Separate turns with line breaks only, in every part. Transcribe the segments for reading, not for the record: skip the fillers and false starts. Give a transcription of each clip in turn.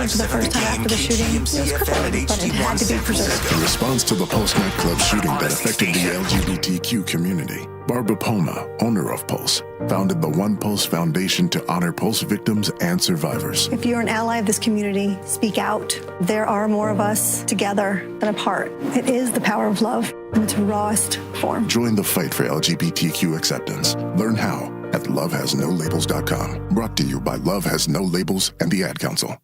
for the first time after the shooting. It was crippling, but it had to be preserved.
In response to the Pulse nightclub shooting that affected the LGBTQ community, Barbara Poma, owner of Pulse, founded the One Pulse Foundation to honor Pulse victims and survivors.
If you're an ally of this community, speak out. There are more of us together than apart. It is the power of love in its rawest form.
Join the fight for LGBTQ acceptance. Learn how at lovehasnolabels.com. Brought to you by Love Has No Labels and the Ad Council.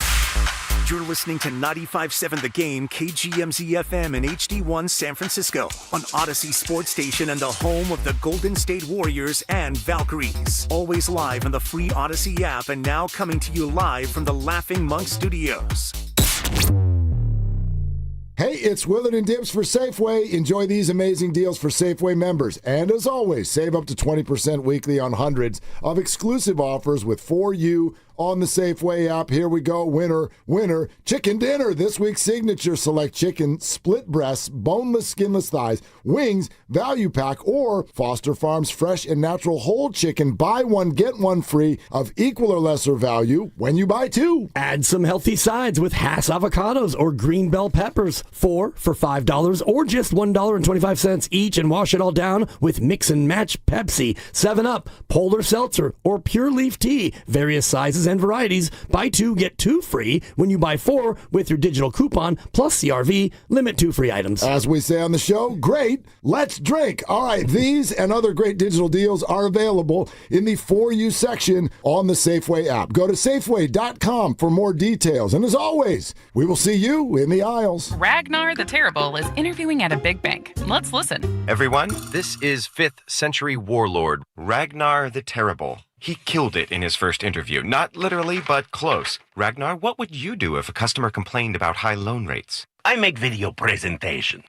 You're listening to 95.7 The Game, KGMZ-FM and HD1 San Francisco on Odyssey Sports Station and the home of the Golden State Warriors and Valkyries. Always live on the free Odyssey app and now coming to you live from the Laughing Monk Studios.
Hey, it's Willard and Dibs for Safeway. Enjoy these amazing deals for Safeway members. And as always, save up to 20% weekly on hundreds of exclusive offers with For You on the Safeway app. Here we go. Winner, chicken dinner. This week's signature: select chicken, split breasts, boneless, skinless thighs, wings, value pack, or Foster Farms fresh and natural whole chicken. Buy one, get one free of equal or lesser value when you buy two.
Add some healthy sides with Hass avocados or green bell peppers. 4 for $5 or just $1.25 each, and wash it all down with mix and match Pepsi, 7-Up, Polar Seltzer, or Pure Leaf Tea. Various sizes and varieties. Buy 2, get 2 free when you buy 4 with your digital coupon plus CRV. Limit 2 free items.
As we say on the show, great, let's drink. All right, these and other great digital deals are available in the For You section on the Safeway app. Go to Safeway.com for more details. And as always, we will see you in the aisles.
Ragnar the Terrible is interviewing at a big bank. Let's listen.
Everyone, this is 5th century warlord Ragnar the Terrible. He killed it in his first interview. Not literally, but close. Ragnar, what would you do if a customer complained about high loan rates?
I make video presentation.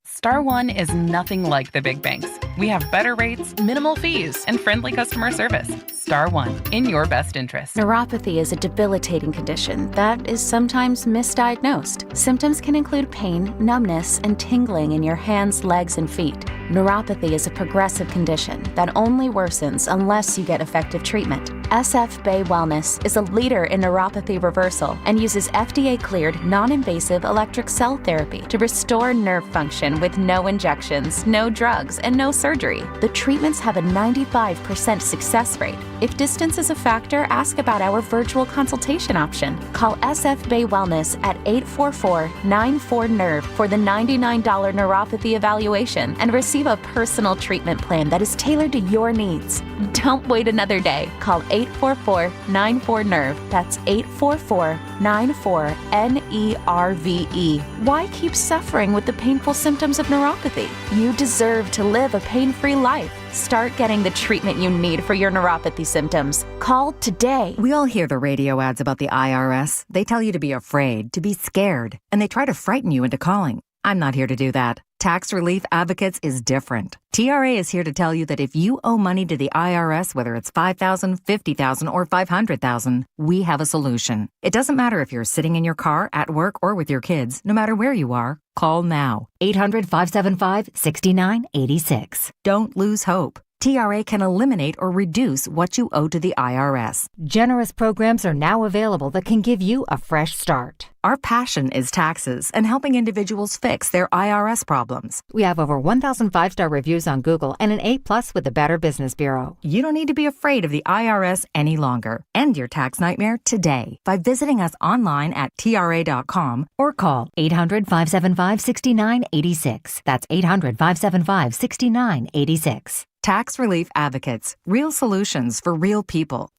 Star One is nothing like the big banks. We have better rates, minimal fees, and friendly customer service. Star One, in your best interest.
Neuropathy is a debilitating condition that is sometimes misdiagnosed. Symptoms can include pain, numbness, and tingling in your hands, legs, and feet. Neuropathy is a progressive condition that only worsens unless you get effective treatment. SF Bay Wellness is a leader in neuropathy reversal and uses FDA-cleared, non-invasive electric cell therapy to restore nerve function with no injections, no drugs, and no surgery. The treatments have a 95% success rate. If distance is a factor, ask about our virtual consultation option. Call SF Bay Wellness at 844-94-NERVE for the $99 neuropathy evaluation and receive a personal treatment plan that is tailored to your needs. Don't wait another day. Call 844-94-NERVE. That's 844-94-NERVE. Why keep suffering with the painful symptoms of neuropathy? You deserve to live a pain-free life. Start getting the treatment you need for your neuropathy symptoms. Call today.
We all hear the radio ads about the IRS. They tell you to be afraid, to be scared, and they try to frighten you into calling. I'm not here to do that. Tax Relief Advocates is different. TRA is here to tell you that if you owe money to the IRS, whether it's $5,000, $50,000, or $500,000, we have a solution. It doesn't matter if you're sitting in your car, at work, or with your kids. No matter where you are, call now. 800-575-6986. Don't lose hope. TRA can eliminate or reduce what you owe to the IRS.
Generous programs are now available that can give you a fresh start.
Our passion is taxes and helping individuals fix their IRS problems.
We have over 1,000 5-star reviews on Google and an A+ with the Better Business Bureau.
You don't need to be afraid of the IRS any longer. End your tax nightmare today by visiting us online at TRA.com or call 800-575-6986. That's 800-575-6986. Tax Relief Advocates. Real solutions for real people.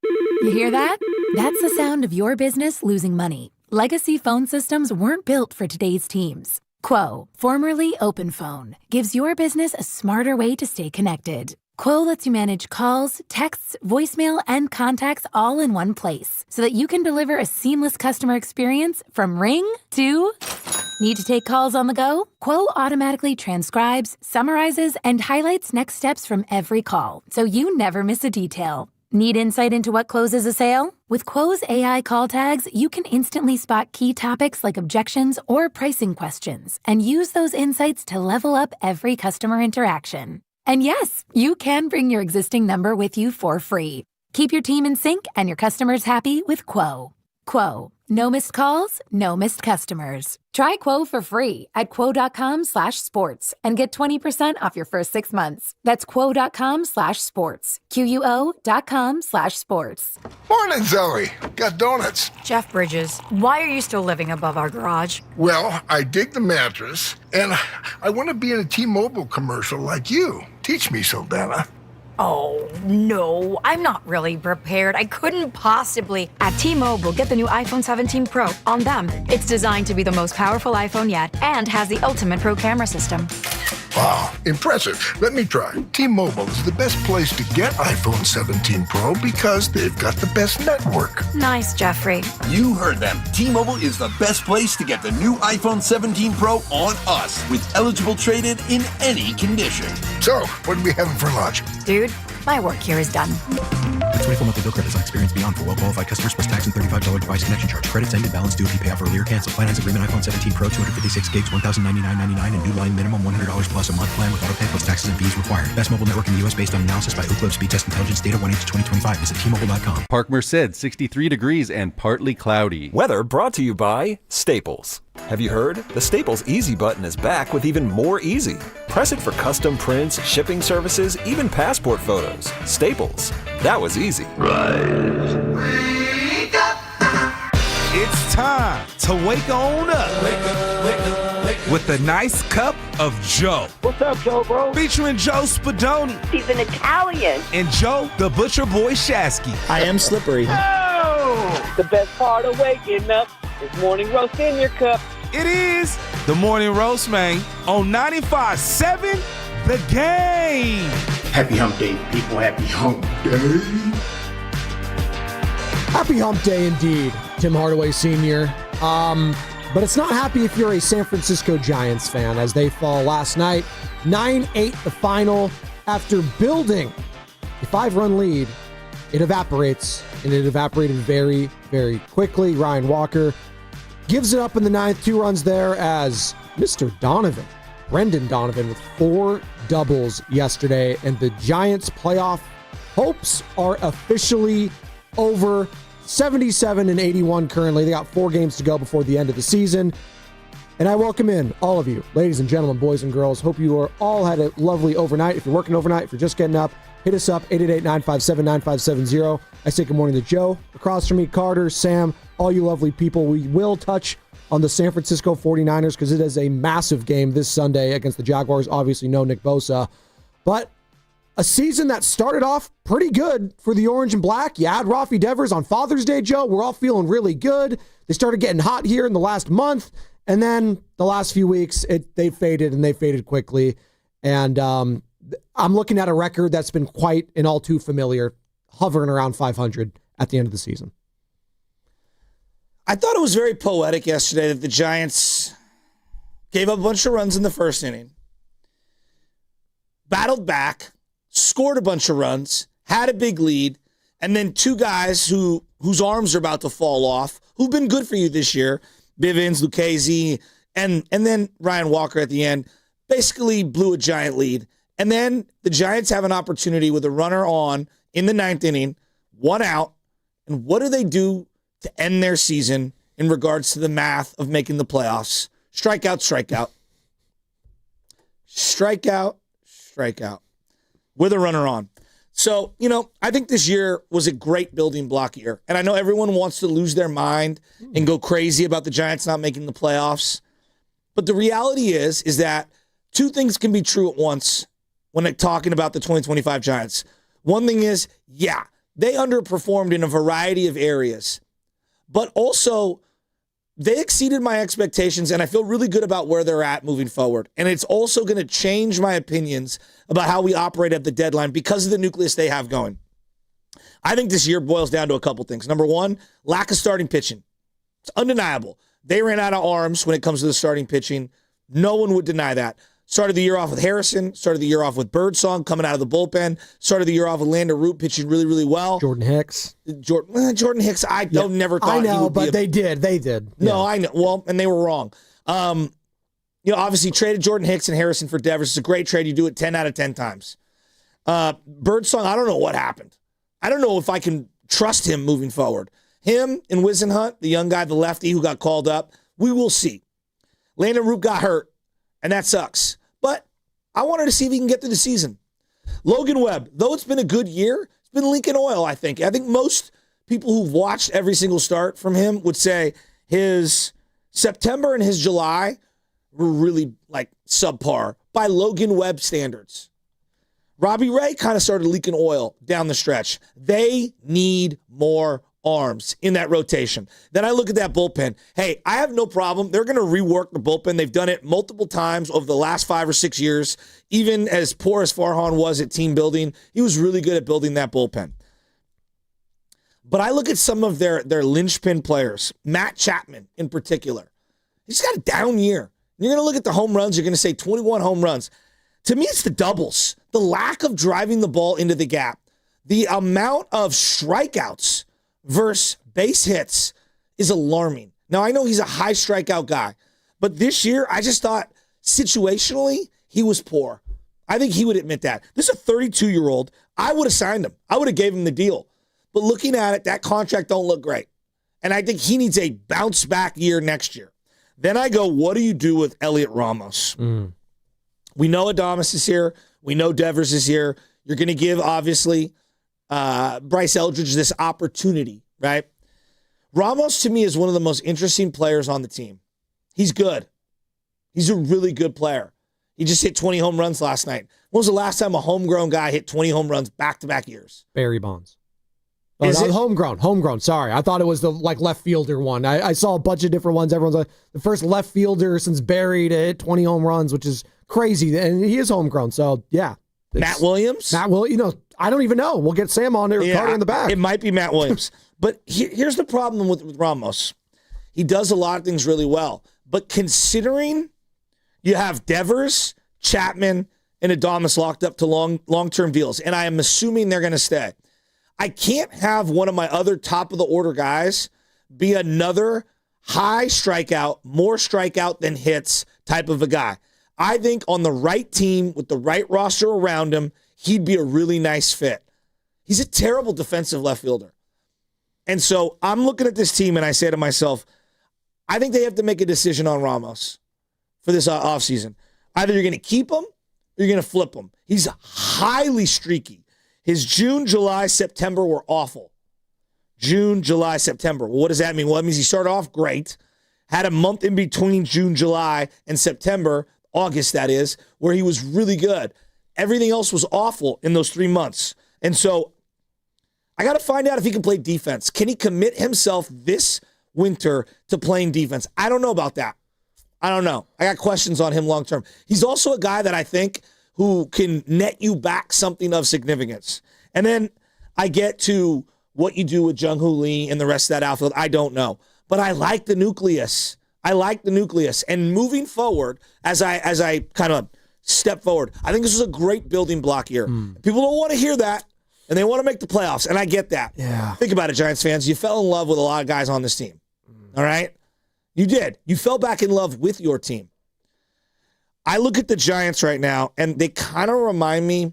You hear that? That's the sound of your business losing money. Legacy phone systems weren't built for today's teams. Quo, formerly OpenPhone, gives your business a smarter way to stay connected. Quo lets you manage calls, texts, voicemail, and contacts all in one place so that you can deliver a seamless customer experience from ring to... Need to take calls on the go? Quo automatically transcribes, summarizes, and highlights next steps from every call, so you never miss a detail. Need insight into what closes a sale? With Quo's AI call tags, you can instantly spot key topics like objections or pricing questions and use those insights to level up every customer interaction. And yes, you can bring your existing number with you for free. Keep your team in sync and your customers happy with Quo. Quo. No missed calls, no missed customers. Try Quo for free at quo.com/sports and get 20% off your first 6 months. That's quo.com/sports. QUO.com/sports.
Morning, Zoe. Got donuts.
Jeff Bridges, why are you still living above our garage?
Well, I dig the mattress, and I want to be in a T-Mobile commercial like you. Teach me, Saldana.
Oh, no, I'm not really prepared. I couldn't possibly.
At T-Mobile, get the new iPhone 17 Pro on them. It's designed to be the most powerful iPhone yet and has the ultimate pro camera system.
Wow, impressive. Let me try. T-Mobile is the best place to get iPhone 17 Pro because they've got the best network.
Nice, Jeffrey.
You heard them. T-Mobile is the best place to get the new iPhone 17 Pro on us with eligible trade-in in any condition.
So, what are we having for lunch?
Dude, my work here is done.
The 24 monthly bill credit is on experience beyond for well-qualified customers plus tax and $35 device connection charge. Credits end and balance due if you pay off earlier. Cancel. Finance agreement iPhone 17 Pro 256 gigs, $1,099.99 and new line minimum $100 plus a month plan with auto pay plus taxes and fees required. Best mobile network in the U.S. based on analysis by Ookla Speed Test Intelligence data 1/8/2025. Visit T-Mobile.com.
Park Merced, 63 degrees and partly cloudy.
Weather brought to you by Staples. Have you heard? The Staples Easy button is back with even more easy. Press it for custom prints, shipping services, even passport photos. Staples. That was easy.
Rise. Wake up. It's time to wake on up. Wake up, wake up, wake up. With a nice cup of Joe.
What's up, Joe, bro?
Featuring Joe Spadoni.
He's an Italian.
And Joe, the Butcher Boy Shasky.
I am slippery.
Oh! The best part of waking up is morning roast in your cup.
It is the morning roast, man, on 95.7 The Game.
Happy hump day, people. Happy hump day.
Happy hump day indeed, Tim Hardaway Sr. But it's not happy if you're a San Francisco Giants fan, as they fall last night. 9-8 the final. After building a 5-run lead, it evaporates, and it evaporated very, very quickly. Ryan Walker gives it up in the ninth, 2 runs there as Mr. Donovan, Brendan Donovan, with 4 doubles yesterday, and the Giants' playoff hopes are officially over. 77-81 currently. They got 4 games to go before the end of the season. And I welcome in all of you, ladies and gentlemen, boys and girls. Hope you are all had a lovely overnight. If you're working overnight, if you're just getting up, hit us up, 888-957-9570. I say good morning to Joe. Across from me, Carter, Sam, all you lovely people. We will touch on the San Francisco 49ers because it is a massive game this Sunday against the Jaguars. Obviously, no Nick Bosa. But a season that started off pretty good for the Orange and Black. You had Rafi Devers on Father's Day, Joe. We're all feeling really good. They started getting hot here in the last month. And then the last few weeks, they faded, and they faded quickly. And I'm looking at a record that's been quite and all too familiar, hovering around 500 at the end of the season.
I thought it was very poetic yesterday that the Giants gave up a bunch of runs in the first inning, battled back, scored a bunch of runs, had a big lead, and then 2 guys whose arms are about to fall off, who've been good for you this year, Bivens, Lucchesi, and then Ryan Walker at the end, basically blew a giant lead. And then the Giants have an opportunity with a runner on in the 9th inning, 1 out, and what do they do to end their season in regards to the math of making the playoffs? Strikeout, strikeout. Strikeout, strikeout. With a runner on. So, I think this year was a great building block year. And I know everyone wants to lose their mind and go crazy about the Giants not making the playoffs. But the reality is that 2 things can be true at once when talking about the 2025 Giants. One thing is, yeah, they underperformed in a variety of areas. But also, they exceeded my expectations, and I feel really good about where they're at moving forward. And it's also going to change my opinions about how we operate at the deadline because of the nucleus they have going. I think this year boils down to a couple things. Number 1, lack of starting pitching. It's undeniable. They ran out of arms when it comes to the starting pitching. No one would deny that. Started the year off with Harrison. Started the year off with Birdsong coming out of the bullpen. Started the year off with Lander Root pitching really, really well.
Jordan Hicks.
Jordan Hicks, never thought
I know,
he would
but
be
they did. They did.
No, I know. Well, and they were wrong. Obviously traded Jordan Hicks and Harrison for Devers. It's a great trade. You do it 10 out of 10 times. Birdsong, I don't know what happened. I don't know if I can trust him moving forward. Him and Wisenhunt, the young guy, the lefty who got called up, we will see. Landon Root got hurt, and that sucks. But I wanted to see if he can get through the season. Logan Webb, though it's been a good year, it's been Lincoln Oil, I think. I think most people who've watched every single start from him would say his September and his July were really subpar by Logan Webb standards. Robbie Ray kind of started leaking oil down the stretch. They need more arms in that rotation. Then I look at that bullpen. Hey, I have no problem. They're going to rework the bullpen. They've done it multiple times over the last 5 or 6 years. Even as poor as Farhan was at team building, he was really good at building that bullpen. But I look at some of their linchpin players, Matt Chapman in particular. He's got a down year. You're going to look at the home runs. You're going to say 21 home runs. To me, it's the doubles. The lack of driving the ball into the gap. The amount of strikeouts versus base hits is alarming. Now, I know he's a high strikeout guy, but this year, I just thought situationally, he was poor. I think he would admit that. This is a 32-year-old. I would have signed him. I would have gave him the deal. But looking at it, that contract don't look great. And I think he needs a bounce-back year next year. Then I go, what do you do with Elliot Ramos? We know Adames is here. We know Devers is here. You're going to give, obviously, Bryce Eldridge this opportunity, right? Ramos, to me, is one of the most interesting players on the team. He's good. He's a really good player. He just hit 20 home runs last night. When was the last time a homegrown guy hit 20 home runs back-to-back years?
Barry Bonds. Oh, is it homegrown? Sorry. I thought it was the left fielder one. I saw a bunch of different ones. Everyone's like, the first left fielder since Barry to hit 20 home runs, which is crazy. And he is homegrown. So, yeah.
Matt Williams?
I don't even know. We'll get Sam on there, Carter in the back.
It might be Matt Williams. But here's the problem with Ramos. He does a lot of things really well. But considering you have Devers, Chapman, and Adames locked up to long-term deals, and I am assuming they're going to stay, I can't have one of my other top-of-the-order guys be another high strikeout, more strikeout than hits type of a guy. I think on the right team with the right roster around him, he'd be a really nice fit. He's a terrible defensive left fielder. And so I'm looking at this team and I say to myself, I think they have to make a decision on Ramos for this offseason. Either you're going to keep him or you're going to flip him. He's highly streaky. His June, July, September were awful. June, July, September. Well, what does that mean? Well, that means he started off great, had a month in between June, July, and September, August that is, where he was really good. Everything else was awful in those 3 months. And so I got to find out if he can play defense. Can he commit himself this winter to playing defense? I don't know about that. I don't know. I got questions on him long term. He's also a guy that I think who can net you back something of significance. And then I get to what you do with Jung-Hoo Lee and the rest of that outfield. I don't know. But I like the nucleus. And moving forward, as I kind of step forward, I think this is a great building block year. People don't want to hear that, and they want to make the playoffs, and I get that.
Yeah.
Think about it, Giants fans. You fell in love with a lot of guys on this team. All right? You did. You fell back in love with your team. I look at the Giants right now, and they kind of remind me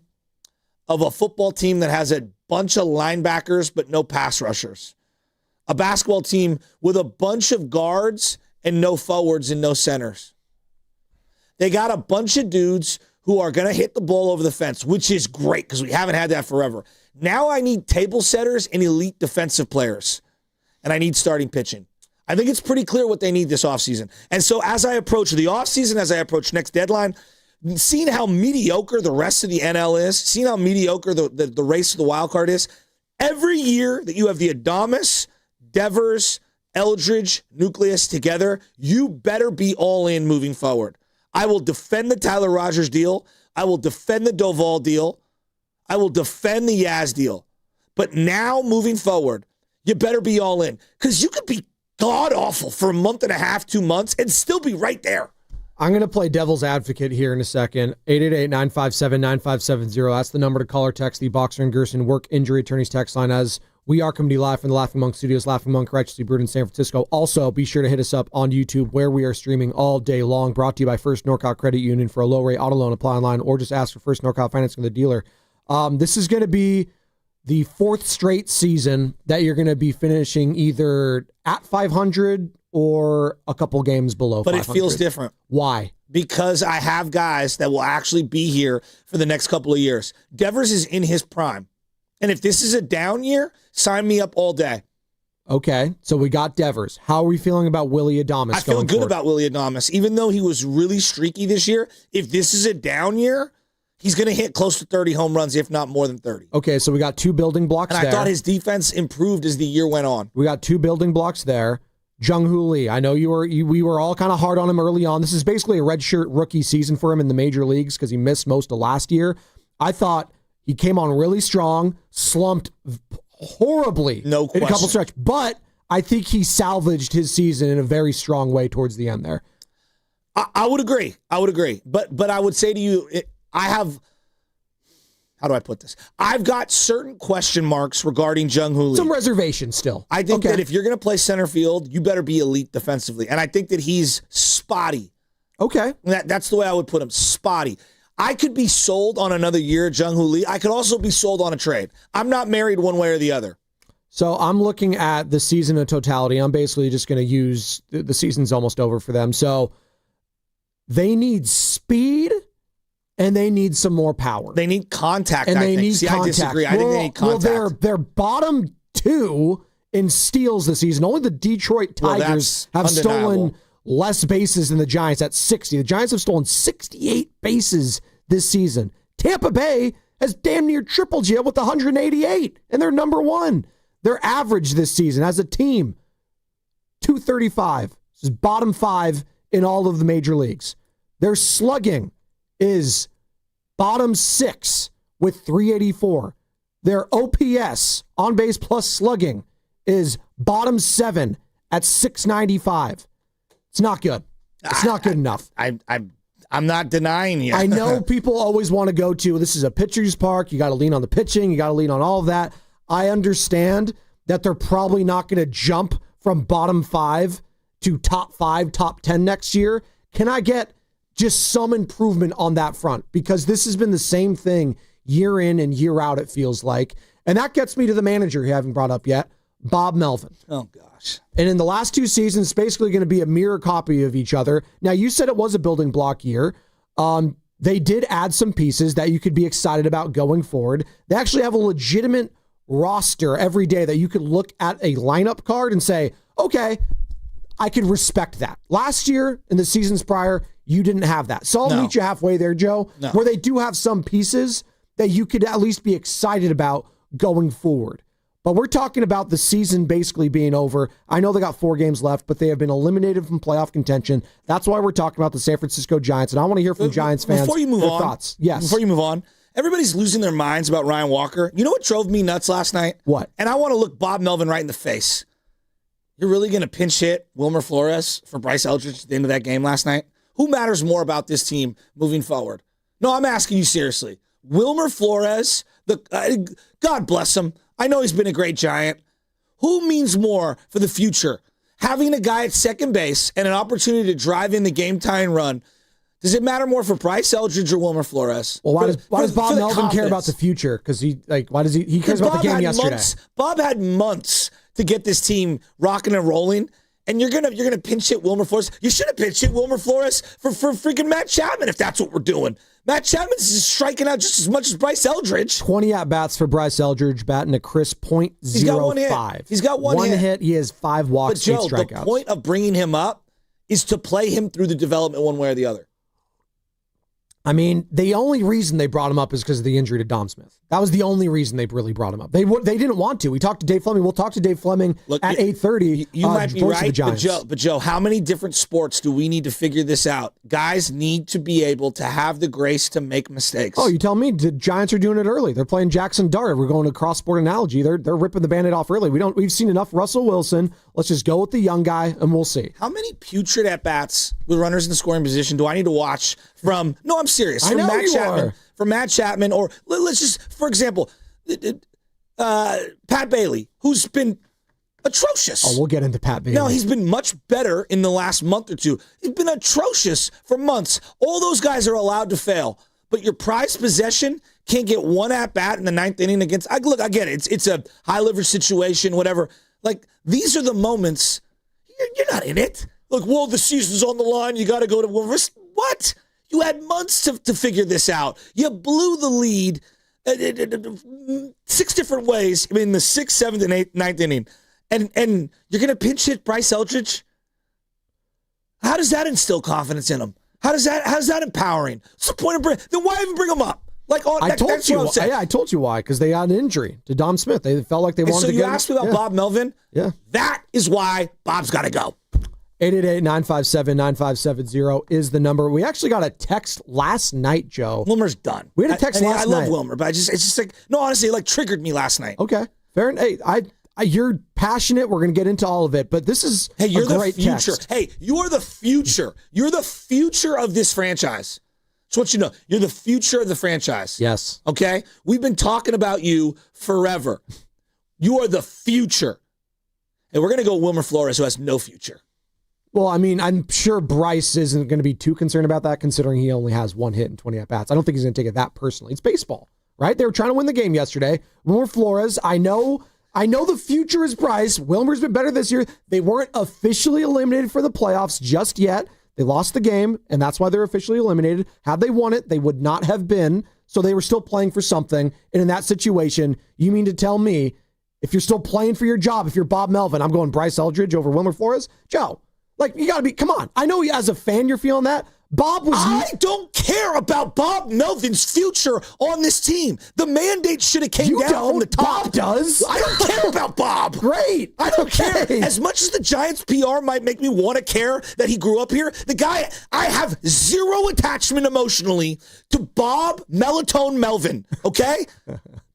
of a football team that has a bunch of linebackers but no pass rushers. A basketball team with a bunch of guards and no forwards and no centers. They got a bunch of dudes who are going to hit the ball over the fence, which is great because we haven't had that forever. Now I need table setters and elite defensive players, and I need starting pitching. I think it's pretty clear what they need this offseason. And so as I approach the offseason, as I approach next deadline, seeing how mediocre the rest of the NL is, seeing how mediocre the race to the wild card is, every year that you have the Adames, Devers, Eldridge, Nucleus together, you better be all in moving forward. I will defend the Tyler Rogers deal. I will defend the Doval deal. I will defend the Yaz deal. But now moving forward, you better be all in because you could be god-awful for a month and a half, 2 months, and still be right there.
I'm going to play devil's advocate here in a second. 888-957-9570. That's the number to call or text the Boxer and Gerson Work Injury Attorneys text line as We are coming to you live from the Laughing Monk Studios, Laughing Monk, righteously brewed in San Francisco. Also, be sure to hit us up on YouTube, where we are streaming all day long. Brought to you by First NorCal Credit Union. For a low rate auto loan, apply online, or just ask for First NorCal Financing from the dealer. This is going to be the 4th straight season that you're going to be finishing either at 500 or a couple games below 500.
But it feels different.
Why?
Because I have guys that will actually be here for the next couple of years. Devers is in his prime. And if this is a down year, sign me up all day.
Okay, so we got Devers. How are we feeling about Willie Adames?
I feel good about Willie Adames. Even though he was really streaky this year, if this is a down year, he's going to hit close to 30 home runs, if not more than 30.
Okay, so we got 2 building blocks there.
And I thought his defense improved as the year went on.
We got 2 building blocks there. Jung-Hoo Lee, I know we were all kind of hard on him early on. This is basically a redshirt rookie season for him in the major leagues because he missed most of last year. I thought he came on really strong, slumped horribly
in a couple
stretch, but I think he salvaged his season in a very strong way towards the end there.
I would agree. But I would say to you, how do I put this? I've got certain question marks regarding Jung-Hoo Lee.
Some reservations still.
I think that if you're going to play center field, you better be elite defensively. And I think that he's spotty.
Okay.
That's the way I would put him, spotty. I could be sold on another year at Jung-Hoo Lee. I could also be sold on a trade. I'm not married one way or the other.
So I'm looking at the season in totality. I'm basically just going to use the season's almost over for them. So they need speed and they need some more power.
They need contact,
and they need
contact. I disagree. I think they need contact.
Well, they're bottom 2 in steals this season. Only the Detroit Tigers have stolen less bases than the Giants at 60. The Giants have stolen 68 bases this season. Tampa Bay has damn near tripled you with 188, and they're number 1. Their average this season as a team, 235. This is bottom 5 in all of the major leagues. Their slugging is bottom 6 with 384. Their OPS, on base plus slugging, is bottom 7 at 695. It's not good. It's not good enough.
I'm not denying you.
I know people always want to go to, this is a pitcher's park. You got to lean on the pitching. You got to lean on all of that. I understand that they're probably not going to jump from bottom 5 to top 5, top 10 next year. Can I get just some improvement on that front? Because this has been the same thing year in and year out, it feels like. And that gets me to the manager you haven't brought up yet, Bob Melvin.
Oh, gosh.
And in the last 2 seasons, it's basically going to be a mirror copy of each other. Now, you said it was a building block year. They did add some pieces that you could be excited about going forward. They actually have a legitimate roster every day that you could look at a lineup card and say, okay, I could respect that. Last year and the seasons prior, you didn't have that. So I'll meet you halfway there, Joe, where they do have some pieces that you could at least be excited about going forward. But we're talking about the season basically being over. I know they got 4 games left, but they have been eliminated from playoff contention. That's why we're talking about the San Francisco Giants, and I want to hear from Giants fans
before you move
their
on,
thoughts. Yes.
Before you move on, everybody's losing their minds about Ryan Walker. You know what drove me nuts last night?
What?
And I want to look Bob Melvin right in the face. You're really going to pinch hit Wilmer Flores for Bryce Eldridge at the end of that game last night? Who matters more about this team moving forward? No, I'm asking you seriously. Wilmer Flores, God bless him. I know he's been a great Giant. Who means more for the future? Having a guy at second base and an opportunity to drive in the game-tying run. Does it matter more for Bryce Eldridge or Wilmer Flores?
Well, why does Bob Melvin care about the future? Because he cares about the game yesterday.
Bob had months to get this team rocking and rolling, and you're gonna pinch hit Wilmer Flores. You should have pinch hit Wilmer Flores for freaking Matt Chapman if that's what we're doing. Matt Chapman's striking out just as much as Bryce Eldridge.
20 at-bats for Bryce Eldridge, batting a crisp .05.
He's got one hit.
He has 5 walks,
but Joe,
8 strikeouts.
The point of bringing him up is to play him through the development one way or the other.
I mean, the only reason they brought him up is because of the injury to Dom Smith. That was the only reason they really brought him up. They didn't want to. We talked to Dave Fleming. We'll talk to Dave Fleming at 8:30.
You might be right, but Joe, how many different sports do we need to figure this out? Guys need to be able to have the grace to make mistakes.
Oh, you tell me. The Giants are doing it early. They're playing Jackson Dart. We're going to cross-sport analogy. They're ripping the Band-Aid off early. We've seen enough Russell Wilson. Let's just go with the young guy, and we'll see.
How many putrid at-bats with runners in the scoring position do I need to watch from? No, I'm serious.
I know
Matt Chapman, or let's just, for example, Pat Bailey, who's been atrocious.
Oh, we'll get into Pat Bailey.
No, he's been much better in the last month or two. He's been atrocious for months. All those guys are allowed to fail. But your prized possession can't get one at-bat in the ninth inning against... Look, I get it. It's a high-leverage situation, whatever. Like, these are the moments... You're not in it. Look, well, the season's on the line. You got to go to Wilmers. What? You had months to figure this out. You blew the lead 6 different ways in the 6th, 7th, and 8th, 9th inning. And you're going to pinch hit Bryce Eldridge? How does that instill confidence in him? How's that empowering? What's the point of then why even bring him up?
I told you why. Because they had an injury to Dom Smith. They felt like they wanted to get him. So
you asked me about Bob Melvin?
Yeah.
That is why Bob's got to go.
888-957-9570 is the number. We actually got a text last night, Joe.
Wilmer's done.
We had a text last night.
I love Wilmer, but it's just like, no, honestly, it triggered me last night.
Okay. Fair enough. Hey, you're passionate. We're going to get into all of it, but this is a great text.
Hey, you're the future. You're the future of this franchise. So what you know, you're the future of the franchise.
Yes.
Okay? We've been talking about you forever. You are the future. And we're going to go Wilmer Flores, who has no future.
Well, I mean, I'm sure Bryce isn't going to be too concerned about that, considering he only has 1 hit and 20 at-bats. I don't think he's going to take it that personally. It's baseball, right? They were trying to win the game yesterday. Wilmer Flores, I know the future is Bryce. Wilmer's been better this year. They weren't officially eliminated for the playoffs just yet. They lost the game, and that's why they're officially eliminated. Had they won it, they would not have been, so they were still playing for something. And in that situation, you mean to tell me, if you're still playing for your job, if you're Bob Melvin, I'm going Bryce Eldridge over Wilmer Flores? Joe, you got to be, come on. I know as a fan you're feeling that. I
don't care about Bob Melvin's future on this team. The mandate should have came down from the top.
Bob does.
I don't care about Bob.
Great.
I don't care. As much as the Giants PR might make me want to care that he grew up here, the guy, I have zero attachment emotionally to Bob Melatonin Melvin, okay?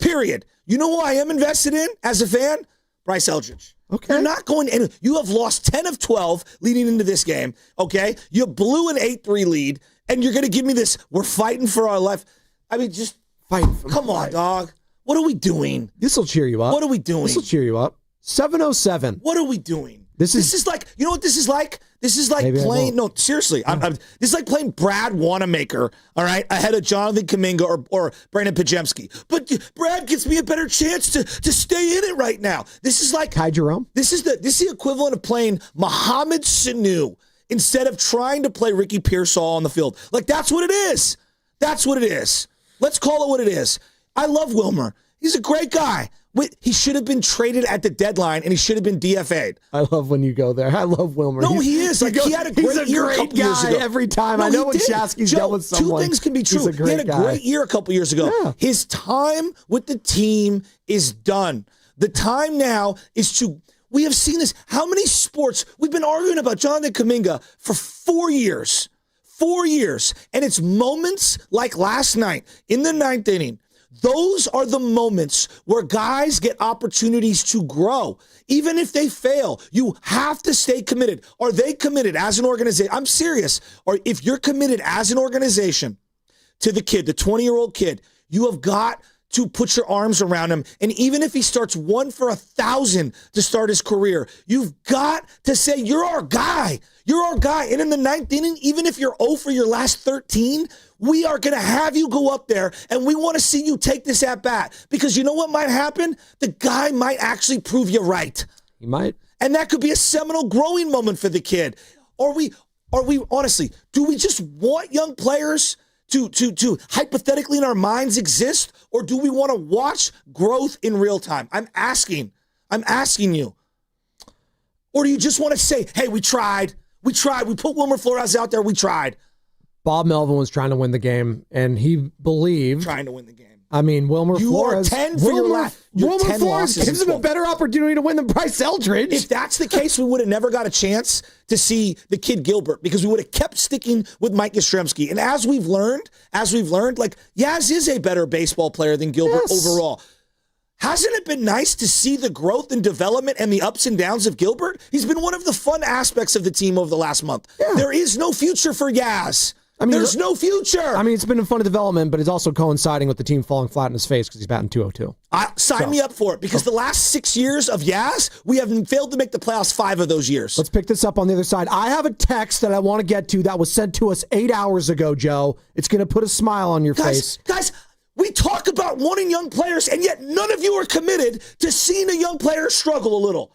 Period. You know who I am invested in as a fan? Bryce Eldridge.
Okay.
You're not going to, you have lost 10 of 12 leading into this game, okay? You blew an 8-3 lead, and you're going to give me this, we're fighting for our life. I mean, just
fight.
Come on, dog. What are we doing?
This will cheer you up.
What are we doing?
This will cheer you up. 707.
What are we doing?
This is
like, you know what this is like? This is like playing, no, seriously. This is like playing Brad Wanamaker, all right, ahead of Jonathan Kuminga or Brandon Pajemski. But Brad gives me a better chance to stay in it right now. This is like
Ty Jerome.
This is the equivalent of playing Mohamed Sanu instead of trying to play Ricky Pearsall on the field. Like, that's what it is. That's what it is. Let's call it what it is. I love Wilmer. He's a great guy. He should have been traded at the deadline, and he should have been DFA'd.
I love when you go there. I love Wilmer.
No, he is. He had a great year a couple years ago.
Every time. No, I know when Shasky's dealt with someone.
2 things can be true. He had a great year a couple years ago.
Yeah.
His time with the team is done. The time now is to... We have seen this. How many sports... We've been arguing about Jonathan Kuminga for 4 years. 4 years. And it's moments like last night in the 9th inning. Those are the moments where guys get opportunities to grow. Even if they fail, you have to stay committed. Are they committed as an organization? I'm serious. Or if you're committed as an organization to the kid, the 20-year-old kid, you have got to put your arms around him. And even if he starts 1 for 1,000 to start his career, you've got to say, you're our guy. You're our guy. And in the 9th inning, even if you're 0 for your last 13, we are going to have you go up there, and we want to see you take this at bat. Because you know what might happen? The guy might actually prove you right.
He might.
And that could be a seminal growing moment for the kid. Are we honestly, do we just want young players to hypothetically in our minds exist, or do we want to watch growth in real time? I'm asking you. Or do you just want to say, hey, we tried, we put Wilmer Flores out there, we tried.
Bob Melvin was trying to win the game, and he believed...
Trying to win the game.
I mean, Wilmer Flores...
You are 10 for your last...
Wilmer Flores gives him a better opportunity to win than Bryce Eldridge.
If that's the case, we would have never got a chance to see the kid Gilbert, because we would have kept sticking with Mike Yastrzemski. And as we've learned, like, Yaz is a better baseball player than Gilbert overall. Hasn't it been nice to see the growth and development and the ups and downs of Gilbert? He's been one of the fun aspects of the team over the last month. Yeah. There is no future for Yaz. There's no future.
I mean, it's been a fun development, but it's also coinciding with the team falling flat in his face because he's batting .202.
Sign me up for it, because the last 6 years of Yaz, we have failed to make the playoffs 5 of those years.
Let's pick this up on the other side. I have a text that I want to get to that was sent to us 8 hours ago, Joe. It's going to put a smile on your face.
Guys, we talk about wanting young players, and yet none of you are committed to seeing a young player struggle a little.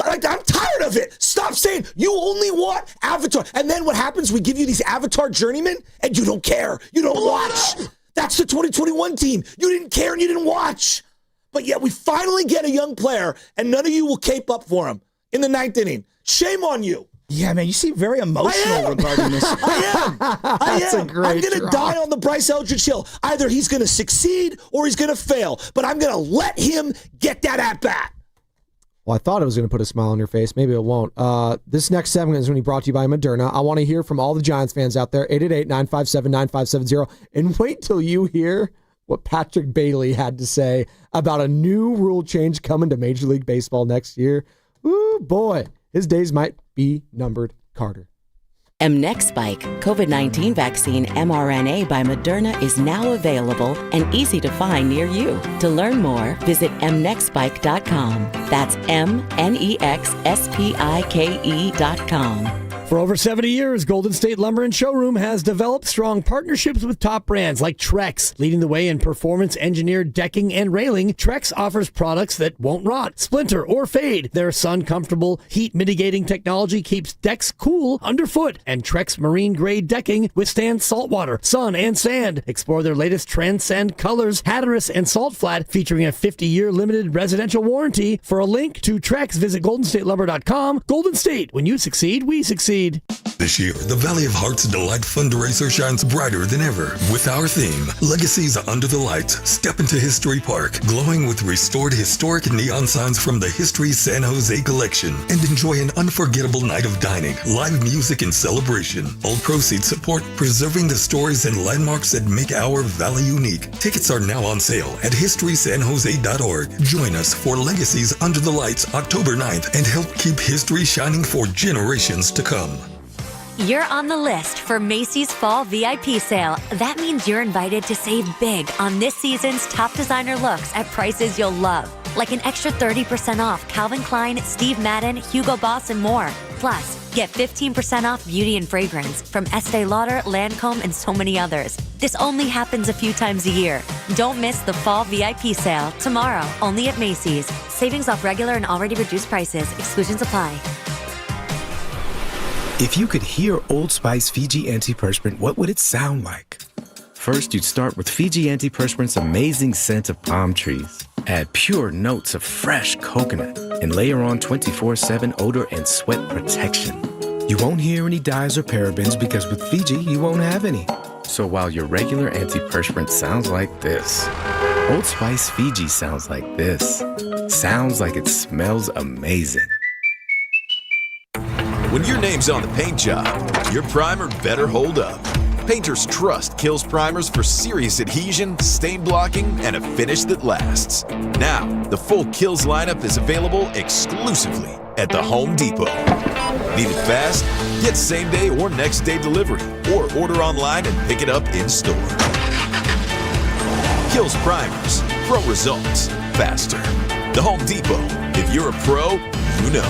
I'm tired of it. Stop saying you only want Avatar. And then what happens? We give you these Avatar journeymen, and you don't care. You don't watch. That's the 2021 team. You didn't care and you didn't watch. But yet we finally get a young player, and none of you will cape up for him in the 9th inning. Shame on you.
Yeah, man, you seem very emotional regarding this.
I am. I'm going to die on the Bryce Eldridge Hill. Either he's going to succeed or he's going to fail. But I'm going to let him get that at-bat.
Well, I thought it was going to put a smile on your face. Maybe it won't. This next segment is going to be brought to you by Moderna. I want to hear from all the Giants fans out there, 888-957-9570. And wait till you hear what Patrick Bailey had to say about a new rule change coming to Major League Baseball next year. Ooh, boy, his days might be numbered, Carter.
Mnexspike, COVID-19 vaccine mRNA by Moderna, is now available and easy to find near you. To learn more, visit mnexspike.com. That's mnexspike.com.
For over 70 years, Golden State Lumber and Showroom has developed strong partnerships with top brands like Trex. Leading the way in performance-engineered decking and railing, Trex offers products that won't rot, splinter, or fade. Their sun-comfortable, heat-mitigating technology keeps decks cool underfoot, and Trex marine-grade decking withstands saltwater, sun, and sand. Explore their latest Transcend colors, Hatteras, and Salt Flat, featuring a 50-year limited residential warranty. For a link to Trex, visit GoldenStateLumber.com. Golden State, when you succeed, we succeed.
This year, the Valley of Hearts Delight fundraiser shines brighter than ever with our theme, Legacies Under the Lights. Step into History Park, glowing with restored historic neon signs from the History San Jose collection, and enjoy an unforgettable night of dining, live music, and celebration. All proceeds support preserving the stories and landmarks that make our valley unique. Tickets are now on sale at historysanjose.org. Join us for Legacies Under the Lights October 9th and help keep history shining for generations to come.
You're on the list for Macy's Fall VIP Sale. That means you're invited to save big on this season's top designer looks at prices you'll love. Like an extra 30% off Calvin Klein, Steve Madden, Hugo Boss, and more. Plus, get 15% off beauty and fragrance from Estee Lauder, Lancome, and so many others. This only happens a few times a year. Don't miss the Fall VIP Sale tomorrow, only at Macy's. Savings off regular and already reduced prices. Exclusions apply.
If you could hear Old Spice Fiji Antiperspirant, what would it sound like? First, you'd start with Fiji Antiperspirant's amazing scent of palm trees. Add pure notes of fresh coconut and layer on 24/7 odor and sweat protection. You won't hear any dyes or parabens because with Fiji, you won't have any. So while your regular antiperspirant sounds like this, Old Spice Fiji sounds like this. Sounds like it smells amazing.
When your name's on the paint job, your primer better hold up. Painters trust Kills primers for serious adhesion, stain blocking, and a finish that lasts. Now, the full Kills lineup is available exclusively at the Home Depot. Need it fast? Get same day or next day delivery, or order online and pick it up in store. Kills primers, pro results, faster. The Home Depot. If you're a pro, you know.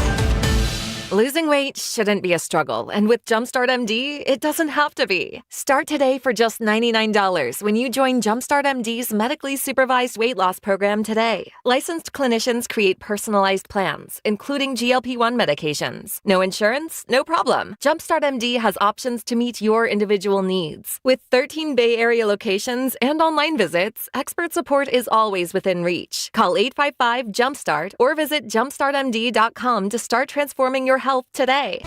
Losing weight shouldn't be a struggle, and with Jumpstart MD, it doesn't have to be. Start today for just $99 when you join Jumpstart MD's medically supervised weight loss program today. Licensed clinicians create personalized plans, including GLP-1 medications. No insurance? No problem. Jumpstart MD has options to meet your individual needs. With 13 Bay Area locations and online visits, expert support is always within reach. Call 855-JUMPSTART or visit jumpstartmd.com to start transforming your health today.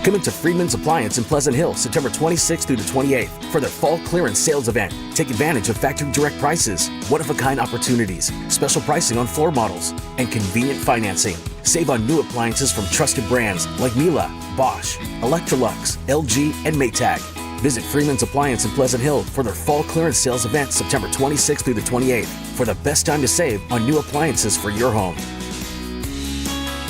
Come into Freedman's Appliance in Pleasant Hill September 26th through the 28th for their fall clearance sales event. Take advantage of factory direct prices, one-of-a-kind opportunities, special pricing on floor models, and convenient financing. Save on new appliances from trusted brands like Miele, Bosch, Electrolux, LG, and Maytag. Visit Freedman's Appliance in Pleasant Hill for their fall clearance sales event September 26th through the 28th for the best time to save on new appliances for your home.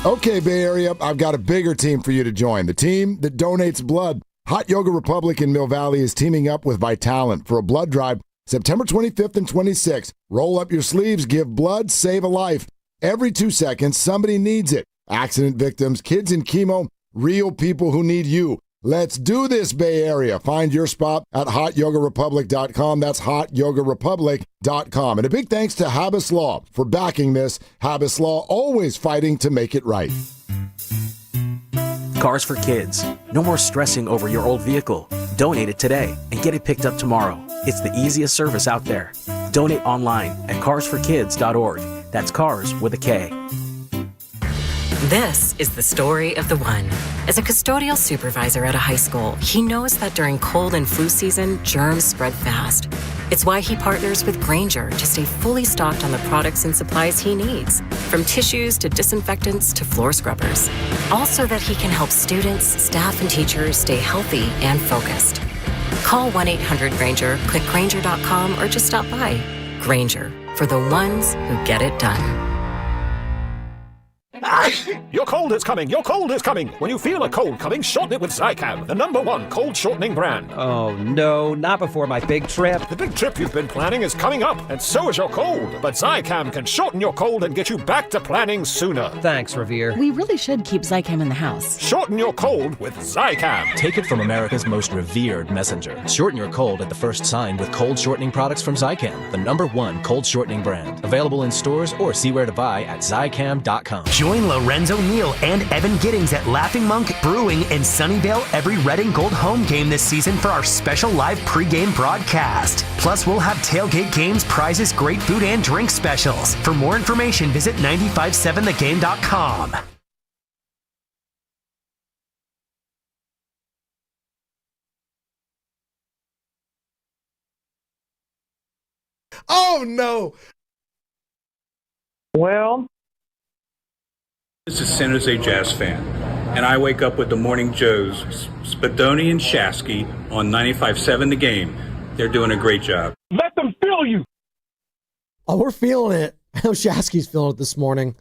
Okay, Bay Area, I've got a bigger team for you to join. The team that donates blood. Hot Yoga Republic in Mill Valley is teaming up with Vitalant for a blood drive September 25th and 26th. Roll up your sleeves, give blood, save a life. Every 2 seconds, somebody needs it. Accident victims, kids in chemo, real people who need you. Let's do this, Bay Area. Find your spot at hotyogarepublic.com. That's hotyogarepublic.com. And a big thanks to Habas Law for backing this. Habas Law, always fighting to make it right.
Cars for Kids. No more stressing over your old vehicle. Donate it today and get it picked up tomorrow. It's the easiest service out there. Donate online at carsforkids.org. That's cars with a K.
This is the story of the one. As a custodial supervisor at a high school, he knows that during cold and flu season, germs spread fast. It's why he partners with Grainger to stay fully stocked on the products and supplies he needs, from tissues to disinfectants to floor scrubbers. All so that he can help students, staff, and teachers stay healthy and focused. Call 1-800-GRAINGER, click Grainger.com, or just stop by. Grainger, for the ones who get it done.
Your cold is coming. Your cold is coming. When you feel a cold coming, shorten it with Zicam, the #1 cold shortening brand.
Oh, no, not before my big trip.
The big trip you've been planning is coming up, and so is your cold. But Zicam can shorten your cold and get you back to planning sooner.
Thanks, Revere.
We really should keep Zicam in the house.
Shorten your cold with Zicam.
Take it from America's most revered messenger. Shorten your cold at the first sign with cold shortening products from Zicam, the #1 cold shortening brand. Available in stores or see where to buy at Zicam.com.
Join Lorenzo Neal and Evan Giddings at Laughing Monk Brewing in Sunnyvale every red and gold home game this season for our special live pregame broadcast. Plus, we'll have tailgate games, prizes, great food, and drink specials. For more information, visit 957thegame.com.
Oh, no.
Well, this is San Jose Jazz fan, and I wake up with the Morning Joes, Spadoni and Shasky on 95.7 The Game. They're doing a great job.
Let them feel you. Oh, we're feeling it. I know Shasky's feeling it this morning.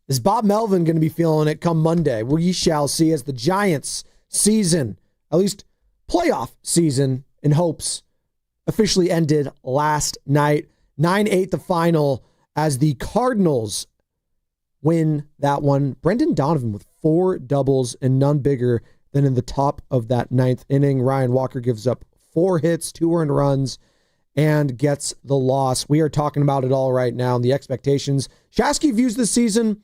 Is Bob Melvin going to be feeling it come Monday? We shall see as the Giants season, at least playoff season in hopes, officially ended last night. 9-8 the final as the Cardinals win that one. Brendan Donovan with 4 doubles and none bigger than in the top of that 9th inning. Ryan Walker gives up 4 hits, 2 earned runs, and gets the loss. We are talking about it all right now and the expectations. Shasky views this season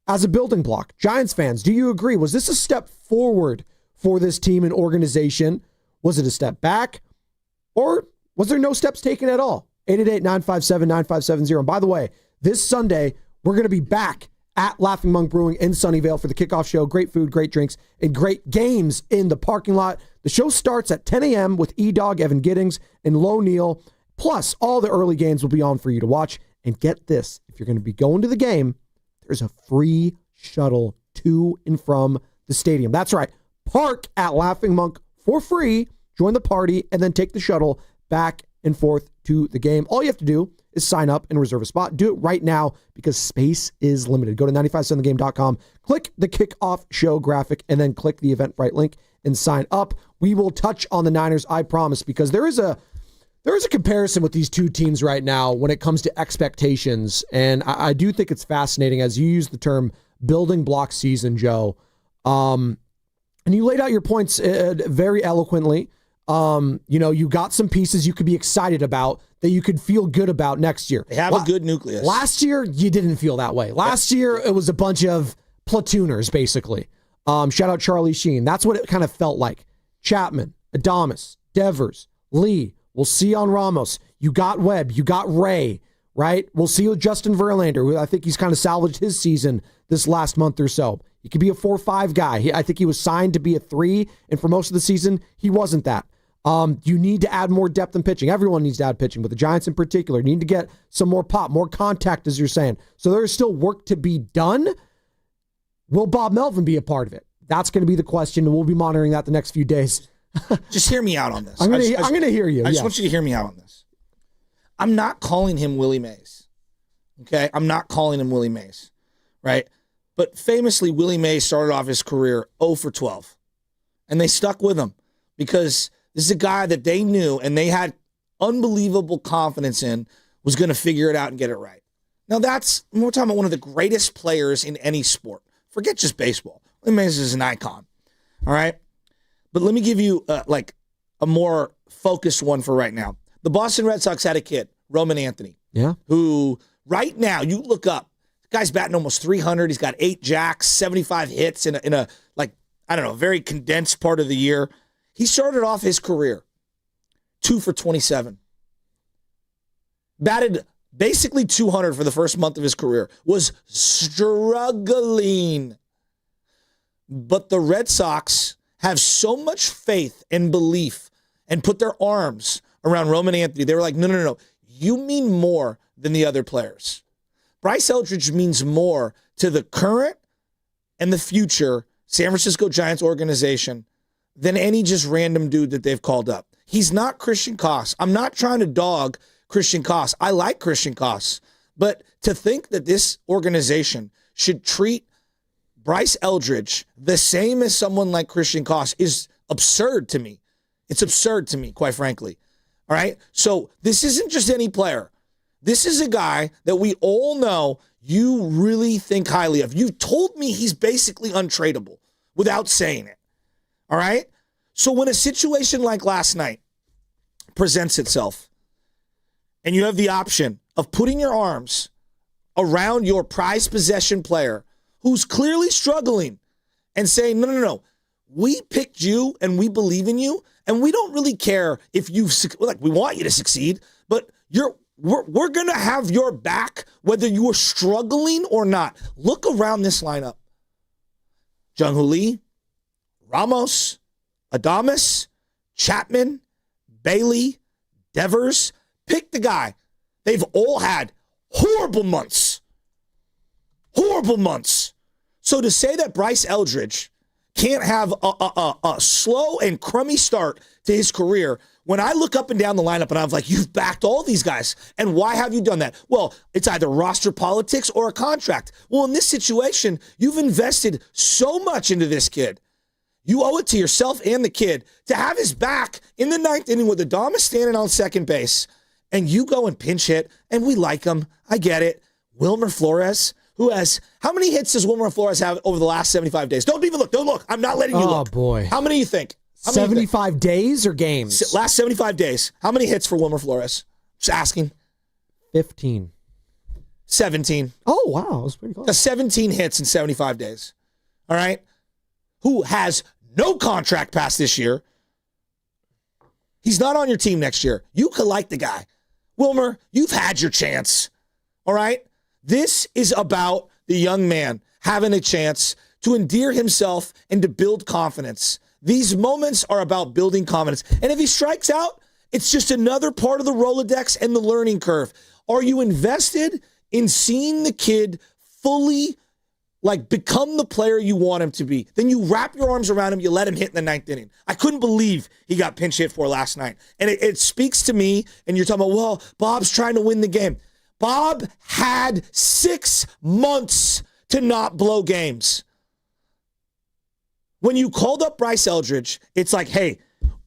as a building block. Giants fans, do you agree? Was this a step forward for this team and organization? Was it a step back? Or was there no steps taken at all? 888-957-9570. And by the way, this Sunday, we're going to be back at Laughing Monk Brewing in Sunnyvale for the kickoff show. Great food, great drinks, and great games in the parking lot. The show starts at 10 a.m. with E-Dog, Evan Giddings, and Lo Neal. Plus, all the early games will be on for you to watch. And get this, if you're going to be going to the game, there's a free shuttle to and from the stadium. That's right. Park at Laughing Monk for free, join the party, and then take the shuttle back and forth to the game. All you have to do is sign up and reserve a spot. Do it right now because space is limited. Go to 957thegame.com, click the kickoff show graphic, and then click the Eventbrite link and sign up. We will touch on the Niners, I promise, because there is a comparison with these two teams right now when it comes to expectations, and I do think it's fascinating as you use the term building block season, Joe. And you laid out your points very eloquently. You got some pieces you could be excited about that you could feel good about next year.
They have a good nucleus.
Last year, you didn't feel that way. Last year, it was a bunch of platooners, basically. Shout out Charlie Sheen. That's what it kind of felt like. Chapman, Adames, Devers, Lee. We'll see on Ramos. You got Webb. You got Ray, right? We'll see with Justin Verlander, who I think he's kind of salvaged his season this last month or so. He could be a 4-5 guy. I think he was signed to be a 3, and for most of the season, he wasn't that. You need to add more depth in pitching. Everyone needs to add pitching, but the Giants in particular need to get some more pop, more contact, as you're saying. So there is still work to be done. Will Bob Melvin be a part of it? That's going to be the question, and we'll be monitoring that the next few days.
Just hear me out on this.
I'm going to hear you.
I just want you to hear me out on this. I'm not calling him Willie Mays. Okay? I'm not calling him Willie Mays, right? But famously, Willie Mays started off his career 0 for 12, and they stuck with him. because this is a guy that they knew and they had unbelievable confidence in was going to figure it out and get it right. Now we're talking about one of the greatest players in any sport. Forget just baseball. Ibanz is an icon. All right. But let me give you a more focused one for right now. The Boston Red Sox had a kid, Roman Anthony.
Yeah.
Who right now, you look up, the guy's batting almost 300. He's got 8 jacks, 75 hits in a very condensed part of the year. He started off his career 2 for 27. Batted basically 200 for the first month of his career. Was struggling. But the Red Sox have so much faith and belief and put their arms around Roman Anthony. They were like, no. You mean more than the other players. Bryce Eldridge means more to the current and the future San Francisco Giants organization than any just random dude that they've called up. He's not Christian Koss. I'm not trying to dog Christian Koss. I like Christian Koss. But to think that this organization should treat Bryce Eldridge the same as someone like Christian Koss is absurd to me. It's absurd to me, quite frankly. All right? So this isn't just any player. This is a guy that we all know you really think highly of. You've told me he's basically untradeable without saying it. All right? So when a situation like last night presents itself and you have the option of putting your arms around your prized possession player who's clearly struggling and saying, no, we picked you and we believe in you and we don't really care if we want you to succeed, but we're going to have your back whether you are struggling or not. Look around this lineup. Jung-Hoo Lee, Ramos, Adames, Chapman, Bailey, Devers. Pick the guy. They've all had horrible months. Horrible months. So to say that Bryce Eldridge can't have a slow and crummy start to his career, when I look up and down the lineup and I'm like, you've backed all these guys. And why have you done that? Well, it's either roster politics or a contract. Well, in this situation, you've invested so much into this kid. You owe it to yourself and the kid to have his back in the 9th inning with Adames standing on second base. And you go and pinch hit, and we like him. I get it. Wilmer Flores, how many hits does Wilmer Flores have over the last 75 days? Don't even look. Don't look. I'm not letting you look.
Oh, boy.
How many do you think?
75 days or games?
Last 75 days. How many hits for Wilmer Flores? Just asking.
15.
17.
Oh, wow. That was pretty close.
17 hits in 75 days. All right? Who has no contract past this year. He's not on your team next year. You could like the guy. Wilmer, you've had your chance. All right? This is about the young man having a chance to endear himself and to build confidence. These moments are about building confidence. And if he strikes out, it's just another part of the Rolodex and the learning curve. Are you invested in seeing the kid fully become the player you want him to be? Then you wrap your arms around him, you let him hit in the 9th inning. I couldn't believe he got pinch hit for last night. And it speaks to me, and you're talking about, well, Bob's trying to win the game. Bob had 6 months to not blow games. When you called up Bryce Eldridge, it's like, hey,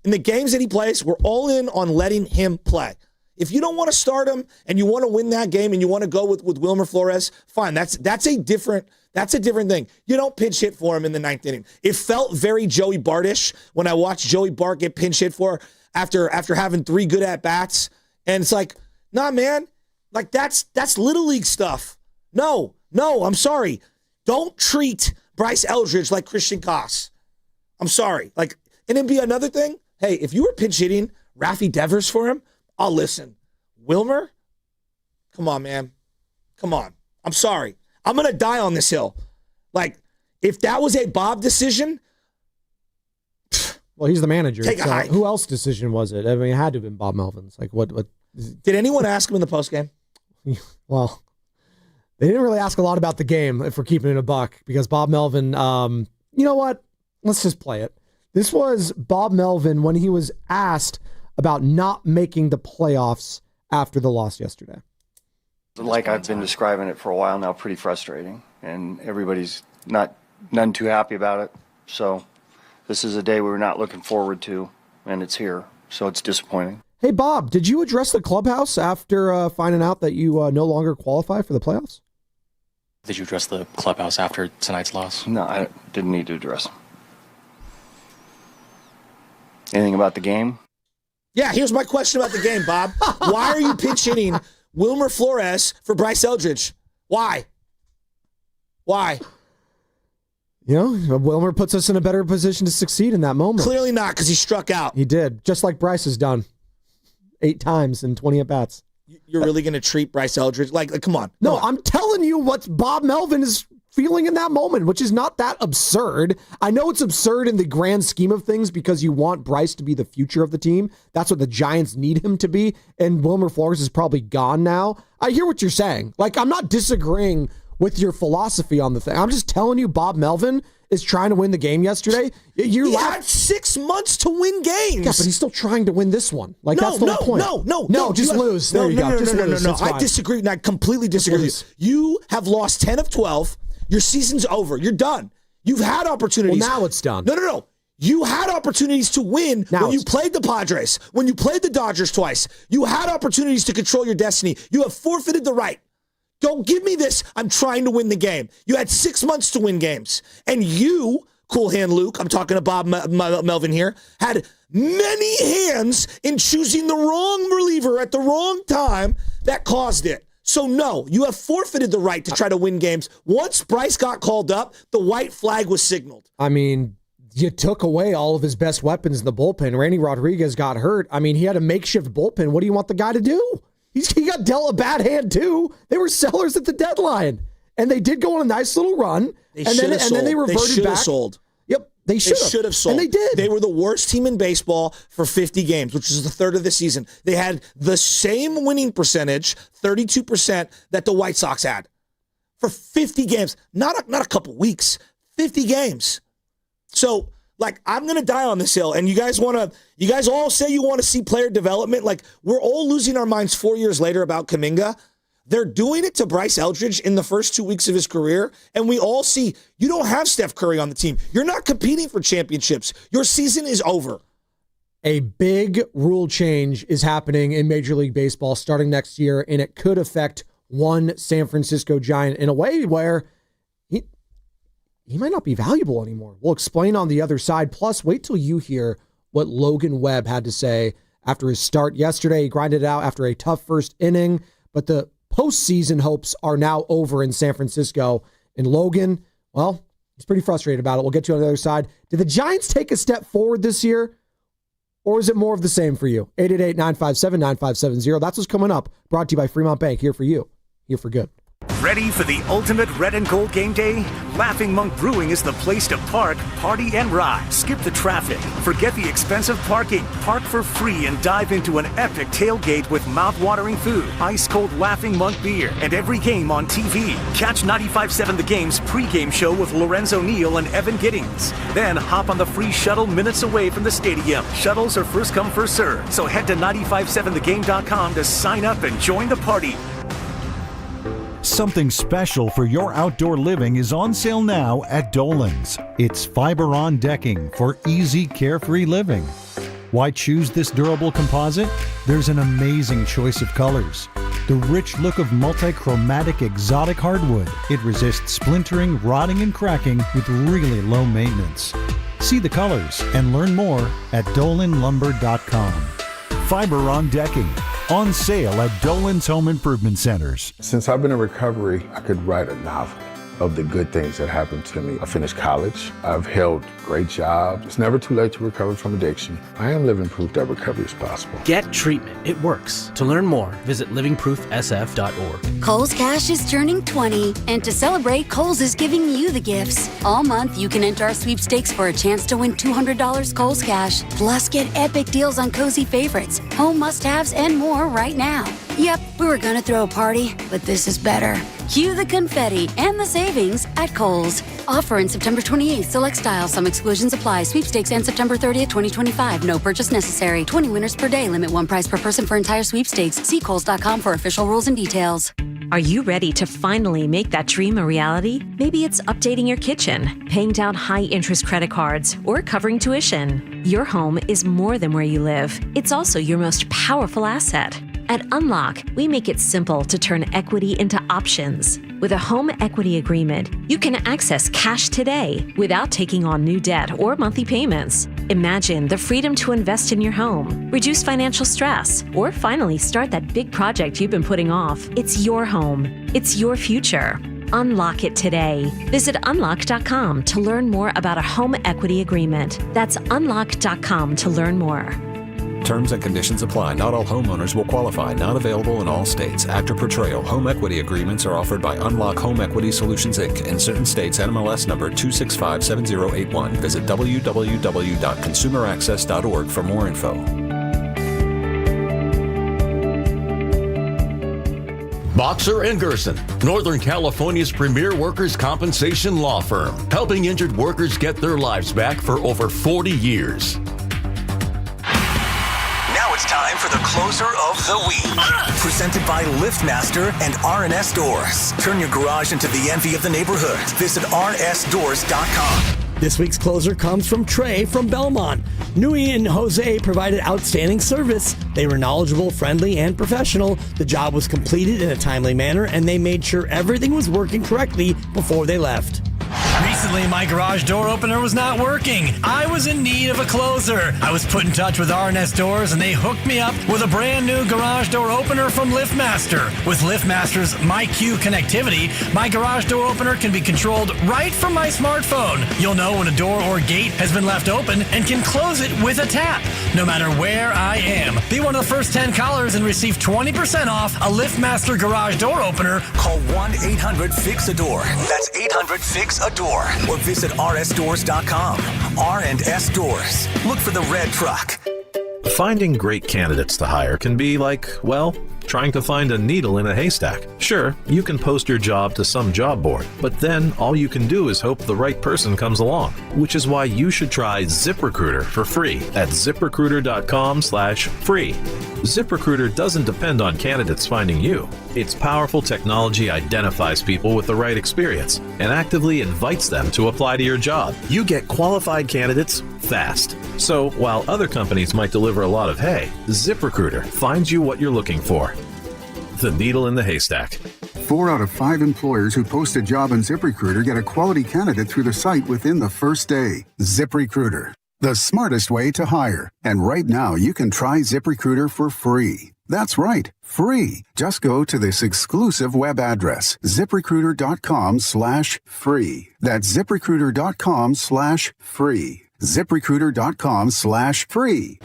in the games that he plays, we're all in on letting him play. If you don't want to start him and you want to win that game and you want to go with Wilmer Flores, fine. That's a different thing. You don't pinch hit for him in the 9th inning. It felt very Joey Bartish when I watched Joey Bart get pinch hit for after having 3 good at-bats. And it's like, nah, man, that's Little League stuff. No, I'm sorry. Don't treat Bryce Eldridge like Christian Koss. I'm sorry. And it'd be another thing. Hey, if you were pinch hitting Rafi Devers for him, I'll listen. Wilmer? Come on, man. Come on. I'm sorry. I'm going to die on this hill. If that was a Bob decision.
Well, he's the manager.
Take a hike.
Who else's decision was it? I mean, it had to have been Bob Melvin's. What?
Did anyone ask him in the postgame?
Well, they didn't really ask a lot about the game, if we're keeping it a buck, because Bob Melvin, you know what? Let's just play it. This was Bob Melvin when he was asked about not making the playoffs after the loss yesterday.
Like I've been describing it for a while now, pretty frustrating, and everybody's none too happy about it. So this is a day we're not looking forward to. and it's here. So it's disappointing.
Hey, Bob, did you address the clubhouse after finding out that you no longer qualify for the playoffs?
Did you address the clubhouse after tonight's loss?
No, I didn't need to address them. Anything about the game?
Yeah, here's my question about the game, Bob. Why are you pinch hitting Wilmer Flores for Bryce Eldridge? Why?
You know, Wilmer puts us in a better position to succeed in that moment.
Clearly not, because he struck out.
He did, just like Bryce has done 8 times in 20 at-bats.
You're really going to treat Bryce Eldridge? Like come on.
No, I'm telling you what Bob Melvin is feeling in that moment, which is not that absurd. I know it's absurd in the grand scheme of things because you want Bryce to be the future of the team. That's what the Giants need him to be, and Wilmer Flores is probably gone now. I hear what you're saying. Like, I'm not disagreeing with your philosophy on the thing. I'm just telling you Bob Melvin is trying to win the game yesterday.
He had 6 months to win games.
Yeah, but he's still trying to win this one. Like, that's the whole point. No, just lose. There you go.
No. I disagree, and I completely disagree with you. You have lost 10 of 12. Your season's over. You're done. You've had opportunities.
Well, now it's done.
No. You had opportunities to win when you played the Padres, when you played the Dodgers twice. You had opportunities to control your destiny. You have forfeited the right. Don't give me this, I'm trying to win the game. You had 6 months to win games. And you, Cool Hand Luke, I'm talking to Bob Melvin here, had many hands in choosing the wrong reliever at the wrong time that caused it. So no, you have forfeited the right to try to win games. Once Bryce got called up, the white flag was signaled.
I mean, you took away all of his best weapons in the bullpen. Randy Rodriguez got hurt. I mean, he had a makeshift bullpen. What do you want the guy to do? He got dealt a bad hand, too. They were sellers at the deadline. And they did go on a nice little run. And then they reverted back.
Sold.
Yep, they should have
sold.
And they did.
They were the worst team in baseball for 50 games, which is the third of the season. They had the same winning percentage, 32%, that the White Sox had for 50 games. Not a couple weeks, 50 games. So, like, I'm going to die on this hill, and you guys all say you want to see player development. Like, we're all losing our minds 4 years later about Kuminga. They're doing it to Bryce Eldridge in the first 2 weeks of his career, and we all see you don't have Steph Curry on the team. You're not competing for championships. Your season is over.
A big rule change is happening in Major League Baseball starting next year, and it could affect one San Francisco Giant in a way where he might not be valuable anymore. We'll explain on the other side. Plus, wait till you hear what Logan Webb had to say after his start yesterday. He grinded it out after a tough first inning, but the postseason hopes are now over in San Francisco. And Logan, well, he's pretty frustrated about it. We'll get to on the other side. Did the Giants take a step forward this year, or is it more of the same for you? 888-957-9570. That's what's coming up. Brought to you by Fremont Bank. Here for you. Here for good.
Ready for the ultimate red and gold game day? Laughing Monk Brewing is the place to park, party, and ride. Skip the traffic. Forget the expensive parking. Park for free and dive into an epic tailgate with mouth-watering food, ice-cold Laughing Monk beer, and every game on TV. Catch 95.7 The Game's pregame show with Lorenzo Neal and Evan Giddings. Then hop on the free shuttle minutes away from the stadium. Shuttles are first come, first served. So head to 957thegame.com to sign up and join the party.
Something special for your outdoor living is on sale now at Dolan's. It's fiber-on decking for easy, carefree living. Why choose this durable composite? There's an amazing choice of colors. The rich look of multi-chromatic exotic hardwood. It resists splintering, rotting, and cracking with really low maintenance. See the colors and learn more at dolanlumber.com. Fiber-on decking. On sale at Dolan's Home Improvement Centers.
Since I've been in recovery, I could write a novel of the good things that happened to me. I finished college. I've held great jobs. It's never too late to recover from addiction. I am living proof that recovery is possible.
Get treatment. It works. To learn more, visit livingproofsf.org.
Kohl's Cash is turning 20, and to celebrate, Kohl's is giving you the gifts. All month, you can enter our sweepstakes for a chance to win $200 Kohl's Cash. Plus, get epic deals on cozy favorites, home must-haves, and more right now. Yep, we were gonna throw a party, but this is better. Cue the confetti and the savings at Kohl's. Offer in September 28th. Select styles. Some exclusions apply. Sweepstakes and September 30th, 2025. No purchase necessary. 20 winners per day. Limit one price per person for entire sweepstakes. See Kohls.com for official rules and details.
Are you ready to finally make that dream a reality? Maybe it's updating your kitchen, paying down high-interest credit cards, or covering tuition. Your home is more than where you live. It's also your most powerful asset. At Unlock, we make it simple to turn equity into options. With a home equity agreement, you can access cash today without taking on new debt or monthly payments. Imagine the freedom to invest in your home, reduce financial stress, or finally start that big project you've been putting off. It's your home. It's your future. Unlock it today. Visit unlock.com to learn more about a home equity agreement. That's unlock.com to learn more.
Terms and conditions apply. Not all homeowners will qualify. Not available in all states. Actor Portrayal. Home equity agreements are offered by Unlock Home Equity Solutions, Inc. In certain states, NMLS number 2657081. Visit www.consumeraccess.org for more info.
Boxer & Gerson, Northern California's premier workers' compensation law firm, helping injured workers get their lives back for over 40 years.
It's time for the closer of the week. Presented by LiftMaster and R&S Doors. Turn your garage into the envy of the neighborhood. Visit rnsdoors.com.
This week's closer comes from Trey from Belmont. Nui and Jose provided outstanding service. They were knowledgeable, friendly, and professional. The job was completed in a timely manner, and they made sure everything was working correctly before they left.
Recently, my garage door opener was not working. I was in need of a closer. I was put in touch with R&S Doors, and they hooked me up with a brand new garage door opener from LiftMaster. With LiftMaster's MyQ connectivity, my garage door opener can be controlled right from my smartphone. You'll know when a door or gate has been left open and can close it with a tap, no matter where I am. Be one of the first 10 callers and receive 20% off a LiftMaster garage door opener.
Call 1-800-FIX-A-DOOR. That's 800-FIX-A-DOOR. Or visit rsdoors.com. R&S Doors. Look for the red truck.
Finding great candidates to hire can be like, well, trying to find a needle in a haystack. Sure, you can post your job to some job board, but then all you can do is hope the right person comes along, which is why you should try ZipRecruiter for free at ZipRecruiter.com/free. ZipRecruiter doesn't depend on candidates finding you. Its powerful technology identifies people with the right experience and actively invites them to apply to your job. You get qualified candidates fast. So while other companies might deliver a lot of hay, ZipRecruiter finds you what you're looking for. The needle in the haystack.
4 out of 5 employers who post a job on ZipRecruiter get a quality candidate through the site within the first day. ZipRecruiter, the smartest way to hire. And right now, you can try ZipRecruiter for free. That's right, free. Just go to this exclusive web address, ZipRecruiter.com/free. That's ZipRecruiter.com/free. ZipRecruiter.com/free.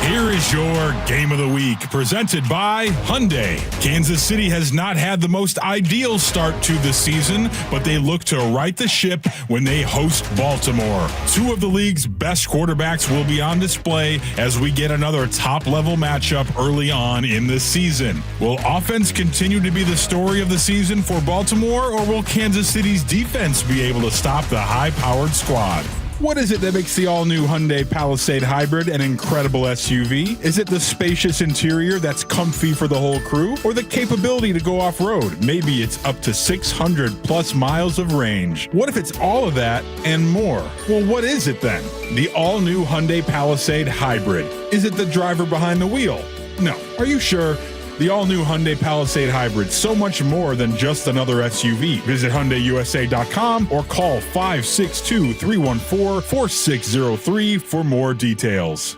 Here is your Game of the Week, presented by Hyundai. Kansas City has not had the most ideal start to the season, but they look to right the ship when they host Baltimore. 2 of the league's best quarterbacks will be on display as we get another top-level matchup early on in the season. Will offense continue to be the story of the season for Baltimore, or will Kansas City's defense be able to stop the high-powered squad? What is it that makes the all-new Hyundai Palisade Hybrid an incredible SUV? Is it the spacious interior that's comfy for the whole crew? Or the capability to go off-road? Maybe it's up to 600-plus miles of range. What if it's all of that and more? Well, what is it then? The all-new Hyundai Palisade Hybrid. Is it the driver behind the wheel? No. Are you sure? The all-new Hyundai Palisade Hybrid, so much more than just another SUV. Visit HyundaiUSA.com or call 562-314-4603 for more details.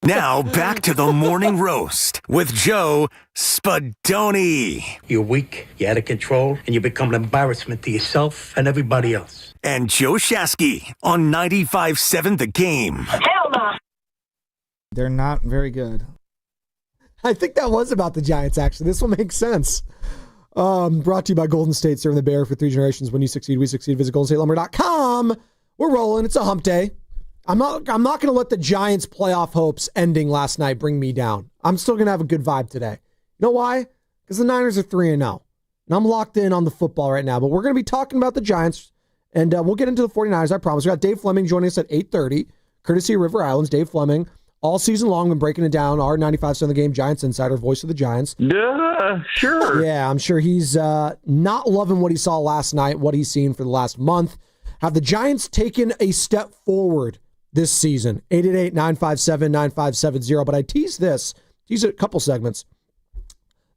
Now back to the morning roast with Joe Spadoni.
You're weak, you're out of control, and you become an embarrassment to yourself and everybody else.
And Joe Shasky on 95.7 The Game.
Hell no!
They're not very good. I think that was about the Giants, actually. This will make sense. Brought to you by Golden State, serving the Bear for 3 generations. When you succeed, we succeed. Visit goldenstatelumber.com. We're rolling. It's a hump day. I'm not going to let the Giants' playoff hopes ending last night bring me down. I'm still going to have a good vibe today. You know why? Because the Niners are 3-0. And I'm locked in on the football right now. But we're going to be talking about the Giants, and we'll get into the 49ers, I promise. We got Dave Fleming joining us at 8:30, courtesy of River Islands. Dave Fleming, all season long, been breaking it down. Our 95% of the game Giants insider, voice of the Giants.
Sure.
Yeah, I'm sure he's not loving what he saw last night, what he's seen for the last month. Have the Giants taken a step forward this season? 888-957-9570. But I tease a couple segments.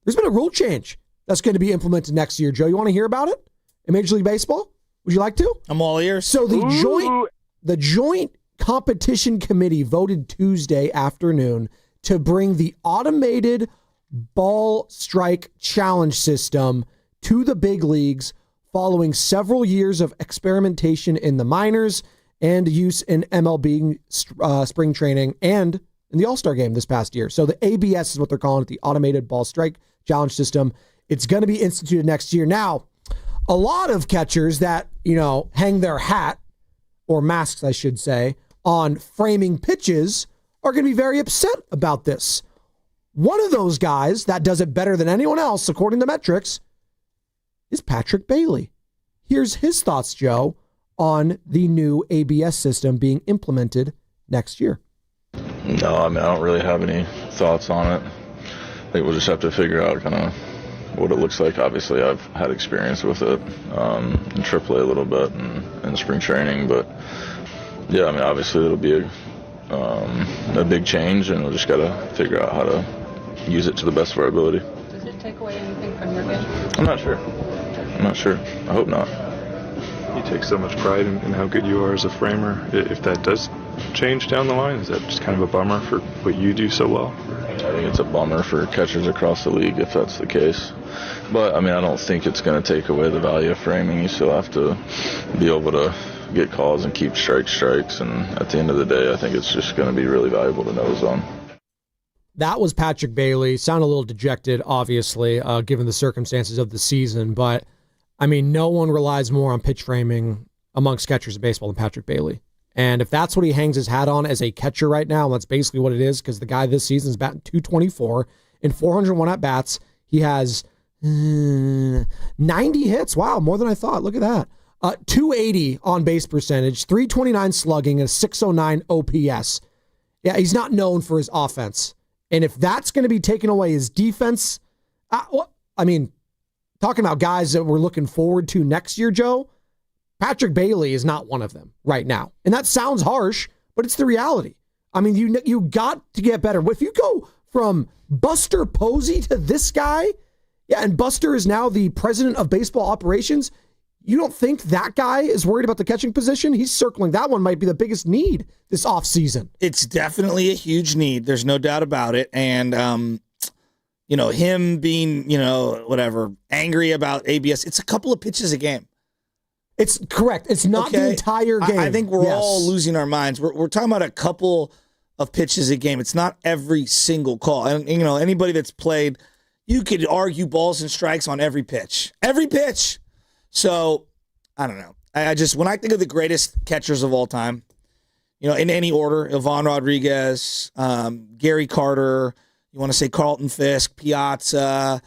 There's been a rule change that's going to be implemented next year. Joe, you want to hear about it in Major League Baseball? Would you like to?
I'm all ears.
So the joint competition committee voted Tuesday afternoon to bring the automated ball strike challenge system to the big leagues following several years of experimentation in the minors and use in MLB spring training and in the All-Star game this past year. So the ABS is what they're calling it, the automated ball strike challenge system. It's going to be instituted next year. Now, a lot of catchers that, hang their hat, or masks, I should say, on framing pitches are going to be very upset about this. One of those guys that does it better than anyone else, according to metrics, is Patrick Bailey. Here's his thoughts, Joe, on the new ABS system being implemented next year.
No, I don't really have any thoughts on it. I think we'll just have to figure out kind of what it looks like. Obviously, I've had experience with it in AAA a little bit and in spring training, but yeah, obviously it'll be a big change, and we'll just got to figure out how to use it to the best of our ability.
Does it take away anything from your game?
I'm not sure. I hope not.
You take so much pride in how good you are as a framer. If that does change down the line, is that just kind of a bummer for what you do so well?
I think it's a bummer for catchers across the league if that's the case. But, I don't think it's going to take away the value of framing. You still have to be able to get calls and keep strikes. And at the end of the day, I think it's just going to be really valuable to know the zone.
That was Patrick Bailey. Sound a little dejected, obviously, given the circumstances of the season. But, no one relies more on pitch framing amongst catchers in baseball than Patrick Bailey. And if that's what he hangs his hat on as a catcher right now, and that's basically what it is, because the guy this season is batting .224 in 401 at-bats. He has 90 hits. Wow, more than I thought. Look at that. 280 on-base percentage, 329 slugging, and a 609 OPS. Yeah, he's not known for his offense. And if that's going to be taking away his defense, talking about guys that we're looking forward to next year, Joe, Patrick Bailey is not one of them right now. And that sounds harsh, but it's the reality. You got to get better. If you go from Buster Posey to this guy, and Buster is now the president of baseball operations, you don't think that guy is worried about the catching position? He's circling. That one might be the biggest need this offseason.
It's definitely a huge need. There's no doubt about it. And, him being, angry about ABS, it's a couple of pitches a game.
It's correct. It's not the entire game.
I think we're all losing our minds. We're talking about a couple of pitches a game. It's not every single call. And anybody that's played, you could argue balls and strikes on every pitch. Every pitch. So, I don't know. When I think of the greatest catchers of all time, in any order, Ivan Rodriguez, Gary Carter, you want to say Carlton Fisk, Piazza,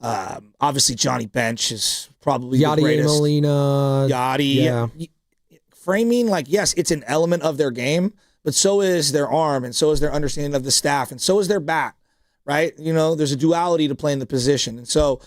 obviously Johnny Bench is probably the greatest.
Molina.
Yachty.
Yeah.
Framing, yes, it's an element of their game, but so is their arm, and so is their understanding of the staff, and so is their bat, right? There's a duality to playing the position. And so,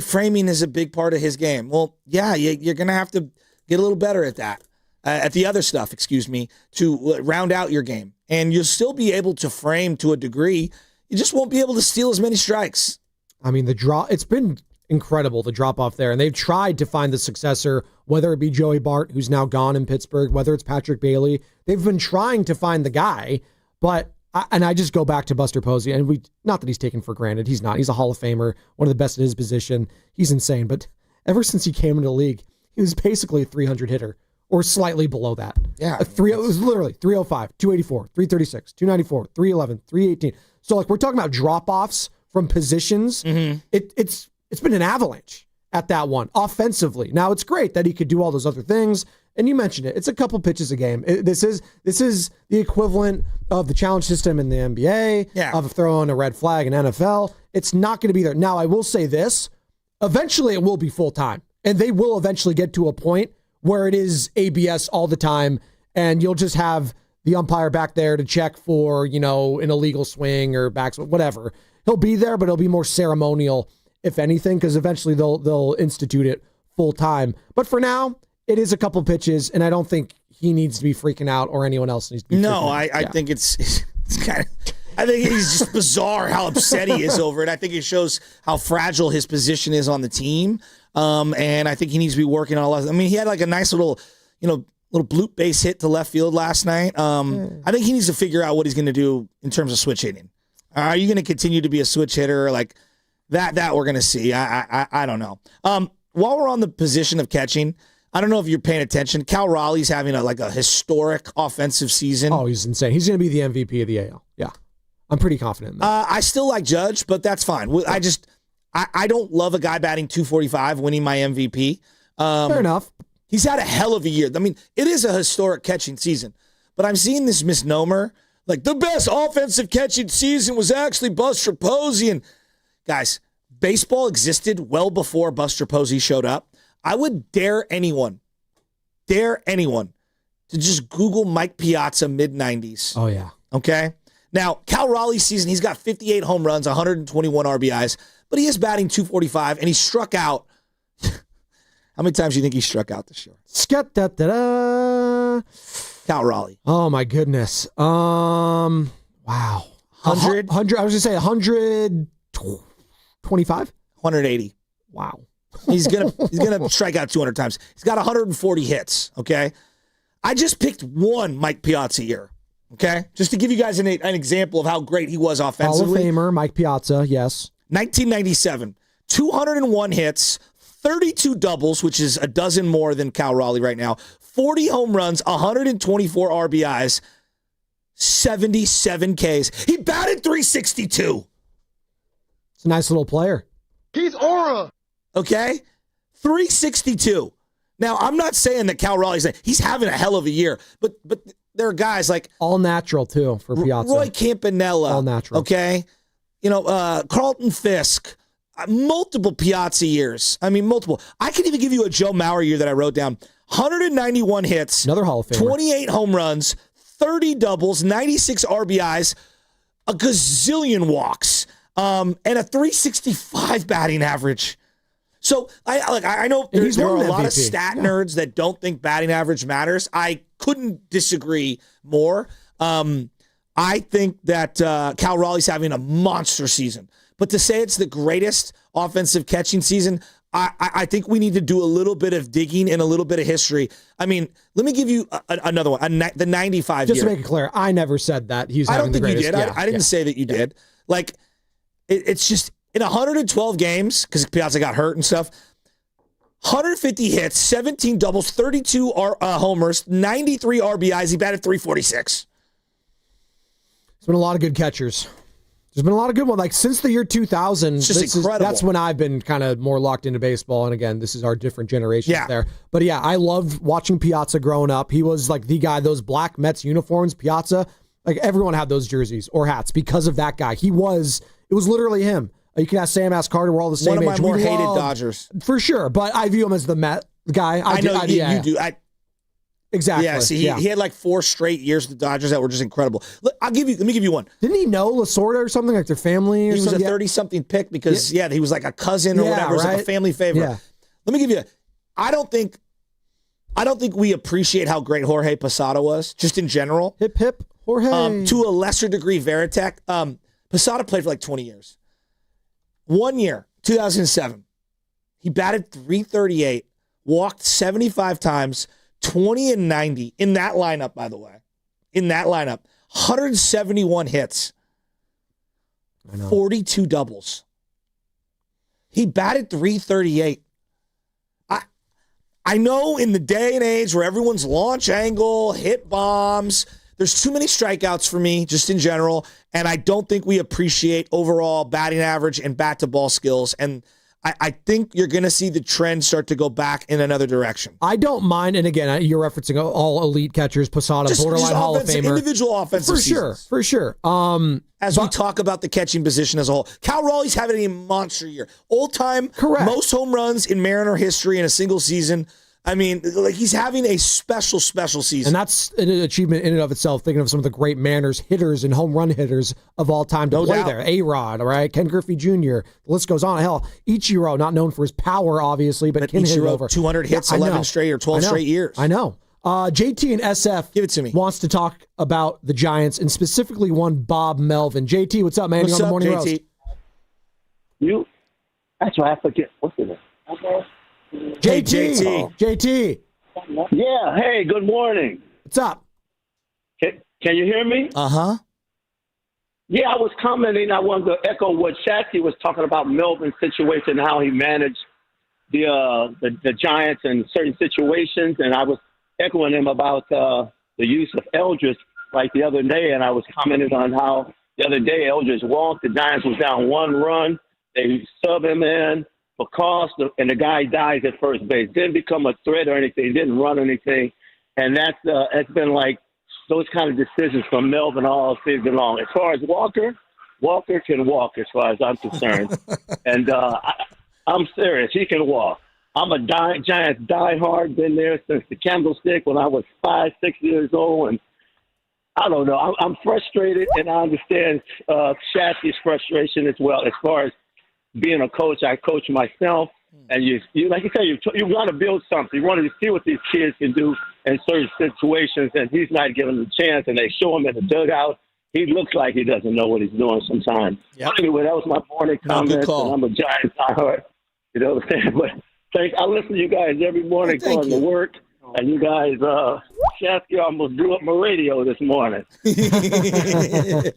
framing is a big part of his game. Well, you're going to have to get a little better at that, at the other stuff, to round out your game. And you'll still be able to frame to a degree. You just won't be able to steal as many strikes.
It's been incredible, the drop-off there. And they've tried to find the successor, whether it be Joey Bart, who's now gone in Pittsburgh, whether it's Patrick Bailey. They've been trying to find the guy, but I just go back to Buster Posey, and not that he's taken for granted. He's not. He's a Hall of Famer, one of the best at his position. He's insane. But ever since he came into the league, he was basically a 300 hitter, or slightly below that.
Yeah.
It was literally 305, 284, 336, 294, 311, 318. So, we're talking about drop-offs from positions.
Mm-hmm.
It's been an avalanche at that one, offensively. Now, it's great that he could do all those other things and you mentioned it, it's a couple pitches a game. This is the equivalent of the challenge system in the NBA, of throwing a red flag in NFL. It's not going to be there. Now, I will say this. Eventually, it will be full-time, and they will eventually get to a point where it is ABS all the time, and you'll just have the umpire back there to check for, an illegal swing or backswing, whatever. He'll be there, but it'll be more ceremonial, if anything, because eventually they'll institute it full-time. But for now, it is a couple pitches, and I don't think he needs to be freaking out or anyone else needs to be freaking out.
I think it's kind of... I think he's just bizarre how upset he is over it. I think it shows how fragile his position is on the team. And I think he needs to be working on a lot. I mean, he had like a nice little bloop base hit to left field last night. I think he needs to figure out what he's going to do in terms of switch hitting. Are you going to continue to be a switch hitter like that? That we're going to see. I don't know. While we're on the position of catching, I don't know if you're paying attention. Cal Raleigh's having a historic offensive season.
Oh, he's insane. He's going to be the MVP of the AL. Yeah. I'm pretty confident in that.
I still like Judge, but that's fine. I don't love a guy batting 245 winning my MVP.
Fair enough.
He's had a hell of a year. I mean, it is a historic catching season, but I'm seeing this misnomer. Like, the best offensive catching season was actually Buster Posey. And guys, baseball existed well before Buster Posey showed up. I would dare anyone to just Google Mike Piazza mid-90s.
Oh, yeah.
Okay? Now, Cal Raleigh's season, he's got 58 home runs, 121 RBIs, but he is batting 245, and he struck out. How many times do you think he struck out this year? Cal Raleigh.
Oh, my goodness. Wow. 100? I was going to say 125?
180.
Wow.
He's gonna strike out 200 times. He's got 140 hits, okay? I just picked one Mike Piazza year. Okay, just to give you guys an example of how great he was offensively.
Hall of Famer, Mike Piazza, yes.
1997, 201 hits, 32 doubles, which is a dozen more than Cal Raleigh right now, 40 home runs, 124 RBIs, 77 Ks. He batted 362.
It's a nice little player.
He's aura. Okay, 362. Now, I'm not saying that Cal Raleigh's he's having a hell of a year, but there are guys like
all natural too for Piazza.
Roy Campanella,
all natural.
Okay, Carlton Fisk, multiple Piazza years. I mean, multiple. I can even give you a Joe Mauer year that I wrote down: 191 hits,
another Hall of Famer,
28 home runs, 30 doubles, 96 RBIs, a gazillion walks, and a 365 batting average. So I know there are a lot of stat nerds that don't think batting average matters. I couldn't disagree more. I think that Cal Raleigh's having a monster season. But to say it's the greatest offensive catching season, I think we need to do a little bit of digging and a little bit of history. I mean, let me give you another one, the 95
Just
year.
to make it clear, I never said that he's having the greatest.
I don't think you did. I didn't say that you did. Like, it's just... In 112 games, because Piazza got hurt and stuff, 150 hits, 17 doubles, 32 homers, 93 RBIs. He batted 346.
There's been a lot of good catchers. There's been a lot of good ones. Like, since the year 2000,
it's just incredible.
That's when I've been kind of more locked into baseball. And again, this is our different generations there. But yeah, I loved watching Piazza growing up. He was like the guy, those black Mets uniforms, Piazza, like everyone had those jerseys or hats because of that guy. It was literally him. You can ask Sam, ask Carter. We're all the same age.
One of my more hated Dodgers.
For sure, but I view him as the Met guy.
I know you do.
Exactly.
Yeah, see, he had like 4 straight years with the Dodgers that were just incredible. Look, let me give you one.
Didn't he know Lasorda or something, like their family? Or
he was
something?
a 30-something pick because, he was like a cousin or whatever. It was like a family favorite.
Yeah.
Let me give you, I don't think we appreciate how great Jorge Posada was, just in general.
Hip, hip, Jorge.
To a lesser degree, Veritek. Posada played for like 20 years. 1 year, 2007, he batted 338, walked 75 times, 20 and 90 in that lineup, by the way. In that lineup, 171 hits, 42 doubles. He batted 338. I know in the day and age where everyone's launch angle, hit bombs, there's too many strikeouts for me, just in general, and I don't think we appreciate overall batting average and bat-to-ball skills. And I think you're going to see the trend start to go back in another direction.
I don't mind, and again, you're referencing all elite catchers, Posada, borderline Hall of Famer.
Individual offensive seasons.
For sure.
As we talk about the catching position as a whole, Cal Raleigh's having a monster year. All-time, most home runs in Mariner history in a single season. I mean, like he's having a special season.
And that's an achievement in and of itself, thinking of some of the great Mariners hitters and home run hitters of all time to play there. A-Rod, all right? Ken Griffey Jr., the list goes on. Hell, Ichiro, not known for his power, obviously, but can hit it over.
200 hits, 11 straight or 12 straight years.
I know. JT and SF
Give it to me.
wants to talk about the Giants, and specifically one Bob Melvin. JT, what's up, man?
What's
on the
up,
Morning
JT?
Roast. That's why I forget. What's the name?
JT. JT.
Yeah. Hey, good morning.
What's up?
Can you hear me?
Uh-huh.
Yeah, I was commenting. I wanted to echo what Shasky was talking about Melvin's situation, how he managed the Giants in certain situations, and I was echoing him about the use of Eldridge like the other day, and I was commenting on how the other day Eldridge walked. The Giants was down 1 run. They sub him in for cost, and the guy dies at first base. Didn't become a threat or anything. Didn't run anything, and that's been like those kind of decisions from Melvin all season long. As far as Walker can walk as far as I'm concerned, and I'm serious. He can walk. I'm a Giants diehard. Been there since the Candlestick when I was 5, 6 years old, and I don't know. I'm frustrated, and I understand Shasky's frustration as well. As far as being a coach, I coach myself, and you like you said, you want to build something. You want to see what these kids can do in certain situations, and he's not giving them a chance. And they show him in the dugout. He looks like he doesn't know what he's doing sometimes. Yep. Anyway, that was my morning comment. I'm a Giants diehard. You know what I'm saying? But I listen to you guys every morning going to work, and you guys, Shasky almost blew up my radio this morning.
Thanks,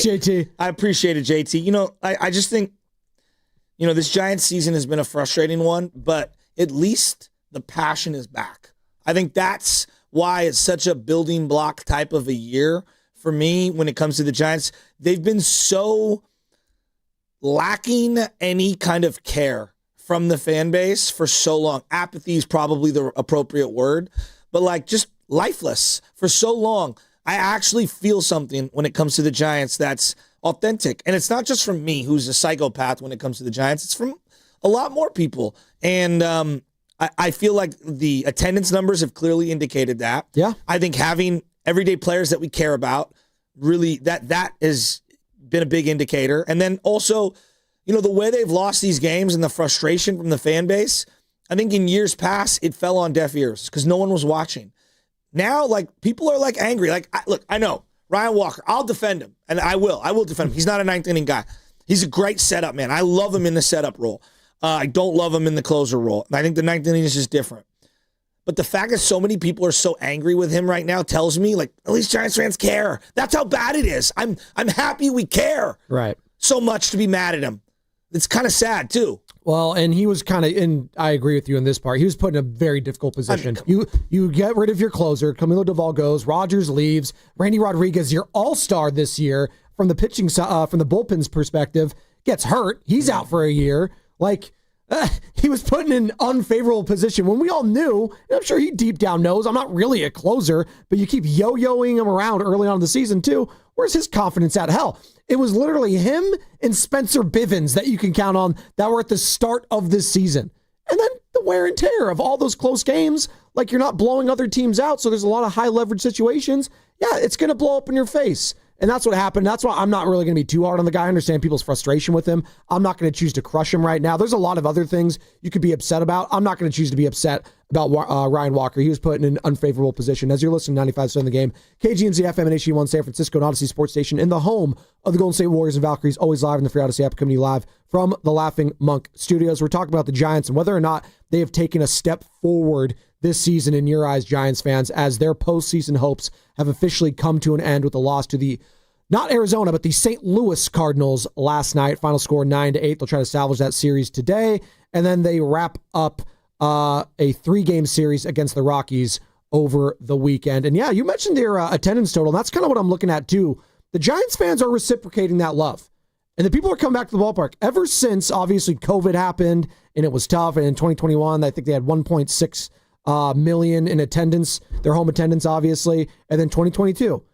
JT.
I appreciate it, JT. You know, I just think, you know, this Giants season has been a frustrating one, but at least the passion is back. I think that's why it's such a building block type of a year for me when it comes to the Giants. They've been so lacking any kind of care from the fan base for so long. Apathy is probably the appropriate word, but like just lifeless for so long. I actually feel something when it comes to the Giants that's authentic. And it's not just from me, who's a psychopath when it comes to the Giants. It's from a lot more people. And I feel like the attendance numbers have clearly indicated that.
Yeah.
I think having everyday players that we care about, really, that has been a big indicator. And then also, you know, the way they've lost these games and the frustration from the fan base, I think in years past, it fell on deaf ears because no one was watching. Now, like, people are, like, angry. Like, look, I know. Ryan Walker, I'll defend him, and I will defend him. He's not a ninth inning guy. He's a great setup man. I love him in the setup role. I don't love him in the closer role. I think the ninth inning is just different. But the fact that so many people are so angry with him right now tells me, like, at least Giants fans care. That's how bad it is. I'm happy we care so much to be mad at him. It's kind of sad, too.
Well, and he was kind of, and I agree with you in this part, he was put in a very difficult position. You get rid of your closer, Camilo Doval goes, Rogers leaves, Randy Rodriguez, your all-star this year, from the pitching from the bullpen's perspective, gets hurt. He's out for a year. Like, he was put in an unfavorable position when we all knew, and I'm sure he deep down knows, I'm not really a closer, but you keep yo-yoing him around early on in the season, too. Where's his confidence at? Hell, it was literally him and Spencer Bivens that you can count on that were at the start of this season. And then the wear and tear of all those close games, like you're not blowing other teams out, so there's a lot of high leverage situations. Yeah, it's going to blow up in your face. And that's what happened. That's why I'm not really going to be too hard on the guy. I understand people's frustration with him. I'm not going to choose to crush him right now. There's a lot of other things you could be upset about. I'm not going to choose to be upset about Ryan Walker. He was put in an unfavorable position. As you're listening to 95% of the game, KGNZ FM and HD1 San Francisco and Odyssey Sports Station in the home of the Golden State Warriors and Valkyries, always live in the free Odyssey app, coming to you live from the Laughing Monk Studios. We're talking about the Giants and whether or not they have taken a step forward this season in your eyes, Giants fans, as their postseason hopes have officially come to an end with a loss to the not Arizona, but the St. Louis Cardinals last night. Final score 9-8. They'll try to salvage that series today. And then they wrap up a 3-game series against the Rockies over the weekend. And yeah, you mentioned their attendance total. That's kind of what I'm looking at too. The Giants fans are reciprocating that love. And the people are coming back to the ballpark. Ever since, obviously, COVID happened, and it was tough. And in 2021, I think they had 1.6 million in attendance, their home attendance, obviously. And then 2022,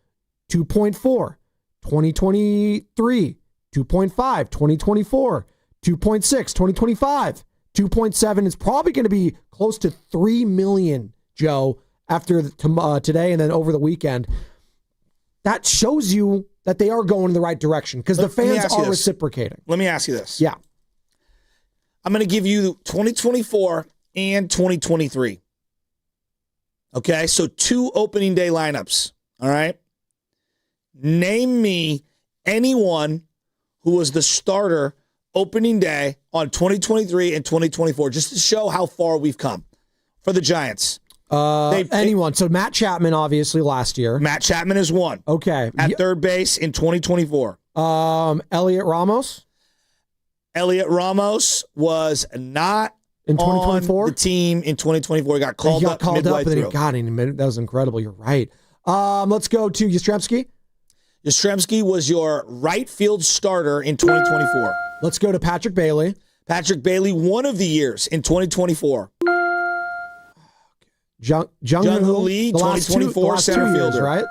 2.4. 2023, 2.5. 2024, 2.6. 2025, 2.7. It's probably going to be close to 3 million, Joe, after today and then over the weekend. That shows you that they are going in the right direction because the fans are reciprocating.
Let me ask you this.
Yeah.
I'm going to give you 2024 and 2023. Okay, so 2 opening day lineups. All right. Name me anyone who was the starter opening day on 2023 and 2024, just to show how far we've come for the Giants.
Anyone. So Matt Chapman, obviously, last year.
Matt Chapman is one.
Okay.
At third base in 2024.
Elliot Ramos?
Elliot Ramos was not
in 2024?
On the team in 2024. He got called up midway through.
That was incredible. You're right. Let's go to Yastrzemski.
Yastrzemski was your right field starter in 2024.
Let's go to Patrick Bailey.
Patrick Bailey, one of the years in 2024.
Jung-Hoo
Lee, 2024 center fielder.
Years, right?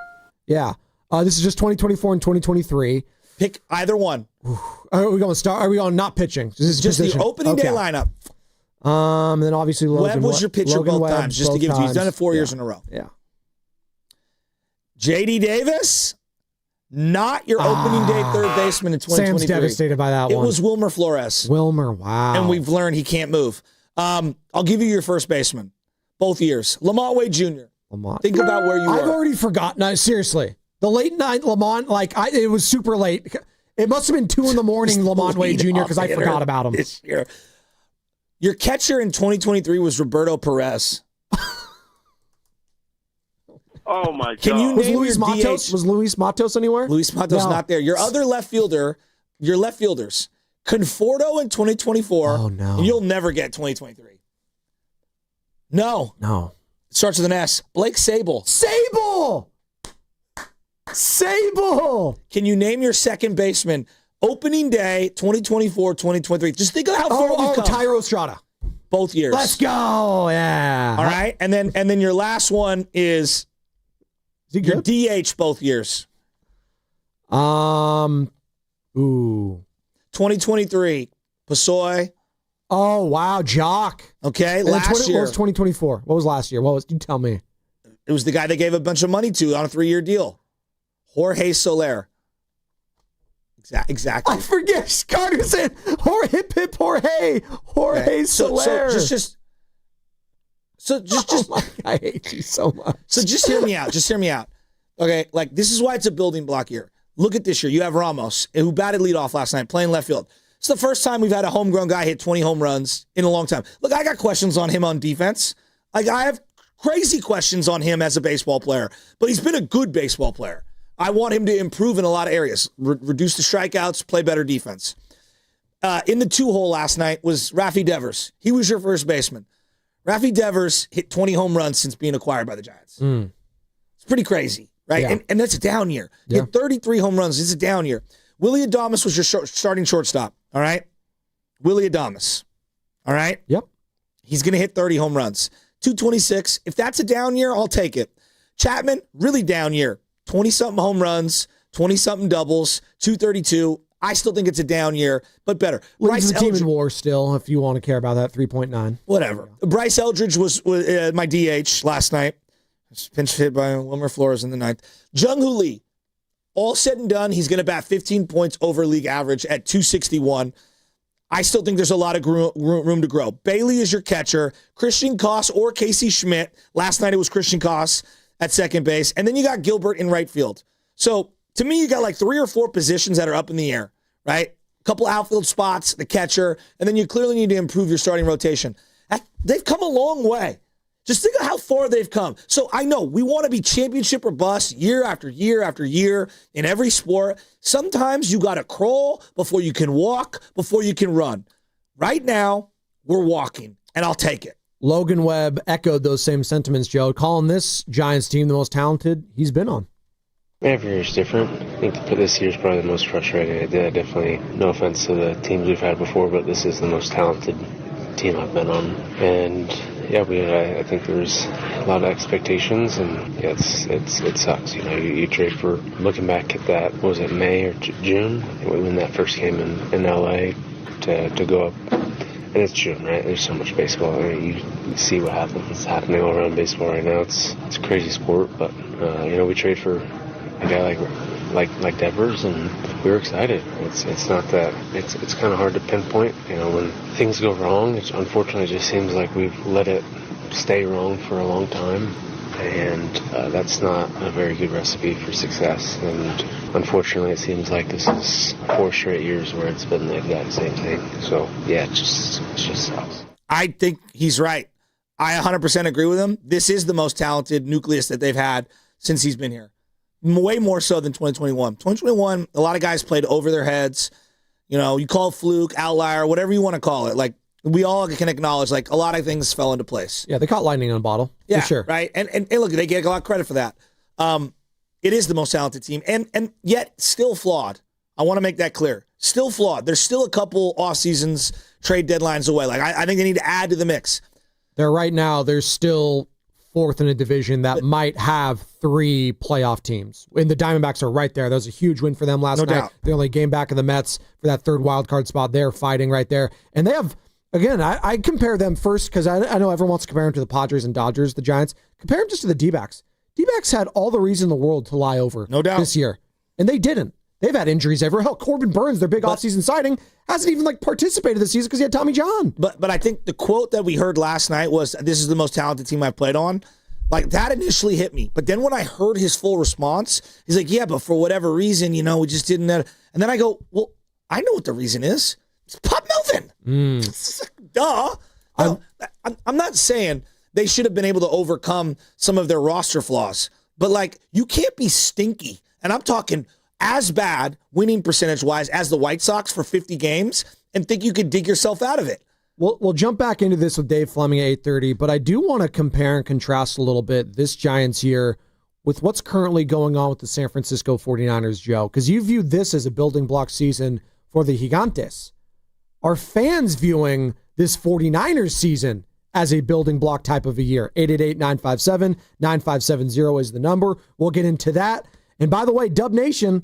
Yeah. This is just 2024 and 2023.
Pick either one.
Are we going not pitching? This is
just
position.
The opening day lineup.
And then obviously Logan
Webb was your pitcher
Logan
both
Webb,
times, just to give it to you. He's done it 4 years in a row.
Yeah.
J.D. Davis, not your opening day third baseman in 2023.
Sam's devastated by that one.
It was Wilmer Flores.
Wilmer, wow.
And we've learned he can't move. I'll give you your first baseman. Both years. Lamont Wade Jr. Think about where you were.
I've already forgotten. No, seriously. The late night Lamont, it was super late. It must have been 2 in the morning, Lamont Wade Jr., because I forgot about him.
This year. Your catcher in 2023 was Roberto Perez.
Oh, my God.
Can you name
Luis
your
Matos?
DH?
Was Luis Matos anywhere?
Luis Matos not there. Your other left fielders, Conforto in 2024.
Oh, no.
And you'll never get 2023. No. It starts with an S. Blake Sable.
Sable!
Can you name your second baseman? Opening day, 2024, 2023. Just think of how far we've come.
Tyro Estrada.
Both years.
Let's go. Yeah.
All right. And then your last one is your DH both years. 2023. Pasoy.
Oh, wow. Jock.
Okay. Last year.
What was 2024? What was last year? You tell me.
It was the guy they gave a bunch of money to on a 3-year deal. Jorge Soler. Exactly.
I forget. Carter said, hip hip Jorge. Jorge Soler.
So just
I hate you so much.
So just hear me out. Okay, this is why it's a building block year. Look at this year. You have Ramos, who batted leadoff last night, playing left field. It's the first time we've had a homegrown guy hit 20 home runs in a long time. Look, I got questions on him on defense. I have crazy questions on him as a baseball player, but he's been a good baseball player. I want him to improve in a lot of areas, reduce the strikeouts, play better defense. In the 2-hole last night was Rafi Devers. He was your first baseman. Rafi Devers hit 20 home runs since being acquired by the Giants. It's pretty crazy, right?
Yeah.
And that's a down year. He hit 33 home runs. It's a down year. Willie Adames was your starting shortstop, all right? Willie Adames, all right?
Yep.
He's going to hit 30 home runs. 226. If that's a down year, I'll take it. Chapman, really down year. 20-something home runs, 20-something doubles, 232. I still think it's a down year, but better.
Bryce team in WAR still, if you want to care about that, 3.9.
Whatever. Bryce Eldridge was my DH last night. Pinch hit by Wilmer Flores in the 9th. Jung-Hoo Lee, all said and done, he's going to bat 15 points over league average at 261. I still think there's a lot of room to grow. Bailey is your catcher. Christian Koss or Casey Schmidt. Last night it was Christian Koss at second base. And then you got Gilbert in right field. So to me, you got 3 or 4 positions that are up in the air, right? A couple outfield spots, the catcher, and then you clearly need to improve your starting rotation. They've come a long way. Just think of how far they've come. So I know we want to be championship or bust year after year after year in every sport. Sometimes you got to crawl before you can walk, before you can run. Right now, we're walking, and I'll take it.
Logan Webb echoed those same sentiments, Joe, calling this Giants team the most talented he's been on.
Every year's different. I think this year's probably the most frustrating. Definitely, no offense to the teams we've had before, but this is the most talented team I've been on. And yeah, I think there's a lot of expectations, and yeah, it sucks. You trade for, looking back at that, what was it, May or June? We win that first game in LA to go up. And it's June, right? There's so much baseball. I mean, you see what happens happening all around baseball right now. It's a crazy sport, but we trade for a guy like Devers, and we were excited. It's not that it's kind of hard to pinpoint. When things go wrong, unfortunately it just seems like we've let it stay wrong for a long time, and that's not a very good recipe for success. And unfortunately, it seems like this is 4 straight years where it's been the exact same thing. So yeah, it just sucks.
I think he's right. I 100% agree with him. This is the most talented nucleus that they've had since he's been here. Way more so than 2021. 2021, a lot of guys played over their heads. You call it fluke, outlier, whatever you want to call it. Like, we all can acknowledge, like, a lot of things fell into place.
Yeah, they caught lightning in a bottle.
Yeah,
for sure.
Right? And look, they get a lot of credit for that. It is the most talented team, and yet still flawed. I want to make that clear. Still flawed. There's still a couple off seasons, trade deadlines away. Like, I think they need to add to the mix.
There's still fourth in a division that might have 3 playoff teams. And the Diamondbacks are right there. That was a huge win for them last night.
Doubt.
They're only a game back of the Mets for that 3rd wild card spot. They're fighting right there. And they have, again, I compare them first because I know everyone wants to compare them to the Padres and Dodgers, the Giants. Compare them just to the D-backs. D-backs had all the reason in the world to lie over this year. And they didn't. They've had injuries everywhere. Hell, Corbin Burns, their big offseason signing, hasn't even participated this season because he had Tommy John.
But I think the quote that we heard last night was, "This is the most talented team I've played on." Like, that initially hit me. But then when I heard his full response, he's like, yeah, but for whatever reason, we just didn't. And then I go, well, I know what the reason is. It's Pop Melvin. Duh. I'm not saying they should have been able to overcome some of their roster flaws. But, you can't be stinky. And I'm talking as bad, winning percentage-wise, as the White Sox for 50 games and think you could dig yourself out of it.
We'll jump back into this with Dave Fleming at 8:30, but I do want to compare and contrast a little bit this Giants year with what's currently going on with the San Francisco 49ers, Joe, because you view this as a building block season for the Gigantes. Are fans viewing this 49ers season as a building block type of a year? 888-957-9570 is the number. We'll get into that. And by the way, Dub Nation,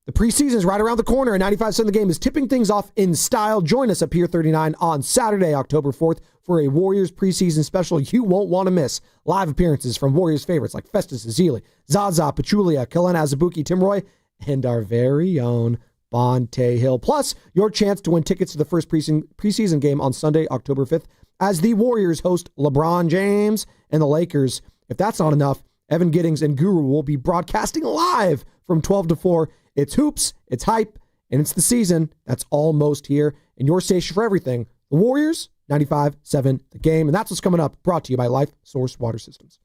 the preseason is right around the corner, and 95% of the game is tipping things off in style. Join us at Pier 39 on Saturday, October 4th, for a Warriors preseason special you won't want to miss. Live appearances from Warriors favorites like Festus Ezeli, Zaza Pachulia, Kelena Azubuike, Tim Roy, and our very own Bonte Hill. Plus, your chance to win tickets to the first preseason game on Sunday, October 5th, as the Warriors host LeBron James and the Lakers. If that's not enough, Evan Giddings and Guru will be broadcasting live from 12 to 4. It's hoops, it's hype, and it's the season. That's almost here. And your station for everything, the Warriors, 95.7 The Game. And that's what's coming up, brought to you by Life Source Water Systems.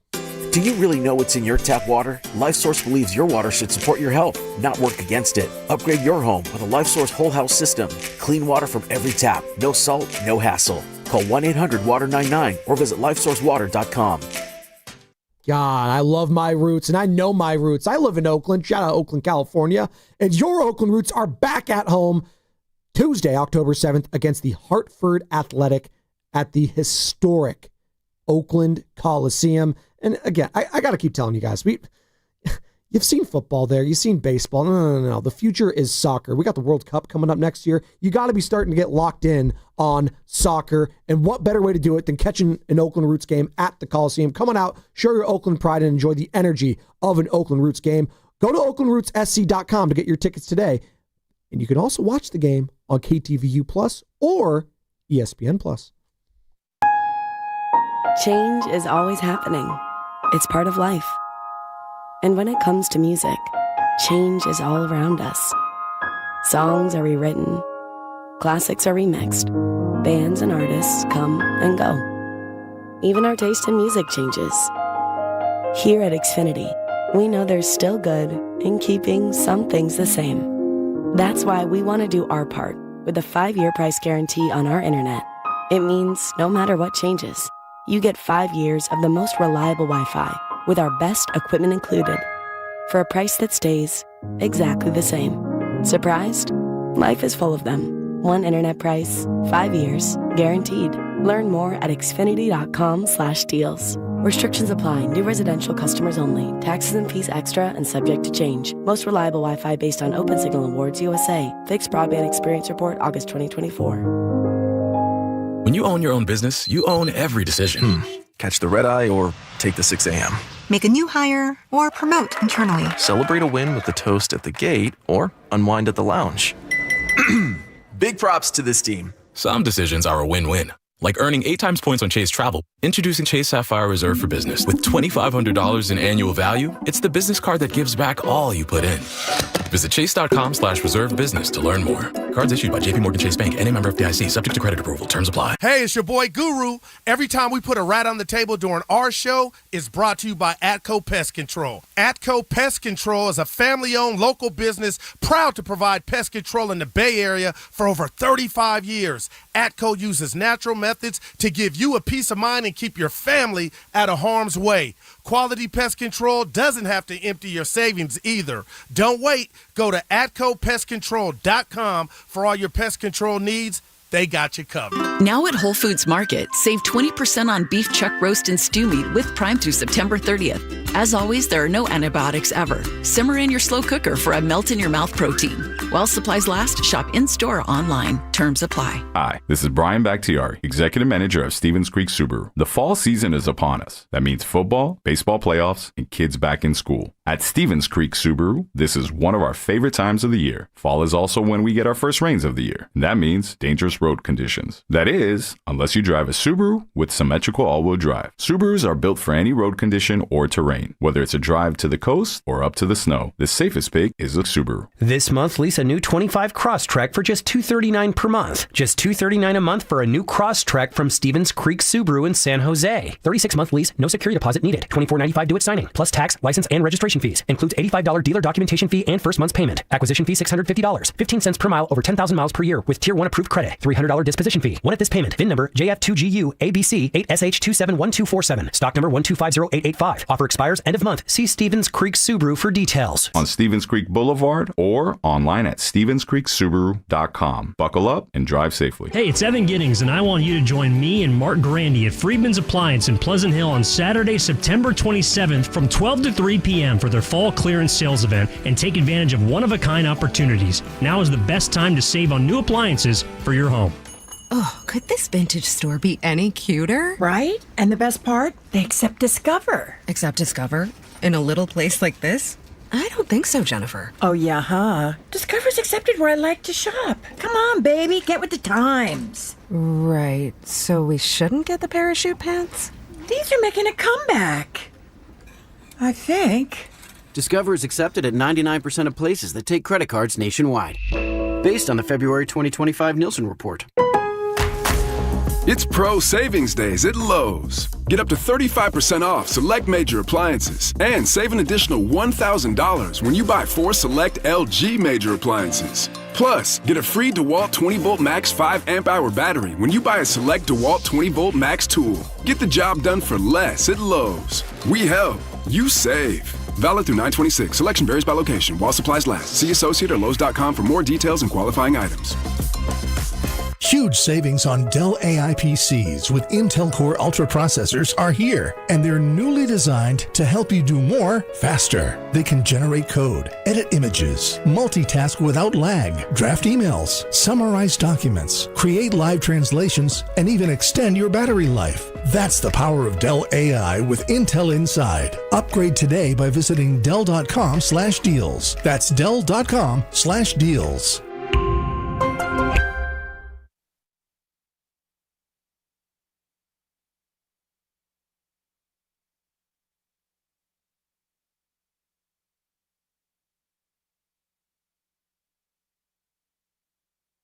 Do you really know what's in your tap water? LifeSource believes your water should support your health, not work against it. Upgrade your home with a LifeSource whole house system. Clean water from every tap. No salt, no hassle. Call 1-800-WATER-99 or visit lifesourcewater.com.
God, I love my roots, and I know my roots. I live in Oakland. Shout out Oakland, California. And your Oakland roots are back at home Tuesday, October 7th, against the Hartford Athletic at the historic Oakland Coliseum. And again, I got to keep telling you guys, you've seen football there. You've seen baseball. No. The future is soccer. We got the World Cup coming up next year. You got to be starting to get locked in on soccer. And what better way to do it than catching an Oakland Roots game at the Coliseum? Come on out, show your Oakland pride, and enjoy the energy of an Oakland Roots game. Go to oaklandrootssc.com to get your tickets today. And you can also watch the game on KTVU Plus or ESPN Plus.
Change is always happening. It's part of life. And when it comes to music, change is all around us. Songs are rewritten, classics are remixed, bands and artists come and go. Even our taste in music changes. Here at Xfinity, we know there's still good in keeping some things the same. That's why we want to do our part with a 5-year price guarantee on our internet. It means no matter what changes, you get 5 years of the most reliable Wi-Fi with our best equipment included. for a price that stays exactly the same. Surprised? Life is full of them. One internet price, 5 years, guaranteed. Learn more at Xfinity.com/deals. Restrictions apply. New residential customers only. Taxes and fees extra and subject to change. Most reliable Wi-Fi based on Open Signal Awards USA. Fixed Broadband Experience Report, August 2024.
When you own your own business, you own every decision. Catch the red eye or take the 6 a.m.
Make a new hire or promote internally.
Celebrate a win with the toast at the gate or unwind at the lounge.
Big props to this team.
Some decisions are a win-win. Like earning 8 times points on Chase Travel. Introducing Chase Sapphire Reserve for Business. With $2,500 in annual value, it's the business card that gives back all you put in. Visit chase.com/reserve business to learn more. Cards issued by JPMorgan Chase Bank, any member of FDIC, subject to credit approval. Terms apply.
Hey, it's your boy Guru. Every time we put a rat on the table during our show, it's brought to you by Atco Pest Control. Atco Pest Control is a family-owned local business proud to provide pest control in the Bay Area for over 35 years. Atco uses natural methods to give you a peace of mind and keep your family out of harm's way. Quality pest control doesn't have to empty your savings either. Don't wait. Go to atcopestcontrol.com for all your pest control needs. They got you covered.
Now at Whole Foods Market, save 20% on beef chuck roast and stew meat with Prime through September 30th. As always, there are no antibiotics ever. Simmer in your slow cooker for a melt-in-your-mouth protein. While supplies last, shop in-store or online. Terms apply.
Hi, this is Brian Bakhtiari, Executive Manager of Stevens Creek Subaru. The fall season is upon us. That means football, baseball playoffs, and kids back in school. At Stevens Creek Subaru, this is one of our favorite times of the year. Fall is also when we get our first rains of the year. And that means dangerous road conditions. That is, unless you drive a Subaru with symmetrical all-wheel drive. Subarus are built for any road condition or terrain, whether it's a drive to the coast or up to the snow. The safest pick is a Subaru.
This month, lease a new 25 Crosstrek for just $239 per month. Just $239 a month for a new Crosstrek from Stevens Creek Subaru in San Jose. 36-month lease, no security deposit needed. $24.95 due at signing, plus tax, license, and registration fees. Includes $85 dealer documentation fee and first month's payment. Acquisition fee $650. 15 cents per mile over 10,000 miles per year with Tier 1 approved credit. $300 disposition fee. One at this payment. VIN number JF2GU ABC 8SH271247. Stock number 1250885. Offer expires end of month. See Stevens Creek Subaru for details.
On Stevens Creek Boulevard or online at StevensCreekSubaru.com. Buckle up and drive safely.
Hey, it's Evan Giddings, and I want you to join me and Mark Grandy at Friedman's Appliance in Pleasant Hill on Saturday, September 27th from 12 to 3 p.m. for their fall clearance sales event and take advantage of one-of-a-kind opportunities. Now is the best time to save on new appliances for your home.
Oh, could this vintage store be any cuter?
Right? And the best part? They accept Discover.
Accept Discover? In a little place like this? I don't think so, Jennifer.
Oh, yeah, huh? Discover's accepted where I like to shop. Come on, baby, get with the times.
Right, so we shouldn't get the parachute pants?
These are making a comeback. I think.
Discover is accepted at 99% of places that take credit cards nationwide. Based on the February 2025 Nielsen report.
It's Pro Savings Days at Lowe's. Get up to 35% off select major appliances and save an additional $1,000 when you buy 4 select LG major appliances. Plus, get a free DeWalt 20-volt max 5 amp-hour battery when you buy a select DeWalt 20-volt max tool. Get the job done for less at Lowe's. We help. You save. Valid through 9/26. Selection varies by location while supplies last. See associate or Lowe's.com for more details and qualifying items.
Huge savings on Dell AI PCs with Intel Core Ultra processors are here, and they're newly designed to help you do more faster. They can generate code, edit images, multitask without lag, draft emails, summarize documents, create live translations, and even extend your battery life. That's the power of Dell AI with Intel inside. Upgrade today by visiting Dell.com/deals. That's Dell.com/deals.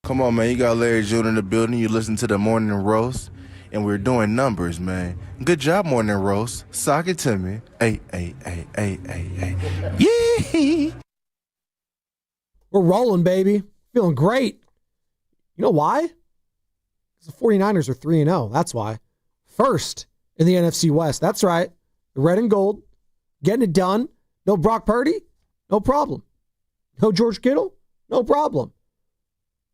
Come on, man. You got Larry Jr. in the building. You listen to the Morning Roast, and we're doing numbers, man. Good job, Morning Roast. Sock it to me. Hey. Yee!
We're rolling, baby. Feeling great. You know why? Because the 49ers are 3-0. That's why. First in the NFC West. That's right. The red and gold. Getting it done. No Brock Purdy. No problem. No George Kittle? No problem.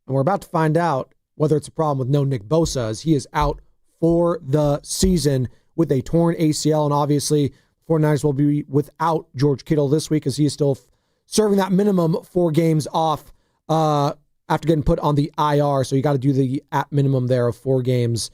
And we're about to find out whether it's a problem with no Nick Bosa, as he is out for the season with a torn ACL. And obviously, 49ers will be without George Kittle this week, as he is still serving that minimum 4 games off after getting put on the IR. So you got to do the at minimum there of 4 games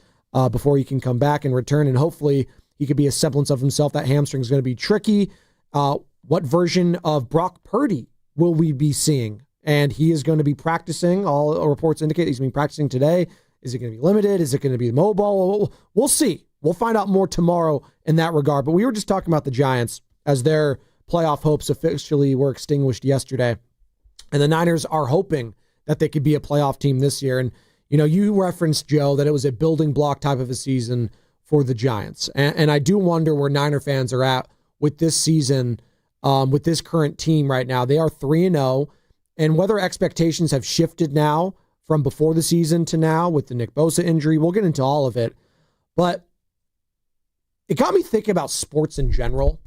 before he can come back and return. And hopefully he could be a semblance of himself. That hamstring is going to be tricky. What version of Brock Purdy will we be seeing? And he is going to be practicing. All reports indicate he's been practicing today. Is it going to be limited? Is it going to be mobile? We'll see. We'll find out more tomorrow in that regard. But we were just talking about the Giants as their playoff hopes officially were extinguished yesterday. And the Niners are hoping that they could be a playoff team this year. And, you referenced, Joe, that it was a building block type of a season for the Giants. And I do wonder where Niner fans are at with this season, with this current team right now. They are 3-0. And whether expectations have shifted now from before the season to now with the Nick Bosa injury, we'll get into all of it. But it got me thinking about sports in general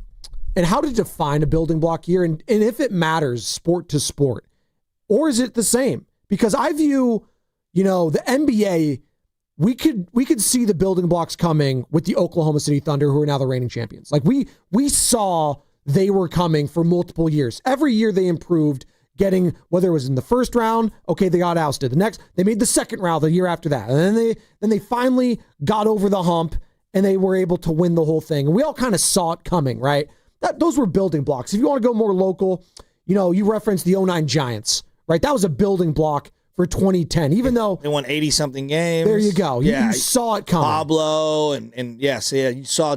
and how to define a building block year, and if it matters sport to sport, or is it the same? Because I view, the NBA, we could see the building blocks coming with the Oklahoma City Thunder, who are now the reigning champions. Like we saw they were coming for multiple years. Every year they improved, getting, whether it was in the first round, okay, they got ousted. The next, they made the second round the year after that. And then they finally got over the hump and they were able to win the whole thing. And we all kind of saw it coming, right? Those were building blocks. If you want to go more local, you referenced the 2009 Giants, right? That was a building block for 2010, even though
they won 80-something games.
There you go.
Yeah,
you saw it coming.
Pablo and yes, yeah, you saw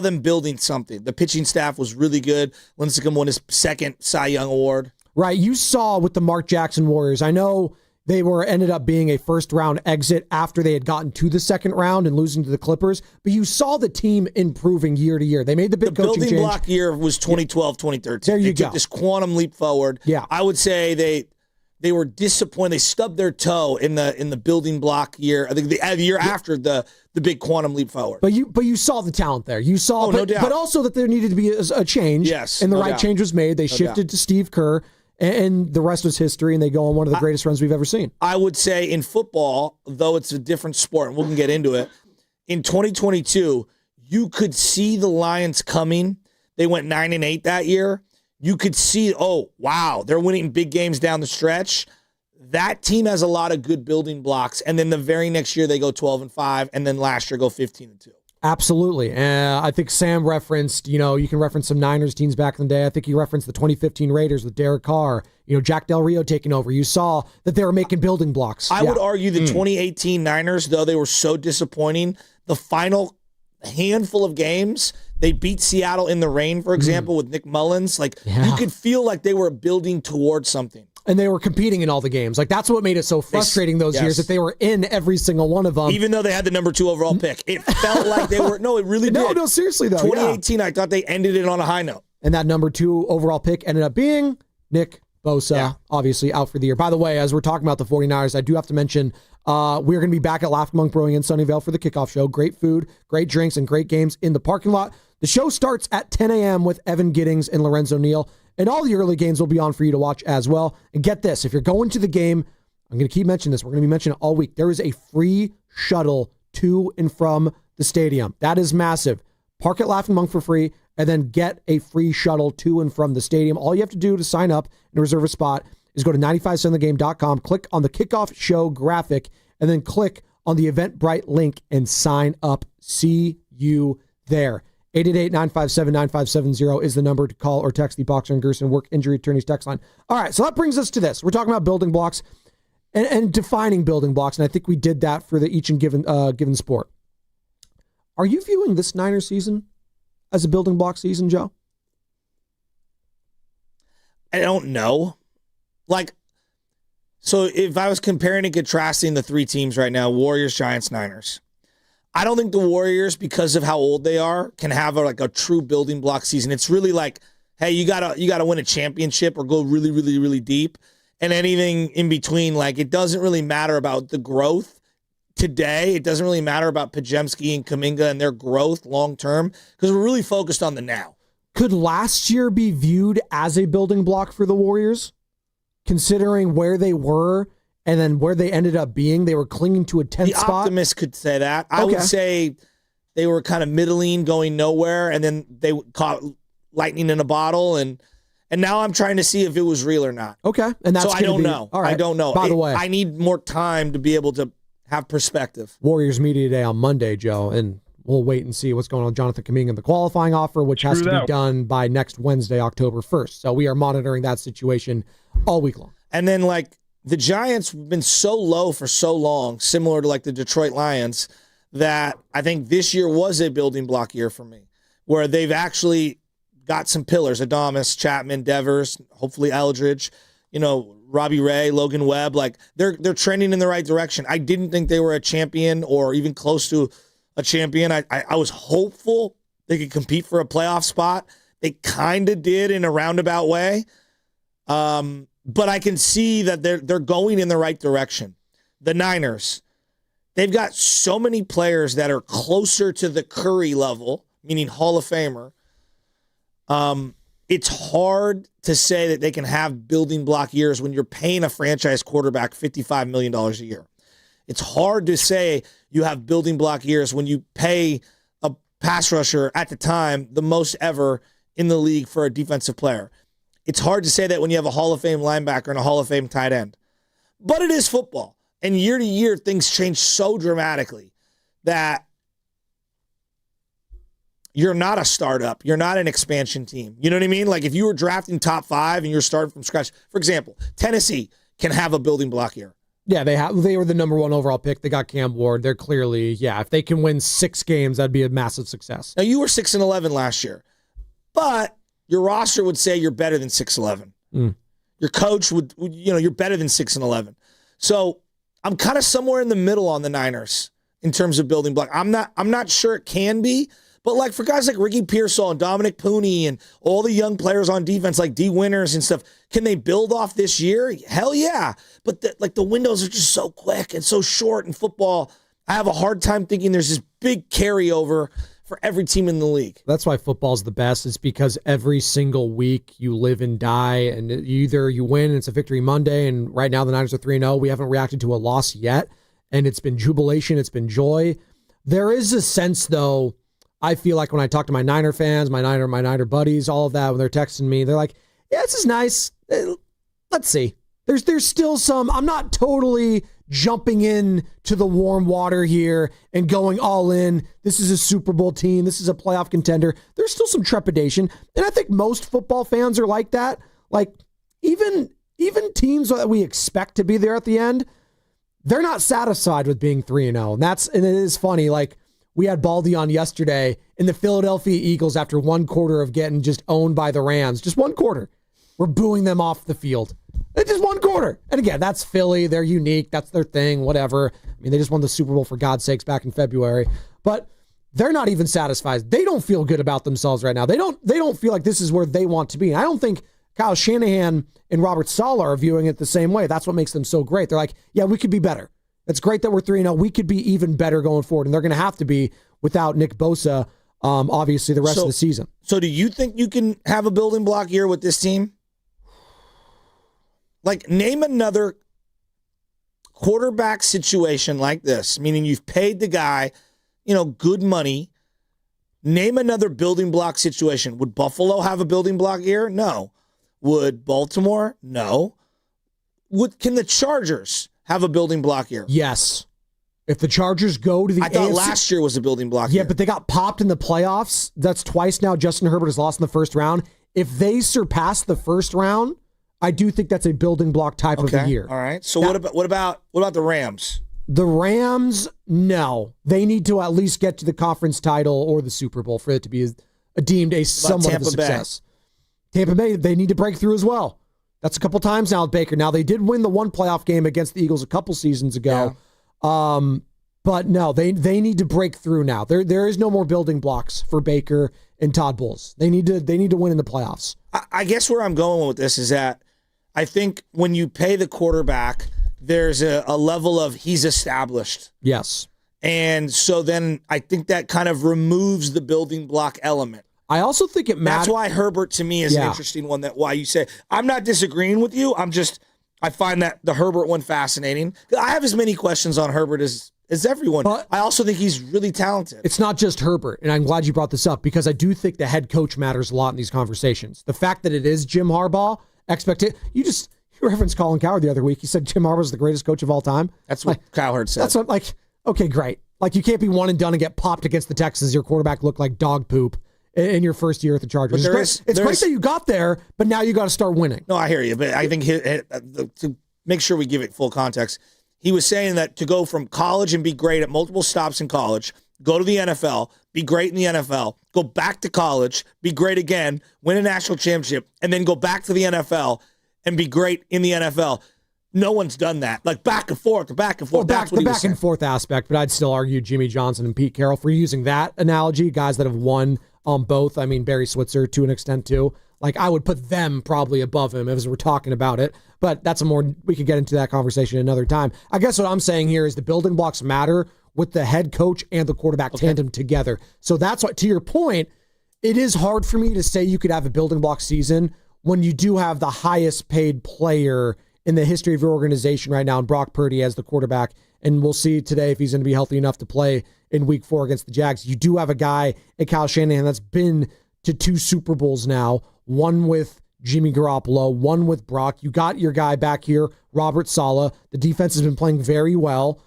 them building something. The pitching staff was really good. Lincecum won his second Cy Young Award.
Right, you saw with the Mark Jackson Warriors. I know they ended up being a first-round exit after they had gotten to the second round and losing to the Clippers, but you saw the team improving year to year. They made the big coaching change. The building block
year was 2012, 2013.
There you go.
They took this quantum leap forward.
Yeah.
I would say they were disappointed. They stubbed their toe in the building block year. I think the year after the big quantum leap forward.
But you saw the talent there. You saw,
no doubt.
But also that there needed to be a change.
Yes,
and the
no
right
doubt.
change was made. They shifted to Steve Kerr, and the rest was history. And they go on one of the greatest runs we've ever seen.
I would say in football, though it's a different sport, and we can get into it. In 2022, you could see the Lions coming. They went 9-8 that year. You could see, oh, wow, they're winning big games down the stretch. That team has a lot of good building blocks. And then the very next year, they go 12-5, and then last year go 15-2.
Absolutely. I think Sam referenced, you can reference some Niners teams back in the day. I think he referenced the 2015 Raiders with Derek Carr, Jack Del Rio taking over. You saw that they were making building blocks.
I would argue the 2018 Niners, though they were so disappointing, the final handful of games, they beat Seattle in the rain, for example, with Nick Mullins. You could feel like they were building towards something.
And they were competing in all the games. That's what made it so frustrating those years, that they were in every single one of them.
Even though they had the number 2 overall pick. It felt like they were. No, it really did.
No, seriously, though.
2018, I thought they ended it on a high note.
And that number 2 overall pick ended up being Nick Bosa, obviously out for the year. By the way, as we're talking about the 49ers, I do have to mention we're going to be back at Laughing Monk Brewing in Sunnyvale for the kickoff show. Great food, great drinks, and great games in the parking lot. The show starts at 10 a.m. with Evan Giddings and Lorenzo Neal. And all the early games will be on for you to watch as well. And get this, if you're going to the game, I'm going to keep mentioning this. We're going to be mentioning it all week. There is a free shuttle to and from the stadium. That is massive. Park at Laughing Monk for free, and then get a free shuttle to and from the stadium. All you have to do to sign up and reserve a spot is go to 957thegame.com, click on the kickoff show graphic, and then click on the Eventbrite link and sign up. See you there. 888-957-9570 is the number to call or text the Boxer and Gerson Work Injury Attorneys text line. All right, so that brings us to this. We're talking about building blocks and defining building blocks, and I think we did that for the each and given sport. Are you viewing this Niners season as a building block season, Joe?
I don't know. So if I was comparing and contrasting the 3 teams right now, Warriors, Giants, Niners, I don't think the Warriors, because of how old they are, can have a true building block season. It's really hey, you gotta win a championship or go really, really, really deep. And anything in between, it doesn't really matter about the growth today. It doesn't really matter about Pajemski and Kuminga and their growth long term, because we're really focused on the now.
Could last year be viewed as a building block for the Warriors? Considering where they were and then where they ended up being, they were clinging to a 10th spot.
The optimist could say that. I would say they were kind of middling, going nowhere, and then they caught lightning in a bottle, and now I'm trying to see if it was real or not.
Okay, and that's
so I don't know.
All right.
I don't know.
By the way,
I need more time to be able to have perspective.
Warriors media day on Monday, Joe, and we'll wait and see what's going on with Jonathan Kuminga and the qualifying offer, which has to be done by next Wednesday, October 1st. So we are monitoring that situation all week long.
And then, the Giants have been so low for so long, similar to, the Detroit Lions, that I think this year was a building block year for me, where they've actually got some pillars, Adames, Chapman, Devers, hopefully Eldridge, Robbie Ray, Logan Webb. They're trending in the right direction. I didn't think they were a champion or even close to a champion. I was hopeful they could compete for a playoff spot. They kind of did in a roundabout way. But I can see that they're going in the right direction. The Niners, they've got so many players that are closer to the Curry level, meaning Hall of Famer. It's hard to say that they can have building block years when you're paying a franchise quarterback $55 million a year. It's hard to say you have building block years when you pay a pass rusher at the time the most ever in the league for a defensive player. It's hard to say that when you have a Hall of Fame linebacker and a Hall of Fame tight end. But it is football. And year to year, things change so dramatically that you're not a startup. You're not an expansion team. You know what I mean? If you were drafting top 5 and you're starting from scratch. For example, Tennessee can have a building block year.
Yeah, they were the number 1 overall pick. They got Cam Ward. They're clearly, if they can win 6 games, that'd be a massive success.
Now, you were 6-11 last year. But your roster would say you're better than 6-11. Your coach would, you're better than 6-11. So I'm kind of somewhere in the middle on the Niners in terms of building block. I'm not sure it can be, but for guys like Ricky Pearsall and Dominic Pooney and all the young players on defense like D. Winters and stuff, can they build off this year? Hell yeah. But the windows are just so quick and so short in football. I have a hard time thinking there's this big carryover for every team in the league.
That's why football's the best. It's because every single week you live and die, and either you win and it's a victory Monday, and right now the Niners are 3-0. We haven't reacted to a loss yet, and it's been jubilation, it's been joy. There is a sense, though, I feel like when I talk to my Niner fans, my Niner buddies, all of that, when they're texting me, they're like, yeah, this is nice. Let's see. There's still some, I'm not totally jumping in to the warm water here and going all in. This is a Super Bowl team. This is a playoff contender. There's still some trepidation. And I think most football fans are like that. Even teams that we expect to be there at the end, they're not satisfied with being 3-0. And it is funny. We had Baldy on yesterday, and the Philadelphia Eagles, after 1 quarter of getting just owned by the Rams, just 1 quarter, we're booing them off the field. It's just 1 quarter. And again, that's Philly. They're unique. That's their thing, whatever. I mean, they just won the Super Bowl, for God's sakes, back in February. But they're not even satisfied. They don't feel good about themselves right now. They don't feel like this is where they want to be. And I don't think Kyle Shanahan and Robert Saleh are viewing it the same way. That's what makes them so great. They're like, yeah, we could be better. It's great that we're 3-0. We could be even better going forward. And they're going to have to be without Nick Bosa, obviously, the rest of the season.
So do you think you can have a building block year with this team? Name another quarterback situation like this, meaning you've paid the guy, good money. Name another building block situation. Would Buffalo have a building block year? No. Would Baltimore? No. Can the Chargers have a building block year?
Yes. If the Chargers go to the
I thought last year was a building block year.
Yeah, but they got popped in the playoffs. That's twice now. Justin Herbert has lost in the first round. If they surpass the first round, I do think that's a building block type of a year.
All right. So what about the Rams?
The Rams, no. They need to at least get to the conference title or the Super Bowl for it to be deemed a somewhat of a success. Tampa Bay, they need to break through as well. That's a couple times now with Baker. Now, they did win the 1 playoff game against the Eagles a couple seasons ago. Yeah. But no, they need to break through now. There is no more building blocks for Baker and Todd Bowles. They need to win in the playoffs.
I guess where I'm going with this is that I think when you pay the quarterback, there's a level of he's established.
Yes.
And so then I think that kind of removes the building block element.
I also think it matters.
That's why Herbert to me is an interesting one. Why you say I'm not disagreeing with you. I find that the Herbert one fascinating. I have as many questions on Herbert as everyone. But I also think he's really talented.
It's not just Herbert, and I'm glad you brought this up because I do think the head coach matters a lot in these conversations. The fact that it is Jim Harbaugh, you referenced Colin Cowherd the other week. He said Jim Harbaugh is the greatest coach of all time.
That's what Cowherd said.
That's what, okay, great. You can't be one and done and get popped against the Texans. Your quarterback looked like dog poop in your first year at the Chargers. It's great that you got there, but now you got to start winning.
No, I hear you, but I think to make sure we give it full context, he was saying that to go from college and be great at multiple stops in college, go to the NFL, be great in the NFL, go back to college, be great again, win a national championship, and then go back to the NFL and be great in the NFL. No one's done that. Back and forth.
Well, back and forth aspect, but I'd still argue Jimmy Johnson and Pete Carroll for using that analogy, guys that have won on both. I mean, Barry Switzer to an extent too. I would put them probably above him as we're talking about it, but we could get into that conversation another time. I guess what I'm saying here is the building blocks matter with the head coach and the quarterback tandem together. So that's what, to your point, it is hard for me to say you could have a building block season when you do have the highest paid player in the history of your organization right now in Brock Purdy as the quarterback. And we'll see today if he's going to be healthy enough to play in week 4 against the Jags. You do have a guy in Kyle Shanahan that's been to 2 Super Bowls now, one with Jimmy Garoppolo, one with Brock. You got your guy back here, Robert Saleh. The defense has been playing very well.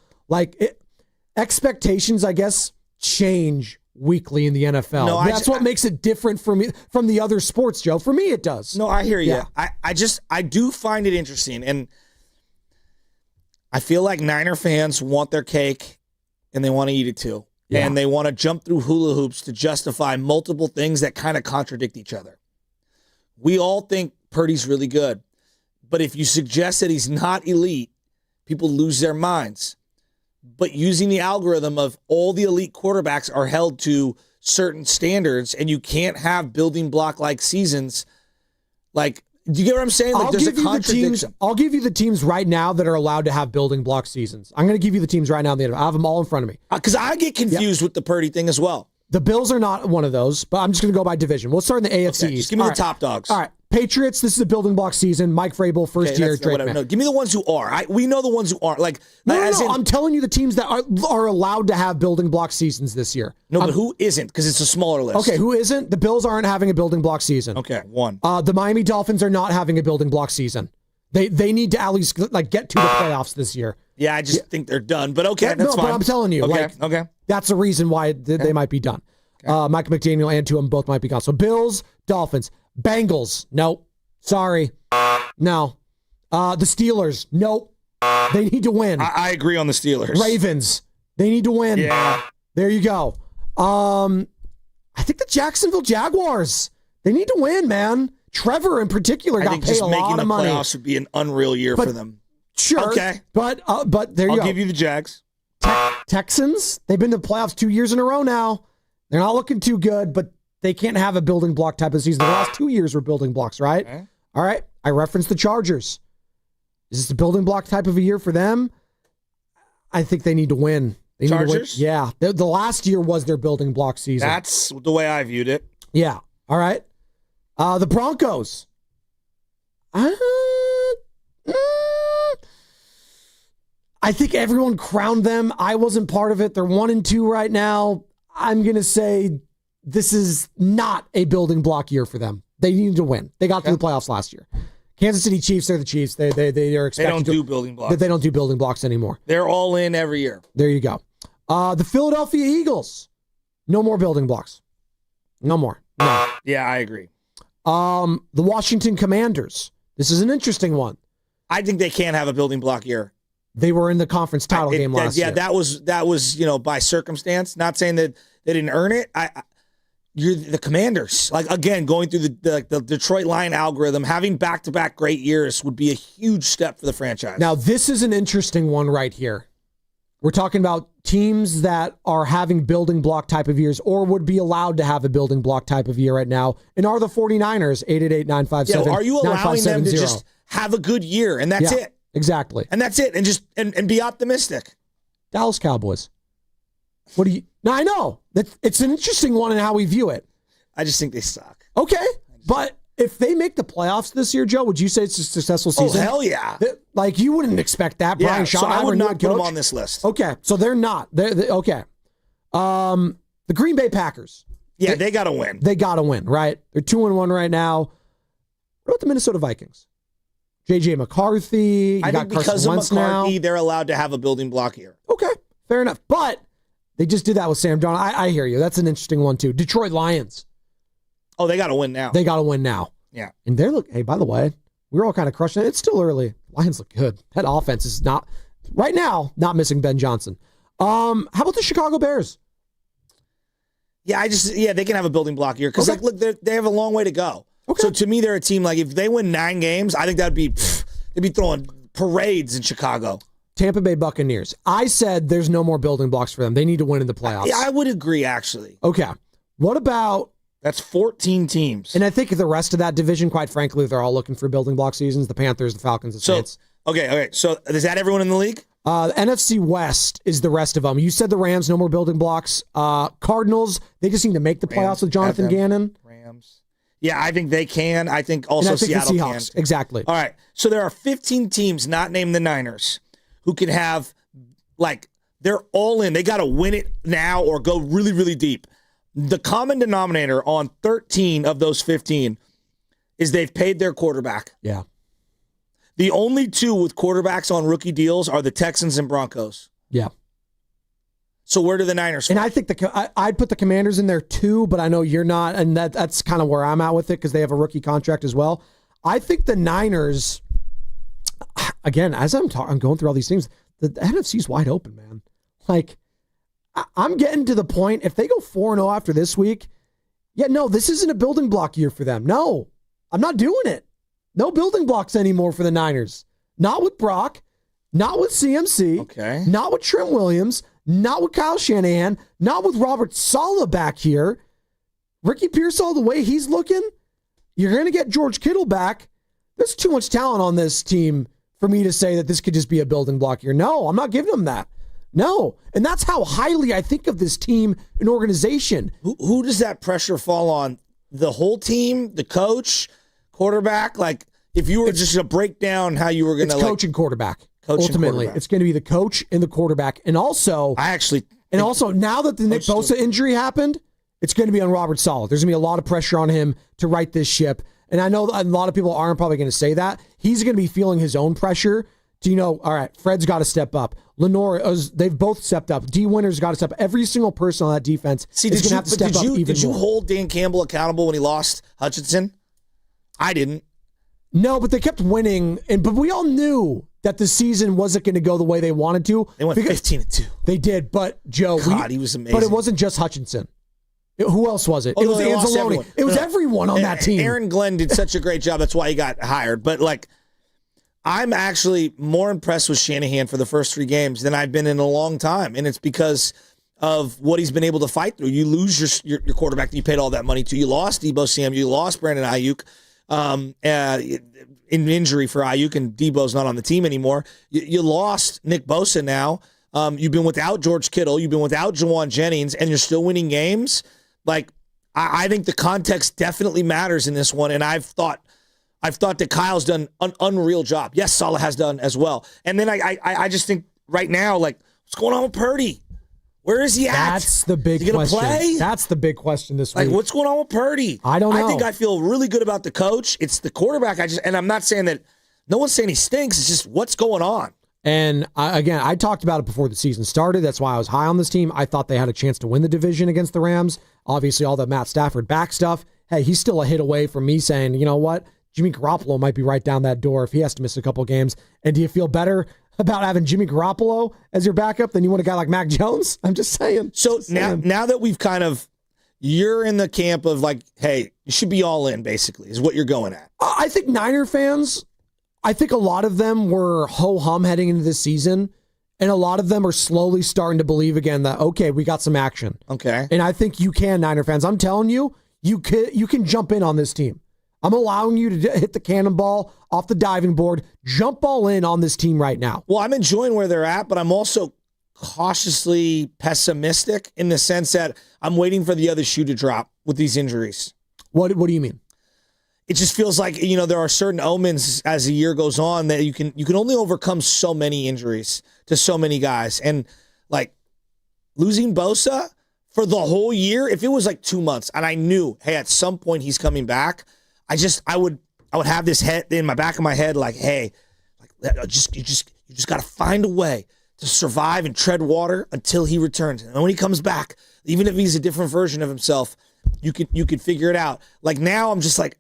Expectations, I guess, change weekly in the NFL. No, that's what makes it different for me from the other sports, Joe. For me, it does.
No, I hear you. Yeah. I do find it interesting, and I feel like Niner fans want their cake, and they want to eat it too. Yeah. And they want to jump through hula hoops to justify multiple things that kind of contradict each other. We all think Purdy's really good, but if you suggest that he's not elite, people lose their minds. But using the algorithm of all the elite quarterbacks are held to certain standards, and you can't have building block-like seasons. Do you get what I'm saying? There's a contradiction.
I'll give you the teams right now that are allowed to have building block seasons. I'm going to give you the teams right now. I have them all in front of me.
Because I get confused with the Purdy thing as well.
The Bills are not one of those, but I'm just going to go by division. We'll start in the AFC East.
Just give me the top dogs.
All right. Patriots, this is a building block season. Mike Vrabel, first year. Drake
no, give me the ones who are. We know the ones who aren't.
No, I'm telling you the teams that are allowed to have building block seasons this year.
No, but who isn't? Because it's a smaller list.
Okay, who isn't? The Bills aren't having a building block season.
Okay, one.
The Miami Dolphins are not having a building block season. They need to at least get to the playoffs this year.
Yeah, I just think they're done. But okay, that's fine.
But I'm telling you,
okay.
That's the reason why they might be done. Okay. Mike McDaniel and Tua both might be gone. So Bills, Dolphins, Bengals, nope. Sorry. No. The Steelers, nope. They need to win.
I agree on the Steelers.
Ravens, they need to win.
Yeah.
There you go. I think the Jacksonville Jaguars, they need to win, man. Trevor in particular got paid a lot of money.
I think just making the playoffs would be an unreal year for them.
Sure.
Okay.
But there you go.
I'll give you the Jags.
Texans, they've been to the playoffs 2 years in a row now. They're not looking too good, but they can't have a building block type of season. The last 2 years were building blocks, right? Okay. All right. I referenced the Chargers. Is this a building block type of a year for them? I think they need to win.
Chargers?
Yeah. The last year was their building block season.
That's the way I viewed it.
Yeah. All right. The Broncos. I think everyone crowned them. I wasn't part of it. They're 1-2 right now. I'm going to say this is not a building block year for them. They need to win. They got to the playoffs last year. Kansas City Chiefs, they're the Chiefs. They are expected.
They don't do building blocks.
They don't do building blocks anymore.
They're all in every year.
There you go. The Philadelphia Eagles, no more building blocks. No more. No.
Yeah, I agree.
The Washington Commanders. This is an interesting one.
I think they can't have a building block year.
They were in the conference title game last year.
Yeah, that was by circumstance. Not saying that they didn't earn it. You're the Commanders. Again, going through the Detroit Lion algorithm, having back-to-back great years would be a huge step for the franchise.
Now, this is an interesting one right here. We're talking about teams that are having building block type of years or would be allowed to have a building block type of year right now. And are the 49ers, 888-957-9570.
Are you allowing them to just have a good year, and that's it?
Exactly.
And that's it, and just and be optimistic.
Dallas Cowboys. What do you... Now, I know. It's an interesting one in how we view it.
I just think they suck.
Okay, but if they make the playoffs this year, Joe, would you say it's a successful season?
Oh, hell yeah.
Like, you wouldn't expect that.
Yeah,
Brian
so I would not put
coach?
them on this list.
Okay, so they're not. Okay. The Green Bay Packers.
Yeah, they got to win.
They got to win, right? They're 2-1 right now. What about the Minnesota Vikings? J.J. McCarthy.
I think because of McCarthy,
now.
they're allowed to have a building block here.
Okay, fair enough. But they just did that with Sam Darnold. I hear you. That's an interesting one, too. Detroit Lions.
Oh, they got to win now.
They got to win now.
Yeah.
And hey, by the way, we're all kind of crushing it. It's still early. Lions look good. That offense is not, right now, not missing Ben Johnson. How about the Chicago Bears?
Yeah, they can have a building block here because look, they have a long way to go.
Okay.
So to me, they're a team like if they win 9 games, I think they'd be throwing parades in Chicago.
Tampa Bay Buccaneers. I said there's no more building blocks for them. They need to win in the playoffs.
Yeah, I would agree actually.
Okay. What about?
That's 14 teams.
And I think the rest of that division, quite frankly, they're all looking for building block seasons. The Panthers, the Falcons, the Saints.
Okay. So is that everyone in the league?
The NFC West is the rest of them. You said the Rams, no more building blocks. Cardinals, they just need to make the playoffs with Jonathan Gannon.
Rams. Yeah, I think they can. I think also Seattle
the Seahawks
can.
Exactly.
All right. So there are 15 teams not named the Niners who can have, they're all in. They got to win it now or go really, really deep. The common denominator on 13 of those 15 is they've paid their quarterback.
Yeah.
The only 2 with quarterbacks on rookie deals are the Texans and Broncos.
Yeah.
So where do the Niners fall?
And I think I'd put the Commanders in there too, but I know you're not, and that's kind of where I'm at with it because they have a rookie contract as well. I think the Niners, again, as I'm going through all these things, the NFC's wide open, man. I'm getting to the point, if they go 4-0 after this week, this isn't a building block year for them. No, I'm not doing it. No building blocks anymore for the Niners. Not with Brock, not with CMC, not with Trent Williams, not with Kyle Shanahan, not with Robert Saleh back here. Ricky Pearsall, the way he's looking, you're going to get George Kittle back. There's too much talent on this team for me to say that this could just be a building block year. No, I'm not giving them that. No. And that's how highly I think of this team and organization.
Who does that pressure fall on? The whole team? The coach? Quarterback? If you were just to break down how you were going to...
It's coach and quarterback. Ultimately, it's going to be the coach and the quarterback. And also... now that the Nick Bosa injury happened, it's going to be on Robert Saleh. There's going to be a lot of pressure on him to right this ship. And I know a lot of people aren't probably going to say that. He's going to be feeling his own pressure to, all right, Fred's got to step up. Lenore, they've both stepped up. D. Winter's got to step up. Every single person on that defense is going to have to step up even more.
Did you hold Dan Campbell accountable when he lost Hutchinson? I didn't.
No, but they kept winning. But we all knew that the season wasn't going to go the way they wanted to.
They went 15-2.
They did, but Joe,
he was amazing.
But it wasn't just Hutchinson. Who else was it? It was Anzalone. It was everyone on that team.
Aaron Glenn did such a great job. That's why he got hired. But I'm actually more impressed with Shanahan for the first 3 games than I've been in a long time, and it's because of what he's been able to fight through. You lose your quarterback that you paid all that money to. You lost Deebo Samuel. You lost Brandon Ayuk. In injury for Ayuk, and Debo's not on the team anymore. You lost Nick Bosa now. You've been without George Kittle. You've been without Jawan Jennings, and you're still winning games. I think the context definitely matters in this one, and I've thought that Kyle's done an unreal job. Yes, Saleh has done as well. And then I just think right now, what's going on with Purdy? Where is he at?
That's the big question.
Is he going to play?
That's the big question this week.
What's going on with Purdy?
I don't know.
I think I feel really good about the coach. It's the quarterback. And I'm not saying that no one's saying he stinks. It's just what's going on.
And I talked about it before the season started. That's why I was high on this team. I thought they had a chance to win the division against the Rams. Obviously, all the Matt Stafford back stuff. Hey, he's still a hit away from me saying, you know what? Jimmy Garoppolo might be right down that door if he has to miss a couple games. And do you feel better about having Jimmy Garoppolo as your backup than you want a guy like Mac Jones? I'm just saying.
So now that we've you're in the camp of hey, you should be all in, basically, is what you're going at.
I think Niner fans, I think a lot of them were ho-hum heading into this season, and a lot of them are slowly starting to believe again that, okay, we got some action.
Okay.
And I think you can, Niner fans. I'm telling you, you can jump in on this team. I'm allowing you to hit the cannonball off the diving board, jump all in on this team right now.
Well, I'm enjoying where they're at, but I'm also cautiously pessimistic in the sense that I'm waiting for the other shoe to drop with these injuries.
What do you mean?
It just feels like, there are certain omens as the year goes on that you can only overcome so many injuries to so many guys. And like losing Bosa for the whole year, if it was like 2 months and I knew, hey, at some point he's coming back, I would have this head in my back of my head like, hey, you just got to find a way to survive and tread water until he returns. And when he comes back, even if he's a different version of himself, you could figure it out. Like now I'm just like,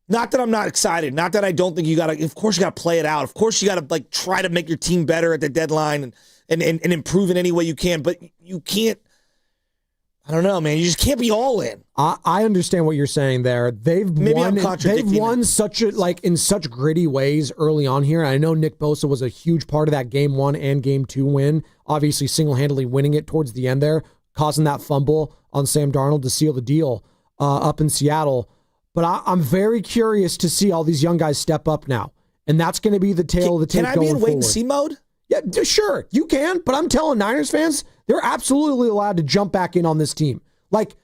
Not that I'm not excited. Not that I don't think of course you got to play it out. Of course you got to like try to make your team better at the deadline and improve in any way you can. But you can't, I don't know, man. You just can't be all in.
I understand what you're saying there. They've won such in such gritty ways early on here. I know Nick Bosa was a huge part of that Game 1 and Game 2 win. Obviously, single-handedly winning it towards the end there, causing that fumble on Sam Darnold to seal the deal up in Seattle. But I'm very curious to see all these young guys step up now, and that's going to be the tail of the tape going forward.
Can I be in wait-and-see mode?
Yeah, sure, you can, but I'm telling Niners fans, they're absolutely allowed to jump back in on this team. Like,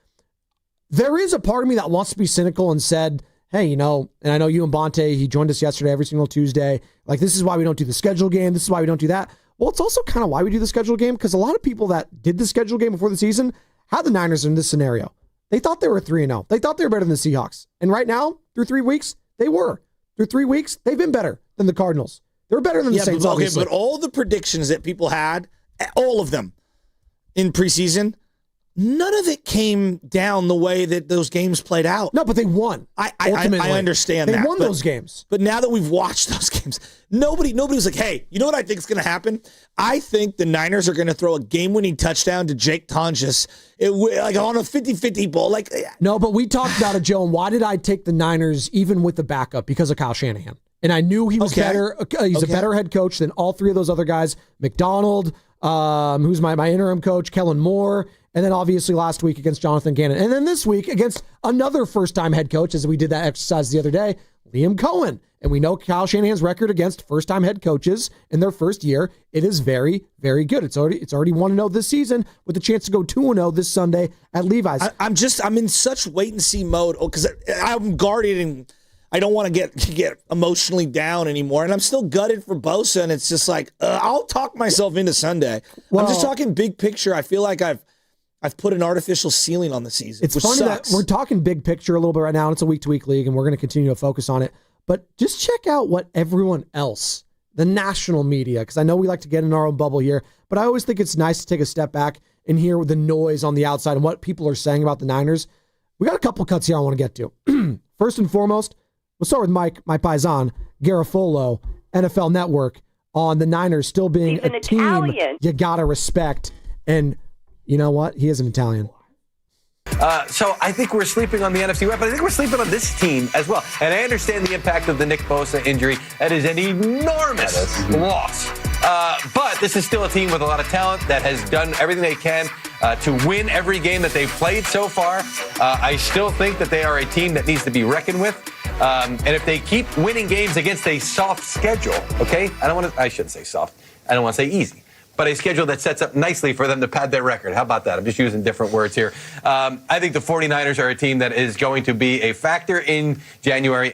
there is a part of me that wants to be cynical and said, hey, and I know you and Bonte, he joined us yesterday every single Tuesday. Like, this is why we don't do the schedule game. This is why we don't do that. Well, it's also kind of why we do the schedule game, because a lot of people that did the schedule game before the season had the Niners in this scenario. They thought they were 3-0. They thought they were better than the Seahawks. And right now, through 3 weeks, they were. Through 3 weeks, they've been better than the Cardinals. They're better than the Saints, obviously.
But all the predictions that people had, all of them in preseason, none of it came down the way that those games played out.
No, but they won.
I understand that.
They won those games.
But now that we've watched those games, nobody was like, hey, you know what I think is going to happen? I think the Niners are going to throw a game-winning touchdown to Jake Tonjes like on a 50-50 ball.
No, but we talked about it, Joe, and why did I take the Niners even with the backup? Because of Kyle Shanahan. And I knew he was better. He's a better head coach than all three of those other guys. McDonald, who's my interim coach, Kellen Moore, and then obviously last week against Jonathan Gannon. And then this week against another first-time head coach, as we did that exercise the other day, Liam Cohen. And we know Kyle Shanahan's record against first-time head coaches in their first year. It is very, very good. It's already 1-0 this season with a chance to go 2-0 this Sunday at Levi's.
I'm in such wait-and-see mode because I'm guarded and I don't want to get emotionally down anymore. And I'm still gutted for Bosa, and it's just like, I'll talk myself into Sunday. Well, I'm just talking big picture. I feel like I've put an artificial ceiling on the season.
It's funny that we're talking big picture a little bit right now. It's a week-to-week league, and we're going to continue to focus on it. But just check out what everyone else, the national media, because I know we like to get in our own bubble here, but I always think it's nice to take a step back and hear the noise on the outside and what people are saying about the Niners. We got a couple cuts here I want to get to. First and foremost, we'll start with my paisan, Garofolo, NFL Network, on the Niners still being a team
Italian.
You got to respect. And you know what? He is an Italian.
So I think we're sleeping on the NFC West, but I think we're sleeping on this team as well. And I understand the impact of the Nick Bosa injury. That is an enormous loss. But this is still a team with a lot of talent that has done everything they can to win every game that they've played so far. I still think that they are a team that needs to be reckoned with. And if they keep winning games against a soft schedule, okay? I shouldn't say soft. I don't want to say easy. But a schedule that sets up nicely for them to pad their record. How about that? I'm just using different words here. I think the 49ers are a team that is going to be a factor in January.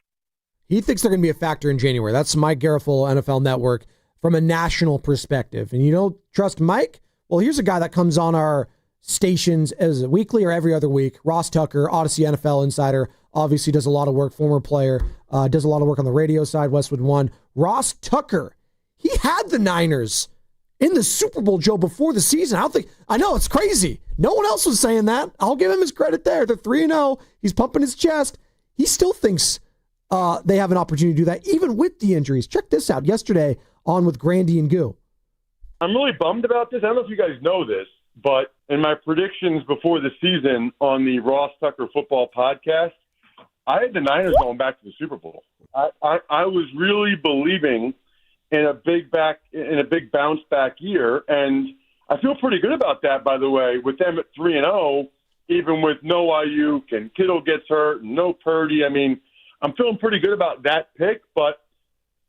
He thinks they're going to be a factor in January. That's Mike Garofolo, NFL Network, from a national perspective. And you don't trust Mike? Well, here's a guy that comes on our stations as a weekly or every other week. Ross Tucker, Odyssey NFL Insider, obviously does a lot of work, former player, does a lot of work on the radio side, Westwood One. Ross Tucker, he had the Niners in the Super Bowl, Joe, before the season. I know, it's crazy. No one else was saying that. I'll give him his credit there. They're 3-0. He's pumping his chest. He still thinks they have an opportunity to do that, even with the injuries. Check this out. Yesterday on with Grandy and Goo.
I'm really bummed about this. I don't know if you guys know this, but in my predictions before the season on the Ross Tucker Football Podcast, I had the Niners going back to the Super Bowl. I was really believing in a big bounce back year, and I feel pretty good about that. By the way, with them at 3-0, even with no Ayuk and Kittle gets hurt, and no Purdy. I mean, I'm feeling pretty good about that pick. But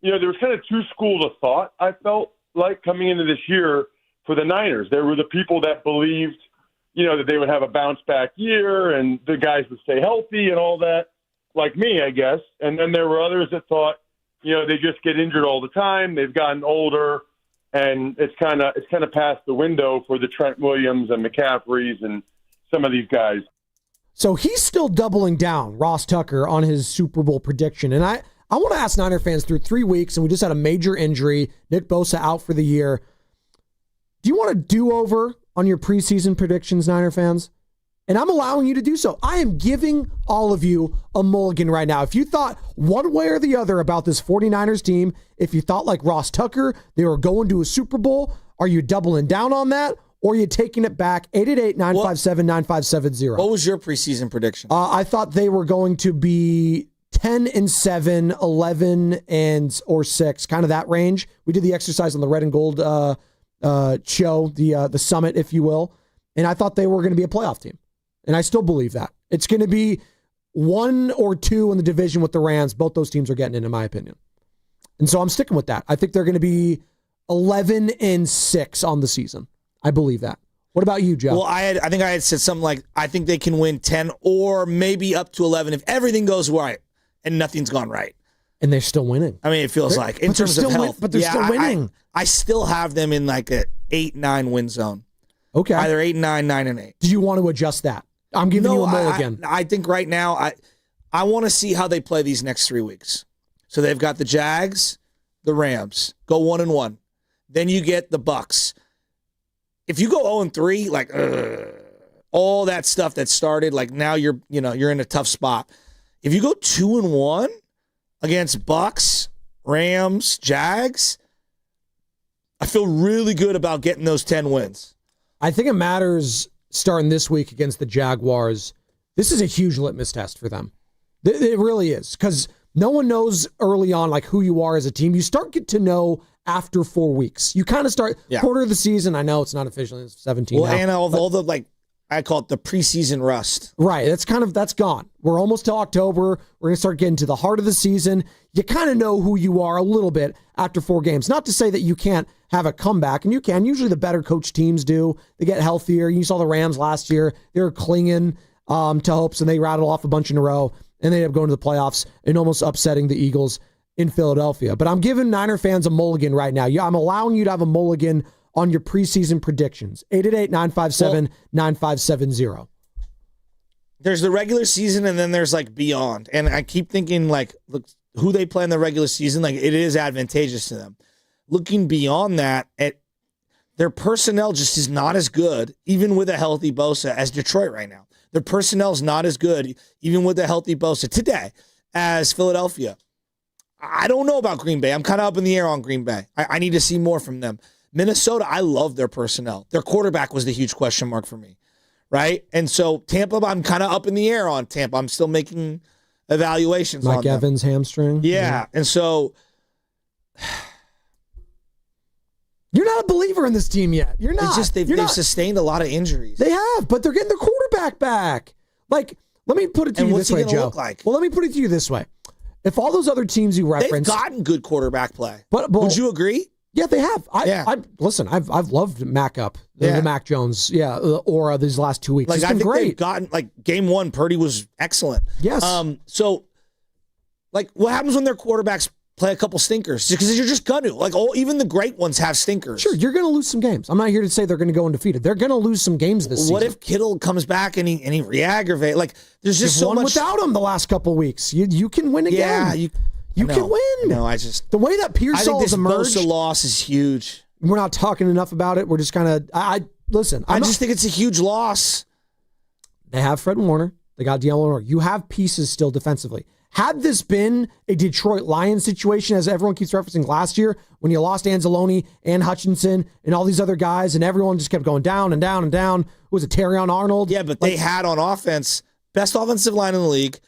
there was kind of two schools of thought. I felt like coming into this year for the Niners. There were the people that believed, that they would have a bounce back year and the guys would stay healthy and all that, like me, I guess. And then there were others that thought, they just get injured all the time. They've gotten older, and it's kind of past the window for the Trent Williams and McCaffreys and some of these guys.
So he's still doubling down, Ross Tucker, on his Super Bowl prediction. And I want to ask Niner fans, through 3 weeks, and we just had a major injury, Nick Bosa out for the year. Do you want a do-over on your preseason predictions, Niner fans? And I'm allowing you to do so. I am giving all of you a mulligan right now. If you thought one way or the other about this 49ers team, if you thought like Ross Tucker, they were going to a Super Bowl, are you doubling down on that? Or are you taking it back? 888-957-9570.
What was your preseason prediction?
I thought they were going to be 10-7, 11-6, kind of that range. We did the exercise on the Red and Gold show, the summit, if you will. And I thought they were going to be a playoff team. And I still believe that. It's going to be 1 or 2 in the division with the Rams. Both those teams are getting in my opinion. And so I'm sticking with that. I think they're going to be 11-6 on the season. I believe that. What about you, Joe?
Well, I think I had said something like, I think they can win 10 or maybe up to 11 if everything goes right and nothing's gone right.
And they're still winning.
I mean, it feels like. In terms of health.
But they're still winning.
I still have them in like a 8-9 win zone.
Okay.
Either 8-9, 9-8.
Do you want to adjust that? I'm giving you a mulligan.
I think right now, I want to see how they play these next 3 weeks. So they've got the Jags, the Rams, go 1-1. Then you get the Bucks. If you go 0-3, like all that stuff that started, like now you're in a tough spot. If you go 2-1 against Bucks, Rams, Jags, I feel really good about getting those 10 wins.
I think it matters starting this week against the Jaguars. This is a huge litmus test for them. It really is, because no one knows early on like who you are as a team. You start get to know after 4 weeks. You kind of start quarter of the season. I know it's not officially, it's 17
well, now. And all the like, I call it the preseason rust.
Right. That's gone. We're almost to October. We're going to start getting to the heart of the season. You kind of know who you are a little bit after 4 games. Not to say that you can't have a comeback, and you can. Usually the better coach teams do. They get healthier. You saw the Rams last year. They were clinging to hopes, and they rattled off a bunch in a row, and they ended up going to the playoffs and almost upsetting the Eagles in Philadelphia. But I'm giving Niner fans a mulligan right now. I'm allowing you to have a mulligan on your preseason predictions. 888-957-9570.
There's the regular season, and then there's like beyond. And I keep thinking like, look, who they play in the regular season, like it is advantageous to them. Looking beyond that, their personnel just is not as good, even with a healthy Bosa, as Detroit right now. Their personnel is not as good, even with a healthy Bosa today, as Philadelphia. I don't know about Green Bay. I'm kind of up in the air on Green Bay. I need to see more from them. Minnesota, I love their personnel. Their quarterback was the huge question mark for me, right? And so Tampa, I'm kind of up in the air on Tampa. I'm still making evaluations on them.
Mike Evans hamstring.
Yeah, and so
you're not a believer in this team yet. You're not.
It's just they've sustained a lot of injuries.
They have, but they're getting their quarterback back. Like, let me put it to you this way, Joe.
Look like?
Well, let me put it to you this way. If all those other teams you referenced,
they've gotten good quarterback play.
But
would you agree?
Yeah, they have. Listen, I've loved Mac up, the Mac Jones, aura these last 2 weeks.
Like,
it's been great.
They've gotten, like, game 1, Purdy was excellent.
Yes.
So, like, what happens when their quarterbacks play a couple stinkers? Because you're just going to. Like, even the great ones have stinkers.
Sure, you're going to lose some games. I'm not here to say they're going to go undefeated. They're going to lose some games this season.
What if Kittle comes back and he re-aggravates? Like, there's just so
won
much.
Without him the last couple of weeks. You can win again.
Yeah,
you can win.
No,
the way that Pearsall has emerged.
I think this Bosa loss is huge.
We're not talking enough about it. We're just kind of. I
just think it's a huge loss.
They have Fred Warner. They got Deion Warner. You have pieces still defensively. Had this been a Detroit Lions situation, as everyone keeps referencing last year, when you lost Anzalone and Hutchinson and all these other guys, and everyone just kept going down and down and down. Who was it, Terrion Arnold?
Yeah, but they had on offense, best offensive line in the league,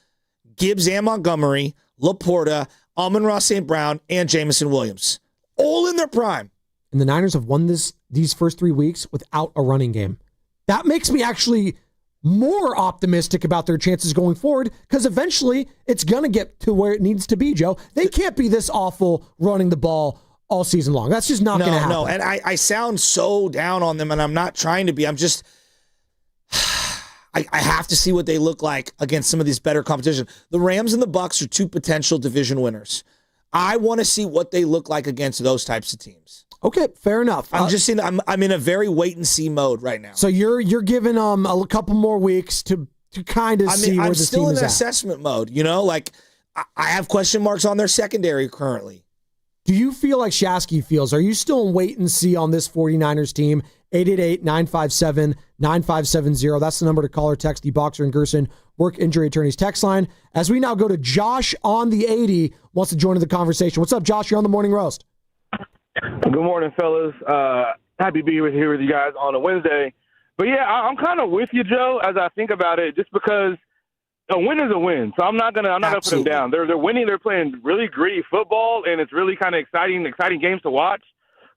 Gibbs and Montgomery, Laporta, Amon-Ra St. Brown, and Jamison Williams. All in their prime.
And the Niners have won these first 3 weeks without a running game. That makes me actually more optimistic about their chances going forward, because eventually it's going to get to where it needs to be, Joe. They can't be this awful running the ball all season long. That's just not going to happen.
No, and I sound so down on them, and I'm not trying to be. I'm just I have to see what they look like against some of these better competition. The Rams and the Bucs are two potential division winners. I want to see what they look like against those types of teams.
Okay, fair enough.
I'm in a very wait and see mode right now.
So you're giving them a couple more weeks to kind of see where this team is at.
I'm still in assessment mode. Like I have question marks on their secondary currently.
Do you feel like Shasky feels? Are you still in wait and see on this 49ers team? 888-957-9570. That's the number to call or text the Boxer and Gerson Work Injury Attorneys text line. As we now go to Josh on the 80, wants to join in the conversation. What's up, Josh? You're on the Morning Roast.
Good morning, fellas. Happy to be here with you guys on a Wednesday. But yeah, I'm kind of with you, Joe, as I think about it, just because a win is a win. So I'm not gonna put them down. They're winning. They're playing really gritty football, and it's really kind of exciting games to watch.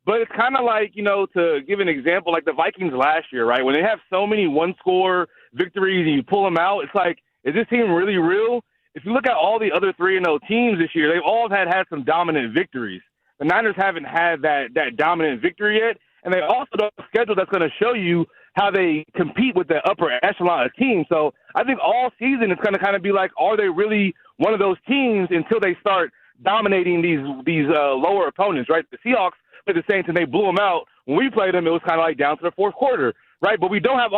But it's kind of like, to give an example, like the Vikings last year, right? When they have so many one-score victories and you pull them out, it's like, is this team really real? If you look at all the other 3-0 teams this year, they've all had some dominant victories. The Niners haven't had that dominant victory yet, and they also don't have a schedule that's going to show you how they compete with the upper echelon of teams. So I think all season it's going to kind of be like, are they really one of those teams until they start dominating these lower opponents, right? The Seahawks played the Saints and they blew them out. When we played them, it was kind of like down to the fourth quarter, right? But we don't have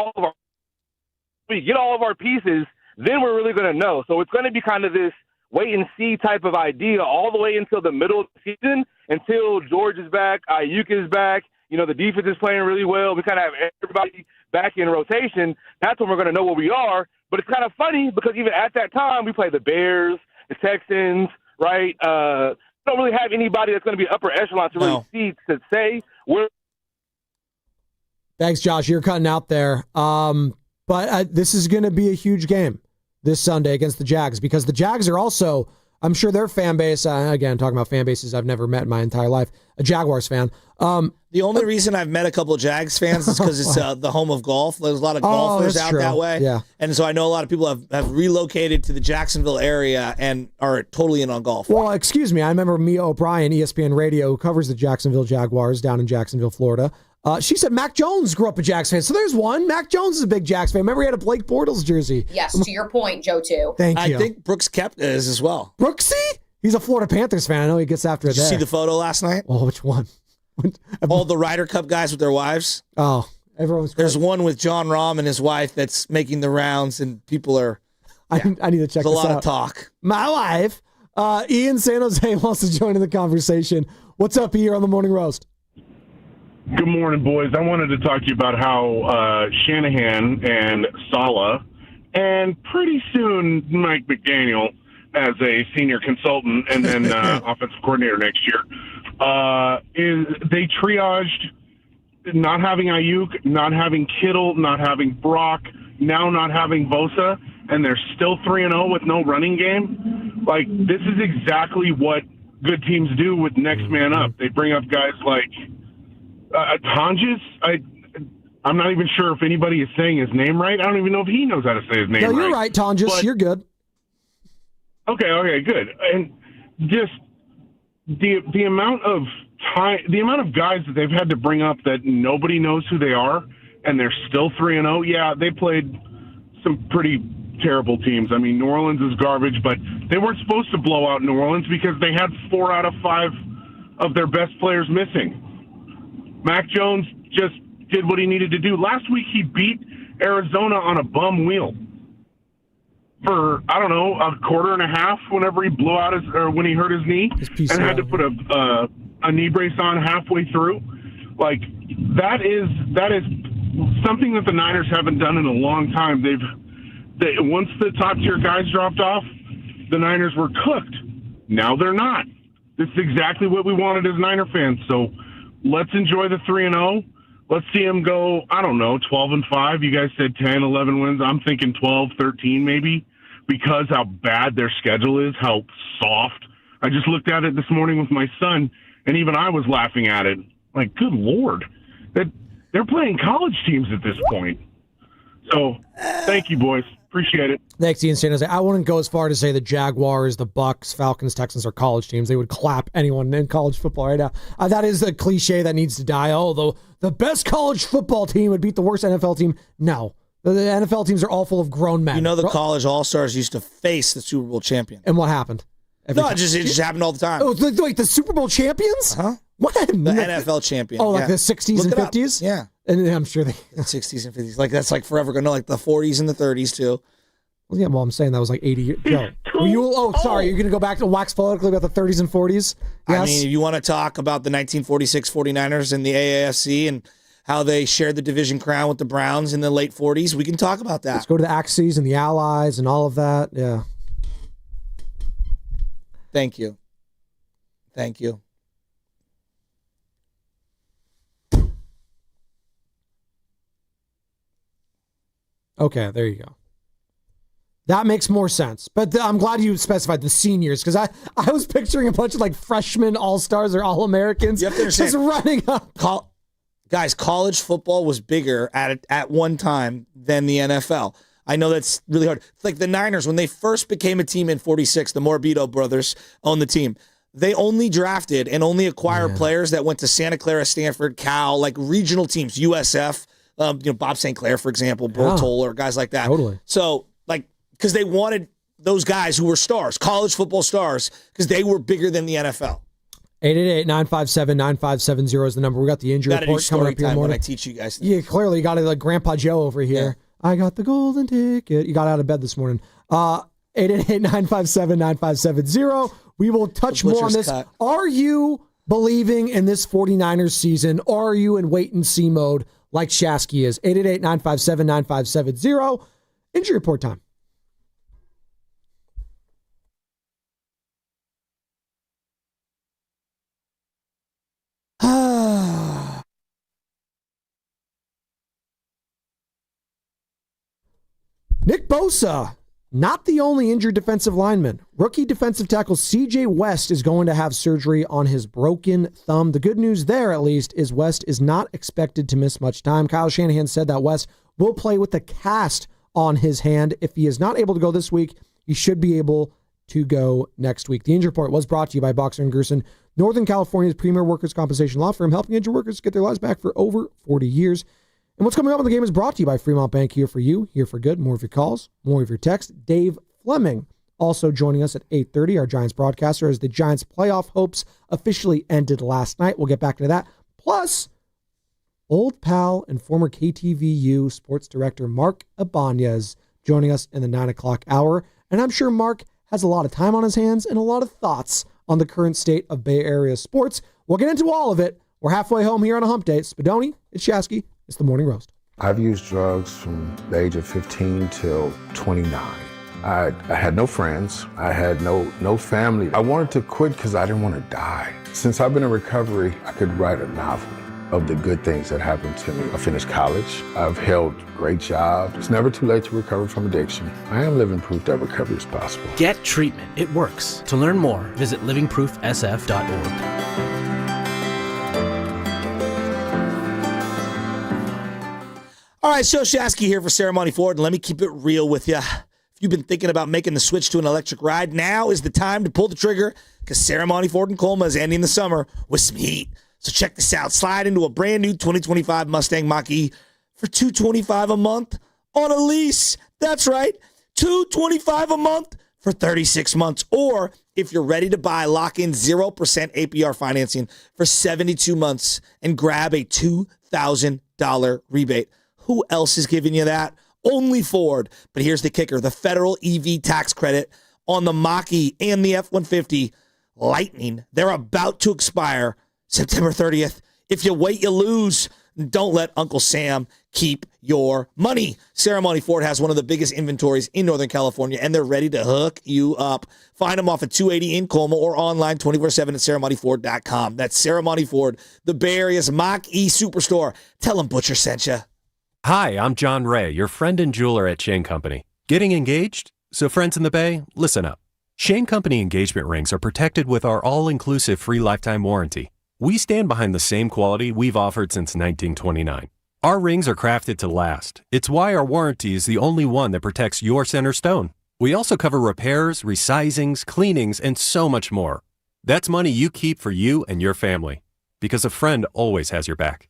we get all of our pieces, then we're really going to know. So it's going to be kind of this wait and see type of idea all the way until the middle of the season, until George is back, Ayuk is back. The defense is playing really well. We kind of have everybody back in rotation. That's when we're going to know where we are. But it's kind of funny because even at that time, we play the Bears, the Texans, right? Don't really have anybody that's going to be upper echelon to really see to say where.
Thanks, Josh. You're cutting out there. But this is going to be a huge game this Sunday against the Jags because the Jags are also, I'm sure their fan base, again, talking about fan bases I've never met in my entire life, a Jaguars fan.
The only reason I've met a couple of Jags fans is because it's the home of golf. There's a lot of golfers out that way.
Yeah.
And so I know a lot of people have relocated to the Jacksonville area and are totally in on golf.
Well, excuse me. I remember Mia O'Brien, ESPN Radio, who covers the Jacksonville Jaguars down in Jacksonville, Florida. She said Mac Jones grew up a Jags fan. So there's one. Mac Jones is a big Jags fan. Remember he had a Blake Bortles jersey.
Yes, to your point, Joe, too.
Thank you.
I think Brooks Koepka is as well.
Brooksy? He's a Florida Panthers fan. I know he gets after it.
Did you see the photo last night?
Oh, which one?
All the Ryder Cup guys with their wives.
Oh, everyone's.
There's one with John Rahm and his wife that's making the rounds, and people are.
Yeah, I need to check
this out. There's a lot
out.
of talk.
My wife, Ian San Jose, wants to join in the conversation. What's up here on the Morning Roast?
Good morning, boys. I wanted to talk to you about how Shanahan and Saleh, and pretty soon Mike McDaniel as a senior consultant and then offensive coordinator next year, they triaged not having Ayuk, not having Kittle, not having Brock, now not having Bosa, and they're still 3-0 with no running game. Like, this is exactly what good teams do with next man up. They bring up guys like Tonjes. I'm not even sure if anybody is saying his name right. I don't even know if he knows how to say his name right.
No, you're right, Tonjes.
But,
you're good.
Okay, good. And just the amount of time, the amount of guys that they've had to bring up that nobody knows who they are, and they're still 3-0. Yeah, they played some pretty terrible teams. I mean, New Orleans is garbage, but they weren't supposed to blow out New Orleans because they had 4 out of 5 of their best players missing. Mac Jones just did what he needed to do. Last week he beat Arizona on a bum wheel for, I don't know, a quarter and a half whenever he blew out when he hurt his knee and had to put a knee brace on halfway through. Like, that is something that the Niners haven't done in a long time. Once the top tier guys dropped off, the Niners were cooked. Now they're not. This is exactly what we wanted as Niner fans. So let's enjoy the 3-0. Let's see them go, I don't know, 12-5. You guys said 10, 11 wins. I'm thinking 12, 13 maybe, because how bad their schedule is, how soft. I just looked at it this morning with my son, and even I was laughing at it. Like, good Lord. They're playing college teams at this point. So, thank you, boys. Appreciate it.
Thanks, Ian San Jose. I wouldn't go as far to say the Jaguars, the Bucks, Falcons, Texans are college teams. They would clap anyone in college football right now. That is a cliche that needs to die. Oh, the best college football team would beat the worst NFL team. No. The NFL teams are all full of grown men.
You know the college all-stars used to face the Super Bowl champion.
And what happened?
It just happened all the time.
Oh, wait, the Super Bowl champions?
Huh?
When?
The NFL champion.
Oh, like the 60s and 50s?
Yeah.
And I'm sure
the 60s and 50s. Like, that's like forever ago. No, like the 40s and the 30s, too.
Well, yeah, I'm saying that was like 80 years ago. Sorry, you're going to go back to wax politically about the 30s and 40s? Yes?
I mean, if you want to talk about the 1946 49ers and the AAFC and how they shared the division crown with the Browns in the late 40s, we can talk about that.
Let's go to the Axis and the Allies and all of that. Yeah.
Thank you. Thank you.
Okay, there you go. That makes more sense. But I'm glad you specified the seniors, because I was picturing a bunch of like freshmen all-stars or all-Americans just running up.
Guys, college football was bigger at one time than the NFL. I know that's really hard. It's like the Niners, when they first became a team in 46, the Morabito brothers owned the team. They only drafted and only acquired players that went to Santa Clara, Stanford, Cal, like regional teams, USF, Bob St. Clair, for example, Burl Toller, guys like that.
Totally.
So, like, because they wanted those guys who were stars, college football stars, because they were bigger than the NFL.
888-957-9570 is the number. We got the injury report coming up here in the morning.
When I teach you guys.
Yeah, clearly you got it like Grandpa Joe over here. Yeah. I got the golden ticket. You got out of bed this morning. 888-957-9570. We will touch more on this.
Cut.
Are you believing in this 49ers season? Are you in wait-and-see mode like Shasky is? 888-957-9570. Injury report time. Nick Bosa, not the only injured defensive lineman. Rookie defensive tackle C.J. West is going to have surgery on his broken thumb. The good news there, at least, is West is not expected to miss much time. Kyle Shanahan said that West will play with the cast on his hand. If he is not able to go this week, he should be able to go next week. The injury report was brought to you by Boxer & Gerson, Northern California's premier workers' compensation law firm, helping injured workers get their lives back for over 40 years. And what's coming up in the game is brought to you by Fremont Bank, here for you, here for good. More of your calls, more of your texts. Dave Fleming also joining us at 8:30, our Giants broadcaster, as the Giants' playoff hopes officially ended last night. We'll get back to that. Plus, old pal and former KTVU sports director Mark Ibanz joining us in the 9 o'clock hour. And I'm sure Mark has a lot of time on his hands and a lot of thoughts on the current state of Bay Area sports. We'll get into all of it. We're halfway home here on a hump day. Spadoni, it's Shasky. It's the Morning Roast.
I've used drugs from the age of 15 till 29. I had no friends. I had no family. I wanted to quit because I didn't want to die. Since I've been in recovery, I could write a novel of the good things that happened to me. I finished college. I've held great jobs. It's never too late to recover from addiction. I am living proof that recovery is possible.
Get treatment. It works. To learn more, visit livingproofsf.org.
All right, Joe Shasky here for Ceremony Ford, and let me keep it real with you. If you've been thinking about making the switch to an electric ride, now is the time to pull the trigger, because Ceremony Ford in Colma is ending the summer with some heat. So check this out. Slide into a brand new 2025 Mustang Mach-E for $225 a month on a lease. That's right, $225 a month for 36 months. Or if you're ready to buy, lock in 0% APR financing for 72 months and grab a $2,000 rebate. Who else is giving you that? Only Ford. But here's the kicker. The federal EV tax credit on the Mach-E and the F-150 Lightning, they're about to expire September 30th. If you wait, you lose. Don't let Uncle Sam keep your money. Ceremony Ford has one of the biggest inventories in Northern California, and they're ready to hook you up. Find them off at 280 in Colma or online 24/7 at ceremonyford.com. That's Ceremony Ford, the Bay Area's Mach-E Superstore. Tell them Butcher sent you.
Hi, I'm John Ray, your friend and jeweler at Shane Company. Getting engaged? So friends in the Bay, listen up. Shane Company engagement rings are protected with our all-inclusive free lifetime warranty. We stand behind the same quality we've offered since 1929. Our rings are crafted to last. It's why our warranty is the only one that protects your center stone. We also cover repairs, resizings, cleanings, and so much more. That's money you keep for you and your family. Because a friend always has your back.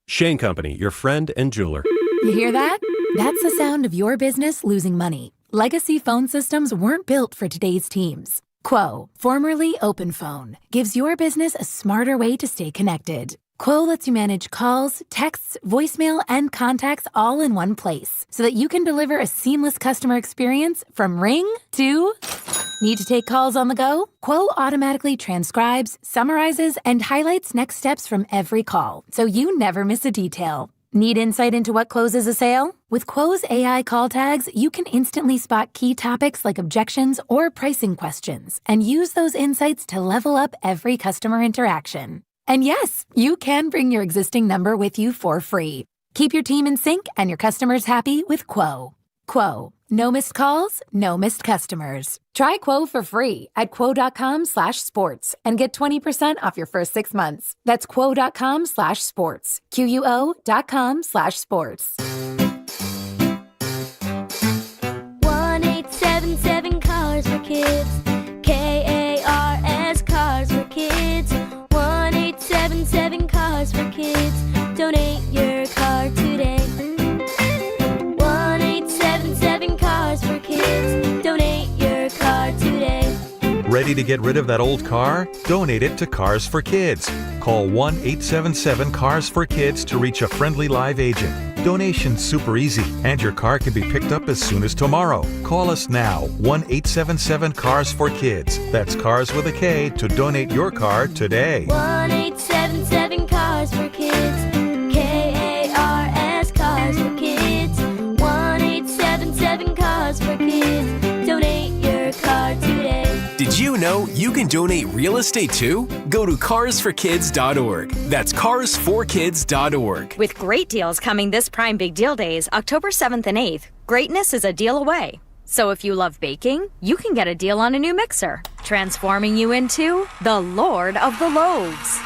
Shane Company, your friend and jeweler.
You hear that? That's the sound of your business losing money. Legacy phone systems weren't built for today's teams. Quo, formerly OpenPhone, gives your business a smarter way to stay connected. Quo lets you manage calls, texts, voicemail, and contacts all in one place so that you can deliver a seamless customer experience from ring to... Need to take calls on the go? Quo automatically transcribes, summarizes, and highlights next steps from every call, so you never miss a detail. Need insight into what closes a sale? With Quo's AI call tags, you can instantly spot key topics like objections or pricing questions, and use those insights to level up every customer interaction. And yes, you can bring your existing number with you for free. Keep your team in sync and your customers happy with Quo. Quo. No missed calls, no missed customers. Try Quo for free at quo.com/sports and get 20% off your first 6 months. That's quo.com/sports. QUO.com/sports.
1-877 Cars for Kids. KARS Cars for Kids. 1-877 Cars for Kids. Donate your car today. 1-877 Cars for Kids. Donate your car today.
Ready to get rid of that old car? Donate it to Cars for Kids. Call 1-877-CARS-FOR-KIDS to reach a friendly live agent. Donation's super easy, and your car can be picked up as soon as tomorrow. Call us now, 1-877-CARS-FOR-KIDS. That's Cars with a K to donate your car today.
1-877 Cars for Kids. KARS Cars for Kids. 1-877 Cars for Kids. Donate your car today.
Did you know you can donate real estate too? Go to carsforkids.org. That's carsforkids.org.
With great deals coming this Prime Big Deal Days, October 7th and 8th, greatness is a deal away. So if you love baking, you can get a deal on a new mixer, transforming you into the Lord of the Loaves.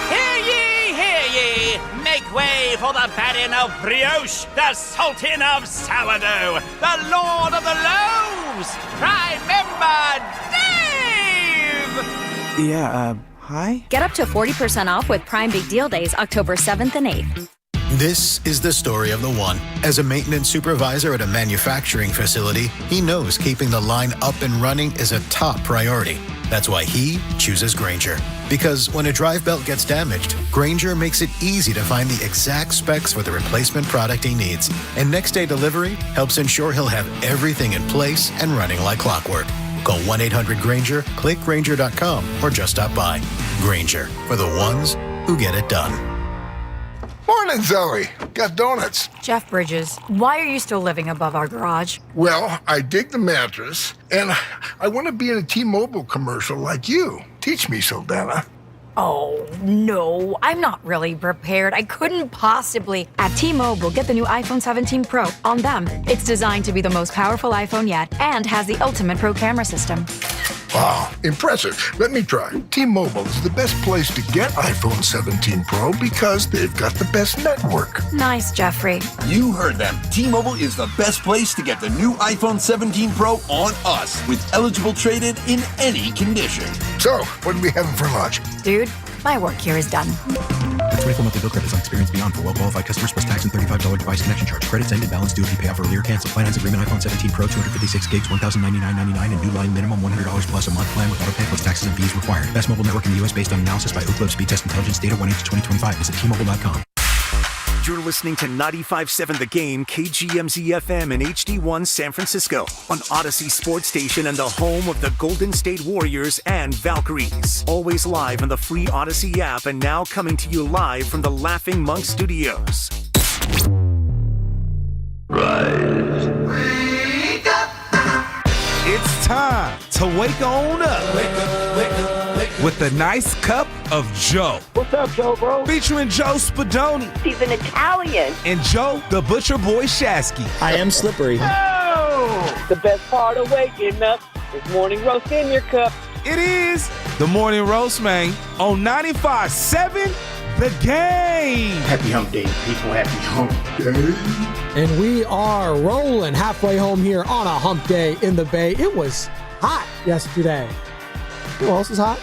Hear ye, hear ye! Make way for the Baron of Brioche, the Sultan of Sourdough, the Lord of the Loaves, Prime Member Dave!
Yeah, hi?
Get up to 40% off with Prime Big Deal Days, October 7th and 8th.
This is the story of the one. As a maintenance supervisor at a manufacturing facility, he knows keeping the line up and running is a top priority. That's why he chooses Grainger. Because when a drive belt gets damaged, Grainger makes it easy to find the exact specs for the replacement product he needs. And next day delivery helps ensure he'll have everything in place and running like clockwork. Call 1-800-GRAINGER, click Grainger.com, or just stop by. Grainger, for the ones who get it done.
Morning, Zoe. Got donuts.
Jeff Bridges, why are you still living above our garage?
Well, I dig the mattress, and I want to be in a T-Mobile commercial like you. Teach me, Saldana.
Oh, no, I'm not really prepared. I couldn't possibly. At T-Mobile, get the new iPhone 17 Pro. On them, it's designed to be the most powerful iPhone yet and has the ultimate pro camera system.
Wow, impressive. Let me try. T-Mobile is the best place to get iPhone 17 Pro because they've got the best network.
Nice, Jeffrey.
You heard them. T-Mobile is the best place to get the new iPhone 17 Pro on us with eligible trade-in in any condition.
So, what are we having for lunch?
Dude, my work here is done.
The 24 monthly bill credits on experience beyond for well-qualified customers plus tax and $35 device connection charge. Credits ended, balance due if you pay off earlier. Cancel. Finance agreement iPhone 17 Pro, 256 gigs, $1,099.99 and new line minimum $100 plus a month plan with auto pay plus taxes and fees required. Best mobile network in the U.S. based on analysis by Ookla Speed Test Intelligence data 1/8/2025. Visit T-Mobile.com.
You're listening to 95.7 The Game, KGMZ FM in HD1 San Francisco, on Odyssey Sports Station and the home of the Golden State Warriors and Valkyries. Always live on the free Odyssey app and now coming to you live from the Laughing Monk Studios.
Rise. Wake up!
It's time to wake on up.
Wake up, wake up, wake up.
With a nice cup of Joe.
What's up, Joe, bro?
Featuring Joe Spadoni.
He's an Italian.
And Joe, the Butcher Boy Shasky.
I am slippery.
Oh! The best part of waking up is morning roast in your cup.
It is the Morning Roast, man, on 95.7 the game.
Happy hump day, people. Happy hump day.
And we are rolling halfway home here on a hump day in the Bay. It was hot yesterday. Who else is hot?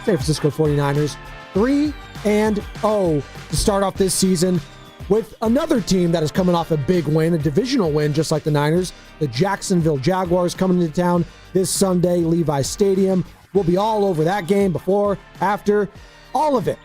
San Francisco 49ers 3-0 to start off this season with another team that is coming off a big win, a divisional win, just like the Niners. The Jacksonville Jaguars coming into town this Sunday, Levi Stadium. We'll be all over that game, before, after, all of it.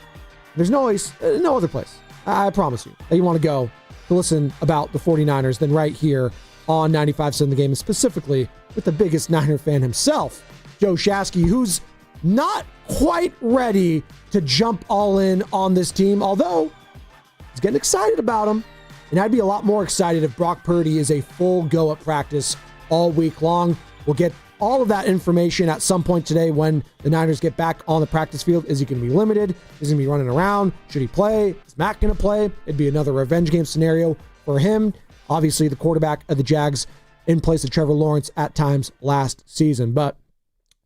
There's no other place, I promise you, that you want to go to listen about the 49ers than right here on 95.7 The Game, and specifically with the biggest Niner fan himself, Joe Shasky, who's not quite ready to jump all in on this team, although he's getting excited about him. And I'd be a lot more excited if Brock Purdy is a full go at practice all week long. We'll get all of that information at some point today when the Niners get back on the practice field. Is he going to be limited? Is he going to be running around? Should he play? Is Mac going to play? It'd be another revenge game scenario for him. Obviously, the quarterback of the Jags in place of Trevor Lawrence at times last season. But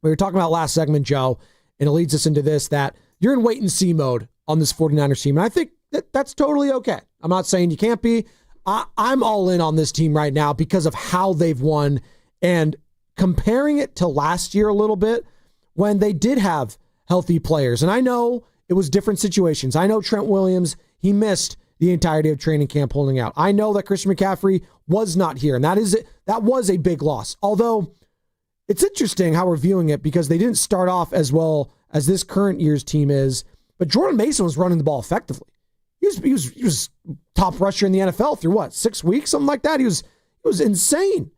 we were talking about last segment, Joe, and it leads us into this, that you're in wait-and-see mode on this 49ers team. And I think that's totally okay. I'm not saying you can't be. I'm all in on this team right now because of how they've won, and comparing it to last year a little bit when they did have healthy players. And I know it was different situations. I know Trent Williams, he missed the entirety of training camp holding out. I know that Christian McCaffrey was not here, and that was a big loss. Although it's interesting how we're viewing it because they didn't start off as well as this current year's team is, but Jordan Mason was running the ball effectively. He was top rusher in the NFL through 6 weeks, something like that. He was insane.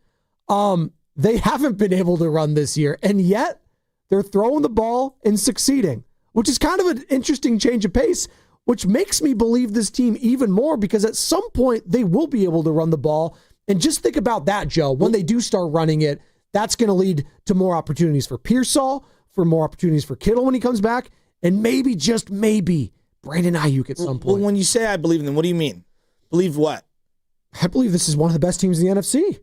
They haven't been able to run this year, and yet they're throwing the ball and succeeding, which is kind of an interesting change of pace, which makes me believe this team even more because at some point they will be able to run the ball. And just think about that, Joe. When they do start running it, that's going to lead to more opportunities for Pearsall, for more opportunities for Kittle when he comes back, and maybe, just maybe, Brandon Ayuk at some point.
Well, when you say I believe in them, what do you mean? Believe what?
I believe this is one of the best teams in the NFC.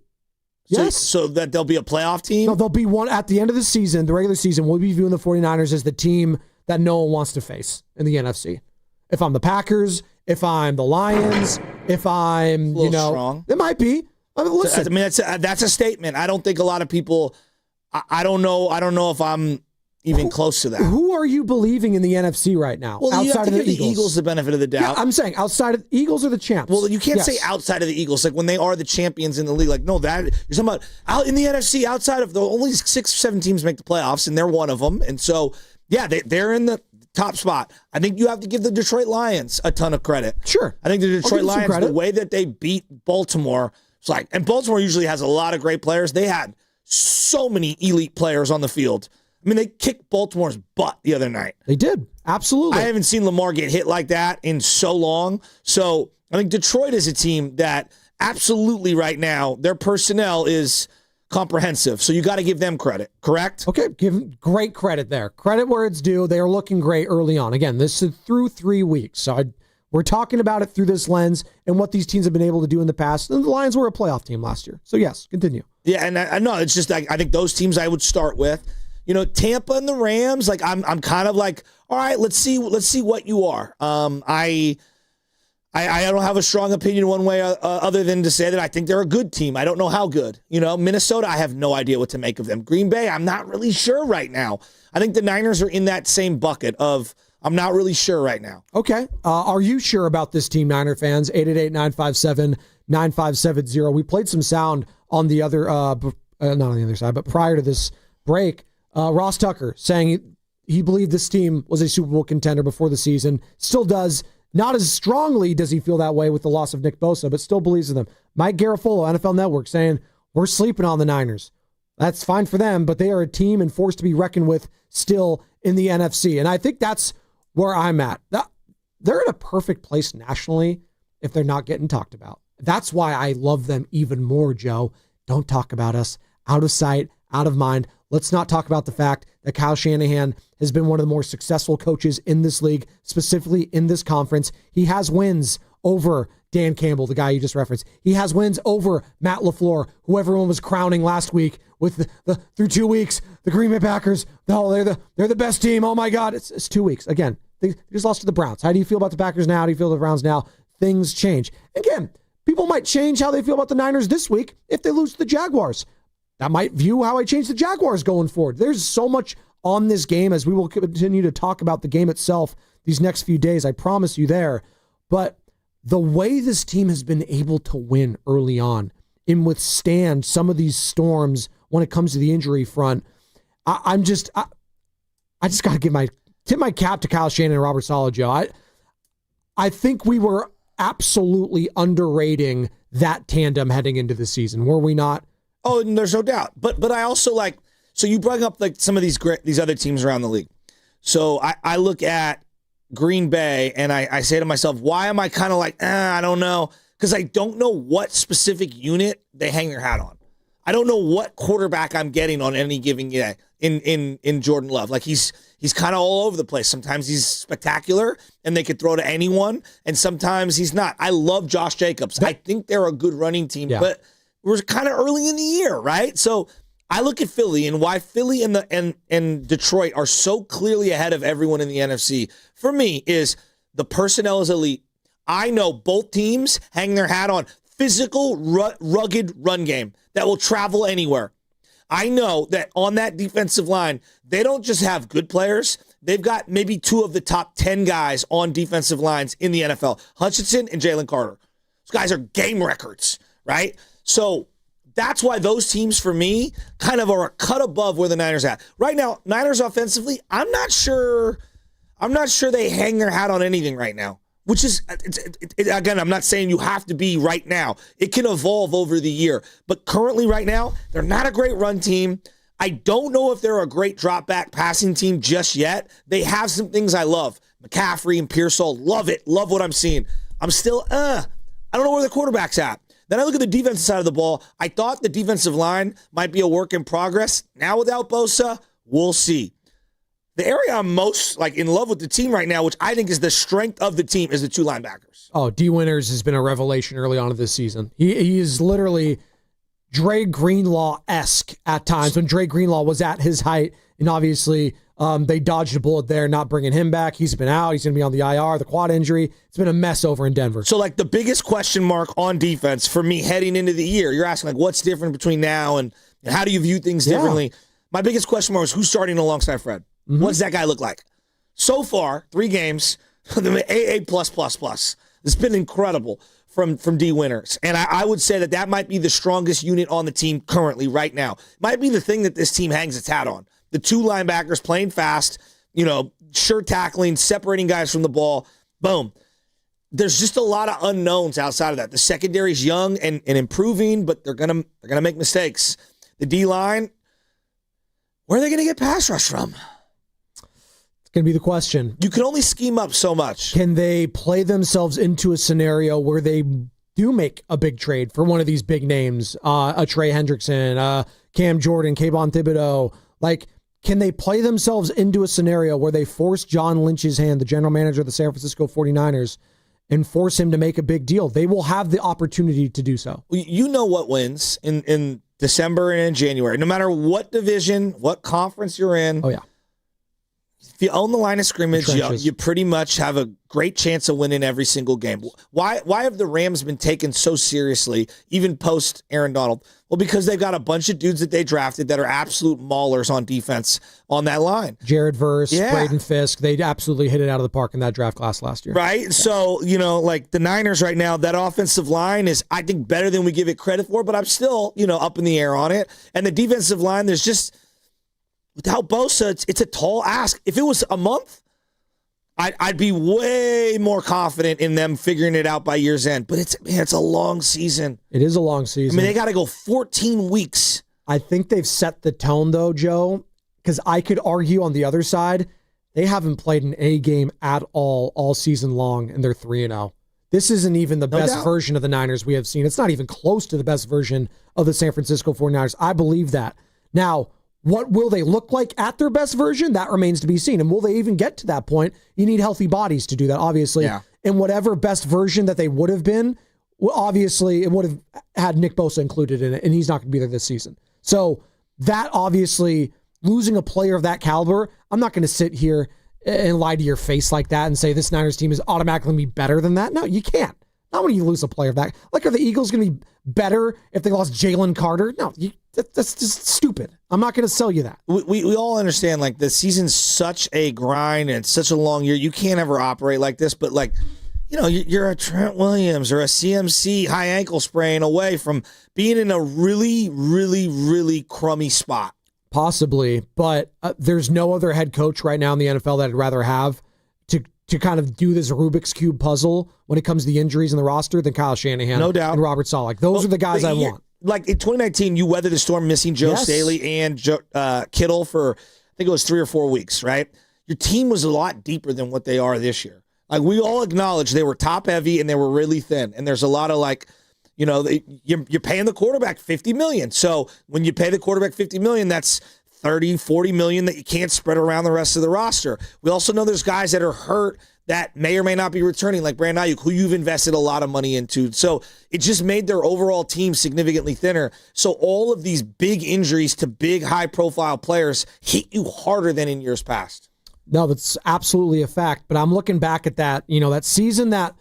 Yes.
So that they'll be a playoff team?
No, they'll be one at the end of the season, the regular season. We'll be viewing the 49ers as the team that no one wants to face in the NFC. If I'm the Packers, if I'm the Lions, if I'm,
strong.
It might be. I mean, listen.
That's a statement. I don't think a lot of people, I don't know if I'm even close to that.
Who are you believing in the NFC right now?
Well, you have to
outside of
give the Eagles the benefit of the doubt.
Yeah, I'm saying outside of the Eagles are the champs.
Well, you can't say outside of the Eagles, like when they are the champions in the league. Like, no, that you're talking about out in the NFC, outside of the only 6 or 7 teams make the playoffs, and they're one of them. And so, yeah, they're in the top spot. I think you have to give the Detroit Lions a ton of credit.
Sure.
I think the Detroit Lions, the way that they beat Baltimore, it's like, and Baltimore usually has a lot of great players. They had so many elite players on the field. I mean, they kicked Baltimore's butt the other night.
They did. Absolutely.
I haven't seen Lamar get hit like that in so long. So I think Detroit is a team that absolutely right now, their personnel is comprehensive. So you got to give them credit, correct?
Okay, give them great credit there. Credit where it's due. They are looking great early on. Again, this is through 3 weeks. So we're talking about it through this lens and what these teams have been able to do in the past. And the Lions were a playoff team last year. So yes, continue.
Yeah, and I know it's just like I think those teams I would start with. Tampa and the Rams, like I'm kind of like, all right, let's see what you are. I don't have a strong opinion one way other than to say that I think they're a good team. I don't know how good. Minnesota, I have no idea what to make of them. Green Bay, I'm not really sure right now. I think the Niners are in that same bucket of I'm not really sure right now.
Okay. Are you sure about this team, Niner fans? 888-957-9570. We played some sound on the other, not on the other side, but prior to this break. Ross Tucker saying he believed this team was a Super Bowl contender before the season. Still does. Not as strongly does he feel that way with the loss of Nick Bosa, but still believes in them. Mike Garafolo, NFL Network, saying, we're sleeping on the Niners. That's fine for them, but they are a team and force to be reckoned with still in the NFC. And I think that's where I'm at. They're in a perfect place nationally if they're not getting talked about. That's why I love them even more, Joe. Don't talk about us. Out of sight, out of mind. Let's not talk about the fact that Kyle Shanahan has been one of the more successful coaches in this league, specifically in this conference. He has wins over Dan Campbell, the guy you just referenced. He has wins over Matt LaFleur, who everyone was crowning last week with through 2 weeks. The Green Bay Packers, they're the best team. Oh my God, it's 2 weeks. Again, They just lost to the Browns. How do you feel about the Packers now? How do you feel about the Browns now? Things change. Again, people might change how they feel about the Niners this week if they lose to the Jaguars. That might view how I change the Jaguars going forward. There's so much on this game as we will continue to talk about the game itself these next few days. I promise you there. But the way this team has been able to win early on and withstand some of these storms when it comes to the injury front, I just got to tip my cap to Kyle Shanahan and Robert Saleh, Joe. I think we were absolutely underrating that tandem heading into the season, were we not?
Oh, and there's no doubt. But I also so you bring up like some of these other teams around the league. So I look at Green Bay and I say to myself, why am I kind of like, I don't know? Because I don't know what specific unit they hang their hat on. I don't know what quarterback I'm getting on any given day in Jordan Love. Like he's kind of all over the place. Sometimes he's spectacular and they could throw to anyone, and sometimes he's not. I love Josh Jacobs. I think they're a good running team, but we're kind of early in the year, right? So I look at Philly and why Philly and Detroit are so clearly ahead of everyone in the NFC. For me, is the personnel is elite. I know both teams hang their hat on physical, rugged run game that will travel anywhere. I know that on that defensive line, they don't just have good players. They've got maybe 2 of the top 10 guys on defensive lines in the NFL, Hutchinson and Jalen Carter. Those guys are game records, right? So that's why those teams, for me, kind of are a cut above where the Niners are at. Right now, Niners offensively, I'm not sure they hang their hat on anything right now. Which is, again, I'm not saying you have to be right now. It can evolve over the year. But currently right now, they're not a great run team. I don't know if they're a great drop-back passing team just yet. They have some things I love. McCaffrey and Pearsall, love it. Love what I'm seeing. I'm still, I don't know where the quarterback's at. Then I look at the defensive side of the ball. I thought the defensive line might be a work in progress. Now without Bosa, we'll see. The area I'm most in love with the team right now, which I think is the strength of the team, is the 2 linebackers.
Oh, D. Winters has been a revelation early on in this season. He is literally Dre Greenlaw-esque at times when Dre Greenlaw was at his height. And obviously, they dodged a bullet there, not bringing him back. He's been out. He's going to be on the IR, the quad injury. It's been a mess over in Denver.
So, the biggest question mark on defense for me heading into the year, you're asking, what's different between now and how do you view things differently? My biggest question mark is who's starting alongside Fred? Mm-hmm. What does that guy look like? So far, 3 games, the AA+++. It's been incredible from D. Winters. And I would say that might be the strongest unit on the team currently right now. Might be the thing that this team hangs its hat on. The 2 linebackers playing fast, sure tackling, separating guys from the ball. Boom. There's just a lot of unknowns outside of that. The secondary's young and improving, but they're gonna make mistakes. The D-line, where are they going to get pass rush from?
Going to be the question.
You can only scheme up so much.
Can they play themselves into a scenario where they do make a big trade for one of these big names, a Trey Hendrickson, Cam Jordan, Kayvon Thibodeau? Can they play themselves into a scenario where they force John Lynch's hand, the general manager of the San Francisco 49ers, and force him to make a big deal? They will have the opportunity to do so.
You know what wins in December and in January. No matter what division, what conference you're in.
Oh, yeah.
If you own the line of scrimmage, you pretty much have a great chance of winning every single game. Why have the Rams been taken so seriously, even post Aaron Donald? Well, because they've got a bunch of dudes that they drafted that are absolute maulers on defense on that line.
Jared Verse, Braden Fisk, they absolutely hit it out of the park in that draft class last year.
Right? Yeah. So, the Niners right now, that offensive line is, I think, better than we give it credit for, but I'm still, up in the air on it. And the defensive line, there's just... Without Bosa, it's a tall ask. If it was a month, I'd be way more confident in them figuring it out by year's end. But it's a long season.
It is a long season.
They got to go 14 weeks.
I think they've set the tone, though, Joe, because I could argue on the other side, they haven't played an A game at all season long, and they're 3-0. This isn't even the best version of the Niners we have seen. It's not even close to the best version of the San Francisco 49ers. I believe that. Now, what will they look like at their best version? That remains to be seen. And will they even get to that point? You need healthy bodies to do that, obviously.
Yeah.
And whatever best version that they would have been, obviously it would have had Nick Bosa included in it, and he's not going to be there this season. So that obviously, losing a player of that caliber, I'm not going to sit here and lie to your face like that and say this Niners team is automatically going to be better than that. No, you can't. Not when you lose a player of that. Like, are the Eagles going to be better if they lost Jalen Carter? No, that's just stupid. I'm not going to sell you that.
We all understand, like, the season's such a grind and it's such a long year. You can't ever operate like this, but, like, you know, you're a Trent Williams or a CMC high ankle sprain away from being in a really, really, really crummy spot.
Possibly, but there's no other head coach right now in the NFL that I'd rather have to kind of do this Rubik's Cube puzzle when it comes to the injuries in the roster than Kyle Shanahan,
no doubt,
and Robert Saleh. Those are the guys I want.
Like in 2019, you weathered the storm missing Joe Staley and Kittle for, I think it was 3 or 4 weeks, right? Your team was a lot deeper than what they are this year. Like, we all acknowledge they were top heavy and they were really thin. And there's a lot of, like, you know, you're paying the quarterback $50 million. So when you pay the quarterback $50 million, that's $30-40 million that you can't spread around the rest of the roster. We also know there's guys that are hurt that may or may not be returning, like Brandon Ayuk, who you've invested a lot of money into. So it just made their overall team significantly thinner. So all of these big injuries to big, high-profile players hit you harder than in years past.
No, that's absolutely a fact. But I'm looking back at that, you know, that season that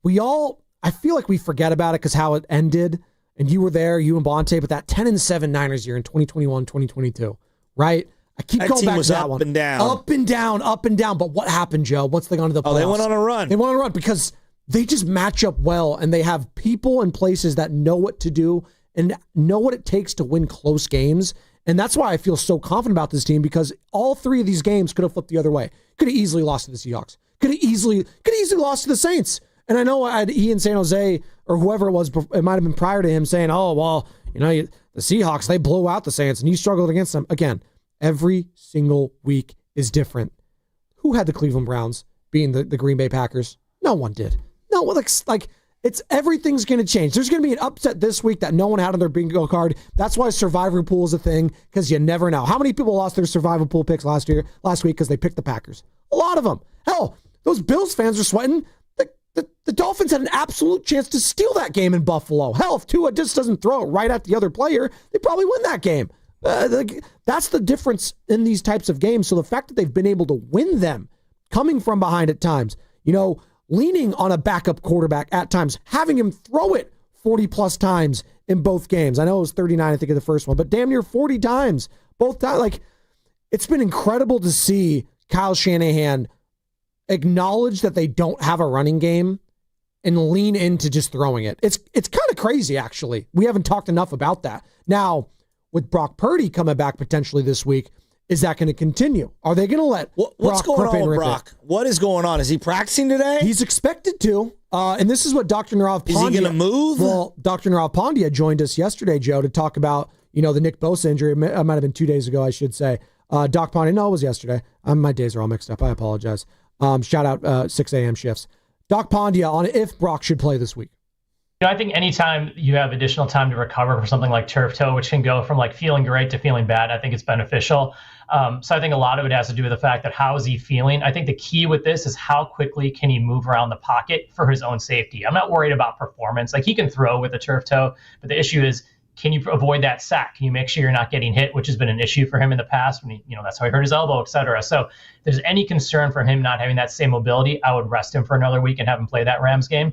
I feel like we forget about it because how it ended, and you were there, you and Bonte, but that 10-7 Niners year in 2021, 2022, right? I keep
that
going
team
back
was
to that
up
one.
and down.
Up and down, up and down. But what happened, Joe? Once they got into the playoffs?
Oh, they went on a run.
They went on a run because they just match up well, and they have people and places that know what to do and know what it takes to win close games. And that's why I feel so confident about this team, because all 3 of these games could have flipped the other way. Could have easily lost to the Seahawks. Could have easily lost to the Saints. And I know he in San Jose, or whoever it was, it might have been prior to him saying, oh, well, you know, the Seahawks, they blew out the Saints and you struggled against them. Again, every single week is different. Who had the Cleveland Browns being the Green Bay Packers? No one did. No, like it's everything's going to change. There's going to be an upset this week that no one had on their bingo card. That's why survivor pool is a thing, because you never know. How many people lost their survival pool picks last week because they picked the Packers? A lot of them. Hell, those Bills fans are sweating. The Dolphins had an absolute chance to steal that game in Buffalo. Hell, if Tua just doesn't throw it right at the other player, they probably win that game. That's the difference in these types of games. So the fact that they've been able to win them, coming from behind at times, you know, leaning on a backup quarterback at times, having him throw it 40-plus times in both games. I know it was 39, I think, of the first one, but damn near 40 times. Both times. Like, it's been incredible to see Kyle Shanahan acknowledge that they don't have a running game and lean into just throwing it. It's kind of crazy, actually. We haven't talked enough about that. Now, with Brock Purdy coming back potentially this week, is that going to continue? Are they going to let
What's going on with Brock? What is going on? Is he practicing today?
He's expected to. And this is what Dr. Nirav Pandya...
Is he going to move?
Well, Dr. Nirav Pandya joined us yesterday, Joe, to talk about, you know, the Nick Bosa injury. It might have been 2 days ago, I should say. Doc Pandya, no, it was yesterday. My days are all mixed up. I apologize. Shout out 6 a.m. shifts. Doc Pandya on if Brock should play this week.
You know, I think anytime you have additional time to recover for something like turf toe, which can go from like feeling great to feeling bad, I think it's beneficial. So I think a lot of it has to do with the fact that how is he feeling? I think the key with this is how quickly can he move around the pocket for his own safety. I'm not worried about performance. Like, he can throw with a turf toe, but the issue is, can you avoid that sack? Can you make sure you're not getting hit, which has been an issue for him in the past when he, you know, that's how he hurt his elbow, et cetera. So if there's any concern for him not having that same mobility, I would rest him for another week and have him play that Rams game.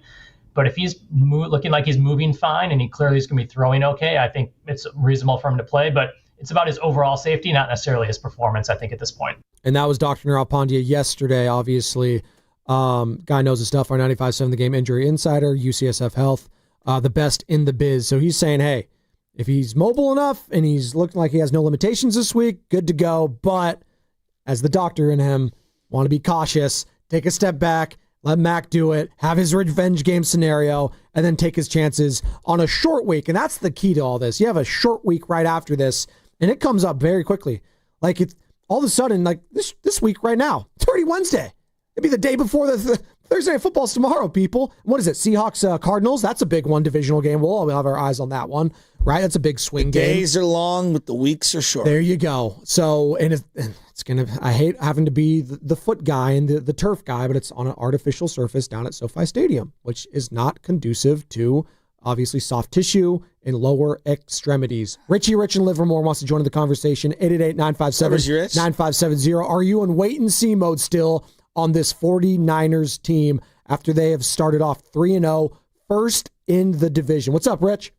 But if he's looking like he's moving fine and he clearly is going to be throwing okay, I think it's reasonable for him to play. But it's about his overall safety, not necessarily his performance, I think, at this point.
And that was Dr. Nirav Pandya yesterday, obviously. Guy knows his stuff, our 95.7 The Game injury insider, UCSF Health, the best in the biz. So he's saying, hey, if he's mobile enough and he's looking like he has no limitations this week, good to go. But as the doctor in him, want to be cautious, take a step back, let Mac do it, have his revenge game scenario, and then take his chances on a short week. And that's the key to all this. You have a short week right after this, and it comes up very quickly. Like, it's all of a sudden, like this week right now, it's already Wednesday. It'd be the day before the Thursday Night Football's tomorrow, people. What is it? Seahawks, Cardinals? That's a big one, divisional game. We'll all have our eyes on that one, right? That's a big swing game.
Days are long, but the weeks are short.
There you go. So, and it's going to, I hate having to be the foot guy and the turf guy, but it's on an artificial surface down at SoFi Stadium, which is not conducive to, obviously, soft tissue in lower extremities. Richie Rich in Livermore wants to join the conversation. 888-957-9570. Are you in wait-and-see mode still on this 49ers team after they have started off 3-0, first in the division? What's up, Rich?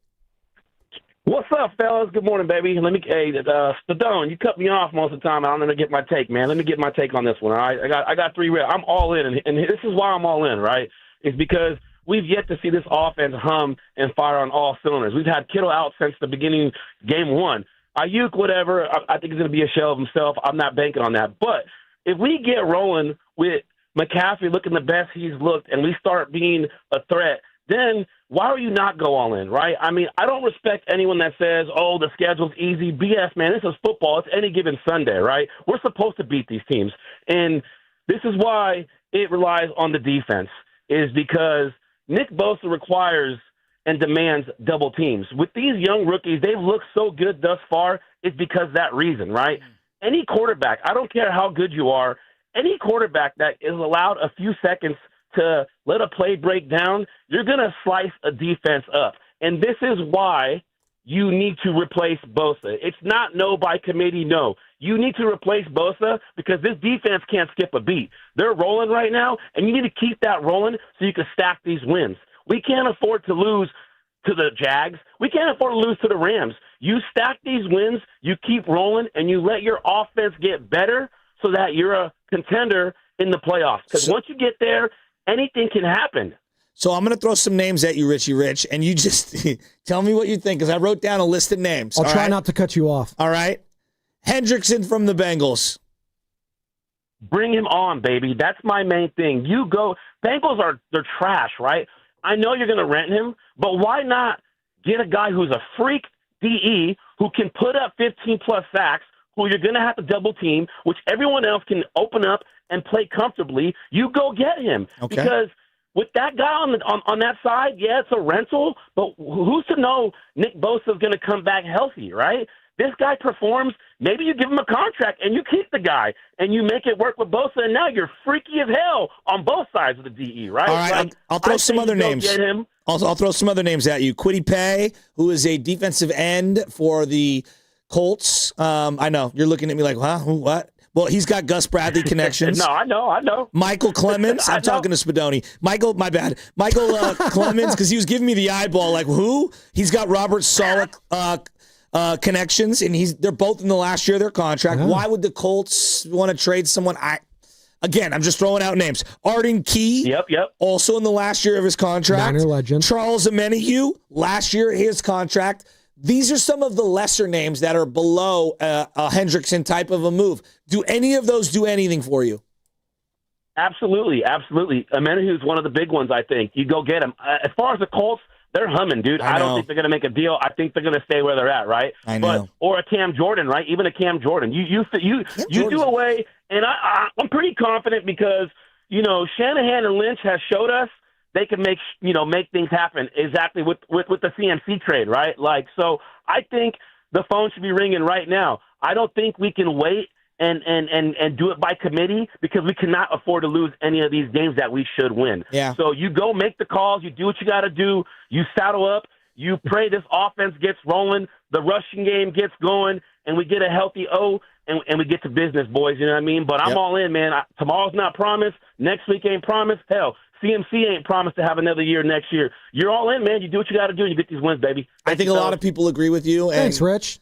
What's up, fellas? Good morning, baby. Stadone, you cut me off most of the time. I'm going to get my take, man. Let me get my take on this one, all right? I got three real. I'm all in, and this is why I'm all in, right? It's because we've yet to see this offense hum and fire on all cylinders. We've had Kittle out since the beginning, game one. Ayuk, whatever, I think he's going to be a shell of himself. I'm not banking on that. But if we get rolling with McCaffrey looking the best he's looked and we start being a threat, then why are you not go all in, right? I mean, I don't respect anyone that says, oh, the schedule's easy. BS, man. This is football. It's any given Sunday, right? We're supposed to beat these teams. And this is why it relies on the defense, is because Nick Bosa requires and demands double teams. With these young rookies, they've looked so good thus far. It's because of that reason, right? Any quarterback, I don't care how good you are, any quarterback that is allowed a few seconds to let a play break down, you're going to slice a defense up. And this is why you need to replace Bosa. It's not no by committee, no. You need to replace Bosa because this defense can't skip a beat. They're rolling right now, and you need to keep that rolling so you can stack these wins. We can't afford to lose to the Jags. We can't afford to lose to the Rams. You stack these wins, you keep rolling, and you let your offense get better so that you're a contender in the playoffs. Because once you get there, anything can happen.
So I'm going to throw some names at you, Richie Rich, and you just tell me what you think, because I wrote down a list of names.
I'll try not to cut you off.
All right. Hendrickson from the Bengals.
Bring him on, baby. That's my main thing. You go. Bengals they're trash, right? I know you're going to rent him, but why not get a guy who's a freak DE who can put up 15-plus sacks, who you're going to have to double team, which everyone else can open up and play comfortably. You go get him.
Okay.
Because with that guy on that side, yeah, it's a rental, but who's to know Nick Bosa is going to come back healthy, right? This guy performs. Maybe you give him a contract and you keep the guy and you make it work with Bosa, and now you're freaky as hell on both sides of the DE, right?
All right,
like,
I'll throw some other names.
Get him.
I'll throw some other names at you. Kwity Paye, who is a defensive end for the Colts. I know you're looking at me like, huh? Who, what? Well, he's got Gus Bradley connections.
No, I know.
Michael Clemens. I'm talking to Spadoni. Michael Clemens, because he was giving me the eyeball. Like, who? He's got Robert Saleh connections, and they're both in the last year of their contract.
Yeah.
Why would the Colts want to trade someone? Again, I'm just throwing out names. Arden Key.
Yep.
Also in the last year of his contract.
Niner legend.
Charles Omenihu, last year his contract. These are some of the lesser names that are below a Hendrickson type of a move. Do any of those do anything for you?
Absolutely. Omenihu is one of the big ones, I think. You go get him. As far as the Colts, they're humming, dude. I don't think they're going to make a deal. I think they're going to stay where they're at, right?
I know.
Or a Cam Jordan, right? Even a Cam Jordan. You do away, and I'm pretty confident because, Shanahan and Lynch has showed us they can make things happen exactly with the CMC trade, right? Like, so I think the phone should be ringing right now. I don't think we can wait and do it by committee because we cannot afford to lose any of these games that we should win.
Yeah.
So you go make the calls, you do what you got to do, you saddle up, you pray this offense gets rolling, the rushing game gets going, and we get a healthy O, and we get to business, boys. You know what I mean? But I'm all in, man. Tomorrow's not promised. Next week ain't promised. Hell, CMC ain't promised to have another year next year. You're all in, man. You do what you got to do, and you get these wins, baby.
I think a lot of people agree with you.
Thanks, Rich.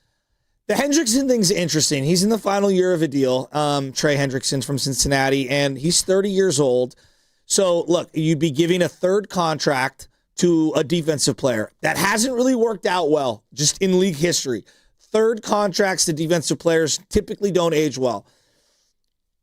The Hendrickson thing's interesting. He's in the final year of a deal, Trey Hendrickson from Cincinnati, and he's 30 years old. So, look, you'd be giving a third contract to a defensive player. That hasn't really worked out well, just in league history. Third contracts to defensive players typically don't age well.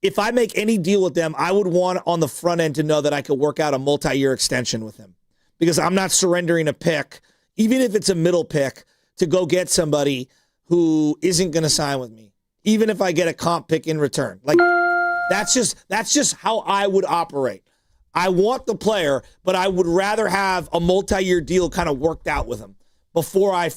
If I make any deal with them, I would want on the front end to know that I could work out a multi-year extension with him because I'm not surrendering a pick, even if it's a middle pick, to go get somebody who isn't going to sign with me, even if I get a comp pick in return. Like, that's just how I would operate. I want the player, but I would rather have a multi-year deal kind of worked out with him before I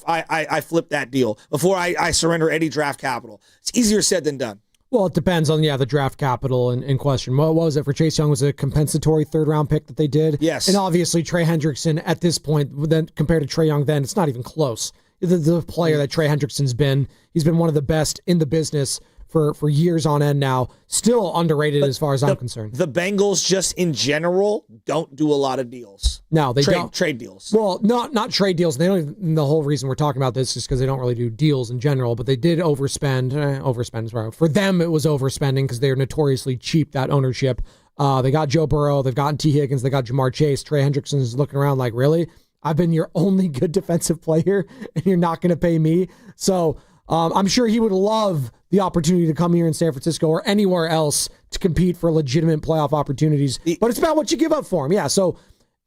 flip that deal, before I surrender any draft capital. It's easier said than done.
Well, it depends on, the draft capital in question. What was it for Chase Young? Was it a compensatory third-round pick that they did?
Yes.
And obviously Trey Hendrickson at this point, then compared to Trey Young then, it's not even close. The player that Trey Hendrickson's been, he's been one of the best in the business for years on end now. Still underrated as far as I'm concerned.
The Bengals just in general don't do a lot of deals.
No, they don't.
Trade deals.
Well, not trade deals. They don't even, the whole reason we're talking about this is because they don't really do deals in general, but they did overspend. Overspend is right. For them, it was overspending because they're notoriously cheap, that ownership. They got Joe Burrow. They've gotten T. Higgins. They got Jamar Chase. Trey Hendrickson is looking around like, really? I've been your only good defensive player, and you're not going to pay me? So I'm sure he would love the opportunity to come here in San Francisco or anywhere else to compete for legitimate playoff opportunities. But it's about what you give up for him. Yeah, so,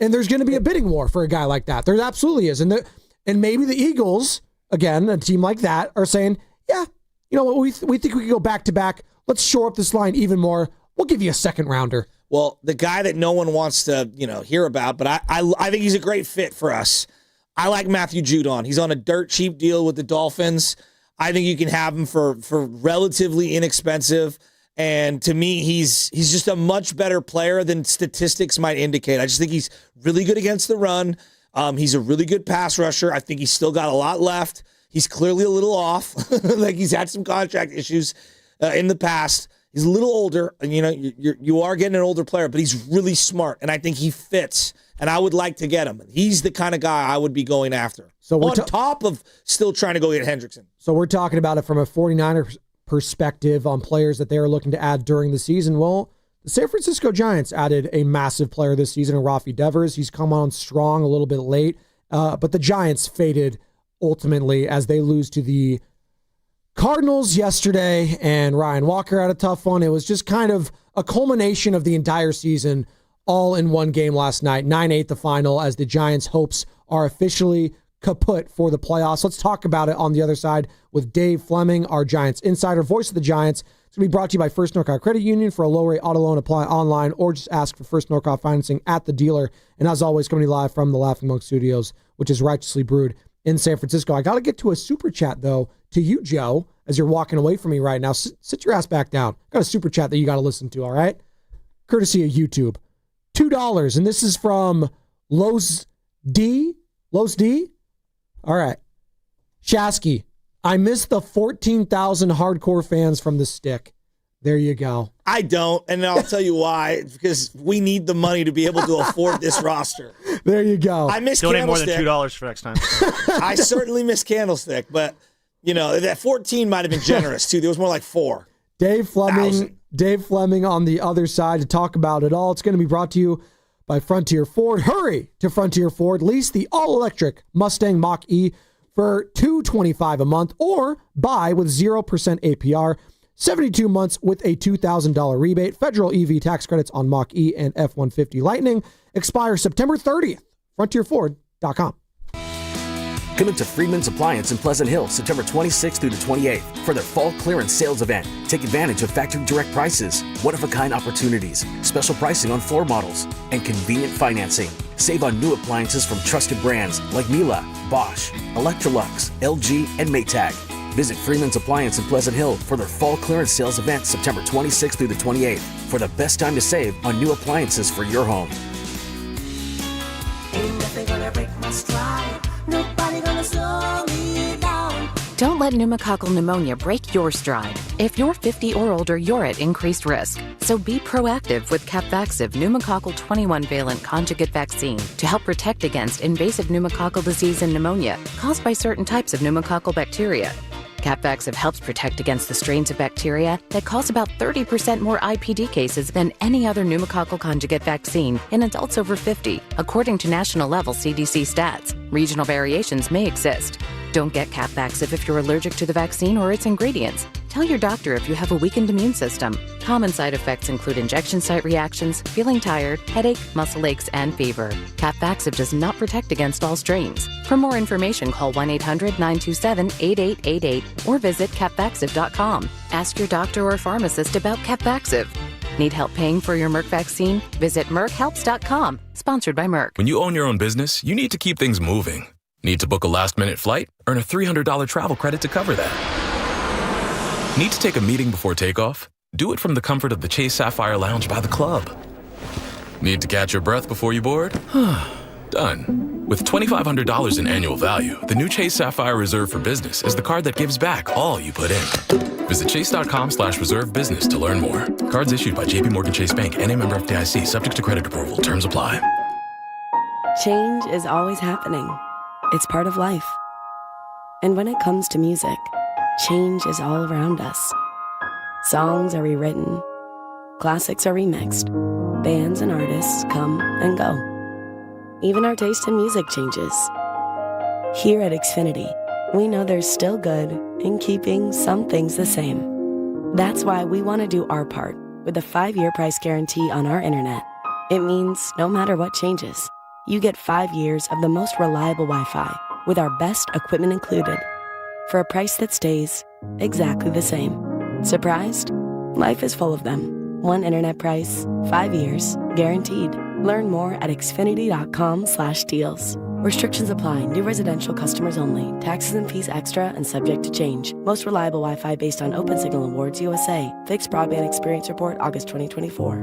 and there's going to be a bidding war for a guy like that. There absolutely is. And maybe the Eagles, again, a team like that, are saying, yeah, you know what, we think we can go back-to-back. Let's shore up this line even more. We'll give you a second rounder.
Well, the guy that no one wants to, hear about, but I think he's a great fit for us. I like Matthew Judon. He's on a dirt cheap deal with the Dolphins. I think you can have him for relatively inexpensive. And to me, he's just a much better player than statistics might indicate. I just think he's really good against the run. He's a really good pass rusher. I think he's still got a lot left. He's clearly a little off. Like he's had some contract issues in the past. He's a little older, and you are getting an older player, but he's really smart, and I think he fits, and I would like to get him. He's the kind of guy I would be going after.
So we're
on top of still trying to go get Hendrickson.
So we're talking about it from a 49er perspective on players that they are looking to add during the season. Well, the San Francisco Giants added a massive player this season in Rafi Devers. He's come on strong a little bit late, but the Giants faded ultimately as they lose to the Cardinals yesterday, and Ryan Walker had a tough one. It was just kind of a culmination of the entire season all in one game last night. 9-8 the final as the Giants' hopes are officially kaput for the playoffs. Let's talk about it on the other side with Dave Fleming, our Giants insider, voice of the Giants. It's going to be brought to you by First Norcross Credit Union. For a low-rate auto loan, apply online or just ask for First Norcross financing at the dealer. And as always, coming live from the Laughing Monk Studios, which is righteously brewed in San Francisco. I got to get to a super chat, though, to you, Joe, as you're walking away from me right now. Sit your ass back down. Got a super chat that you got to listen to, all right? Courtesy of YouTube. $2, and this is from Los D. All right. Shasky, I miss the 14,000 hardcore fans from the stick. There you go.
I don't, and I'll tell you why. It's because we need the money to be able to afford this roster.
There you go.
I miss
Donate
Candlestick.
more than $2 for next time.
I certainly miss Candlestick, but that 14 might have been generous too. There was more like 4.
Dave Fleming on the other side to talk about it all. It's going to be brought to you by Frontier Ford. Hurry to Frontier Ford. Lease the all-electric Mustang Mach-E for $225 a month or buy with 0% APR. 72 months with a $2,000 rebate. Federal EV tax credits on Mach-E and F-150 Lightning expire September 30th. FrontierFord.com.
Come into Freedman's Appliance in Pleasant Hill September 26th through the 28th for their fall clearance sales event. Take advantage of factory direct prices, one-of-a-kind opportunities, special pricing on floor models, and convenient financing. Save on new appliances from trusted brands like Miele, Bosch, Electrolux, LG, and Maytag. Visit Freeman's Appliance in Pleasant Hill for their fall clearance sales event September 26th through the 28th for the best time to save on new appliances for your home.
Ain't nothing gonna break my stride. Nobody gonna slow me down.
Don't let pneumococcal pneumonia break your stride. If you're 50 or older, you're at increased risk. So be proactive with Capvaxive pneumococcal 21-valent conjugate vaccine to help protect against invasive pneumococcal disease and pneumonia caused by certain types of pneumococcal bacteria. Capvaxive helps protect against the strains of bacteria that cause about 30% more IPD cases than any other pneumococcal conjugate vaccine in adults over 50, according to national-level CDC stats. Regional variations may exist. Don't get Capvaxive if you're allergic to the vaccine or its ingredients. Tell your doctor if you have a weakened immune system. Common side effects include injection site reactions, feeling tired, headache, muscle aches, and fever. Capvaxive does not protect against all strains. For more information, call 1-800-927-8888 or visit capvaxive.com. Ask your doctor or pharmacist about Capvaxive. Need help paying for your Merck vaccine? Visit merckhelps.com. Sponsored by Merck.
When you own your own business, you need to keep things moving. Need to book a last-minute flight? Earn a $300 travel credit to cover that. Need to take a meeting before takeoff? Do it from the comfort of the Chase Sapphire Lounge by the club. Need to catch your breath before you board? Done. With $2,500 in annual value, the new Chase Sapphire Reserve for Business is the card that gives back all you put in. Visit chase.com/reserve business to learn more. Cards issued by JPMorgan Chase Bank, N.A. member FDIC, subject to credit approval. Terms apply.
Change is always happening. It's part of life. And when it comes to music, change is all around us. Songs are rewritten. Classics are remixed. Bands and artists come and go. Even our taste in music changes. Here at Xfinity, we know there's still good in keeping some things the same. That's why we want to do our part with a 5-year price guarantee on our internet. It means no matter what changes, you get 5 years of the most reliable Wi-Fi with our best equipment included for a price that stays exactly the same. Surprised? Life is full of them. One internet price, 5 years, guaranteed. Learn more at xfinity.com/deals. Restrictions apply. New residential customers only. Taxes and fees extra and subject to change. Most reliable Wi-Fi based on Open Signal Awards USA. Fixed Broadband Experience Report, August 2024.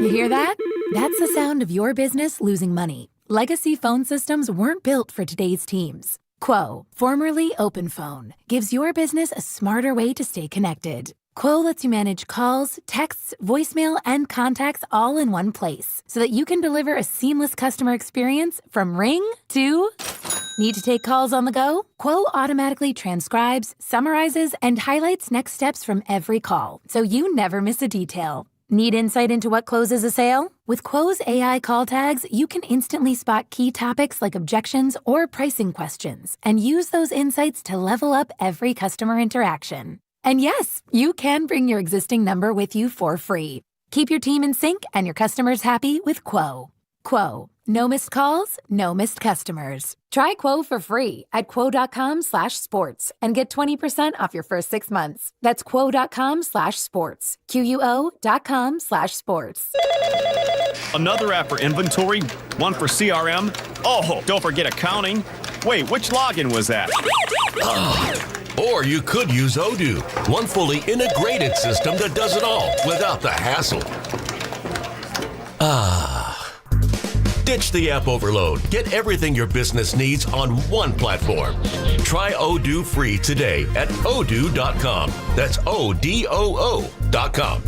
You hear that? That's the sound of your business losing money. Legacy phone systems weren't built for today's teams. Quo, formerly OpenPhone, gives your business a smarter way to stay connected. Quo lets you manage calls, texts, voicemail, and contacts all in one place so that you can deliver a seamless customer experience from ring to... Need to take calls on the go? Quo automatically transcribes, summarizes, and highlights next steps from every call so you never miss a detail. Need insight into what closes a sale? With Quo's AI call tags, you can instantly spot key topics like objections or pricing questions and use those insights to level up every customer interaction. And yes, you can bring your existing number with you for free. Keep your team in sync and your customers happy with Quo. Quo. No missed calls, no missed customers. Try Quo for free at quo.com/sports and get 20% off your first 6 months. That's quo.com/sports. QUO.com/sports.
Another app for inventory, one for CRM. Oh, don't forget accounting. Wait, which login was that?
Or you could use Odoo, one fully integrated system that does it all without the hassle. Ditch the app overload. Get everything your business needs on one platform. Try Odoo free today at odoo.com. That's ODOO.com.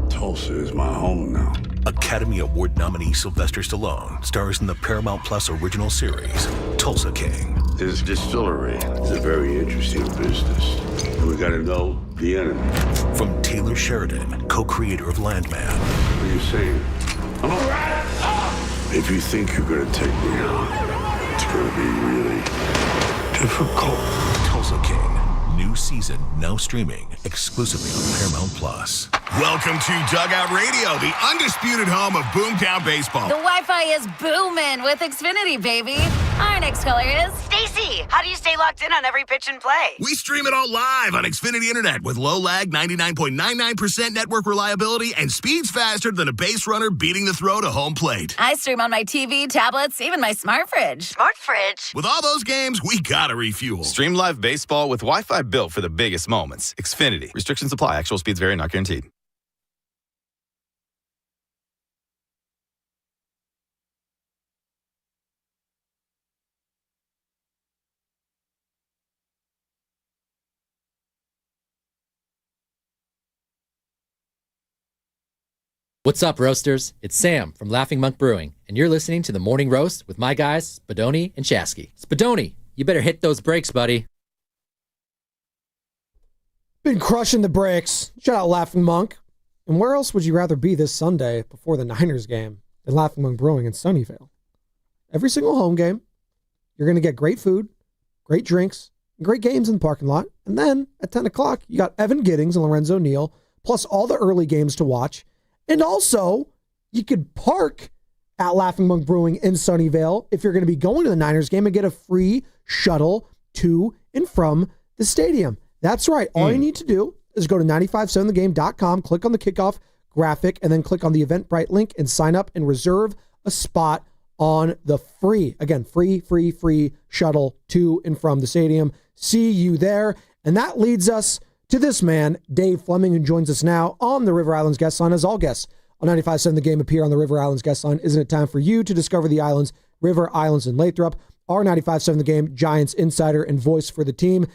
Tulsa is my home now.
Academy Award nominee Sylvester Stallone stars in the Paramount Plus original series, Tulsa King.
This distillery is a very interesting business. And we gotta know the enemy.
From Taylor Sheridan, co-creator of Landman.
What are you saying? I'm a rat! If you think you're gonna take me on, it's gonna be really difficult.
Tulsa King. New season now streaming exclusively on Paramount Plus.
Welcome to Dugout Radio, the undisputed home of Boomtown Baseball.
The Wi-Fi is booming with Xfinity, baby. Our next caller is Stacy. How do you stay locked in on every pitch and play?
We stream it all live on Xfinity Internet with low lag, 99.99% network reliability, and speeds faster than a base runner beating the throw to home plate.
I stream on my TV, tablets, even my smart fridge. Smart fridge?
With all those games, we gotta refuel.
Stream live baseball with Wi-Fi built for the biggest moments. Xfinity. Restrictions apply. Actual speeds vary, not guaranteed.
What's up, roasters? It's Sam from Laughing Monk Brewing, and you're listening to The Morning Roast with my guys, Spadoni and Shasky. Spadoni, you better hit those brakes, buddy.
Been crushing the brakes. Shout out Laughing Monk. And where else would you rather be this Sunday before the Niners game than Laughing Monk Brewing in Sunnyvale? Every single home game, you're going to get great food, great drinks, and great games in the parking lot. And then at 10 o'clock, you got Evan Giddings and Lorenzo Neal, plus all the early games to watch. And also, you could park at Laughing Monk Brewing in Sunnyvale if you're going to be going to the Niners game and get a free shuttle to and from the stadium. That's right. All you need to do is go to 957thegame.com, click on the kickoff graphic, and then click on the Eventbrite link and sign up and reserve a spot on the free shuttle to and from the stadium. See you there. And that leads us to this man, Dave Fleming, who joins us now on the River Islands guest line. As all guests on 95.7 The Game appear on the River Islands guest line, isn't it time for you to discover the islands, River Islands, and Lathrop? Our 95.7 The Game Giants insider and voice for the team.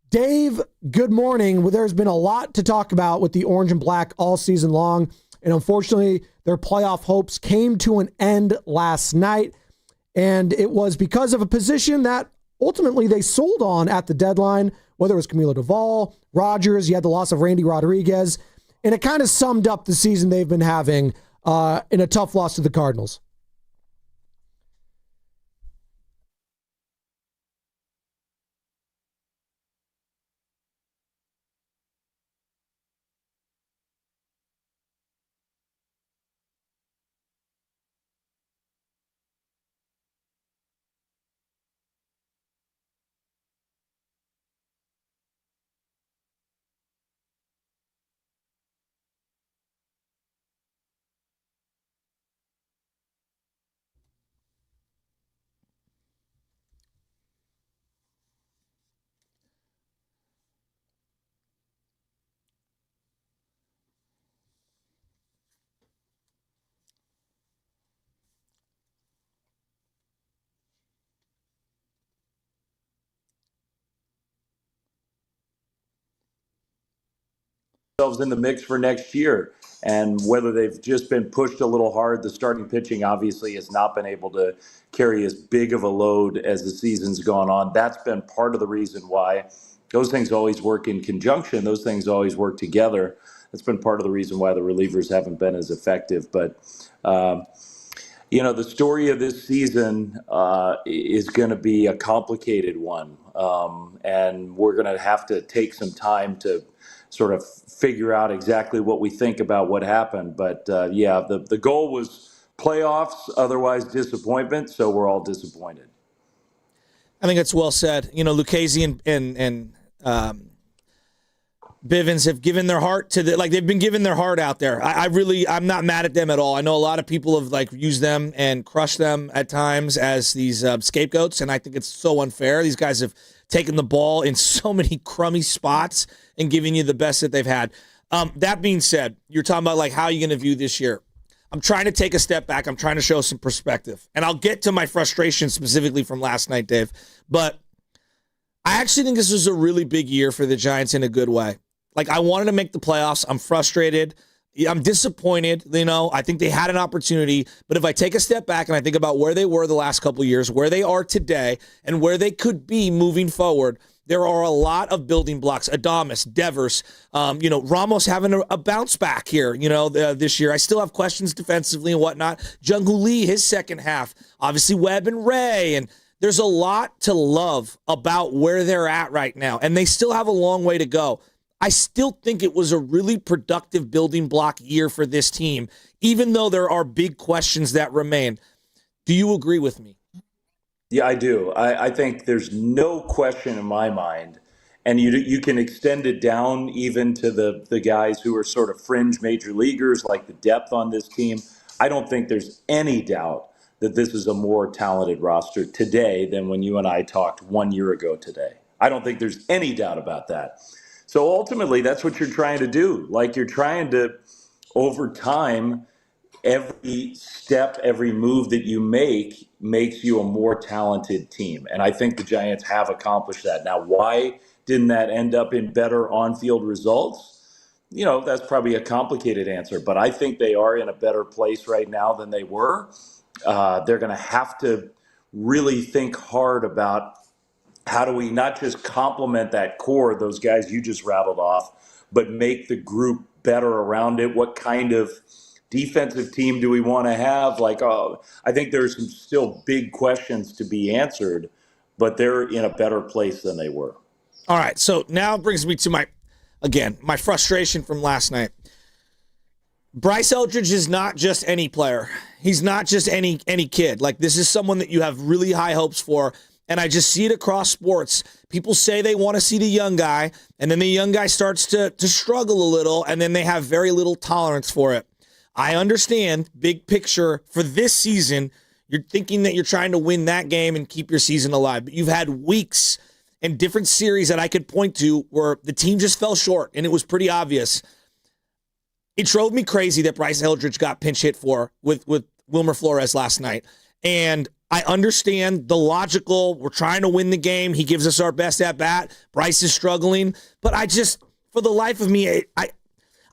Dave, good morning. Well, there's been a lot to talk about with the Orange and Black all season long, and unfortunately, their playoff hopes came to an end last night, and it was because of a position that ultimately they sold on at the deadline, whether it was Camilo Duvall, Rogers, you had the loss of Randy Rodriguez, and it kind of summed up the season they've been having in a tough loss to the Cardinals.
Themselves in the mix for next year, and whether they've just been pushed a little hard. The starting pitching obviously has not been able to carry as big of a load as the season's gone on. That's been part of the reason why those things always work in conjunction. Those things always work together. That's been part of the reason why the relievers haven't been as effective. But the story of this season is going to be a complicated one, and we're going to have to take some time to sort of figure out exactly what we think about what happened. But the goal was playoffs, otherwise disappointment. So we're all disappointed.
I think that's well said. Lucchesi and Bivens have given their heart to they've been giving their heart out there. I'm not mad at them at all. I know a lot of people have used them and crushed them at times as these scapegoats, and I think it's so unfair. These guys have taken the ball in so many crummy spots and giving you the best that they've had. That being said, you're talking about how you're going to view this year. I'm trying to take a step back. I'm trying to show some perspective. And I'll get to my frustration specifically from last night, Dave. But I actually think this was a really big year for the Giants in a good way. I wanted to make the playoffs. I'm frustrated. I'm disappointed. I think they had an opportunity. But if I take a step back and I think about where they were the last couple of years, where they are today, and where they could be moving forward, there are a lot of building blocks. Adames, Devers, Ramos having a bounce back here, this year. I still have questions defensively and whatnot. Jung-Hoo Lee, his second half. Obviously Webb and Ray. And there's a lot to love about where they're at right now. And they still have a long way to go. I still think it was a really productive building block year for this team, even though there are big questions that remain. Do you agree with me?
Yeah, I do. I think there's no question in my mind, and you can extend it down even to the guys who are sort of fringe major leaguers, like the depth on this team. I don't think there's any doubt that this is a more talented roster today than when you and I talked 1 year ago today. I don't think there's any doubt about that. So ultimately, that's what you're trying to do. You're trying to, over time, every step, every move that you make makes you a more talented team. And I think the Giants have accomplished that. Now, why didn't that end up in better on-field results? That's probably a complicated answer, but I think they are in a better place right now than they were. They're going to have to really think hard about how do we not just complement that core, those guys you just rattled off, but make the group better around it? What kind of defensive team do we want to have? I think there's some still big questions to be answered, but they're in a better place than they were.
All right, so now it brings me to my frustration from last night. Bryce Eldridge is not just any player. He's not just any kid. This is someone that you have really high hopes for. And I just see it across sports. People say they want to see the young guy, and then the young guy starts to struggle a little, and then they have very little tolerance for it. I understand, big picture, for this season, You're thinking that you're trying to win that game and keep your season alive. But you've had weeks and different series that I could point to where the team just fell short, and it was pretty obvious. It drove me crazy that Bryce Eldridge got pinch hit for with Wilmer Flores last night. And I understand the logical, we're trying to win the game. He gives us our best at bat. Bryce is struggling. But I just, for the life of me, I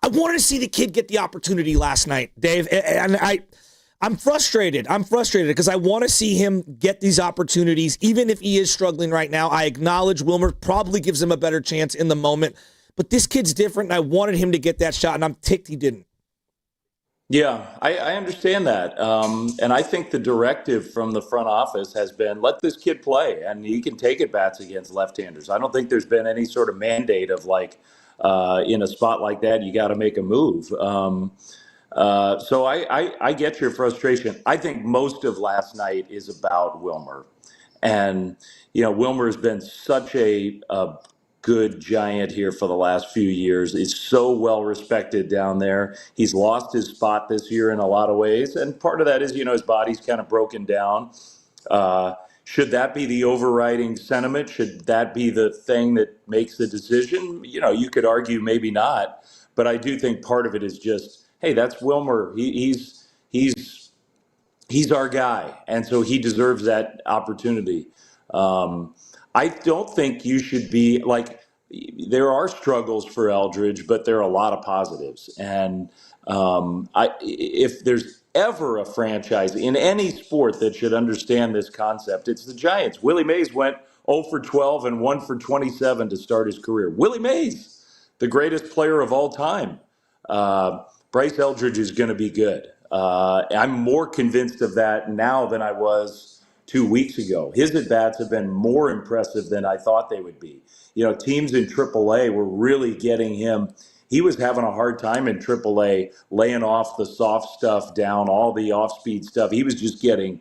wanted to see the kid get the opportunity last night, Dave. And I'm frustrated. I'm frustrated because I want to see him get these opportunities, even if he is struggling right now. I acknowledge Wilmer probably gives him a better chance in the moment. But this kid's different, and I wanted him to get that shot, and I'm ticked he didn't.
Yeah, I understand that. And I think the directive from the front office has been, let this kid play, and he can take at-bats against left-handers. I don't think there's been any sort of mandate of, like, in a spot like that, you got to make a move. So I get your frustration. I think most of last night is about Wilmer. And, Wilmer has been such a good Giant here for the last few years. He's so well respected down there. He's lost his spot this year in a lot of ways. And part of that is, his body's kind of broken down. Should that be the overriding sentiment? Should that be the thing that makes the decision? You could argue maybe not. But I do think part of it is just, hey, that's Wilmer. He's our guy. And so he deserves that opportunity. I don't think you should be like, there are struggles for Eldridge, but there are a lot of positives. And if there's ever a franchise in any sport that should understand this concept, it's the Giants. Willie Mays went 0 for 12 and 1 for 27 to start his career. Willie Mays, the greatest player of all time. Bryce Eldridge is going to be good. I'm more convinced of that now than I was 2 weeks ago. His at-bats have been more impressive than I thought they would be. Teams in AAA were really getting him. He was having a hard time in AAA, laying off the soft stuff down, all the off-speed stuff. He was just getting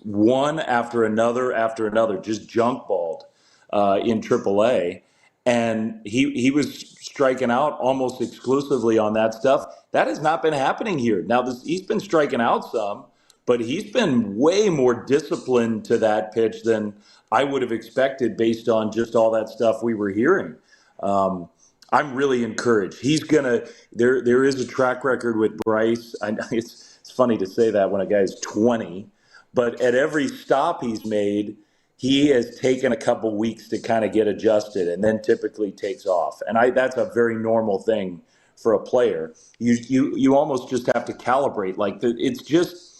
one after another, just junk balled in AAA. And he was striking out almost exclusively on that stuff. That has not been happening here. Now, he's been striking out some, but he's been way more disciplined to that pitch than I would have expected based on just all that stuff we were hearing. I'm really encouraged. There is a track record with Bryce. It's funny to say that when a guy's 20, but at every stop he's made, he has taken a couple weeks to kind of get adjusted and then typically takes off. And that's a very normal thing for a player. You almost just have to calibrate. It's just,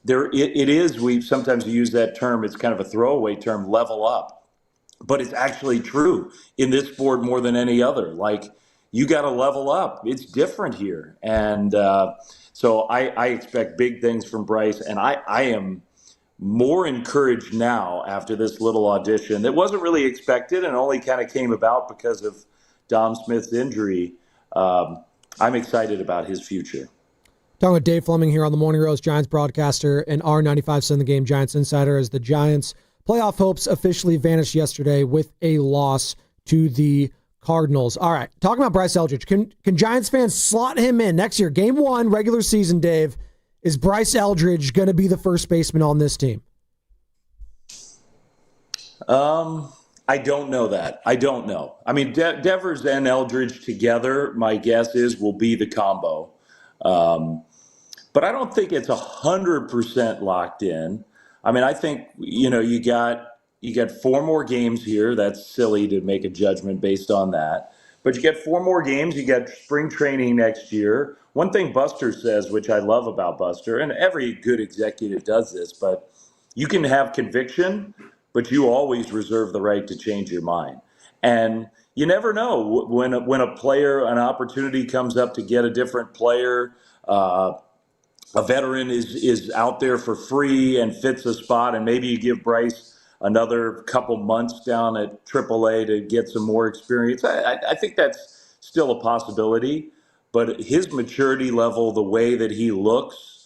we sometimes use that term, it's kind of a throwaway term, level up. But it's actually true in this sport more than any other. You got to level up. It's different here. And so I expect big things from Bryce. And I am more encouraged now after this little audition that wasn't really expected and only kind of came about because of Dom Smith's injury. I'm excited about his future.
Talking with Dave Fleming here on the Morning Roast, Giants broadcaster and our 95.7 The Game Giants insider, as the Giants' playoff hopes officially vanished yesterday with a loss to the Cardinals. All right, talking about Bryce Eldridge, can Giants fans slot him in next year? Game 1, regular season, Dave. Is Bryce Eldridge going to be the first baseman on this team?
I don't know that. I don't know. I mean, Devers and Eldridge together, my guess is, will be the combo. But I don't think it's 100% locked in. I mean, I think, you got 4 more games here. That's silly to make a judgment based on that. But you get 4 more games. You got spring training next year. One thing Buster says, which I love about Buster, and every good executive does this, but you can have conviction, but you always reserve the right to change your mind. And you never know when a player, an opportunity comes up to get a different player, a veteran is out there for free and fits a spot, and maybe you give Bryce another couple months down at AAA to get some more experience. I think that's still a possibility, but his maturity level, the way that he looks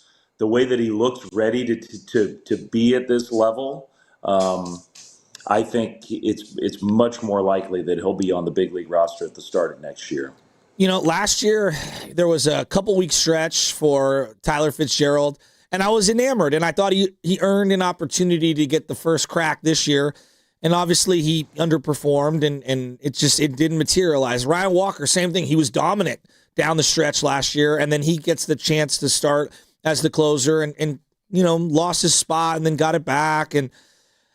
ready to be at this level, I think it's much more likely that he'll be on the big league roster at the start of next year.
Last year there was a couple week stretch for Tyler Fitzgerald, And I was enamored, and I thought he earned an opportunity to get the first crack this year. And obviously he underperformed, and it didn't materialize. Ryan Walker, same thing. He was dominant down the stretch last year, and then he gets the chance to start as the closer and lost his spot and then got it back. And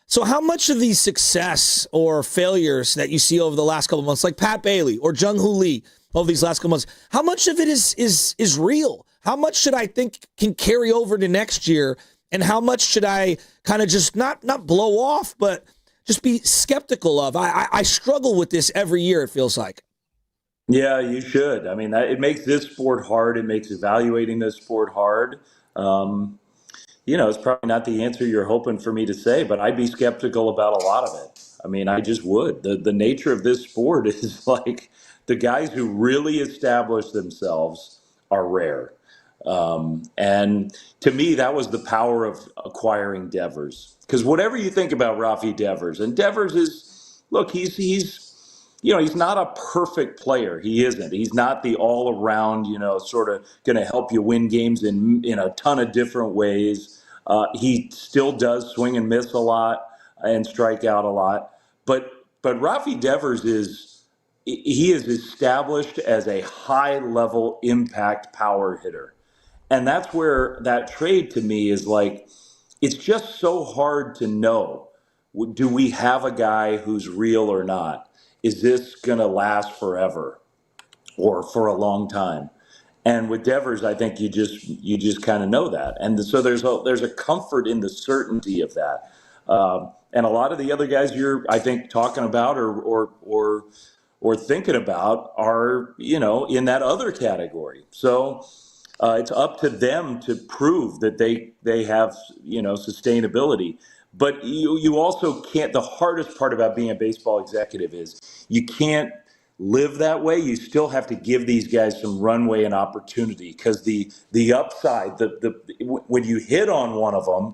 so how much of these success or failures that you see over the last couple of months, like Pat Bailey or Jung-Hoo Lee over these last couple of months, how much of it is real? How much should I think can carry over to next year? And how much should I kind of just not blow off, but just be skeptical of? I struggle with this every year, it feels like.
Yeah, you should. I mean, it makes this sport hard. It makes evaluating this sport hard. It's probably not the answer you're hoping for me to say, but I'd be skeptical about a lot of it. I mean, I just would. The nature of this sport is like the guys who really establish themselves are rare. And to me, that was the power of acquiring Devers. Because whatever you think about Rafi Devers, and Devers is, look, he's not a perfect player. He isn't. He's not the all-around, sort of going to help you win games in a ton of different ways. He still does swing and miss a lot and strike out a lot. But Rafi Devers is established as a high-level impact power hitter. And that's where that trade to me is like, it's just so hard to know. Do we have a guy who's real or not? Is this going to last forever or for a long time? And with Devers, I think you just kind of know that. And so there's a comfort in the certainty of that. And a lot of the other guys you're, I think, talking about or thinking about are, in that other category. So it's up to them to prove that they have, sustainability. But you also can't, the hardest part about being a baseball executive is you can't live that way. You still have to give these guys some runway and opportunity, because the upside, when you hit on one of them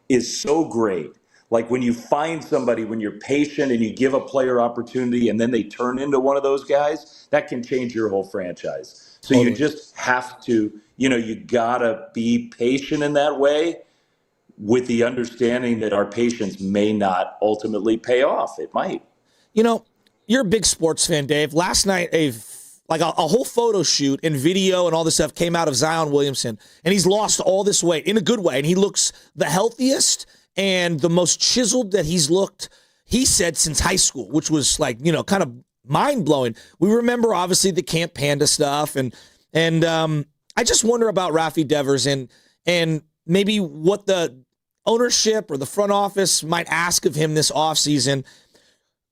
is so great. Like when you find somebody, when you're patient and you give a player opportunity and then they turn into one of those guys, that can change your whole franchise. So you just have to, you gotta be patient in that way, with the understanding that our patience may not ultimately pay off. It might.
You're a big sports fan, Dave. Last night, a whole photo shoot and video and all this stuff came out of Zion Williamson, and he's lost all this weight in a good way, and he looks the healthiest and the most chiseled that he's looked, he said, since high school, which was like, kind of mind-blowing. We remember, obviously, the Camp Panda stuff, and I just wonder about Rafi Devers and maybe what the ownership or the front office might ask of him this offseason.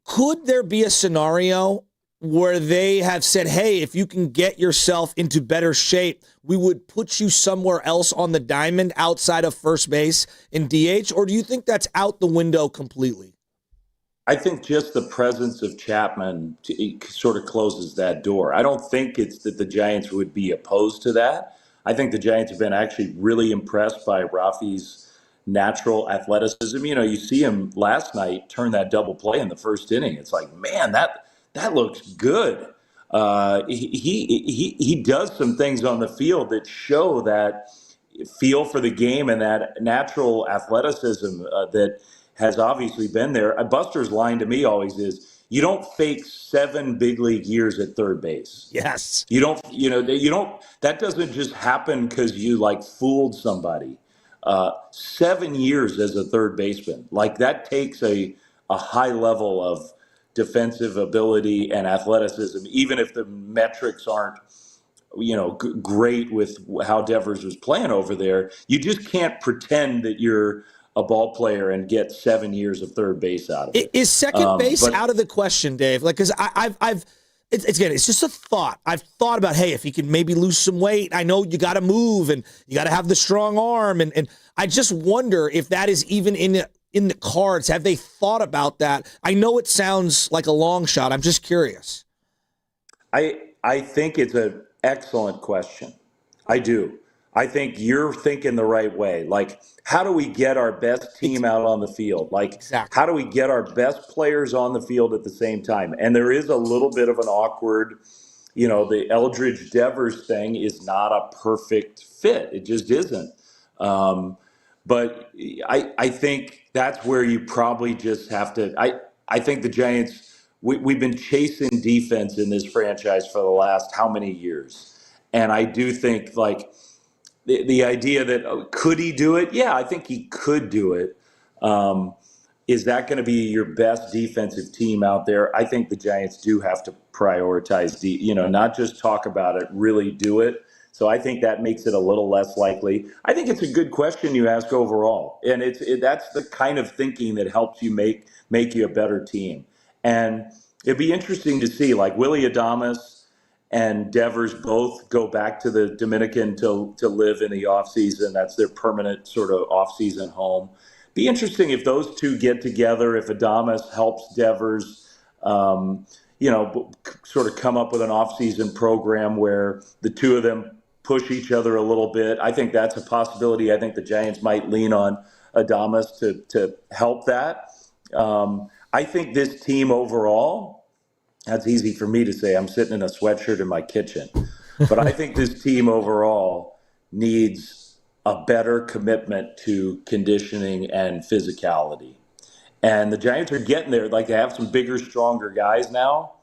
Could there be a scenario where they have said, hey, if you can get yourself into better shape, we would put you somewhere else on the diamond outside of first base in DH? Or do you think that's out the window completely?
I think just the presence of Chapman sort of closes that door. I don't think it's that the Giants would be opposed to that. I think the Giants have been actually really impressed by Rafi's natural athleticism. You see him last night turn that double play in the first inning. It's like, man, that looks good. He does some things on the field that show that feel for the game and that natural athleticism that has obviously been there. Buster's line to me always is, you don't fake 7 big league years at third base.
Yes.
You don't, that doesn't just happen because you fooled somebody. 7 years as a third baseman, that takes a high level of defensive ability and athleticism, even if the metrics aren't, great with how Devers was playing over there. You just can't pretend that you're a ball player and get 7 years of third base out of it.
Is second base out of the question, Dave? Because it's just a thought. I've thought about, hey, if he can maybe lose some weight, I know you got to move and you got to have the strong arm. And I just wonder if that is even in the cards. Have they thought about that? I know it sounds like a long shot. I'm just curious.
I think it's an excellent question. I do. I think you're thinking the right way. How do we get our best team out on the field?
Exactly.
How do we get our best players on the field at the same time? And there is a little bit of an awkward, the Eldridge Devers thing is not a perfect fit. It just isn't. But I think that's where you probably just have to. I think the Giants, we've been chasing defense in this franchise for the last how many years? And I do think, like, the idea that could he do it? Yeah, I think he could do it. Is that going to be your best defensive team out there? I think the Giants do have to prioritize, not just talk about it, really do it. So I think that makes it a little less likely. I think it's a good question you ask overall, and that's the kind of thinking that helps you make you a better team. And it'd be interesting to see, like, Willie Adames and Devers both go back to the Dominican to live in the offseason. That's their permanent sort of offseason home. Be interesting if those two get together, if Adames helps Devers, sort of come up with an offseason program where the two of them push each other a little bit. I think that's a possibility. I think the Giants might lean on Adames to help that. I think this team overall, that's easy for me to say. I'm sitting in a sweatshirt in my kitchen. But I think this team overall needs a better commitment to conditioning and physicality. And the Giants are getting there. Like, they have some bigger, stronger guys now.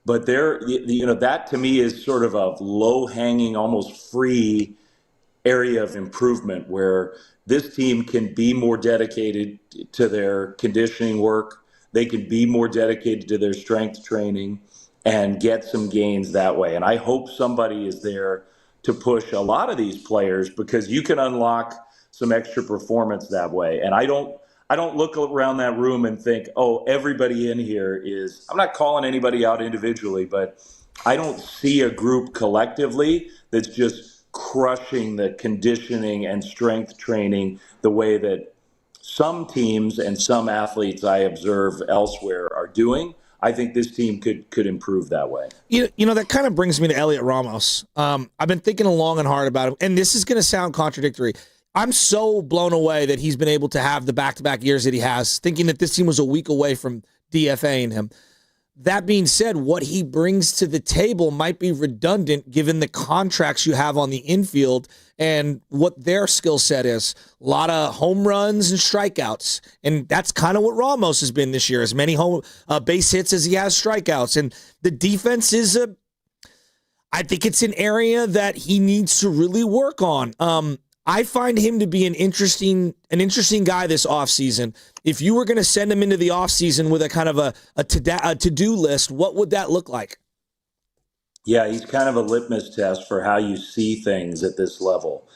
But that to me is sort of a low-hanging, almost free area of improvement where this team can be more dedicated to their conditioning work. They can be more dedicated to their strength training and get some gains that way. And I hope somebody is there to push a lot of these players, because you can unlock some extra performance that way. And I don't look around that room and think, oh, everybody in here is, I'm not calling anybody out individually, but I don't see a group collectively that's just crushing the conditioning and strength training the way that some teams and some athletes I observe elsewhere are doing. I think this team could improve that way.
That kind of brings me to Elliot Ramos. I've been thinking long and hard about him, and this is going to sound contradictory. I'm so blown away that he's been able to have the back-to-back years that he has, thinking that this team was a week away from DFAing him. That being said, what he brings to the table might be redundant given the contracts you have on the infield and what their skill set is. A lot of home runs and strikeouts. And that's kind of what Ramos has been this year, as many base hits as he has strikeouts. And the defense is I think it's an area that he needs to really work on. I find him to be an interesting guy this offseason. If you were going to send him into the offseason with a kind of a to-do list, what would that look like?
Yeah, he's kind of a litmus test for how you see things at this level.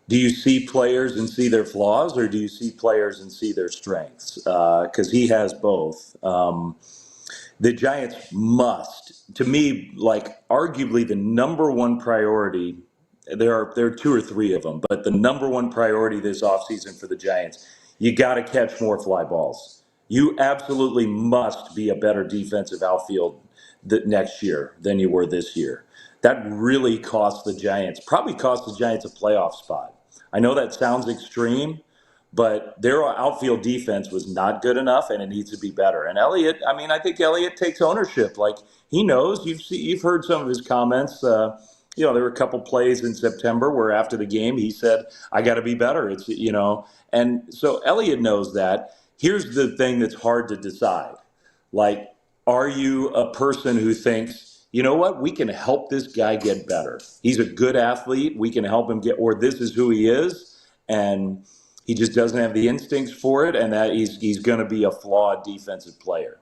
Do you see players and see their flaws, or do you see players and see their strengths? Because he has both. The Giants must, to me, like, arguably the number one priority. There are two or three of them, but the number one priority this offseason for the Giants, you got to catch more fly balls. You absolutely must be a better defensive outfield next year than you were this year. That really cost the Giants, probably cost the Giants a playoff spot. I know that sounds extreme, but their outfield defense was not good enough, and it needs to be better. And Elliott, I think Elliott takes ownership. Like, he knows. You've heard some of his comments. There were a couple plays in September where after the game he said, I got to be better. And so Elliott knows that. Here's the thing that's hard to decide. Like, are you a person who thinks, you know what, we can help this guy get better. He's a good athlete. We can help him or this is who he is. And he just doesn't have the instincts for it. And that he's going to be a flawed defensive player.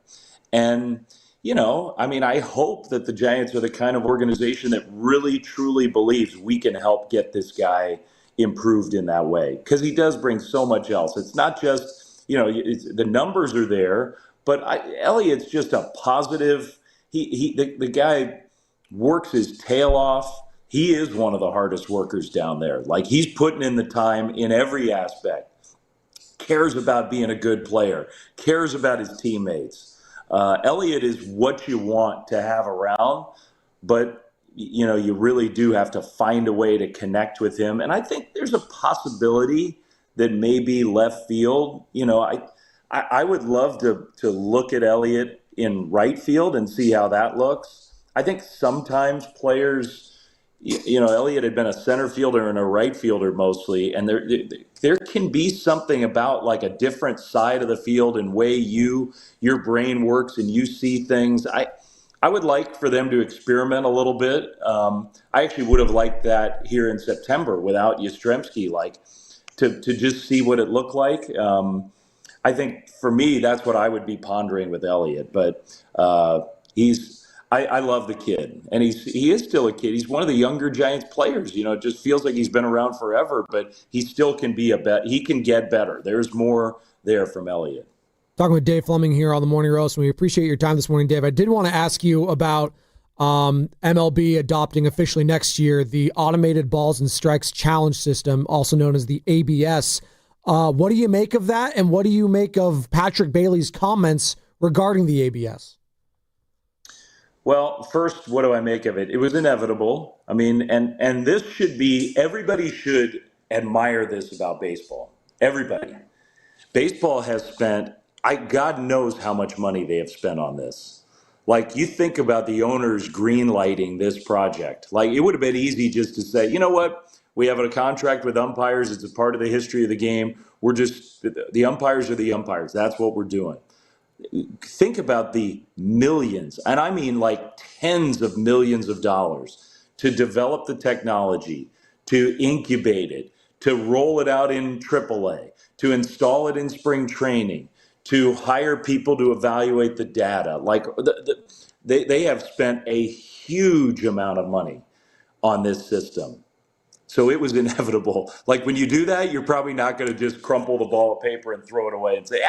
And I hope that the Giants are the kind of organization that really, truly believes we can help get this guy improved in that way, because he does bring so much else. It's not just, the numbers are there, but Elliott's just a positive. The guy works his tail off. He is one of the hardest workers down there. Like, he's putting in the time in every aspect, cares about being a good player, cares about his teammates. Elliott is what you want to have around, but you really do have to find a way to connect with him. And I think there's a possibility that maybe left field. I would love to look at Elliott in right field and see how that looks. I think sometimes players, Elliott had been a center fielder and a right fielder mostly, and there can be something about like a different side of the field and way your brain works and you see things. I would like for them to experiment a little bit. I actually would have liked that here in September without Yastrzemski, to just see what it looked like. I think for me, that's what I would be pondering with Elliott. But I love the kid, and he is still a kid. He's one of the younger Giants players. It just feels like he's been around forever, but he still can be he can get better. There's more there from Elliott.
Talking with Dave Fleming here on the Morning Roast, and we appreciate your time this morning, Dave. I did want to ask you about MLB adopting officially next year the Automated Balls and Strikes Challenge System, also known as the ABS. What do you make of that, and what do you make of Patrick Bailey's comments regarding the ABS?
Well, first, what do I make of it? It was inevitable. I mean, and this should be, everybody should admire this about baseball. Everybody. Baseball has spent, God knows how much money they have spent on this. Like, you think about the owners green lighting this project. Like, it would have been easy just to say, you know what? We have a contract with umpires. It's a part of the history of the game. The umpires are the umpires. That's what we're doing. Think about the millions, and I mean like tens of millions of dollars to develop the technology, to incubate it, to roll it out in AAA, to install it in spring training, to hire people to evaluate the data. Like they have spent a huge amount of money on this system. So it was inevitable. Like when you do that, you're probably not going to just crumple the ball of paper and throw it away and say,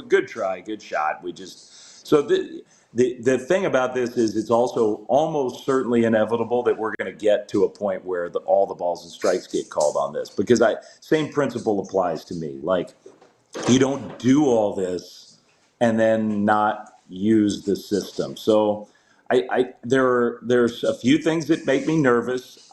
good try, good shot. So the thing about this is it's also almost certainly inevitable that we're going to get to a point where all the balls and strikes get called on this, because same principle applies to me. Like, you don't do all this and then not use the system. So there's a few things that make me nervous.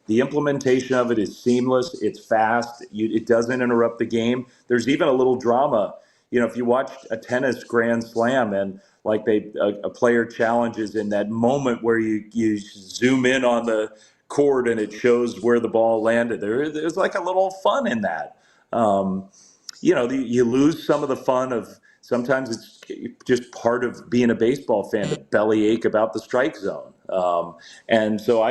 The implementation of it is seamless. It's fast. It doesn't interrupt the game. There's even a little drama. If you watch a tennis grand slam and like a player challenges in that moment where you zoom in on the court and it shows where the ball landed, there's like a little fun in that. You lose some of the fun of, sometimes it's just part of being a baseball fan, to bellyache about the strike zone. And so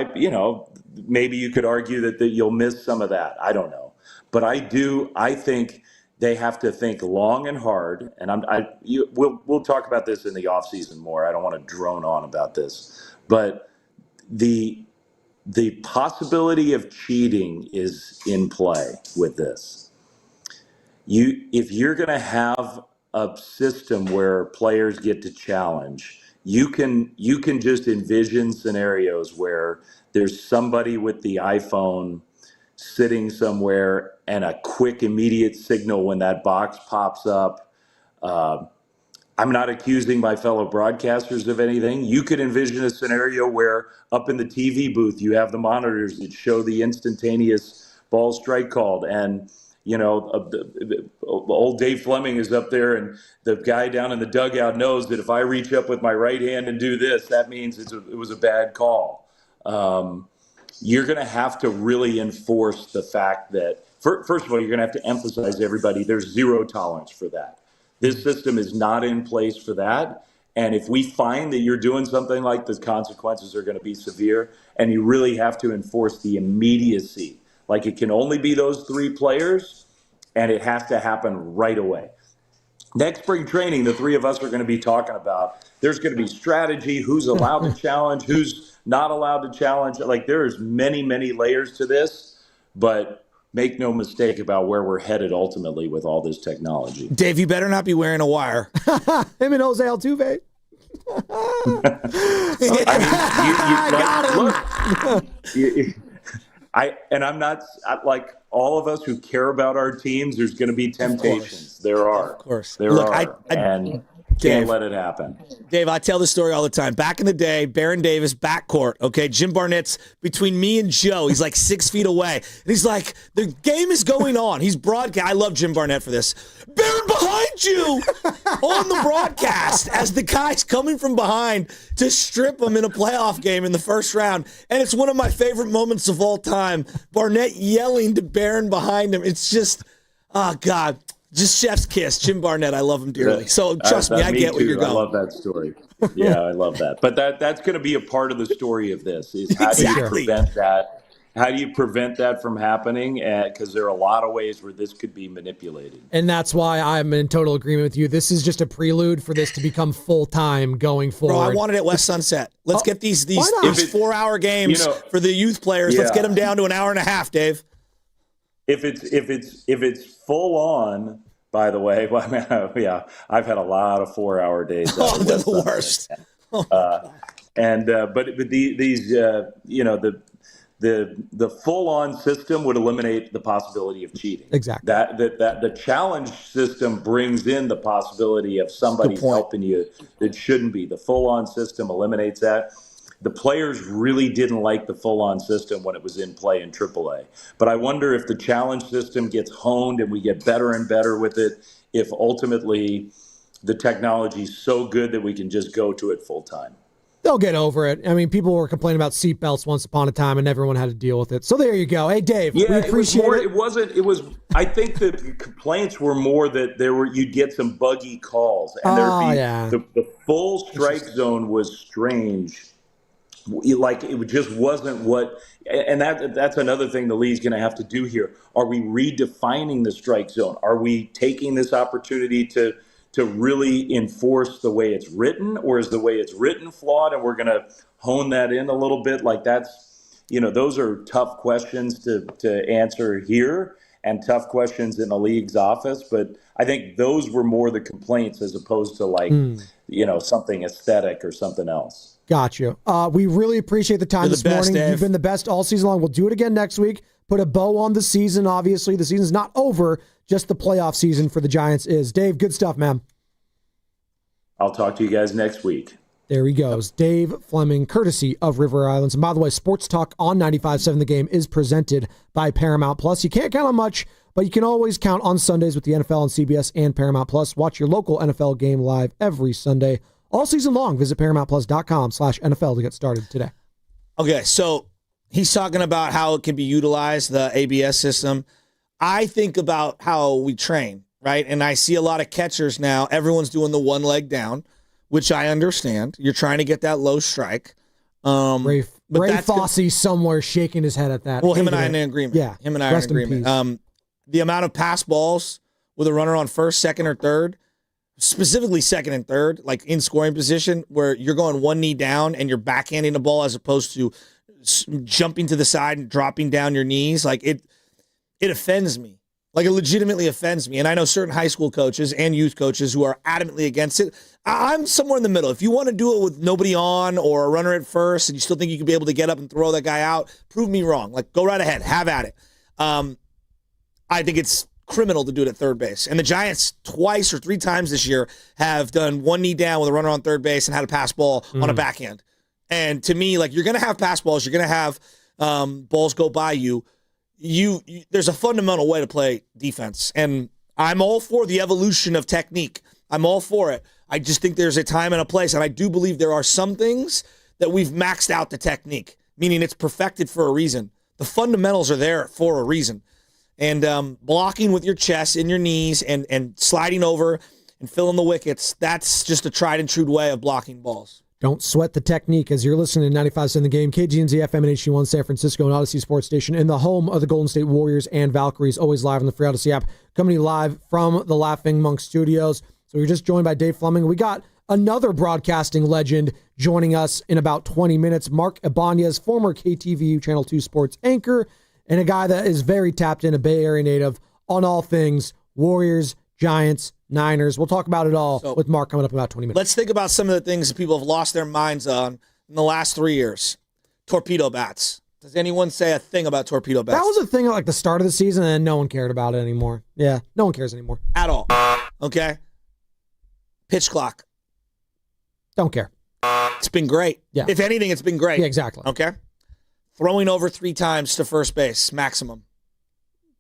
maybe you could argue that you'll miss some of that. I don't know. But I think they have to think long and hard. And we'll talk about this in the offseason more. I don't want to drone on about this. But the possibility of cheating is in play with this. If you're going to have a system where players get to challenge, you can just envision scenarios where there's somebody with the iPhone sitting somewhere and a quick, immediate signal when that box pops up. I'm not accusing my fellow broadcasters of anything. You could envision a scenario where up in the TV booth, you have the monitors that show the instantaneous ball strike called, and old Dave Fleming is up there, and the guy down in the dugout knows that if I reach up with my right hand and do this, that means it was a bad call. You're going to have to really enforce the fact that, first of all, you're going to have to emphasize to everybody there's zero tolerance for that. This system is not in place for that. And if we find that you're doing something like this, consequences are going to be severe, and you really have to enforce the immediacy. Like, it can only be those three players, and it has to happen right away. Next spring training, the three of us are going to be talking about, there's going to be strategy, who's allowed to challenge, who's not allowed to challenge. Like, there's many, many layers to this, but make no mistake about where we're headed ultimately with all this technology.
Dave, you better not be wearing a wire.
Him and Jose Altuve.
I'm not like all of us who care about our teams. There's going to be temptations. There are.
Of course.
There are. Can't let it happen.
Dave, I tell this story all the time. Back in the day, Baron Davis, backcourt, okay? Jim Barnett's between me and Joe. He's like 6 feet away. And he's like, the game is going on. He's broadcast. I love Jim Barnett for this. Baron behind you on the broadcast as the guy's coming from behind to strip him in a playoff game in the first round. And it's one of my favorite moments of all time. Barnett yelling to Baron behind him. It's just, oh, God. Just chef's kiss. Jim Barnett, I love him dearly. So trust me, I get where you're going.
I love that story. Yeah, I love that. But that's going to be a part of the story of this is how do you prevent that? How do you prevent that from happening? Because there are a lot of ways where this could be manipulated.
And that's why I'm in total agreement with you. This is just a prelude for this to become full-time going forward.
Bro, I want it at West Sunset. Let's get these 4-hour games for the youth players. Yeah. Let's get them down to an hour and a half, Dave.
If it's full on, by the way, well, I mean, yeah, I've had a lot of 4-hour days.
Oh, they're the worst.
But these the full on system would eliminate the possibility of cheating.
Exactly.
That the challenge system brings in the possibility of somebody helping you that shouldn't be. The full on system eliminates that. The players really didn't like the full-on system when it was in play in AAA. But I wonder if the challenge system gets honed and we get better and better with it, if ultimately the technology is so good that we can just go to it full-time.
They'll get over it. I mean, people were complaining about seatbelts once upon a time, and everyone had to deal with it. So there you go. Hey, Dave, we appreciate it. I think the complaints were more that you'd get some buggy calls. And the full strike zone was strange. Like it just wasn't what, and that's another thing the league's going to have to do here. Are we redefining the strike zone? Are we taking this opportunity to really enforce the way it's written, or is the way it's written flawed? And we're going to hone that in a little bit. Like those are tough questions to answer here and tough questions in the league's office. But I think those were more the complaints as opposed to something aesthetic or something else. Got you. We really appreciate the time this morning.
Dave.
You've been the best all season long. We'll do it again next week. Put a bow on the season, obviously. The season's not over. Just the playoff season for the Giants is. Dave, good stuff, man.
I'll talk to you guys next week.
There he goes. Dave Fleming, courtesy of River Islands. And by the way, Sports Talk on 95.7 The Game is presented by Paramount Plus. You can't count on much, but you can always count on Sundays with the NFL on CBS and Paramount Plus. Watch your local NFL game live every Sunday. All season long, visit ParamountPlus.com/NFL to get started today.
Okay, so he's talking about how it can be utilized, the ABS system. I think about how we train, right? And I see a lot of catchers now. Everyone's doing the one leg down, which I understand. You're trying to get that low strike.
Ray Fosse somewhere shaking his head at that.
Well, him and I are in agreement.
Yeah,
him and I are in agreement. The amount of pass balls with a runner on first, second, or third, specifically second and third, like in scoring position, where you're going one knee down and you're backhanding the ball as opposed to jumping to the side and dropping down your knees. Like it offends me. Like it legitimately offends me. And I know certain high school coaches and youth coaches who are adamantly against it. I'm somewhere in the middle. If you want to do it with nobody on or a runner at first and you still think you can be able to get up and throw that guy out, prove me wrong. Like go right ahead. Have at it. I think it's criminal to do it at third base. And the Giants twice or three times this year have done one knee down with a runner on third base and had a pass ball on a backhand. And to me, like you're going to have pass balls. You're going to have balls go by you. There's a fundamental way to play defense. And I'm all for the evolution of technique. I'm all for it. I just think there's a time and a place. And I do believe there are some things that we've maxed out the technique, meaning it's perfected for a reason. The fundamentals are there for a reason. And blocking with your chest and your knees and sliding over and filling the wickets, that's just a tried and true way of blocking balls.
Don't sweat the technique as you're listening to 95.7 The Game, KGNZ FM and HD1 San Francisco and Odyssey Sports Station in the home of the Golden State Warriors and Valkyries, always live on the free Odyssey app, coming to you live from the Laughing Monk Studios. So we're just joined by Dave Fleming. We got another broadcasting legend joining us in about 20 minutes, Mark Ibanz, former KTVU Channel 2 sports anchor, and a guy that is very tapped in, a Bay Area native, on all things Warriors, Giants, Niners. We'll talk about it all with Mark coming up in about 20 minutes.
Let's think about some of the things that people have lost their minds on in the last 3 years. Torpedo bats. Does anyone say a thing about torpedo bats?
That was a thing at like the start of the season, and then no one cared about it anymore. Yeah, no one cares anymore.
At all. Okay? Pitch clock.
Don't care.
It's been great.
Yeah.
If anything, it's been great.
Yeah, exactly.
Okay. Throwing over 3 times to first base, maximum.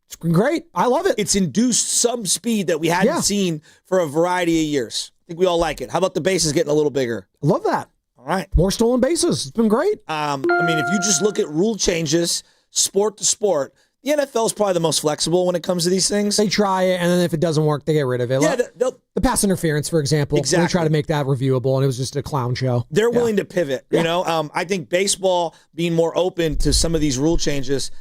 It's been great. I love it.
It's induced some speed that we hadn't seen for a variety of years. I think we all like it. How about the bases getting a little bigger?
I love that.
All right.
More stolen bases. It's been great.
I mean, if you just look at rule changes, sport to sport, the NFL is probably the most flexible when it comes to these things.
They try it, and then if it doesn't work, they get rid of it.
Yeah,
the pass interference, for example.
Exactly.
They try to make that reviewable, and it was just a clown show.
They're willing to pivot. You know, I think baseball being more open to some of these rule changes,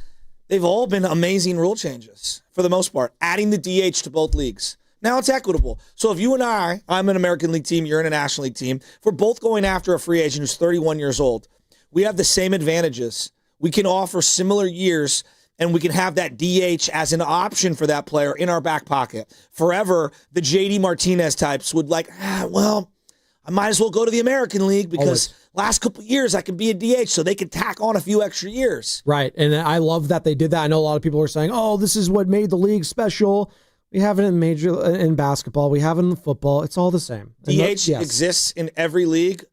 they've all been amazing rule changes for the most part. Adding the DH to both leagues. Now it's equitable. So if you and I'm an American League team, you're in a National League team, if we're both going after a free agent who's 31 years old, we have the same advantages. We can offer similar years, and we can have that DH as an option for that player in our back pocket. Forever, the JD Martinez types would I might as well go to the American League because last couple of years I can be a DH, so they could tack on a few extra years.
Right, and I love that they did that. I know a lot of people are saying, oh, this is what made the league special. We have it in basketball. We have it in football. It's all the same.
DH exists in every league,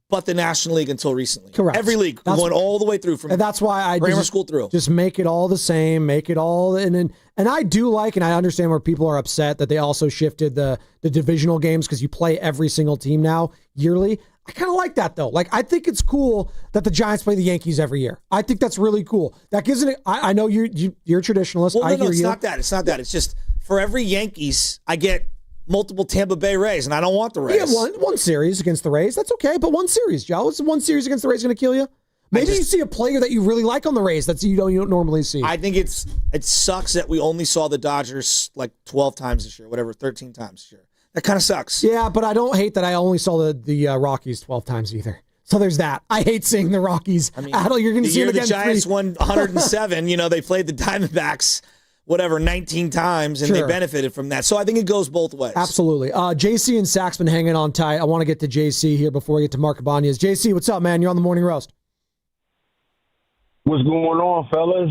but the National League until recently.
Correct.
Every league, going all the way through from
and that's why I
grammar school through.
Just make it all the same. Make it all, and I do like, and I understand where people are upset that they also shifted the divisional games because you play every single team now yearly. I kind of like that though. I think it's cool that the Giants play the Yankees every year. I think that's really cool. That gives it. I know you're a traditionalist.
Well,
no,
it's not that. It's not that. It's just for every Yankees, I get multiple Tampa Bay Rays, and I don't want the Rays.
Yeah, one series against the Rays. That's okay, but one series, Joe. Is one series against the Rays going to kill you? Maybe you see a player that you really like on the Rays that you don't normally see.
I think it sucks that we only saw the Dodgers 12 times this year, 13 times this year. That kind of sucks.
Yeah, but I don't hate that I only saw the Rockies 12 times either. So there's that. I hate seeing the Rockies. I mean, you're going to see them again.
The Giants won 107. They played the Diamondbacks 19 times, and they benefited from that. So I think it goes both ways.
Absolutely. JC and Sack's been hanging on tight. I want to get to JC here before we get to Mark Ibanez. JC, what's up, man? You're on the Morning Roast.
What's going on, fellas?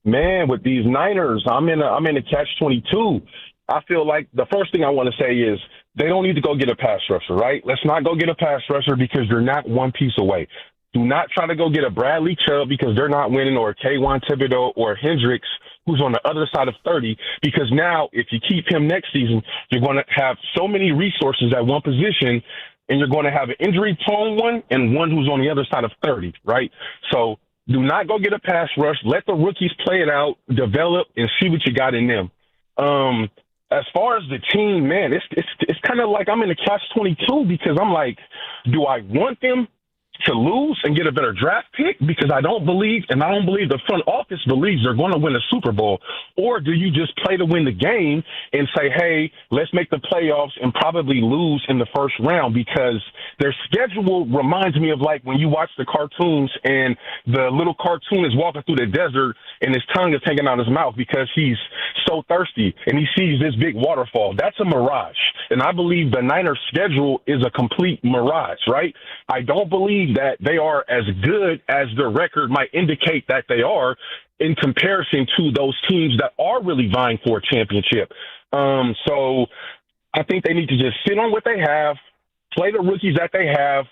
Man, with these Niners, I'm in a catch-22. I feel like the first thing I want to say is they don't need to go get a pass rusher, right? Let's not go get a pass rusher because you're not one piece away. Do not try to go get a Bradley Chubb because they're not winning, or a Kayvon Thibodeau or Hendricks who's on the other side of 30, because now if you keep him next season, you're going to have so many resources at one position, and you're going to have an injury-prone one and one who's on the other side of 30, right? So do not go get a pass rush. Let the rookies play it out, develop, and see what you got in them. As far as the team, man, it's kind of like I'm in a catch-22 because I'm like, do I want them to lose and get a better draft pick? Because I don't believe the front office believes they're going to win a Super Bowl. Or do you just play to win the game and say, hey, let's make the playoffs and probably lose in the first round? Because their schedule reminds me of like when you watch the cartoons and the little cartoon is walking through the desert and his tongue is hanging out his mouth because he's so thirsty and he sees this big waterfall. That's a mirage. And I believe the Niners schedule is a complete mirage, right? I don't believe that they are as good as their record might indicate that they are in comparison to those teams that are really vying for a championship. So I think they need to just sit on what they have, play the rookies that they have,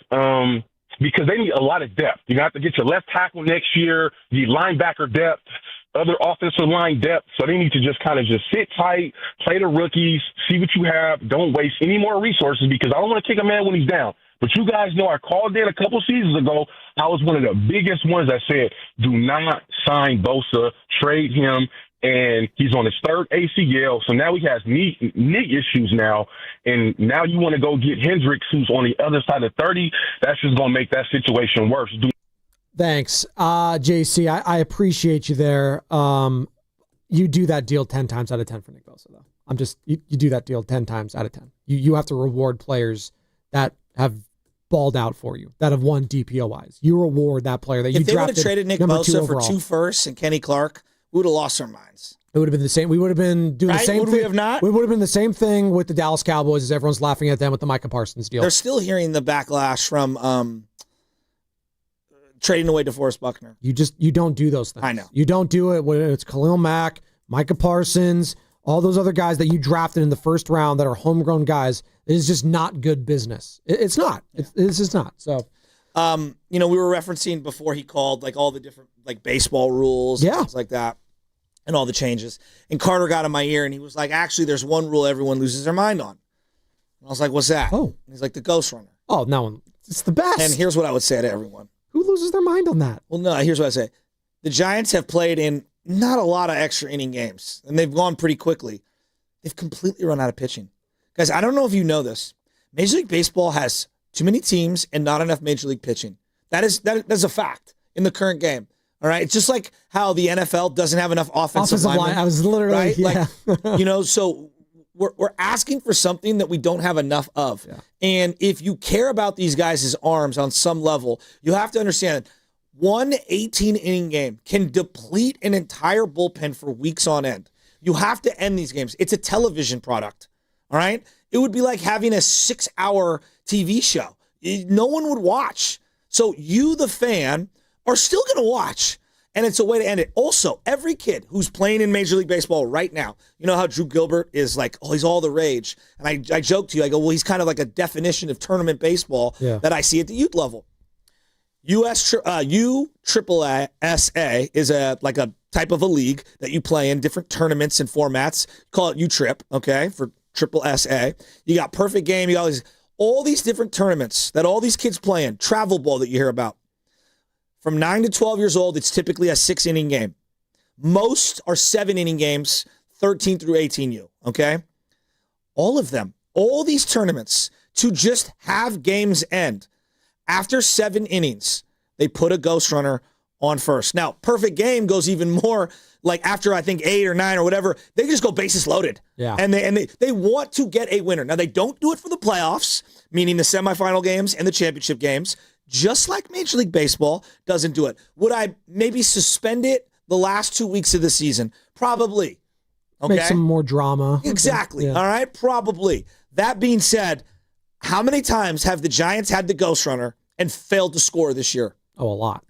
because they need a lot of depth. You have to get your left tackle next year, the linebacker depth, other offensive line depth. So they need to just kind of just sit tight, play the rookies, see what you have. Don't waste any more resources, because I don't want to kick a man when he's down. But you guys know I called in a couple seasons ago. I was one of the biggest ones that said, do not sign Bosa, trade him. And he's on his third ACL. So now he has knee issues now. And now you want to go get Hendricks, who's on the other side of 30. That's just going to make that situation worse.
Thanks. JC, I appreciate you there. You do that deal 10 times out of 10 for Nick Bosa, though. You do that deal 10 times out of 10. You have to reward players that have balled out for you, that have won DPOIs. You reward that player that you drafted.
If they would have traded Nick Bosa for 2 firsts and Kenny Clark, we would have lost our minds.
It would have been the same. We would have been doing the same thing.
We have not?
We would have been the same thing with the Dallas Cowboys as everyone's laughing at them with the Micah Parsons deal.
They're still hearing the backlash from trading away DeForest Buckner.
You don't do those things.
I know.
You don't do it when it's Khalil Mack, Micah Parsons, all those other guys that you drafted in the first round that are homegrown guys, is just not good business. It's not. It's just not. So,
we were referencing before he called like all the different like baseball rules and things like that and all the changes. And Carter got in my ear and he was like, actually, there's one rule everyone loses their mind on. And I was like, what's that?
Oh.
And he's like, the ghost runner.
Oh, no. It's the best.
And here's what I would say to everyone.
Who loses their mind on that?
Well, no, here's what I say. The Giants have played in not a lot of extra inning games, and they've gone pretty quickly. They've completely run out of pitching. Guys, I don't know if you know this. Major League Baseball has too many teams and not enough Major League pitching. That is a fact in the current game. All right? It's just like how the NFL doesn't have enough offensive linemen.
I was literally,
right?
yeah.
Like, so we're asking for something that we don't have enough of. Yeah. And if you care about these guys' arms on some level, you have to understand that one 18-inning game can deplete an entire bullpen for weeks on end. You have to end these games. It's a television product, all right? It would be like having a 6-hour TV show. No one would watch. So you, the fan, are still going to watch, and it's a way to end it. Also, every kid who's playing in Major League Baseball right now, you know how Drew Gilbert is like, oh, he's all the rage. And I joke to you, I go, well, he's kind of like a definition of tournament baseball that I see at the youth level. USSSA is a type of a league that you play in different tournaments and formats. Call it U-Trip, okay, for Triple SA. You got Perfect Game. You got all these different tournaments that all these kids play in. Travel ball that you hear about. From 9 to 12 years old, it's typically a 6-inning game. Most are 7-inning games, 13 through 18U, okay? All of them, all these tournaments, to just have games end. After 7 innings, they put a ghost runner on first. Now, Perfect Game goes even more like after I think 8 or 9 or whatever, they just go bases loaded.
Yeah.
And they want to get a winner. Now, they don't do it for the playoffs, meaning the semifinal games and the championship games, just like Major League Baseball doesn't do it. Would I maybe suspend it the last 2 weeks of the season? Probably. Okay.
Make some more drama.
Exactly.
Yeah.
All right. Probably. That being said, how many times have the Giants had the ghost runner and failed to score this year?
Oh, a lot.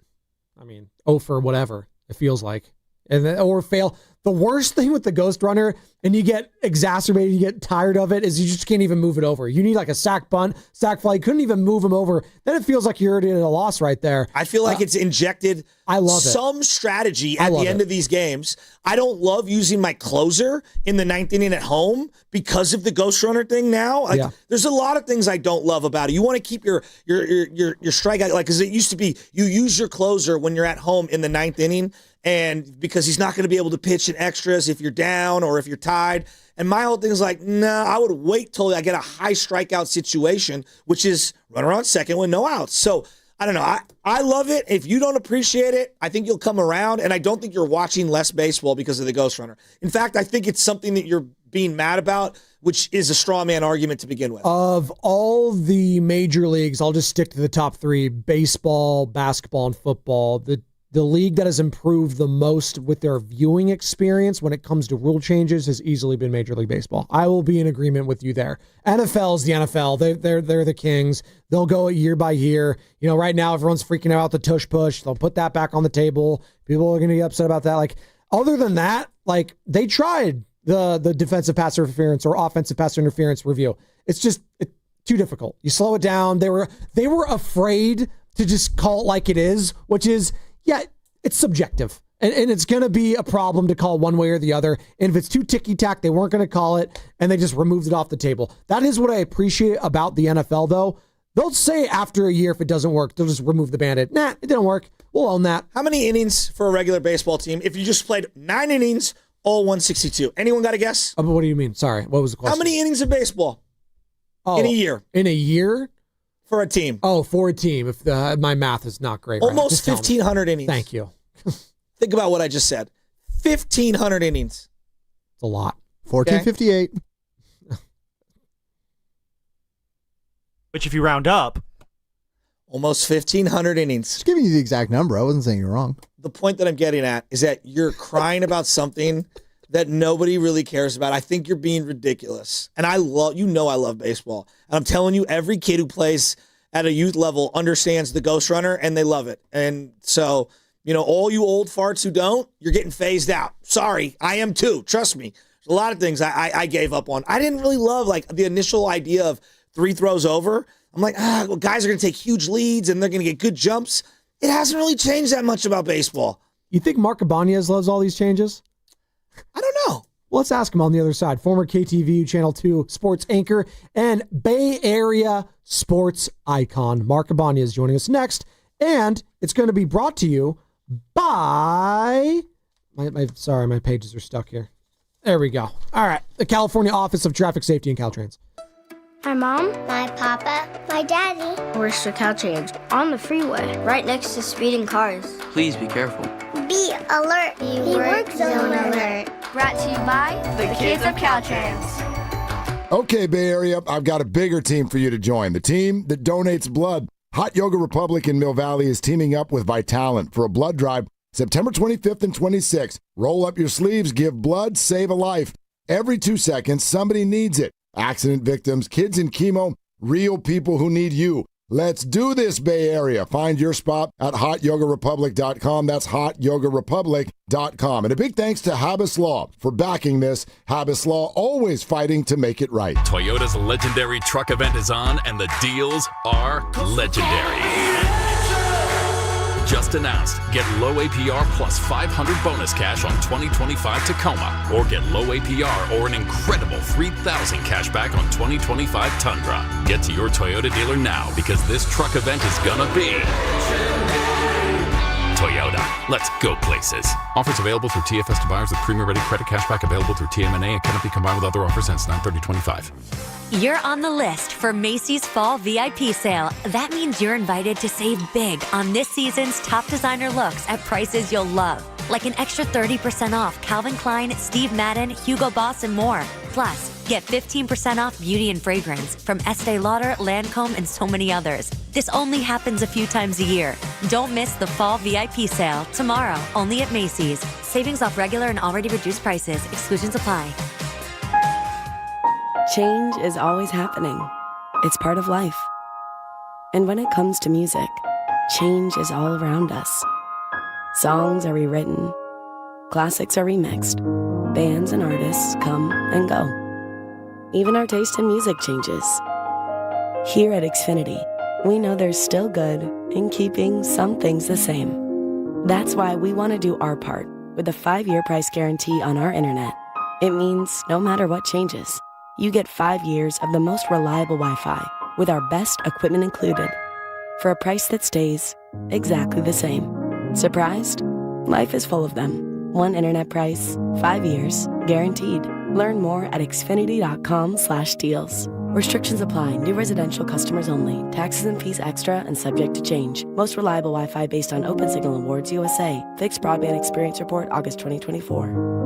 I mean, for whatever it feels like. Or fail. The worst thing with the ghost runner, and you get exacerbated, you get tired of it, is you just can't even move it over. You need like a sack bunt, sack fly. You couldn't even move him over. Then it feels like you're already at a loss right there.
I feel like it's injected some strategy at the end of these games. I don't love using my closer in the 9th inning at home because of the ghost runner thing now. There's a lot of things I don't love about it. You want to keep your strikeout, like, because it used to be you use your closer when you're at home in the 9th inning, and because he's not going to be able to pitch in extras if you're down or if you're tied. And my whole thing is like, nah, I would wait till I get a high strikeout situation, which is runner on second with no outs. So I don't know. I love it. If you don't appreciate it, I think you'll come around. And I don't think you're watching less baseball because of the ghost runner. In fact, I think it's something that you're being mad about, which is a straw man argument to begin with.
Of all the major leagues, I'll just stick to the top 3, baseball, basketball, and football. The league that has improved the most with their viewing experience when it comes to rule changes has easily been Major League Baseball. I will be in agreement with you there. NFL is the NFL. They're the kings. They'll go year by year. You know, right now everyone's freaking out the tush push. They'll put that back on the table. People are going to get upset about that. Like, other than that, like, they tried the defensive pass interference or offensive pass interference review. It's too difficult. You slow it down. They were afraid to just call it like it is, which is, yeah, it's subjective. And it's going to be a problem to call one way or the other. And if it's too ticky-tack, they weren't going to call it, and they just removed it off the table. That is what I appreciate about the NFL, though. They'll say after a year if it doesn't work, they'll just remove the Band-Aid. Nah, it didn't work. We'll own that.
How many innings for a regular baseball team if you just played 9 innings, all 162? Anyone got a guess?
What do you mean? Sorry, what was the question?
How many innings of baseball in a year?
In a year?
For a team.
Oh, for a team. If my math is not great.
Almost 1,500 innings.
Thank you.
Think about what I just said. 1,500 innings.
It's a lot.
1458.
Which, if you round up,
almost 1,500 innings.
Just giving you the exact number. I wasn't saying you're wrong.
The point that I'm getting at is that you're crying about something that nobody really cares about. I think you're being ridiculous. And I love baseball. And I'm telling you, every kid who plays at a youth level understands the ghost runner, and they love it. And so, all you old farts who don't, you're getting phased out. Sorry, I am too. Trust me. A lot of things I gave up on. I didn't really love like the initial idea of 3 throws over. I'm like, well, guys are going to take huge leads and they're going to get good jumps. It hasn't really changed that much about baseball.
You think Mark Ibanz loves all these changes?
I don't know.
Well, let's ask him on the other side. Former KTVU Channel 2 sports anchor and Bay Area sports icon. Mark Ibanz is joining us next. And it's going to be brought to you by... Sorry, my pages are stuck here. There we go. All right. The California Office of Traffic Safety and Caltrans.
My mom, my papa, my daddy. Where's the Caltrans? On the freeway, right next to speeding cars.
Please be careful.
Be alert. Be work zone alert. Brought to you by the kids of Caltrans.
Okay, Bay Area, I've got a bigger team for you to join. The team that donates blood. Hot Yoga Republic in Mill Valley is teaming up with Vitalent for a blood drive September 25th and 26th. Roll up your sleeves, give blood, save a life. Every 2 seconds, somebody needs it. Accident victims, kids in chemo, real people who need you. Let's do this, Bay Area. Find your spot at hotyogarepublic.com. That's hotyogarepublic.com. And a big thanks to Habas Law for backing this. Habas Law, always fighting to make it right.
Toyota's legendary truck event is on, and the deals are legendary. Just announced. Get low APR plus 500 bonus cash on 2025 Tacoma, or get low APR or an incredible $3,000 cash back on 2025 Tundra. Get to your Toyota dealer now, because this truck event is gonna be Toyota. Let's go places. Offers available through TFS to buyers with Premier Ready credit cashback available through TMNA and cannot be combined with other offers since 9/30/25.
You're on the list for Macy's Fall VIP Sale. That means you're invited to save big on this season's top designer looks at prices you'll love. Like an extra 30% off Calvin Klein, Steve Madden, Hugo Boss, and more. Plus, get 15% off beauty and fragrance from Estee Lauder, Lancome, and so many others. This only happens a few times a year. Don't miss the Fall VIP Sale tomorrow, only at Macy's. Savings off regular and already reduced prices. Exclusions apply.
Change is always happening. It's part of life. And when it comes to music, change is all around us. Songs are rewritten. Classics are remixed. Bands and artists come and go. Even our taste in music changes. Here at Xfinity, we know there's still good in keeping some things the same. That's why we want to do our part with a 5-year price guarantee on our internet. It means no matter what changes, you get 5 years of the most reliable Wi-Fi with our best equipment included for a price that stays exactly the same. Surprised? Life is full of them. One internet price, 5 years, guaranteed. Learn more at xfinity.com/deals. Restrictions apply. New residential customers only. Taxes and fees extra and subject to change. Most reliable Wi-Fi based on Open Signal Awards USA. Fixed Broadband Experience Report, August 2024.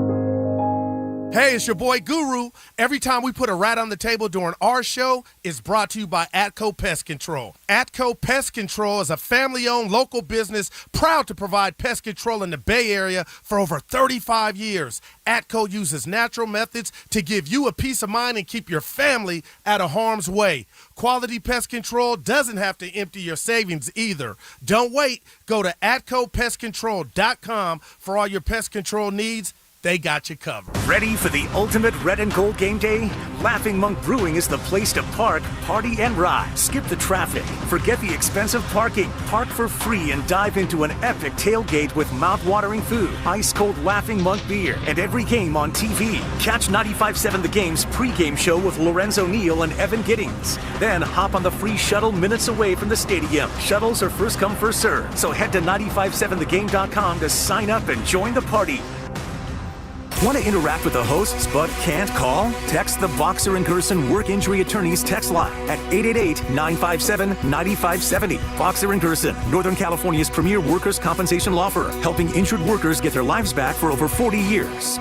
Hey, it's your boy Guru. Every time we put a rat on the table during our show, it's brought to you by Atco Pest Control. Atco Pest Control is a family-owned local business proud to provide pest control in the Bay Area for over 35 years. Atco uses natural methods to give you a peace of mind and keep your family out of harm's way. Quality pest control doesn't have to empty your savings either. Don't wait. Go to atcopestcontrol.com for all your pest control needs. They got you covered.
Ready for the ultimate red and gold game day? Laughing Monk Brewing is the place to park, party, and ride. Skip the traffic. Forget the expensive parking. Park for free and dive into an epic tailgate with mouth-watering food, ice-cold Laughing Monk beer, and every game on TV. Catch 95.7 The Game's pregame show with Lorenzo Neal and Evan Giddings. Then hop on the free shuttle minutes away from the stadium. Shuttles are first come, first serve. So head to 957thegame.com to sign up and join the party. Want to interact with the hosts but can't call? Text the Boxer and Gerson Work Injury Attorneys text line at 888-957-9570. Boxer and Gerson, Northern California's premier workers' compensation law firm, helping injured workers get their lives back for over 40 years.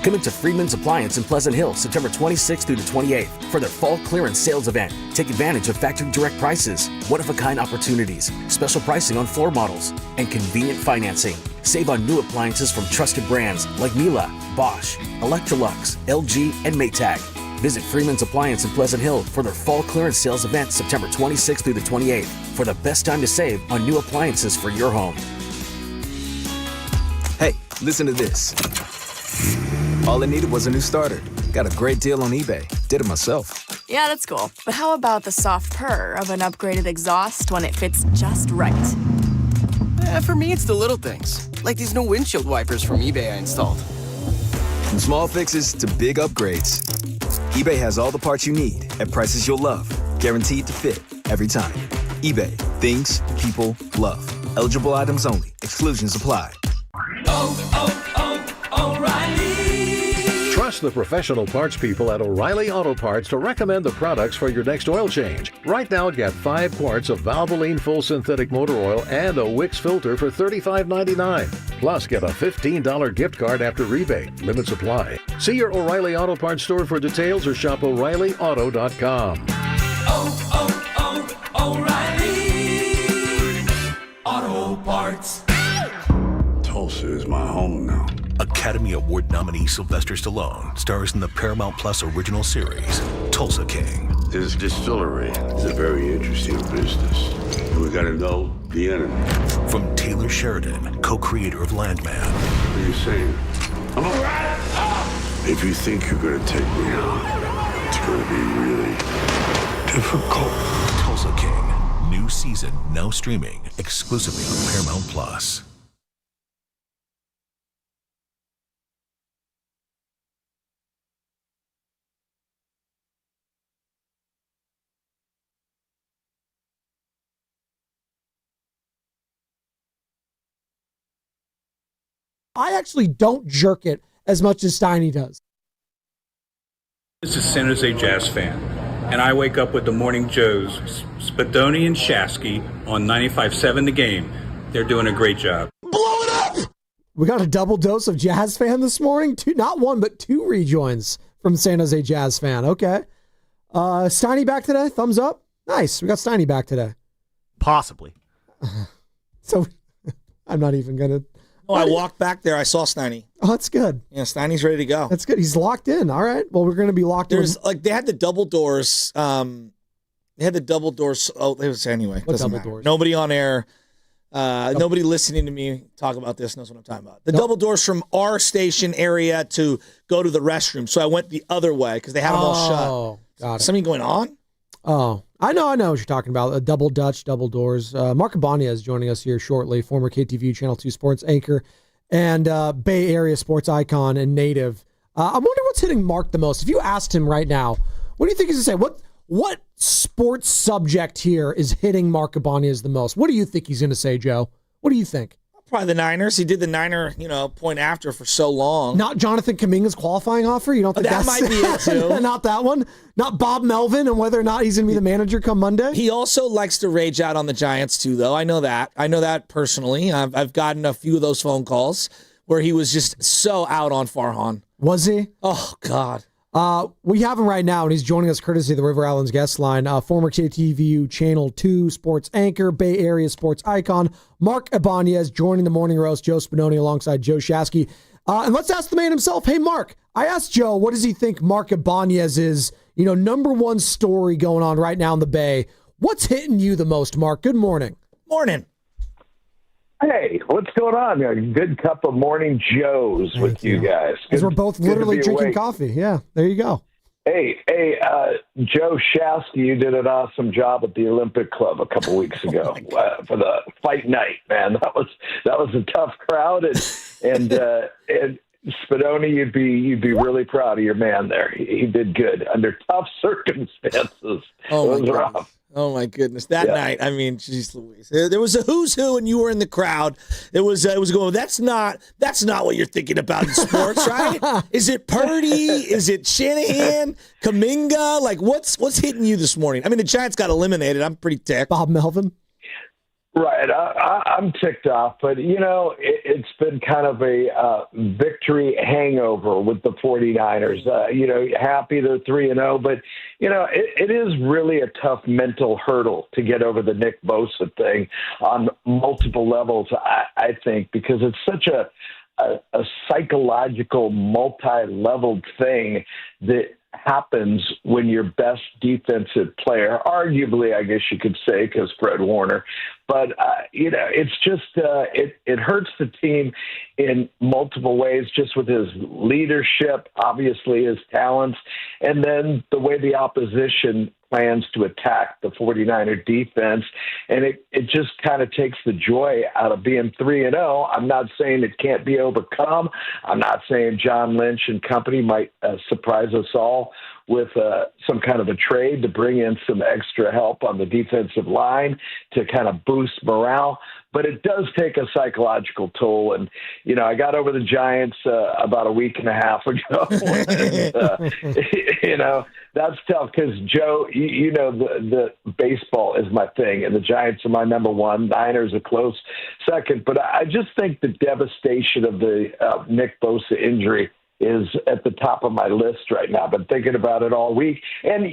Coming to Freedman's Appliance in Pleasant Hill, September 26th through the 28th for their fall clearance sales event. Take advantage of factory direct prices, one-of-a-kind opportunities, special pricing on floor models, and convenient financing. Save on new appliances from trusted brands like Miele, Bosch, Electrolux, LG, and Maytag. Visit Freeman's Appliance in Pleasant Hill for their fall clearance sales event September 26th through the 28th for the best time to save on new appliances for your home.
Hey, listen to this.
All it needed was a new starter. Got a great deal on eBay. Did it myself.
Yeah, that's cool. But how about the soft purr of an upgraded exhaust when it fits just right?
For me, it's the little things, like these new windshield wipers from eBay I installed.
From small fixes to big upgrades, eBay has all the parts you need at prices you'll love. Guaranteed to fit every time. eBay, things people love. Eligible items only. Exclusions apply.
O'Reilly. Trust the professional parts people at O'Reilly Auto Parts to recommend the products for your next oil change. Right now, get 5 quarts of Valvoline full synthetic motor oil and a Wix filter for $35.99. Plus, get a $15 gift card after rebate. Limits apply. See your O'Reilly Auto Parts store for details or shop O'ReillyAuto.com.
O'Reilly Auto Parts.
Tulsa is my home now.
Academy Award nominee Sylvester Stallone stars in the Paramount Plus original series, Tulsa King.
This distillery is a very interesting business. We gotta know the enemy.
From Taylor Sheridan, co-creator of Landman.
What are you saying? I'm a rat! If you think you're gonna take me on, it's gonna be really difficult.
Tulsa King, new season now streaming exclusively on Paramount Plus.
I actually don't jerk it as much as Steiny does.
This is San Jose Jazz fan, and I wake up with the Morning Joes, Spadoni and Shasky on 95.7 The Game. They're doing a great job.
Blow it up! We got a double dose of Jazz fan this morning. Not one, but 2 rejoins from San Jose Jazz fan. Okay. Steiny back today? Thumbs up? Nice. We got Steiny back today.
Possibly.
So I'm not even going to...
Oh, I walked back there. I saw Steiny.
Oh, that's good.
Yeah, Steiny's ready to go.
That's good. He's locked in. All right. Well, we're going to be locked in.
Like they had the double doors. They had the double doors. Oh, it was anyway.
What double doors?
Nobody on air. Nobody listening to me talk about this knows what I'm talking about. The double doors from our station area to go to the restroom. So I went the other way because they had them all shut.
Oh, got it.
Something going on?
Oh, I know what you're talking about. A double Dutch, double doors. Mark Ibanz is joining us here shortly, former KTVU Channel 2 sports anchor and Bay Area sports icon and native. I wonder what's hitting Mark the most. If you asked him right now, what do you think he's going to say? What sports subject here is hitting Mark Ibanz the most? What do you think he's going to say, Joe? What do you think?
Probably the Niners. He did the Niner, point after for so long.
Not Jonathan Kuminga's qualifying offer? You don't think
that might be it, too?
Not that one? Not Bob Melvin and whether or not he's going to be the manager come Monday?
He also likes to rage out on the Giants, too, though. I know that personally. I've gotten a few of those phone calls where he was just so out on Farhan.
Was he?
Oh, God.
We have him right now, and he's joining us courtesy of the River Islands guest line. Former KTVU Channel 2 sports anchor, Bay Area sports icon, Mark Ibanz, joining the Morning Roast, Joe Spadoni alongside Joe Shasky. And let's ask the man himself. Hey, Mark, I asked Joe, what does he think Mark Ibanz is, number one story going on right now in the Bay? What's hitting you the most, Mark? Good morning.
Morning.
Hey, what's going on? A good cup of Morning Joes with you guys.
Because we're both literally drinking coffee. Yeah, there you go.
Hey, Joe Shasky, you did an awesome job at the Olympic Club a couple weeks ago for the fight night. Man, that was a tough crowd, and Spadoni, you'd be really proud of your man there. He did good under tough circumstances.
Oh,
it was rough.
Oh, my goodness. That night, I mean, geez Louise. There was a who's who, and you were in the crowd. It was going, that's not what you're thinking about in sports, right? Is it Purdy? Is it Shanahan? Kuminga? Like, what's hitting you this morning? I mean, the Giants got eliminated. I'm pretty ticked.
Bob Melvin?
Right. I'm ticked off, but, it's been kind of a victory hangover with the 49ers. Happy they're 3-0, but, it is really a tough mental hurdle to get over the Nick Bosa thing on multiple levels, I think, because it's such a psychological, multi-leveled thing that happens when your best defensive player, arguably, I guess you could say, because Fred Warner, but, it's just, it hurts the team in multiple ways, just with his leadership, obviously his talents, and then the way the opposition plans to attack the 49er defense. And it just kind of takes the joy out of being 3-0. I'm not saying it can't be overcome. I'm not saying John Lynch and company might surprise us all with some kind of a trade to bring in some extra help on the defensive line to kind of boost morale. But it does take a psychological toll. And, I got over the Giants about a week and a half ago. And, that's tough because, Joe, the baseball is my thing, and the Giants are my number one. Niners a close second. But I just think the devastation of the Nick Bosa injury is at the top of my list right now. I've been thinking about it all week. And,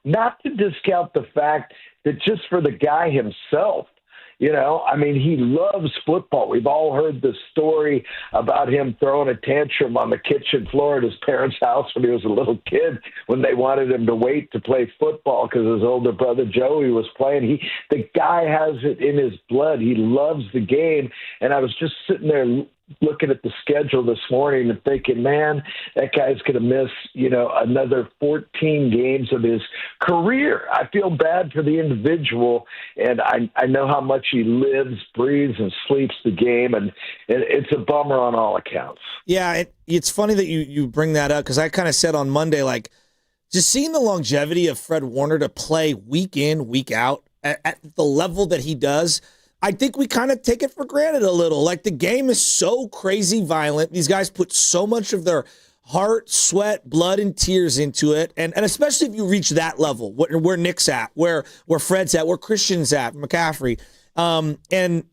not to discount the fact that just for the guy himself, he loves football. We've all heard the story about him throwing a tantrum on the kitchen floor at his parents' house when he was a little kid, when they wanted him to wait to play football because his older brother Joey was playing. The guy has it in his blood. He loves the game. And I was just sitting there looking at the schedule this morning and thinking, man, that guy's going to miss, another 14 games of his career. I feel bad for the individual, and I know how much he lives, breathes, and sleeps the game, and it's a bummer on all accounts.
Yeah, it's funny that you bring that up because I kind of said on Monday, just seeing the longevity of Fred Warner to play week in, week out at the level that he does, I think we kind of take it for granted a little. The game is so crazy violent. These guys put so much of their heart, sweat, blood, and tears into it. And especially if you reach that level, where Nick's at, where Fred's at, where Christian's at, McCaffrey. And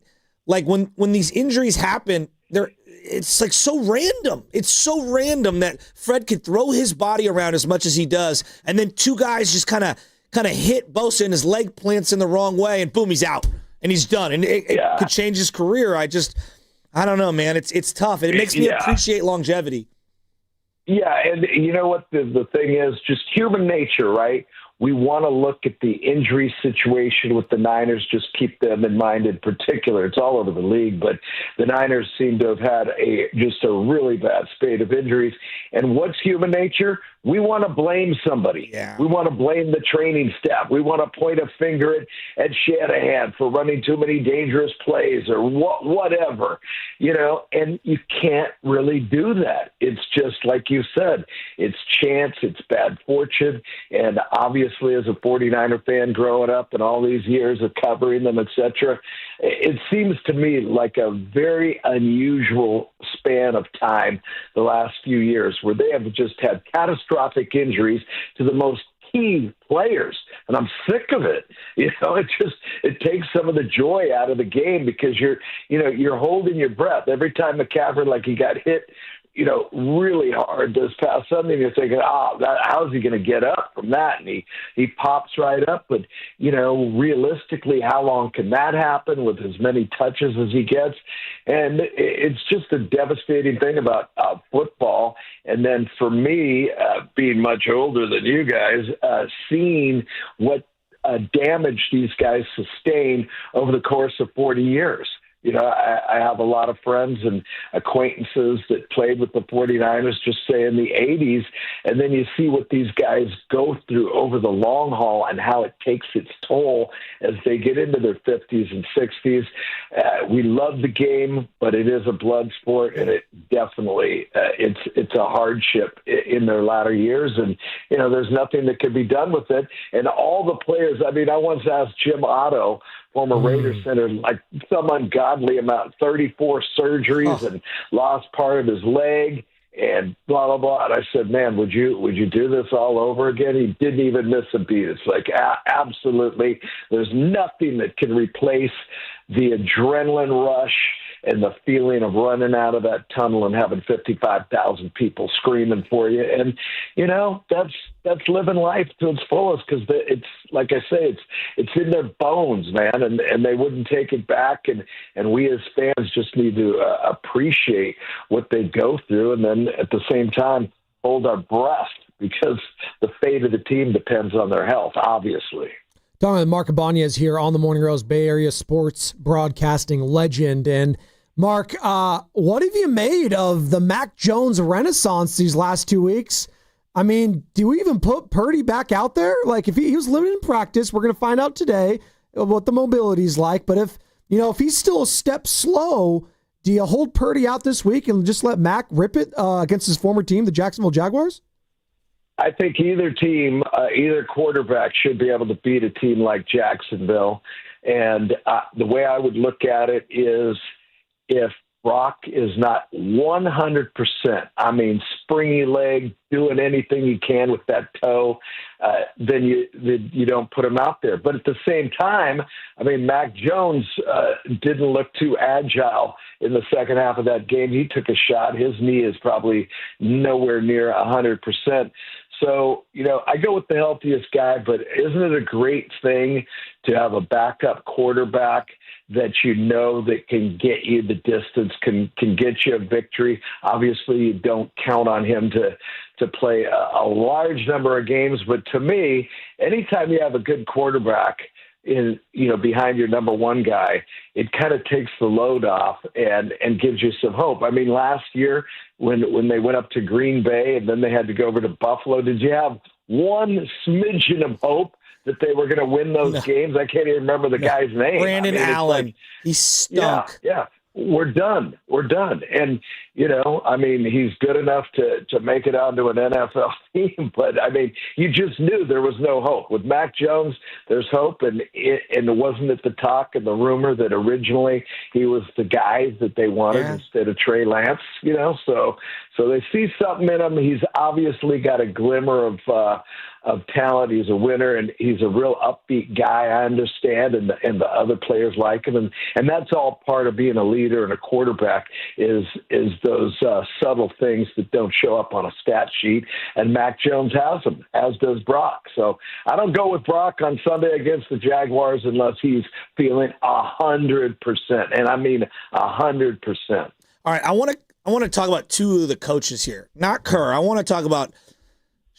when these injuries happen, it's so random. It's so random that Fred could throw his body around as much as he does, and then two guys just kind of hit Bosa and his leg plants in the wrong way, and boom, he's out. And he's done. And it could change his career. I don't know, man. It's tough. And it makes me appreciate longevity.
Yeah, and you know what the thing is? Just human nature, right? We want to look at the injury situation with the Niners, just keep them in mind in particular. It's all over the league, but the Niners seem to have had just a really bad spate of injuries. And what's human nature? We want to blame somebody.
Yeah.
We want to blame the training staff. We want to point a finger at Shanahan for running too many dangerous plays or whatever, and you can't really do that. It's just like you said, it's chance, it's bad fortune. And obviously as a 49er fan growing up and all these years of covering them, et cetera, it seems to me like a very unusual span of time the last few years where they have just had catastrophic injuries to the most key players, and I'm sick of it. It takes some of the joy out of the game because you're holding your breath every time McCaffrey, he got hit, really hard this past Sunday, and you're thinking, how's he going to get up from that? And he pops right up, but realistically, how long can that happen with as many touches as he gets? And it's just a devastating thing about football. And then for me, being much older than you guys, seeing what damage these guys sustain over the course of 40 years. I have a lot of friends and acquaintances that played with the 49ers, just say in the 80s, and then you see what these guys go through over the long haul and how it takes its toll as they get into their 50s and 60s. We love the game, but it is a blood sport, and it definitely it's a hardship in their latter years, and there's nothing that can be done with it. And all the players, I once asked Jim Otto, former Raiders center, some ungodly amount, 34 surgeries and lost part of his leg and blah, blah, blah. And I said, man, would you do this all over again? He didn't even miss a beat. It's absolutely, there's nothing that can replace the adrenaline rush and the feeling of running out of that tunnel and having 55,000 people screaming for you. And, that's living life to its fullest because it's, like I say, it's in their bones, man, and they wouldn't take it back. And we as fans just need to appreciate what they go through and then at the same time hold our breath because the fate of the team depends on their health, obviously.
Talking with Mark Ibanez here on the Morning Rose, Bay Area sports broadcasting legend. And Mark, what have you made of the Mac Jones renaissance these last 2 weeks? I mean, do we even put Purdy back out there? Like, if he was limited in practice, we're going to find out today what the mobility is like. But if he's still a step slow, do you hold Purdy out this week and just let Mac rip it against his former team, the Jacksonville Jaguars?
I think either team, either quarterback should be able to beat a team like Jacksonville. And the way I would look at it is if Brock is not 100%, I mean, springy leg, doing anything you can with that toe, then you don't put him out there. But at the same time, I mean, Mac Jones didn't look too agile in the second half of that game. He took a shot. His knee is probably nowhere near 100%. So, I go with the healthiest guy, but isn't it a great thing to have a backup quarterback that that can get you the distance, can get you a victory? Obviously, you don't count on him to play a large number of games, but to me, anytime you have a good quarterback behind your number one guy, it kind of takes the load off and gives you some hope. I mean, last year when they went up to Green Bay and then they had to go over to Buffalo, did you have one smidgen of hope that they were going to win those games? I can't even remember the guy's name.
Brandon Allen. He stunk.
Yeah. We're done. And, he's good enough to make it onto an NFL team. But, you just knew there was no hope. With Mac Jones, there's hope. And it wasn't the talk and the rumor that originally he was the guy that they wanted instead of Trey Lance, So they see something in him. He's obviously got a glimmer of talent. He's a winner, and he's a real upbeat guy, I understand, and the other players like him. And that's all part of being a leader and a quarterback is those subtle things that don't show up on a stat sheet. And Mac Jones has them, as does Brock. So I don't go with Brock on Sunday against the Jaguars unless he's feeling 100%. And I mean 100%.
All right, I want to talk about two of the coaches here. Not Kerr. I want to talk about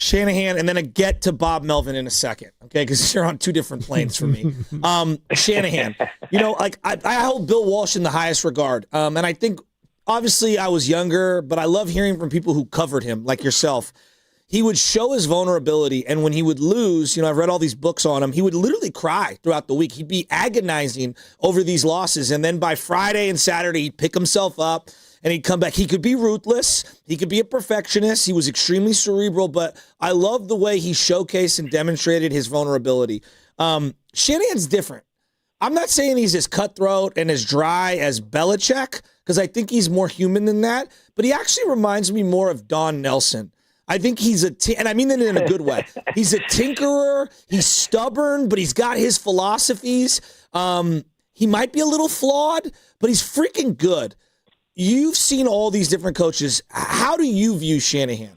Shanahan, and then get to Bob Melvin in a second, okay? Because you're on two different planes for me. Shanahan, I hold Bill Walsh in the highest regard, and I think obviously I was younger, but I love hearing from people who covered him, like yourself. He would show his vulnerability, and when he would lose, I've read all these books on him, he would literally cry throughout the week. He'd be agonizing over these losses, and then by Friday and Saturday, he'd pick himself up, and he'd come back. He could be ruthless. He could be a perfectionist. He was extremely cerebral, but I love the way he showcased and demonstrated his vulnerability. Shanahan's different. I'm not saying he's as cutthroat and as dry as Belichick, because I think he's more human than that, but he actually reminds me more of Don Nelson. I think he's and I mean that in a good way. He's a tinkerer. He's stubborn, but he's got his philosophies. He might be a little flawed, but he's freaking good. You've seen all these different coaches. How do you view Shanahan?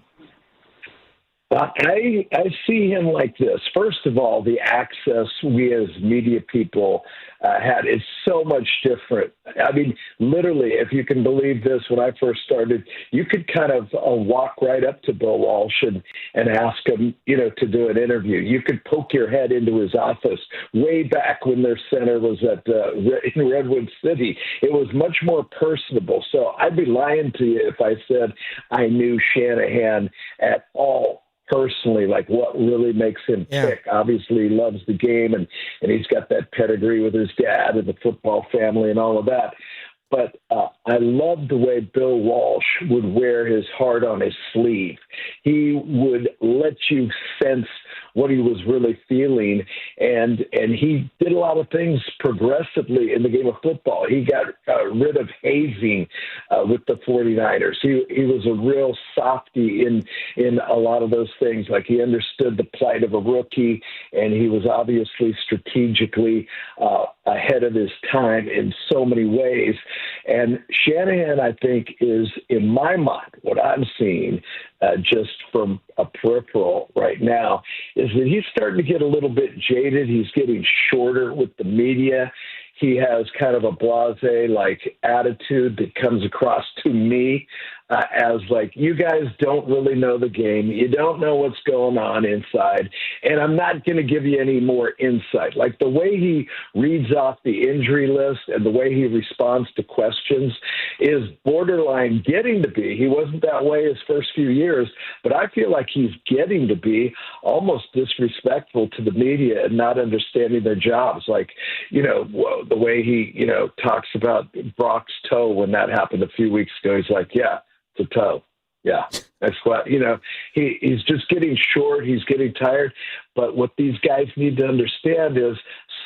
I see him like this. First of all, the access we as media people had is so much different. I mean, literally, if you can believe this, when I first started, you could kind of walk right up to Bill Walsh and ask him, to do an interview. You could poke your head into his office way back when their center was in Redwood City. It was much more personable. So I'd be lying to you if I said I knew Shanahan at all. Personally, like what really makes him tick. Obviously, he loves the game, and he's got that pedigree with his dad and the football family and all of that. But I love the way Bill Walsh would wear his heart on his sleeve. He would let you sense what he was really feeling, and he did a lot of things progressively in the game of football. He got rid of hazing with the 49ers. He was a real softy in a lot of those things. Like, he understood the plight of a rookie, and he was obviously strategically ahead of his time in so many ways. And Shanahan, I think, is, in my mind, what I'm seeing just from a peripheral right now, is that he's starting to get a little bit jaded. He's getting shorter with the media. He has kind of a blasé-like attitude that comes across to me as like, you guys don't really know the game. You don't know what's going on inside, and I'm not going to give you any more insight. Like the way he reads off the injury list and the way he responds to questions is borderline getting to be. He wasn't that way his first few years, but I feel like he's getting to be almost disrespectful to the media and not understanding their jobs. Like, the way he, talks about Brock's toe when that happened a few weeks ago. He's like, yeah, it's a toe. Yeah, that's what, he's just getting short. He's getting tired. But what these guys need to understand is,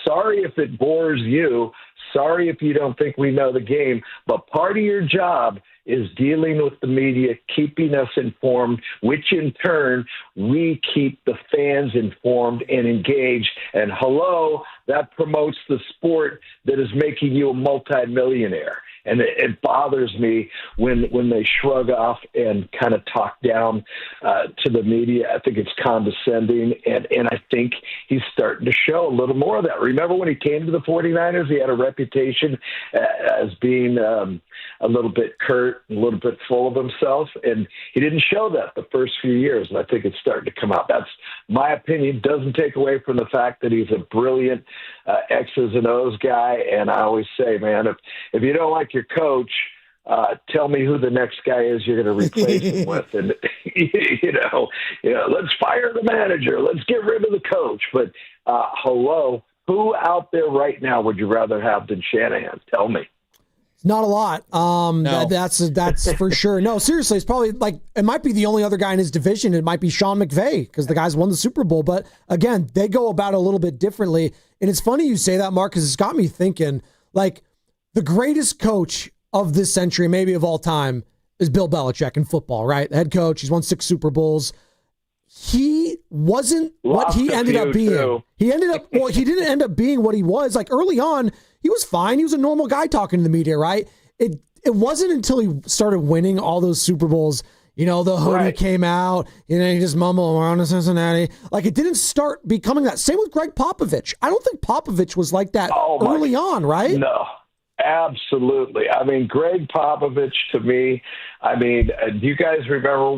sorry if it bores you. Sorry if you don't think we know the game. But part of your job is dealing with the media, keeping us informed, which in turn, we keep the fans informed and engaged. And hello, that promotes the sport that is making you a multimillionaire. And it bothers me when they shrug off and kind of talk down to the media. I think it's condescending, and I think he's starting to show a little more of that. Remember when he came to the 49ers, he had a reputation as being a little bit curt, a little bit full of himself, and he didn't show that the first few years, and I think it's starting to come out. That's my opinion. Doesn't take away from the fact that he's a brilliant X's and O's guy, and I always say, man, if you don't like your coach, tell me who the next guy is you're going to replace him with. And, let's fire the manager. Let's get rid of the coach. But hello, who out there right now would you rather have than Shanahan? Tell me.
Not a lot.
No.
That's for sure. No, seriously, it's probably like, it might be the only other guy in his division. It might be Sean McVay because the guy's won the Super Bowl. But again, they go about it a little bit differently. And it's funny you say that, Mark, because it's got me thinking, like, the greatest coach of this century, maybe of all time, is Bill Belichick in football, right? The head coach. He's won 6 Super Bowls. He wasn't what he ended up being.
Too.
He didn't end up being what he was. Like early on, he was fine. He was a normal guy talking to the media, right? It wasn't until he started winning all those Super Bowls, the hoodie came out, he just mumbled, we're on to Cincinnati. Like, it didn't start becoming that. Same with Greg Popovich. I don't think Popovich was like that early on, right?
No. Absolutely. I mean, Greg Popovich, to me, do you guys remember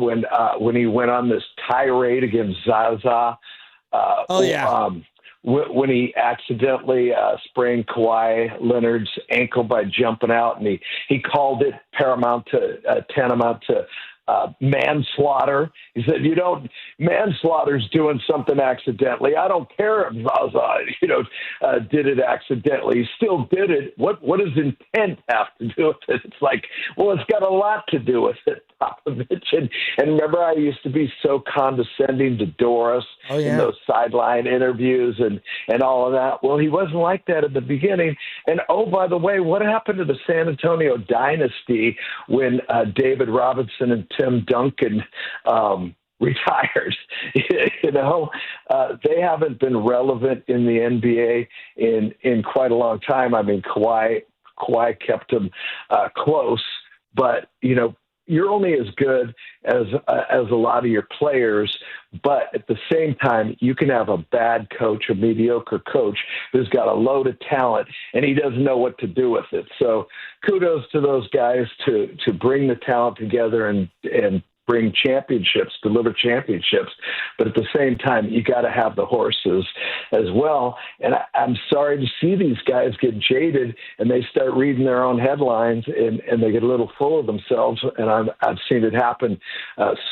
when he went on this tirade against Zaza? When he accidentally sprained Kawhi Leonard's ankle by jumping out, and he called it tantamount to manslaughter. He said, manslaughter's doing something accidentally. I don't care if Zaza, did it accidentally. He still did it. What does intent have to do with it? It's like, well, it's got a lot to do with it, Popovich. And remember, I used to be so condescending to Doris in those sideline interviews and all of that. Well, he wasn't like that at the beginning. And, oh, by the way, what happened to the San Antonio dynasty when David Robinson and Tim Duncan retired? They haven't been relevant in the NBA in quite a long time. I mean, Kawhi kept them close, but you're only as good as a lot of your players. But at the same time, you can have a bad coach, a mediocre coach who's got a load of talent, and he doesn't know what to do with it. So kudos to those guys to bring the talent together and bring championships, deliver championships. But at the same time, you got to have the horses as well. And I'm sorry to see these guys get jaded and they start reading their own headlines and they get a little full of themselves. And I've seen it happen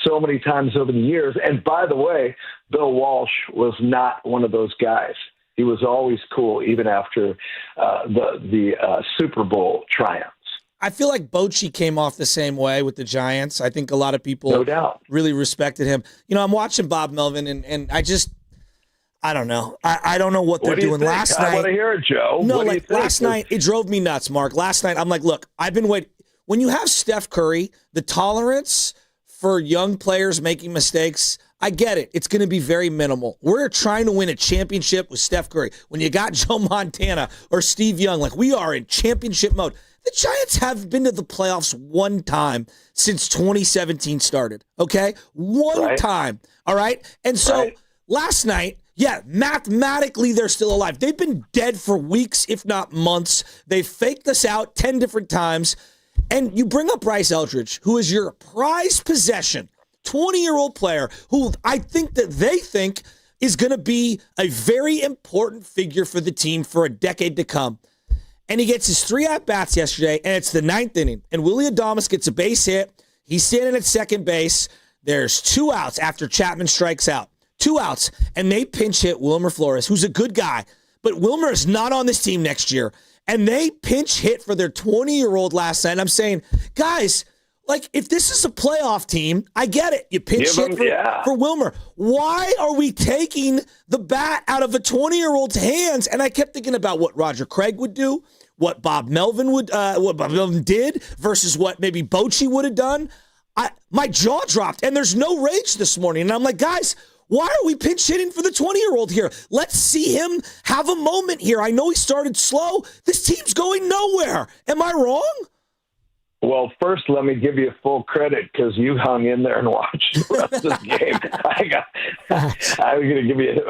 so many times over the years. And by the way, Bill Walsh was not one of those guys. He was always cool, even after the Super Bowl triumph.
I feel like Bochy came off the same way with the Giants. I think a lot of people
no doubt
really respected him. I'm watching Bob Melvin, and I don't know. I don't know what they're doing. Last night,
I want to hear it, Joe.
No, last night, it drove me nuts, Mark. Last night, I'm like, look, I've been waiting. When you have Steph Curry, the tolerance for young players making mistakes, I get it. It's going to be very minimal. We're trying to win a championship with Steph Curry. When you got Joe Montana or Steve Young, like, we are in championship mode. The Giants have been to the playoffs one time since 2017 started, okay? One time, all right? And so last night, mathematically they're still alive. They've been dead for weeks, if not months. They've faked us out 10 different times. And you bring up Bryce Eldridge, who is your prized possession, 20-year-old player who I think that they think is going to be a very important figure for the team for a decade to come. And he gets his 3 at-bats yesterday, and it's the 9th inning. And Willie Adames gets a base hit. He's standing at second base. There's 2 outs after Chapman strikes out. 2 outs, and they pinch hit Wilmer Flores, who's a good guy. But Wilmer is not on this team next year. And they pinch hit for their 20-year-old last night. And I'm saying, guys, like, if this is a playoff team, I get it. You pinch hit for Wilmer. Why are we taking the bat out of a 20-year-old's hands? And I kept thinking about what Roger Craig would do, what Bob Melvin did versus what maybe Bochy would have done. My jaw dropped, and there's no rage this morning. And I'm like, guys, why are we pinch hitting for the 20-year-old here? Let's see him have a moment here. I know he started slow. This team's going nowhere. Am I wrong?
Well, first, let me give you full credit because you hung in there and watched the rest of the game. I was going to give you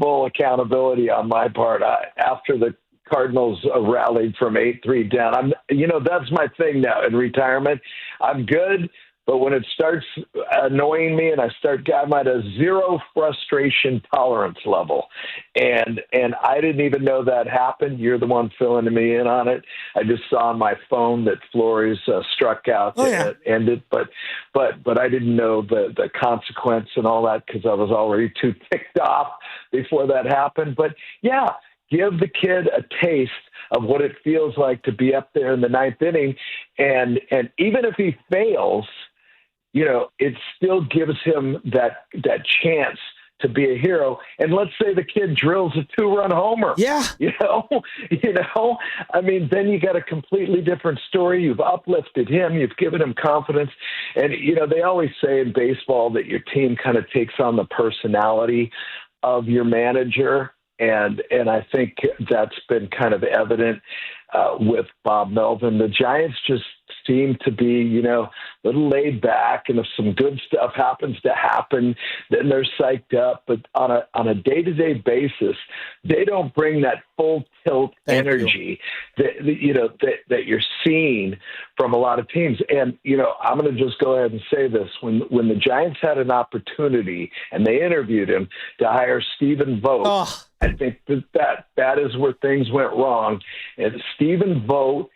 full accountability on my part. After the Cardinals rallied from 8-3 down, that's my thing now in retirement. I'm good. But when it starts annoying me and I'm at a 0 frustration tolerance level. And I didn't even know that happened. You're the one filling me in on it. I just saw on my phone that Flores struck out that ended. But I didn't know the consequence and all that because I was already too ticked off before that happened. But, yeah, give the kid a taste of what it feels like to be up there in the 9th inning. And even if he fails – it still gives him that chance to be a hero. And let's say the kid drills a 2-run homer.
Yeah.
I mean, then you got a completely different story. You've uplifted him. You've given him confidence. And, they always say in baseball that your team kind of takes on the personality of your manager. And I think that's been kind of evident with Bob Melvin. The Giants just seem to be, a little laid back, and if some good stuff happens to happen, then they're psyched up. But on a day-to-day basis, they don't bring that full tilt energy that you're seeing from a lot of teams. And, I'm going to just go ahead and say this. When the Giants had an opportunity and they interviewed him to hire Stephen Vogt, I think that is where things went wrong. And Stephen Vogt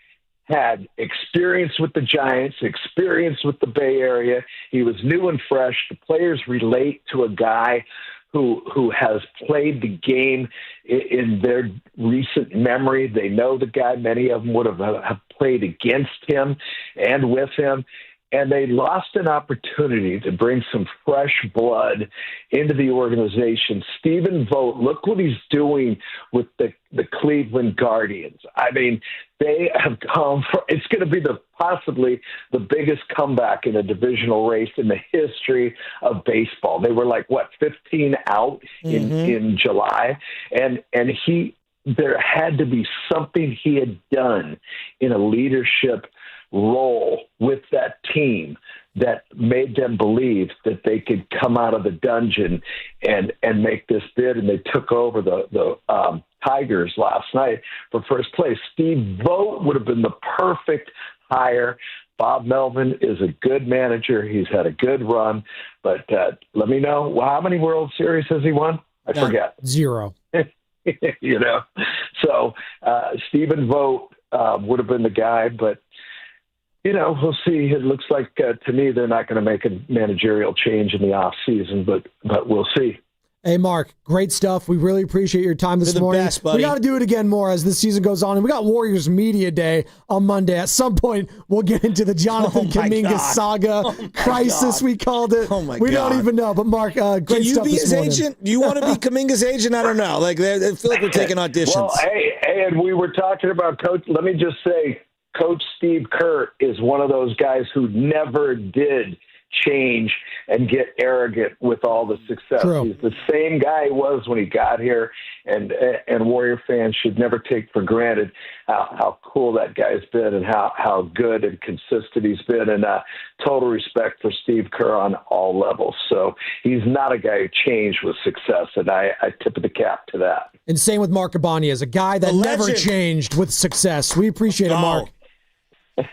had experience with the Giants, experience with the Bay Area. He was new and fresh. The players relate to a guy who has played the game in their recent memory. They know the guy. Many of them would have played against him and with him. And they lost an opportunity to bring some fresh blood into the organization. Stephen Vogt, look what he's doing with the Cleveland Guardians. I mean, they have come for, it's going to be possibly the biggest comeback in a divisional race in the history of baseball. They were 15 out in July. And there had to be something he had done in a leadership role with that team that made them believe that they could come out of the dungeon and make this bid. And they took over the Tigers last night for first place. Steve Vogt would have been the perfect hire. Bob Melvin is a good manager. He's had a good run, but let me know, how many World Series has he won? I forget.
0.
So Stephen Vogt would have been the guy, but we'll see. It looks like to me they're not going to make a managerial change in the offseason, but we'll see.
Hey, Mark, great stuff. We really appreciate your time this morning.
Best, buddy.
We got to do it again more as this season goes on. And we got Warriors Media Day on Monday. At some point, we'll get into the Jonathan Kuminga saga crisis, we called it.
Oh, my God.
We don't even know. But, Mark, great
Can you
stuff
be
this
his
morning.
agent? Do you want to be Kuminga's agent? I don't know. I feel like we're taking auditions.
Well, hey, and we were talking about Coach. Let me just say, Coach Steve Kerr is one of those guys who never did change and get arrogant with all the success.
True.
He's the same guy he was when he got here, and Warrior fans should never take for granted how cool that guy's been and how good and consistent he's been, and total respect for Steve Kerr on all levels. So he's not a guy who changed with success, and I tip the cap to that.
And same with Mark Ibanez, a guy that never changed with success. We appreciate it, Mark.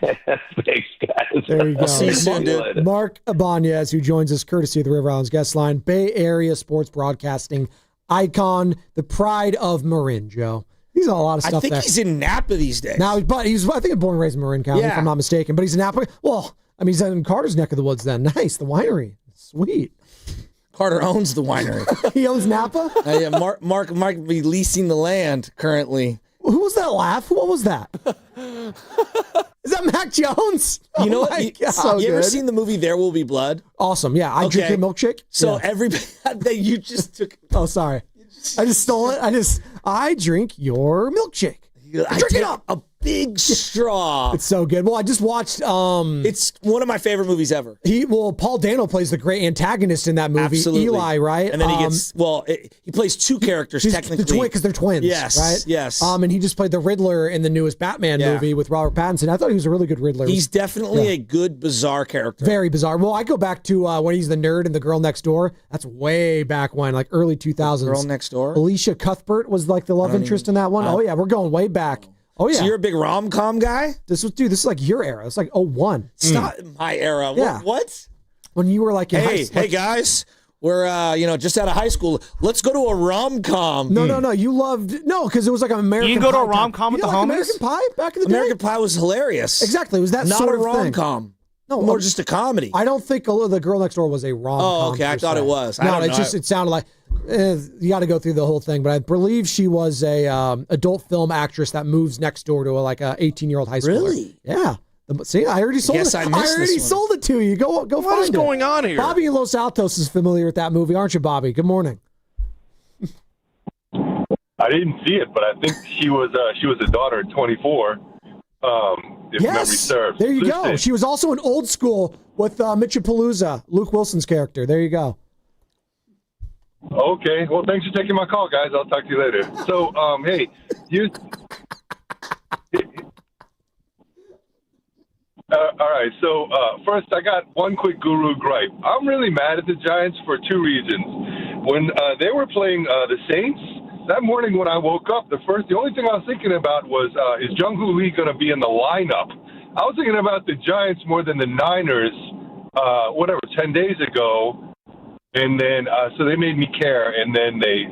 Thanks, guys.
There you go.
See you soon, dude.
Mark Ibanz, who joins us courtesy of the River Islands guest line, Bay Area sports broadcasting icon, the pride of Marin, Joe. He's on a lot of stuff
I think
there.
he's in Napa these days.
Now, but he's I think born and raised in Marin County, if I'm not mistaken. But he's in Napa. Well, I mean, he's in Carter's neck of the woods then. Nice, the winery. Sweet.
Carter owns the winery.
He owns Napa?
Yeah, Mark might be leasing the land currently.
Who was that laugh? What was that? Is that Mac Jones?
You know what?
So
you ever
good.
seen the movie There Will Be Blood?
Awesome. Yeah, I drink your milkshake.
So
Yeah.
everybody that you just took.
Oh, sorry. I just stole it. I drink your milkshake.
I
Drink it
take
up.
a big straw.
It's so good. Well, I just watched.
It's one of my favorite movies ever.
Paul Dano plays the great antagonist in that movie,
Absolutely.
Eli, right?
And then he gets he plays two characters technically.
Because they're twins.
Yes,
right.
yes.
And he just played the Riddler in the newest Batman movie with Robert Pattinson. I thought he was a really good Riddler.
He's definitely a good bizarre character.
Very bizarre. Well, I go back to when he's the nerd in The Girl Next Door. That's way back when, like early 2000s.
Girl Next Door.
Alicia Cuthbert was like the love interest in that one. Oh yeah, we're going way back. Oh yeah.
So you're a big rom-com guy?
This is like your era. It's like 01.
It's not my era.
Yeah.
What?
When you were like in high school.
Hey guys, we're just out of high school. Let's go to a rom-com.
No. You loved because it was like an American.
You can go to a
Pie
rom-com with the
like
homies?
American Pie back in the day.
American Pie was hilarious.
Exactly. It was that
not
sort
a
of thing.
rom-com.
No,
more just a comedy.
I don't think The Girl Next Door was a rom-com.
Oh, okay. I thought it was.
No, it sounded like you got to go through the whole thing. But I believe she was a adult film actress that moves next door to a 18-year-old high schooler.
Really?
Yeah. See, I already sold it.
I
already sold it to you. Go find it.
What is going on here?
Bobby in Los Altos is familiar with that movie, aren't you, Bobby? Good morning.
I didn't see it, but I think she was a daughter at 24. If memory serves.
There you go. She was also in Old School with Mitchapalooza, Luke Wilson's character. There you go.
Okay. Well, thanks for taking my call, guys. I'll talk to you later. So, hey, all right. So, first, I got one quick Guru gripe. I'm really mad at the Giants for two reasons. When they were playing the Saints, that morning when I woke up, the only thing I was thinking about was, is Jung-Hoo Lee going to be in the lineup? I was thinking about the Giants more than the Niners, 10 days ago. And then, so they made me care, and then they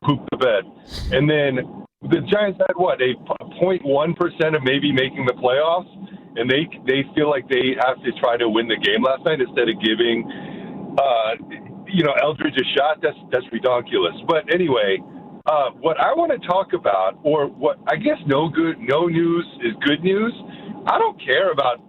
pooped the bed. And then the Giants had, a 0.1% of maybe making the playoffs? And they feel like they have to try to win the game last night instead of giving Eldridge a shot. That's ridiculous. But anyway, what I want to talk about, or what I guess no news is good news. I don't care about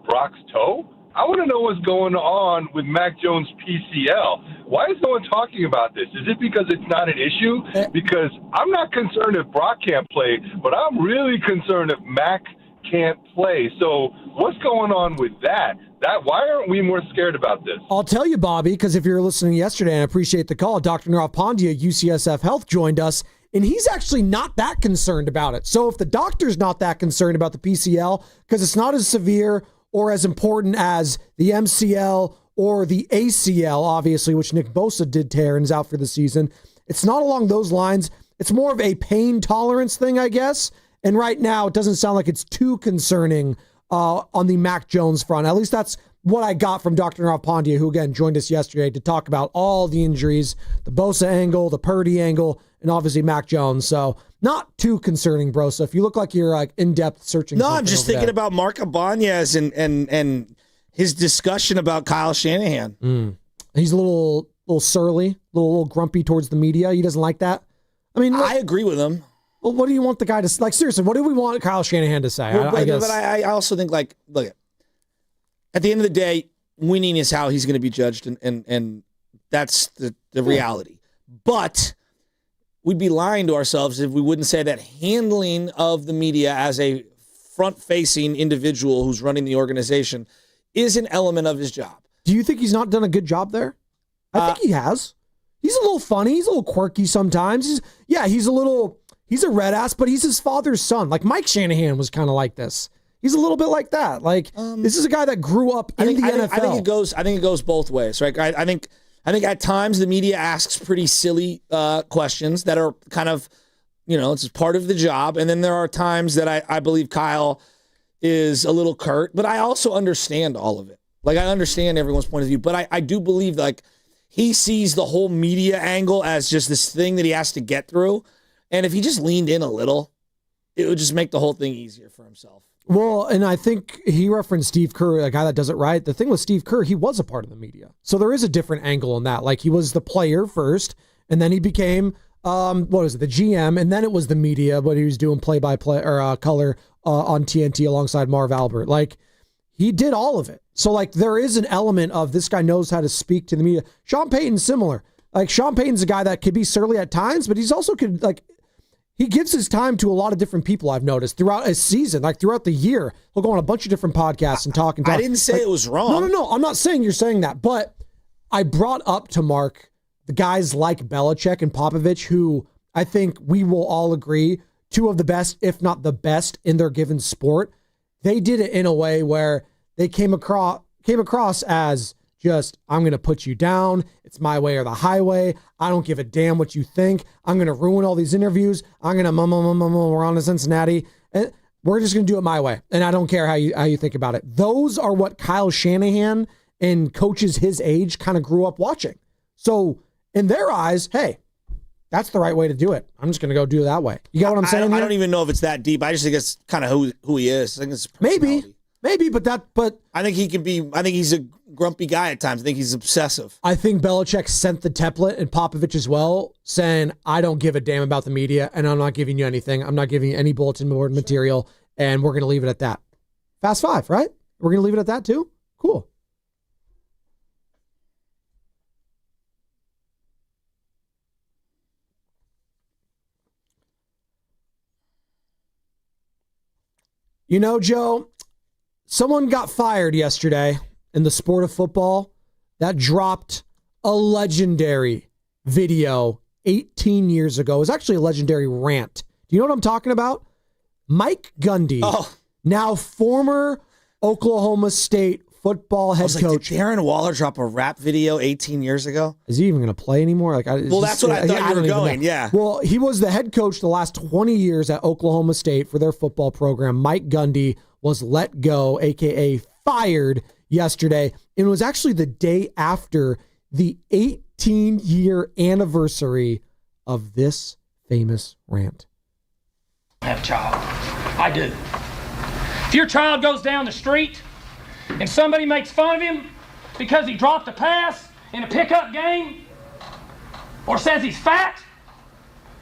Brock's toe. I want to know what's going on with Mac Jones' PCL. Why is no one talking about this? Is it because it's not an issue? Because I'm not concerned if Brock can't play, but I'm really concerned if Mac can't play. So what's going on with that? Why aren't we more scared about this?
I'll tell you, Bobby, because if you were listening yesterday, and I appreciate the call, Dr. Nirav Pandya, UCSF Health, joined us, and he's actually not that concerned about it. So if the doctor's not that concerned about the PCL, because it's not as severe or as important as the MCL or the ACL, obviously, which Nick Bosa did tear and is out for the season, it's not along those lines. It's more of a pain tolerance thing, I guess. And right now, it doesn't sound like it's too concerning on the Mac Jones front. At least that's what I got from Dr. Nirav Pandya, who, again, joined us yesterday to talk about all the injuries, the Bosa angle, the Purdy angle, and obviously Mac Jones. So not too concerning, bro. So if you look like you're in-depth searching.
No, I'm just thinking about Mark Ibanz and his discussion about Kyle Shanahan.
He's a little surly, a little grumpy towards the media. He doesn't like that. I mean,
I agree with him.
Well, what do you want the guy to, seriously, what do we want Kyle Shanahan to say?
But I also think, look, at the end of the day, winning is how he's going to be judged, and that's the reality. But we'd be lying to ourselves if we wouldn't say that handling of the media as a front-facing individual who's running the organization is an element of his job.
Do you think he's not done a good job there? I think he has. He's a little funny. He's a little quirky sometimes. He's a red ass, but he's his father's son. Like Mike Shanahan was kind of like this. He's a little bit like that. This is a guy that grew up in the NFL.
I think it goes both ways, right? I think at times the media asks pretty silly questions that are kind of, it's part of the job. And then there are times that I believe Kyle is a little curt, but I also understand all of it. Like, I understand everyone's point of view, but I do believe, like, he sees the whole media angle as just this thing that he has to get through. And if he just leaned in a little, it would just make the whole thing easier for himself.
Well, and I think he referenced Steve Kerr, a guy that does it right. The thing with Steve Kerr, he was a part of the media. So there is a different angle in that. Like, he was the player first, and then he became, the GM, and then it was the media, but he was doing play-by-play or color on TNT alongside Marv Albert. Like, he did all of it. So, like, there is an element of this guy knows how to speak to the media. Sean Payton's similar. Like, Sean Payton's a guy that could be surly at times, but he's also could, like, he gives his time to a lot of different people, I've noticed, throughout a season, like throughout the year. He'll go on a bunch of different podcasts and talk.
I didn't say it was wrong.
No. I'm not saying you're saying that, but I brought up to Mark the guys like Belichick and Popovich, who I think we will all agree, two of the best, if not the best, in their given sport. They did it in a way where they came across as just, I'm going to put you down. It's my way or the highway. I don't give a damn what you think. I'm going to ruin all these interviews. I'm going to we're on to Cincinnati. And we're just going to do it my way. And I don't care how you think about it. Those are what Kyle Shanahan and coaches his age kind of grew up watching. So in their eyes, hey, that's the right way to do it. I'm just going to go do it that way. You got what I'm saying?
I don't even know if it's that deep. I just think it's kind of who he is. I think it's
Maybe, but
I think he can be. I think he's a grumpy guy at times. I think he's obsessive.
I think Belichick sent the template, and Popovich as well, saying, I don't give a damn about the media, and I'm not giving you anything. I'm not giving you any bulletin board material, and we're going to leave it at that. Fast five, right? We're going to leave it at that too? Cool. You know, Joe, someone got fired yesterday in the sport of football that dropped a legendary video 18 years ago. It was actually a legendary rant. Do you know what I'm talking about? Mike Gundy, now former Oklahoma State football head coach.
Did Darren Waller drop a rap video 18 years ago?
Is he even going to play anymore?
That's what I thought you were going, yeah.
Well, he was the head coach the last 20 years at Oklahoma State for their football program. Mike Gundy was let go, a.k.a. fired, yesterday. And it was actually the day after the 18-year anniversary of this famous rant.
I have a child. I do. If your child goes down the street and somebody makes fun of him because he dropped a pass in a pickup game, or says he's fat,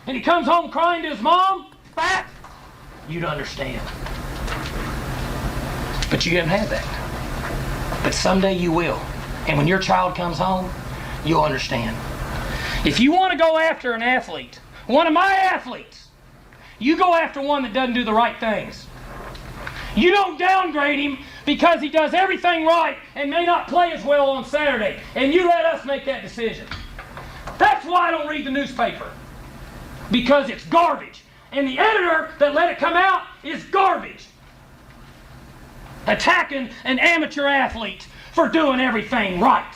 and he comes home crying to his mom, fat, you'd understand. But you didn't have that. But someday you will. And when your child comes home, you'll understand. If you want to go after an athlete, one of my athletes, you go after one that doesn't do the right things. You don't downgrade him because he does everything right and may not play as well on Saturday, and you let us make that decision. That's why I don't read the newspaper, because it's garbage, and the editor that let it come out is garbage. Attacking an amateur athlete for doing everything right.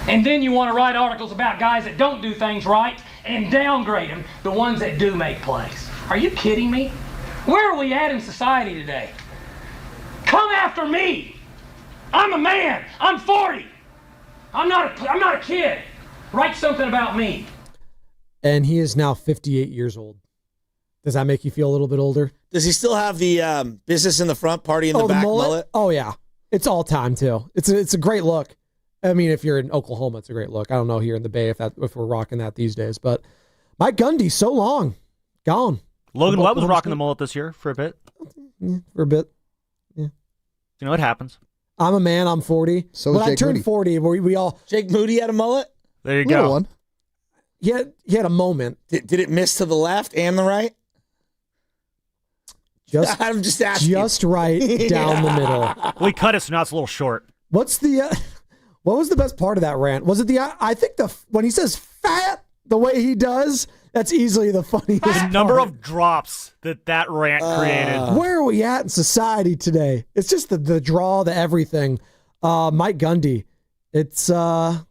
And then you want to write articles about guys that don't do things right and downgrade them, the ones that do make plays. Are you kidding me? Where are we at in society today? Come after me. I'm a man. I'm 40. I'm not a kid. Write something about me.
And he is now 58 years old. Does that make you feel a little bit older?
Does he still have the business in the front, party in the back mullet?
Oh, yeah. It's all time, too. It's a great look. I mean, if you're in Oklahoma, it's a great look. I don't know here in the Bay if we're rocking that these days. But Mike Gundy, so long. Gone.
Logan Webb was rocking the mullet this year for a bit.
For a bit. Yeah.
You know, it happens.
I'm a man. I'm 40.
So
when I turned 40, we all...
Jake Moody had a mullet?
There you go.
One.
He had a moment.
Did it miss to the left and the right? I'm just asking.
Just right down the middle.
We cut it, so now it's a little short.
What's the... what was the best part of that rant? Was it I think when he says fat the way he does... That's easily the funniest
The number of drops that rant created.
Where are we at in society today? It's just the draw, the everything. Mike Gundy. It's God.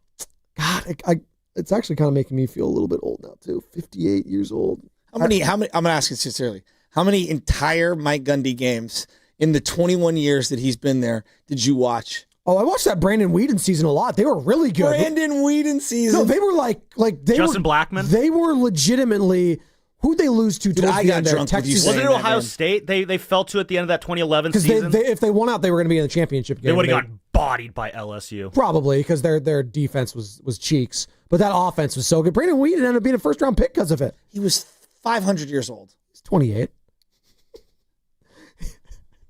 It's actually kind of making me feel a little bit old now too. 58 years old.
How many? I'm gonna ask you sincerely. How many entire Mike Gundy games in the 21 years that he's been there did you watch?
Oh, I watched that Brandon Whedon season a lot. They were really good.
Brandon Whedon season.
No, they were like they
Justin
were,
Blackman.
They were legitimately. Who'd they lose to?
Dude, I got drunk with you.
Wasn't it Ohio State? They fell to at the end of that 2011 season.
Because if they won out, they were going to be in the championship game.
They would have gotten bodied by LSU.
Probably because their defense was cheeks, but that offense was so good. Brandon Whedon ended up being a first-round pick because of it.
He was 500 years old.
He's 28.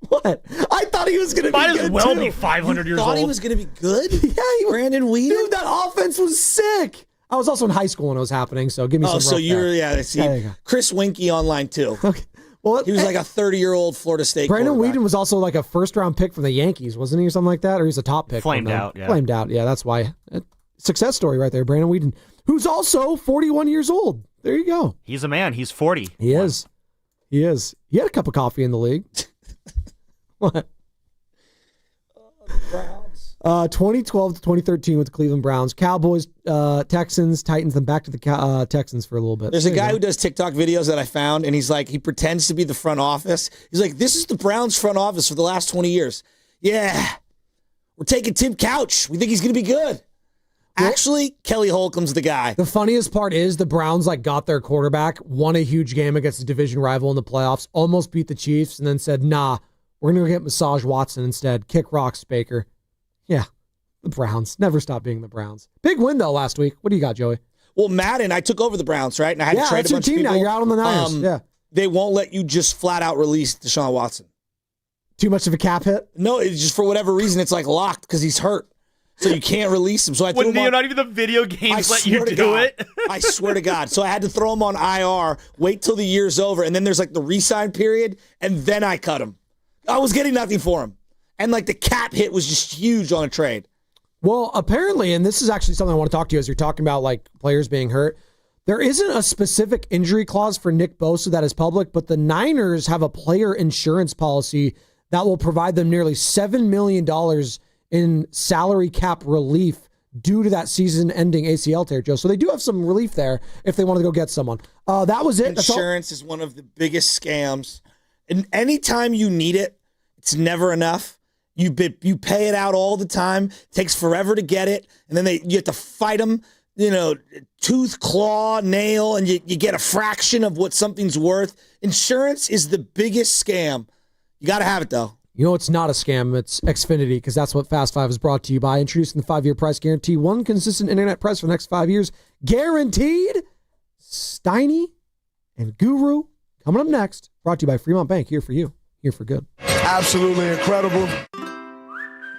What? I thought he was going to be good,
Might as well
too.
be 500 years old.
Thought he was going to be good?
Yeah,
Brandon Whedon?
Dude, that offense was sick. I was also in high school when it was happening, so give me some.
Oh, so
there.
I see. Chris Winkie online too.
Okay. Well,
he was like a 30-year-old Florida State
Brandon Whedon was also like a first-round pick from the Yankees, wasn't he, or something like that? Or he was a top pick.
Flamed out, yeah.
Flamed out, yeah. That's why. Success story right there, Brandon Whedon, who's also 41 years old. There you go.
He's a man. He's 40.
He is. He is. He had a cup of coffee in the league. What? 2012 to 2013 with the Cleveland Browns, Cowboys, Texans, Titans, then back to the Texans for a little bit.
There's a guy who does TikTok videos that I found, and he's like, he pretends to be the front office. He's like, this is the Browns front office for the last 20 years. Yeah, we're taking Tim Couch. We think he's going to be good. Actually, Kelly Holcomb's the guy.
The funniest part is the Browns got their quarterback, won a huge game against a division rival in the playoffs, almost beat the Chiefs, and then said, nah, we're going to go get Massage Watson instead. Kick rocks, Baker. Yeah, the Browns. Never stop being the Browns. Big win, though, last week. What do you got, Joey?
Well, Madden, I took over the Browns, right? And I had to trade a bunch of people.
Now. You're out on the Niners. Yeah.
They won't let you just flat out release Deshaun Watson.
Too much of a cap hit?
No, it's just for whatever reason, it's locked because he's hurt. So you can't release him. So I threw him on.
Not even the video games let you do it?
I swear to God. So I had to throw him on IR, wait till the year's over, and then there's the re-sign period, and then I cut him. I was getting nothing for him. And the cap hit was just huge on a trade.
Well, apparently, and this is actually something I want to talk to you as you're talking about players being hurt. There isn't a specific injury clause for Nick Bosa that is public, but the Niners have a player insurance policy that will provide them nearly $7 million in salary cap relief due to that season-ending ACL tear, Joe. So they do have some relief there if they want to go get someone. That was it.
Insurance is one of the biggest scams. And anytime you need it, it's never enough. You pay it out all the time. It takes forever to get it. And then you have to fight them, tooth, claw, nail, and you get a fraction of what something's worth. Insurance is the biggest scam. You got to have it, though.
You know it's not a scam. It's Xfinity, because that's what Fast 5 is brought to you by. Introducing the 5-year price guarantee. One consistent internet price for the next 5 years. Guaranteed. Steiny and Guru coming up next. Brought to you by Fremont Bank. Here for you. Here for good.
Absolutely incredible.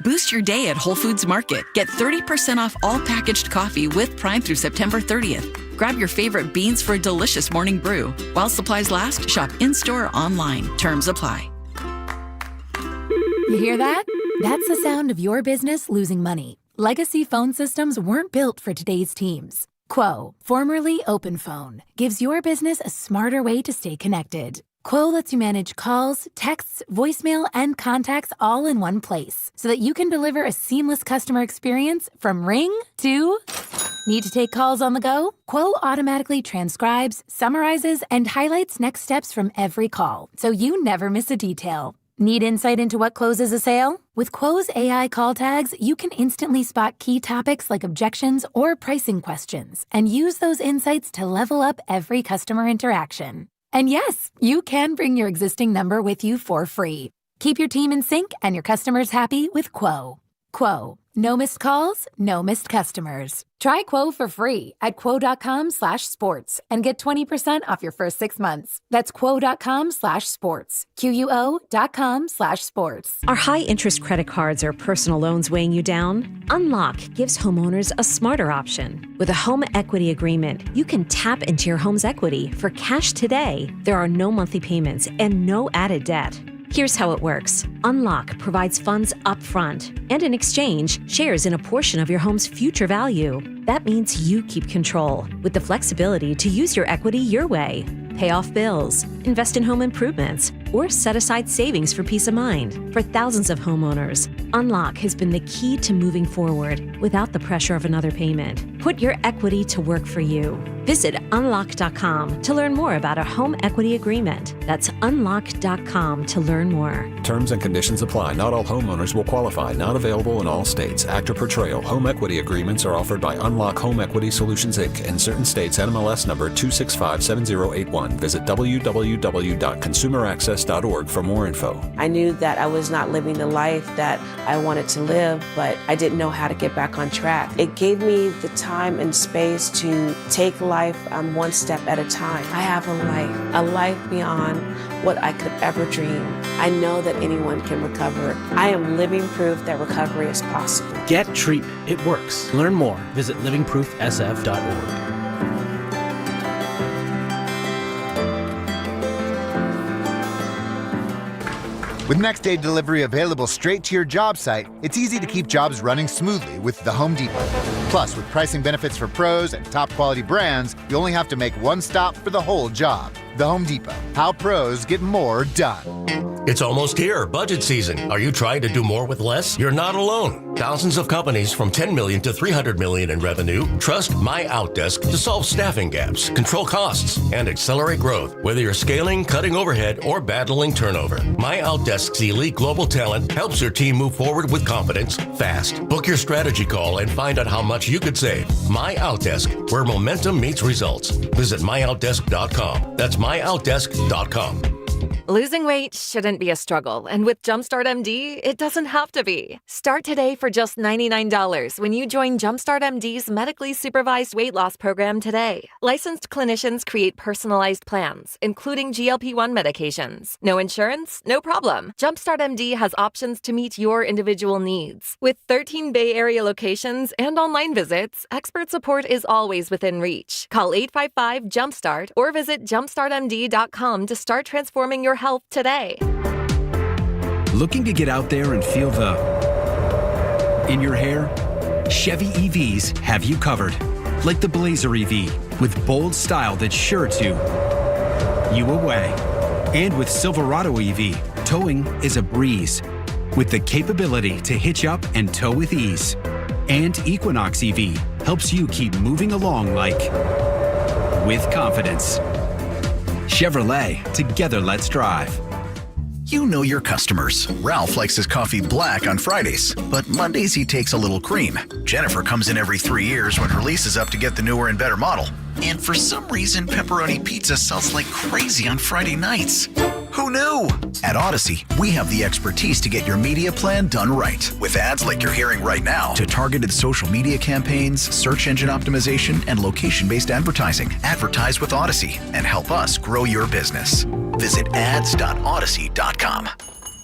Boost your day at Whole Foods Market. Get 30% off all packaged coffee with Prime through September 30th. Grab your favorite beans for a delicious morning brew. While supplies last, shop in-store or online. Terms apply.
You hear that? That's the sound of your business losing money. Legacy phone systems weren't built for today's teams. Quo, formerly OpenPhone, gives your business a smarter way to stay connected. Quo lets you manage calls, texts, voicemail, and contacts all in one place so that you can deliver a seamless customer experience from ring to... Need to take calls on the go? Quo automatically transcribes, summarizes, and highlights next steps from every call, so you never miss a detail. Need insight into what closes a sale? With Quo's AI call tags, you can instantly spot key topics like objections or pricing questions and use those insights to level up every customer interaction. And yes, you can bring your existing number with you for free. Keep your team in sync and your customers happy with Quo. Quo. No missed calls, no missed customers. Try Quo for free at quo.com/sports and get 20% off your first 6 months. That's quo.com/sports. QUO.com/sports.
Are high-interest credit cards or personal loans weighing you down? Unlock gives homeowners a smarter option. With a home equity agreement, you can tap into your home's equity for cash today. There are no monthly payments and no added debt. Here's how it works. Unlock provides funds upfront and in exchange shares in a portion of your home's future value. That means you keep control with the flexibility to use your equity your way. Pay off bills, invest in home improvements, or set aside savings for peace of mind. For thousands of homeowners, Unlock has been the key to moving forward without the pressure of another payment. Put your equity to work for you. Visit unlock.com to learn more about a home equity agreement. That's unlock.com to learn more.
Terms and conditions apply. Not all homeowners will qualify. Not available in all states. Actor Portrayal. Home equity agreements are offered by Unlock Home Equity Solutions, Inc. In certain states, NMLS number 2657081. Visit www.consumeraccess.org for more info.
I knew that I was not living the life that I wanted to live, but I didn't know how to get back on track. It gave me the time and space to take life one step at a time. I have a life beyond what I could ever dream. I know that anyone can recover. I am living proof that recovery is possible.
Get treatment. It works. Learn more. Visit livingproofsf.org.
With next day delivery available straight to your job site, it's easy to keep jobs running smoothly with the Home Depot. Plus, with pricing benefits for pros and top quality brands, you only have to make one stop for the whole job. The Home Depot. How pros get more done.
It's almost here, budget season. Are you trying to do more with less? You're not alone. Thousands of companies from $10 million to $300 million in revenue trust My Outdesk to solve staffing gaps, control costs, and accelerate growth. Whether you're scaling, cutting overhead, or battling turnover, My Outdesk's elite global talent helps your team move forward with confidence fast. Book your strategy call and find out how much you could save. My Outdesk, where momentum meets results. Visit myoutdesk.com. That's myoutdesk.com.
Losing weight shouldn't be a struggle, and with Jumpstart MD, it doesn't have to be. Start today for just $99 when you join Jumpstart MD's medically supervised weight loss program today. Licensed clinicians create personalized plans, including GLP-1 medications. No insurance? No problem. Jumpstart MD has options to meet your individual needs. With 13 Bay Area locations and online visits, expert support is always within reach. Call 855-JUMPSTART or visit jumpstartmd.com to start transforming your health today.
Looking to get out there and feel the in your hair? Chevy EVs have you covered. Like the Blazer EV, with bold style that's sure to you away. And with Silverado EV, towing is a breeze, with the capability to hitch up and tow with ease. And Equinox EV helps you keep moving along like with confidence. Chevrolet, together let's drive.
You know your customers. Ralph likes his coffee black on Fridays, but Mondays he takes a little cream. Jennifer comes in every 3 years when her lease is up to get the newer and better model. And for some reason, pepperoni pizza sells like crazy on Friday nights. Who knew? At Odyssey, we have the expertise to get your media plan done right. With ads like you're hearing right now, to targeted social media campaigns, search engine optimization, and location-based advertising. Advertise with Odyssey and help us grow your business. Visit ads.odyssey.com.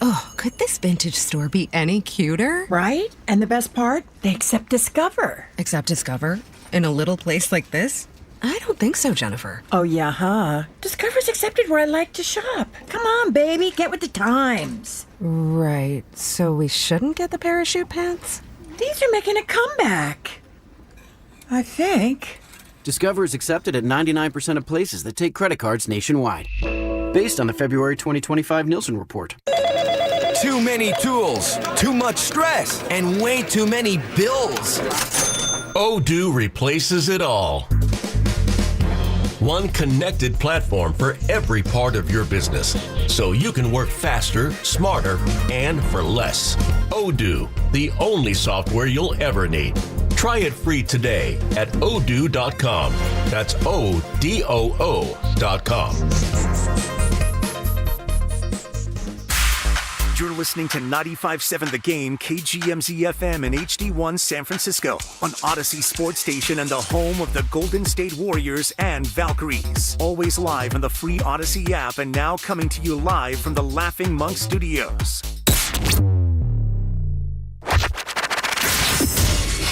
Oh, could this vintage store be any cuter?
Right? And the best part? They accept Discover.
Accept Discover? In a little place like this? I don't think so, Jennifer.
Oh, yeah, huh? Discover's accepted where I like to shop. Come on, baby, get with the times.
Right, so we shouldn't get the parachute pants?
These are making a comeback. I think.
Discover is accepted at 99% of places that take credit cards nationwide. Based on the February 2025 Nielsen report.
Too many tools, too much stress, and way too many bills.
Odoo replaces it all. One connected platform for every part of your business, so you can work faster, smarter, and for less. Odoo, the only software you'll ever need. Try it free today at odoo.com. That's ODOO.com.
You're listening to 95.7 The Game, KGMZ-FM and HD1 San Francisco on Odyssey Sports Station and the home of the Golden State Warriors and Valkyries. Always live on the free Odyssey app and now coming to you live from the Laughing Monk Studios.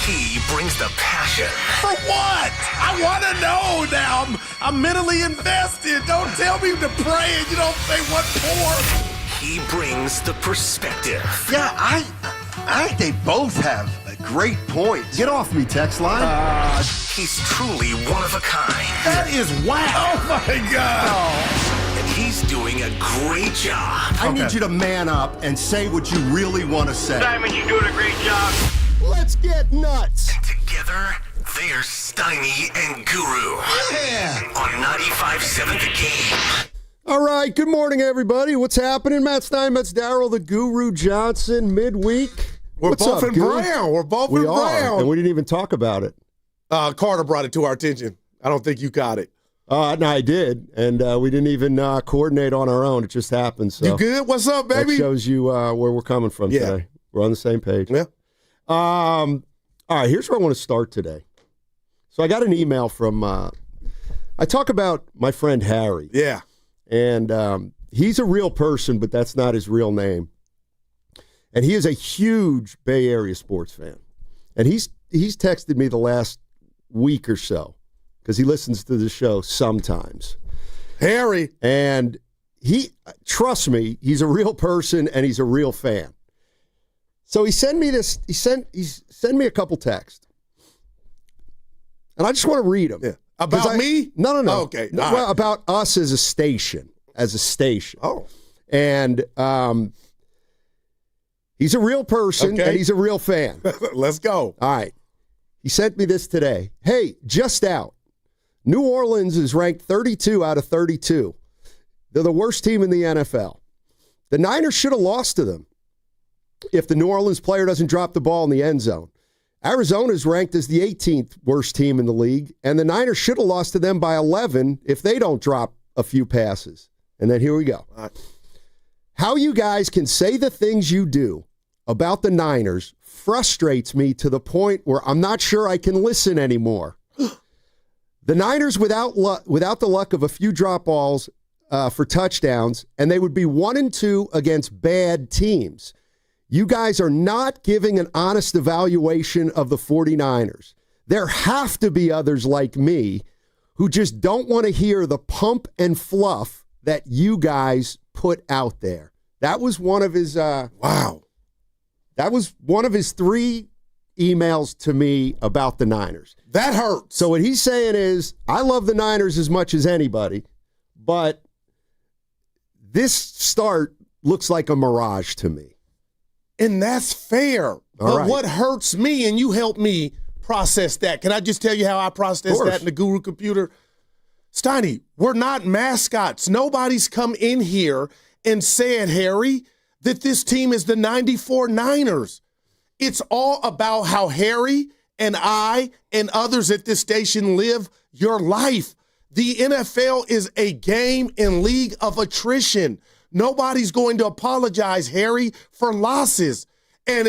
He brings the passion.
For what? I want to know now. I'm mentally invested. Don't tell me to pray and you don't say what for.
He brings the perspective.
Yeah, I think they both have great points. Get off me, text line.
He's truly one of a kind.
That is wow. Oh, my God.
And he's doing
doing a great job.
I need you to man up and say what you really want to say.
Simon, you're doing a great job.
Let's get nuts.
And together, they're Steiny and Guru.
Yeah.
On 95.7 The Game.
All right, good morning, everybody. What's happening? Matt Stein, Matt's Darryl, the Guru Johnson, midweek.
We're both in brown. We're both in brown.
And we didn't even talk about it.
Carter brought it to our attention. I don't think you got it.
No, I did, and we didn't even coordinate on our own. It just happened. So
you good? What's up, baby?
That shows you where we're coming from today. We're on the same page.
Yeah.
All right, here's where I want to start today. So I got an email from I talk about my friend Harry.
Yeah.
And he's a real person, but that's not his real name. And he is a huge Bay Area sports fan. And he's texted me the last week or so because he listens to the show sometimes.
Harry.
And trust me, he's a real person and he's a real fan. So he sent me this, he sent me a couple texts. And I just want to read them.
Yeah. About me?
No.
Oh, okay.
Well, right. About us as a station.
Oh.
And he's a real person and he's a real fan.
Let's go.
All right. He sent me this today. Hey, just out. New Orleans is ranked 32 out of 32. They're the worst team in the NFL. The Niners should have lost to them if the New Orleans player doesn't drop the ball in the end zone. Arizona is ranked as the 18th worst team in the league, and the Niners should have lost to them by 11 if they don't drop a few passes. And then here we go. How you guys can say the things you do about the Niners frustrates me to the point where I'm not sure I can listen anymore. The Niners, without the luck of a few drop balls for touchdowns, and they would be 1-2 against bad teams. You guys are not giving an honest evaluation of the 49ers. There have to be others like me who just don't want to hear the pump and fluff that you guys put out there. That was one of his wow. That was one of his 3 emails to me about the Niners.
That hurts.
So what he's saying is, I love the Niners as much as anybody, but this start looks like a mirage to me.
And that's fair. But
right.
What hurts me, and you help me process that. Can I just tell you how I process that in the Guru computer? Steiny, we're not mascots. Nobody's come in here and said, Harry, that this team is the 94 Niners. It's all about how Harry and I and others at this station live your life. The NFL is a game and league of attrition. Nobody's going to apologize, Harry, for losses. And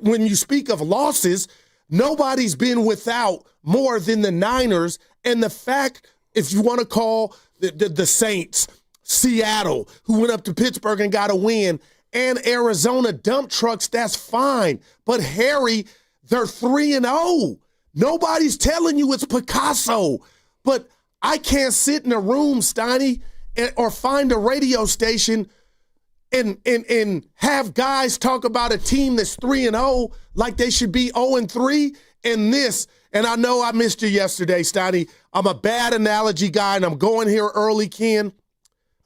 when you speak of losses, nobody's been without more than the Niners. And the fact, if you want to call the Saints, Seattle, who went up to Pittsburgh and got a win, and Arizona dump trucks, that's fine. But Harry, they're 3-0. Nobody's telling you it's Picasso. But I can't sit in a room, Steiny, or find a radio station and have guys talk about a team that's 3-0 like they should be 0-3 and this. And I know I missed you yesterday, Steiny. I'm a bad analogy guy, and I'm going here early, Ken.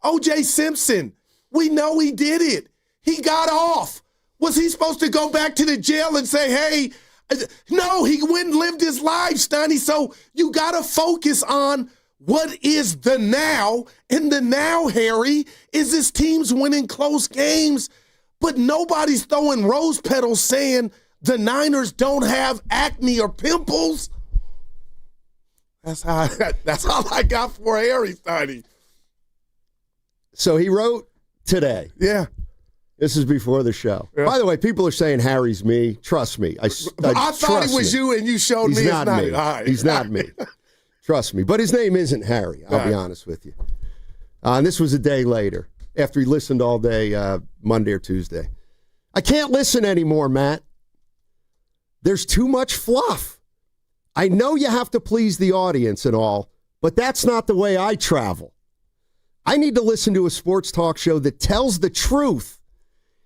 O.J. Simpson, we know he did it. He got off. Was he supposed to go back to the jail and say, hey, no, he went and lived his life, Steiny. So you got to focus on what is the now, and the now, Harry, is this team's winning close games, but nobody's throwing rose petals saying the Niners don't have acne or pimples. That's all I got for Harry, Steiny.
So he wrote today.
Yeah.
This is before the show.
Yeah.
By the way, people are saying Harry's me. Trust me. I
thought it was you, and you showed me it's not me. All right.
He's not me. Trust me. But his name isn't Harry, I'll be honest with you. And this was a day later, after he listened all day, Monday or Tuesday. I can't listen anymore, Matt. There's too much fluff. I know you have to please the audience and all, but that's not the way I travel. I need to listen to a sports talk show that tells the truth.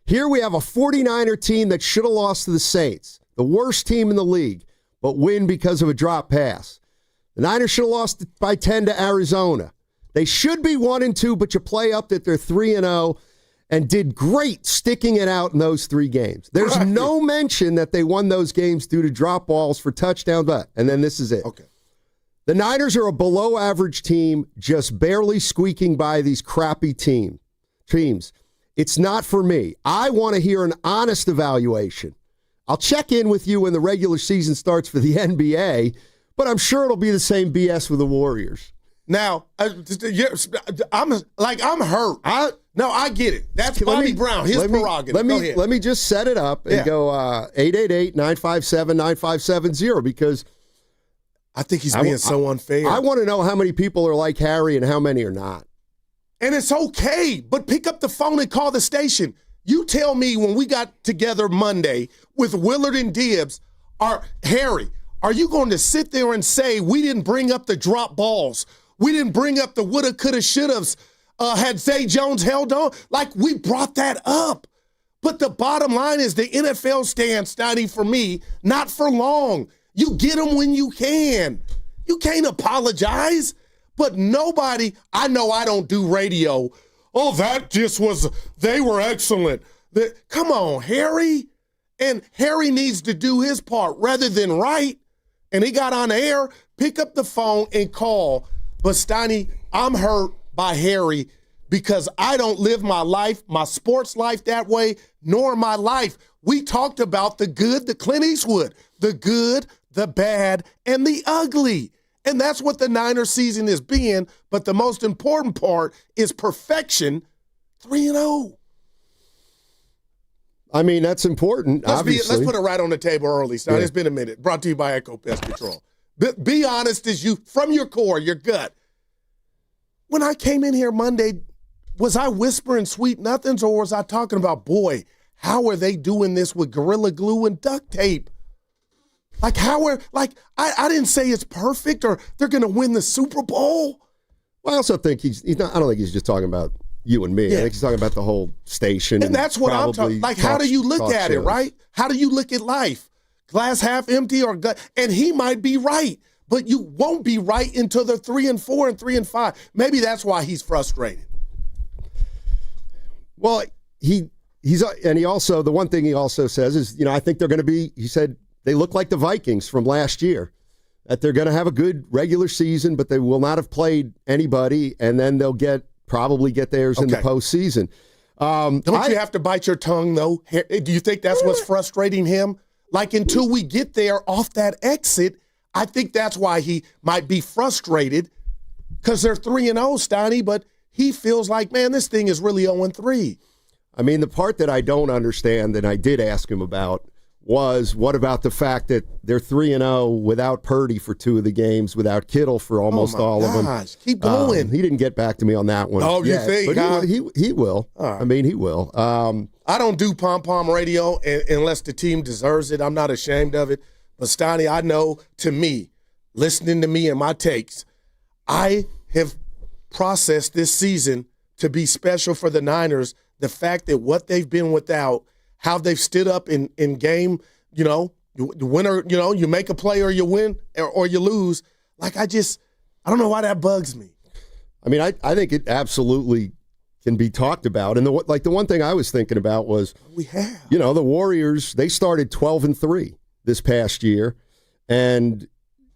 Here we have a 49er team that should have lost to the Saints, the worst team in the league, but win because of a drop pass. The Niners should have lost by 10 to Arizona. They should be 1-2, but you play up that they're 3-0 and did great sticking it out in those 3 games. There's no mention that they won those games due to drop balls for touchdowns, and then this is it.
Okay.
The Niners are a below-average team, just barely squeaking by these crappy teams. It's not for me. I want to hear an honest evaluation. I'll check in with you when the regular season starts for the NBA, but I'm sure it'll be the same BS with the Warriors.
Now, I'm hurt. I get it. That's Bobby Brown, his prerogative.
Let me just set it up and go 888-957-9570 because
I think he's being so unfair.
I want to know how many people are like Harry and how many are not.
And it's okay, but pick up the phone and call the station. You tell me when we got together Monday with Willard and Dibs, Harry, are you going to sit there and say we didn't bring up the drop balls? We didn't bring up the woulda, coulda, shoulda's. Had Zay Jones held on? Like, we brought that up. But the bottom line is the NFL stands, Steiny, for me, not for long. You get them when you can. You can't apologize. But nobody, I know I don't do radio. Oh, they were excellent. Come on, Harry. And Harry needs to do his part rather than write. And he got on air, pick up the phone and call. But Steiny, I'm hurt by Harry because I don't live my life, my sports life that way, nor my life. We talked about the good, the Clint Eastwood, the good, the bad, and the ugly. And that's what the Niners season is being. But the most important part is perfection, 3-0.
I mean, that's important, obviously.
Let's put it right on the table early. So It's been a minute. Brought to you by Echo Pest Control. Be honest from your core, your gut. When I came in here Monday, was I whispering sweet nothings or was I talking about, boy, how are they doing this with Gorilla Glue and duct tape? I didn't say it's perfect or they're going to win the Super Bowl.
Well, I also think he's not. I don't think he's just talking about you and me. Yeah. I think he's talking about the whole station.
And that's what I'm talking. Like, how do you look at it, right? How do you look at life? Glass half empty or gut? And he might be right, but you won't be right until they're 3-4 and 3-5. Maybe that's why he's frustrated.
Well, he also the one thing he also says is, I think they're going to be. He said they look like the Vikings from last year. That they're going to have a good regular season, but they will not have played anybody, and then they'll probably get theirs in the postseason.
Don't you have to bite your tongue, though? Do you think that's what's frustrating him? Like, until we get there off that exit, I think that's why he might be frustrated, because they're 3-0, Steiny, but he feels like, man, this thing is really 0-3.
I mean, the part that I don't understand, and I did ask him about, was what about the fact that they're 3-0 without Purdy for 2 of the games, without Kittle for almost all of them.
Keep going.
He didn't get back to me on that one.
Oh, you think?
But he will. Right. I mean, he will.
I don't do pom-pom radio unless the team deserves it. I'm not ashamed of it. But, Steiny, I know, to me, listening to me and my takes, I have processed this season to be special for the Niners, the fact that what they've been without, how they've stood up in game, you win or, you make a play or you win or you lose. Like, I don't know why that bugs me.
I mean, I think it absolutely can be talked about. And the one thing I was thinking about was, the Warriors, they started 12-3 this past year. And,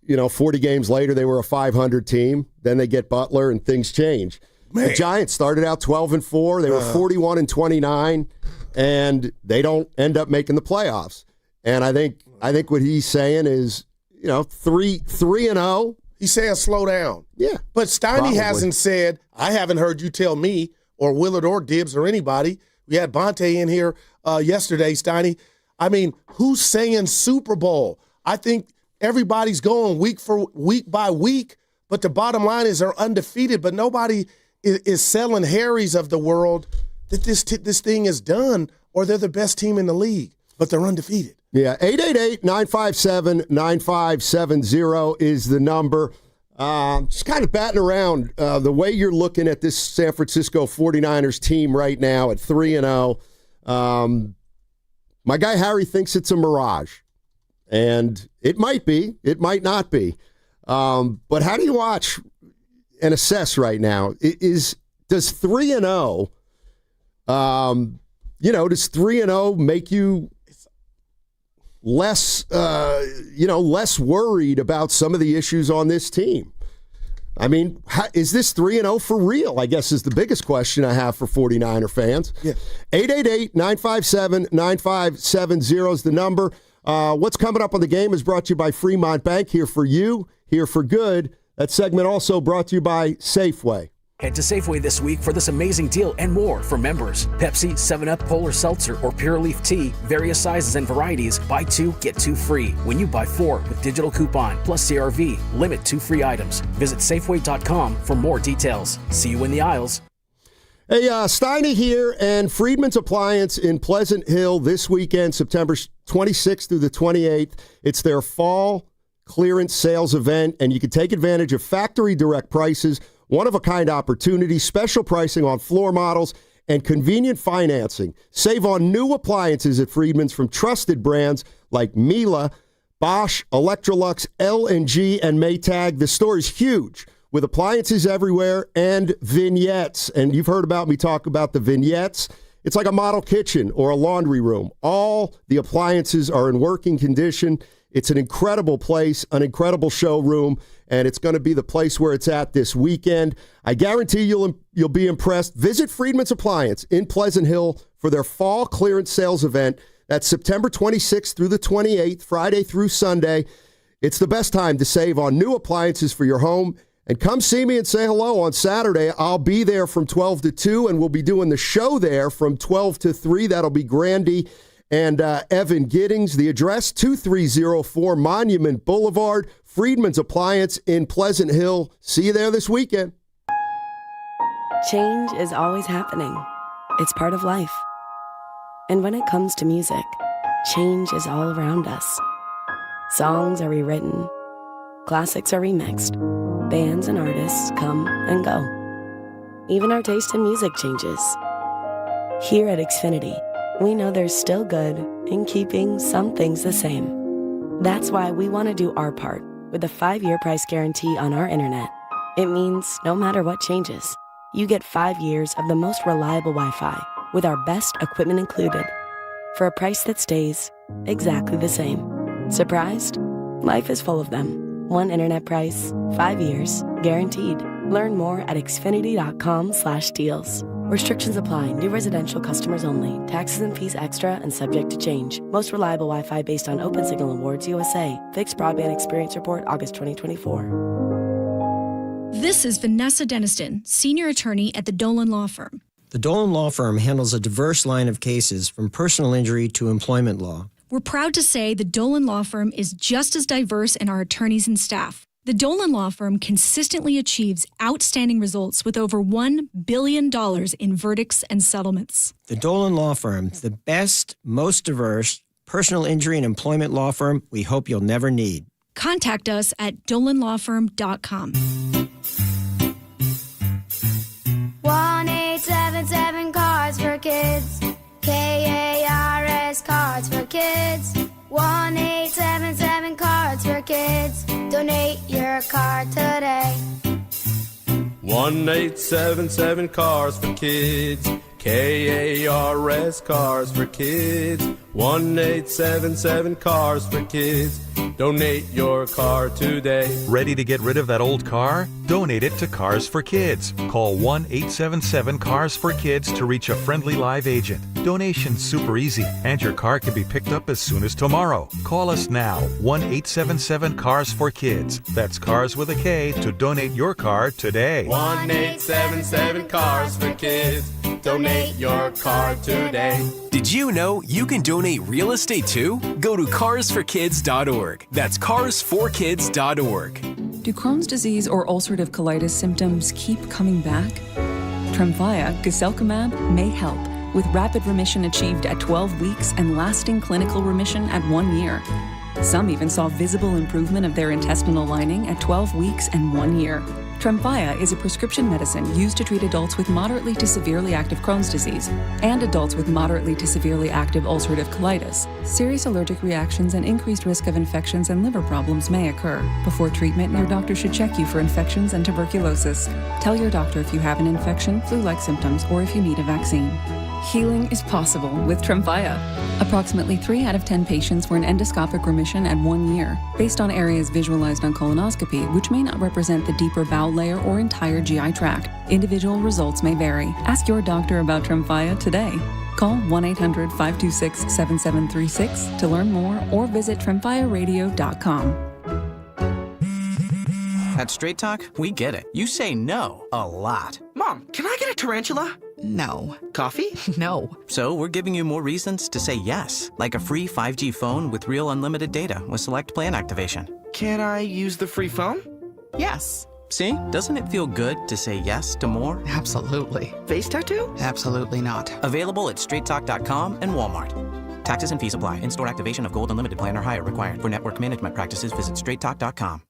40 games later, they were a 500 team. Then they get Butler and things change. Man. The Giants started out 12-4. They were 41-29. And they don't end up making the playoffs. And I think what he's saying is, 3-0.
He's saying slow down.
Yeah.
But Steiny hasn't said, I haven't heard you tell me or Willard or Dibs or anybody. We had Bonte in here yesterday, Steiny. I mean, who's saying Super Bowl? I think everybody's going week by week, but the bottom line is they're undefeated, but nobody is selling Harrys of the world that this thing is done, or they're the best team in the league, but they're undefeated.
Yeah, 888-957-9570 is the number. Just kind of batting around the way you're looking at this San Francisco 49ers team right now at 3-0. My guy Harry thinks it's a mirage, and it might be. It might not be. But how do you watch and assess right now is does 3-0, does 3-0 make you less, less worried about some of the issues on this team? I mean, is this 3-0 for real, I guess, is the biggest question I have for 49er fans.
Yeah.
888-957-9570 is the number. What's coming up on the game is brought to you by Fremont Bank. Here for you, here for good. That segment also brought to you by Safeway.
Head to Safeway this week for this amazing deal and more for members. Pepsi, 7-Up, Polar Seltzer, or Pure Leaf Tea, various sizes and varieties. Buy 2, get 2 free when you buy 4 with digital coupon plus CRV. Limit 2 free items. Visit Safeway.com for more details. See you in the aisles.
Hey, Steiny here and Friedman's Appliance in Pleasant Hill this weekend, September 26th through the 28th. It's their fall clearance sales event, and you can take advantage of factory direct prices, one-of-a-kind opportunities, special pricing on floor models, and convenient financing. Save on new appliances at Friedman's from trusted brands like Miele, Bosch, Electrolux, L&G, and Maytag. The store is huge with appliances everywhere and vignettes. And you've heard about me talk about the vignettes. It's like a model kitchen or a laundry room. All the appliances are in working condition. It's an incredible place, an incredible showroom, and it's going to be the place where it's at this weekend. I guarantee you'll be impressed. Visit Friedman's Appliance in Pleasant Hill for their fall clearance sales event. That's September 26th through the 28th, Friday through Sunday. It's the best time to save on new appliances for your home. And come see me and say hello on Saturday. I'll be there from 12 to 2, and we'll be doing the show there from 12 to 3. That'll be Grandy and Evan Giddings. The address, 2304 Monument Boulevard, Friedman's Appliance in Pleasant Hill. See you there this weekend.
Change is always happening. It's part of life. And when it comes to music, change is all around us. Songs are rewritten. Classics are remixed. Bands and artists come and go. Even our taste in music changes. Here at Xfinity, we know there's still good in keeping some things the same. That's why we want to do our part with a 5-year price guarantee on our internet. It means no matter what changes, you get 5 years of the most reliable Wi-Fi with our best equipment included for a price that stays exactly the same. Surprised? Life is full of them. One internet price, 5 years, guaranteed. Learn more at xfinity.com/deals. Restrictions apply. New residential customers only. Taxes and fees extra and subject to change. Most reliable Wi-Fi based on Open Signal Awards USA. Fixed Broadband Experience Report, August 2024.
This is Vanessa Deniston, Senior Attorney at the Dolan Law Firm.
The Dolan Law Firm handles a diverse line of cases from personal injury to employment law.
We're proud to say the Dolan Law Firm is just as diverse in our attorneys and staff. The Dolan Law Firm consistently achieves outstanding results with over $1 billion in verdicts and settlements.
The Dolan Law Firm, the best, most diverse personal injury and employment law firm we hope you'll never need.
Contact us at dolanlawfirm.com.
1-877 Cards for Kids. KARS Cards for Kids. 1-877 Cards for Kids. Donate your card today.
1-877 Cars for Kids. KARS Cars for Kids. 1-877 Cars for Kids. Donate your car today.
Ready to get rid of that old car? Donate it to Cars for Kids. Call 1-877-CARS-FOR-KIDS to reach a friendly live agent. Donation's super easy, and your car can be picked up as soon as tomorrow. Call us now, 1-877-CARS-FOR-KIDS. That's Cars with a K to donate your car today.
1-877 Cars for Kids. Donate your car today.
Did you know you can donate real estate too? Go to carsforkids.org. That's carsforkids.org.
Do Crohn's disease or ulcerative colitis symptoms keep coming back? Tremfya, guselkumab, may help, with rapid remission achieved at 12 weeks and lasting clinical remission at 1 year. Some even saw visible improvement of their intestinal lining at 12 weeks and 1 year. Tremfya is a prescription medicine used to treat adults with moderately to severely active Crohn's disease and adults with moderately to severely active ulcerative colitis. Serious allergic reactions and increased risk of infections and liver problems may occur. Before treatment, your doctor should check you for infections and tuberculosis. Tell your doctor if you have an infection, flu-like symptoms, or if you need a vaccine. Healing is possible with Tremfya. Approximately 3 out of 10 patients were in endoscopic remission at 1 year, based on areas visualized on colonoscopy, which may not represent the deeper bowel layer or entire GI tract. Individual results may vary. Ask your doctor about Tremfya today. Call 1-800-526-7736 to learn more or visit tremfyaradio.com.
At Straight Talk, we get it. You say no a lot.
Mom, can I get a tarantula? No.
Coffee?
No.
So we're giving you more reasons to say yes, like a free 5G phone with real unlimited data with select plan activation.
Can I use the free phone?
Yes. See? Doesn't it feel good to say yes to more?
Absolutely. Face tattoo?
Absolutely not. Available at straighttalk.com and Walmart. Taxes and fees apply. In-store activation of Gold Unlimited plan or higher required. For network management practices, visit straighttalk.com.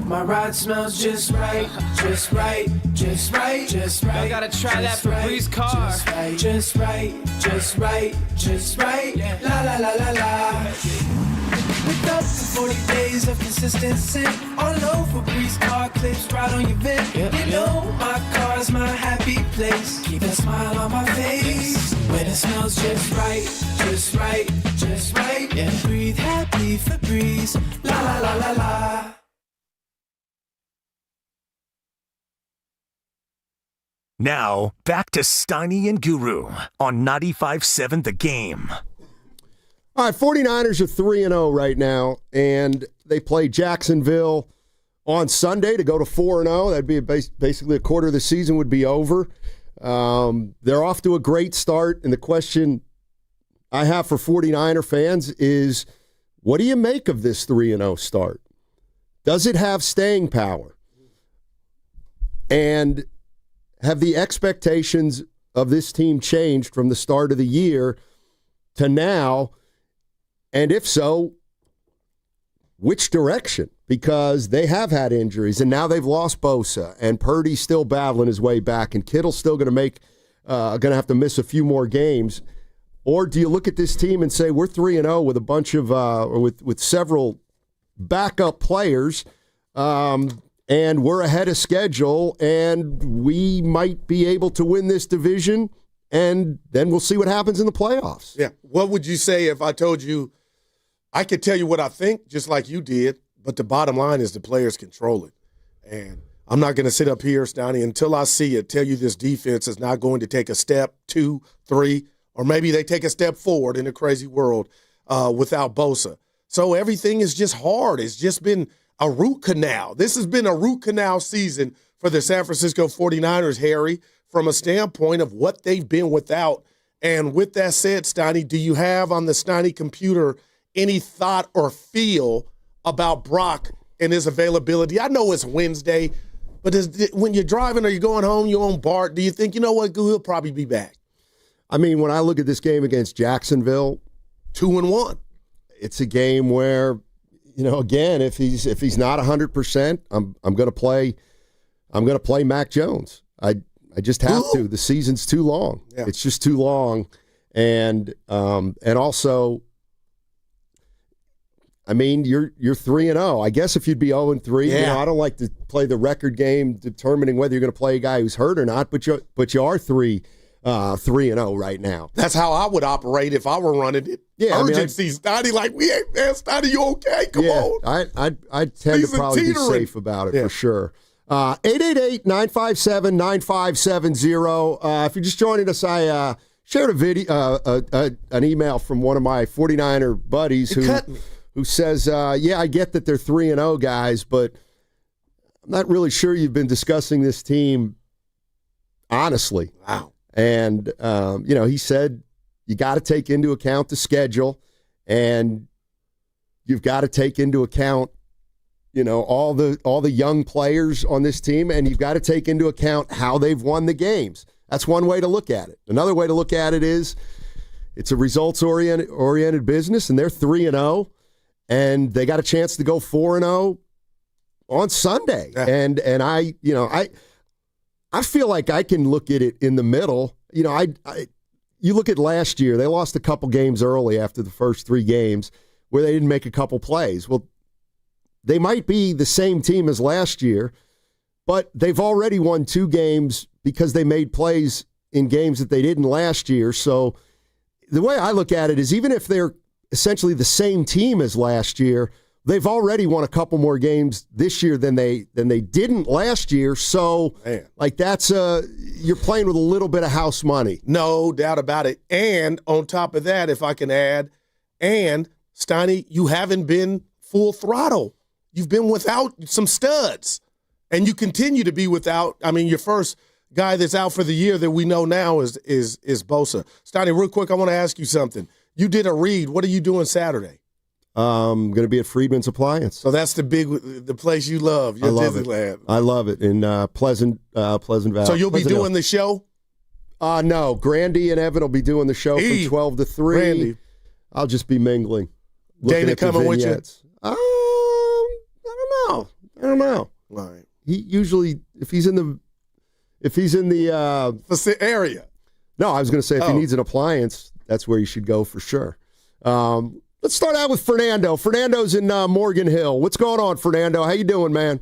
My ride smells just right, just right, just right, just right.
I gotta try that Febreze car.
Just right, just right, just right. La la la la la. With up to 40 days of consistency, all over Febreze car clips right on your vent. You know my car's my happy place. Keep a smile on my face when it smells just right, just right, just right. Yeah, breathe happy Febreze. La la la la la.
Now, back to Steiny and Guru on 95.7 The Game.
All right, 49ers are 3-0 right now, and they play Jacksonville on Sunday to go to 4-0. That'd be basically a quarter of the season would be over. They're off to a great start, and the question I have for 49er fans is, what do you make of this 3-0 start? Does it have staying power? And have the expectations of this team changed from the start of the year to now? And if so, which direction? Because they have had injuries, and now they've lost Bosa, and Purdy's still battling his way back, and Kittle's still going to have to miss a few more games. Or do you look at this team and say, we're 3-0 with a bunch of with several backup players, and we're ahead of schedule, and we might be able to win this division, and then we'll see what happens in the playoffs.
Yeah. What would you say if I told you, I could tell you what I think, just like you did, but the bottom line is the players control it. And I'm not going to sit up here, Steiny, until I see it, tell you this defense is not going to take a step, 2, 3, or maybe they take a step forward in a crazy world without Bosa. So everything is just hard. It's just been a root canal. This has been a root canal season for the San Francisco 49ers, Harry, from a standpoint of what they've been without. And with that said, Steiny, do you have on the Steiny computer any thought or feel about Brock and his availability? I know it's Wednesday, but when you're driving or you're going home, you're on BART, do you think, you know what, he'll probably be back?
I mean, when I look at this game against Jacksonville,
2-1.
It's a game where, you know, again, if he's not 100%, I'm going to play Mac Jones. I just have to. The season's too long. Yeah. It's just too long, and also, I mean, you're 3-0. I guess if you'd be 0-3, you know, I don't like to play the record game determining whether you're going to play a guy who's hurt or not. But you are 3-0 right now.
That's how I would operate if I were running it.
Yeah,
urgency, Steiny, like, we ain't, man, Steiny, you okay? Come on.
I'd tend to probably be safe about it for sure. 888-957-9570. If you're just joining us, I shared a video, an email from one of my 49er buddies who says, I get that they're 3-0 guys, but I'm not really sure you've been discussing this team honestly.
Wow.
And, he said you got to take into account the schedule, and you've got to take into account, all the young players on this team, and you've got to take into account how they've won the games. That's one way to look at it. Another way to look at it is it's a results-oriented business, and they're 3-0, and they got a chance to go 4-0 on Sunday. And I feel like I can look at it in the middle. You know, you look at last year, they lost a couple games early after the first 3 games where they didn't make a couple plays. Well, they might be the same team as last year, but they've already won 2 games because they made plays in games that they didn't last year. So the way I look at it is even if they're essentially the same team as last year, they've already won a couple more games this year than they didn't last year. So, like, that's you're playing with a little bit of house money.
No doubt about it. And on top of that, if I can add, and Steiny, you haven't been full throttle. You've been without some studs, and you continue to be without. I mean, your first guy that's out for the year that we know now is Bosa. Steiny, real quick, I want to ask you something. You did a read. What are you doing Saturday?
I'm going to be at Friedman's Appliance.
So that's the place you love. Your
I love
Disneyland.
it. I love it in Pleasant Valley.
So you'll be doing the show?
No. Grandy and Evan will be doing the show from 12 to 3.
Grandy.
I'll just be mingling.
Dana coming with you?
I don't know.
All right.
He usually, if he's in the
area.
No, I was going to say if he needs an appliance, that's where you should go for sure. Let's start out with Fernando. Fernando's in Morgan Hill. What's going on, Fernando? How you doing, man?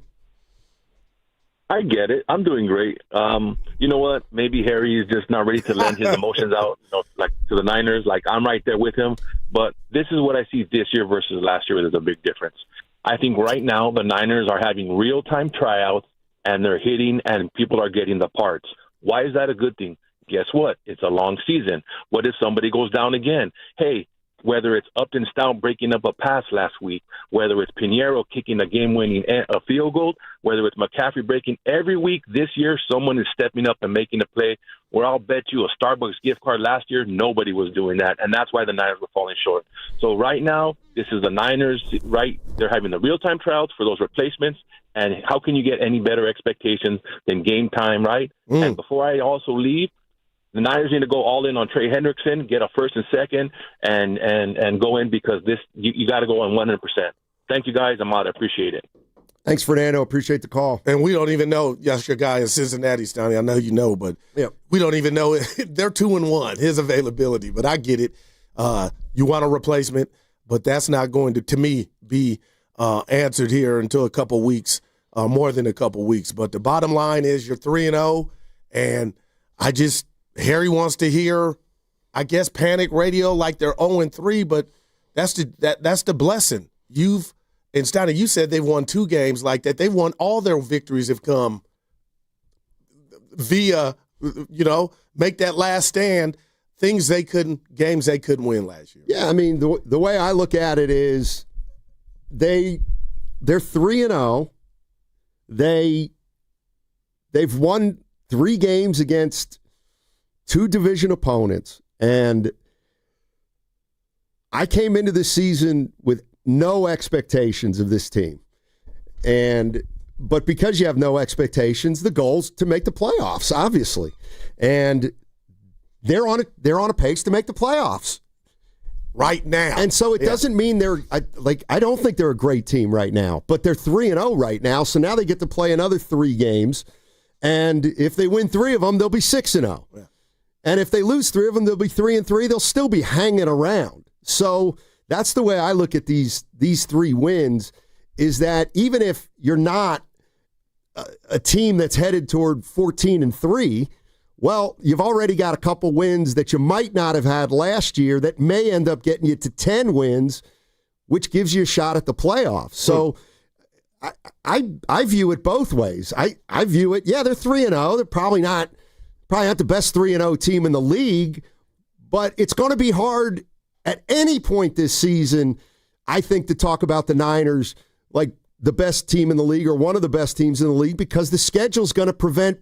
I get it. I'm doing great. You know what? Maybe Harry is just not ready to lend his emotions out, like to the Niners. Like, I'm right there with him. But this is what I see this year versus last year. There's a big difference. I think right now the Niners are having real-time tryouts, and they're hitting, and people are getting the parts. Why is that a good thing? Guess what? It's a long season. What if somebody goes down again? Hey, whether it's Upton Stout breaking up a pass last week, whether it's Pinheiro kicking a game-winning a field goal, whether it's McCaffrey breaking, every week this year someone is stepping up and making a play where I'll bet you a Starbucks gift card last year, nobody was doing that, and that's why the Niners were falling short. So right now, this is the Niners, right? They're having the real-time tryouts for those replacements, and how can you get any better expectations than game time, right? And before I also leave, the Niners need to go all in on Trey Hendrickson, get a first and second, and go in because this you got to go on 100%. Thank you, guys. I'm out. I appreciate it.
Thanks, Fernando. Appreciate the call.
And we don't even know. Yes, your guy in Cincinnati, Steiny. I know you know, but we don't even know. They're 2-1, his availability. But I get it. You want a replacement, but that's not going to me, be answered here until a couple weeks, more than a couple weeks. But the bottom line is you're 3-0, and Harry wants to hear, I guess, panic radio like they're 0-3, but that's the blessing. And Steiny, you said they've won 2 games like that. They've won all their victories have come via, make that last stand, games they couldn't win last year.
Yeah, I mean, the way I look at it is they're 3-0. They've won 3 games against 2 division opponents, and I came into this season with no expectations of this team. But because you have no expectations, the goal's to make the playoffs, obviously. And they're on a pace to make the playoffs
right now.
And so it doesn't mean I don't think they're a great team right now, but they're 3-0 right now. So now they get to play another 3 games. And if they win 3 of them, they'll be 6-0. Yeah. And if they lose 3 of them, they'll be 3-3. They'll still be hanging around. So that's the way I look at these 3 wins, is that even if you're not a team that's headed toward 14-3, well, you've already got a couple wins that you might not have had last year that may end up getting you to 10 wins, which gives you a shot at the playoffs. So I view it both ways. I view it, they're 3-0. They're probably not the best 3-0 team in the league, but it's going to be hard at any point this season, I think, to talk about the Niners like the best team in the league or one of the best teams in the league, because the schedule's going to prevent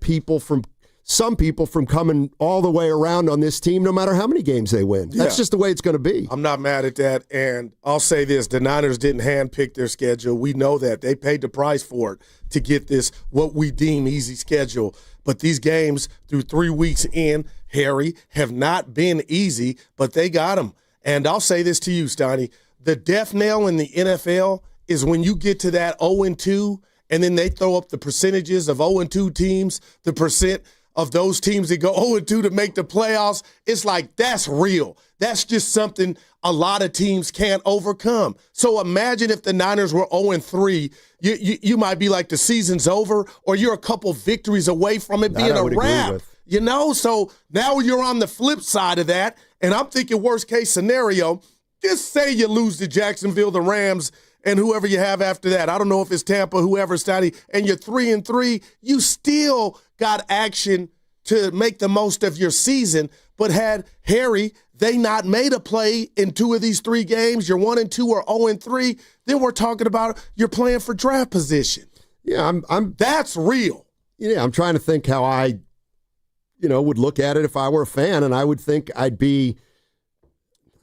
some people from coming all the way around on this team no matter how many games they win. That's just the way it's going to be.
I'm not mad at that, and I'll say this. The Niners didn't handpick their schedule. We know that. They paid the price for it to get this, what we deem easy schedule. But these games through 3 weeks in, Harry, have not been easy, but they got them. And I'll say this to you, Steiny. The death knell in the NFL is when you get to that 0-2 and then they throw up the percentages of 0-2 teams, the percent of those teams that go 0-2 to make the playoffs. It's like, that's real. That's just something a lot of teams can't overcome. So imagine if the Niners were 0-3, you might be like, the season's over, or you're a couple victories away from it being a wrap. You know, so now you're on the flip side of that, and I'm thinking worst case scenario, just say you lose to Jacksonville, the Rams, and whoever you have after that. I don't know if it's Tampa, whoever's Steiny, and you're 3-3, you still got action to make the most of your season. But had Harry, they not made a play in 2 of these 3 games, you're 1-2 or 0-3, then we're talking about you're playing for draft position.
Yeah, I'm
that's real.
Yeah, I'm trying to think how I, would look at it if I were a fan, and I would think I'd be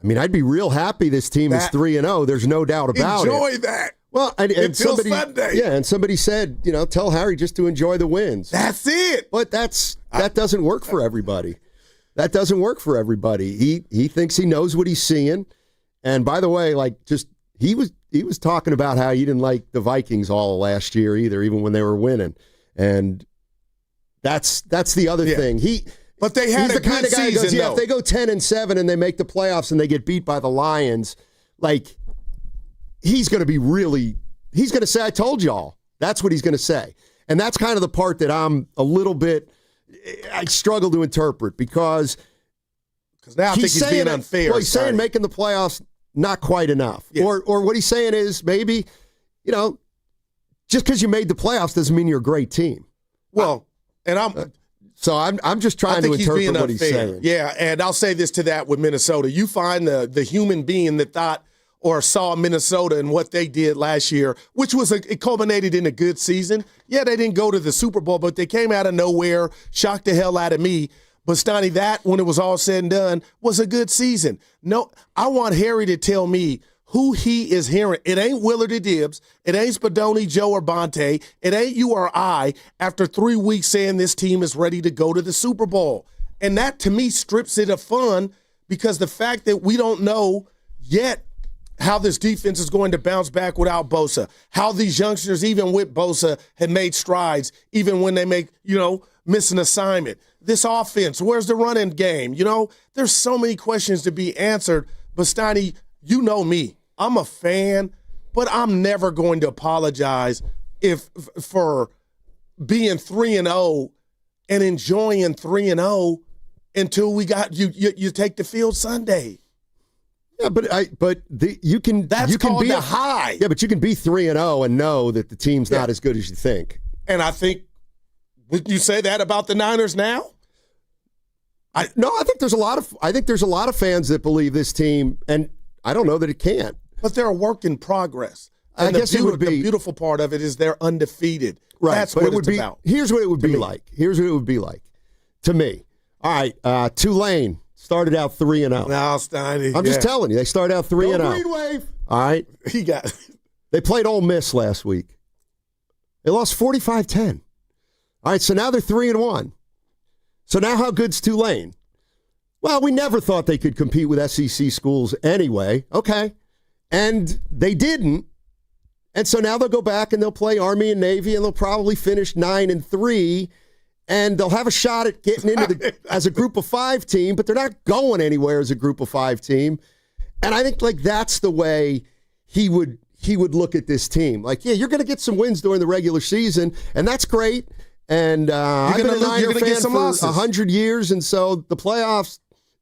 real happy this team is 3-0. There's no doubt about it.
Enjoy that.
Well,
until Sunday.
Yeah, and somebody said, tell Harry just to enjoy the wins.
That's it.
But that doesn't work for everybody. That doesn't work for everybody. He thinks he knows what he's seeing. And by the way, he was talking about how he didn't like the Vikings all last year either, even when they were winning. And that's the other thing.
But they had
he's
a
the kind
good
of guy
season,
who goes,
though.
if they go 10-7 and they make the playoffs and they get beat by the Lions, he's going to say, I told y'all. That's what he's going to say. And that's kind of the part that I'm a little bit, I struggle to interpret because
now I think he's being unfair.
Well, he's saying making the playoffs not quite enough. Yeah. Or what he's saying is maybe, just because you made the playoffs doesn't mean you're a great team.
Well, and I'm
just trying to interpret what he's saying.
Yeah, and I'll say this to that with Minnesota. You find the human being that thought or saw Minnesota and what they did last year, which was it culminated in a good season. Yeah, they didn't go to the Super Bowl, but they came out of nowhere, shocked the hell out of me. But Steiny, that, when it was all said and done, was a good season. No, I want Harry to tell me who he is hearing. It ain't Willard and Dibs. It ain't Spadoni, Joe, or Bonte. It ain't you or I after 3 weeks saying this team is ready to go to the Super Bowl. And that, to me, strips it of fun because the fact that we don't know yet how this defense is going to bounce back without Bosa, how these youngsters, even with Bosa, had made strides, even when they miss an assignment. This offense, where's the running game? There's so many questions to be answered. But Steiny, you know me. I'm a fan, but I'm never going to apologize for being 3-0 and enjoying 3-0 until we got you take the field Sunday.
Yeah, you can
called
be
the high.
Yeah, but you can be 3-0 and know that the team's not as good as you think.
And I think, would you say that about the Niners now?
I think there's a lot of fans that believe this team, and I don't know that it can't.
But they're a work in progress. And
I guess it would be
the beautiful part of it is they're undefeated.
Right,
that's
but
what
it would
it's
be.
about.
Here's what it would be like. Here's what it would be like to me. All right, Tulane started out 3-0.
Now, Steiny,
I'm just telling you, they started out 3-0.
Green wave.
All right,
He got it.
They played Ole Miss last week. They lost 45-10. All right, so now they're 3-1. So now how good's Tulane? Well, we never thought they could compete with SEC schools anyway. Okay. And they didn't. And so now they'll go back and they'll play Army and Navy and they'll probably finish 9-3 and they'll have a shot at getting into as a group of 5 team, but they're not going anywhere as a group of 5 team. And I think that's the way he would look at this team. You're going to get some wins during the regular season, and that's great. And I've been a Niner fan for 100 years, and so the playoffs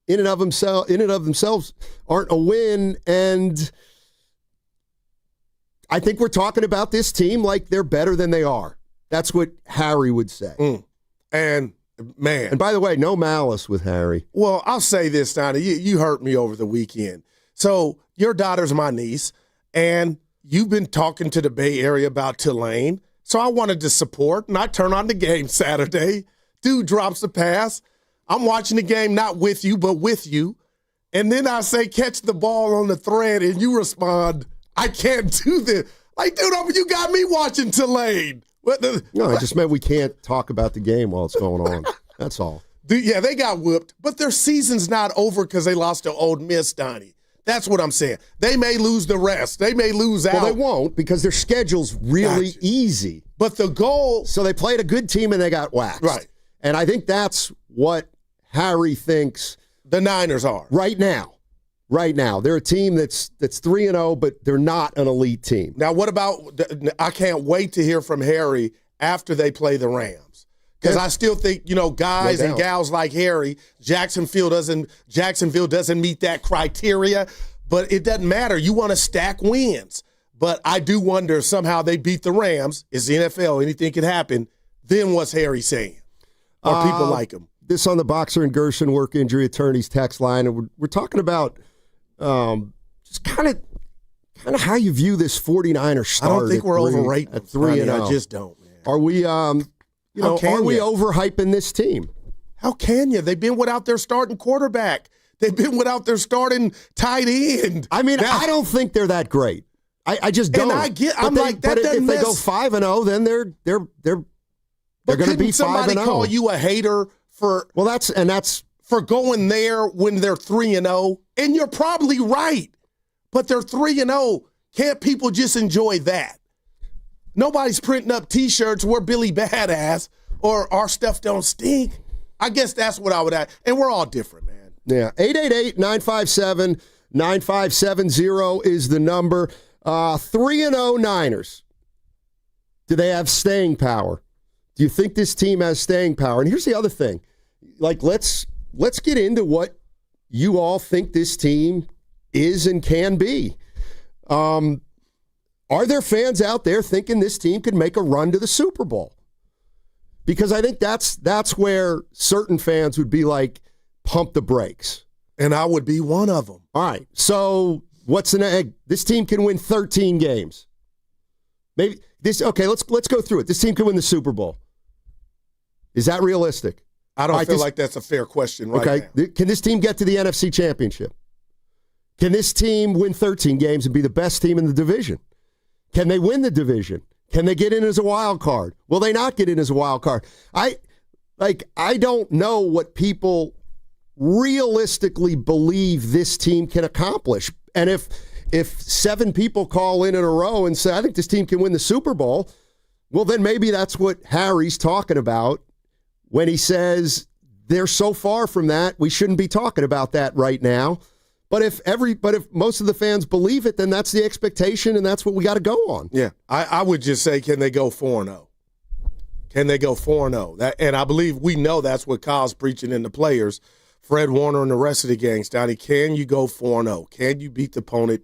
in and of themselves aren't a win. And I think we're talking about this team like they're better than they are. That's what Harry would say.
And, man.
And by the way, no malice with Harry.
Well, I'll say this, Steiny. You hurt me over the weekend. So your daughter's my niece, and you've been talking to the Bay Area about Tulane. So I wanted to support, and I turn on the game Saturday. Dude drops a pass. I'm watching the game not with you, but with you. And then I say, catch the ball on the thread, and you respond, I can't do this. Dude, you got me watching Tulane.
No, I just meant we can't talk about the game while it's going on. That's all.
Yeah, they got whooped, but their season's not over because they lost to Ole Miss, Donnie. That's what I'm saying. They may lose the rest. They may lose out.
Well, they won't because their schedule's really easy.
But the goal...
So they played a good team and they got waxed.
Right.
And I think that's what Harry thinks
the Niners are.
Right now. Right now. They're a team that's 3-0, but they're not an elite team.
Now, what about... I can't wait to hear from Harry after they play the Rams. Because I still think, guys and gals like Harry, Jacksonville doesn't meet that criteria, but it doesn't matter. You want to stack wins. But I do wonder if somehow they beat the Rams. It's the NFL. Anything can happen. Then what's Harry saying? Or people like him?
This on the Boxer and Gershon work injury attorneys text line, and we're talking about just kind of how you view this 49er start.
I don't think we're overrating
at 3-0.
I just don't, man.
Are we? Are we overhyping this team?
How can you? They've been without their starting quarterback. They've been without their starting tight end.
I mean, I don't think they're that great. I just don't.
And if they
go 5-0, then they're going to be 5-0.
Somebody call you a hater for
that's
for going there when they're 3-0, and you're probably right. But they're 3-0. Can't people just enjoy that? Nobody's printing up T-shirts, we're Billy Badass, or our stuff don't stink. I guess that's what I would add. And we're all different, man.
Yeah. 888-957-9570 is the number. 3-0 Niners. Do they have staying power? Do you think this team has staying power? And here's the other thing. Let's get into what you all think this team is and can be. Are there fans out there thinking this team could make a run to the Super Bowl? Because I think that's where certain fans would be like, pump the brakes.
And I would be one of them.
All right. So what's an egg? This team can win 13 games. Maybe this. Okay, let's go through it. This team can win the Super Bowl. Is that realistic?
I don't feel like that's a fair question right now.
Can this team get to the NFC Championship? Can this team win 13 games and be the best team in the division? Can they win the division? Can they get in as a wild card? Will they not get in as a wild card? I don't know what people realistically believe this team can accomplish. And if 7 people call in a row and say, I think this team can win the Super Bowl, well, then maybe that's what Harry's talking about when he says they're so far from that, we shouldn't be talking about that right now. But if most of the fans believe it, then that's the expectation, and that's what we got to go on.
Yeah, I would just say, can they go 4-0? Can they go 4-0? And I believe we know that's what Kyle's preaching in the players. Fred Warner and the rest of the gang, Steiny, can you go 4-0? Can you beat the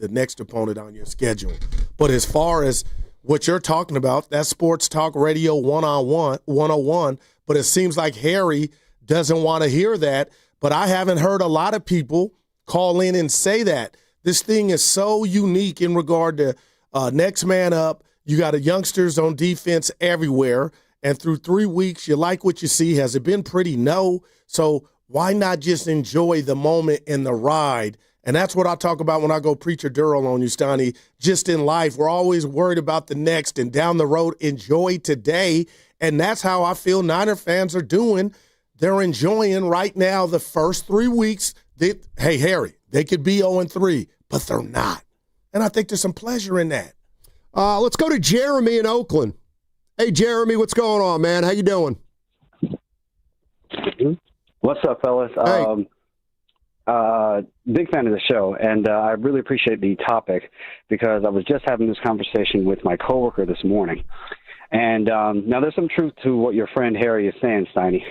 next opponent on your schedule? But as far as what you're talking about, that's Sports Talk Radio 101, but it seems like Harry doesn't want to hear that. But I haven't heard a lot of people call in and say that. This thing is so unique in regard to next man up. You got youngsters on defense everywhere. And through 3 weeks, you like what you see. Has it been pretty? No. So why not just enjoy the moment and the ride? And that's what I talk about when I go Preacher Durrell on you, Steiny. Just in life, we're always worried about the next and down the road. Enjoy today. And that's how I feel Niner fans are doing. They're enjoying right now the first 3 weeks. Hey, Harry, they could be 0-3, but they're not. And I think there's some pleasure in that.
Let's go to Jeremy in Oakland. Hey, Jeremy, what's going on, man? How you doing?
What's up, fellas?
Hey.
Big fan of the show, and I really appreciate the topic because I was just having this conversation with my coworker this morning. And now there's some truth to what your friend Harry is saying, Steiny,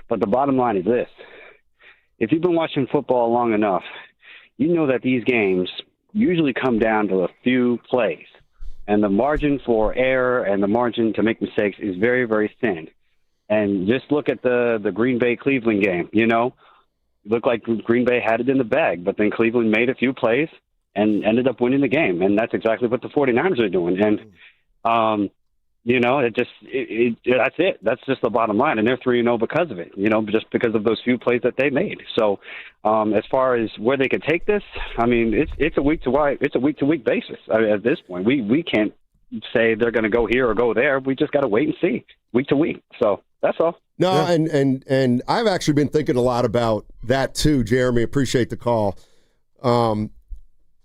but the bottom line is this. If you've been watching football long enough, you know that these games usually come down to a few plays, and the margin for error and the margin to make mistakes is very, very thin. And just look at the Green Bay-Cleveland game, Looked like Green Bay had it in the bag, but then Cleveland made a few plays and ended up winning the game, and that's exactly what the 49ers are doing. And, that's it. That's just the bottom line, and they're 3-0 because of it, just because of those few plays that they made. So as far as where they could take this, I mean, it's a week-to-week basis. At this point, we can't say they're going to go here or go there. We just got to wait and see week to week. So that's all.
No, yeah. and I've actually been thinking a lot about that too, Jeremy. Appreciate the call.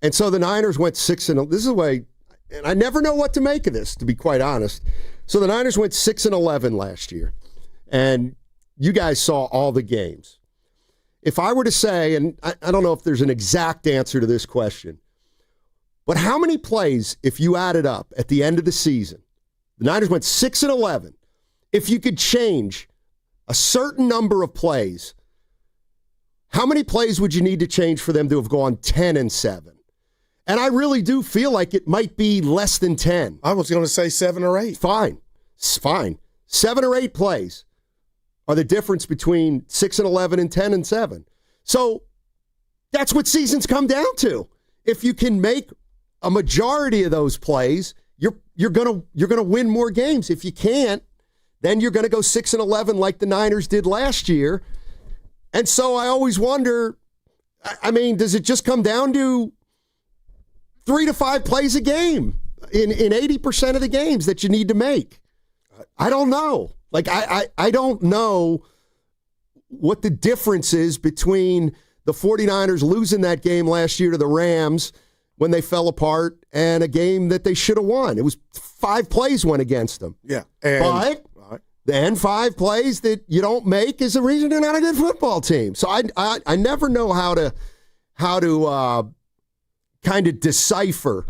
And so the Niners went 6-0. This is the way, and I never know what to make of this, to be quite honest. So the Niners went 6-11 last year, and you guys saw all the games. If I were to say, and I don't know if there's an exact answer to this question, but how many plays, if you added up at the end of the season, the Niners went 6-11. If you could change a certain number of plays, how many plays would you need to change for them to have gone 10-7? And I really do feel like it might be less than 10.
I was going to say 7 or 8.
Fine. It's fine. 7 or 8 plays are the difference between 6-11 and 10-7. So that's what seasons come down to. If you can make a majority of those plays, you're gonna win more games. If you can't, then you're gonna go 6-11 like the Niners did last year. And so I always wonder, I mean, does it just come down to 3 to 5 plays a game in 80% of the games that you need to make? I don't know. Like, I don't know what the difference is between the 49ers losing that game last year to the Rams when they fell apart and a game that they should have won. It was 5 plays went against them.
Yeah.
But then 5 plays that you don't make is the reason you're not a good football team. So I never know how to kind of decipher,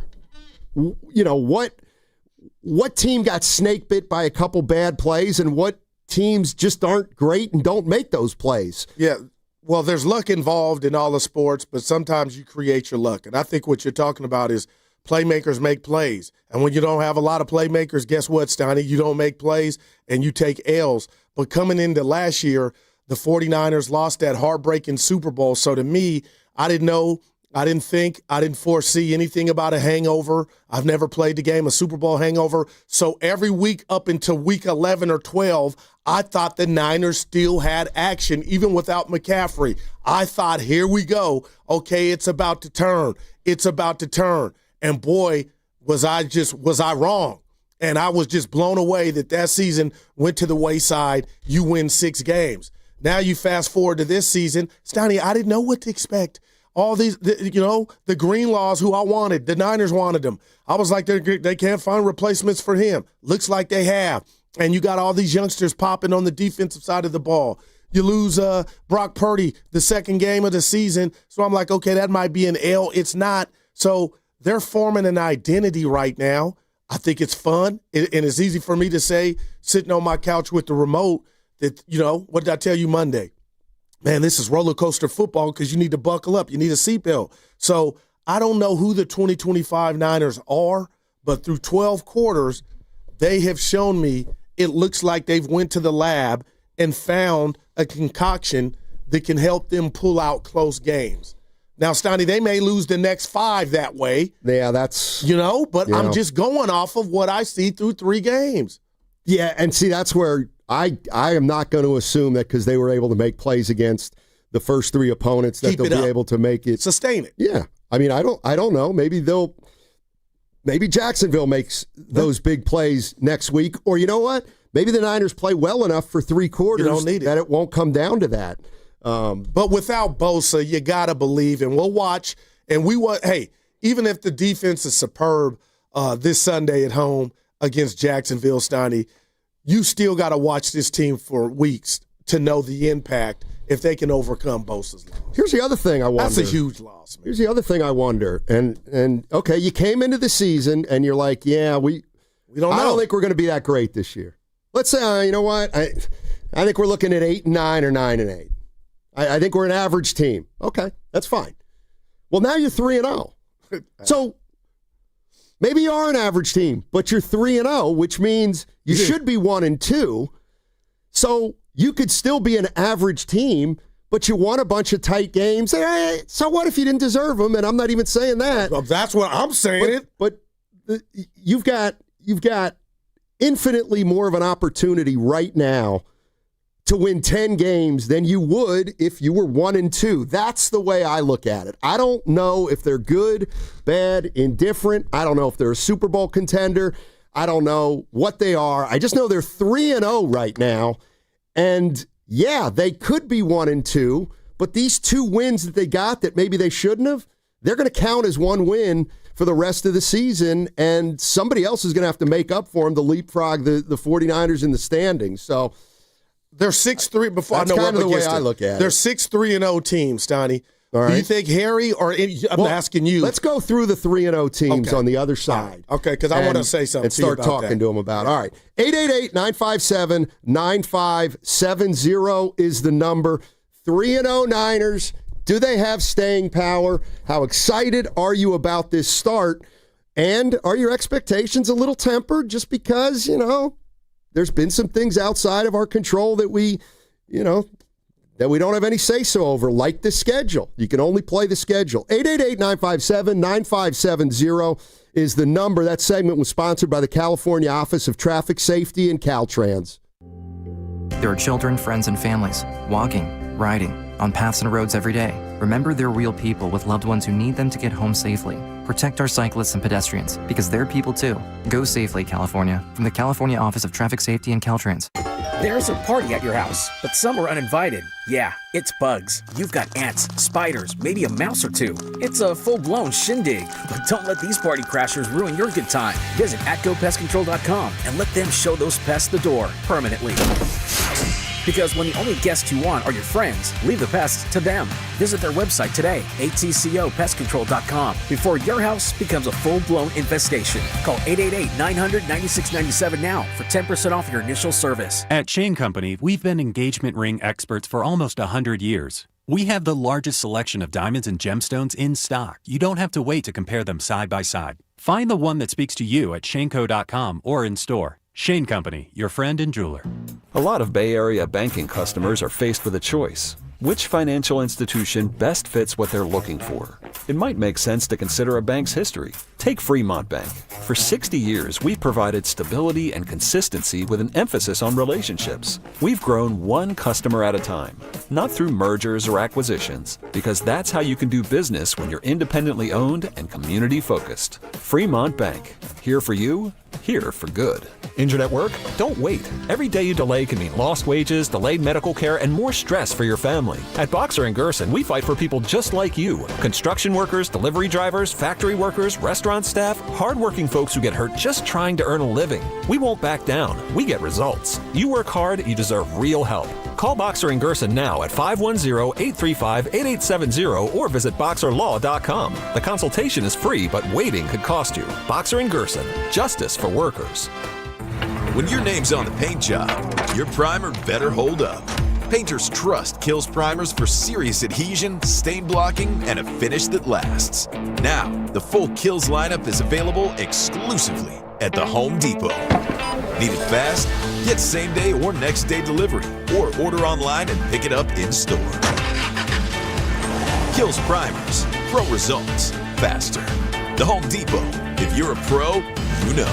what team got snake bit by a couple bad plays and what teams just aren't great and don't make those plays.
Yeah. Well, there's luck involved in all the sports, but sometimes you create your luck. And I think what you're talking about is playmakers make plays. And when you don't have a lot of playmakers, guess what, Steiny? You don't make plays and you take L's. But coming into last year, the 49ers lost that heartbreaking Super Bowl. So to me, I didn't know, I didn't think, I didn't foresee anything about a hangover. I've never played the game, a Super Bowl hangover. So every week up until week 11 or 12, I thought the Niners still had action, even without McCaffrey. I thought, here we go. Okay, it's about to turn. It's about to turn. And boy, was I wrong. And I was just blown away that season went to the wayside. You win 6 games. Now you fast forward to this season. Steiny, I didn't know what to expect. All these, the Greenlaws who I wanted, the Niners wanted them. I was like, they can't find replacements for him. Looks like they have. And you got all these youngsters popping on the defensive side of the ball. You lose Brock Purdy the second game of the season. So I'm like, okay, that might be an L. It's not. So they're forming an identity right now. I think it's fun. And it's easy for me to say, sitting on my couch with the remote, that, what did I tell you Monday? Man, this is roller coaster football because you need to buckle up. You need a seatbelt. So I don't know who the 2025 Niners are, but through 12 quarters, they have shown me it looks like they've went to the lab and found a concoction that can help them pull out close games. Now, Steiny, they may lose the next 5 that way.
Yeah, that's...
but I'm just going off of what I see through 3 games.
Yeah, and see, that's where I am not going to assume that because they were able to make plays against the first 3 opponents that they'll be able to make it.
Sustain it.
Yeah. I mean, I don't know. Maybe Jacksonville makes those big plays next week. Or you know what? Maybe the Niners play well enough for 3 quarters that it won't come down to that.
But without Bosa, you got to believe, and we'll watch. And even if the defense is superb this Sunday at home against Jacksonville, Steiny, you still got to watch this team for weeks to know the impact if they can overcome Bosa's loss.
Here's the other thing I wonder.
That's a huge loss, man.
Here's the other thing I wonder. And okay, you came into the season and you're like, yeah, we don't know. I don't think we're going to be that great this year. Let's say, you know what? I think we're looking at 8-9 or 9-8. I think we're an average team. Okay, that's fine. Well, now you're 3-0. So maybe you are an average team, but you're 3-0, which means you should be 1-2. So you could still be an average team, but you won a bunch of tight games. Hey, so what if you didn't deserve them? And I'm not even saying that.
Well, that's what I'm saying.
But you've got infinitely more of an opportunity right now to win 10 games than you would if you were 1-2. That's the way I look at it. I don't know if they're good, bad, indifferent. I don't know if they're a Super Bowl contender. I don't know what they are. I just know they're 3-0 right now. And yeah, they could be 1-2, but these 2 wins that they got that maybe they shouldn't have, they're going to count as one win for the rest of the season, and somebody else is going to have to make up for them to leapfrog the 49ers in the standings. So
they're 6-3 before.
That's kind of the way I look at it.
They're 6-3-0 teams, Steiny.
All right.
Do you think Harry or I'm asking you?
Let's go through the 3-0 teams on the other side.
Okay, because I want to say something
and start talking to them about it. All right. 888-957-9570 is the number. 3-0 Niners. Do they have staying power? How excited are you about this start? And are your expectations a little tempered just because, there's been some things outside of our control that we don't have any say-so over, like the schedule. You can only play the schedule. 888-957-9570 is the number. That segment was sponsored by the California Office of Traffic Safety and Caltrans.
There are children, friends, and families walking, riding, on paths and roads every day. Remember, they're real people with loved ones who need them to get home safely. Protect our cyclists and pedestrians, because they're people too. Go safely, California. From the California Office of Traffic Safety and Caltrans.
There's a party at your house, but some are uninvited. Yeah, it's bugs. You've got ants, spiders, maybe a mouse or two. It's a full-blown shindig. But don't let these party crashers ruin your good time. Visit atgopestcontrol.com and let them show those pests the door permanently. Because when the only guests you want are your friends, leave the pests to them. Visit their website today, atcopestcontrol.com, before your house becomes a full-blown infestation. Call 888-900-9697 now for 10% off your initial service.
At Shane Company, we've been engagement ring experts for almost 100 years. We have the largest selection of diamonds and gemstones in stock. You don't have to wait to compare them side by side. Find the one that speaks to you at shaneco.com or in store. Shane Company, your friend and jeweler.
A lot of Bay Area banking customers are faced with a choice. Which financial institution best fits what they're looking for? It might make sense to consider a bank's history. Take Fremont Bank. For 60 years, we've provided stability and consistency with an emphasis on relationships. We've grown one customer at a time, not through mergers or acquisitions, because that's how you can do business when you're independently owned and community-focused. Fremont Bank. Here for you, here for good. Injured at work? Don't wait. Every day you delay can mean lost wages, delayed medical care, and more stress for your family. At Boxer & Gerson, we fight for people just like you. Construction workers, delivery drivers, factory workers, restaurant staff, hardworking folks who get hurt just trying to earn a living. We won't back down. We get results. You work hard, you deserve real help. Call Boxer & Gerson now at 510-835-8870 or visit boxerlaw.com. The consultation is free, but waiting could cost you. Boxer & Gerson. Justice for workers.
When your name's on the paint job, your primer better hold up. Painters trust Kills primers for serious adhesion, stain blocking, and a finish that lasts. Now, the full Kills lineup is available exclusively at the Home Depot. Need it fast? Get same day or next day delivery, or order online and pick it up in store. Kills primers, pro results, faster. The Home Depot. If you're a pro, you know.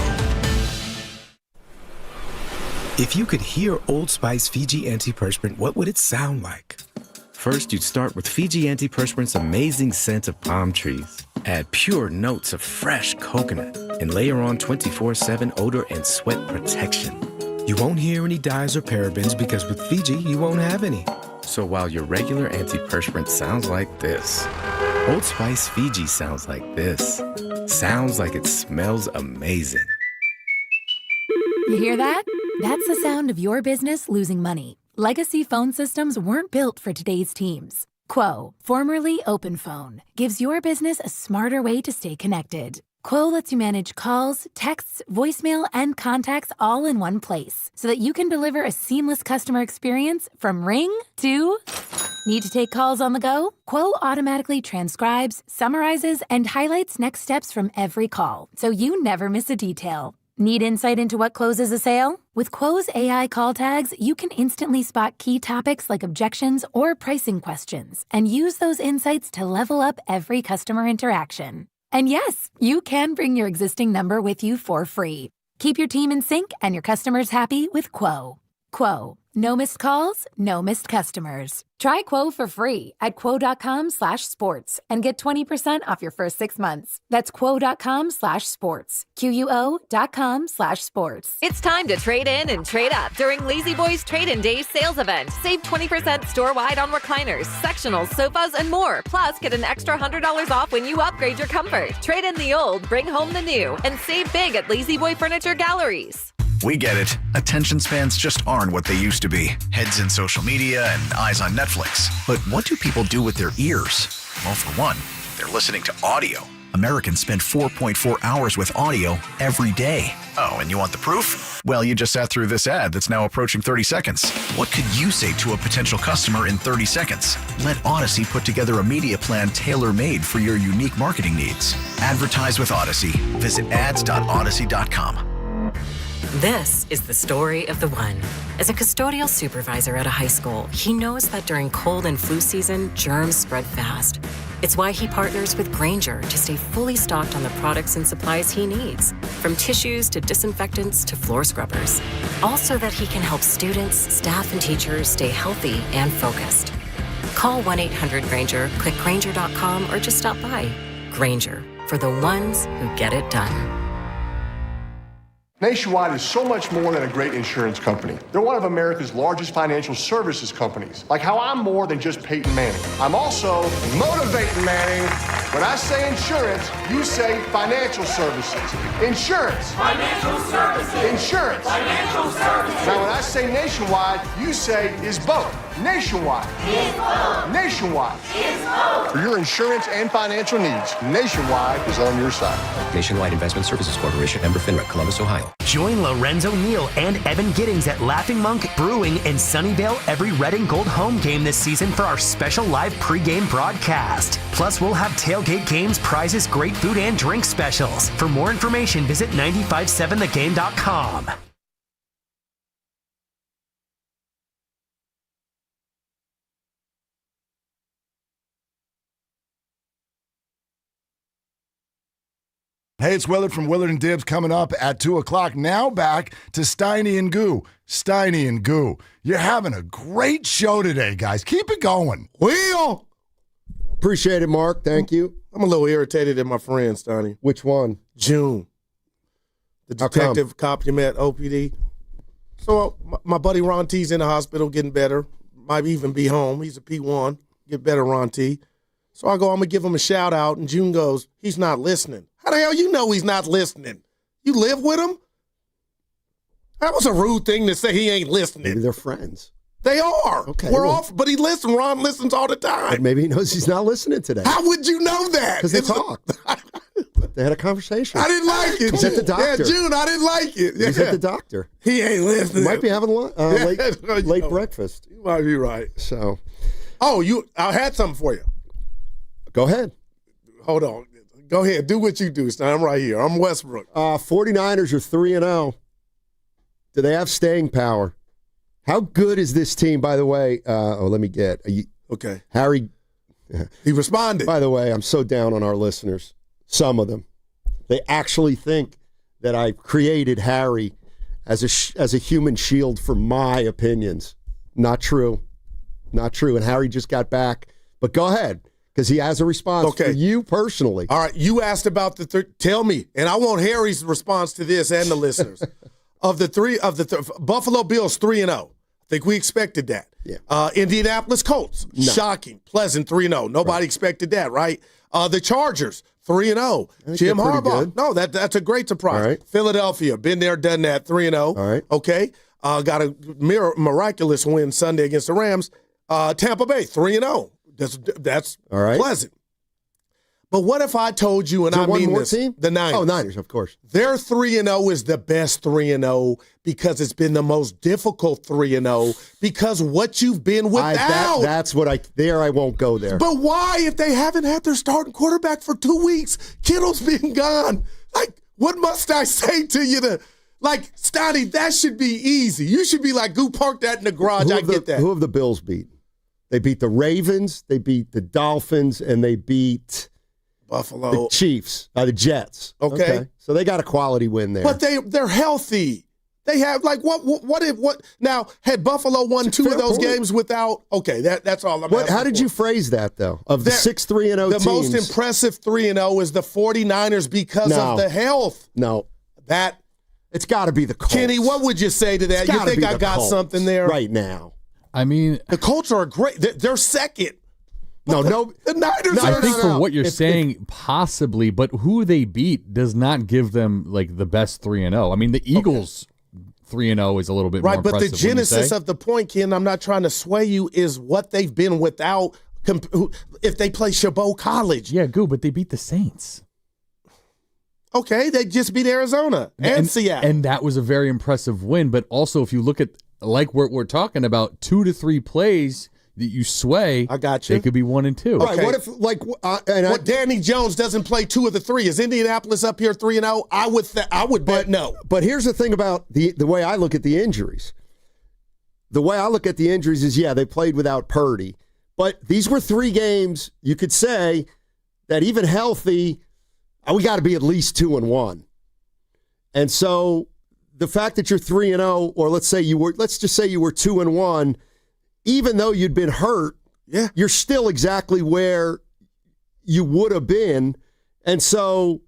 If you could hear Old Spice Fiji Antiperspirant, what would it sound like? First, you'd start with Fiji Antiperspirant's amazing scent of palm trees. Add pure notes of fresh coconut and layer on 24/7 odor and sweat protection. You won't hear any dyes or parabens because with Fiji, you won't have any. So while your regular antiperspirant sounds like this, Old Spice Fiji sounds like this. Sounds like it smells amazing.
You hear that? That's the sound of your business losing money. Legacy phone systems weren't built for today's teams. Quo, formerly OpenPhone, gives your business a smarter way to stay connected. Quo lets you manage calls, texts, voicemail, and contacts all in one place so that you can deliver a seamless customer experience from ring to... Need to take calls on the go? Quo automatically transcribes, summarizes, and highlights next steps from every call, so you never miss a detail. Need insight into what closes a sale? With Quo's AI call tags, you can instantly spot key topics like objections or pricing questions and use those insights to level up every customer interaction. And yes, you can bring your existing number with you for free. Keep your team in sync and your customers happy with Quo. Quo, No missed calls, no missed customers. Try Quo for free at quo.com/sports and get 20% off your first 6 months. That's quo.com/sports. QUO.com/sports.
It's time to trade in and trade up during Lazy Boy's Trade-In Day sales event. Save 20% store-wide on recliners, sectionals, sofas, and more. Plus, get an extra $100 off when you upgrade your comfort. Trade in the old, bring home the new, and save big at Lazy Boy Furniture Galleries.
We get it. Attention spans just aren't what they used to be. Heads in social media and eyes on Netflix. But what do people do with their ears? Well, for one, they're listening to audio. Americans spend 4.4 hours with audio every day. Oh, and you want the proof? Well, you just sat through this ad that's now approaching 30 seconds. What could you say to a potential customer in 30 seconds? Let Odyssey put together a media plan tailor-made for your unique marketing needs. Advertise with Odyssey. Visit ads.odyssey.com.
This is the story of the one. As a custodial supervisor at a high school, he knows that during cold and flu season, germs spread fast. It's why he partners with Grainger to stay fully stocked on the products and supplies he needs, from tissues to disinfectants to floor scrubbers. All so that he can help students, staff, and teachers stay healthy and focused. Call 1-800-GRAINGER, click Grainger.com, or just stop by. Grainger, for the ones who get it done.
Nationwide is so much more than a great insurance company. They're one of America's largest financial services companies. Like how I'm more than just Peyton Manning. I'm also motivating Manning. When I say insurance, you say financial services. Insurance. Financial services. Insurance. Financial services. Now when I say nationwide, you say is both. Nationwide. Is both. Nationwide. Is both. For your insurance and financial needs, Nationwide is on your side.
Nationwide Investment Services Corporation, member FINRA, Columbus, Ohio.
Join Lorenzo Neal and Evan Giddings at Laughing Monk Brewing in Sunnyvale every red and gold home game this season for our special live pregame broadcast. Plus, we'll have tailgate games, prizes, great food, and drink specials. For more information, visit 957thegame.com.
Hey, it's Willard from Willard and Dibs coming up at 2 o'clock. Now back to Steiny and Goo. Steiny and Goo. You're having a great show today, guys. Keep it going.
Will!
Appreciate it, Mark. Thank you.
I'm a little irritated at my friend, Steiny.
Which one?
June. The detective cop you met, OPD. So my buddy Ron T's in the hospital getting better. Might even be home. He's a P1. Get better, Ron T. So I go, I'm going to give him a shout out. And June goes, he's not listening. How the hell you know he's not listening? You live with him? That was a rude thing to say he ain't listening.
Maybe they're friends.
They are.
Okay.
We're off, but he listens. Ron listens all the time.
But maybe he knows he's not listening today.
How would you know that?
Because they talked. They had a conversation.
I didn't like it.
He's at the doctor.
Yeah, June, I didn't like it. Yeah.
He's at the doctor.
He ain't listening.
He might be having late breakfast.
You might be right.
So.
Oh, I had something for you.
Go ahead.
Hold on. Go ahead. Do what you do, Stein. I'm right here. I'm Westbrook.
49ers are 3-0. Do they have staying power? How good is this team, by the way? Let me get.
Okay.
Harry.
He responded.
By the way, I'm so down on our listeners. Some of them. They actually think that I created Harry as a human shield for my opinions. Not true. Not true. And Harry just got back. But go ahead. Because he has a response for you personally.
All right, you asked about tell me, and I want Harry's response to this and the listeners. Buffalo Bills 3-0. I think we expected that.
Yeah.
Indianapolis Colts, shocking, pleasant 3-0. Nobody expected that, right? The Chargers 3-0. Jim Harbaugh. No, that's a great surprise.
Right.
Philadelphia, been there, done that, 3-0.
All right.
Okay. Got a miraculous win Sunday against the Rams. Tampa Bay 3-0. That's
all right.
Pleasant. But what if I told you, and I mean this,
team?
the Niners.
Oh, Niners, of course.
Their 3-0 is the best 3-0 because it's been the most difficult 3-0 because what you've been without.
That's what I won't go there.
But why, if they haven't had their starting quarterback for 2 weeks, Kittle's been gone? Like, what must I say to you Steiny, that should be easy. You should be like, go park that in the garage. I get that.
Who have the Bills beat? They beat the Ravens, they beat the Dolphins, and they beat
Buffalo,
the Chiefs, the Jets.
Okay.
So they got a quality win there.
But they're healthy. They have what now? Had Buffalo won two of those games without? Okay, that's all I'm asking
How did you phrase that though? Of the 6 3-0 teams,
the most impressive 3-0 is the 49ers because of the health.
No, it's got to be the Colts.
Kenny, what would you say to that? You think I got
Colts
something there
right now?
I mean,
the Colts are great. They're second.
No,
the Niners.
I think for what you're saying, possibly, but who they beat does not give them like the best 3-0. I mean, the Eagles 3-0 is a little bit more impressive.
Right, but the genesis of the point, Ken, I'm not trying to sway you, is what they've been without. If they play Chabot College,
yeah, but they beat the Saints.
Okay, they just beat Arizona and Seattle,
and that was a very impressive win. But also, if you look at like what we're talking about, 2 to 3 plays that you sway,
I got you.
They could be 1 and 2.
All right, what if
Danny Jones doesn't play 2 of the 3? Is Indianapolis up here 3-0? I would bet no.
But here's the thing about the way I look at the injuries. The way I look at the injuries is, they played without Purdy, but these were 3 games. You could say that even healthy, we got to be at least 2-1. And so the fact that you're 3-0, or let's just say you were 2-1. Even though you'd been hurt, you're still exactly where you would have been. And so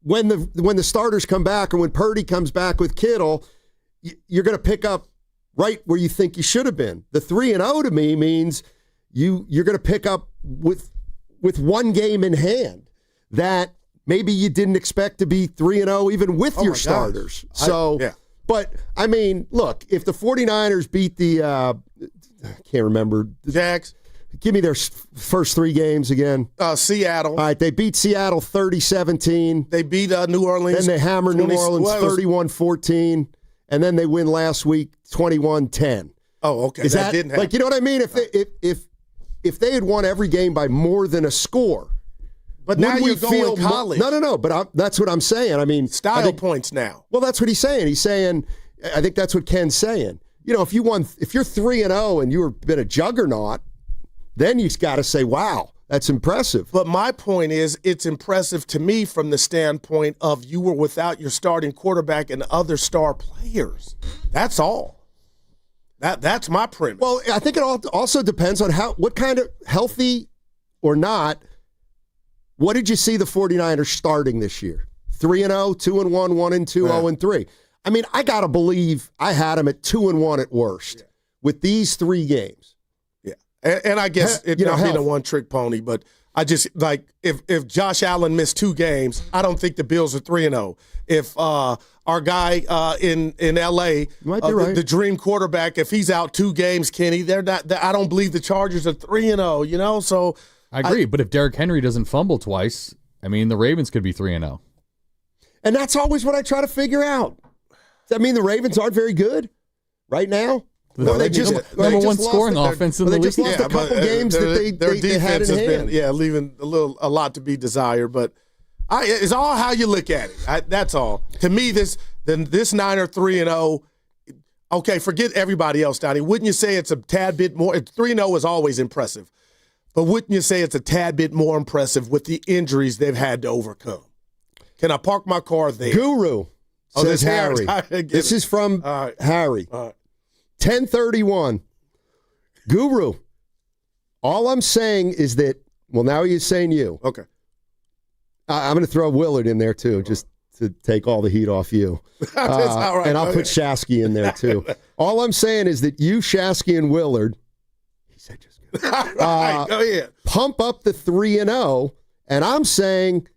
when the starters come back, or when Purdy comes back with Kittle, you're going to pick up right where you think you should have been. The 3-0 to me means you're going to pick up with 1 game in hand that maybe you didn't expect to be 3-0 even with your starters. But, I mean, look, if the 49ers beat the I can't remember.
Jags.
Give me their first 3 games again.
Seattle.
All right, they beat Seattle 30-17.
They beat New Orleans.
Then they hammered New Orleans 31-14. And then they win last week 21-10.
Oh, okay. That didn't happen.
Like, you know what I mean? If they had won every game by more than a score.
But now you're going college.
No. But that's what I'm saying. I mean,
style points now.
Well, that's what he's saying. He's saying, I think that's what Ken's saying. If you're 3-0 and you've been a juggernaut, then you got to say, wow, that's impressive.
But my point is, it's impressive to me from the standpoint of you were without your starting quarterback and other star players. That's all. That's my premise.
Well, I think it also depends on what kind of healthy or not. What did you see the 49ers starting this year? 3-0, 2-1, 1-2, 0-3. I mean, I got to believe I had them at 2-1 at worst with these 3 games.
Yeah. And I guess it not being a one-trick pony, but I just, like, if Josh Allen missed 2 games, I don't think the Bills are 3-0. If our guy in L.A., the dream quarterback, if he's out 2 games, Kenny, they're not. I don't believe the Chargers are 3-0, So
I agree, but if Derrick Henry doesn't fumble twice, I mean, the Ravens could be 3-0.
And that's always what I try to figure out. Does that mean the Ravens aren't very good right now?
No, they just number 1 scoring offense in the league.
They just lost a couple games that they had in hand.
Leaving a lot to be desired. But it's all how you look at it. That's all. To me, this Niner 3-0. Okay, forget everybody else, Donnie. Wouldn't you say it's a tad bit more? 3-0 is always impressive, but wouldn't you say it's a tad bit more impressive with the injuries they've had to overcome? Can I park my car there?
Guru. Says Harry. This is from Harry. 1031. Guru. All I'm saying is that, well, now he's saying you.
Okay.
I'm going to throw Willard in there, too, just to take all the heat off you.
All right,
and I'll put Shasky in there, too. All I'm saying is that you, Shasky, and Willard, he said just go ahead. Pump up the 3-0, and I'm saying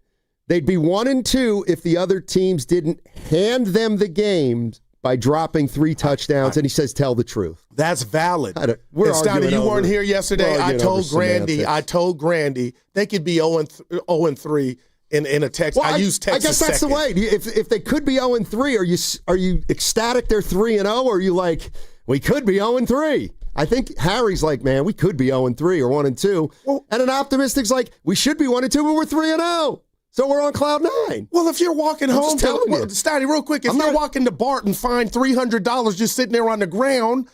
they'd be 1-2 if the other teams didn't hand them the games by dropping 3 touchdowns. And he says, tell the truth.
That's valid. Steiny, you weren't here yesterday. I told Grandy they could be 0-3 in a text.
Well, I use Texas. I guess that's
second.
the way. If they could be 0-3, are you ecstatic they're 3-0, or are you like, we could be 0-3? I think Harry's like, man, we could be 0-3 or 1-2. Well, and an optimistic's like, we should be 1-2, but we're 3-0. So we're on cloud 9.
Well, if you're walking home, Steiny, real quick, if you're walking to Bart and find $300 just sitting there on the ground,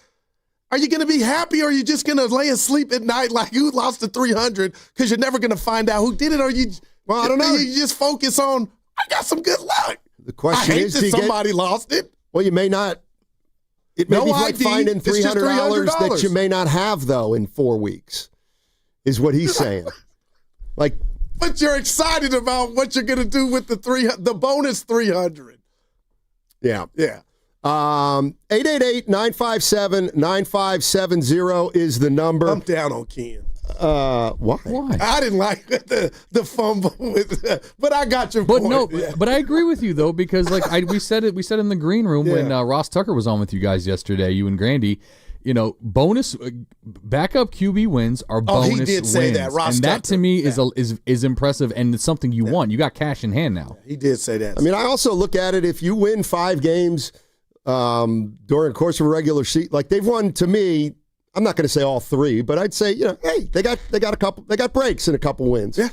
are you going to be happy, or are you just going to lay asleep at night like you lost the $300 because you're never going to find out who did it? Or I don't know. You just focus on, I got some good luck.
The question is,
somebody lost it.
Well, you may not. It may be like finding $300 that you may not have, though, in 4 weeks, is what he's saying. Like,
but you're excited about what you're going to do with the bonus 300.
Yeah.
Yeah.
888-957-9570 is the number.
I'm down on Ken.
Why?
I didn't like the fumble but I got your point.
No, but I agree with you though, because like we said in the green room when Ross Tucker was on with you guys yesterday, you and Grandy. Bonus backup QB wins are bonus wins.
He did say that, Ross
and
Tucker.
that to me is impressive, and it's something you want. You got cash in hand now.
He did say that.
I mean, I also look at it, if you win 5 games during the course of a regular season, like they've won, to me, I'm not going to say all 3, but I'd say, hey, they got breaks in a couple wins.
Yeah.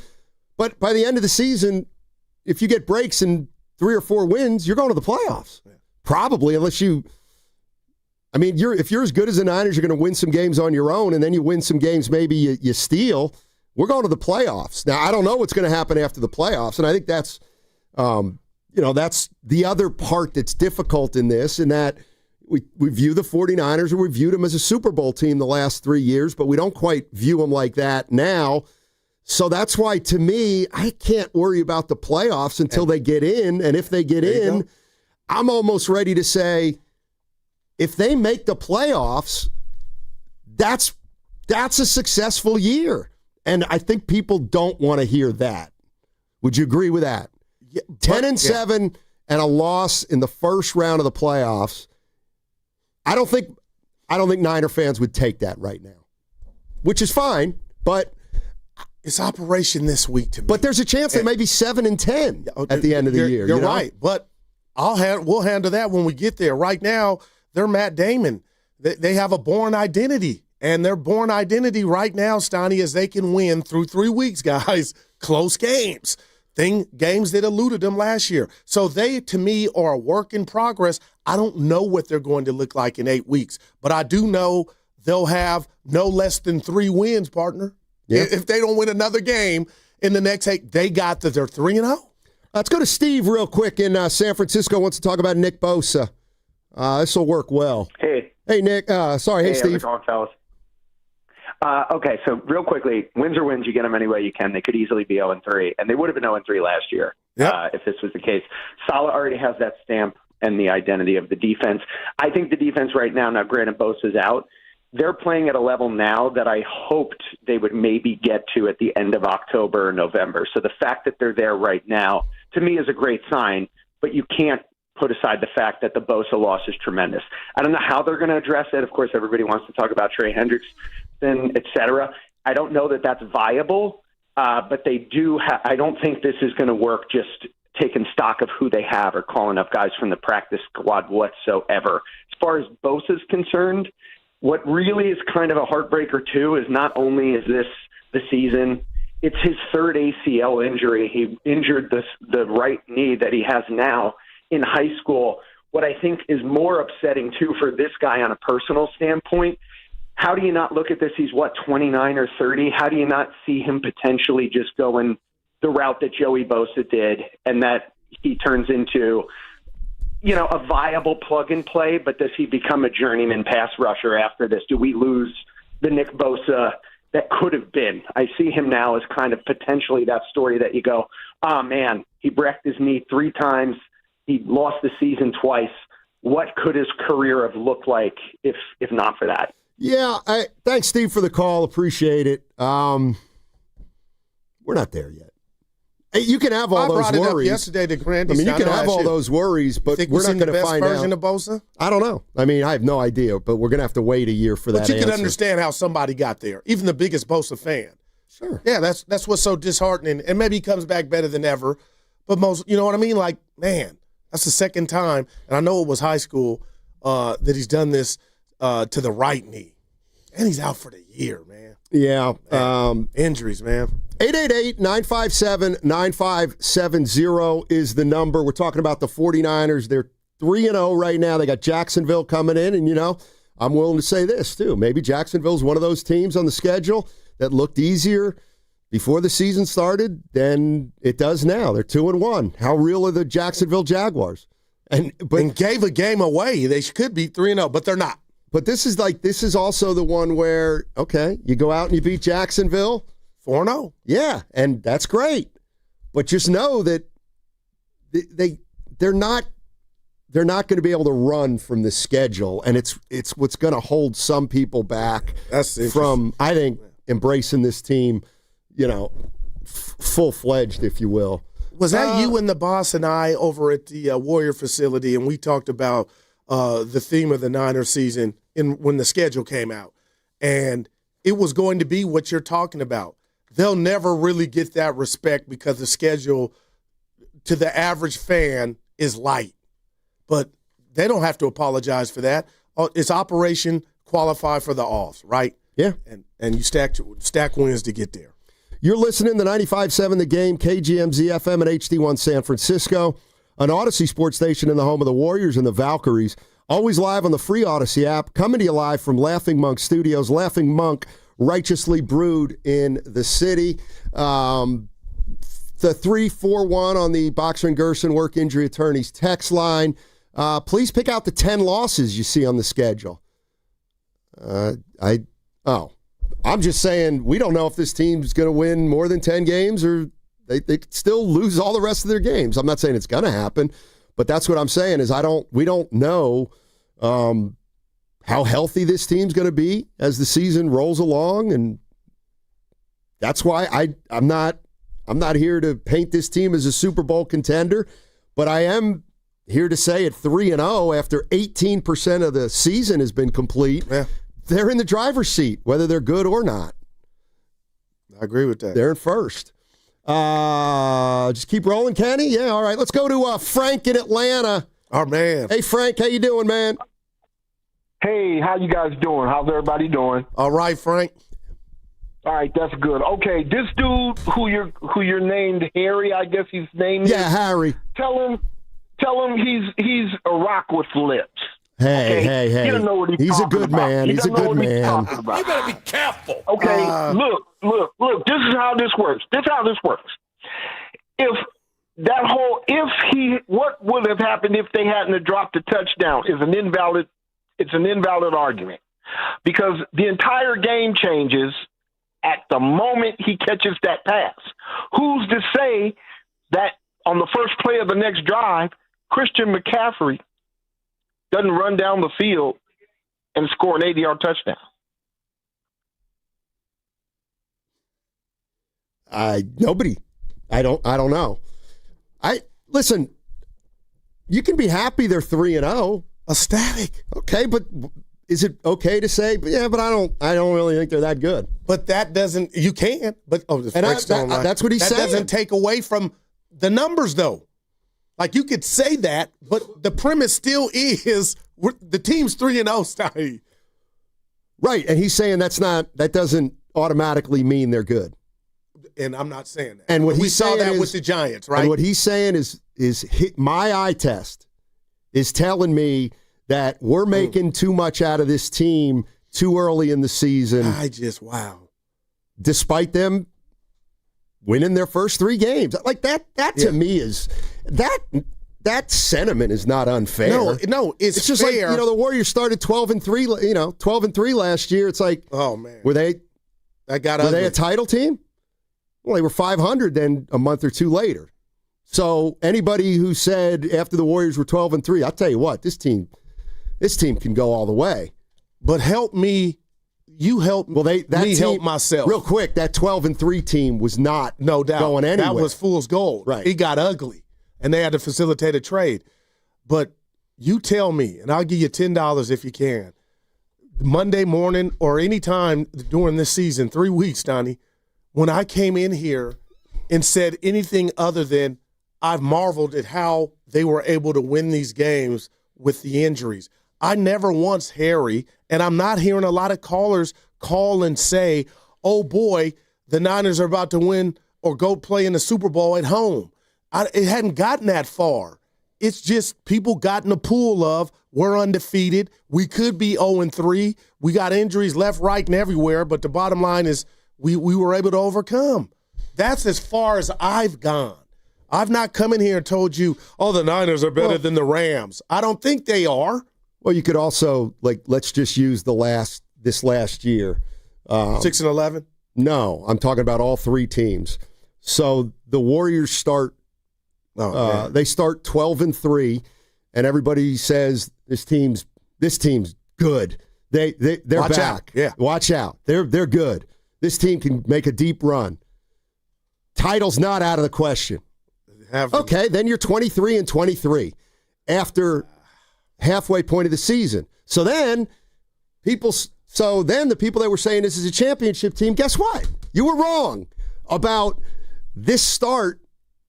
But by the end of the season, if you get breaks in 3 or 4 wins, you're going to the playoffs. Yeah. Probably, unless you. I mean, if you're as good as the Niners, you're going to win some games on your own, and then you win some games maybe you steal. We're going to the playoffs. Now, I don't know what's going to happen after the playoffs, and I think that's, that's the other part that's difficult in this, in that we view the 49ers, or we viewed them as a Super Bowl team the last 3 years, but we don't quite view them like that now. So that's why, to me, I can't worry about the playoffs until they get in, and if they get in, I'm almost ready to say, if they make the playoffs, that's a successful year. And I think people don't want to hear that. Would you agree with that? Yeah, 10-7 and a loss in the first round of the playoffs. I don't think Niner fans would take that right now, which is fine, but
it's operation this week to me.
But there's a chance they may be 7-10 at the end of the year.
You're right, but we'll handle that when we get there. Right now, they're Matt Damon. They have a born identity, and their born identity right now, Steiny, is they can win through 3 weeks, guys, close games, games that eluded them last year. So they, to me, are a work in progress. I don't know what they're going to look like in 8 weeks, but I do know they'll have no less than 3 wins, partner. Yeah. If they don't win another game in the next 8, they're 3-0.
Let's go to Steve real quick in San Francisco. Wants to talk about Nick Bosa. This will work well.
Hey.
Hey, Nick. Hey, Steve.
How's it going, fellas? Okay, so real quickly, wins are wins. You get them any way you can. They could easily be 0-3, and they would have been 0-3 last year if this was the case. Saleh already has that stamp and the identity of the defense. I think the defense right now granted Bosa's out, they're playing at a level now that I hoped they would maybe get to at the end of October or November. So the fact that they're there right now, to me, is a great sign, but you can't put aside the fact that the Bosa loss is tremendous. I don't know how they're going to address it. Of course, everybody wants to talk about Trey Hendrickson, et cetera. I don't know that that's viable, but they do. I don't think this is going to work just taking stock of who they have or calling up guys from the practice squad whatsoever. As far as Bosa's concerned, what really is kind of a heartbreaker, too, is not only is this the season, it's his 3rd ACL injury. He injured the right knee that he has now in high school. What I think is more upsetting, too, for this guy on a personal standpoint, how do you not look at this? He's, 29 or 30? How do you not see him potentially just going the route that Joey Bosa did, and that he turns into, a viable plug-and-play, but does he become a journeyman pass rusher after this? Do we lose the Nick Bosa that could have been? I see him now as kind of potentially that story that you go, man, he wrecked his knee 3 times. He lost the season twice. What could his career have looked like if not for that?
Yeah, thanks, Steve, for the call. Appreciate it. We're not there yet. Hey, you can have all those worries.
I brought it up yesterday to Grandy.
You can have all those worries, but we're not going to find out.
Version of Bosa?
I don't know. I have no idea, but we're going to have to wait a year for that answer.
But you can understand how somebody got there, even the biggest Bosa fan.
Sure.
Yeah, that's what's so disheartening. And maybe he comes back better than ever. But most, you know what I mean? Like, man, that's the second time, and I know it was high school, that he's done this to the right knee. And he's out for the year, man.
Yeah.
Injuries, man.
888-957-9570 is the number. We're talking about the 49ers. They're 3-0 right now. They got Jacksonville coming in, and, I'm willing to say this, too. Maybe Jacksonville's one of those teams on the schedule that looked easier before the season started than it does now. They're 2-1. How real are the Jacksonville Jaguars?
and gave a game away. They could be 3-0, but they're not.
But this is also the one where, okay, you go out and you beat Jacksonville
4-0.
Yeah, and that's great. But just know that they're not going to be able to run from the schedule, and it's what's going to hold some people back from, I think, embracing this team, full-fledged, if you will.
Was that you and the boss and I over at the Warrior facility, and we talked about the theme of the Niners season when the schedule came out, and it was going to be what you're talking about. They'll never really get that respect because the schedule to the average fan is light. But they don't have to apologize for that. It's Operation Qualify for the Offs, right?
Yeah.
And you stack wins to get there.
You're listening to 95.7 The Game, KGMZ FM and HD1 San Francisco, an Odyssey sports station in the home of the Warriors and the Valkyries. Always live on the free Odyssey app, coming to you live from Laughing Monk Studios. Laughing Monk, righteously brewed in the city. The 341 on the Boxer and Gerson Work Injury Attorneys text line. Please pick out the 10 losses you see on the schedule. I'm just saying we don't know if this team's going to win more than 10 games or they could still lose all the rest of their games. I'm not saying it's going to happen, but that's what I'm saying is we don't know how healthy this team's going to be as the season rolls along, and that's why I'm not here to paint this team as a Super Bowl contender, but I am here to say at 3-0 after 18% of the season has been complete, they're in the driver's seat, whether they're good or not.
I agree with that.
They're in first. Just keep rolling, Kenny? Yeah, all right. Let's go to Frank in Atlanta.
Our man.
Hey, Frank, how you doing, man?
Hey, how you guys doing? How's everybody doing?
All right, Frank.
All right, that's good. Okay, this dude who you're named Harry, I guess his name is.
Yeah, Harry.
Tell him he's a rock with lips.
Hey.
You don't know what
he's a good man. He's a good man.
You better be careful. Okay, look. This is how this works. What would have happened if they hadn't have dropped a touchdown is an invalid. It's an invalid argument because the entire game changes at the moment he catches that pass. Who's to say that on the first play of the next drive, Christian McCaffrey doesn't run down the field and score an 80-yard touchdown?
Nobody. I don't know. Listen. You can be happy they're 3-0.
Ecstatic.
Okay, but is it okay to say? Yeah, but I don't really think they're that good.
But that doesn't. You can. But
that's what he's saying.
That doesn't take away from the numbers, though. Like you could say that, but the premise still is the team's 3-0, Steiny.
Right, and he's saying that doesn't automatically mean they're good.
And I'm not saying that.
And what
we saw that with the Giants, right?
And what he's saying is my eye test is telling me that we're making too much out of this team too early in the season.
Wow.
Despite them winning their first 3 games. Like that to me is that sentiment is not unfair.
No, it's
just
fair.
Like, the Warriors started 12-3, 12-3 last year. It's like,
oh man.
Were they a title team? Well, they were 500 then a month or two later. So anybody who said after the Warriors were 12-3, I'll tell you what, this team can go all the way.
But help me, you help me help myself.
Real quick, that 12-3 team was not going anywhere.
That was fool's gold.
Right.
It got ugly, and they had to facilitate a trade. But you tell me, and I'll give you $10 if you can, Monday morning or any time during this season, 3 weeks, Donnie, when I came in here and said anything other than I've marveled at how they were able to win these games with the injuries. I never once, Harry, and I'm not hearing a lot of callers call and say, oh, boy, the Niners are about to win or go play in the Super Bowl at home. It hadn't gotten that far. It's just people got in the pool of we're undefeated. We could be 0-3. We got injuries left, right, and everywhere, but the bottom line is we were able to overcome. That's as far as I've gone. I've not come in here and told you, the Niners are better than the Rams. I don't think they are.
Well, you could also, let's just use this last year.
6-11?
No, I'm talking about all three teams. So the Warriors start they start 12-3, and everybody says this team's good. They're
Watch
back.
out. Yeah.
Watch out. They're good. This team can make a deep run. Title's not out of the question. Okay, then you're 23-23 after halfway point of the season. So then the people that were saying this is a championship team, guess what? You were wrong about this start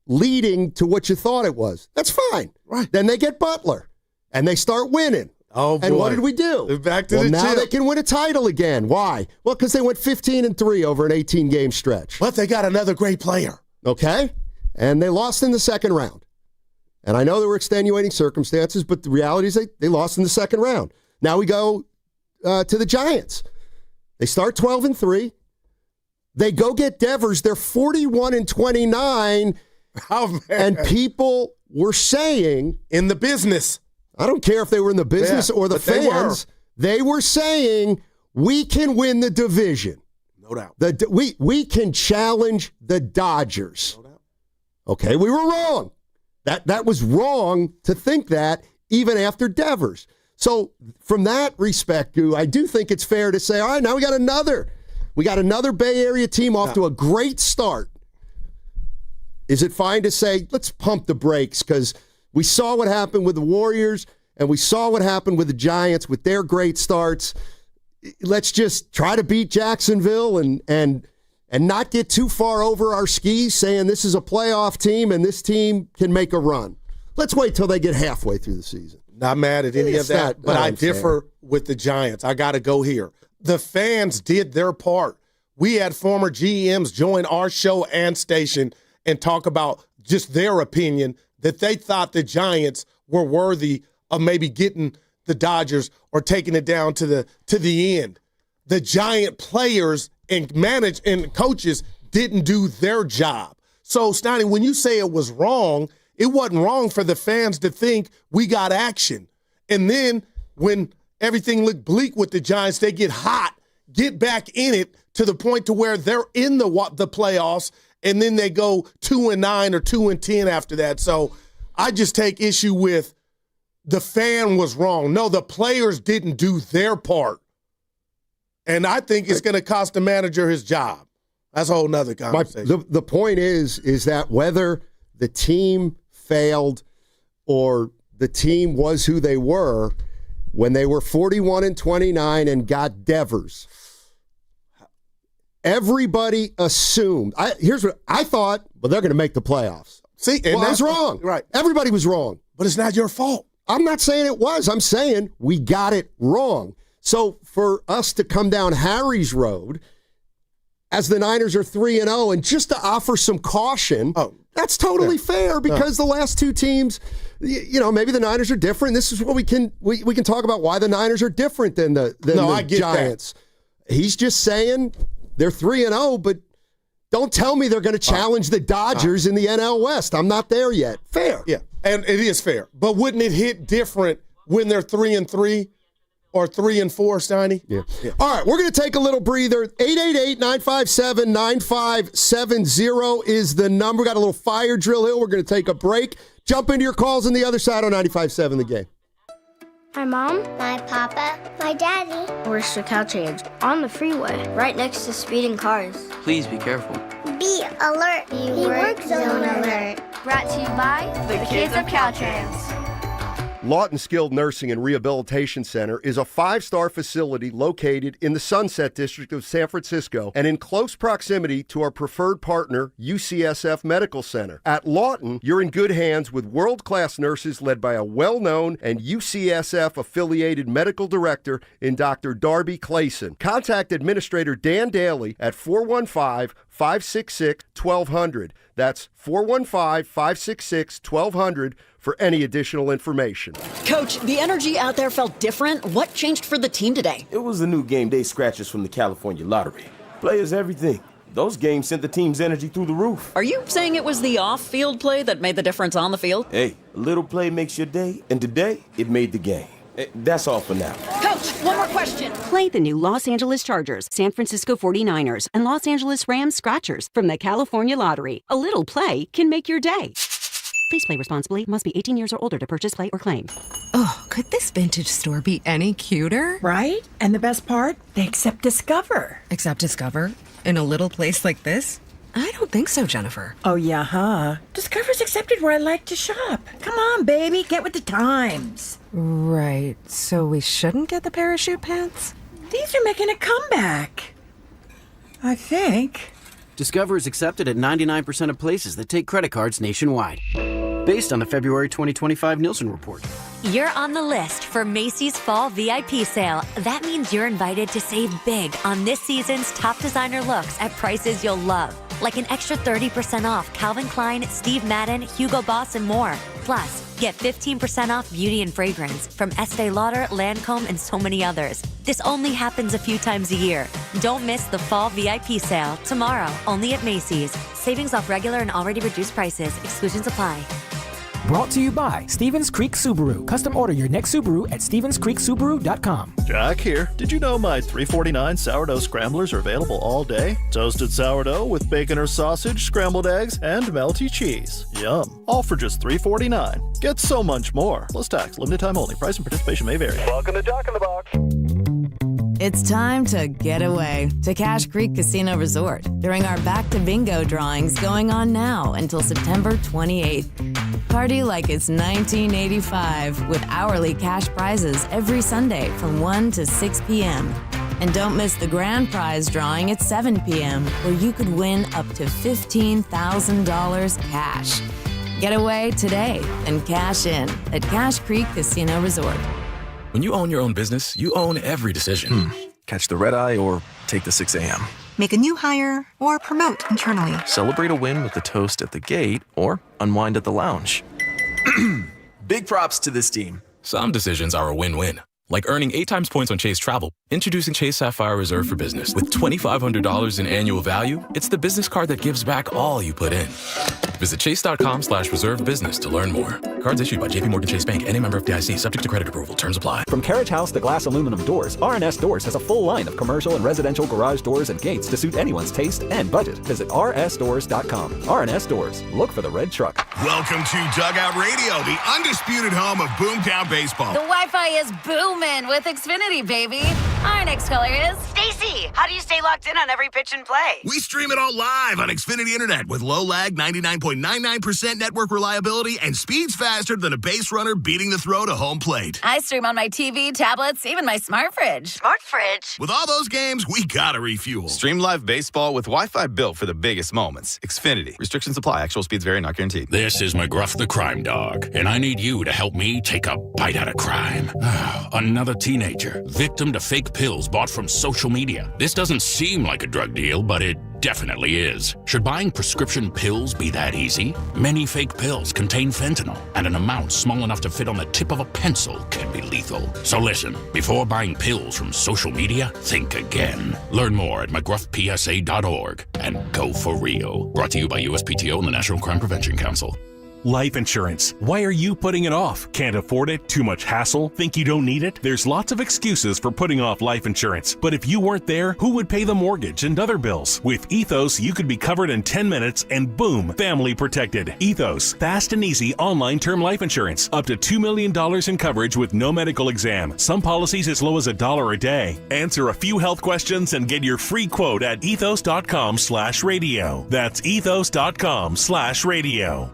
leading to what you thought it was. That's fine.
Right.
Then they get Butler, and they start winning.
Oh, boy.
And what did we do?
They're back to the
now
chip.
they can win a title again. Why? Well, because they went 15-3 over an 18-game stretch.
But they got another great player.
Okay? And they lost in the second round. And I know there were extenuating circumstances, but the reality is they lost in the second round. Now we go to the Giants. They start 12-3. They go get Devers. They're 41-29.
Oh, man.
And people were saying,
in the business,
I don't care if they were in the business or the fans, they were saying, we can win the division.
No doubt.
We can challenge the Dodgers.
No doubt.
Okay, we were wrong. That was wrong to think that even after Devers. So from that respect, I do think it's fair to say, all right, now we got another Bay Area team off to a great start. Is it fine to say, let's pump the brakes? Because we saw what happened with the Warriors, and we saw what happened with the Giants with their great starts. Let's just try to beat Jacksonville and not get too far over our skis saying this is a playoff team and this team can make a run. Let's wait till they get halfway through the season.
Not mad at any of that, but I differ with the Giants. I got to go here. The fans did their part. We had former GMs join our show and station and talk about just their opinion that they thought the Giants were worthy of maybe getting the Dodgers or taking it down to the end. The Giant players and coaches didn't do their job. So, Steiny, when you say it was wrong, it wasn't wrong for the fans to think we got action. And then when everything looked bleak with the Giants, they get hot, get back in it to the point to where they're in the playoffs, and then they go 2-9 or 2-10 after that. So I just take issue with the fan was wrong. No, the players didn't do their part. And I think it's going to cost the manager his job. That's a whole nother conversation.
The point is that whether the team failed or the team was who they were, when they were 41-29 and got Devers, everybody assumed. Here's what I thought. Well, they're going to make the playoffs.
See, and
I was wrong.
Right.
Everybody was wrong.
But it's not your fault.
I'm not saying it was. I'm saying we got it wrong. So for us to come down Harry's road as the Niners are 3-0 and just to offer some caution, that's totally fair because the last two teams, maybe the Niners are different. This is what we can talk about why the Niners are different than the Giants. That. He's just saying they're 3-0, but don't tell me they're going to challenge the Dodgers in the NL West. I'm not there yet. Fair.
Yeah, and it is fair. But wouldn't it hit different when they're 3-3 or 3-4, Steiny?
Yeah. All right, we're going to take a little breather. 888-957-9570 is the number. We got a little fire drill here. We're going to take a break. Jump into your calls on the other side on 95.7 The Game.
My mom, my papa, my daddy. Where's the cow change? On the freeway, right next to speeding cars.
Please be careful.
Be alert. Be work zone alert. Brought to you by the kids of Caltrans.
Lawton Skilled Nursing and Rehabilitation Center is a 5-star facility located in the Sunset District of San Francisco and in close proximity to our preferred partner, UCSF Medical Center. At Lawton, you're in good hands with world-class nurses led by a well-known and UCSF-affiliated medical director in Dr. Darby Clayson. Contact Administrator Dan Daly at 415-566-1200. That's 415-566-1200 for any additional information.
Coach, the energy out there felt different. What changed for the team today?
It was the new game day scratchers from the California Lottery. Players everything. Those games sent the team's energy through the roof.
Are you saying it was the off-field play that made the difference on the field?
Hey, a little play makes your day, and today, it made the game. That's all for now.
Coach, one more question.
Play the new Los Angeles Chargers, San Francisco 49ers, and Los Angeles Rams Scratchers from the California Lottery. A little play can make your day. Please play responsibly. Must be 18 years or older to purchase, play, or claim.
Oh, could this vintage store be any cuter?
Right? And the best part? They accept Discover.
Accept Discover? In a little place like this? I don't think so, Jennifer.
Oh, yeah, huh? Discover's accepted where I like to shop. Come on, baby, get with the times.
Right, so we shouldn't get the parachute pants?
These are making a comeback. I think.
Discover is accepted at 99% of places that take credit cards nationwide. Based on the February 2025 Nielsen report.
You're on the list for Macy's Fall VIP Sale. That means you're invited to save big on this season's top designer looks at prices you'll love. Like an extra 30% off Calvin Klein, Steve Madden, Hugo Boss, and more. Plus, get 15% off beauty and fragrance from Estee Lauder, Lancome, and so many others. This only happens a few times a year. Don't miss the Fall VIP Sale tomorrow, only at Macy's. Savings off regular and already reduced prices. Exclusions apply.
Brought to you by Stevens Creek Subaru. Custom order your next Subaru at StevensCreekSubaru.com.
Jack here. Did you know my $3.49 sourdough scramblers are available all day? Toasted sourdough with bacon or sausage, scrambled eggs, and melty cheese. Yum. All for just $3.49. Get so much more. Plus tax. Limited time only. Price and participation may vary.
Welcome to Jack in the Box.
It's time to get away to Cache Creek Casino Resort during our Back to Bingo drawings going on now until September 28th. Party like it's 1985 with hourly cash prizes every Sunday from 1 to 6 p.m. And don't miss the grand prize drawing at 7 p.m. where you could win up to $15,000 cash. Get away today and cash in at Cache Creek Casino Resort.
When you own your own business, you own every decision.
Catch the red eye or take the 6 a.m.
Make a new hire or promote internally.
Celebrate a win with a toast at the gate or unwind at the lounge. Big props to this team.
Some decisions are a win-win. Like earning 8 times points on Chase Travel. Introducing Chase Sapphire Reserve for Business. With $2,500 in annual value, it's the business card that gives back all you put in. Visit chase.com/reserve business to learn more. Cards issued by JPMorgan Chase Bank and a member of FDIC, subject to credit approval. Terms apply.
From Carriage House to glass aluminum doors, R&S Doors has a full line of commercial and residential garage doors and gates to suit anyone's taste and budget. Visit rsdoors.com. R&S Doors. Look for the red truck.
Welcome to Dugout Radio, the undisputed home of Boomtown Baseball.
The Wi-Fi is booming with Xfinity, baby. Our next caller is
Stacy. How do you stay locked in on every pitch and play?
We stream it all live on Xfinity Internet with low lag, 99.99% network reliability, and speeds faster than a base runner beating the throw to home plate.
I stream on my TV, tablets, even my smart fridge.
Smart fridge?
With all those games, we gotta refuel.
Stream live baseball with Wi-Fi built for the biggest moments. Xfinity. Restrictions apply. Actual speeds vary, not guaranteed.
This is McGruff the Crime Dog, and I need you to help me take a bite out of crime. Another teenager, victim to fake pills bought from social media. This doesn't seem like a drug deal, but it definitely is. Should buying prescription pills be that easy? Many fake pills contain fentanyl, and an amount small enough to fit on the tip of a pencil can be lethal. So listen, before buying pills from social media, think again. Learn more at mcgruffpsa.org and go for real. Brought to you by USPTO and the National Crime Prevention Council.
Life insurance. Why are you putting it off? Can't afford it? Too much hassle? Think you don't need it? There's lots of excuses for putting off life insurance. But if you weren't there, who would pay the mortgage and other bills? With Ethos, you could be covered in 10 minutes and boom, family protected. Ethos, fast and easy online term life insurance. Up to $2 million in coverage with no medical exam. Some policies as low as $1 a day. Answer a few health questions and get your free quote at ethos.com/radio. That's ethos.com/radio.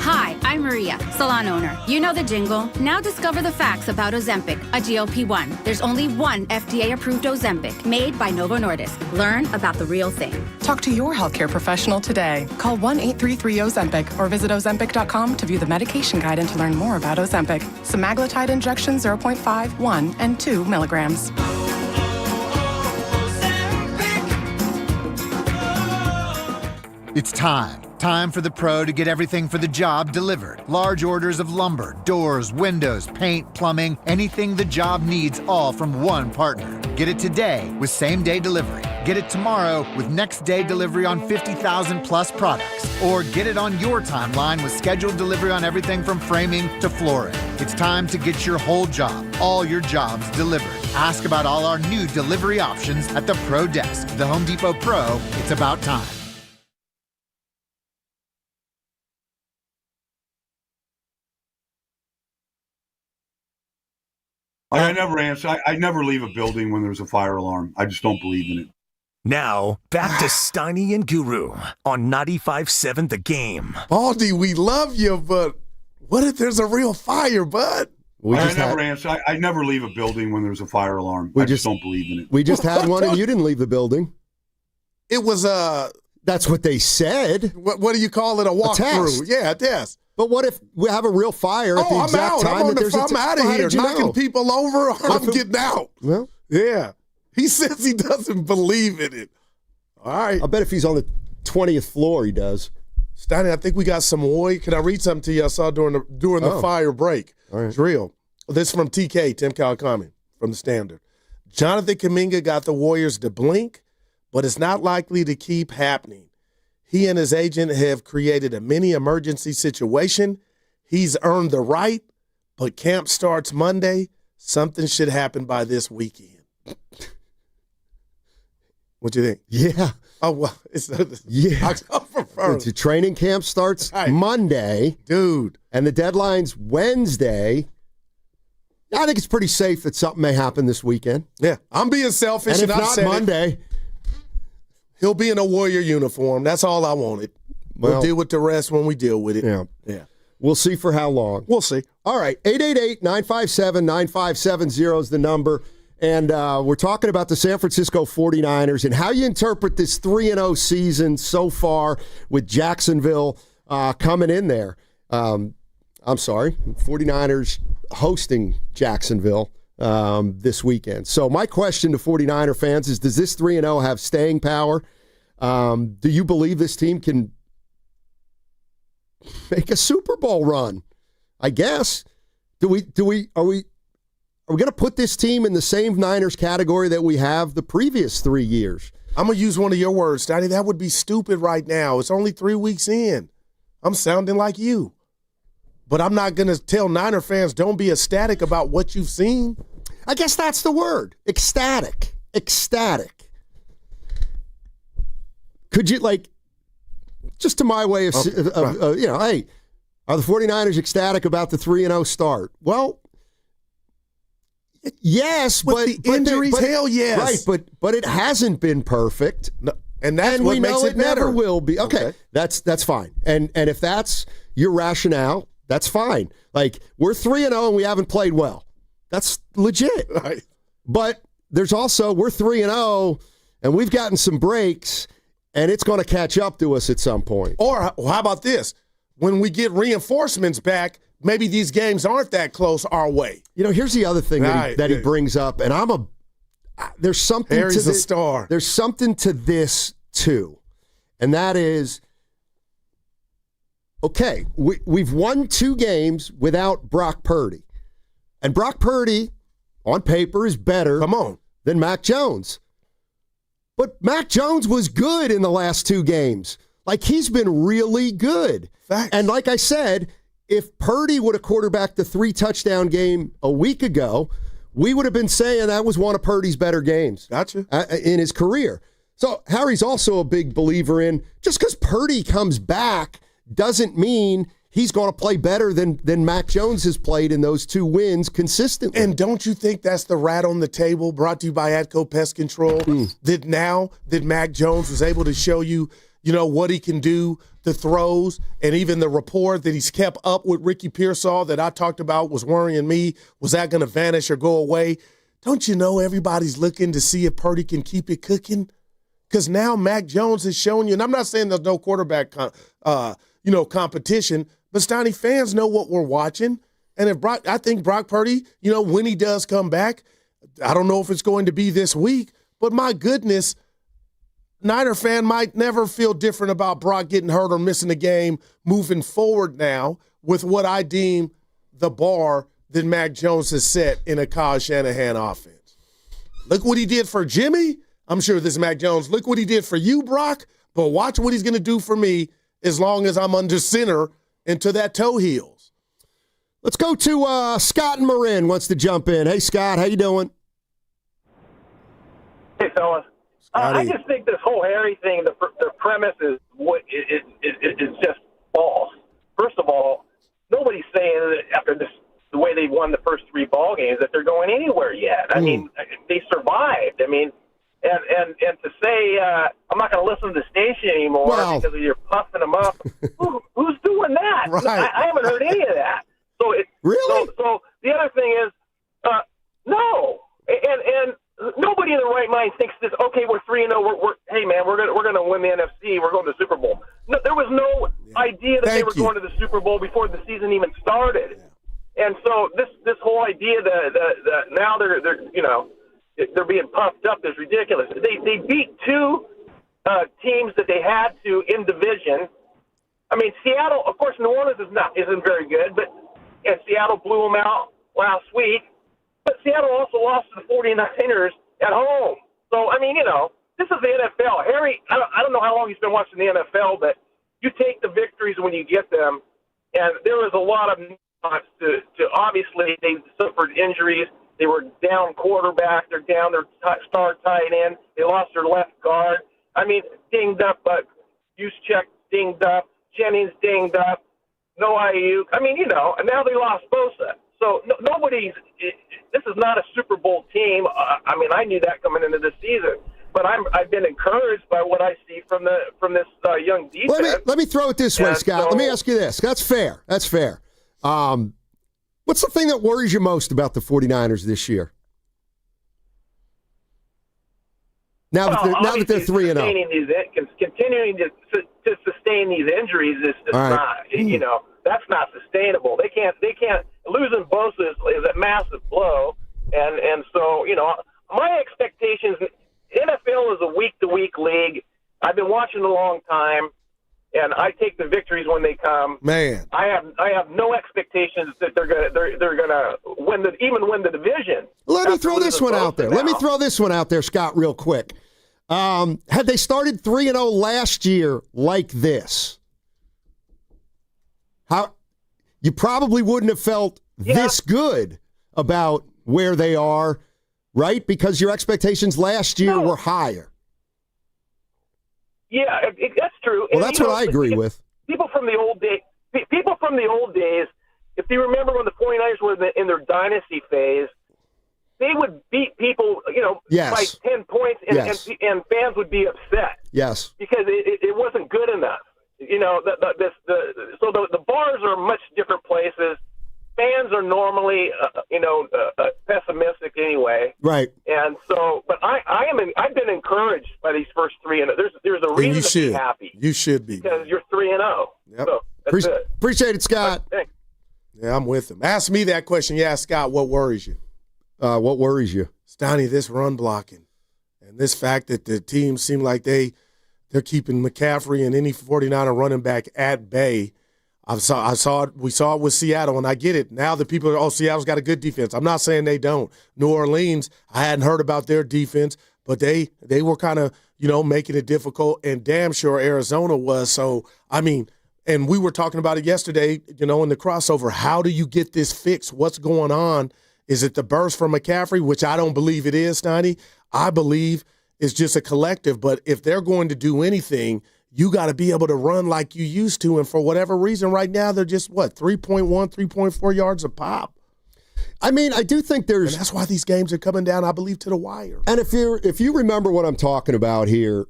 Hi, I'm Maria, salon owner. You know the jingle. Now discover the facts about Ozempic, a GLP-1. There's only one FDA-approved Ozempic, made by Novo Nordisk. Learn about the real thing.
Talk to your healthcare professional today. Call 1-833-OZEMPIC or visit Ozempic.com to view the medication guide and to learn more about Ozempic. Semaglutide injection 0.5, 1, and 2 milligrams.
It's time
Time for the pro to get everything for the job delivered. Large orders of lumber, doors, windows, paint, plumbing, anything the job needs, all from one partner. Get it today with same-day delivery. Get it tomorrow with next-day delivery on 50,000 plus products. Or get it on your timeline with scheduled delivery on everything from framing to flooring. It's time to get your whole job, all your jobs delivered. Ask about all our new delivery options at the Pro Desk. The Home Depot Pro, it's about time.
I never answer. I never leave a building when there's a fire alarm. I just don't believe in it.
Now, back to Steiny and Guru on 95.7 The Game.
Baldy, we love you, but what if there's a real fire, bud?
I never answer. I never leave a building when there's a fire alarm. I just don't believe in it.
We just had one and you didn't leave the building.
It was
That's what they said.
What do you call it? A walkthrough? Yeah, a test.
But what if we have a real fire at the exact time that there's
I'm out of here, knocking people over. I'm getting out.
Well,
yeah. He says he doesn't believe in it. All right.
I bet if he's on the 20th floor, he does.
Steiny, I think we got some oil. Can I read something to you I saw during the fire break?
All right.
It's real. This is from TK, Tim Kawakami, from the Standard. Jonathan Kuminga got the Warriors to blink, but it's not likely to keep happening. He and his agent have created a mini emergency situation. He's earned the right, but camp starts Monday. Something should happen by this weekend. What do you think?
Yeah.
Oh, well, it's
October 1st. The training camp starts Monday.
Dude.
And the deadline's Wednesday. I think it's pretty safe that something may happen this weekend.
Yeah. I'm being selfish.
And if not Monday.
He'll be in a Warrior uniform. That's all I wanted. We'll deal with the rest when we deal with it.
Yeah. We'll see for how long.
We'll see.
All right. 888-957-9570 is the number. And we're talking about the San Francisco 49ers and how you interpret this 3-0 season so far with Jacksonville coming in there. I'm sorry, 49ers hosting Jacksonville this weekend. So my question to 49er fans is, does this 3-0 have staying power? Do you believe this team can make a Super Bowl run? I guess. Are we going to put this team in the same Niners category that we have the previous 3 years?
I'm going to use one of your words, Steiny. That would be stupid right now. It's only 3 weeks in. I'm sounding like you. But I'm not going to tell Niner fans, don't be ecstatic about what you've seen.
I guess that's the word. Ecstatic. Could you, just to my way of hey, are the 49ers ecstatic about the 3-0 start? Well, yes,
but the injuries, hell yes.
Right, but it hasn't been perfect.
No, and that's what makes it better.
Never will be. Okay. That's fine. And if that's your rationale, that's fine. We're 3-0 and we haven't played well. That's legit.
Right.
But there's also, we're 3-0 and we've gotten some breaks and it's going to catch up to us at some point.
Or how about this? When we get reinforcements back, maybe these games aren't that close our way.
Here's the other thing that he brings up, and there's something
Harry's a star.
There's something to this too, and that is, okay, we've won 2 games without Brock Purdy, and Brock Purdy, on paper, is better than Mac Jones. But Mac Jones was good in the last 2 games. He's been really good.
Facts.
And like I said, if Purdy would have quarterbacked the 3-touchdown game a week ago, we would have been saying that was one of Purdy's better games.
Gotcha.
In his career. So Harry's also a big believer in, just because Purdy comes back doesn't mean he's going to play better than Mac Jones has played in those 2 wins consistently.
And don't you think that's the rat on the table, brought to you by Atco Pest Control, that now that Mac Jones was able to show you, what he can do, the throws, and even the rapport that he's kept up with Ricky Pearsall that I talked about was worrying me. Was that going to vanish or go away? Don't you know everybody's looking to see if Purdy can keep it cooking? Because now Mac Jones has shown you, and I'm not saying there's no quarterback competition, but Steiny, fans know what we're watching. And I think Brock Purdy, when he does come back, I don't know if it's going to be this week, but my goodness, Niner fan might never feel different about Brock getting hurt or missing a game moving forward now with what I deem the bar that Mac Jones has set in a Kyle Shanahan offense. Look what he did for Jimmy. I'm sure this is Mac Jones. Look what he did for you, Brock. But watch what he's going to do for me as long as I'm under center into that toe heels.
Let's go to Scott and Marin wants to jump in. Hey, Scott, how you doing?
Hey, fellas. I just think this whole Harry thing, the premise is just false. First of all, nobody's saying that after the way they won the first 3 ball games that they're going anywhere yet. I mean, they survived. I mean, and to say I'm not going to listen to the station anymore because you're puffing them up. Who's doing that?
Right.
I haven't heard any of that. So
really?
So the other thing is, no, and nobody in their right mind thinks this. Okay, we're 3-0. Hey man, we're gonna win the NFC. We're going to the Super Bowl. No, there was no idea that they were going to the Super Bowl before the season even started. And so this whole idea that now they're being puffed up is ridiculous. They beat 2 teams that they had to in division. I mean, Seattle, of course, New Orleans isn't very good, and Seattle blew them out last week. But Seattle also lost to the 49ers at home. So, I mean, this is the NFL. Harry, I don't know how long he's been watching the NFL, but you take the victories when you get them. And there was a lot of nuance to obviously they suffered injuries. They were down quarterback. They're down their star tight end. They lost their left guard. I mean, dinged up, but Juszczyk dinged up. Jennings dinged up. No Ayuk. I mean, and now they lost Bosa. So this is not a Super Bowl team. I mean, I knew that coming into the season, but I've been encouraged by what I see from this young defense.
Let me throw it this way, Scott. Let me ask you this. That's fair. What's the thing that worries you most about the 49ers this year? Now that they're 3-0.
Continuing to sustain these injuries is not, that's not sustainable. They can't losing Bosa is a massive blow, and so my expectations. NFL is a week-to-week league. I've been watching a long time, and I take the victories when they come.
Man,
I have no expectations that they're gonna win the division.
Let me throw this one out there. Let me throw this one out there, Scott, real quick. Had they started 3-0 last year like this, you probably wouldn't have felt this good about where they are, right? Because your expectations last year were higher.
Yeah, that's true.
Well, that's what I agree with.
People from the old days, if you remember when the 49ers were in their dynasty phase, they would beat people, by 10 points, and fans would be upset.
Yes.
Because it wasn't good enough. So the bars are much different places. Fans are normally, pessimistic anyway.
Right.
And so, but I've been encouraged by these first 3-0. There's a reason to be happy.
You should be.
Because you're 3-0.
Yep.
So that's it.
Appreciate it, Scott.
Thanks.
Yeah, I'm with him. Ask me that question. Yeah, Scott, what worries you?
What worries you?
Steiny, this run blocking and this fact that the team seem like they're keeping McCaffrey and any 49er running back at bay. We saw it with Seattle, and I get it. Now the people are, Seattle's got a good defense. I'm not saying they don't. New Orleans, I hadn't heard about their defense, but they were kind of, making it difficult, and damn sure Arizona was. So, I mean, and we were talking about it yesterday, in the crossover. How do you get this fixed? What's going on? Is it the burst from McCaffrey, which I don't believe it is, Steiny? I believe it's just a collective. But if they're going to do anything, you got to be able to run like you used to. And for whatever reason, right now, they're just, 3.1, 3.4 yards a pop.
I mean, I do think there's...
And that's why these games are coming down, I believe, to the wire.
And if you remember what I'm talking about here,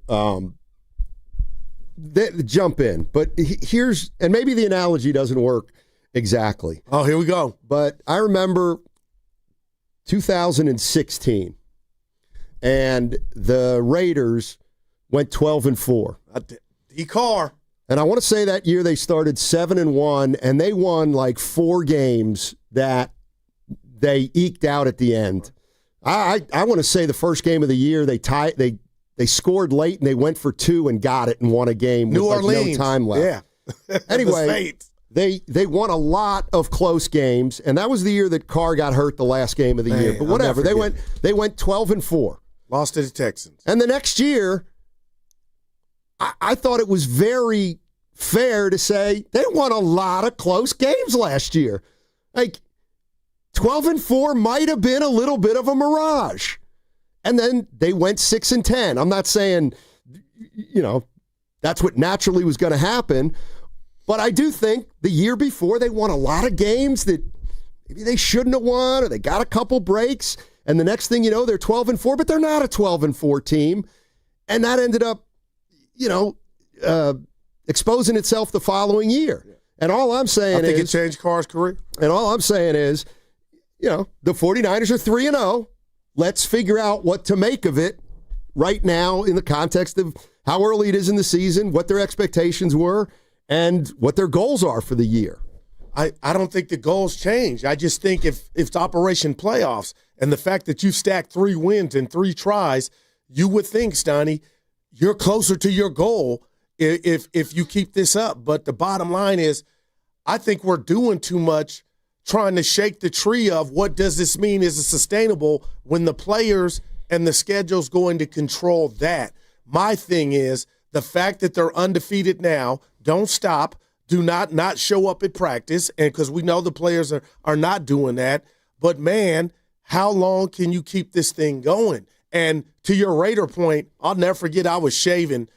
jump in. But here's... And maybe the analogy doesn't work exactly.
Oh, here we go.
But I remember 2016, and the Raiders went 12-4.
D-Car.
And I want to say that year they started 7-1, and they won like 4 games that they eked out at the end. I want to say the first game of the year they They scored late and they went for 2 and got it and won a game
New
with
Orleans.
no time left.
Yeah.
Anyway, they won a lot of close games, and that was the year that Carr got hurt the last game of the year. But whatever, they went 12-4.
Lost to the Texans.
And the next year, I thought it was very fair to say they won a lot of close games last year. Like 12-4 might have been a little bit of a mirage. And then they went 6-10. I'm not saying, that's what naturally was going to happen. But I do think the year before they won a lot of games that maybe they shouldn't have won, or they got a couple breaks. And the next thing you know, they're 12-4, but they're not a 12-4 team. And that ended up, exposing itself the following year. And all I'm saying is,
I think it changed Carr's career.
And all I'm saying is, the 49ers are 3-0. Let's figure out what to make of it right now in the context of how early it is in the season, what their expectations were, and what their goals are for the year.
I don't think the goals change. I just think if it's Operation Playoffs and the fact that you stacked 3 wins in 3 tries, you would think, Steiny, you're closer to your goal if you keep this up. But the bottom line is, I think we're doing too much trying to shake the tree of what does this mean? Is it sustainable when the players and the schedule's going to control that? My thing is the fact that they're undefeated now, don't stop, do not show up at practice, and because we know the players are not doing that. But, man, how long can you keep this thing going? And to your Raider point, I'll never forget I was shaving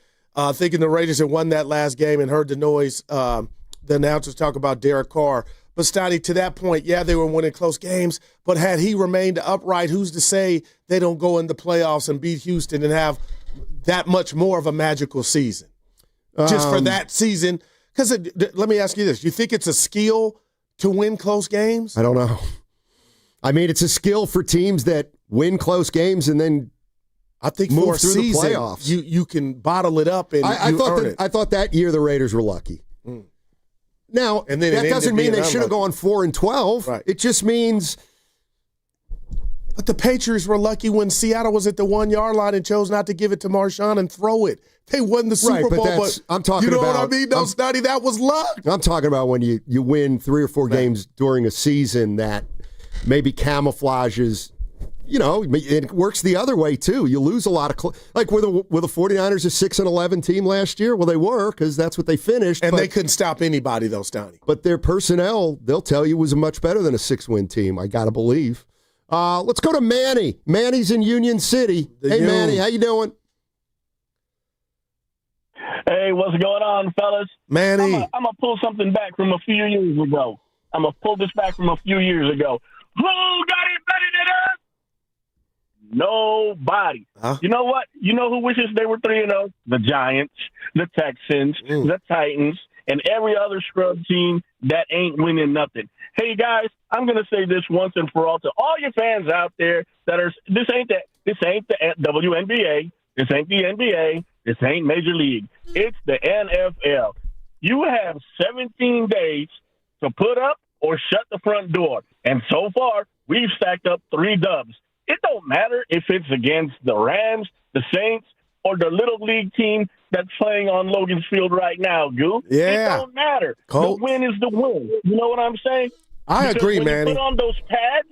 thinking the Raiders had won that last game and heard the noise, the announcers talk about Derek Carr. But, Steiny, to that point, yeah, they were winning close games, but had he remained upright, who's to say they don't go in the playoffs and beat Houston and have that much more of a magical season? Just for that season. Because let me ask you this. You think it's a skill to win close games?
I don't know. I mean, it's a skill for teams that win close games and then
I think
move
for a
through
season,
the playoffs.
You can bottle it up and
I thought that year the Raiders were lucky.
Mm.
Now,
and then
that doesn't mean they should have gone 4-12.
Right.
It just means.
But the Patriots were lucky when Seattle was at the 1-yard line and chose not to give it to Marshawn and throw it. They won the Super Bowl, but
I'm talking
you know
about,
what I mean? No, Steiny, that was luck.
I'm talking about when you win 3 or 4 games during a season that maybe camouflages. It works the other way too. You lose a lot of like were the 49ers a 6-11 team last year? Well, they were because that's what they finished,
and they couldn't stop anybody though, Steiny.
But their personnel, they'll tell you, was much better than a 6-win team. I gotta believe. Let's go to Manny. Manny's in Union City. Manny, how you doing?
Hey, what's going on, fellas?
Manny.
I'm going to pull something back from a few years ago. I'm going to pull this back from a few years ago. Who got it better than us? Nobody.
Huh?
You know what? You know who wishes they were 3-0? The Giants, the Texans, the Titans, and every other scrub team that ain't winning nothing. Hey, guys, I'm going to say this once and for all to all your fans out there that are – this ain't the WNBA. This ain't the NBA. This ain't Major League. It's the NFL. You have 17 days to put up or shut the front door. And so far, we've stacked up 3 dubs. It don't matter if it's against the Rams, the Saints, or the little league team that's playing on Logan's Field right now, Goo.
Yeah.
It don't matter.
Colts.
The win is the win. You know what I'm saying?
I
Because
agree,
when
Manny.
you put on those pads,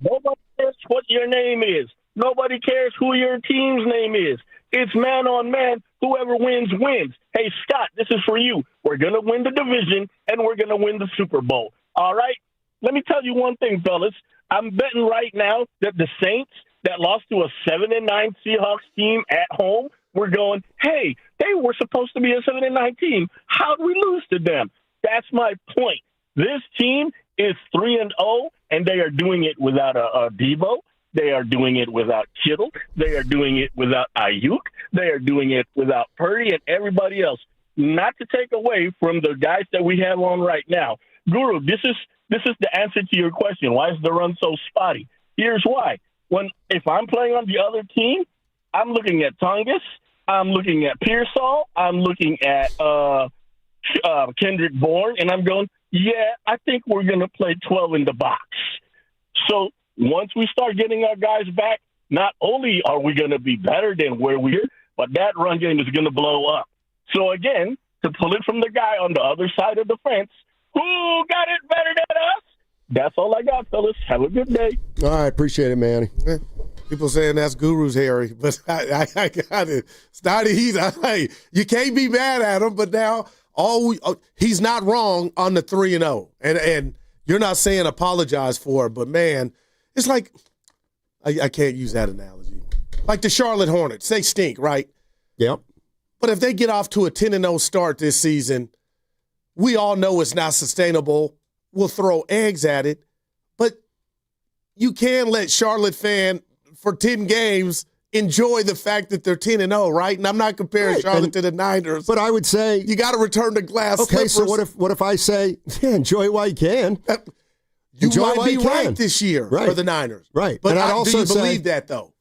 nobody cares what your name is. Nobody cares who your team's name is. It's man on man. Whoever wins, wins. Hey, Scott, this is for you. We're going to win the division, and we're going to win the Super Bowl. All right? Let me tell you one thing, fellas. I'm betting right now that the Saints that lost to a 7-9 Seahawks team at home, we're going, hey, they were supposed to be a 7-9 team. How'd we lose to them? That's my point. This team is 3-0, and they are doing it without a Debo. They are doing it without Kittle. They are doing it without Ayuk. They are doing it without Purdy and everybody else. Not to take away from the guys that we have on right now. Guru, this is the answer to your question. Why is the run so spotty? Here's why. If I'm playing on the other team, I'm looking at Tongas. I'm looking at Pearsall. I'm looking at Kendrick Bourne, and I'm going, yeah, I think we're going to play 12 in the box. So once we start getting our guys back, not only are we going to be better than where we are, but that run game is going to blow up. So, again, to pull it from the guy on the other side of the fence, who got it better than us? That's all I got, fellas. Have a good day.
All right, appreciate it, Manny.
People saying that's Guru's Harry, but I got it. Steiny, you can't be mad at him, but now he's not wrong on the 3-0. And you're not saying apologize for it, but, man, it's like I can't use that analogy. Like the Charlotte Hornets, they stink, right?
Yep.
But if they get off to a 10-0 start this season, we all know it's not sustainable. We'll throw eggs at it. But you can let Charlotte fan for 10 games enjoy the fact that they're 10-0, right? And I'm not comparing Charlotte to the Niners.
But I would say
you got to return the glass.
Okay,
slippers.
so what if I say, enjoy it while you can?
You might be right this year for the Niners.
Right.
But
and I'd
do you
also
believe that, though?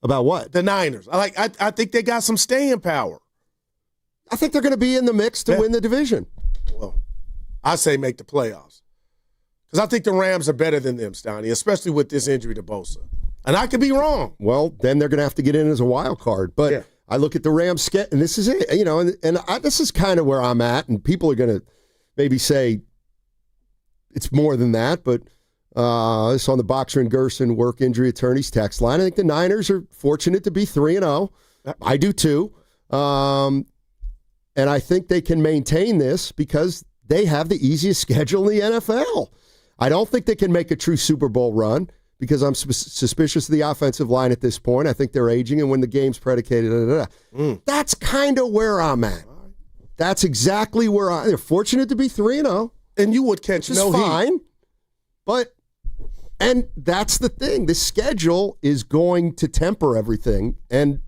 About what?
The Niners. I think they got some staying power.
I think they're going to be in the mix to win the division.
Well, I say make the playoffs. Because I think the Rams are better than them, Steiny, especially with this injury to Bosa. And I could be wrong.
Well, then they're going to have to get in as a wild card. But I look at the Rams schedule, and this is it. This is kind of where I'm at, and people are going to maybe say it's more than that, but this on the Boxer and Gerson work injury attorneys text line. I think the Niners are fortunate to be 3-0. I do too. And I think they can maintain this because they have the easiest schedule in the NFL. I don't think they can make a true Super Bowl run because I'm suspicious of the offensive line at this point. I think they're aging and when the game's predicated. That's kind of where I'm at. That's exactly where they're fortunate to be 3-0.
And you would catch no
fine.
heat.
And that's the thing. The schedule is going to temper everything. And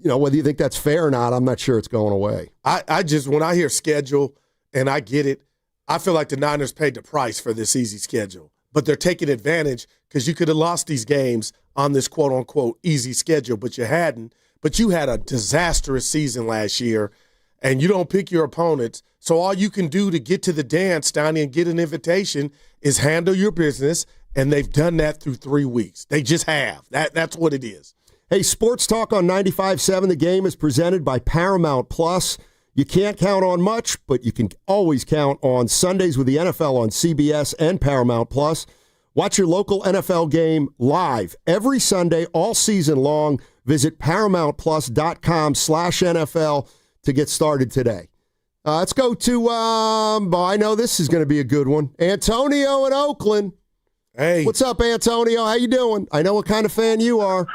whether you think that's fair or not, I'm not sure it's going away.
I just, when I hear schedule and I get it, I feel like the Niners paid the price for this easy schedule. But they're taking advantage because you could have lost these games on this quote-unquote easy schedule, but you hadn't. But you had a disastrous season last year, and you don't pick your opponents. So all you can do to get to the dance, Steiny, and get an invitation is handle your business, and they've done that through 3 weeks. They just have. That's what it is.
Hey, Sports Talk on 95.7 The Game is presented by Paramount Plus. You can't count on much, but you can always count on Sundays with the NFL on CBS and Paramount Plus. Watch your local NFL game live every Sunday all season long. Visit ParamountPlus.com/NFL to get started today. Let's go to, I know this is going to be a good one. Antonio in Oakland.
Hey.
What's up, Antonio? How you doing? I know what kind of fan you are.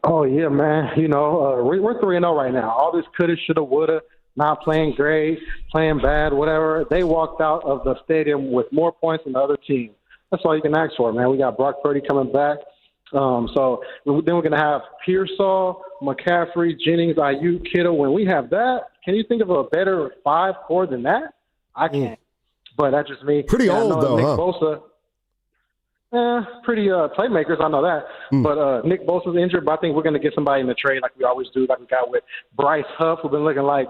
Oh, yeah, man. We're 3-0 right now. All this coulda, shoulda, woulda, not playing great, playing bad, whatever. They walked out of the stadium with more points than the other team. That's all you can ask for, man. We got Brock Purdy coming back. So then we're going to have Pearsall, McCaffrey, Jennings, Ayuk, Kittle. When we have that, can you think of a better 5 core than that? I can't. But that's just me.
Pretty old, though,
Nick
huh?
Bosa, pretty playmakers, I know that. But Nick Bosa's injured, but I think we're going to get somebody in the trade like we always do, like we got with Bryce Huff, who's been looking like,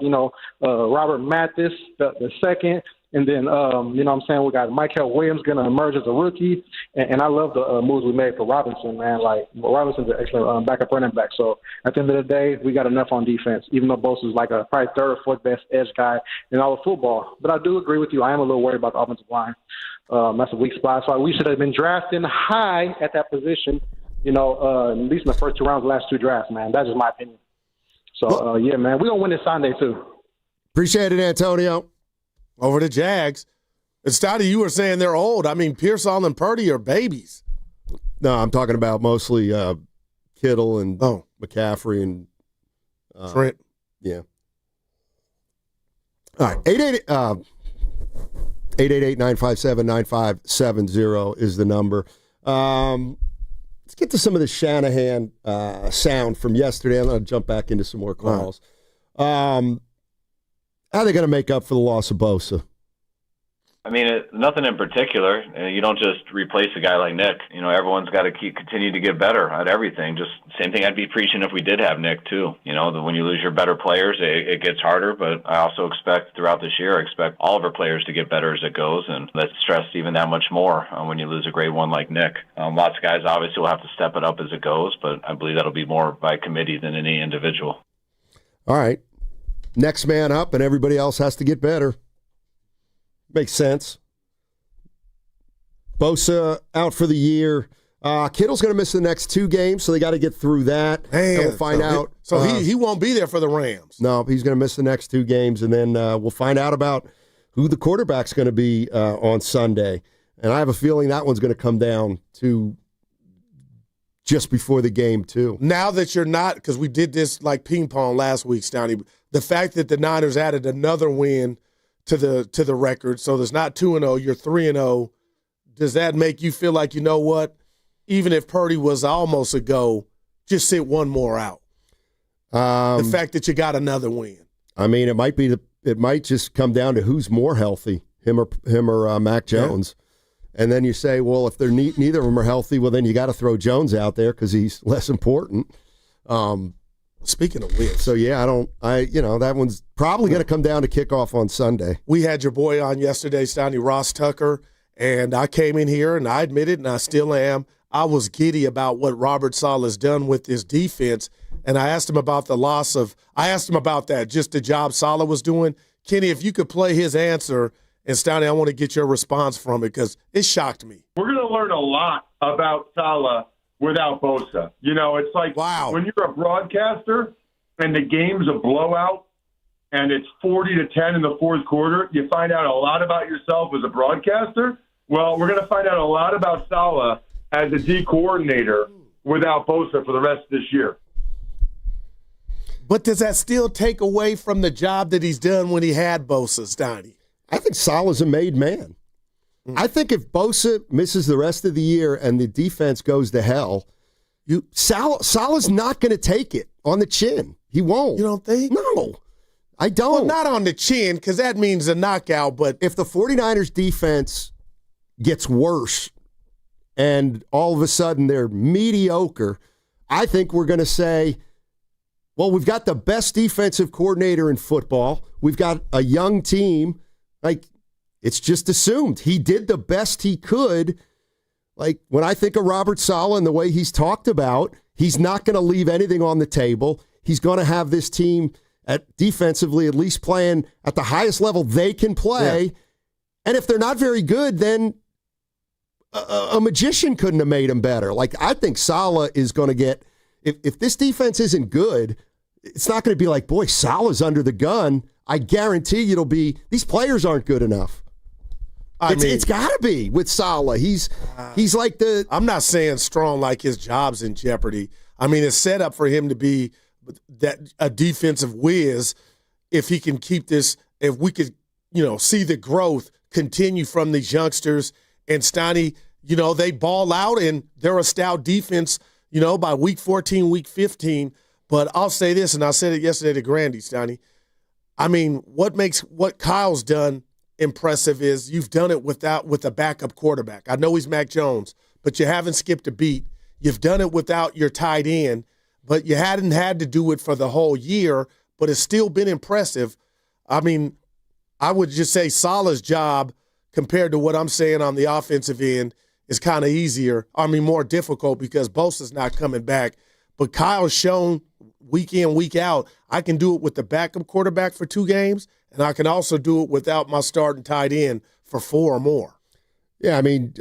Robert Mathis, the second. And then, we got Michael Williams going to emerge as a rookie. And I love the moves we made for Robinson, man. Like, Robinson's an excellent backup running back. So at the end of the day, we got enough on defense, even though Bosa's like a probably third or fourth best edge guy in all of football. But I do agree with you. I am a little worried about the offensive line. That's a weak spot. So we should have been drafting high at that position, at least in the first 2 rounds of the last 2 drafts, man. That's just my opinion. So, yeah, man, we're going to win this Sunday, too.
Appreciate it, Antonio.
Over the Jags. And Steiny, you were saying they're old. I mean, Pearsall and Purdy are babies.
No, I'm talking about mostly Kittle and McCaffrey and
Trent.
Yeah. All right. 888-957-9570 is the number. Let's get to some of the Shanahan sound from yesterday. I'm going to jump back into some more calls. How are they going to make up for the loss of Bosa?
I mean, nothing in particular. You don't just replace a guy like Nick. You know, everyone's got to continue to get better at everything. Just same thing I'd be preaching if we did have Nick, too. You know, when you lose your better players, it gets harder. But I also expect throughout this year, I expect all of our players to get better as it goes. And that's stressed even that much more when you lose a great one like Nick. Lots of guys obviously will have to step it up as it goes, but I believe that'll be more by committee than any individual.
All right. Next man up, and everybody else has to get better. Makes sense. Bosa out for the year. Kittle's going to miss the next 2 games, so they got to get through that.
Man,
and we'll find out.
He won't be there for the Rams.
No, he's going to miss the next 2 games, and then we'll find out about who the quarterback's going to be on Sunday. And I have a feeling that one's going to come down to just before the game, too.
Now that you're not, because we did this like ping pong last week, Steiny, the fact that the Niners added another win to the record, so there's not 2-0, you're 3-0. Does that make you feel like, you know what, even if Purdy was almost a go, just sit one more out? The fact that you got another win. I
mean, it might just come down to who's more healthy, him or Mac Jones. Yeah. And then you say, well, if they're neither of them are healthy, well, then you got to throw Jones out there because he's less important.
Speaking of which.
So, yeah, that one's probably going to come down to kickoff on Sunday.
We had your boy on yesterday, Steiny, Ross Tucker, and I came in here, and I admit it, and I still am. I was giddy about what Robert Saleh's done with his defense, and I asked him about just the job Saleh was doing. Kenny, if you could play his answer, and Steiny, I want to get your response from it because it shocked me.
We're going to learn a lot about Saleh without Bosa. You know, it's like when you're a broadcaster and the game's a blowout and it's 40-10 in the fourth quarter, you find out a lot about yourself as a broadcaster. Well, we're going to find out a lot about Saleh as a D coordinator without Bosa for the rest of this year.
But does that still take away from the job that he's done when he had Bosa, Steiny?
I think Saleh's a made man. I think if Bosa misses the rest of the year and the defense goes to hell, Saleh's not going to take it on the chin. He won't.
You don't think?
No, I don't.
Well, not on the chin because that means a knockout. But
if the 49ers defense gets worse and all of a sudden they're mediocre, I think we're going to say, well, we've got the best defensive coordinator in football. We've got a young team. It's just assumed he did the best he could. Like, when I think of Robert Saleh and the way he's talked about, he's not going to leave anything on the table. He's going to have this team defensively at least playing at the highest level they can play. Yeah. And if they're not very good, then a magician couldn't have made them better. Like, I think Saleh is going to get, if this defense isn't good, it's not going to be like, boy, Saleh's under the gun. I guarantee you it'll be, these players aren't good enough. It's got to be with Saleh. He's like
I'm not saying strong like his job's in jeopardy. I mean, it's set up for him to be a defensive whiz if he can keep this, if we could, see the growth continue from these youngsters. And Steiny, they ball out and they're a stout defense, by week 14, week 15. But I'll say this, and I said it yesterday to Grandy, Steiny. I mean, what Kyle's done impressive is you've done it with a backup quarterback. I know he's Mac Jones, but you haven't skipped a beat. You've done it without your tight end, but you hadn't had to do it for the whole year, but it's still been impressive. I mean, I would just say Saleh's job compared to what I'm saying on the offensive end is kind of easier. I mean, more difficult because Bosa's not coming back. But Kyle's shown week in, week out, I can do it with the backup quarterback for 2 games, and I can also do it without my starting tight end for 4 or more.
Yeah, I mean,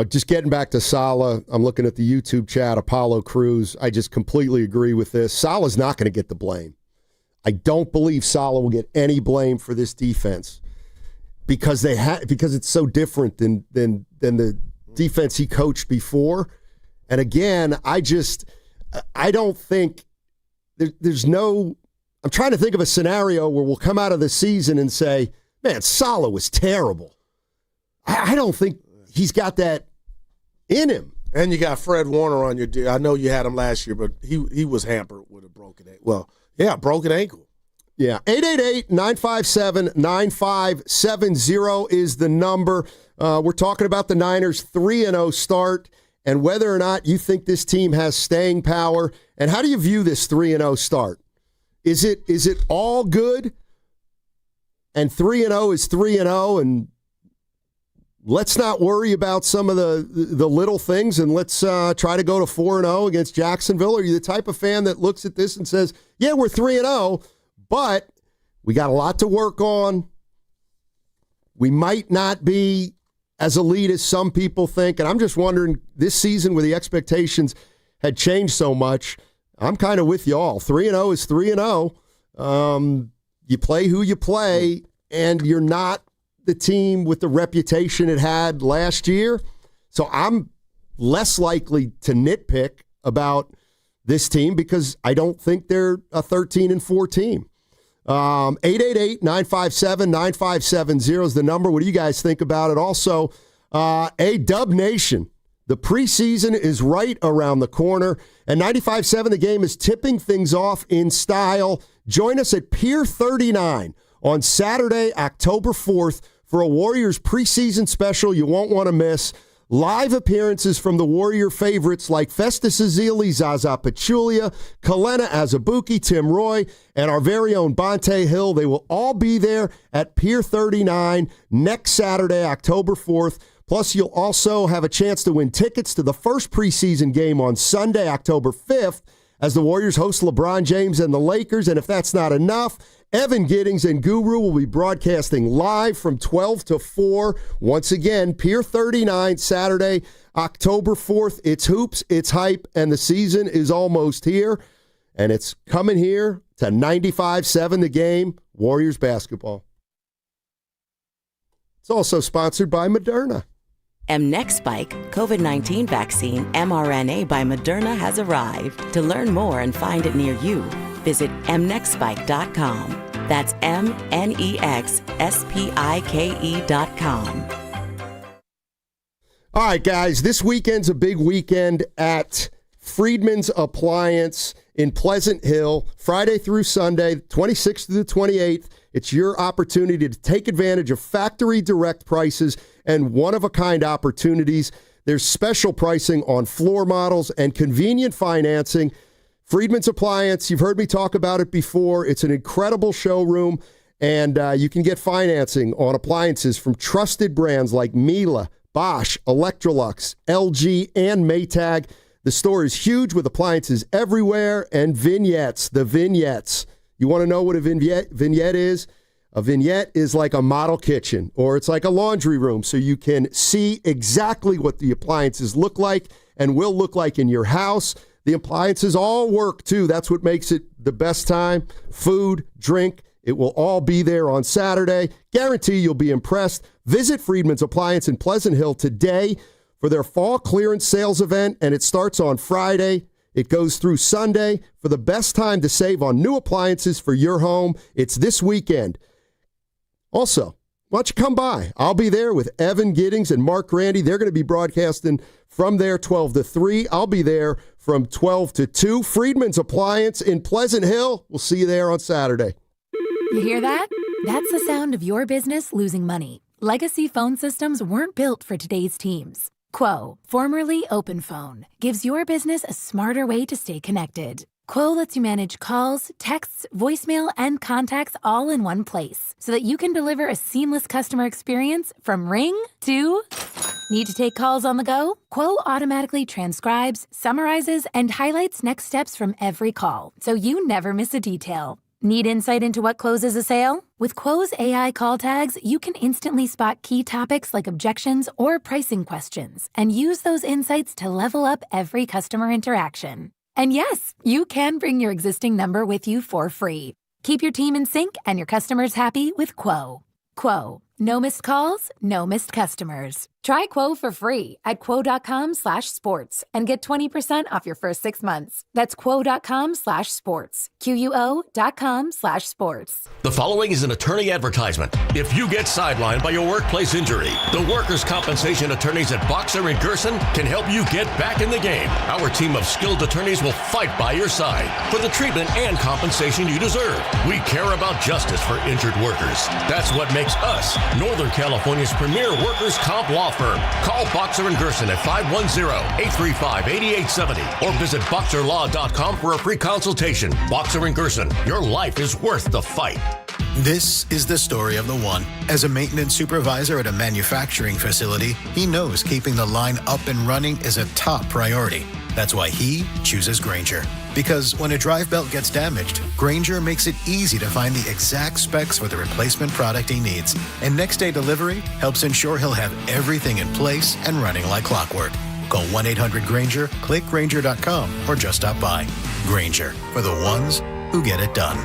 just getting back to Saleh, I'm looking at the YouTube chat, Apollo Cruz. I just completely agree with this. Saleh's not going to get the blame. I don't believe Saleh will get any blame for this defense because it's so different than the defense he coached before. And again, I don't think there's no – I'm trying to think of a scenario where we'll come out of the season and say, man, Saleh was terrible. I don't think he's got that in him.
And you got Fred Warner on your – I know you had him last year, but he was hampered with a broken ankle. Well, yeah, broken ankle.
Yeah, 888-957-9570 is the number. We're talking about the Niners' 3-0 start and whether or not you think this team has staying power. And how do you view this 3-0 start? Is it all good? And 3-0 is 3-0, and let's not worry about some of the little things, and let's try to go to 4-0 against Jacksonville? Are you the type of fan that looks at this and says, yeah, we're 3-0, but we got a lot to work on. We might not be as elite as some people think, and I'm just wondering, this season where the expectations had changed so much, I'm kind of with you all. 3-0 is 3-0. You play who you play, and you're not the team with the reputation it had last year. So I'm less likely to nitpick about this team because I don't think they're a 13-4 team. 888-957-9570 is the number. What do you guys think about it? Also, Dub Nation, the preseason is right around the corner, and 95.7 The Game is tipping things off in style. Join us at Pier 39 on Saturday, October 4th, for a Warriors preseason special you won't want to miss. Live appearances from the Warrior favorites like Festus Ezeli, Zaza Pachulia, Kalena Azubuike, Tim Roy, and our very own Bonte Hill. They will all be there at Pier 39 next Saturday, October 4th. Plus, you'll also have a chance to win tickets to the first preseason game on Sunday, October 5th, as the Warriors host LeBron James and the Lakers. And if that's not enough, Evan Giddings and Guru will be broadcasting live from 12 to 4. Once again, Pier 39, Saturday, October 4th. It's hoops, it's hype, and the season is almost here. And it's coming here to 95.7 The Game, Warriors basketball. It's also sponsored by Moderna.
mNEXSpike COVID-19 vaccine mRNA by Moderna has arrived. To learn more and find it near you, visit mnexspike.com. That's mnexspike.com.
All right, guys, this weekend's a big weekend at Friedman's Appliance in Pleasant Hill, Friday through Sunday, 26th to the 28th. It's your opportunity to take advantage of factory direct prices and one-of-a-kind opportunities. There's special pricing on floor models and convenient financing. Friedman's Appliance, you've heard me talk about it before. It's an incredible showroom, and you can get financing on appliances from trusted brands like Miele, Bosch, Electrolux, LG, and Maytag. The store is huge with appliances everywhere, and vignettes, the vignettes. You want to know what a vignette is? A vignette is like a model kitchen, or it's like a laundry room, so you can see exactly what the appliances look like and will look like in your house. The appliances all work, too. That's what makes it the best time. Food, drink, it will all be there on Saturday. Guarantee you'll be impressed. Visit Friedman's Appliance in Pleasant Hill today for their fall clearance sales event, and it starts on Friday. It goes through Sunday. For the best time to save on new appliances for your home, it's this weekend. Also, why don't you come by? I'll be there with Evan Giddings and Mark Grandy. They're going to be broadcasting from there 12 to 3. I'll be there from 12 to 2. Friedman's Appliance in Pleasant Hill. We'll see you there on Saturday.
You hear that? That's the sound of your business losing money. Legacy phone systems weren't built for today's teams. Quo, formerly OpenPhone, gives your business a smarter way to stay connected. Quo lets you manage calls, texts, voicemail, and contacts all in one place so that you can deliver a seamless customer experience from ring to... Need to take calls on the go? Quo automatically transcribes, summarizes, and highlights next steps from every call so you never miss a detail. Need insight into what closes a sale? With Quo's AI call tags, you can instantly spot key topics like objections or pricing questions and use those insights to level up every customer interaction. And yes, you can bring your existing number with you for free. Keep your team in sync and your customers happy with Quo. Quo, No missed calls, no missed customers. Try Quo for free at quo.com/sports and get 20% off your first 6 months. That's quo.com/sports. QUO.com/sports.
The following is an attorney advertisement. If you get sidelined by a workplace injury, the workers' compensation attorneys at Boxer and Gerson can help you get back in the game. Our team of skilled attorneys will fight by your side for the treatment and compensation you deserve. We care about justice for injured workers. That's what makes us Northern California's premier workers' comp law firm. Call Boxer and Gerson at 510-835-8870 or visit boxerlaw.com for a free consultation. Boxer and Gerson, your life is worth the fight.
This is the story of the one. As a maintenance supervisor at a manufacturing facility, he knows keeping the line up and running is a top priority. That's why he chooses Grainger. Because when a drive belt gets damaged, Grainger makes it easy to find the exact specs for the replacement product he needs. And next day delivery helps ensure he'll have everything in place and running like clockwork. Call 1-800-GRAINGER, click Grainger.com, or just stop by. Grainger, for the ones who get it done.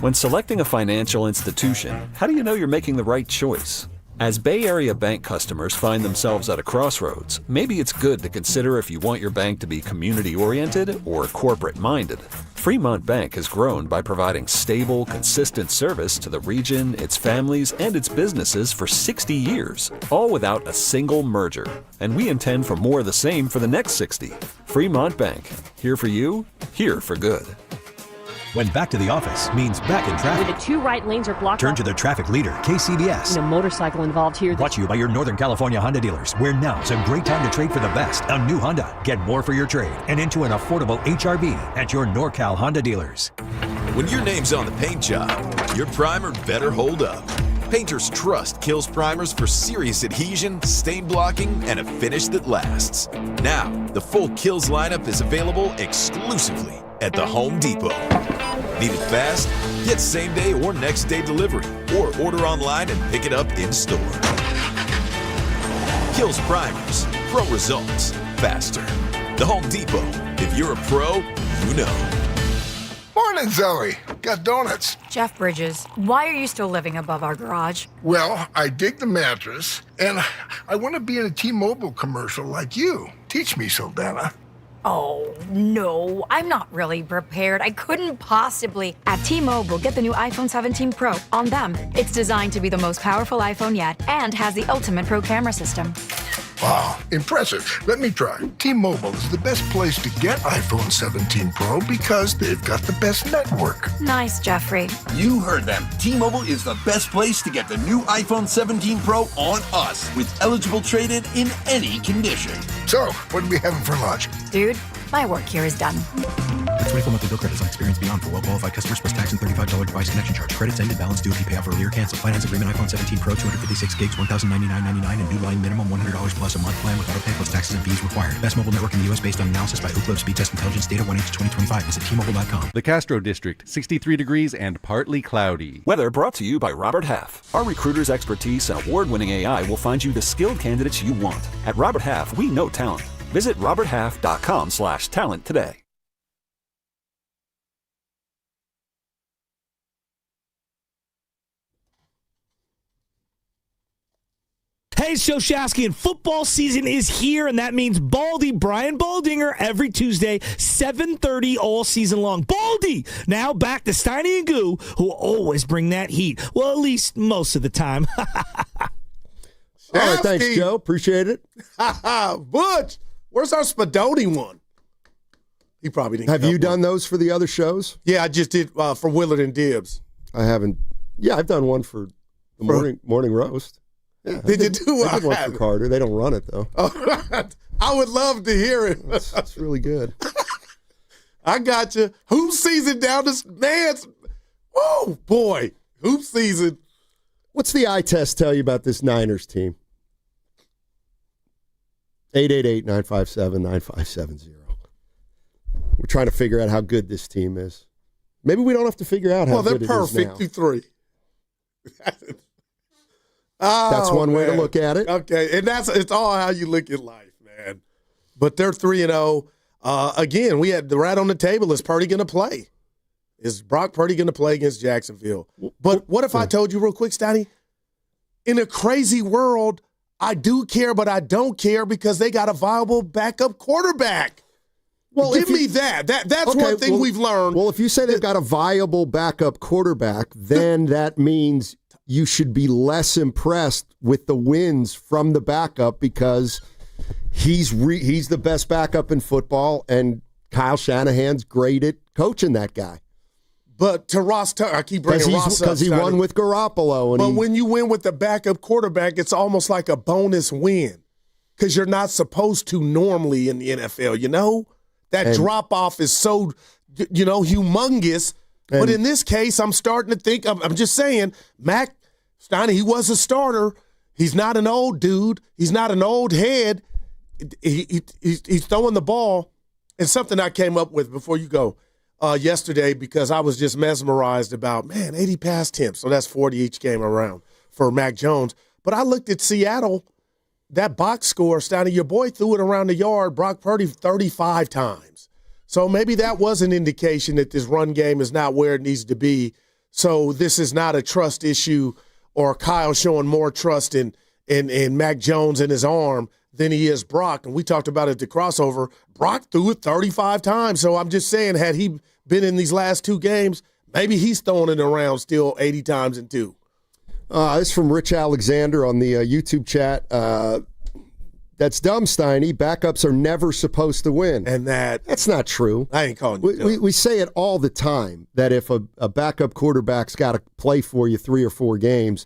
When selecting a financial institution, how do you know you're making the right choice? As Bay Area bank customers find themselves at a crossroads, maybe it's good to consider if you want your bank to be community-oriented or corporate-minded. Fremont Bank has grown by providing stable, consistent service to the region, its families, and its businesses for 60 years, all without a single merger. And we intend for more of the same for the next 60. Fremont Bank, here for you, here for good.
When back to the office means back in traffic.
Where the 2 right lanes are blocked.
Turn to the traffic leader, KCBS.
A motorcycle involved here.
Brought to you by your Northern California Honda dealers, where now's a great time to trade for the best. A new Honda. Get more for your trade and into an affordable HRV at your NorCal Honda dealers.
When your name's on the paint job, your primer better hold up. Painters Trust kills primers for serious adhesion, stain blocking, and a finish that lasts. Now, the full Kills lineup is available exclusively at the Home Depot. Need it fast? Get same day or next day delivery, or order online and pick it up in store. Kills primers, pro results, faster. The Home Depot. If you're a pro, you know.
Morning, Zoe. Got donuts.
Jeff Bridges, why are you still living above our garage?
Well, I dig the mattress, and I want to be in a T-Mobile commercial like you. Teach me, Saldana.
Oh, no, I'm not really prepared. I couldn't possibly.
At T-Mobile, get the new iPhone 17 Pro on them. It's designed to be the most powerful iPhone yet and has the ultimate pro camera system.
Wow, impressive. Let me try. T-Mobile is the best place to get iPhone 17 Pro because they've got the best network.
Nice, Jeffrey.
You heard them. T-Mobile is the best place to get the new iPhone 17 Pro on us with eligible trade-in in any condition.
So, what are we having for lunch?
Dude, my work here is done.
The 24 monthly bill credits on Experience Beyond for well-qualified customers plus tax and $35 device connection charge. Credits ended. Balance due if you pay off earlier. Cancel. Finance agreement. iPhone 17 Pro, 256 gigs, $1,099.99, and new line minimum $100 plus a month plan with auto pay plus taxes and fees required. Best mobile network in the U.S. based on analysis by Ookla Speed Test Intelligence data 1H2025. Visit T-Mobile.com.
The Castro District, 63 degrees and partly cloudy.
Weather brought to you by Robert Half. Our recruiters' expertise and award-winning AI will find you the skilled candidates you want. At Robert Half, we know talent. Visit roberthalf.com/talent today.
Hey, it's Joe Shasky, and football season is here, and that means Baldy, Brian Baldinger, every Tuesday, 7:30 all season long. Baldy! Now back to Steiny and Goo, who always bring that heat. Well, at least most of the time.
All right, thanks, Joe. Appreciate it.
Butch, where's our Spadoni one? He probably didn't.
Have you done those for the other shows?
Yeah, I just did for Willard and Dibs.
I haven't. Yeah, I've done one for the morning roast. Yeah,
did you do
I did one for Carter. They don't run it, though.
I would love to hear it.
It's really good.
I got you. Hoop season down this man's. Oh, boy. Hoop season.
What's the eye test tell you about this Niners team? 888-957-9570. We're trying to figure out how good this team is. Maybe we don't have to figure out how good it is now.
Well, they're perfect through 3.
That's one way to look at it.
Okay, and it's all how you look at life, man. But they're 3-0. Again, we had the rat on the table. Is Purdy going to play? Is Brock Purdy going to play against Jacksonville? But what if I told you real quick, Steiny? in a crazy world, I do care, but I don't care because they got a viable backup quarterback. Well, give me that. That's okay, one thing we've learned.
Well, if you say they've got a viable backup quarterback, then that means you should be less impressed with the wins from the backup because he's the best backup in football, and Kyle Shanahan's great at coaching that guy.
But to Ross Tucker, I keep bringing Ross up.
Because he won with Garoppolo.
But when you win with the backup quarterback, it's almost like a bonus win because you're not supposed to normally in the NFL, you know? That drop-off is so, humongous. But in this case, I'm starting to think, I'm just saying, Mac Steiny, he was a starter. He's not an old dude. He's not an old head. He's throwing the ball. And something I came up with before you go yesterday because I was just mesmerized about, 80 pass attempts. So that's 40 each game around for Mac Jones. But I looked at Seattle. That box score, Steiny, your boy threw it around the yard, Brock Purdy, 35 times. So maybe that was an indication that this run game is not where it needs to be. So this is not a trust issue or Kyle showing more trust in Mac Jones and his arm than he is Brock. And we talked about it at the crossover. Brock threw it 35 times. So I'm just saying, had he been in these last two games, maybe he's throwing it around still 80 times in two.
This is from Rich Alexander on the YouTube chat. That's dumb, Steiny. Backups are never supposed to win.
And
that's not true.
I ain't calling you
we say it all the time that if a backup quarterback's got to play for you 3 or 4 games,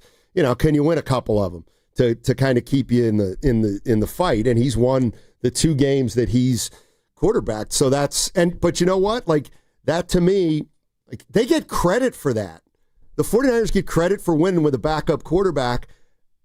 can you win a couple of them to kind of keep you in the fight? And he's won the 2 games that he's quarterbacked. So but you know what? Like that to me, like they get credit for that. The 49ers get credit for winning with a backup quarterback,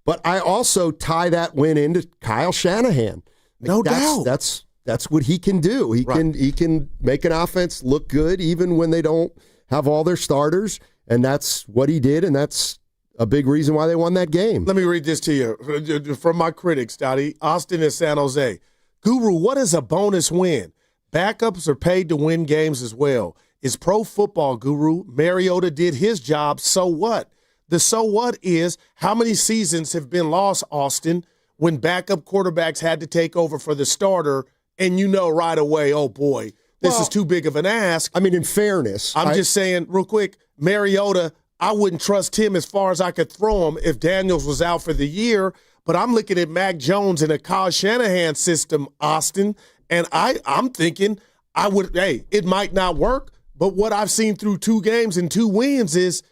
but I also tie that win into Kyle Shanahan.
No doubt.
That's what he can do. He can make an offense look good even when they don't have all their starters, and that's what he did, and that's a big reason why they won that game.
Let me read this to you from my critics, Dottie. Austin and San Jose. Guru, what is a bonus win? Backups are paid to win games as well. It's pro football, Guru. Mariota did his job, so what? The so what is how many seasons have been lost, Austin, when backup quarterbacks had to take over for the starter, and right away, oh boy, this is too big of an ask.
I mean, in fairness.
I'm just saying real quick, Mariota, I wouldn't trust him as far as I could throw him if Daniels was out for the year, but I'm looking at Mac Jones in a Kyle Shanahan system, Austin, and I'm thinking it might not work, but what I've seen through 2 games and 2 wins is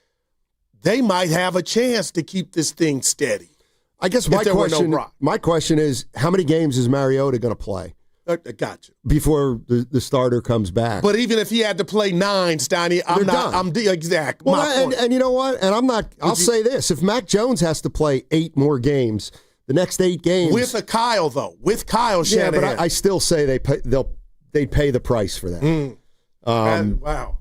they might have a chance to keep this thing steady.
I guess my question is, how many games is Mariota going to play?
Gotcha.
Before the starter comes back.
But even if he had to play 9, Steiny, I'm exact.
Well, and you know what? And I'll say this. If Mac Jones has to play 8 more games, the next 8 games.
With Kyle Shanahan.
Yeah, but I still say they'd pay the price for that.
Wow.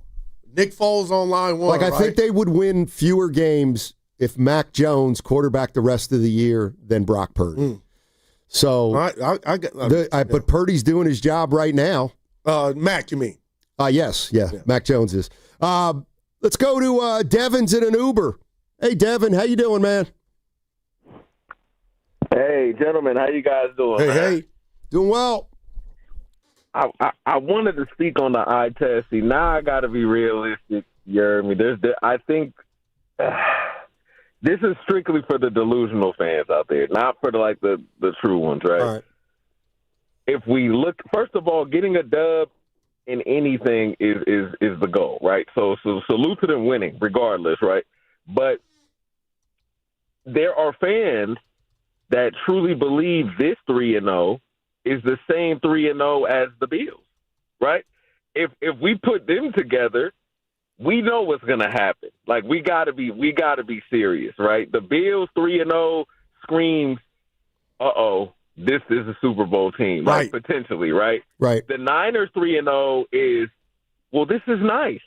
Nick Foles on line 1.
I think they would win fewer games if Mac Jones quarterbacked the rest of the year than Brock Purdy. So, but Purdy's doing his job right now.
Mac, you mean?
Yes, yeah. Mac Jones is. Let's go to Devin's in an Uber. Hey, Devin, how you doing, man?
Hey, gentlemen, how you guys doing?
Hey.
Doing well.
I wanted to speak on the eye test. See, now I got to be realistic. You heard me. I think this is strictly for the delusional fans out there, not for the true ones, right?
All right.
If we look, first of all, getting a dub in anything is the goal, right? So salute to them winning, regardless, right? But there are fans that truly believe this 3-0 is the same 3-0 as the Bills, right? If we put them together, we know what's going to happen. Like we got to be serious, right? The Bills 3-0 screams, this is a Super Bowl team,
right?
Potentially, right?
Right.
The Niners 3-0 is, well, this is nice.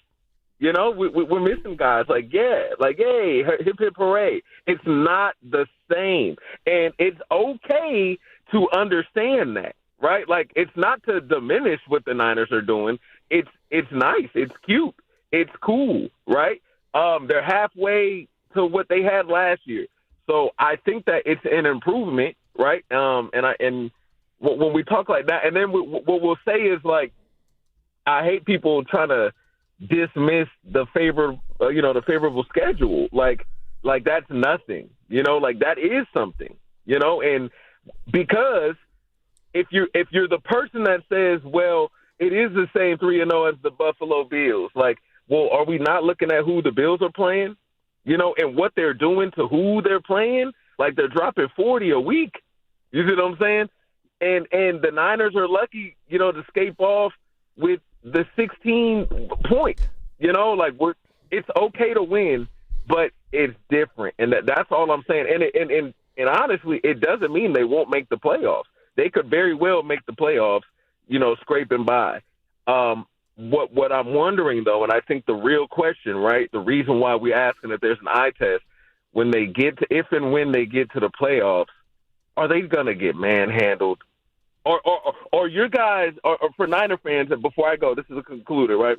We're missing guys hey, hip hip hooray. It's not the same, and it's okay to understand that, right? Like, it's not to diminish what the Niners are doing. It's nice. It's cute. It's cool, right? They're halfway to what they had last year. So I think that it's an improvement, right? And when we talk like that, and then what we'll say is like, I hate people trying to dismiss the favorable schedule. Like that's nothing, like that is something, and because if you're the person that says, well, it is the same 3-0 as the Buffalo Bills, like, well, are we not looking at who the Bills are playing, and what they're doing to who they're playing? Like they're dropping 40 a week. You see what I'm saying? And the Niners are lucky, to escape off with the 16 points. Like it's okay to win, but it's different, and that's all I'm saying. And honestly, it doesn't mean they won't make the playoffs. They could very well make the playoffs, scraping by. What I'm wondering though, and I think the real question, right, the reason why we're asking if there's an eye test when they get to, if and when they get to the playoffs, are they gonna get manhandled? Or your guys, or for Niner fans, and before I go, this is a concluder, right?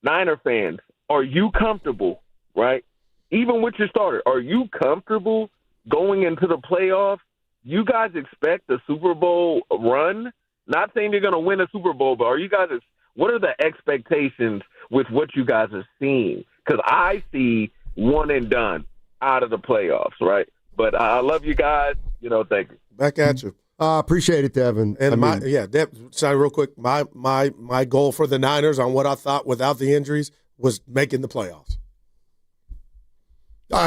Niner fans, are you comfortable, right? Even with your starter, are you comfortable going into the playoffs? You guys expect a Super Bowl run? Not saying you're going to win a Super Bowl, but what are the expectations with what you guys are seeing? Because I see one and done out of the playoffs, right? But I love you guys. Thank you.
Back at you.
Appreciate it, Devin.
And sorry, real quick. My goal for the Niners on what I thought without the injuries was making the playoffs.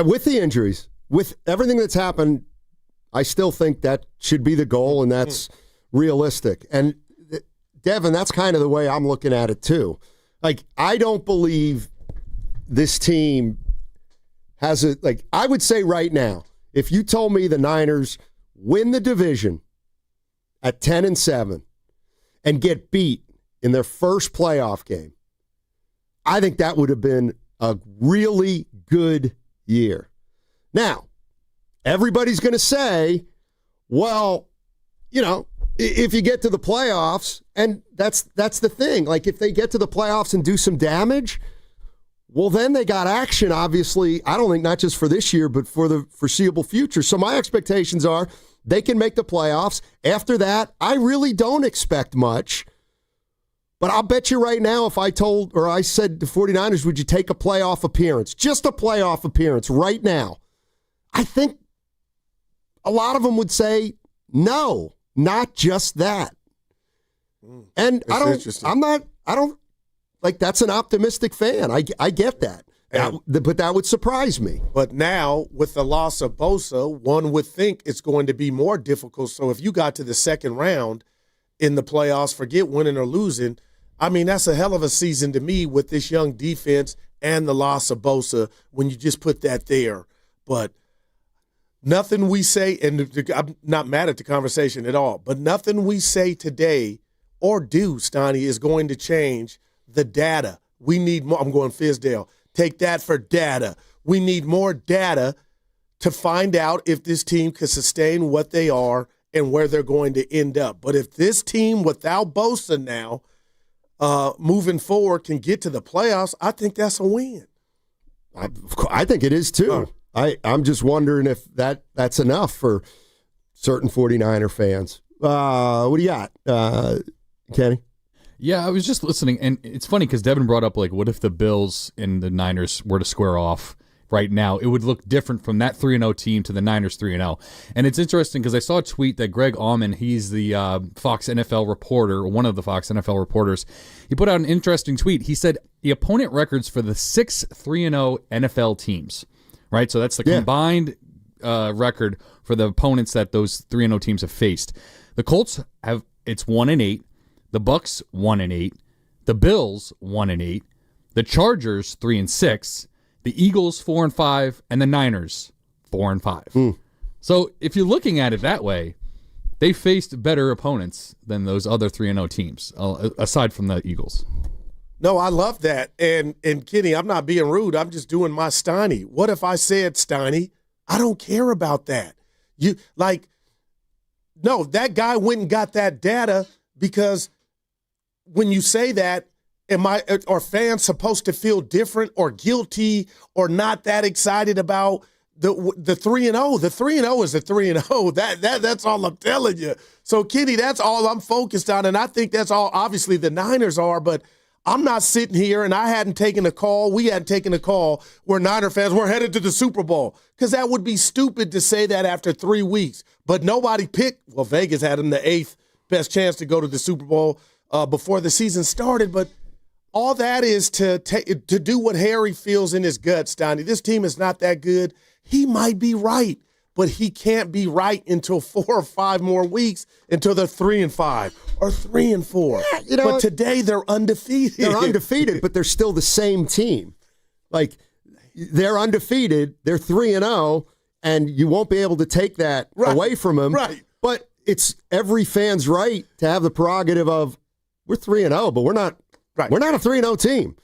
With the injuries, with everything that's happened, I still think that should be the goal, and that's realistic. And Devin, that's kind of the way I'm looking at it too. Like, I don't believe this team has a, like, I would say right now, if you told me the Niners win the division at 10-7 and get beat in their first playoff game, I think that would have been a really good year. Now, everybody's going to say, well, if you get to the playoffs, and that's the thing. Like, if they get to the playoffs and do some damage, well, then they got action, obviously, I don't think not just for this year, but for the foreseeable future. So my expectations are they can make the playoffs. After that, I really don't expect much. But I'll bet you right now, if I said to 49ers, would you take a playoff appearance? Just a playoff appearance right now. I think a lot of them would say, no, not just that. And that's an optimistic fan. I get that. But that would surprise me.
But now, with the loss of Bosa, one would think it's going to be more difficult. So if you got to the second round in the playoffs, forget winning or losing, I mean, that's a hell of a season to me with this young defense and the loss of Bosa when you just put that there. But nothing we say, and I'm not mad at the conversation at all, but nothing we say today or do, Steiny, is going to change the data. We need more. I'm going Fizdale. Take that for data. We need more data to find out if this team can sustain what they are and where they're going to end up. But if this team without Bosa now moving forward can get to the playoffs, I think that's a win.
I think it is too. I'm just wondering if that's enough for certain 49er fans. What do you got, Kenny?
Yeah, I was just listening, and it's funny because Devin brought up, like, what if the Bills and the Niners were to square off right now? It would look different from that 3-0 team to the Niners 3-0. And it's interesting because I saw a tweet that Greg Allman, he's the Fox NFL reporter, one of the Fox NFL reporters, he put out an interesting tweet. He said the opponent records for the 6 3-0 NFL teams, right? So that's the combined record for the opponents that those 3-0 teams have faced. The Colts it's 1-8. The Bucks 1-8, the Bills 1-8, the Chargers 3-6, the Eagles 4-5, and the Niners 4-5. So if you're looking at it that way, they faced better opponents than those other 3-0 teams, aside from the Eagles.
No, I love that. And Kenny, I'm not being rude. I'm just doing my Steiny. What if I said, Steiny, I don't care about that? No, that guy went and got that data because when you say that, are fans supposed to feel different or guilty or not that excited about the 3-0. The 3-0 is the 3-0. That's all I'm telling you. So, Kenny, that's all I'm focused on, and I think that's all obviously the Niners are, but I'm not sitting here, and I hadn't taken a call. We hadn't taken a call where Niner fans were headed to the Super Bowl, because that would be stupid to say that after 3 weeks. But nobody picked. Well, Vegas had them the 8th best chance to go to the Super Bowl before the season started. But all that is to do what Harry feels in his gut, Steiny. This team is not that good. He might be right, but he can't be right until 4 or 5 more weeks until they're 3-5 or 3-4. Yeah, but today they're undefeated.
They're undefeated, but they're still the same team. Like, they're undefeated, they're 3-0, and you won't be able to take that away from them.
Right.
But it's every fan's right to have the prerogative of, we're 3-0, but we're not a 3-0 team.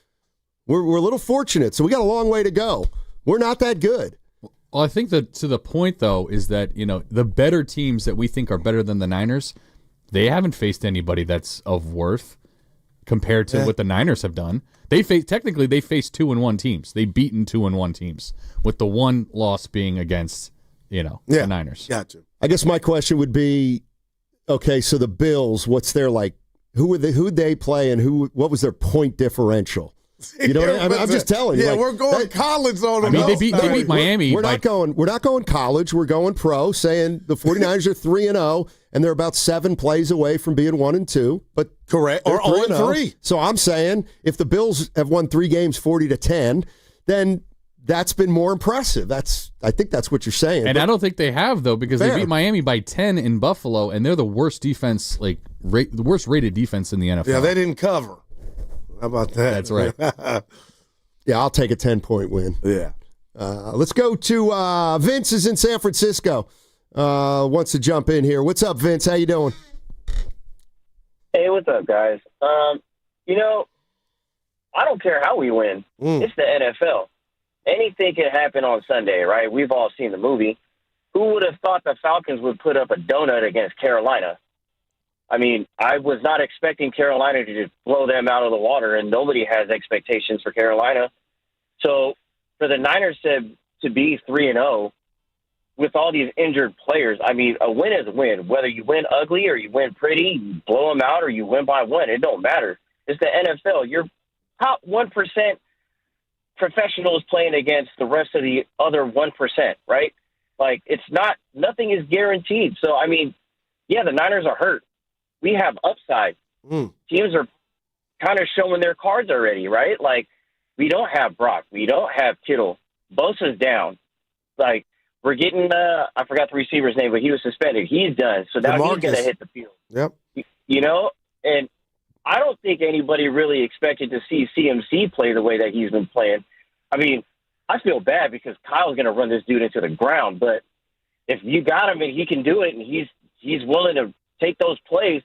We're a little fortunate, so we got a long way to go. We're not that good.
Well, I think that to the point, though, is that, the better teams that we think are better than the Niners, they haven't faced anybody that's of worth compared to what the Niners have done. They faced 2-1 teams. They've beaten 2-1 teams, with the one loss being against, the Niners.
Gotcha.
I guess my question would be, okay, so the Bills, what's their, who'd they play and what was their point differential? You know what I mean? I'm just telling you.
Yeah, we're going college on them.
They beat Miami.
We're not going college. We're going pro, saying the 49ers are 3-0, and they're about 7 plays away from being 1-2. But
correct, or 0-3.
So I'm saying if the Bills have won 3 games 40-10, then that's been more impressive. I think that's what you're saying.
And I don't think they have, though, because they beat Miami by 10 in Buffalo, and they're the worst defense, the worst rated defense in the NFL.
Yeah, they didn't cover. How about that?
That's right.
Yeah, I'll take a 10-point win.
Yeah.
Let's go to Vince is in San Francisco. Wants to jump in here. What's up, Vince? How you doing?
Hey, what's up, guys? I don't care how we win. It's the NFL. Anything can happen on Sunday, right? We've all seen the movie. Who would have thought the Falcons would put up a donut against Carolina? I mean, I was not expecting Carolina to just blow them out of the water, and nobody has expectations for Carolina. So for the Niners to be 3-0 with all these injured players, I mean, a win is a win. Whether you win ugly or you win pretty, you blow them out or you win by 1, it don't matter. It's the NFL. You're top 1% professionals playing against the rest of the other 1%, right? Nothing is guaranteed. So, I mean, yeah, the Niners are hurt. We have upside. Teams are kind of showing their cards already, right? We don't have Brock. We don't have Kittle. Bosa's down. We're getting, I forgot the receiver's name, but he was suspended. He's done. So now he's going to hit the field.
Yep.
And I don't think anybody really expected to see CMC play the way that he's been playing. I mean, I feel bad because Kyle's going to run this dude into the ground, but if you got him and he can do it and he's willing to take those plays,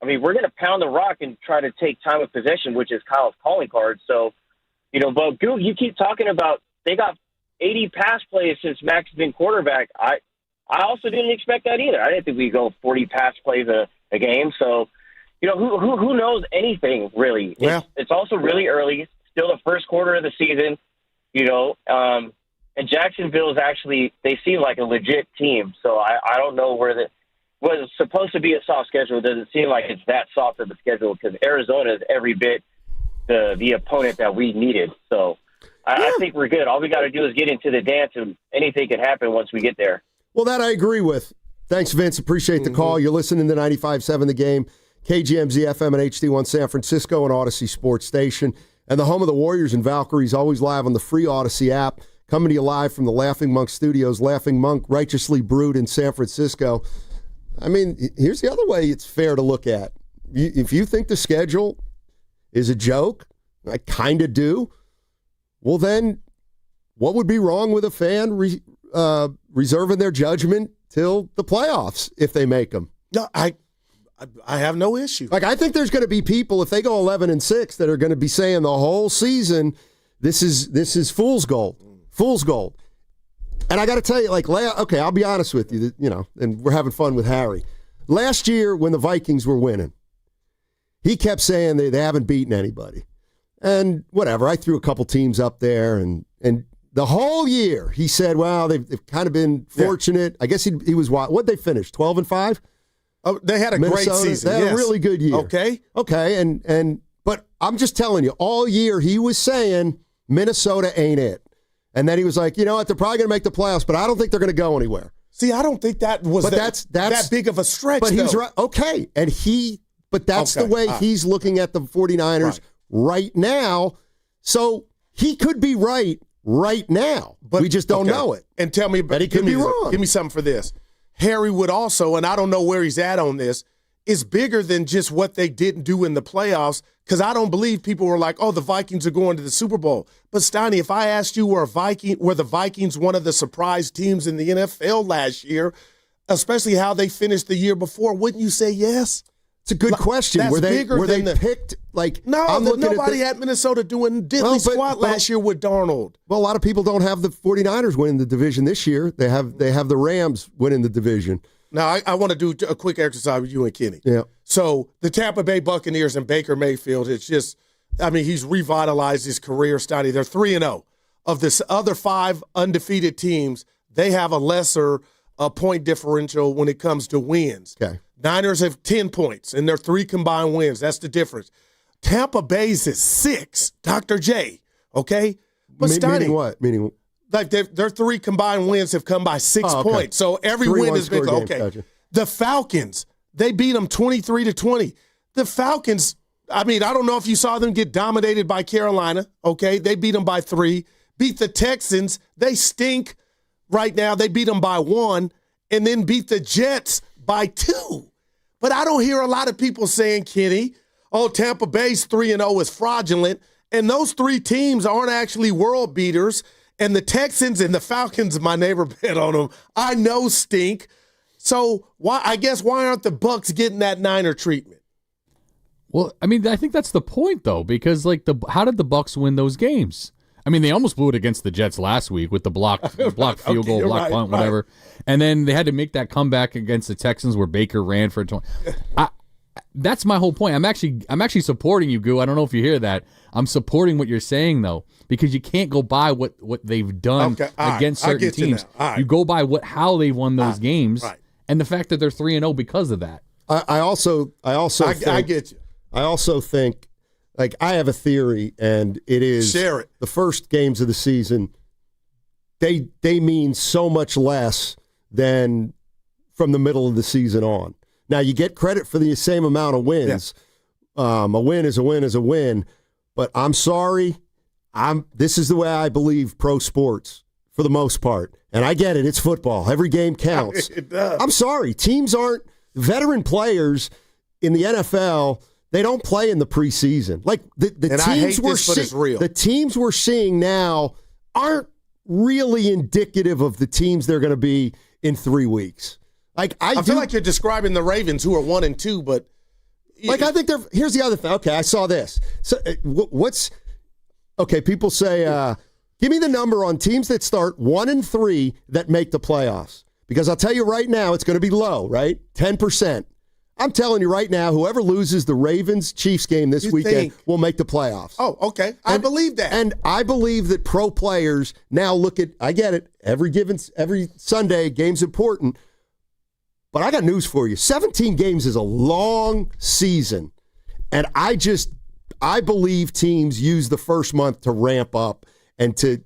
I mean, we're going to pound the rock and try to take time of possession, which is Kyle's calling card. So, but Goog, you keep talking about they got 80 pass plays since Mac's been quarterback. I also didn't expect that either. I didn't think we'd go 40 pass plays a game. So, who knows anything really?
Yeah.
It's also really early, still the first quarter of the season, and Jacksonville's actually, they seem like a legit team. So I don't know was supposed to be a soft schedule. It doesn't seem like it's that soft of a schedule because Arizona is every bit the opponent that we needed. So I think we're good. All we got to do is get into the dance, and anything can happen once we get there.
Well, that I agree with. Thanks, Vince. Appreciate the call. You're listening to 95.7 The Game, KGMZ FM and HD1 San Francisco and Odyssey Sports Station. And the home of the Warriors and Valkyries, always live on the free Odyssey app. Coming to you live from the Laughing Monk Studios. Laughing Monk, righteously brewed in San Francisco. I mean, here's the other way it's fair to look at. If you think the schedule is a joke, I kind of do, well then, what would be wrong with a fan reserving their judgment till the playoffs if they make them?
No, I have no issue.
I think there's going to be people, if they go 11-6, that are going to be saying the whole season, this is fool's gold. Fool's gold. And I got to tell you, okay, I'll be honest with you, and we're having fun with Harry. Last year, when the Vikings were winning, he kept saying they haven't beaten anybody. And whatever, I threw a couple teams up there, and The whole year, he said, well, they've kind of been fortunate. I guess he was, what'd they finish, 12-5?
Oh, they had a
Minnesota,
great season.
They had a really good year.
Okay.
But I'm just telling you, all year he was saying Minnesota ain't it. And then he was like, you know what, they're probably going to make the playoffs, but I don't think they're going to go anywhere.
See, I don't think that was that big of a stretch,
But
though.
he's right. Okay. But that's the way he's looking at the 49ers right now. So he could be right now. But we just don't know it.
And tell me,
but he could be wrong.
Give me something for this. Harry would also, and I don't know where he's at on this, is bigger than just what they didn't do in the playoffs, because I don't believe people were like, oh, the Vikings are going to the Super Bowl. But, Steiny, if I asked you were the Vikings one of the surprise teams in the NFL last year, especially how they finished the year before, wouldn't you say yes?
It's a good question.
That's
were they
picked?
like?
No, nobody had Minnesota doing diddly squat last year with Darnold.
Well, a lot of people don't have the 49ers winning the division this year. They have the Rams winning the division.
Now, I want to do a quick exercise with you and Kenny.
Yeah.
So the Tampa Bay Buccaneers and Baker Mayfield, it's just, I mean, he's revitalized his career, Steiny. They're 3-0. Of this other 5 undefeated teams, they have a lesser point differential when it comes to wins.
Okay.
Niners have 10 points, and they're 3 combined wins. That's the difference. Tampa Bay's is 6, Dr. J, okay? But Steiny,
meaning what? Meaning
like their 3 combined wins have come by 6 points. So every win has been okay.
Gotcha.
The Falcons, they beat them 23-20. The Falcons, I mean, I don't know if you saw them get dominated by Carolina, okay? They beat them by 3. Beat the Texans. They stink right now. They beat them by 1, and then beat the Jets by 2. But I don't hear a lot of people saying, Kenny, oh, Tampa Bay's 3-0 is fraudulent. And those 3 teams aren't actually world beaters. And the Texans and the Falcons, my neighbor bet on them, I know stink. So why aren't the Bucs getting that Niner treatment?
Well, I mean, I think that's the point, though, because how did the Bucs win those games? I mean, they almost blew it against the Jets last week with the blocked field goal, block punt, whatever. And then they had to make that comeback against the Texans where Baker ran for 20. That's my whole point. I'm actually supporting you, Goo. I don't know if you hear that. I'm supporting what you're saying, though, because you can't go by what they've done against certain teams. You go by I and the fact that they're 3-0 because of that.
I get you. I also think, like, I have a theory, and it is
share it.
The first games of the season, they mean so much less than from the middle of the season on. Now, you get credit for the same amount of wins. Yeah. A win is a win is a win. But I'm sorry, this is the way I believe pro sports for the most part. And I get it. It's football. Every game counts.
It does.
I'm sorry. Teams aren't veteran players in the NFL. They don't play in the preseason. Like the teams we're seeing now aren't really indicative of the teams they're going to be in 3 weeks. Like I
feel like you're describing the Ravens, who are 1-2, but
like I think they're. Here's the other thing. Okay, I saw this. So people say, give me the number on teams that start 1-3 that make the playoffs, because I'll tell you right now, it's going to be low, right? 10%. I'm telling you right now, whoever loses the Ravens-Chiefs game this weekend will make the playoffs.
Oh, okay. I believe that.
And I believe that pro players now look at, I get it, every Sunday, game's important. But I got news for you. 17 games is a long season. And I believe teams use the first month to ramp up and to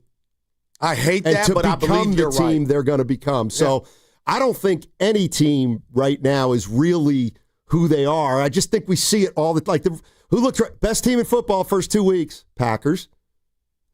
I believe you're
the team they're going to become. So I don't think any team right now is really who they are. I just think we see it all who looked best team in football first 2 weeks? Packers.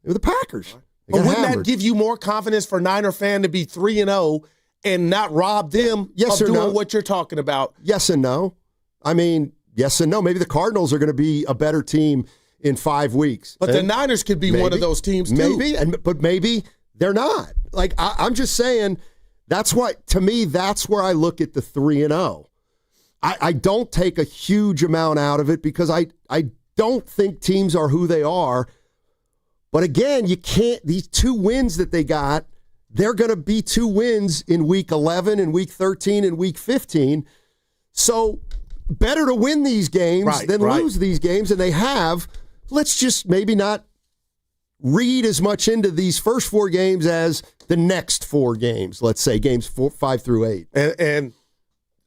They were the Packers.
But wouldn't that give you more confidence for Niner fan to be 3-0 and not rob them of doing what you're talking about?
Yes and no. I mean, yes and no. Maybe the Cardinals are going to be a better team in 5 weeks.
But the Niners could be one of those teams too.
But maybe they're not. Like, I'm just saying, that's why, to me, that's where I look at the 3-0. I don't take a huge amount out of it because I don't think teams are who they are. But again, you can't, these 2 wins that they got, they're going to be 2 wins in week 11 and week 13 and week 15. So better to win these games than lose these games. And they have. Let's just maybe not read as much into these first 4 games as the next 4 games, let's say, games 5 through 8.
And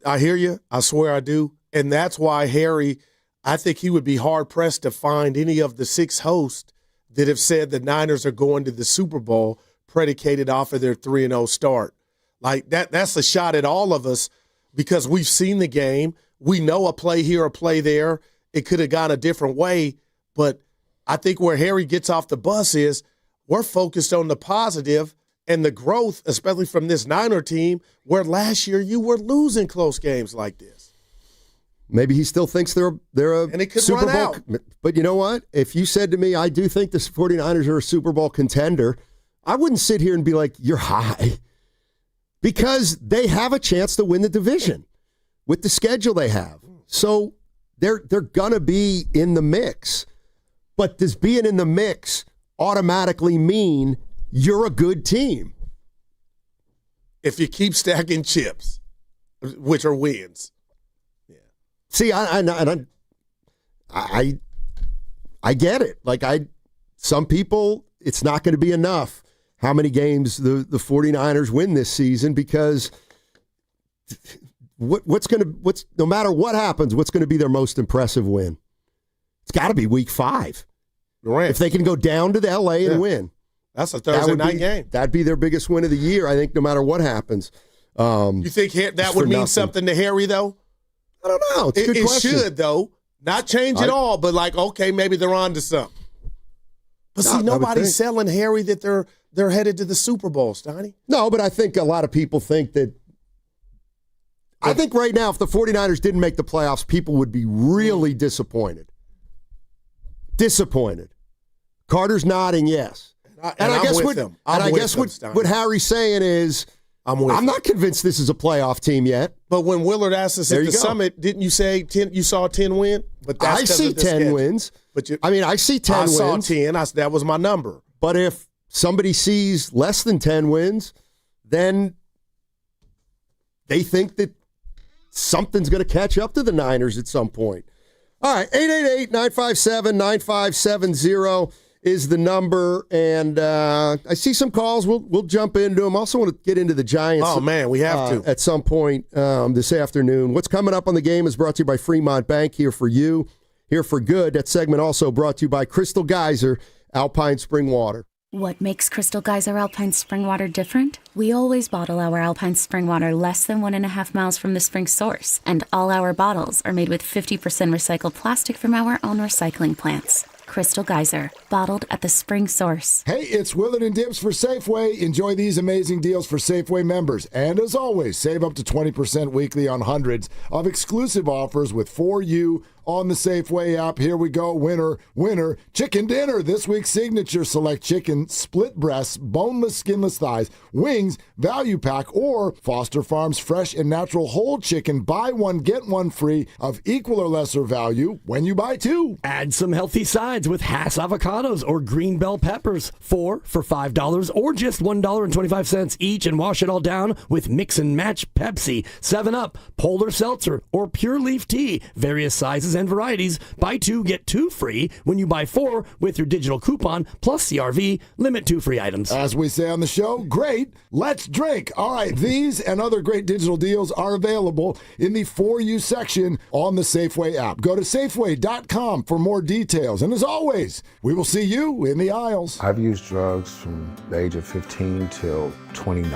I hear you. I swear I do. And that's why Harry, I think he would be hard-pressed to find any of the 6 hosts that have said the Niners are going to the Super Bowl predicated off of their 3-0 start. Like, that's a shot at all of us because we've seen the game. We know a play here, a play there. It could have gone a different way. But I think where Harry gets off the bus is we're focused on the positive and the growth, especially from this Niner team, where last year you were losing close games like this.
Maybe he still thinks they're a
and it could
Super
run
Bowl.
out.
But you know what? If you said to me, I do think the 49ers are a Super Bowl contender, I wouldn't sit here and be like, you're high. Because they have a chance to win the division with the schedule they have. So they're going to be in the mix. But does being in the mix automatically mean you're a good team?
If you keep stacking chips, which are wins.
Yeah. See, I get it. Like, some people, it's not going to be enough how many games the 49ers win this season because no matter what happens, what's going to be their most impressive win? It's got to be week 5.
Right.
If they can go down to the LA and win.
That's a Thursday night game.
That'd be their biggest win of the year, I think, no matter what happens.
You think that would mean something to Harry, though?
I don't know. It's a good question.
It should, though. Not change it all, but like, okay, maybe they're on to something. But see, nobody's selling Harry that they're headed to the Super Bowl, Steiny.
No, but I think a lot of people think that. I think right now, if the 49ers didn't make the playoffs, people would be really disappointed. Disappointed. Carter's nodding yes.
And I guess
what Harry's saying is, I'm not convinced this is a playoff team yet.
But when Willard asked us at the summit, didn't you say you saw a 10 win? But that's
I see 10 wins.
But
I see 10 wins.
I saw 10. That was my number.
But if somebody sees less than 10 wins, then they think that something's going to catch up to the Niners at some point. All right, 888-957-9570 is the number, and I see some calls. We'll jump into them. Also want to get into the Giants.
Oh, man, we have to.
At some point this afternoon. What's coming up on the game is brought to you by Fremont Bank, here for you, here for good. That segment also brought to you by Crystal Geyser, Alpine Spring Water.
What makes Crystal Geyser Alpine Spring Water different? We always bottle our Alpine Spring Water less than 1.5 miles from the spring source, and all our bottles are made with 50% recycled plastic from our own recycling plants. Crystal Geyser, bottled at the spring source.
Hey, it's Willard and Dibs for Safeway. Enjoy these amazing deals for Safeway members. And as always, save up to 20% weekly on hundreds of exclusive offers with For You on the Safeway app. Here we go. Winner, winner, chicken dinner. This week's signature: select chicken, split breasts, boneless, skinless thighs, wings, value pack, or Foster Farms fresh and natural whole chicken. Buy one, get one free of equal or lesser value when you buy 2.
Add some healthy sides with Hass avocados or green bell peppers. 4 for $5 or just $1.25 each, and wash it all down with mix and match Pepsi, 7-Up, Polar Seltzer, or Pure Leaf Tea. Various sizes and varieties. Buy 2, get 2 free when you buy 4 with your digital coupon plus CRV. Limit 2 free items.
As we say on the show, great, let's drink. All right, these and other great digital deals are available in the For You section on the Safeway app. Go to Safeway.com for more details. And as always, we will see you in the aisles.
I've used drugs from the age of 15 till 29.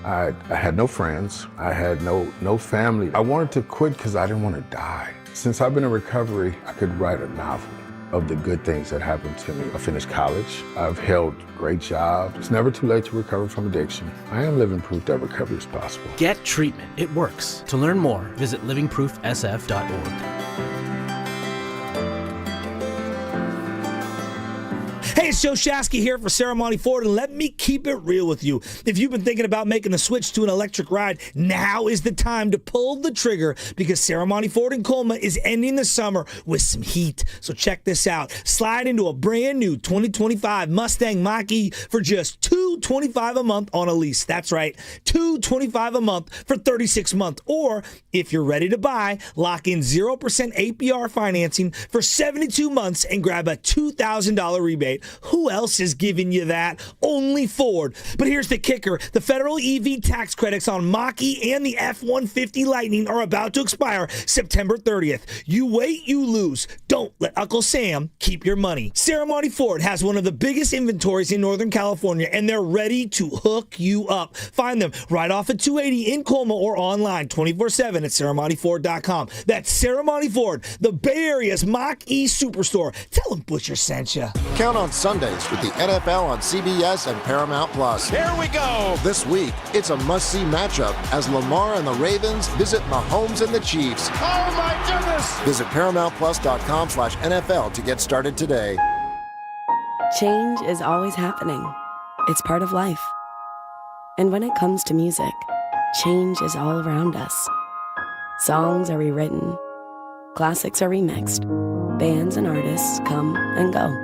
I had no friends. I had no family. I wanted to quit because I didn't want to die. Since I've been in recovery, I could write a novel of the good things that happened to me. I finished college. I've held great jobs. It's never too late to recover from addiction. I am living proof that recovery is possible.
Get treatment. It works. To learn more, visit livingproofsf.org.
Hey, it's Joe Shasky here for Ceremony Ford, and let me keep it real with you. If you've been thinking about making the switch to an electric ride, now is the time to pull the trigger, because Ceremony Ford in Colma is ending the summer with some heat. So check this out. Slide into a brand new 2025 Mustang Mach-E for just $2 $225 a month on a lease. That's right, $225 a month for 36 months. Or if you're ready to buy, lock in 0% APR financing for 72 months and grab a $2,000 rebate. Who else is giving you that? Only Ford. But here's the kicker. The federal EV tax credits on Mach-E and the F-150 Lightning are about to expire September 30th. You wait, you lose. Don't let Uncle Sam keep your money. Ceremony Ford has one of the biggest inventories in Northern California, and they're ready to hook you up. Find them right off at 280 in Colma or online 24/7 at ceremonyford.com. That's Ceremony Ford, the Bay Area's Mach-E superstore. Tell them Butcher sent you.
Count on Sundays with the NFL on CBS and Paramount Plus.
Here we go.
This week, it's a must-see matchup as Lamar and the Ravens visit Mahomes and the Chiefs.
Oh, my goodness.
Visit ParamountPlus.com/NFL to get started today.
Change is always happening. It's part of life. And when it comes to music, change is all around us. Songs are rewritten. Classics are remixed. Bands and artists come and go.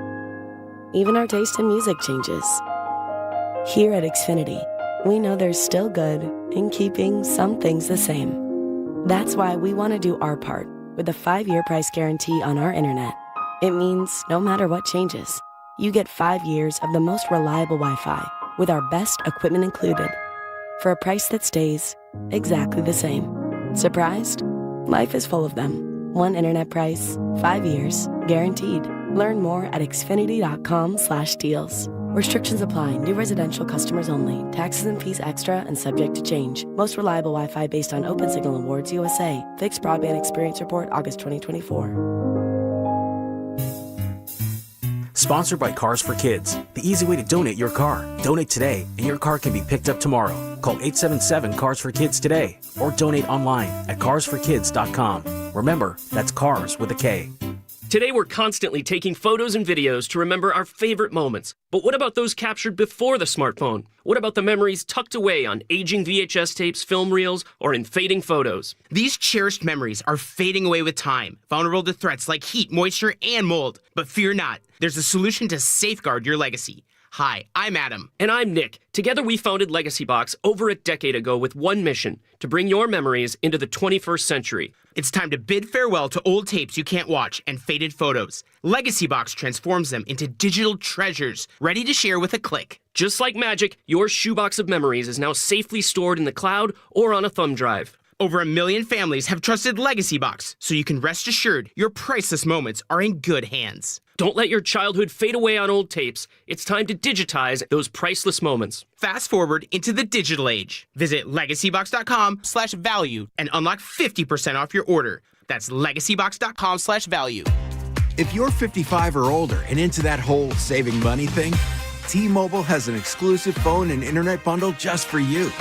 Even our taste in music changes. Here at Xfinity, we know there's still good in keeping some things the same. That's why we want to do our part with a 5-year price guarantee on our internet. It means no matter what changes, you get 5 years of the most reliable Wi-Fi with our best equipment included for a price that stays exactly the same. Surprised? Life is full of them. One internet price, 5 years, guaranteed. Learn more at xfinity.com/deals. Restrictions apply. New residential customers only. Taxes and fees extra and subject to change. Most reliable Wi-Fi based on Open Signal Awards USA. Fixed Broadband Experience Report, August 2024.
Sponsored by Cars for Kids, the easy way to donate your car. Donate today, and your car can be picked up tomorrow. Call 877-CARS-FOR-KIDS today, or donate online at carsforkids.com. Remember, that's cars with a K.
Today, we're constantly taking photos and videos to remember our favorite moments. But what about those captured before the smartphone? What about the memories tucked away on aging VHS tapes, film reels, or in fading photos?
These cherished memories are fading away with time, vulnerable to threats like heat, moisture, and mold. But fear not, there's a solution to safeguard your legacy. Hi, I'm Adam.
And I'm Nick. Together we founded Legacy Box over a decade ago with one mission, to bring your memories into the 21st century.
It's time to bid farewell to old tapes you can't watch and faded photos. Legacy Box transforms them into digital treasures, ready to share with a click.
Just like magic, your shoebox of memories is now safely stored in the cloud or on a thumb drive.
Over 1 million families have trusted Legacy Box, so you can rest assured your priceless moments are in good hands.
Don't let your childhood fade away on old tapes. It's time to digitize those priceless moments.
Fast forward into the digital age. Visit legacybox.com/value and unlock 50% off your order. That's legacybox.com/value.
If you're 55 or older and into that whole saving money thing, T-Mobile has an exclusive phone and internet bundle just for you.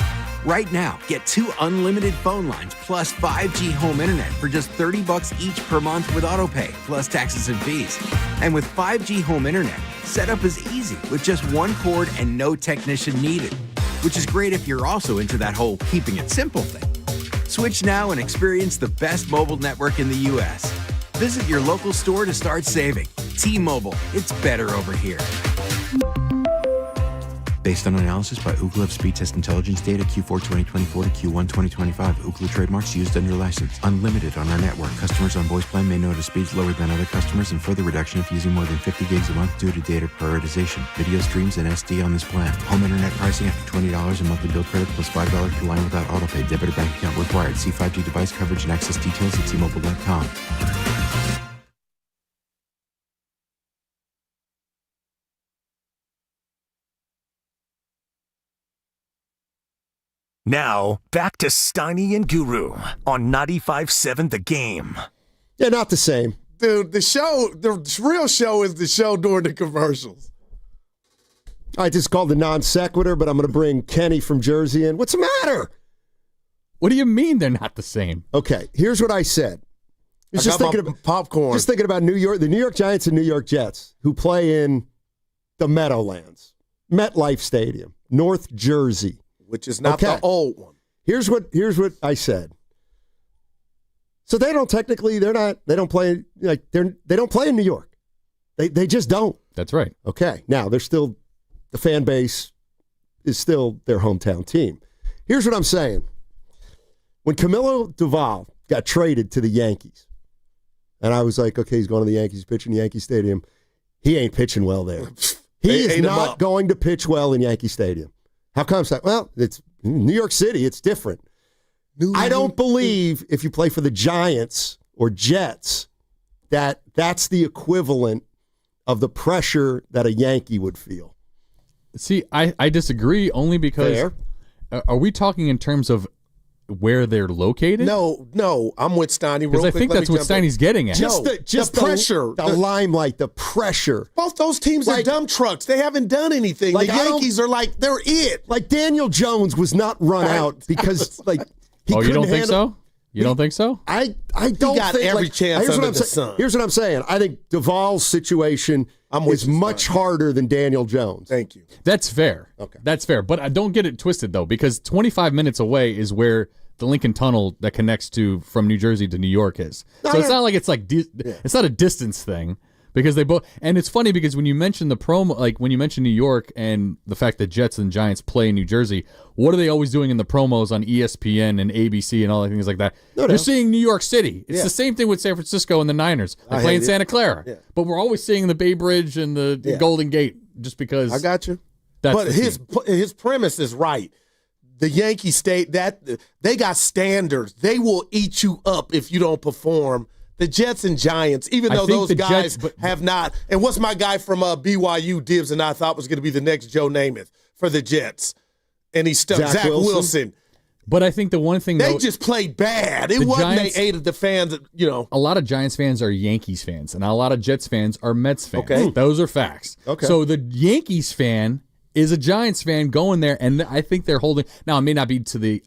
Right now, get 2 unlimited phone lines plus 5G home internet for just $30 each per month with autopay, plus taxes and fees. And with 5G home internet, setup is easy with just 1 cord and no technician needed, which is great if you're also into that whole keeping it simple thing. Switch now and experience the best mobile network in the U.S. Visit your local store to start saving. T-Mobile, it's better over here.
Based on analysis by Ookla Speed Test Intelligence data Q4 2024 to Q1 2025. Ookla trademarks used under license. Unlimited on our network. Customers on voice plan may notice speeds lower than other customers and further reduction if using more than 50 gigs a month due to data prioritization. Video streams and SD on this plan. Home internet pricing after $20 a monthly bill credit plus $5 per line without autopay. Debit or bank account required. See 5G device coverage and access details at T-Mobile.com.
Now, back to Steiny and Guru on 95.7 The Game.
Yeah, not the same.
Dude, the real show is the show during the commercials.
All right, this is called the non sequitur, but I'm going to bring Kenny from Jersey in. What's the matter?
What do you mean they're not the same?
Okay, here's what I said.
I just thinking about popcorn.
Just thinking about the New York Giants and New York Jets, who play in the Meadowlands, MetLife Stadium, North Jersey.
Which is not the old one.
Here's what I said. So they don't play in New York. They just don't.
That's right.
Okay. Now there's still the fan base is still their hometown team. Here's what I'm saying. When Camilo Doval got traded to the Yankees, and I was like, okay, he's going to the Yankees, pitching Yankee Stadium. He ain't pitching well there. He is not going to pitch well in Yankee Stadium. How come? Well, it's New York City. It's different. I don't believe if you play for the Giants or Jets that that's the equivalent of the pressure that a Yankee would feel.
See, I disagree only because are we talking in terms of where they're located?
No, I'm with Steiny.
Because I think that's what Steiny's getting at.
Just
the pressure.
The limelight, the pressure.
Both those teams are dump trucks. They haven't done anything. The Yankees are like, they're it.
Like Daniel Jones was not run out because he
you don't think so? You don't think so?
I don't
he got
think
every chance under the sun.
Here's what I'm saying. I think Duvall's situation is much harder than Daniel Jones.
Thank you.
That's fair.
Okay.
That's fair. But I don't get it twisted, though, because 25 minutes away is where the Lincoln Tunnel that connects from New Jersey to New York is. So it's not like it's it's not a distance thing. Because they both, and it's funny because when you mention the promo, like when you mention New York and the fact that Jets and Giants play in New Jersey, what are they always doing in the promos on ESPN and ABC and all the things like that? They're seeing New York City. It's the same thing with San Francisco and the Niners. They play in Santa Clara, but we're always seeing the Bay Bridge and the Golden Gate just because.
I got you. But his premise is right. The Yankee State they got standards. They will eat you up if you don't perform. The Jets and Giants, even though those guys have not. And what's my guy from BYU, Dibs, and I thought was going to be the next Joe Namath for the Jets? And he's stuck. Zach Wilson.
But I think the one thing
they just played bad. It wasn't Giants, they aided the fans,
A lot of Giants fans are Yankees fans, and a lot of Jets fans are Mets fans.
Okay.
Those are facts.
Okay.
So the Yankees fan is a Giants fan going there, and I think they're holding. Now, it may not be to the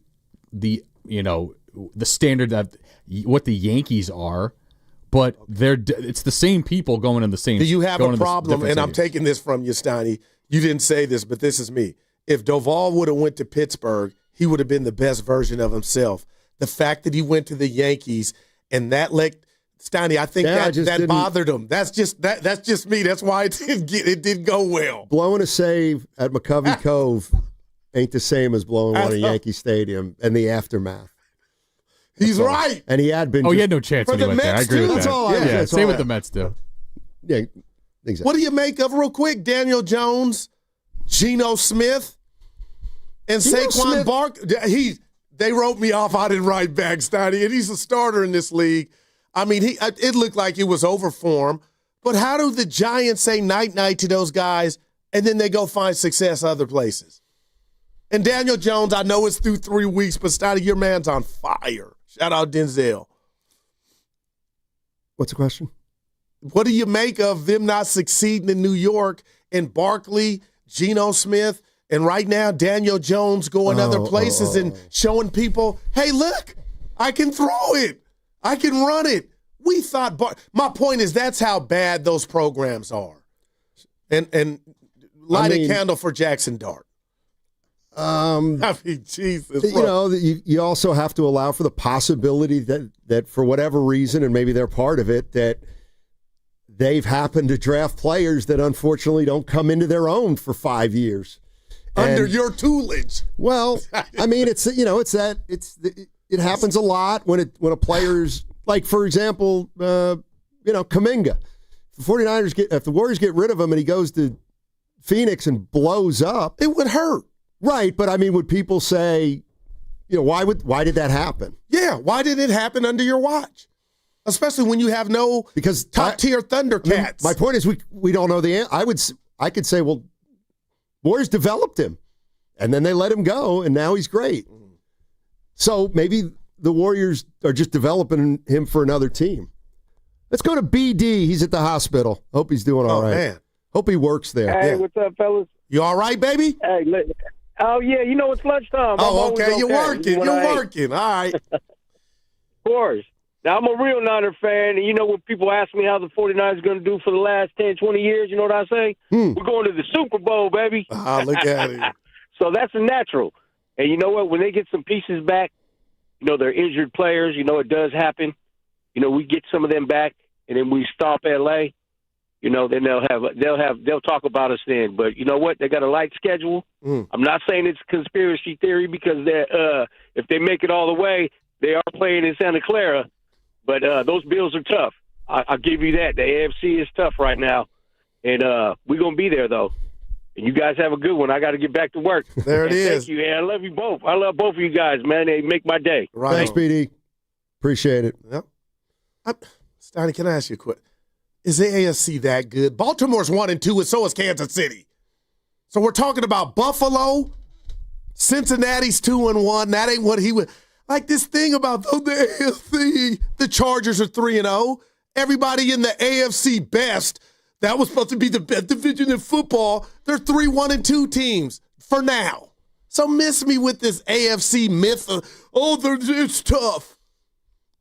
standard of what the Yankees are. But it's the same people going in the same.
Do you have a problem? And I'm taking this from you, Steiny. You didn't say this, but this is me. If Doval would have went to Pittsburgh, he would have been the best version of himself. The fact that he went to the Yankees and that Steiny, I think that bothered him. That's just me. That's why it didn't go well.
Blowing a save at McCovey Cove ain't the same as blowing one at Yankee Stadium and the aftermath.
He's right.
And he had been.
He had no chance when he went there. I agree with that. Same with the Mets, too.
Yeah, exactly.
What do you make of, real quick, Daniel Jones, Geno Smith, and Saquon Barkley? They wrote me off. I didn't write back, Steiny, and he's a starter in this league. I mean, it looked like it was over for him. But how do the Giants say night-night to those guys, and then they go find success other places? And Daniel Jones, I know it's through 3 weeks, but Steiny, your man's on fire. Shout out Denzel.
What's the question?
What do you make of them not succeeding in New York and Barkley, Geno Smith, and right now Daniel Jones going other places and showing people, hey, look, I can throw it. I can run it. We thought my point is that's how bad those programs are. And light a candle for Jackson Dart. I mean, Jesus.
You also have to allow for the possibility that for whatever reason, and maybe they're part of it, that they've happened to draft players that unfortunately don't come into their own for 5 years.
Under your tutelage.
Well, I mean, it happens a lot when a player's like, for example, Kuminga. If the Warriors get rid of him and he goes to Phoenix and blows up,
it would hurt.
Right, but I mean, would people say, why did that happen?
Yeah, why did it happen under your watch? Especially when you have no top-tier Thundercats.
I mean, my point is we don't know the answer. I could say, well, Warriors developed him, and then they let him go, and now he's great. So maybe the Warriors are just developing him for another team. Let's go to BD. He's at the hospital. Hope he's doing all right. Man. Hope he works there.
Hey, what's up, fellas?
You all right, baby?
Hey, oh, yeah, it's lunchtime.
Oh, okay. You're working. You're working. All right.
Of course. Now, I'm a real Niner fan, and when people ask me how the 49ers are going to do for the last 10, 20 years, you know what I say? We're going to the Super Bowl, baby.
Look at it.
So that's a natural. And you know what? When they get some pieces back, they're injured players. It does happen. We get some of them back, and then we stop L.A. then they'll talk about us then. But you know what? They got a light schedule. I'm not saying it's conspiracy theory because if they make it all the way, they are playing in Santa Clara. But those Bills are tough. I'll give you that. The AFC is tough right now, and we're gonna be there though. And you guys have a good one. I got to get back to work.
There it is.
Thank you, and I love you both. I love both of you guys, man. They make my day.
Right. Thanks, BD. Appreciate it.
Yep. Steiny, can I ask you a question? Is the AFC that good? Baltimore's 1-2, and so is Kansas City. So we're talking about Buffalo. Cincinnati's 2-1. That ain't what he would like. This thing about the AFC. The Chargers are 3-0. Everybody in the AFC best. That was supposed to be the best division in football. They're 3-1-2 teams for now. So miss me with this AFC myth of, it's tough.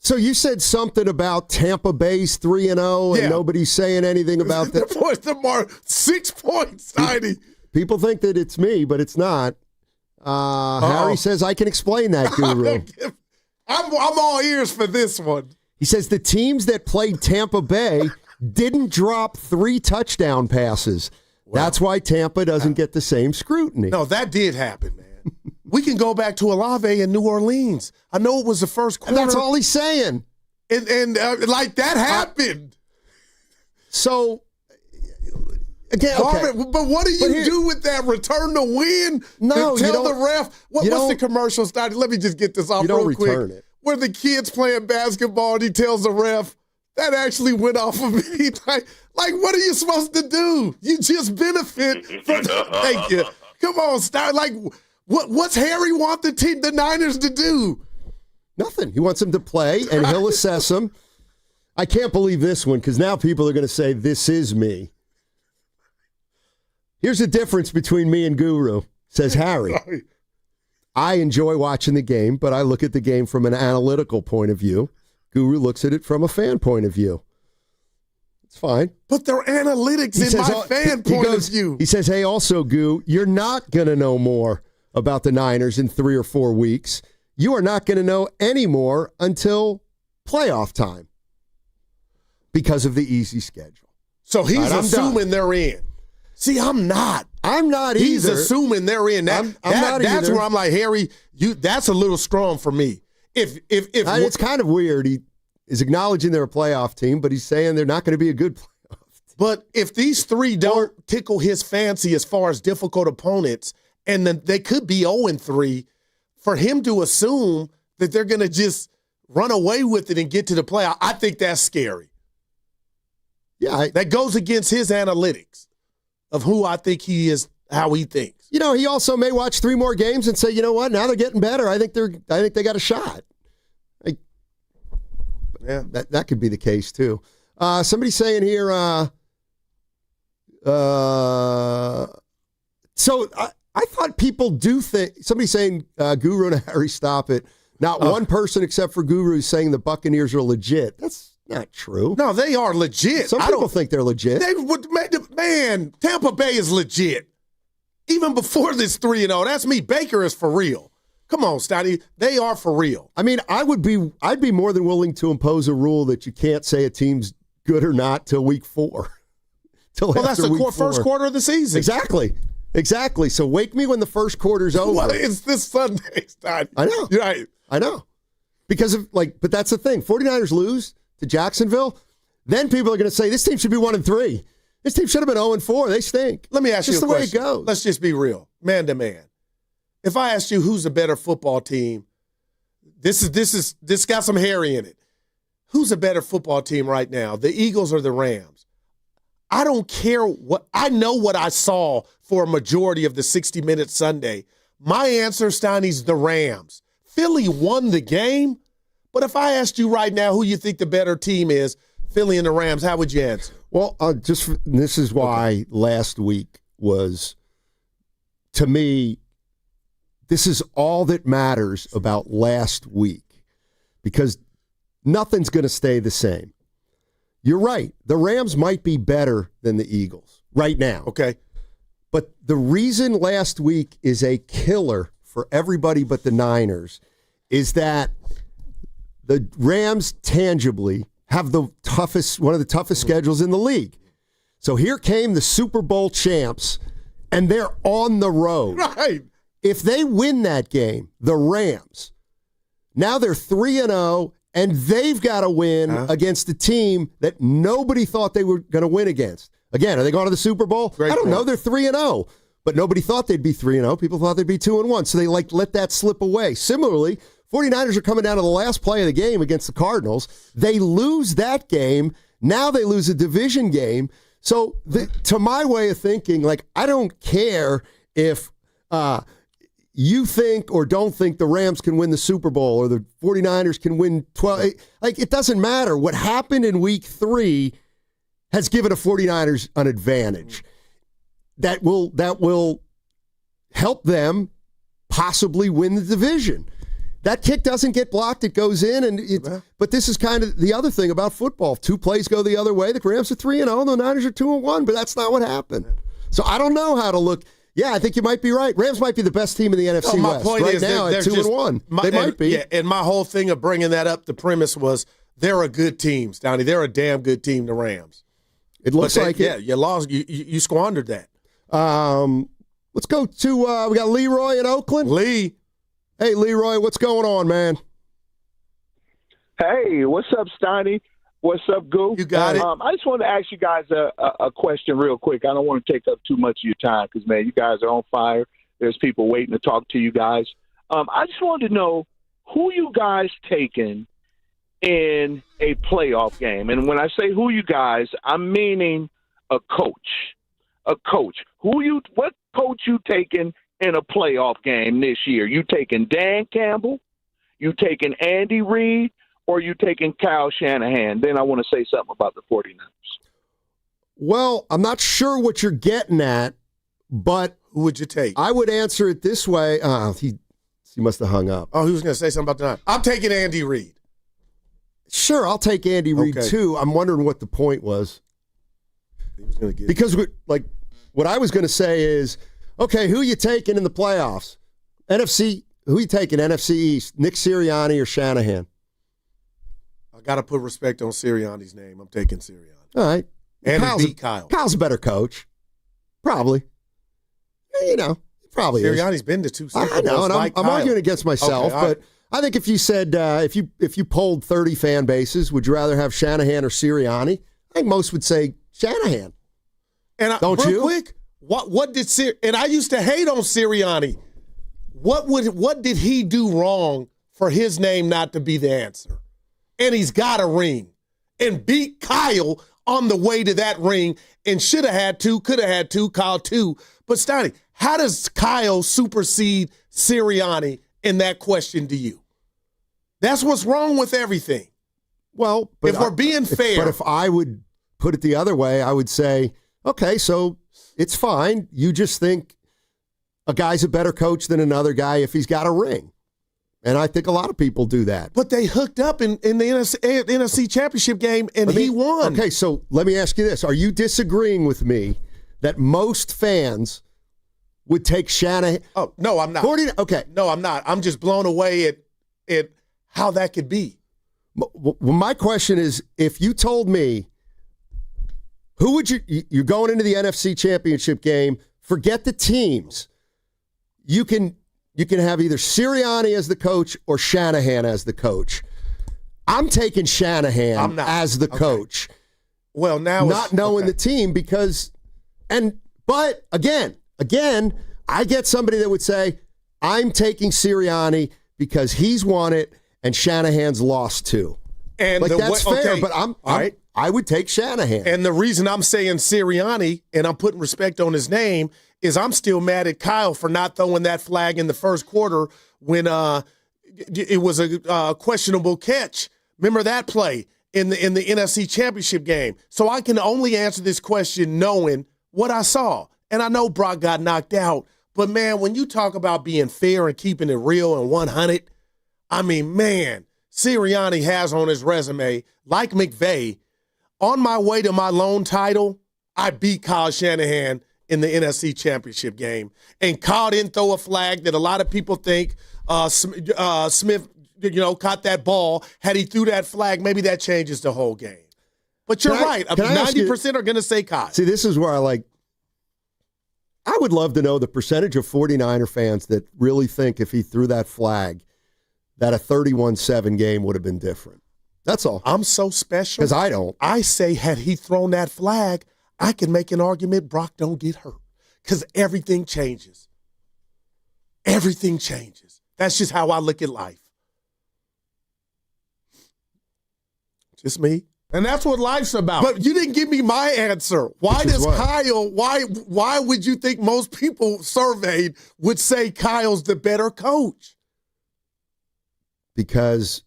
So you said something about Tampa Bay's 3-0 and nobody's saying anything about that.
The 6 points, Steiny.
People think that it's me, but it's not. Harry says, I can explain that, Guru.
I'm all ears for this one.
He says the teams that played Tampa Bay didn't drop 3 touchdown passes. Well, that's why Tampa doesn't get the same scrutiny.
No, that did happen, man. We can go back to Olave in New Orleans. I know it was the first quarter.
And that's all he's saying.
And that happened.
So, again, okay.
But what do you do with that return to win?
No,
to tell the ref. What's the commercial started? Let me just get this off real quick. You don't return it. Where the kid's playing basketball and he tells the ref, that actually went off of me. Like, what are you supposed to do? You just benefit from thank you. Come on, start. Like, what's Harry want the Niners to do?
Nothing. He wants them to play, and he'll assess them. I can't believe this one, because now people are going to say, this is me. Here's the difference between me and Guru, says Harry.
Sorry.
I enjoy watching the game, but I look at the game from an analytical point of view. Guru looks at it from a fan point of view. It's fine.
But they're analytics my fan point of view.
He says, hey, also, Goo, you're not going to know more about the Niners in 3 or 4 weeks. You are not going to know any more until playoff time because of the easy schedule.
So he's assuming they're in. See, I'm not.
I'm not either.
He's assuming they're in.
I'm not
that's
either.
where I'm like, Harry, that's a little strong for me. If
it's kind of weird. He is acknowledging they're a playoff team, but he's saying they're not going to be a good playoff team.
But if these 3 don't tickle his fancy as far as difficult opponents, and then they could be 0-3, for him to assume that they're going to just run away with it and get to the playoff, I think that's scary.
Yeah.
That goes against his analytics of who I think he is, how he thinks.
You know, he also may watch 3 more games and say, you know what, now they're getting better. I think they got a shot.
Yeah,
that could be the case too. Somebody's saying here. So I thought people do think. Somebody's saying Guru and Harry, stop it. Not one person except for Guru is saying the Buccaneers are legit. That's not true.
No, they are legit.
Some people think they're legit.
Man, Tampa Bay is legit. Even before this 3-0, that's me. Baker is for real. Come on, Steiny. They are for real.
I mean, I'd be more than willing to impose a rule that you can't say a team's good or not till week 4.
That's the first quarter of the season.
Exactly. So wake me when the first quarter's over.
Well, it's this Sunday, Steiny.
I know.
You're right.
I know. Because of but that's the thing. 49ers lose to Jacksonville, then people are going to say this team should be 1-3. This team should have been 0-4. They stink.
Let me ask you a question.
Just the way it goes.
Let's just be real, man to man. If I asked you who's a better football team, this got some Harry in it. Who's a better football team right now, the Eagles or the Rams? I don't care I know what I saw for a majority of the 60-minute Sunday. My answer, Steiny's the Rams. Philly won the game, but if I asked you right now who you think the better team is, Philly and the Rams, how would you answer?
Well, this is why last week was, to me, this is all that matters about last week because nothing's going to stay the same. You're right. The Rams might be better than the Eagles right now.
Okay.
But the reason last week is a killer for everybody but the Niners is that the Rams tangibly have one of the toughest schedules in the league. So here came the Super Bowl champs, and they're on the road.
Right.
If they win that game, the Rams, now they're 3-0, and they've got to win against a team that nobody thought they were going to win against. Again, are they going to the Super Bowl? I don't know. They're 3-0. But nobody thought they'd be 3-0. People thought they'd be 2-1. So they let that slip away. Similarly, 49ers are coming down to the last play of the game against the Cardinals. They lose that game. Now they lose a division game. So to my way of thinking, I don't care if you think or don't think the Rams can win the Super Bowl or the 49ers can win 12. It doesn't matter. What happened in week 3 has given the 49ers an advantage. That will help them possibly win the division. That kick doesn't get blocked; it goes in, but this is kind of the other thing about football. 2 plays go the other way. The Rams are 3-0, the Niners are 2-1, but that's not what happened. So I don't know how to look. Yeah, I think you might be right. Rams might be the best team in the NFC
my
West
point
right
is
now
they're
at 2-1. They might be.
Yeah, and my whole thing of bringing that up, the premise was they're a good team, Steiny. They're a damn good team, the Rams.
It looks like it.
Yeah, you lost. You squandered that.
Let's go to we got Leroy in Oakland.
Lee.
Hey, Leroy, what's going on, man?
Hey, what's up, Steiny? What's up, Goo?
You got it.
I just wanted to ask you guys a question real quick. I don't want to take up too much of your time because, man, you guys are on fire. There's people waiting to talk to you guys. I just wanted to know who you guys taking in a playoff game. And when I say who you guys, I'm meaning a coach. A coach. What coach you taking in a playoff game this year? You taking Dan Campbell? You taking Andy Reid? Or you taking Kyle Shanahan? Then I want to say something about the 49ers.
Well, I'm not sure what you're getting at, but
who would you take?
I would answer it this way. He must have hung up.
Oh, he was going to say something about that. I'm taking Andy Reid.
Sure, I'll take Andy Reid too. I'm wondering what the point was.
He was going to get
because what I was going to say is, okay, who you taking in the playoffs? NFC. Who you taking? NFC East? Nick Sirianni or Shanahan?
I got to put respect on Sirianni's name. I'm taking Sirianni.
All right.
And beat Kyle.
Kyle's a better coach. Probably. Probably
Sirianni's
is.
been to 2 Super Bowls.
I know, and I'm arguing against myself,
Okay,
but I think if you said, if you polled 30 fan bases, would you rather have Shanahan or Sirianni? I think most would say Shanahan.
And
don't
real
you?
Quick, what did and I used to hate on Sirianni. What did he do wrong for his name not to be the answer? And he's got a ring and beat Kyle on the way to that ring and should have had 2, could have had 2, Kyle 2. But Steiny, how does Kyle supersede Sirianni in that question to you? That's what's wrong with everything.
Well, but
if we're being fair.
But if I would put it the other way, I would say, okay, so it's fine. You just think a guy's a better coach than another guy if he's got a ring. And I think a lot of people do that.
But they hooked up in the NFC Championship game, and he won.
Okay, so let me ask you this. Are you disagreeing with me that most fans would take Shanahan?
Oh, no, I'm not.
Okay.
No, I'm not. I'm just blown away at how that could be.
Well, my question is, if you told me, who would you're going into the NFC Championship game, forget the teams. You can have either Sirianni as the coach or Shanahan as the coach. I'm taking Shanahan as the coach.
Well, now
not knowing the team but again, I get somebody that would say, I'm taking Sirianni because he's won it and Shanahan's lost too.
And
that's fair, but I would take Shanahan.
And the reason I'm saying Sirianni and I'm putting respect on his name is I'm still mad at Kyle for not throwing that flag in the first quarter when it was a questionable catch. Remember that play in the NFC Championship game? So I can only answer this question knowing what I saw. And I know Brock got knocked out, but man, when you talk about being fair and keeping it real and 100, I mean, man, Sirianni has on his resume, like McVay, on my way to my lone title, I beat Kyle Shanahan in the NFC Championship game. And Kyle didn't throw a flag that a lot of people think Smith, caught that ball. Had he threw that flag, maybe that changes the whole game. But you're right. 90% are going to say Kyle.
See, this is where I would love to know the percentage of 49er fans that really think if he threw that flag, that a 31-7 game would have been different. That's all.
I'm so special.
Because I don't.
I say, had he thrown that flag, I can make an argument Brock don't get hurt. Because everything changes. Everything changes. That's just how I look at life. Just me.
And that's what life's about.
But you didn't give me my answer. Why does Kyle, why would you think most people surveyed would say Kyle's the better coach?
Because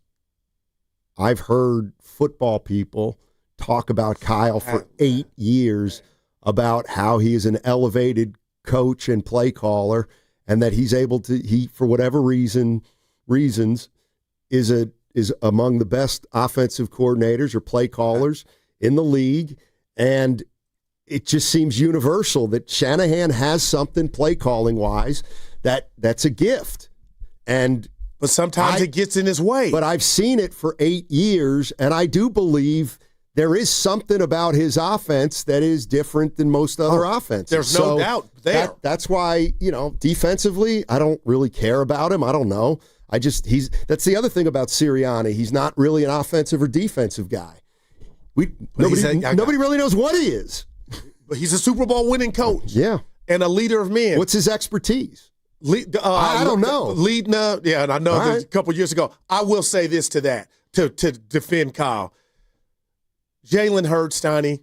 I've heard football people talk about Kyle for 8 years about how he is an elevated coach and play caller, and that he's able to, for whatever reasons, is among the best offensive coordinators or play callers in the league. And it just seems universal that Shanahan has something play calling wise that's a gift.
But sometimes it gets in his way.
But I've seen it for 8 years, and I do believe there is something about his offense that is different than most other offenses.
There's no doubt there.
That's why, defensively, I don't really care about him. I don't know. That's the other thing about Sirianni. He's not really an offensive or defensive guy. Nobody really knows what he is.
But he's a Super Bowl winning coach.
Yeah.
And a leader of men.
What's his expertise? I don't know.
And I know that a couple years ago. I will say this to that, to defend Kyle. Jalen Hurts, Steiny,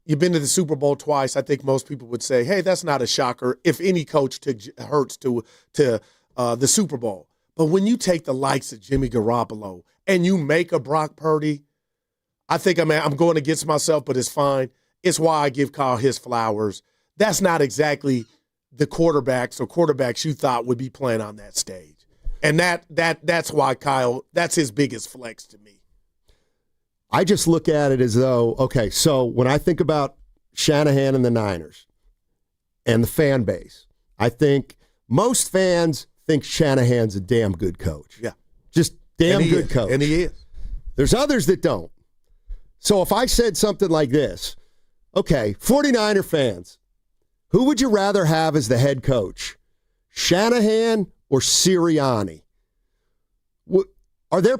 you've been to the Super Bowl twice. I think most people would say, hey, that's not a shocker if any coach took Hurts to the Super Bowl. But when you take the likes of Jimmy Garoppolo and you make a Brock Purdy, I think I'm going against myself, but it's fine. It's why I give Kyle his flowers. That's not exactly the quarterbacks you thought would be playing on that stage. And that's why Kyle, that's his biggest flex to me.
I just look at it as though, okay, so when I think about Shanahan and the Niners and the fan base, I think most fans think Shanahan's a damn good coach.
Yeah.
Just damn good coach.
And he is.
There's others that don't. So if I said something like this, okay, 49er fans, who would you rather have as the head coach? Shanahan or Sirianni? Are there,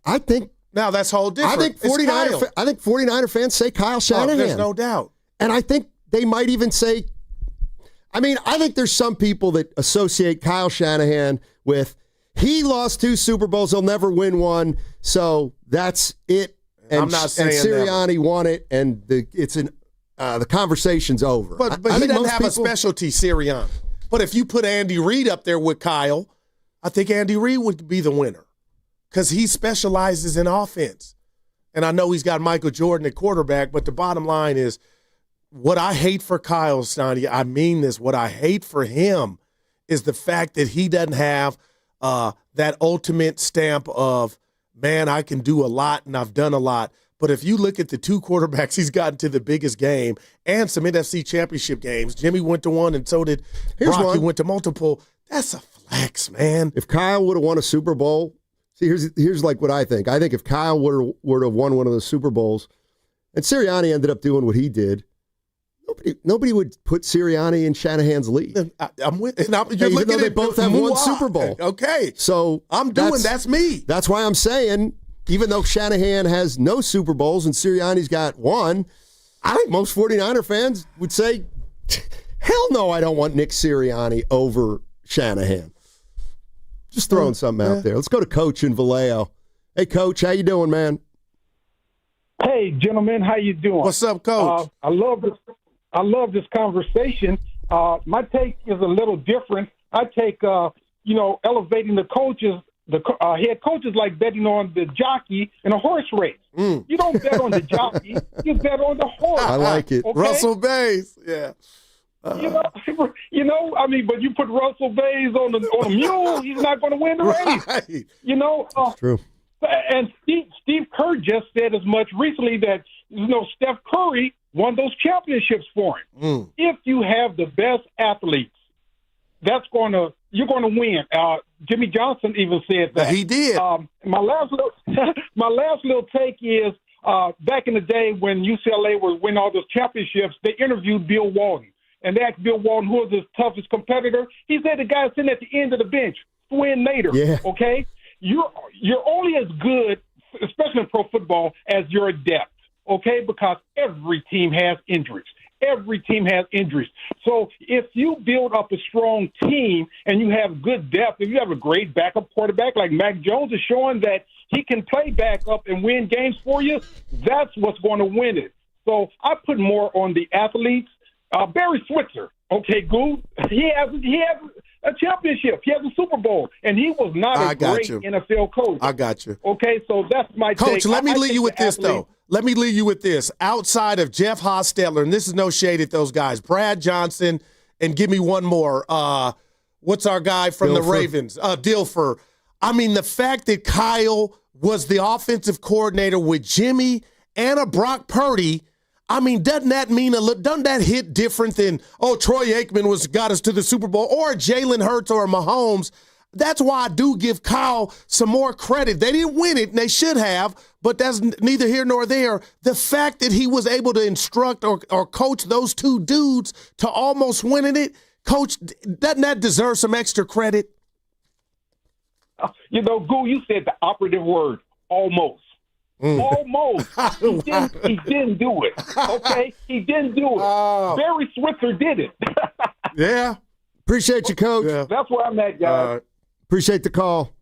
I think.
Now that's whole different.
I think 49er fans say Kyle Shanahan.
There's no doubt.
And I think they might even say, I think there's some people that associate Kyle Shanahan with, he lost 2 Super Bowls, he'll never win one, so that's it. And,
I'm not saying
Sirianni won it, and the conversation's over.
But he doesn't have a specialty, Sirianni. But if you put Andy Reid up there with Kyle, I think Andy Reid would be the winner because he specializes in offense. And I know he's got Michael Jordan at quarterback, but the bottom line is, what I hate for Kyle, Steiny, I mean this, what I hate for him is the fact that he doesn't have that ultimate stamp of, man, I can do a lot and I've done a lot. But if you look at the 2 quarterbacks he's gotten to the biggest game and some NFC championship games, Jimmy went to one and so did Brock, who went to multiple. That's a flex, man.
If Kyle would have won a Super Bowl, see, here's what I think. I think if Kyle were to have won one of those Super Bowls and Sirianni ended up doing what he did, nobody would put Sirianni in Shanahan's league.
I'm with, even
though they both have one Super Bowl.
Okay.
So
that's me.
That's why I'm saying, even though Shanahan has no Super Bowls and Sirianni's got one, I think most 49er fans would say, hell no, I don't want Nick Sirianni over Shanahan. Just throwing something out there. Let's go to Coach in Vallejo. Hey, Coach, how you doing, man?
Hey, gentlemen, how you doing?
What's up, Coach?
I love this conversation. My take is a little different. I take, elevating the coaches, the head coaches, like betting on the jockey in a horse race. You don't bet on the jockey, you bet on the horse.
I like it.
Okay?
Russell Bays, yeah.
But you put Russell Bays on a mule, he's not going to win the race.
Right.
That's true.
And Steve Kerr just said as much recently that Steph Curry won those championships for him. If you have the best athletes, you're going to win. Jimmy Johnson even said that.
He did.
My last little take is back in the day when UCLA was winning all those championships, they interviewed Bill Walton. And they asked Bill Walton who was his toughest competitor. He said the guy sitting at the end of the bench, Swin Nader.
Yeah.
Okay? You're only as good, especially in pro football, as your depth. Okay? Because every team has injuries. Every team has injuries. So if you build up a strong team and you have good depth, if you have a great backup quarterback like Mac Jones is showing that he can play backup and win games for you, that's what's going to win it. So I put more on the athletes. Barry Switzer, okay, Goo, he has a championship. He has a Super Bowl, and he was not a great NFL coach.
I got you.
Okay, so that's my
Coach,
take.
let me leave you with this,
athlete,
though. Let me leave you with this. Outside of Jeff Hostetler, and this is no shade at those guys, Brad Johnson, and give me one more. What's our guy from the Ravens? Dilfer. I mean, the fact that Kyle was the offensive coordinator with Jimmy and a Brock Purdy, I mean, doesn't that hit different than, Troy Aikman got us to the Super Bowl, or Jalen Hurts or Mahomes? That's why I do give Kyle some more credit. They didn't win it, and they should have, but that's neither here nor there. The fact that he was able to instruct or coach those two dudes to almost winning it, Coach, doesn't that deserve some extra credit?
Goo, you said the operative word, almost. Almost. He didn't do it. Okay? He didn't do it. Barry Switzer did it.
Yeah.
Appreciate you, Coach.
Yeah.
That's where I'm at, guys.
Appreciate the call.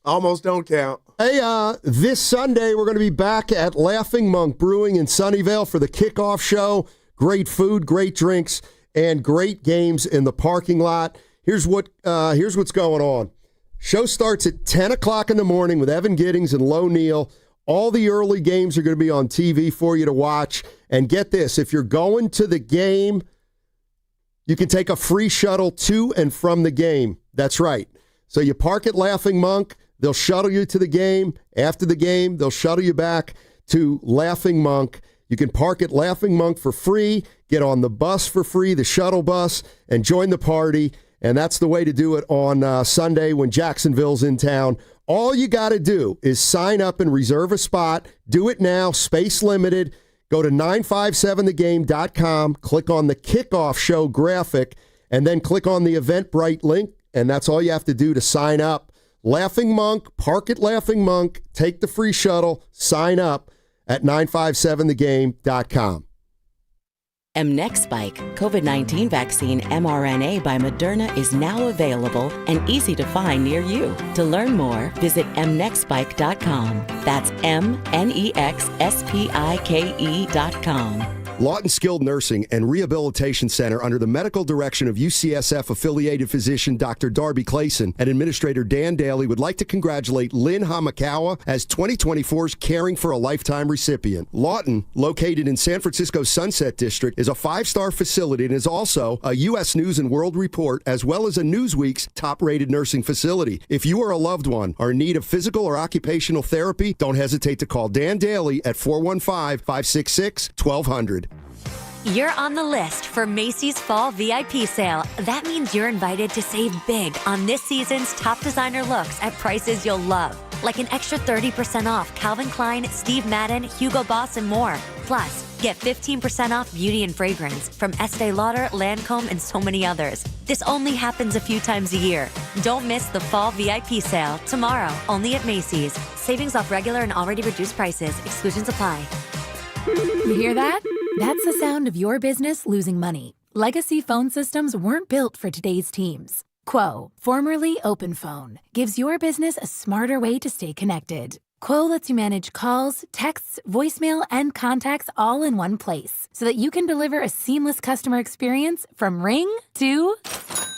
Almost don't count.
Hey, this Sunday we're going to be back at Laughing Monk Brewing in Sunnyvale for the kickoff show. Great food, great drinks, and great games in the parking lot. Here's what's going on. Show starts at 10 o'clock in the morning with Evan Giddings and Lo Neal. All the early games are going to be on TV for you to watch. And get this, if you're going to the game, you can take a free shuttle to and from the game. That's right. So you park at Laughing Monk. They'll shuttle you to the game. After the game, they'll shuttle you back to Laughing Monk. You can park at Laughing Monk for free, get on the bus for free, the shuttle bus, and join the party. And that's the way to do it on Sunday when Jacksonville's in town. All you got to do is sign up and reserve a spot. Do it now, space limited. Go to 957thegame.com, click on the kickoff show graphic, and then click on the Eventbrite link, and that's all you have to do to sign up. Laughing Monk, park at Laughing Monk, take the free shuttle, sign up at 957thegame.com.
Mnexspike COVID-19 vaccine mRNA by Moderna is now available and easy to find near you. To learn more, visit mnexspike.com. That's MNEXSPIKE.com.
Lawton Skilled Nursing and Rehabilitation Center, under the medical direction of UCSF-affiliated physician Dr. Darby Clayson and Administrator Dan Daly, would like to congratulate Lynn Hamakawa as 2024's Caring for a Lifetime recipient. Lawton, located in San Francisco's Sunset District, is a 5-star facility and is also a U.S. News and World Report, as well as a Newsweek's top-rated nursing facility. If you or a loved one are in need of physical or occupational therapy, don't hesitate to call Dan Daly at 415-566-1200.
You're on the list for Macy's Fall VIP Sale. That means you're invited to save big on this season's top designer looks at prices you'll love. Like an extra 30% off Calvin Klein, Steve Madden, Hugo Boss, and more. Plus, get 15% off beauty and fragrance from Estee Lauder, Lancome, and so many others. This only happens a few times a year. Don't miss the Fall VIP Sale tomorrow, only at Macy's. Savings off regular and already reduced prices. Exclusions apply.
You hear that? That's the sound of your business losing money. Legacy phone systems weren't built for today's teams. Quo, formerly OpenPhone, gives your business a smarter way to stay connected. Quo lets you manage calls, texts, voicemail, and contacts all in one place so that you can deliver a seamless customer experience from ring to...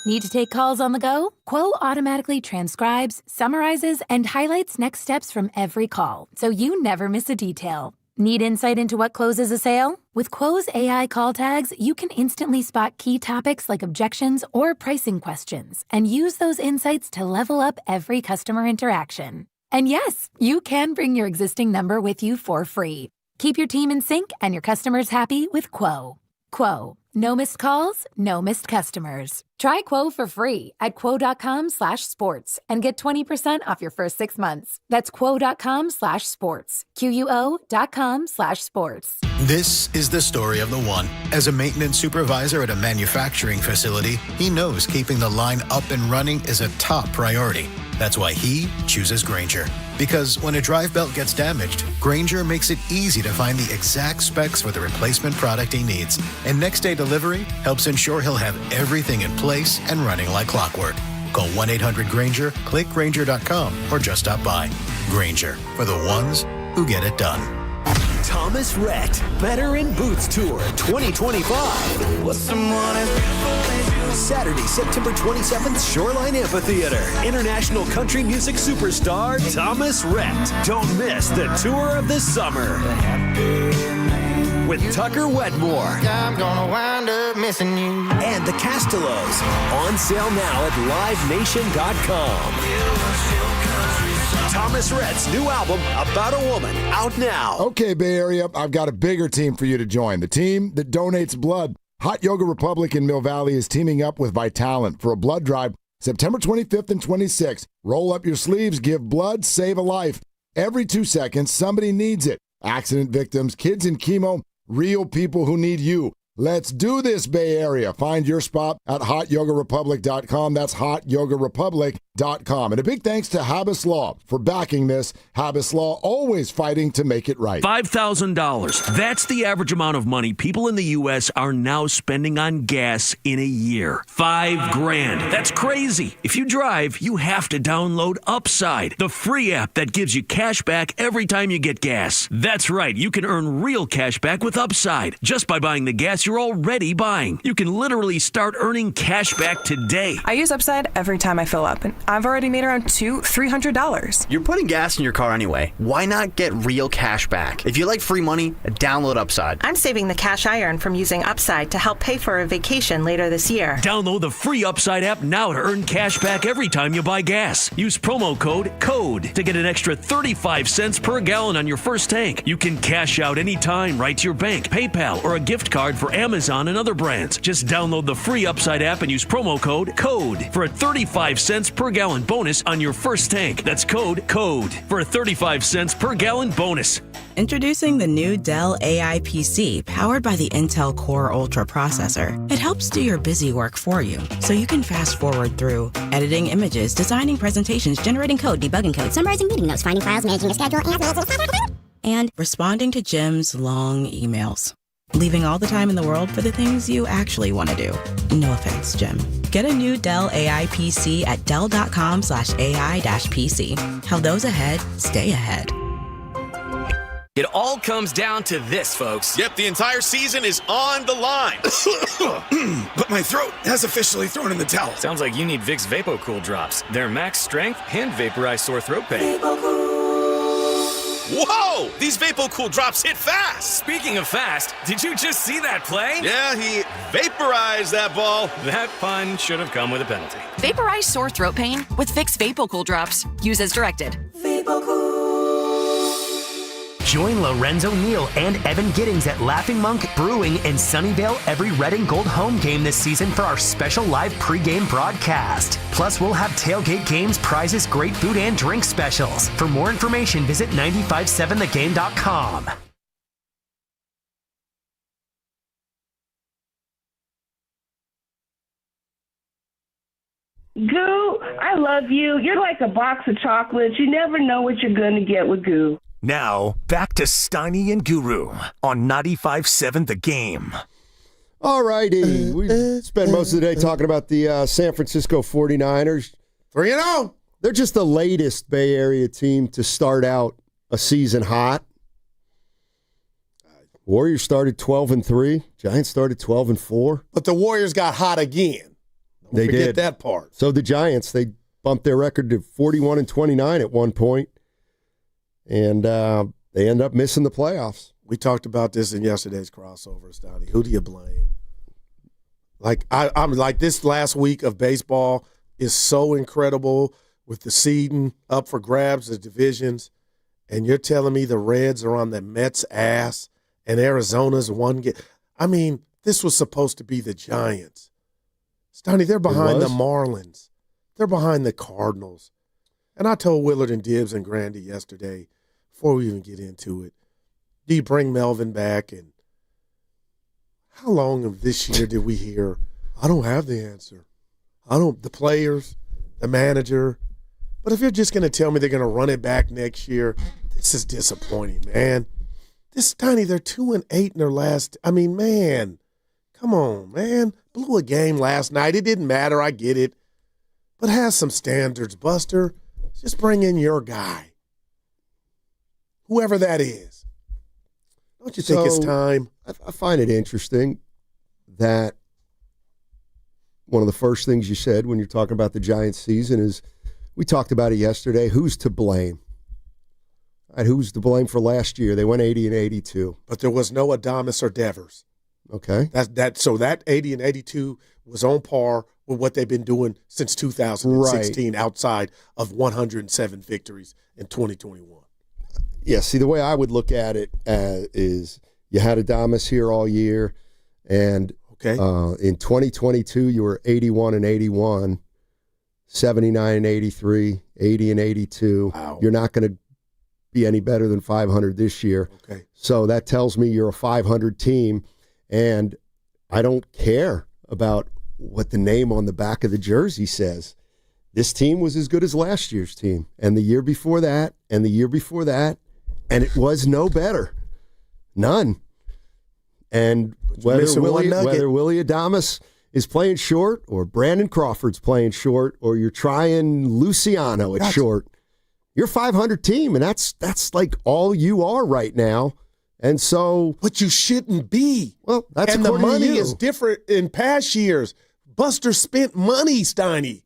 Need to take calls on the go? Quo automatically transcribes, summarizes, and highlights next steps from every call, so you never miss a detail. Need insight into what closes a sale? With Quo's AI call tags, you can instantly spot key topics like objections or pricing questions and use those insights to level up every customer interaction. And yes, you can bring your existing number with you for free. Keep your team in sync and your customers happy with Quo. Quo. No missed calls, no missed customers. Try Quo for free at quo.com/sports and get 20% off your first 6 months. That's quo.com/sports. QUO.com/sports.
This is the story of the one. As a maintenance supervisor at a manufacturing facility, he knows keeping the line up and running is a top priority. That's why he chooses Grainger. Because when a drive belt gets damaged, Grainger makes it easy to find the exact specs for the replacement product he needs. And next day delivery helps ensure he'll have everything in place and running like clockwork. Call 1-800-GRAINGER, click Grainger.com, or just stop by. Grainger, for the ones who get it done.
Thomas Rhett, Better in Boots Tour 2025. What's Saturday, September 27th, Shoreline Amphitheater. International country music superstar Thomas Rhett. Don't miss the tour of the summer. With Tucker Wedmore. I'm gonna wind up missing you. And the Castellos. On sale now at livenation.com. Thomas Rhett's new album, About a Woman, out now.
Okay, Bay Area, I've got a bigger team for you to join. The team that donates blood. Hot Yoga Republic in Mill Valley is teaming up with Vitalent for a blood drive September 25th and 26th. Roll up your sleeves, give blood, save a life. Every 2 seconds, somebody needs it. Accident victims, kids in chemo, real people who need you. Let's do this, Bay Area. Find your spot at hotyogarepublic.com. That's hotyogarepublic.com. And a big thanks to Habas Law for backing this. Habas Law, always fighting to make it right.
$5,000. That's the average amount of money people in the U.S. are now spending on gas in a year. $5,000. That's crazy. If you drive, you have to download Upside, the free app that gives you cash back every time you get gas. That's right. You can earn real cash back with Upside just by buying the gas you're already buying. You can literally start earning cash back today.
I use Upside every time I fill up, and I've already made around $300.
You're putting gas in your car anyway. Why not get real cash back? If you like free money, download Upside.
I'm saving the cash I earn from using Upside to help pay for a vacation later this year.
Download the free Upside app now to earn cash back every time you buy gas. Use promo code CODE to get an extra 35 cents per gallon on your first tank. You can cash out anytime right to your bank, PayPal, or a gift card for Amazon and other brands. Just download the free Upside app and use promo code CODE for a 35 cents per gallon bonus on your first tank. That's code CODE for a 35 cents per gallon bonus.
Introducing the new Dell AI PC powered by the Intel Core Ultra processor. It helps do your busy work for you, so you can fast forward through editing images, designing presentations, generating code, debugging code, summarizing meeting notes, finding files, managing your schedule, and responding to Jim's long emails. Leaving all the time in the world for the things you actually want to do. No offense, Jim. Get a new Dell AI PC at dell.com/AI-PC. How those ahead stay ahead.
It all comes down to this, folks. Yep, the entire season is on the line. But my throat has officially thrown in the towel.
Sounds like you need Vicks VapoCool drops. They're max strength and vaporize sore throat pain.
Whoa! These VapoCool drops hit fast!
Speaking of fast, did you just see that play?
Yeah, he vaporized that ball.
That pun should have come with a penalty.
Vaporize sore throat pain with Vicks VapoCool drops. Use as directed.
Join Lorenzo Neal and Evan Giddings at Laughing Monk Brewing in Sunnyvale every red and gold home game this season for our special live pregame broadcast. Plus, we'll have tailgate games, prizes, great food, and drink specials. For more information, visit 957thegame.com.
Goo, I love you. You're like a box of chocolates. You never know what you're going to get with Goo.
Now, back to Steiny and Guru on 95.7 The Game.
All righty. We spent most of the day talking about the San Francisco 49ers.
3-0.
They're just the latest Bay Area team to start out a season hot. Warriors started 12-3. Giants started 12-4.
But the Warriors got hot again. Don't forget that part.
So the Giants, they bumped their record to 41-29 at one point. And they end up missing the playoffs.
We talked about this in yesterday's crossover, Steiny. Who do you blame? Like I'm like, this last week of baseball is so incredible with the seeding up for grabs, the divisions, and you're telling me the Reds are on the Mets' ass and Arizona's one game. I mean, this was supposed to be the Giants. Steiny, they're behind the Marlins. They're behind the Cardinals. And I told Willard and Dibs and Grandy yesterday, before we even get into it, do you bring Melvin back? And how long of this year did we hear, I don't have the answer. The players, the manager. But if you're just going to tell me they're going to run it back next year, this is disappointing, man. This Steiny, they're 2-8 in their last. I mean, man, come on, man. Blew a game last night. It didn't matter. I get it. But have some standards, Buster. Just bring in your guy. Whoever that is. Don't you think it's time?
I find it interesting that one of the first things you said when you're talking about the Giants season is, we talked about it yesterday, who's to blame? And who's to blame for last year? They went 80-82.
But there was no Adames or Devers.
Okay.
So that 80 and 82 was on par with what they've been doing since 2016, right, outside of 107 victories in 2021.
Yeah, see, the way I would look at it is you had Adames here all year, and in 2022 you were 81-81, 79-83, 80-82.
Wow.
You're not going to be any better than 500 this year.
Okay.
So that tells me you're a 500 team, and I don't care about what the name on the back of the jersey says. This team was as good as last year's team, and the year before that, and the year before that, and it was no better. None. And whether Willie Adames is playing short, or Brandon Crawford's playing short, or you're trying Luciano at short, you're a 500 team, and that's like all you are right now. And so,
but you shouldn't be.
Well, that's
and the money is different in past years. Buster spent money, Steiny.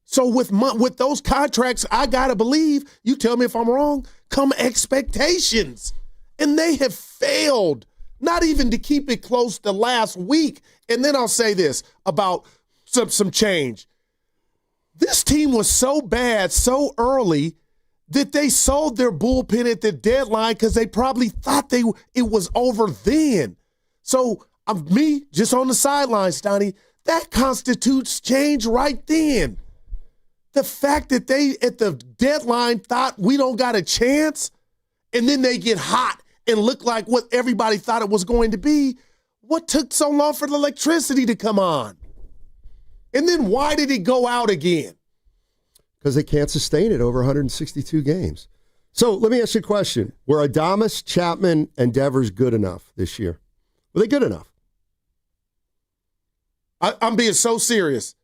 So with those contracts, I gotta believe, you tell me if I'm wrong, come expectations, and they have failed. Not even to keep it close the last week. And then I'll say this about some change. This team was so bad so early that they sold their bullpen at the deadline because they probably thought it was over then. So me, just on the sidelines, Steiny, that constitutes change right then. The fact that they, at the deadline, thought we don't got a chance, and then they get hot and look like what everybody thought it was going to be. What took so long for the electricity to come on? And then why did it go out again?
Because they can't sustain it over 162 games. So let me ask you a question. Were Adames, Chapman, and Devers good enough this year? Were they good enough?
I'm being so serious.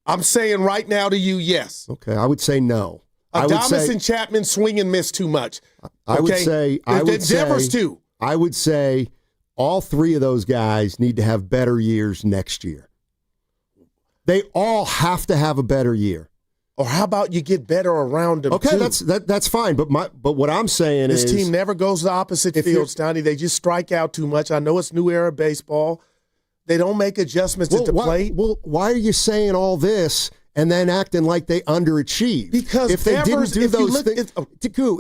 I'm saying right now to you, yes.
Okay, I would say no.
Adames and Chapman swing and miss too much.
I would say
Devers too.
I would say all three of those guys need to have better years next year. They all have to have a better year.
Or how about you get better around them?
Okay,
too?
that's fine. But what I'm saying is
this team never goes the opposite field, Steiny. They just strike out too much. I know it's new era baseball. They don't make adjustments at the plate.
Well, why are you saying all this and then acting like they underachieved?
Because
if they didn't do those things,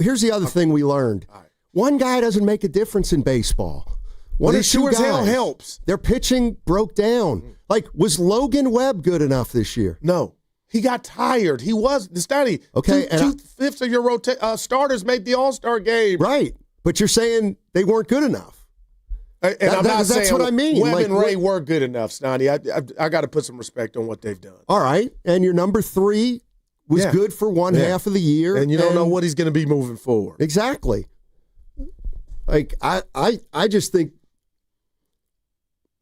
here's the other thing we learned: one guy doesn't make a difference in baseball. One or two guys
hell helps.
Their pitching broke down. Like, was Logan Webb good enough this year?
No. He got tired. He was the Steiny.
Okay,
two-fifths of your starters made the All-Star game.
Right, but you're saying they weren't good enough.
And I'm not saying
that's what I mean.
Webb and Ray were good enough, Steiny. I got to put some respect on what they've done.
All right, and your number 3 was good for one half of the year,
and you don't know what he's going to be moving forward.
Exactly. Like I just think.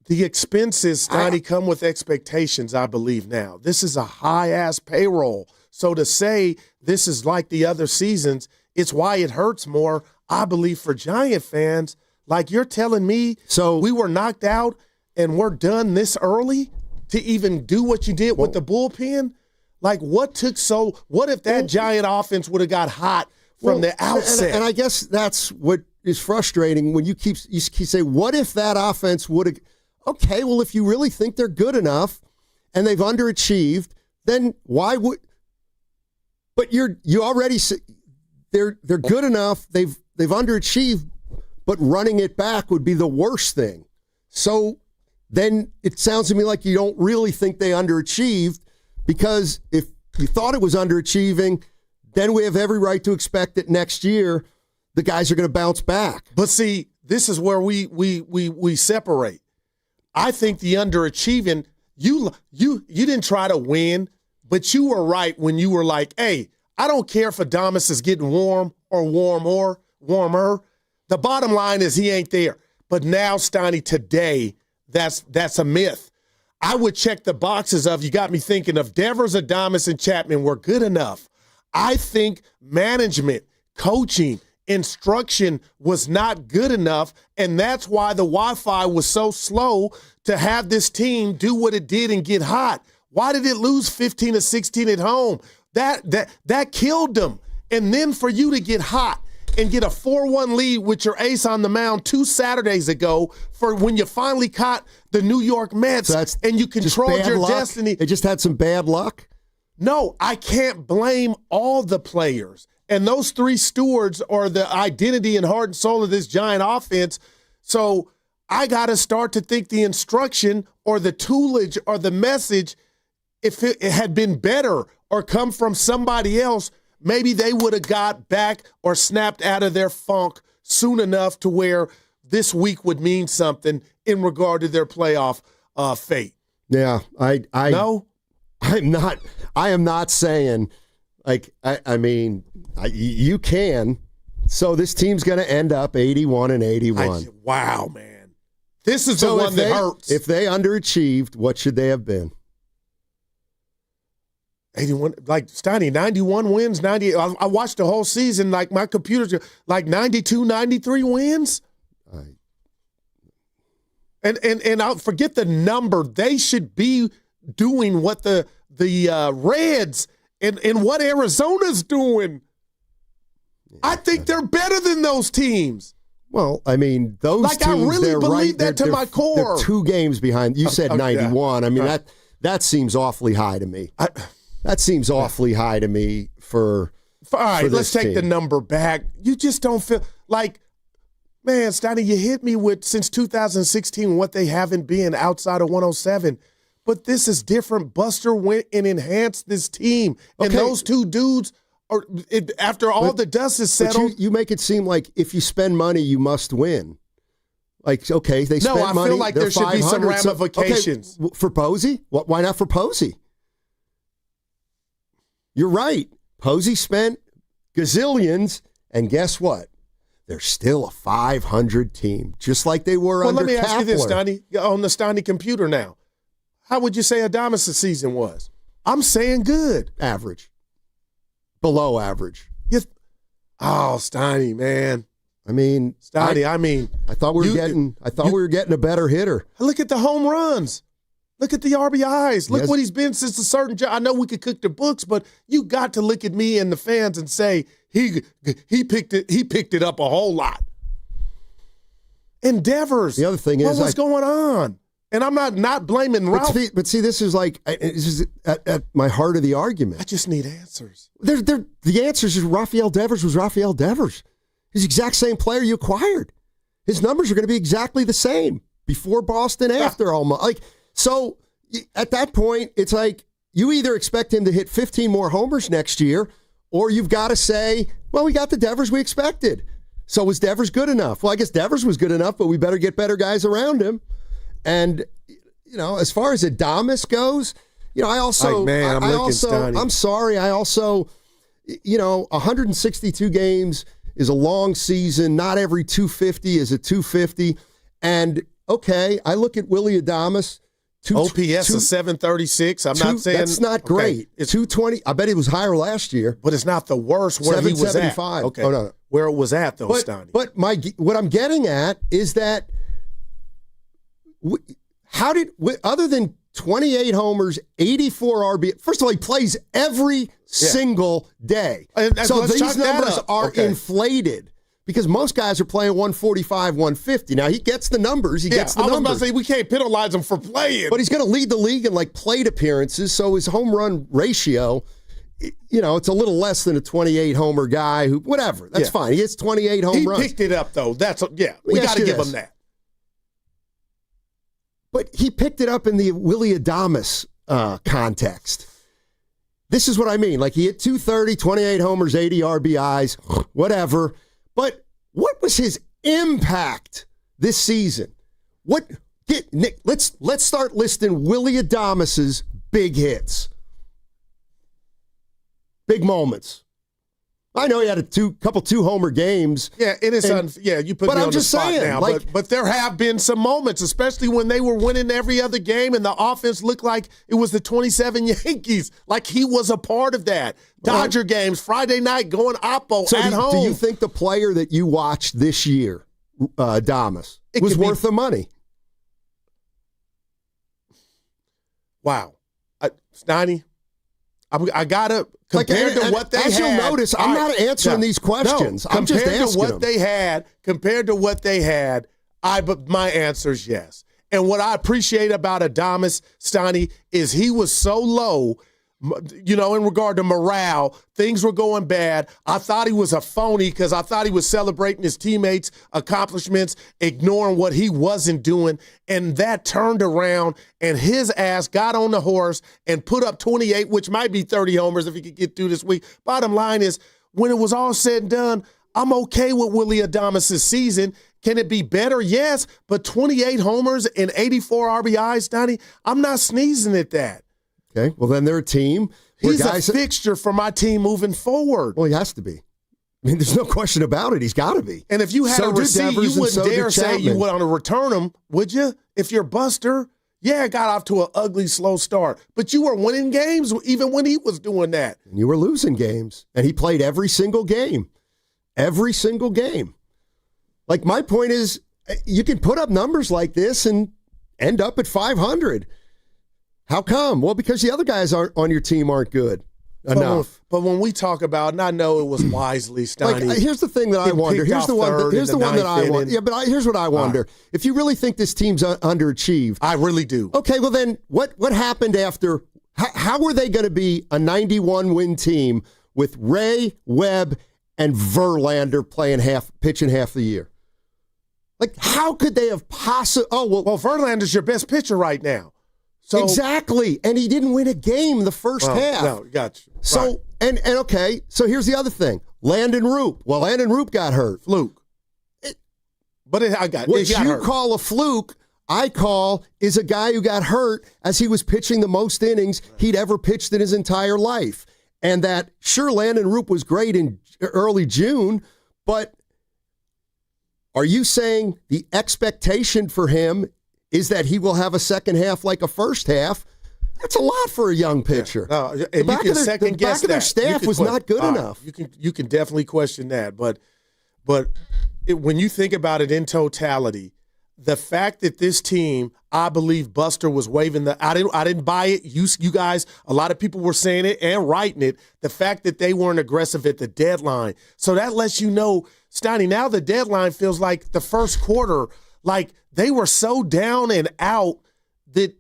The expenses, Steiny, come with expectations, I believe now. This is a high-ass payroll. So to say this is like the other seasons, it's why it hurts more, I believe, for Giant fans. Like you're telling me we were knocked out and we're done this early to even do what you did with the bullpen? Like what if that Giant offense would have got hot from the outset?
And I guess that's what is frustrating when you keep saying, what if that offense would have – okay, well, if you really think they're good enough and they've underachieved, then why would? But you already they're good enough. They've underachieved, but running it back would be the worst thing. So then it sounds to me like you don't really think they underachieved, because if you thought it was underachieving, then we have every right to expect that next year the guys are going to bounce back.
But see, this is where we separate. I think the underachieving, you didn't try to win, but you were right when you were like, hey, I don't care if Adames is getting warm or warmer. The bottom line is he ain't there. But now, Steiny, today, that's a myth. I would check the boxes of, you got me thinking of Devers, Adames, and Chapman were good enough. I think management, coaching, instruction was not good enough, and that's why the Wi-Fi was so slow to have this team do what it did and get hot. Why did it lose 15-16 at home? That killed them. And then for you to get hot and get a 4-1 lead with your ace on the mound 2 Saturdays ago for when you finally caught the New York Mets and you controlled your destiny.
They just had some bad luck?
No, I can't blame all the players. And those 3 stewards are the identity and heart and soul of this Giant offense. So I got to start to think the instruction or the toolage or the message, if it had been better or come from somebody else, maybe they would have got back or snapped out of their funk soon enough to where this week would mean something in regard to their playoff fate.
Yeah,
No?
I am not saying, like, you can. So this team's going to end up 81-81.
Wow, man. This is the one that hurts.
If they underachieved, what should they have been?
81, like Steiny, 91 wins, 90. I watched the whole season, like my computer's like 92, 93 wins. And I'll forget the number. They should be doing what the Reds and what Arizona's doing. I think they're better than those teams.
Well, I mean, those teams,
I really believe that to my core.
They're 2 games behind. You said 91. I mean, that seems awfully high to me. That seems awfully high to me for
all right,
for
let's take
team.
the number back. You just don't feel like, man, Steiny, you hit me with since 2016 what they haven't been outside of 107. But this is different. Buster went and enhanced this team. And those 2 dudes, after all the dust is settled.
You make it seem like if you spend money, you must win. Like, okay, they spend money.
No, I feel like there should be some ramifications.
Okay, for Posey? Why not for Posey? You're right. Posey spent gazillions, and guess what? They're still a 500 team, just like they were under Kapler.
Let me ask you this, Steiny, on the Steiny computer now. How would you say Adames' season was? I'm saying good.
Average. Below average.
Steiny, man.
I mean,
Steiny,
I thought we were getting a better hitter.
Look at the home runs. Look at the RBIs. Look what he's been since a certain job. I know we could cook the books, but you got to look at me and the fans and say he picked it up a whole lot. Endeavors.
The other thing is,
what's going on? And I'm not blaming Ralph.
But see, this is at my heart of the argument.
I just need answers.
The answers is Rafael Devers was Rafael Devers. He's the exact same player you acquired. His numbers are going to be exactly the same before Boston, after almost. So at that point, it's like you either expect him to hit 15 more homers next year, or you've got to say, well, we got the Devers we expected. So was Devers good enough? Well, I guess Devers was good enough, but we better get better guys around him. And, as far as Adames goes, I'm sorry. I also, 162 games is a long season. Not every 250 is a 250. And, okay, I look at Willie Adames.
OPS is 736. I'm not saying
that's not great. It's 220. I bet it was higher last year,
but it's not the worst where he was at. Okay,
no.
Where it was at though, Steiny.
But what I'm getting at is that other than 28 homers, 84 RBI. First of all, he plays every single day, so these numbers are inflated. Because most guys are playing 145, 150. Now, he gets the numbers. I was about
to say, we can't penalize him for playing.
But he's going to lead the league in, plate appearances, so his home run ratio, it's a little less than a 28-homer guy who, whatever. That's fine. He hits 28 home runs.
He picked it up, though. We got to give him that.
But he picked it up in the Willie Adames context. This is what I mean. Like, he hit 230, 28 homers, 80 RBIs, whatever. But what was his impact this season? Nick, let's start listing Willie Adames's big hits. Big moments. I know he had a couple 2-homer games.
Yeah, it is. You put me on the spot now. But there have been some moments, especially when they were winning every other game and the offense looked like it was the 27 Yankees. Like, he was a part of that. Dodger games, Friday night, going Oppo at home.
Do you think the player that you watched this year, Adames, was worth the money?
Wow. Steiny, I got to, compared to what they had.
As you'll notice, I'm not answering these questions. I'm just asking
Compared to what they had, my answer is yes. And what I appreciate about Adames, Steiny, is he was so low, in regard to morale. Things were going bad. I thought he was a phony because I thought he was celebrating his teammates' accomplishments, ignoring what he wasn't doing. And that turned around, and his ass got on the horse and put up 28, which might be 30 homers if he could get through this week. Bottom line is, when it was all said and done, I'm okay with Willie Adames' season. Can it be better? Yes, but 28 homers and 84 RBIs, Donnie, I'm not sneezing at that.
Okay, well, then they're a team.
He's a fixture for my team moving forward.
Well, he has to be. I mean, there's no question about it. He's got to be.
And if you had a receipt, you wouldn't dare say you would want to return him, would you? If you're Buster, it got off to an ugly, slow start. But you were winning games even when he was doing that.
And you were losing games. And he played every single game. Every single game. Like, my point is, you can put up numbers like this and end up at 500. How come? Well, because the other guys on your team aren't good enough.
But when we talk about, and I know it was wisely, Steiny.
Here's the thing that I wonder. Here's the one that I wonder. Yeah, but here's what I wonder. If you really think this team's underachieved.
I really do.
Okay, well then, what happened after? How were they going to be a 91-win team with Ray, Webb, and Verlander pitching half the year? Like, how could they have possibly?
Well, Verlander's your best pitcher right now. So,
exactly, and he didn't win a game the first half.
No, gotcha.
So, right. and okay, so here's the other thing. Landon Roop. Well, Landon Roop got hurt.
Fluke. What
you call a fluke, I call is a guy who got hurt as he was pitching the most innings he'd ever pitched in his entire life. And that, sure, Landon Roop was great in early June, but are you saying the expectation for him is that he will have a second half like a first half? That's a lot for a young pitcher.
Yeah. No, and the back
of their staff was not good enough.
You can definitely question that, but when you think about it in totality, the fact that this team, I believe Buster was waving I didn't buy it. You guys, a lot of people were saying it and writing it. The fact that they weren't aggressive at the deadline, so that lets you know, Steiny. Now the deadline feels like the first quarter. Like, they were so down and out that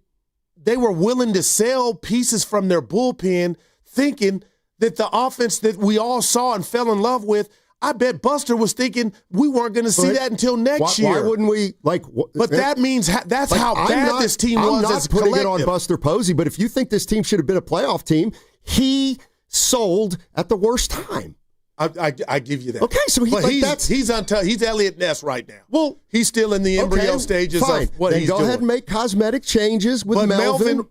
they were willing to sell pieces from their bullpen, thinking that the offense that we all saw and fell in love with, I bet Buster was thinking we weren't going to see that until next year.
Why wouldn't we?
But that means that's how bad this team was.
I'm not putting it on Buster Posey, but if you think this team should have been a playoff team, he sold at the worst time.
I give you that.
Okay, so
he's Elliot Ness right now.
Well,
he's still in the embryo stages of what
then
he's doing.
Go ahead and make cosmetic changes with Melvin.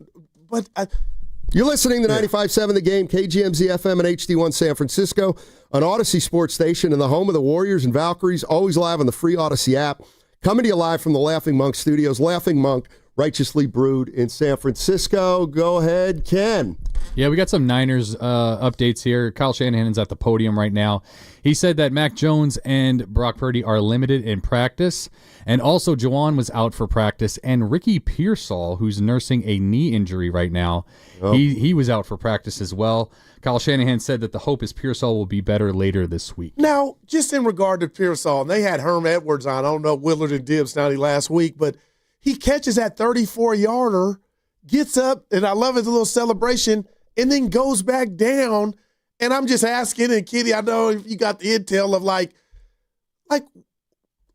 You're listening to 95.7 The Game, KGMZ FM and HD1 San Francisco, an Odyssey sports station and the home of the Warriors and Valkyries, always live on the free Odyssey app. Coming to you live from the Laughing Monk Studios. Laughing Monk, righteously brewed in San Francisco. Go ahead, Ken.
Yeah, we got some Niners updates here. Kyle Shanahan's at the podium right now. He said that Mac Jones and Brock Purdy are limited in practice, and also Juwan was out for practice, and Ricky Pearsall, who's nursing a knee injury right now, he was out for practice as well. Kyle Shanahan said that the hope is Pearsall will be better later this week.
Now, just in regard to Pearsall, and they had Herm Edwards on, I don't know, Willard and Dibs last week, but he catches that 34-yarder, gets up, and I love his little celebration, and then goes back down. And I'm just asking, and Kitty, I know if you got the intel of like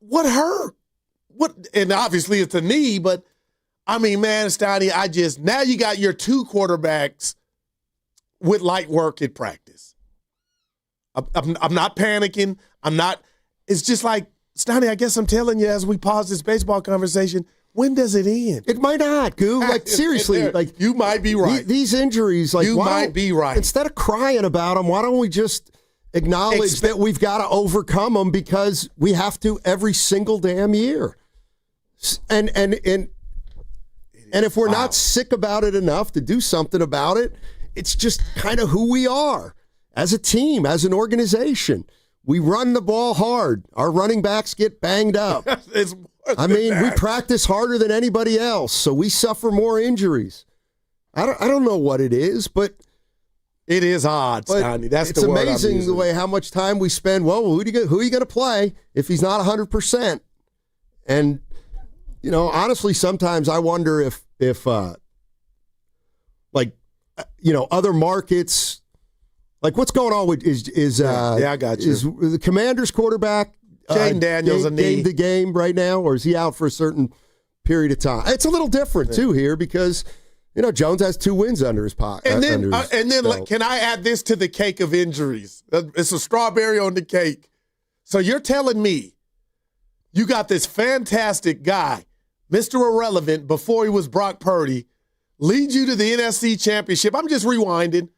what hurt? What? And obviously it's a knee, but I mean, man, Steiny, now you got your 2 quarterbacks with light work at practice. I'm not panicking. It's just like, Steiny, I guess I'm telling you as we pause this baseball conversation, when does it end?
It might not, Goo. Like, seriously. Like,
you might be right.
These injuries, like,
you might be right.
Instead of crying about them, why don't we just acknowledge that we've got to overcome them because we have to every single damn year. And if we're not sick about it enough to do something about it, it's just kind of who we are as a team, as an organization. We run the ball hard. Our running backs get banged up. We practice harder than anybody else, so we suffer more injuries. I don't know what it is, but
it is odd, Steiny. That's the word I'm using.
It's amazing the way how much time we spend. Well, who are you going to play if he's not 100%? And honestly, sometimes I wonder if other markets. Like, what's going on with
I got you.
Is the Commanders quarterback
Jane Daniels
game the game right now, or is he out for a certain period of time? It's a little different too here because Jones has 2 wins under his pocket.
And then can I add this to the cake of injuries? It's a strawberry on the cake. So you're telling me you got this fantastic guy, Mr. Irrelevant, before he was Brock Purdy, leads you to the NFC Championship. I'm just rewinding.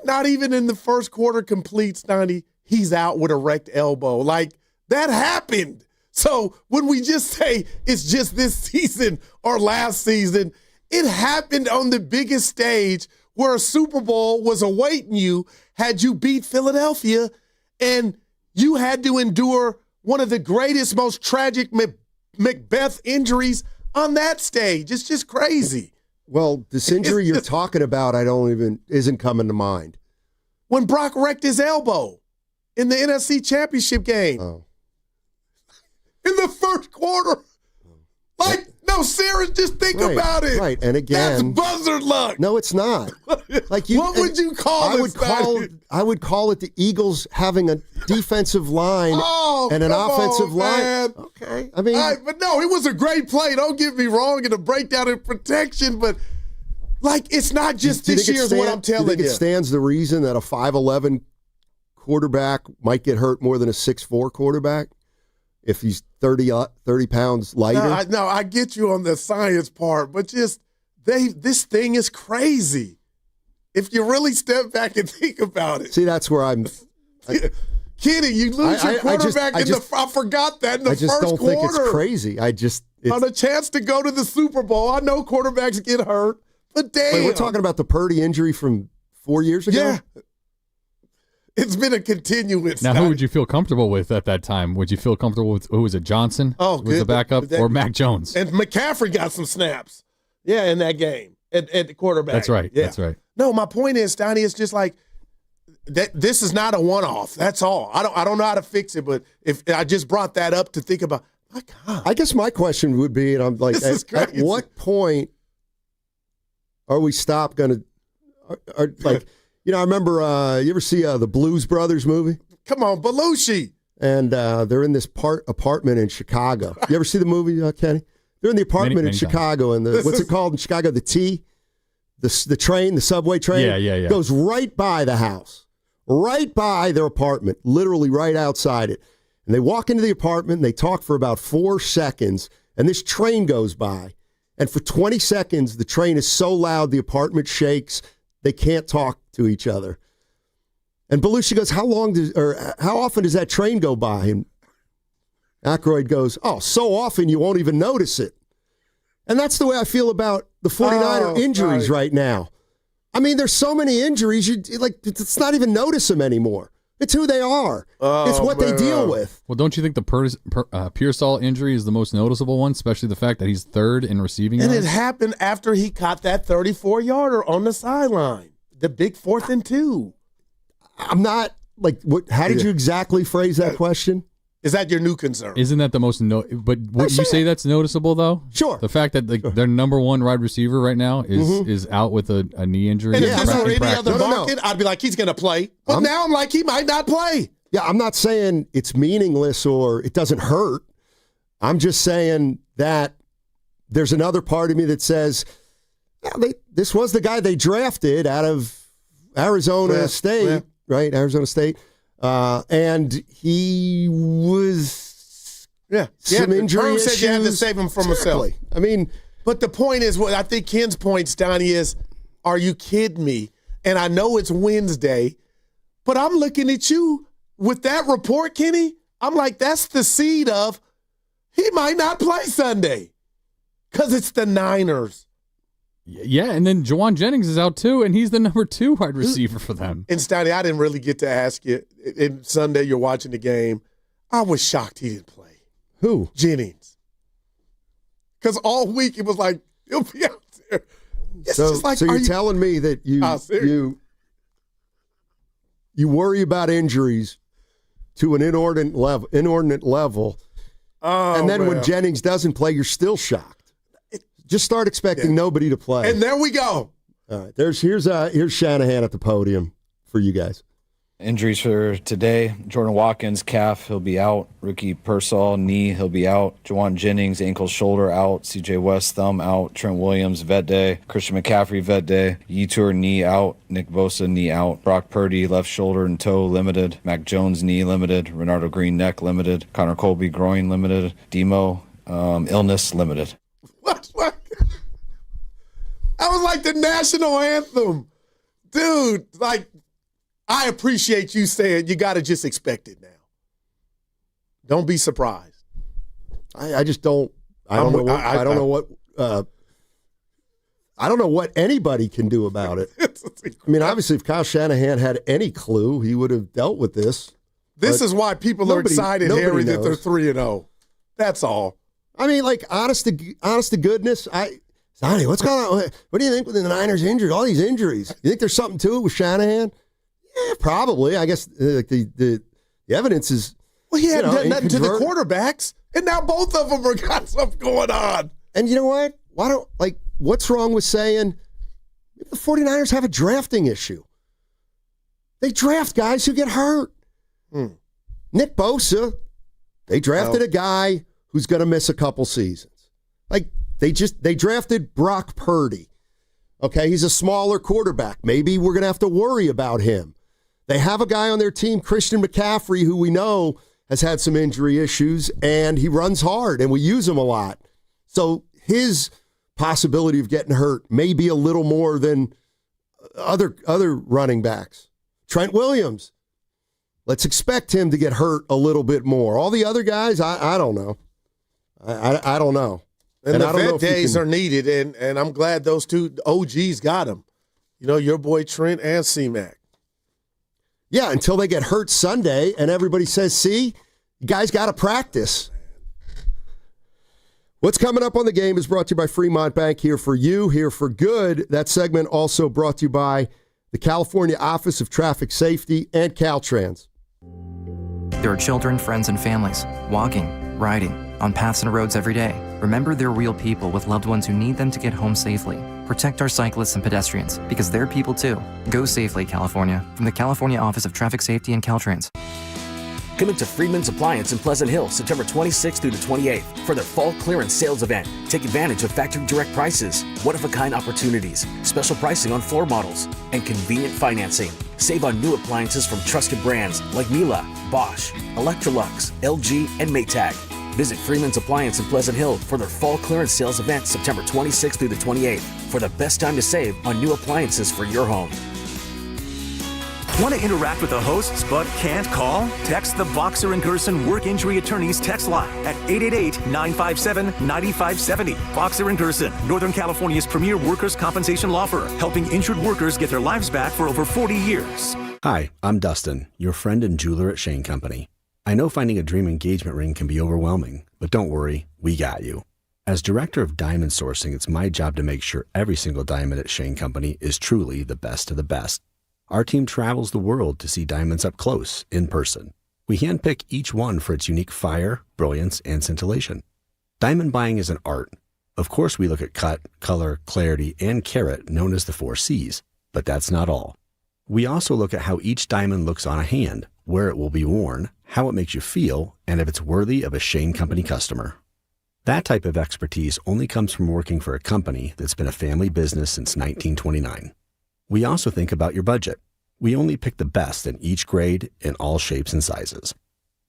Not even in the first quarter complete, Steiny, he's out with a wrecked elbow. Like, that happened. So when we just say it's just this season or last season, it happened on the biggest stage where a Super Bowl was awaiting you had you beat Philadelphia, and you had to endure one of the greatest, most tragic Macbeth injuries on that stage. It's just crazy.
Well, this injury you're talking about, isn't coming to mind.
When Brock wrecked his elbow in the NFC Championship game.
Oh.
In the first quarter. Like, no, serious, just think about it.
Right, and again.
That's buzzard luck.
No, it's not. Like
what would you call it?
I would call it the Eagles having a defensive line and an offensive line. Okay.
But no, it was a great play. Don't get me wrong, and a breakdown in protection, but like, it's not just this year is what I'm telling you.
Do you think it stands the reason that a 5'11" quarterback might get hurt more than a 6'4" quarterback if he's 30 pounds lighter?
No, I get you on the science part, but just this thing is crazy. If you really step back and think about it.
See, that's where I'm.
Kenny, you lose your quarterback I forgot that in the first quarter.
I just don't think it's crazy.
On a chance to go to the Super Bowl. I know quarterbacks get hurt, but damn.
Wait, we're talking about the Purdy injury from 4 years ago?
Yeah. It's been a continuance.
Now, who would you feel comfortable with at that time? Would you feel comfortable with, who was it, Johnson?
Oh,
was the backup, or Mac Jones?
And McCaffrey got some snaps. Yeah, in that game at the quarterback.
That's right.
Yeah.
That's right.
No, my point is, Steiny, it's just like this is not a one-off. That's all. I don't know how to fix it, but if I just brought that up to think about, my God.
I guess my question would be, and I'm like, at what point are we going to, like, I remember, you ever see the Blues Brothers movie?
Come on, Belushi.
And they're in this apartment in Chicago. You ever see the movie, Kenny? They're in the apartment in Chicago, and what's it called in Chicago? The T? The train, the subway train?
Yeah.
Goes right by the house, right by their apartment, literally right outside it. And they walk into the apartment, and they talk for about 4 seconds, and this train goes by. And for 20 seconds, the train is so loud, the apartment shakes. They can't talk to each other. And Belushi goes, how often does that train go by? And Aykroyd goes, so often you won't even notice it. And that's the way I feel about the 49er injuries right now. I mean, there's so many injuries, let's not even notice them anymore. It's who they are. It's what they deal with.
Well, don't you think the Pearsall injury is the most noticeable one, especially the fact that he's third in receiving yards?
And it happened after he caught that 34-yarder on the sideline, the big 4th and 2.
I'm not, how did you exactly phrase that question?
Is that your new concern?
Isn't that the most but would you say that's noticeable, though?
Sure.
The fact that their number one wide receiver right now is out with a knee injury.
And if this were any other market, I'd be like, he's going to play. But now I'm like, he might not play.
Yeah, I'm not saying it's meaningless or it doesn't hurt. I'm just saying that There's another part of me that says, this was the guy they drafted out of Arizona State, right? Arizona State. And he was some injury issues.
Said you had to save him from himself.
I mean,
but the point is, what I think Ken's point, Steiny, is, are you kidding me? And I know it's Wednesday, but I'm looking at you with that report, Kenny. I'm like, that's the seed of he might not play Sunday because it's the Niners.
Yeah, and then Juwan Jennings is out too, and he's the number 2 wide receiver for them.
And Steiny, I didn't really get to ask you. And Sunday, you're watching the game. I was shocked he didn't play.
Who?
Jennings. Because all week it was like, he'll be out there. It's just like,
so you're telling me that you worry about injuries to an inordinate level, and then when Jennings doesn't play, you're still shocked. Just start expecting nobody to play.
And there we go.
All right, here's Shanahan at the podium for you guys.
Injuries for today: Jordan Watkins, calf, he'll be out. Rookie Pearsall, knee, he'll be out. Juwan Jennings, ankle, shoulder, out. CJ West, thumb, out. Trent Williams, vet day. Christian McCaffrey, vet day. Yetur, knee, out. Nick Bosa, knee, out. Brock Purdy, left shoulder and toe, limited. Mac Jones, knee, limited. Renardo Green, neck, limited. Connor Colby, groin, limited. Demo, illness, limited.
What? That was like the national anthem. Dude, like, I appreciate you saying you got to just expect it now. Don't be surprised.
I just don't. I don't know what anybody can do about it. I mean, obviously, if Kyle Shanahan had any clue, he would have dealt with this.
This is why people are excited, Harry, that they're 3-0. That's all.
I mean, like, honest to goodness, Sonny, what's going on? What do you think with the Niners injured? All these injuries. You think there's something to it with Shanahan? Yeah, probably. I guess the evidence is.
Well, he hadn't done nothing to the quarterbacks, and now both of them got something going on.
And you know what? What's wrong with saying the 49ers have a drafting issue? They draft guys who get hurt. Nick Bosa, they drafted a guy who's going to miss a couple seasons. They drafted Brock Purdy. Okay, he's a smaller quarterback. Maybe we're going to have to worry about him. They have a guy on their team, Christian McCaffrey, who we know has had some injury issues, and he runs hard, and we use him a lot. So his possibility of getting hurt may be a little more than other running backs. Trent Williams, let's expect him to get hurt a little bit more. All the other guys, I don't know. I don't know.
And the vet days are needed, and I'm glad those two OGs got him. You know, your boy Trent and C-Mac.
Yeah, until they get hurt Sunday, and everybody says, see, you guys got to practice. What's coming up on the game is brought to you by Fremont Bank, here for you, here for good. That segment also brought to you by the California Office of Traffic Safety and Caltrans.
There are children, friends, and families walking, riding, on paths and roads every day. Remember, they're real people with loved ones who need them to get home safely. Protect our cyclists and pedestrians, because they're people too. Go safely, California. From the California Office of Traffic Safety and Caltrans.
Coming to Freeman's Appliance in Pleasant Hill, September 26th through the 28th for their fall clearance sales event. Take advantage of factory direct prices, one-of-a-kind opportunities, special pricing on floor models, and convenient financing. Save on new appliances from trusted brands like Miele, Bosch, Electrolux, LG, and Maytag. Visit Freeman's Appliance in Pleasant Hill for their fall clearance sales event September 26th through the 28th for the best time to save on new appliances for your home.
Want to interact with the hosts but can't call? Text the Boxer and Gerson Work Injury Attorneys text line at 888-957-9570. Boxer and Gerson, Northern California's premier workers' compensation law firm, helping injured workers get their lives back for over 40 years.
Hi, I'm Dustin, your friend and jeweler at Shane Company. I know finding a dream engagement ring can be overwhelming, but don't worry, we got you. As director of diamond sourcing, it's my job to make sure every single diamond at Shane Company is truly the best of the best. Our team travels the world to see diamonds up close, in person. We handpick each one for its unique fire, brilliance, and scintillation. Diamond buying is an art. Of course, we look at cut, color, clarity, and carat, known as the 4 C's, but that's not all. We also look at how each diamond looks on a hand, where it will be worn, how it makes you feel, and if it's worthy of a Shane Company customer. That type of expertise only comes from working for a company that's been a family business since 1929. We also think about your budget. We only pick the best in each grade in all shapes and sizes.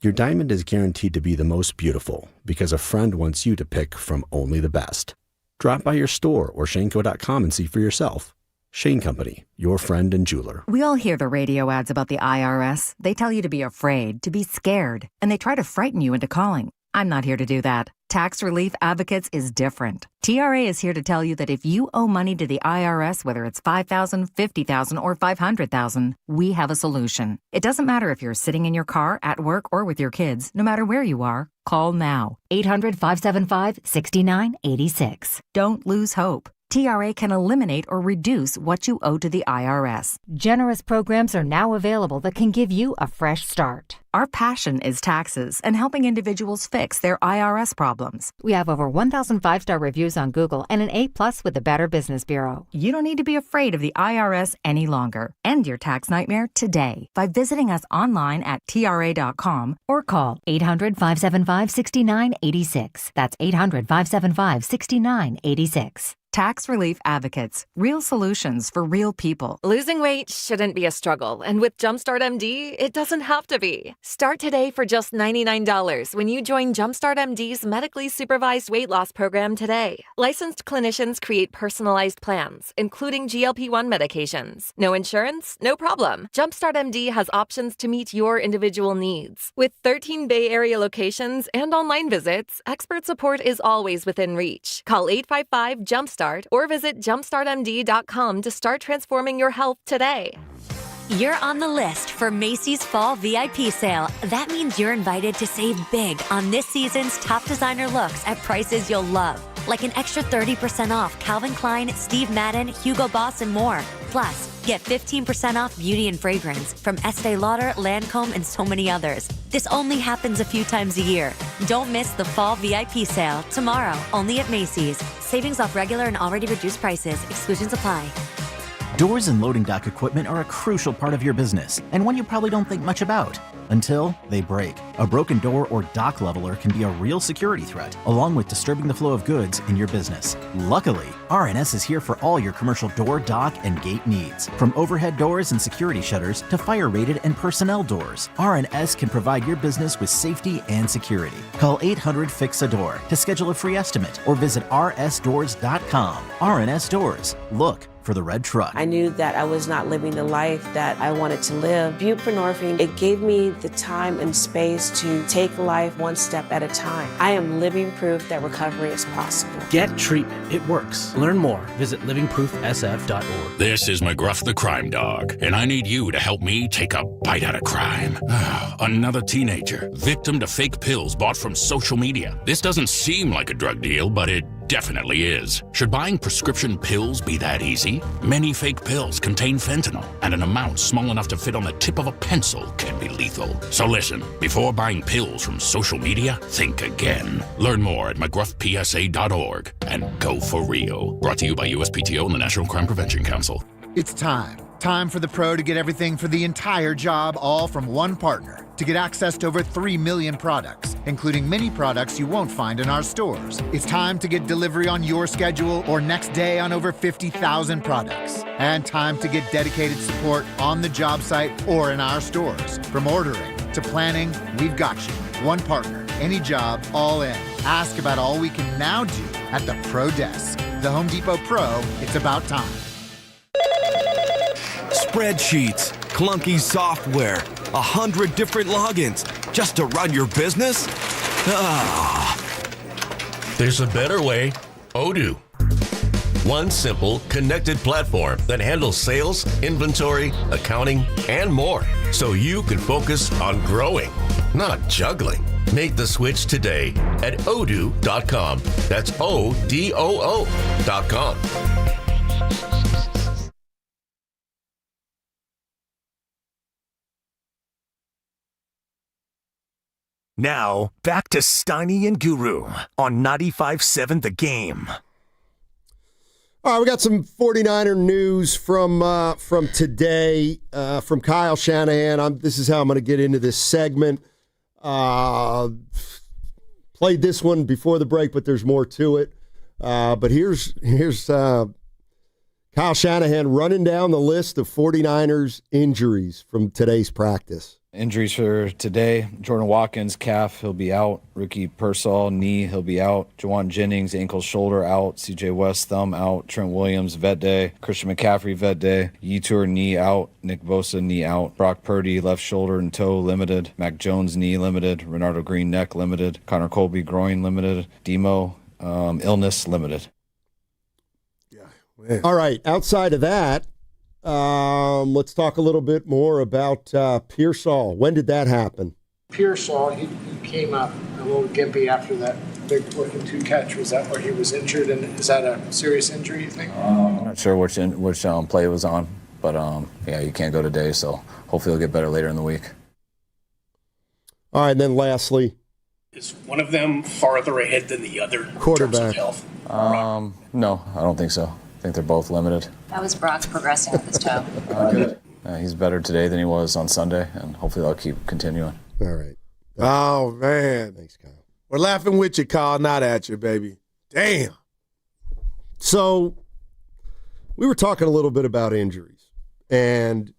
Your diamond is guaranteed to be the most beautiful because a friend wants you to pick from only the best. Drop by your store or shaneco.com and see for yourself. Shane Company, your friend and jeweler.
We all hear the radio ads about the IRS. They tell you to be afraid, to be scared, and they try to frighten you into calling. I'm not here to do that. Tax Relief Advocates is different. TRA is here to tell you that if you owe money to the IRS, whether it's $5,000, $50,000, or $500,000, we have a solution. It doesn't matter if you're sitting in your car, at work, or with your kids. No matter where you are, call now. 800-575-6986. Don't lose hope. TRA can eliminate or reduce what you owe to the IRS. Generous programs are now available that can give you a fresh start. Our passion is taxes and helping individuals fix their IRS problems. We have over 1,000 5-star reviews on Google and an A+ with the Better Business Bureau. You don't need to be afraid of the IRS any longer. End your tax nightmare today by visiting us online at TRA.com or call 800-575-6986. That's 800-575-6986. Tax Relief Advocates. Real solutions for real people.
Losing weight shouldn't be a struggle, and with Jumpstart MD, it doesn't have to be. Start today for just $99 when you join Jumpstart MD's medically supervised weight loss program today. Licensed clinicians create personalized plans, including GLP-1 medications. No insurance? No problem. Jumpstart MD has options to meet your individual needs. With 13 Bay Area locations and online visits, expert support is always within reach. Call 855-JUMPSTART or visit jumpstartmd.com to start transforming your health today.
You're on the list for Macy's Fall VIP Sale. That means you're invited to save big on this season's top designer looks at prices you'll love. Like an extra 30% off Calvin Klein, Steve Madden, Hugo Boss, and more. Plus, get 15% off beauty and fragrance from Estee Lauder, Lancome, and so many others. This only happens a few times a year. Don't miss the Fall VIP Sale tomorrow, only at Macy's. Savings off regular and already reduced prices. Exclusions apply.
Doors and loading dock equipment are a crucial part of your business, and one you probably don't think much about until they break. A broken door or dock leveler can be a real security threat, along with disturbing the flow of goods in your business. Luckily, RNS is here for all your commercial door, dock, and gate needs. From overhead doors and security shutters to fire-rated and personnel doors, RNS can provide your business with safety and security. Call 800-FIX-A-DOOR to schedule a free estimate or visit rsdoors.com. RNS Doors. Look for the red truck.
I knew that I was not living the life that I wanted to live. Buprenorphine, it gave me the time and space to take life one step at a time. I am living proof that recovery is possible.
Get treatment. It works. Learn more. Visit livingproofsf.org.
This is McGruff the Crime Dog, and I need you to help me take a bite out of crime. Another teenager, victim to fake pills bought from social media. This doesn't seem like a drug deal, but it definitely is. Should buying prescription pills be that easy? Many fake pills contain fentanyl, and an amount small enough to fit on the tip of a pencil can be lethal. So listen, before buying pills from social media, think again. Learn more at mcgruffpsa.org and go for real. Brought to you by USPTO and the National Crime Prevention Council.
It's time. Time for the pro to get everything for the entire job, all from one partner. To get access to over 3 million products, including many products you won't find in our stores. It's time to get delivery on your schedule or next day on over 50,000 products. And time to get dedicated support on the job site or in our stores. From ordering to planning, we've got you. One partner, any job, all in. Ask about all we can now do at the Pro Desk. The Home Depot Pro, it's about time.
Spreadsheets, clunky software, 100 different logins just to run your business?
There's a better way. Odoo. One simple, connected platform that handles sales, inventory, accounting, and more, so you can focus on growing, not juggling. Make the switch today at odoo.com. That's ODOO.com.
Now, back to Steiny and Guru on 95.7 The Game.
All right, we got some 49er news from today from Kyle Shanahan. This is how I'm going to get into this segment. Plenty played this one before the break, but there's more to it. But here's Kyle Shanahan running down the list of 49ers injuries from today's practice.
Injuries for today: Jordan Watkins, calf, he'll be out. Ricky Pearsall, knee, he'll be out. Juwan Jennings, ankle, shoulder, out. CJ West, thumb, out. Trent Williams, vet day. Christian McCaffrey, vet day. Yetur, knee, out. Nick Bosa, knee, out. Brock Purdy, left shoulder and toe, limited. Mac Jones, knee, limited. Renardo Green, neck, limited. Connor Colby, groin, limited. Demo, illness, limited.
Yeah. All right. Outside of that, let's talk a little bit more about Pearsall. When did that happen?
Pearsall, he came up a little gimpy after that big 4-2 catch. Was that where he was injured? And is that a serious injury, you think?
I'm not sure which play it was on, but yeah, you can't go today, so hopefully he'll get better later in the week.
All right, and then lastly,
is one of them farther ahead than the other
quarterback?
In terms of health?
No, I don't think so. I think they're both limited.
How is Brock progressing with his toe?
Good. He's better today than he was on Sunday, and hopefully they'll keep continuing.
All right.
Oh, man.
Thanks, Kyle.
We're laughing with you, Kyle, not at you, baby. Damn.
So we were talking a little bit about injuries and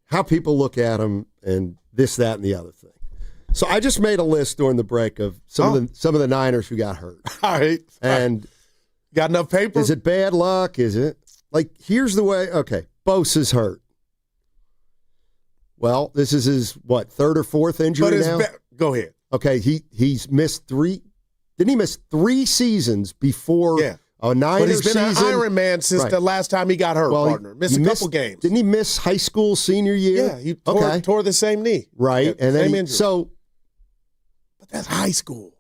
how people look at them and this, that, and the other thing. So I just made a list during the break of some of the Niners who got hurt.
All right.
And
got enough paper?
Is it bad luck? Is it? Like, here's the way. Okay, Bosa's hurt. Well, this is his, third or fourth injury now?
Go ahead.
Okay, he's missed 3. Didn't he miss 3 seasons before a Niner season?
But he's been an Iron Man since the last time he got hurt, partner. Missed a couple games.
Didn't he miss high school senior year?
Yeah, he tore the same knee.
Right,
Yeah,
and then
same injury. But that's high school.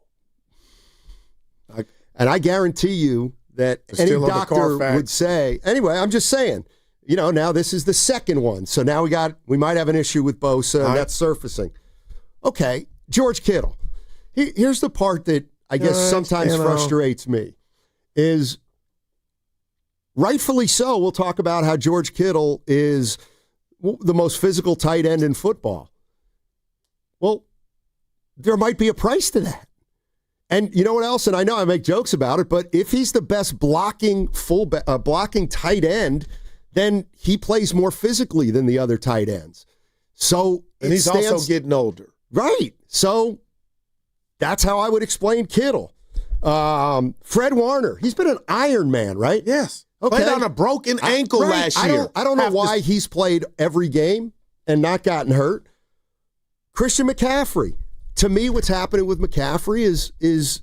And I guarantee you that any doctor would say, anyway, I'm just saying, now this is the second one. So now we might have an issue with Bosa, and that's surfacing. Okay, George Kittle. Here's the part that I guess sometimes frustrates me is rightfully so. We'll talk about how George Kittle is the most physical tight end in football. Well, there might be a price to that. And you know what else? And I know I make jokes about it, but if he's the best blocking tight end, then he plays more physically than the other tight ends. So
and he's also getting older.
Right. So that's how I would explain Kittle. Fred Warner, he's been an Iron Man, right?
Yes.
Okay.
Played on a broken ankle last year.
I don't know why he's played every game and not gotten hurt. Christian McCaffrey. To me, what's happening with McCaffrey is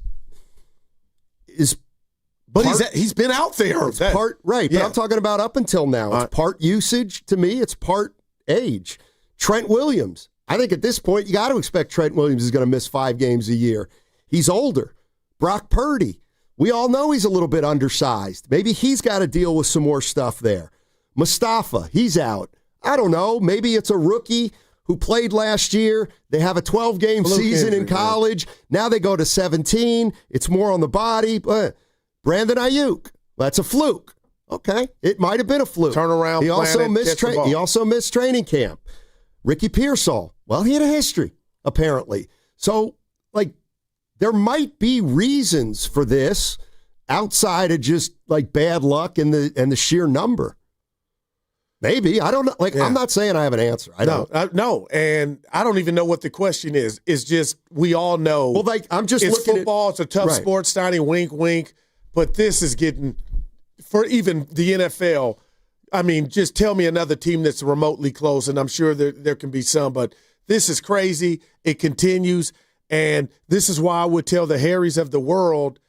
but he's been out there.
It's part right, but I'm talking about up until now. It's part usage to me. It's part age. Trent Williams. I think at this point you got to expect Trent Williams is going to miss 5 games a year. He's older. Brock Purdy. We all know he's a little bit undersized. Maybe he's got to deal with some more stuff there. Mustafa. He's out. I don't know. Maybe it's a rookie who played last year. They have a 12-game season in college. Now they go to 17. It's more on the body. Brandon Ayuk. That's a fluke. Okay. It might have been a fluke.
Turn around.
He also missed training camp. Ricky Pearsall. Well, he had a history, apparently. So, there might be reasons for this outside of just, bad luck and the sheer number. Maybe. I don't know. I'm not saying I have an answer. I don't.
No, and I don't even know what the question is. It's just we all know.
Well, I'm just
it's
looking
football. It's a tough sport, Steiny. Wink, wink. But this is getting, for even the NFL, I mean, just tell me another team that's remotely close, and I'm sure there can be some, but this is crazy. It continues, and this is why I would tell the Harrys of the world,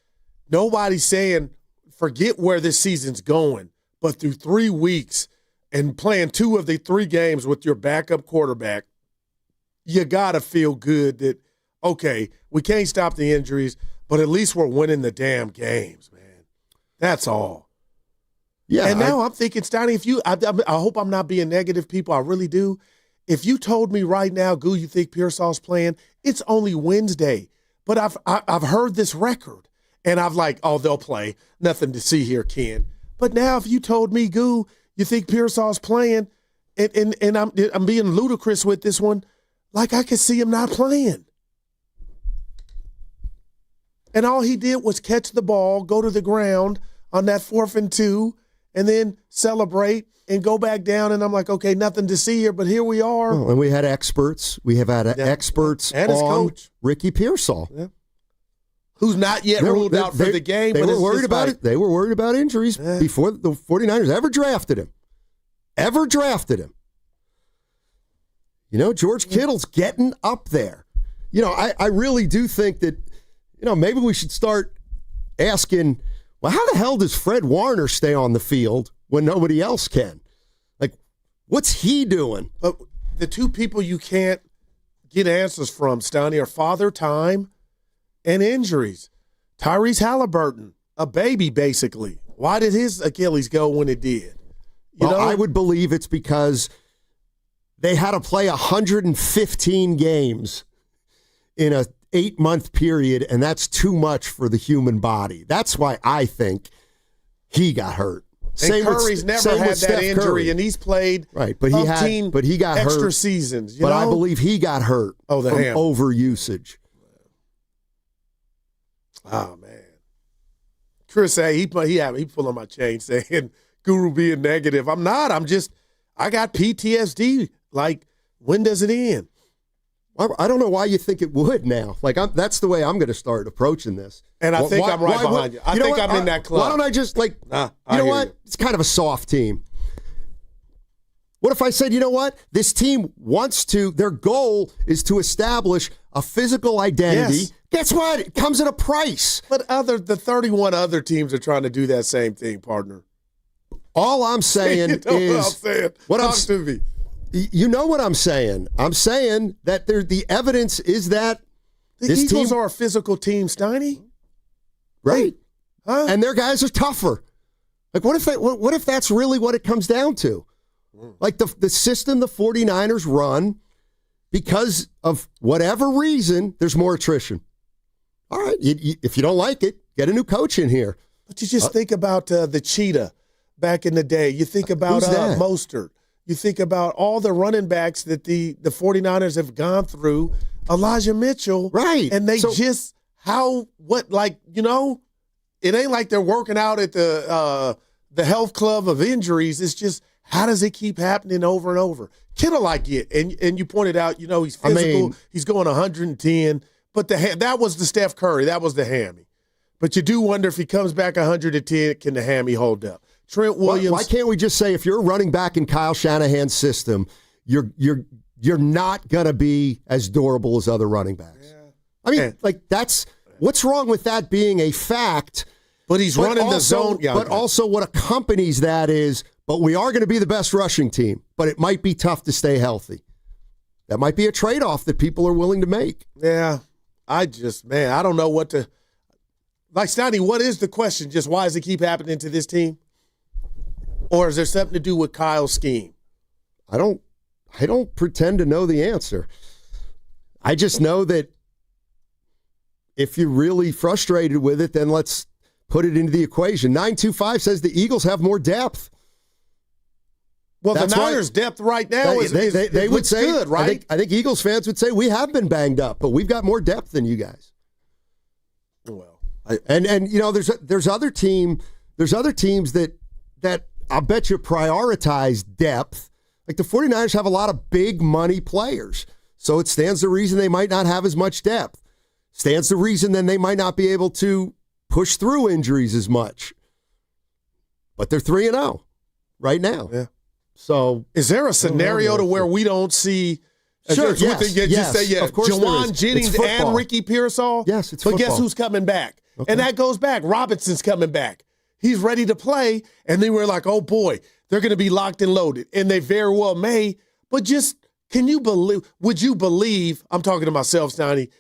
nobody's saying forget where this season's going, but through 3 weeks – and playing 2 of the 3 games with your backup quarterback, you got to feel good that, okay, we can't stop the injuries, but at least we're winning the damn games, man. That's all.
Yeah.
And now I'm thinking, Steiny, I hope I'm not being negative, people. I really do. If you told me right now, Goo, you think Pearsall's playing, it's only Wednesday. But I've heard this record, and I've they'll play. Nothing to see here, Ken. But now if you told me, Goo, you think Pearsall's playing, and I'm being ludicrous with this one, I could see him not playing. And all he did was catch the ball, go to the ground on that 4th and 2, and then celebrate and go back down. And I'm like, okay, nothing to see here, but here we are.
Oh, and we had experts. We have had experts
and his
on
coach,
Ricky Pearsall.
Yeah. Who's not yet ruled out for the game.
They
but
were
it's
worried
just
about
like,
it. They were worried about injuries before the 49ers ever drafted him. George Kittle's getting up there. I really do think that, maybe we should start asking, well, how the hell does Fred Warner stay on the field when nobody else can? Like, what's he doing?
But the two people you can't get answers from, Steiny, are Father Time and injuries. Tyrese Halliburton, a baby, basically. Why did his Achilles go when it did?
I would believe it's because they had to play 115 games in a 8-month period, and that's too much for the human body. That's why I think he got hurt.
And Curry's never had that injury, Curry. And he's played
right, but he got
extra
hurt,
seasons.
But I believe he got hurt from
ham.
overusage.
Oh man, Chris say he pulling my chain saying Guru being negative. I'm not. I got PTSD. Like, when does it end?
I don't know why you think it would now. Like, that's the way I'm going to start approaching this.
And I think I'm right behind you. I think I'm in that club.
Why don't I just, you know what?
You.
It's kind of a soft team. What if I said, you know what? This team their goal is to establish a physical identity.
Yes.
Guess what? It comes at a price.
But the 31 other teams are trying to do that same thing, partner.
All I'm saying
Talk to me.
You know what I'm saying? I'm saying that the evidence is that
the Eagles are a physical team, Steiny.
Right.
Huh?
And their guys are tougher. Like, what if that's really what it comes down to? Like, the system the 49ers run, because of whatever reason, there's more attrition. All right, if you don't like it, get a new coach in here.
But you just think about the Cheetah back in the day. You think about Mostert. You think about all the running backs that the 49ers have gone through. Elijah Mitchell.
Right.
And they it ain't like they're working out at the health club of injuries. It's just, how does it keep happening over and over? Kittle, I get. And you pointed out, he's physical. He's going 110. But that was the Steph Curry. That was the hammy. But you do wonder if he comes back 110, can the hammy hold up? Trent Williams.
Why can't we just say, if you're a running back in Kyle Shanahan's system, you're not going to be as durable as other running backs? Yeah. I mean, that's what's wrong with that being a fact?
But he's running the zone. Yeah,
but also what accompanies that is, but we are going to be the best rushing team, but it might be tough to stay healthy. That might be a trade-off that people are willing to make.
Yeah. I don't know what to – like, Steiny, what is the question? Just why does it keep happening to this team? Or is there something to do with Kyle's scheme?
I don't pretend to know the answer. I just know that if you're really frustrated with it, then let's put it into the equation. 925 says the Eagles have more depth.
Well, the Niners' depth right now
they would say
good, right?
I think Eagles fans would say we have been banged up, but we've got more depth than you guys.
Well,
there's other teams that I'll bet you prioritize depth. Like, the 49ers have a lot of big money players, so it stands to reason they might not have as much depth. Stands to reason then they might not be able to push through injuries as much. But they're 3-0 right now.
Yeah.
So,
is there a scenario to where we don't see?
Sure, yes. Of course
Jawan Jennings and Ricky Pearsall.
Yes, it's
but
football.
Guess who's coming back?
Okay.
And that goes back. Robinson's coming back. He's ready to play, and then we're like, oh boy, they're going to be locked and loaded, and they very well may. But just, can you believe? Would you believe? I'm talking to myself, Steiny.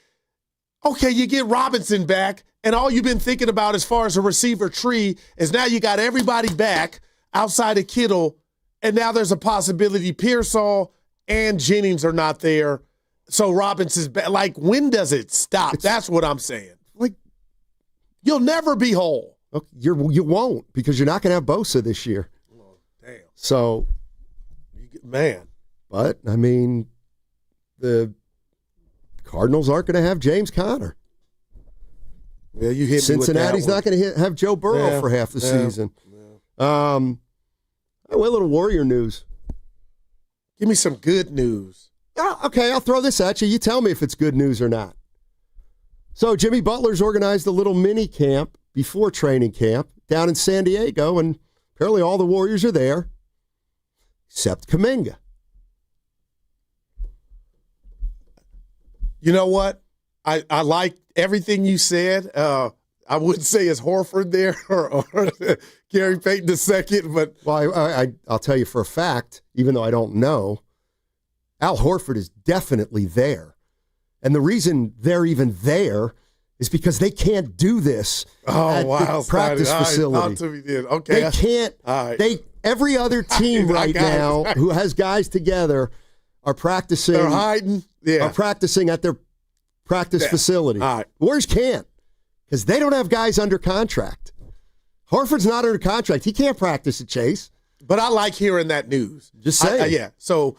Okay, you get Robinson back, and all you've been thinking about as far as a receiver tree is now you got everybody back outside of Kittle. And now there's a possibility Pearsall and Jennings are not there. So Robinson's back. Like, when does it stop? That's what I'm saying.
Like,
you'll never be whole.
Okay, you won't, because you're not going to have Bosa this year.
Oh, damn.
So,
man.
But, I mean, the Cardinals aren't going to have James Conner.
Yeah, you hit
Cincinnati's
me with
not going to have Joe Burrow for half the season. Yeah. I went a little Warrior news.
Give me some good news.
Okay, I'll throw this at you. You tell me if it's good news or not. So Jimmy Butler's organized a little mini camp before training camp down in San Diego, and apparently all the Warriors are there, except Kuminga.
You know what? I like everything you said. I wouldn't say it's Horford there or Gary Payton II, but
I'll tell you for a fact, even though I don't know, Al Horford is definitely there. And the reason they're even there is because they can't do this at the practice facility.
Okay.
They can't. Every other team right now who has guys together are practicing.
They're hiding. Yeah.
Are practicing at their practice facility.
All right.
Warriors can't because they don't have guys under contract. Horford's not under contract. He can't practice at Chase.
But I like hearing that news.
Just saying.
So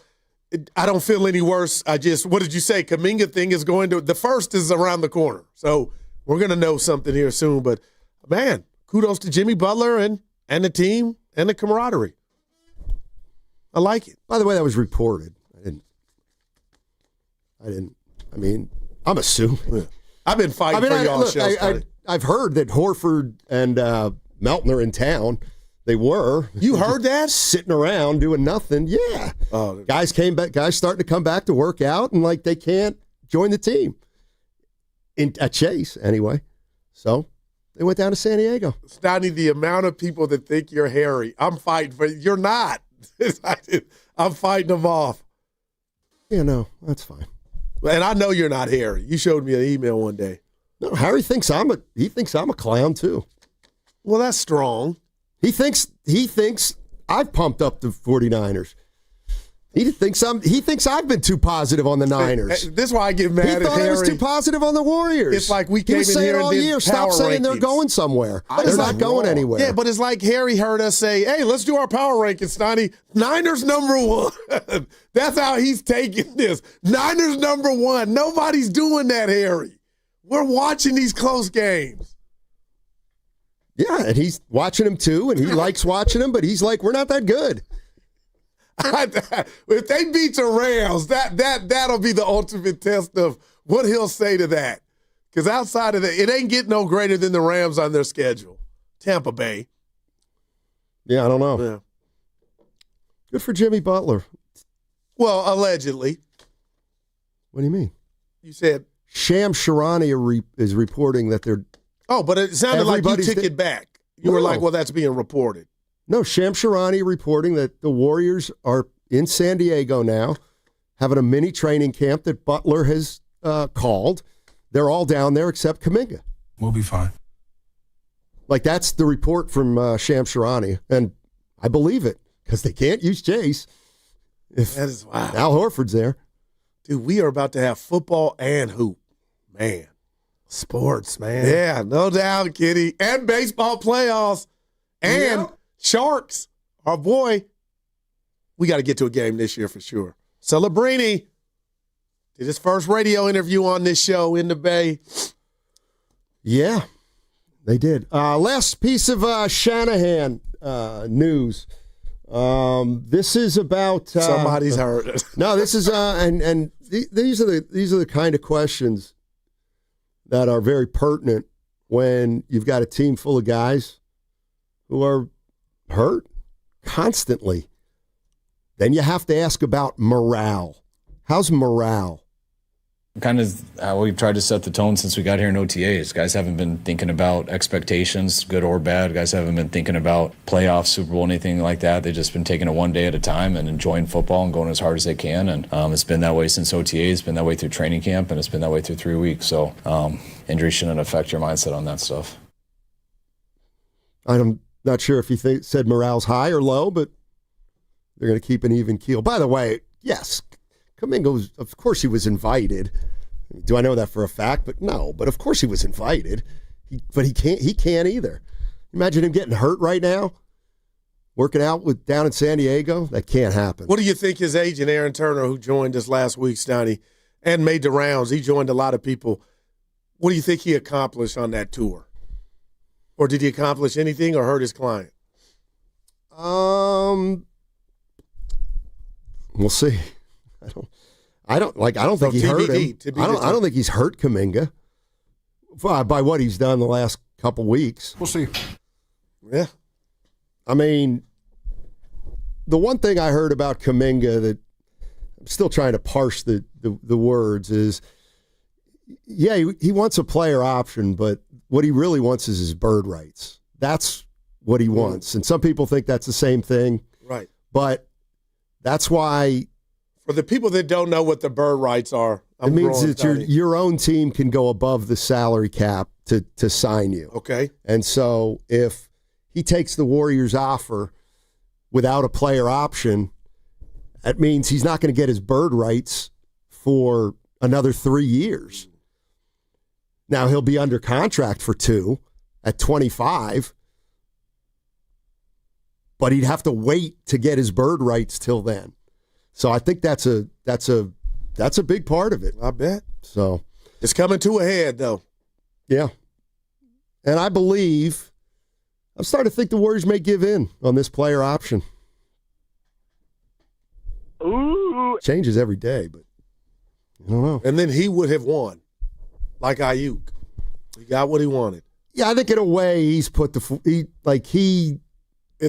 I don't feel any worse. What did you say? Kuminga thing is the first is around the corner. So we're going to know something here soon. But, man, kudos to Jimmy Butler and the team and the camaraderie. I like it.
By the way, that was reported. I mean, I'm assuming.
I've been fighting for y'all shows.
I've heard that Horford and Melton are in town. They were.
You heard that?
Sitting around doing nothing. Yeah. Guys came back. Guys starting to come back to work out, and they can't join the team at Chase anyway. So they went down to San Diego.
Steiny, the amount of people that think you're hairy, I'm fighting for you. You're not. I'm fighting them off.
Yeah, no, that's fine.
And I know you're not hairy. You showed me an email one day.
No, Harry thinks I'm a clown too.
Well, that's strong.
He thinks I've pumped up the 49ers. He thinks I've been too positive on the Niners.
This is why I get mad at Harry.
He thought I was too positive on the Warriors.
It's like we came in here
all
and did
year. Stop saying they're going somewhere. They're not going anywhere.
Yeah, but it's like Harry heard us say, "Hey, let's do our power rankings, Steiny. Niners number 1." That's how he's taking this. Niners number 1. Nobody's doing that, Harry. We're watching these close games.
Yeah, and he's watching them too, and he likes watching them, but he's like, we're not that good.
If they beat the Rams, that'll be the ultimate test of what he'll say to that. Because outside of that, it ain't getting no greater than the Rams on their schedule. Tampa Bay.
Yeah, I don't know.
Yeah.
Good for Jimmy Butler.
Well, allegedly.
What do you mean?
You said
Sham Sharani is reporting that they're.
Oh, but it sounded like you took it back. You were like, well, that's being reported.
No, Sham Sharani reporting that the Warriors are in San Diego now, having a mini training camp that Butler has called. They're all down there except Kuminga.
We'll be fine.
Like, that's the report from Sham Sharani, and I believe it because they can't use Chase if
that is wow.
Al Horford's there.
Dude, we are about to have football and hoop. Man.
Sports, man.
Yeah, no doubt, Kitty. And baseball playoffs. And Sharks. Our boy. We got to get to a game this year for sure. Celebrini did his first radio interview on this show in the Bay.
Yeah, they did. Last piece of Shanahan news. This is about
somebody's hurt.
No, this is and these are the kind of questions that are very pertinent when you've got a team full of guys who are hurt constantly. Then you have to ask about morale. How's morale?
Kind of how we've tried to set the tone since we got here in OTAs. Guys haven't been thinking about expectations, good or bad. Guys haven't been thinking about playoffs, Super Bowl, anything like that. They've just been taking it one day at a time and enjoying football and going as hard as they can. And it's been that way since OTAs. It's been that way through training camp, and it's been that way through 3 weeks. So injury shouldn't affect your mindset on that stuff.
I'm not sure if he said morale's high or low, but they're going to keep an even keel. By the way, yes, Kuminga, of course he was invited. Do I know that for a fact? But no, but of course he was invited. But he can't either. Imagine him getting hurt right now, working out down in San Diego. That can't happen.
What do you think his agent, Aaron Turner, who joined us last week, Steiny, and made the rounds, he joined a lot of people. What do you think he accomplished on that tour? Or did he accomplish anything or hurt his client?
We'll see. I don't think he hurt him. I don't think he's hurt Kuminga by what he's done the last couple weeks.
We'll see. Yeah.
I mean, the one thing I heard about Kuminga that I'm still trying to parse the words is, yeah, he wants a player option, but what he really wants is his bird rights. That's what he wants. And some people think that's the same thing.
Right.
But that's why.
For the people that don't know what the bird rights are,
it means that your own team can go above the salary cap to sign you.
Okay.
And so if he takes the Warriors' offer without a player option, that means he's not going to get his bird rights for another 3 years. Now, he'll be under contract for 2 at 25, but he'd have to wait to get his bird rights till then. So I think that's a big part of it.
I bet.
So
it's coming to a head, though.
Yeah. And I believe, I'm starting to think the Warriors may give in on this player option.
Ooh.
Changes every day, but I don't know.
And then he would have won, like Ayuk. He got what he wanted.
Yeah, I think in a way he's put
It's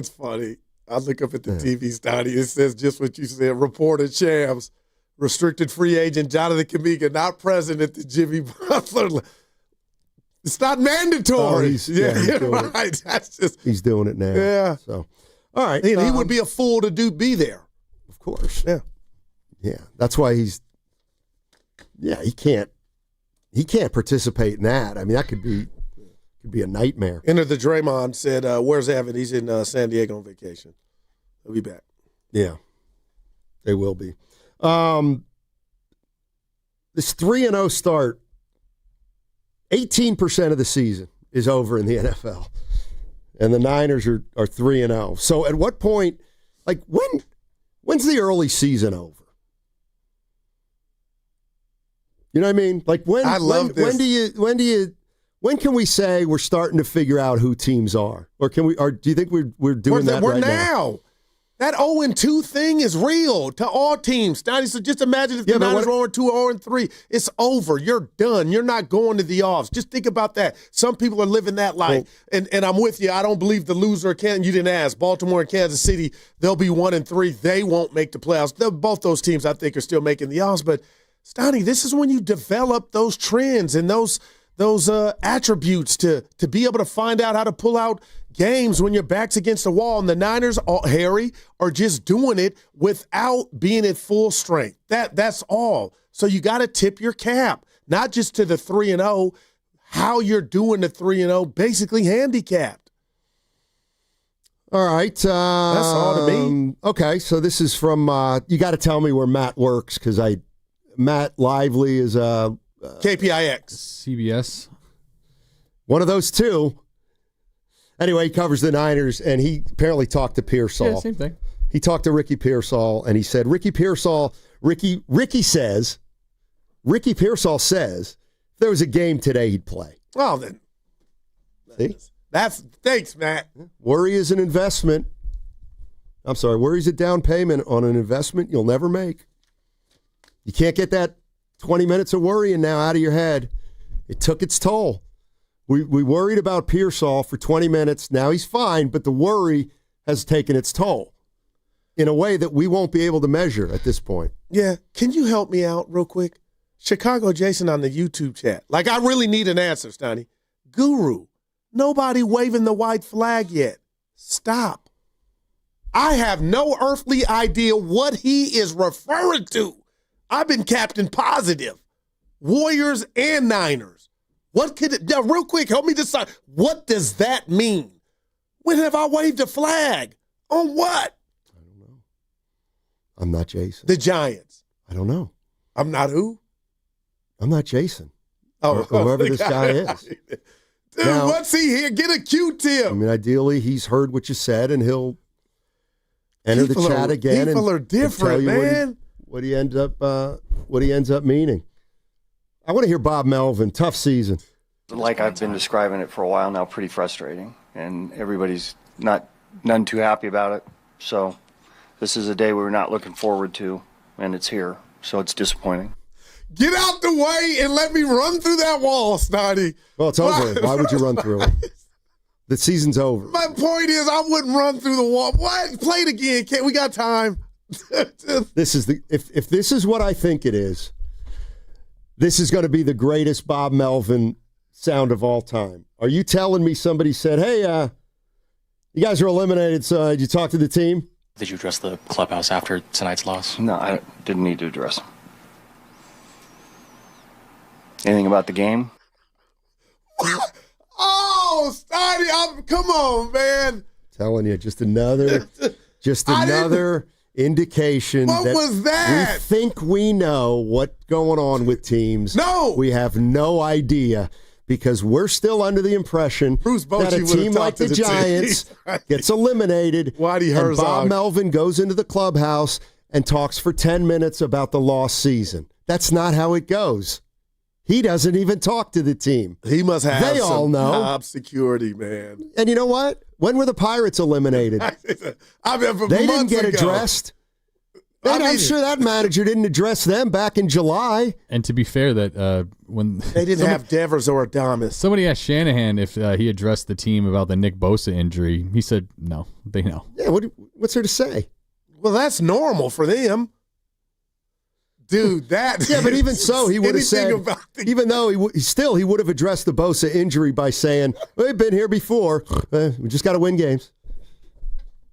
funny. I look up at the TV study. It says just what you said. Reported Shams, restricted free agent Jonathan Kuminga, not present at the Jimmy Butler. It's not mandatory.
He's doing
right.
It.
That's just
he's doing it now.
Yeah.
So, all right.
He would be a fool to be there.
Of course.
Yeah.
Yeah. That's why he can't participate in that. I mean, that could be a nightmare.
Enter the Draymond said, where's Evan? He's in San Diego on vacation. He'll be back.
Yeah, they will be. This 3-0 start, 18% of the season is over in the NFL. And the Niners are 3-0. So at what point, like when's the early season over? You know what I mean? Like when can we say we're starting to figure out who teams are? Or do you think we're doing that right now?
That 0-2 thing is real to all teams. Steiny, so just imagine if the Niners are 0-2 or 0-3. It's over. You're done. You're not going to the offs. Just think about that. Some people are living that life. And I'm with you. I don't believe the loser can. You didn't ask. Baltimore and Kansas City, they'll be 1-3. They won't make the playoffs. Both those teams, I think, are still making the offs. But, Steiny, this is when you develop those trends and those attributes to be able to find out how to pull out games when your back's against the wall. And the Niners, Harry, are just doing it without being at full strength. That's all. So you got to tip your cap, not just to the 3-0, how you're doing the 3-0, basically handicapped.
All right.
That's all to me.
Okay, so this is from, you got to tell me where Matt works because Matt Lively is
KPIX.
CBS.
One of those two. Anyway, he covers the Niners, and he apparently talked to Pearsall.
Yeah, same thing.
He talked to Ricky Pearsall, and he said, Ricky Pearsall says, if there was a game today, he'd play.
Well, then.
See?
Thanks, Matt.
Worry is an investment. I'm sorry, worry's a down payment on an investment you'll never make. You can't get that 20 minutes of worrying now out of your head. It took its toll. We worried about Pearsall for 20 minutes. Now he's fine, but the worry has taken its toll in a way that we won't be able to measure at this point.
Yeah. Can you help me out real quick? Chicago Jason on the YouTube chat. Like, I really need an answer, Steiny. Guru, nobody waving the white flag yet. Stop. I have no earthly idea what he is referring to. I've been Captain Positive. Warriors and Niners. What could it, real quick, help me decide. What does that mean? When have I waved a flag? On what?
I don't know. I'm not Jason.
The Giants.
I don't know.
I'm not who?
I'm not Jason.
Oh,
whoever this guy is.
Dude,
now,
what's he here? Get a Q-tip.
I mean, ideally, he's heard what you said, and he'll enter the chat again.
People are different, man.
What he ends up meaning. I want to hear Bob Melvin. Tough season.
Like I've been describing it for a while now, pretty frustrating. And everybody's none too happy about it. So this is a day we were not looking forward to, and it's here. So it's disappointing.
Get out the way and let me run through that wall, Steiny.
Well, it's over. Why would you run through it? The season's over.
My point is, I wouldn't run through the wall. What? Play it again. We got time.
This is if this is what I think it is, this is going to be the greatest Bob Melvin sound of all time. Are you telling me somebody said, hey, you guys are eliminated, so did you talk to the team?
Did you address the clubhouse after tonight's loss?
No, I didn't need to address them. Anything about the game?
Oh, Steiny, come on, man.
Telling you, just another indication
what was that?
We think we know what's going on with teams.
No.
We have no idea because we're still under the impression that a team like the Giants gets eliminated. And Bob Melvin goes into the clubhouse and talks for 10 minutes about the lost season. That's not how it goes. He doesn't even talk to the team.
He must have
they all know.
Top security, man.
And you know what? When were the Pirates eliminated? They didn't get addressed. I'm sure that manager didn't address them back in July.
And to be fair, that when
they didn't have Devers or Adames.
Somebody asked Shanahan if he addressed the team about the Nick Bosa injury. He said no. They know.
Yeah. What's there to say?
Well, that's normal for them. Dude, that...
Yeah, but even so, he would have said, even though he would have addressed the Bosa injury by saying, we've been here before. We just got to win games.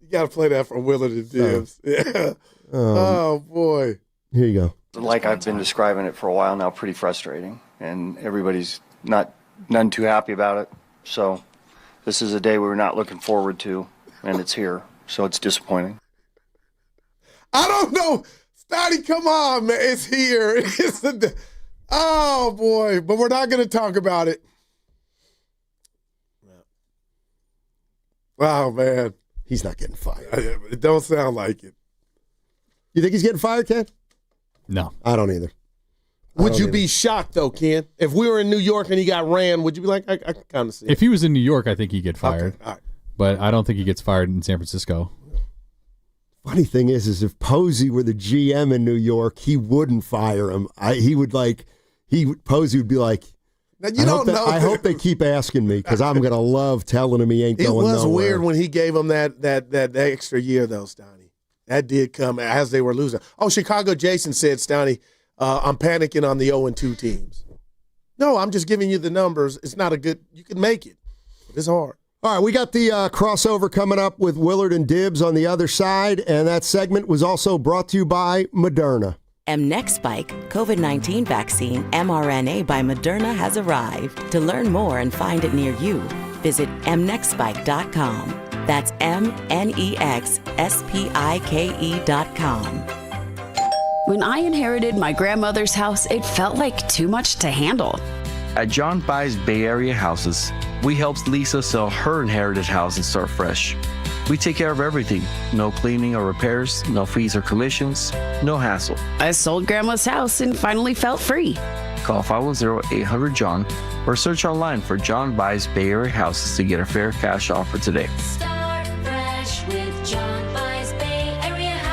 You got to play that for Willard and Dibs. Yeah. Oh, boy.
Here you go.
Like I've been describing it for a while now, pretty frustrating. And everybody's none too happy about it. So this is a day we were not looking forward to, and it's here. So it's disappointing.
I don't know. Steiny, come on, man. It's here. Oh, boy. But we're not going to talk about it. Wow, man.
He's not getting fired.
It don't sound like it.
You think he's getting fired, Ken?
No.
I don't either.
Would you be shocked, though, Ken? If we were in New York and he got ran, would you be like, I can kind of see it?
If he was in New York, I think he'd get fired.
Okay, all right.
But I don't think he gets fired in San Francisco.
Funny thing is if Posey were the GM in New York, he wouldn't fire him. Posey would be like, I hope they keep asking me because I'm going to love telling him he ain't going nowhere. It was
weird when he gave him that extra year, though, Steiny. That did come as they were losing. Oh, Chicago Jason said, Steiny, I'm panicking on the 0-2 teams. No, I'm just giving you the numbers. It's not you can make it. It's hard.
All right, we got the crossover coming up with Willard and Dibs on the other side, and that segment was also brought to you by Moderna.
mNEXSpike COVID-19 vaccine mRNA by Moderna has arrived. To learn more and find it near you, visit mnexspike.com. That's mnexspike.com.
When I inherited my grandmother's house, it felt like too much to handle.
At John Buys Bay Area Houses, we helped Lisa sell her inherited house and start fresh. We take care of everything. No cleaning or repairs, no fees or commissions, no hassle.
I sold Grandma's house and finally felt free.
Call 510-800-JOHN or search online for John Buys Bay Area Houses to get a fair cash offer today.
Start fresh with John Buys Bay Area Houses.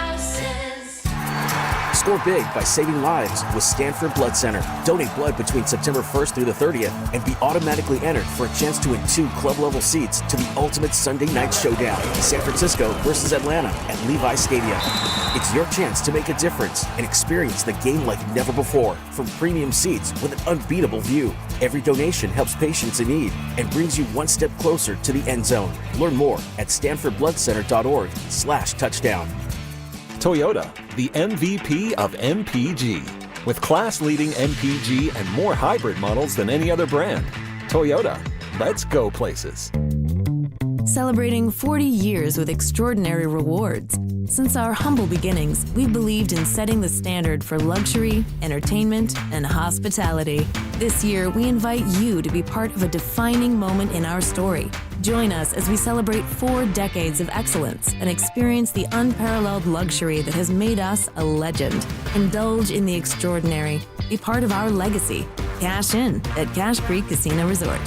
Score big by saving lives with Stanford Blood Center. Donate blood between September 1st through the 30th and be automatically entered for a chance to win 2 club-level seats to the ultimate Sunday night showdown, San Francisco versus Atlanta at Levi Stadium. It's your chance to make a difference and experience the game like never before from premium seats with an unbeatable view. Every donation helps patients in need and brings you one step closer to the end zone. Learn more at StanfordBloodCenter.org/touchdown.
Toyota, the MVP of MPG. With class-leading MPG and more hybrid models than any other brand. Toyota, let's go places.
Celebrating 40 years with extraordinary rewards. Since our humble beginnings, we've believed in setting the standard for luxury, entertainment, and hospitality. This year, we invite you to be part of a defining moment in our story. Join us as we celebrate 4 decades of excellence and experience the unparalleled luxury that has made us a legend. Indulge in the extraordinary. Be part of our legacy. Cash in at Cache Creek Casino Resort.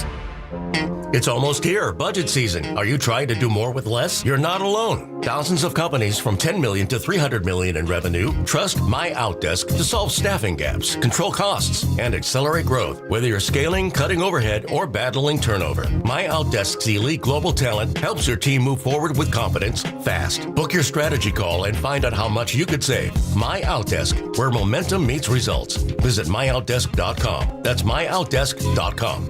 It's almost here, budget season. Are you trying to do more with less? You're not alone. Thousands of companies from $10 million to $300 million in revenue trust My Outdesk to solve staffing gaps, control costs, and accelerate growth. Whether you're scaling, cutting overhead, or battling turnover, My Outdesk's elite global talent helps your team move forward with confidence, fast. Book your strategy call and find out how much you could save. My Outdesk, where momentum meets results. Visit myoutdesk.com. That's myoutdesk.com.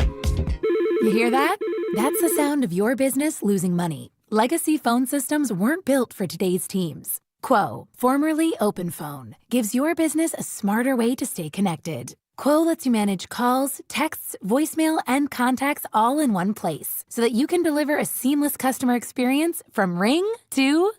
You hear that? That's the sound of your business losing money. Legacy phone systems weren't built for today's teams. Quo, formerly OpenPhone, gives your business a smarter way to stay connected. Quo lets you manage calls, texts, voicemail, and contacts all in one place so that you can deliver a seamless customer experience from ring to...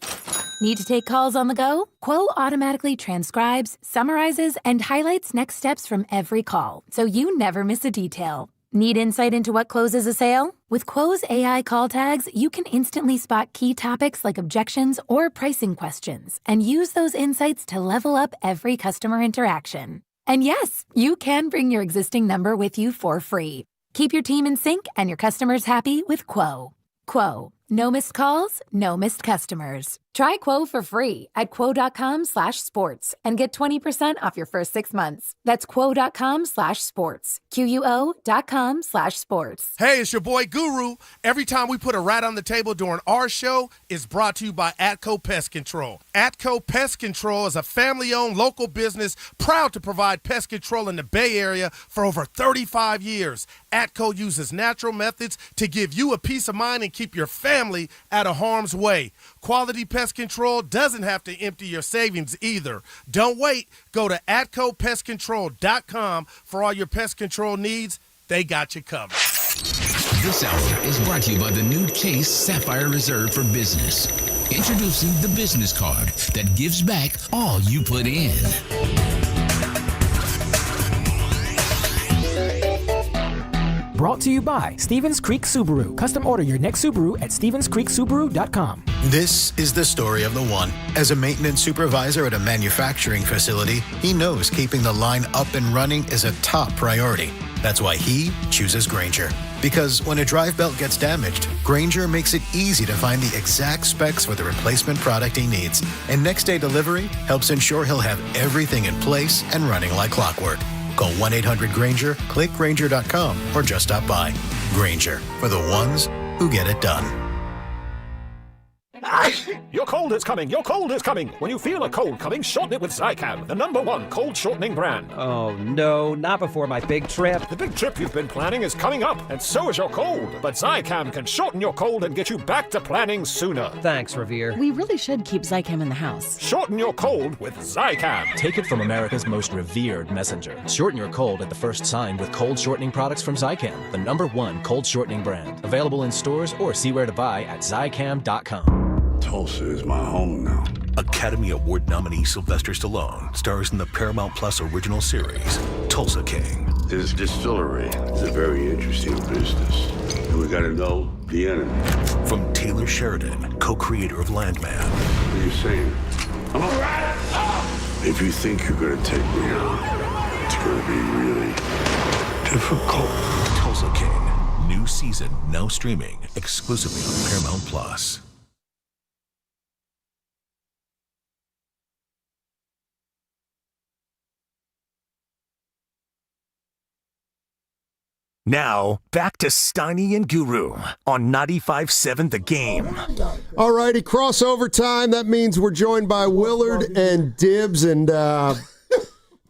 Need to take calls on the go? Quo automatically transcribes, summarizes, and highlights next steps from every call, so you never miss a detail. Need insight into what closes a sale? With Quo's AI call tags, you can instantly spot key topics like objections or pricing questions and use those insights to level up every customer interaction. And yes, you can bring your existing number with you for free. Keep your team in sync and your customers happy with Quo. Quo. No missed calls, no missed customers. Try Quo for free at quo.com/sports and get 20% off your first 6 months. That's quo.com/sports. QUO.com/sports.
Hey, it's your boy Guru. Every time we put a rat on the table during our show, it's brought to you by Atco Pest Control. Atco Pest Control is a family-owned local business proud to provide pest control in the Bay Area for over 35 years. Atco uses natural methods to give you a peace of mind and keep your family out of harm's way. Quality pest control doesn't have to empty your savings either. Don't wait. Go to AtcoPestControl.com for all your pest control needs. They got you covered.
This hour is brought to you by the new Chase Sapphire Reserve for Business. Introducing the business card that gives back all you put in.
Brought to you by Stevens Creek Subaru. Custom order your next Subaru at StevensCreekSubaru.com.
This is the story of the one. As a maintenance supervisor at a manufacturing facility, he knows keeping the line up and running is a top priority. That's why he chooses Grainger. Because when a drive belt gets damaged, Grainger makes it easy to find the exact specs for the replacement product he needs. And next day delivery helps ensure he'll have everything in place and running like clockwork. Call 1-800-GRAINGER, click Grainger.com, or just stop by. Grainger, for the ones who get it done.
Your cold is coming. Your cold is coming. When you feel a cold coming, shorten it with Zycam, the #1 cold shortening brand.
Oh, no, not before my big trip.
The big trip you've been planning is coming up, and so is your cold. But Zycam can shorten your cold and get you back to planning sooner.
Thanks, Revere.
We really should keep Zycam in the house.
Shorten your cold with Zycam.
Take it from America's most revered messenger. Shorten your cold at the first sign with cold shortening products from Zycam, the #1 cold shortening brand. Available in stores or see where to buy at Zycam.com.
Tulsa is my home now.
Academy Award nominee Sylvester Stallone stars in the Paramount Plus original series, Tulsa King.
This distillery is a very interesting business, and we gotta know the enemy.
From Taylor Sheridan, co-creator of Landman.
What are you saying? I'm a rat! If you think you're gonna take me out, it's gonna be really difficult.
Tulsa King, new season now streaming exclusively on Paramount Plus.
Now, back to Steiny and Guru on 95.7 The Game.
All righty, crossover time. That means we're joined by Willard and Dibs, and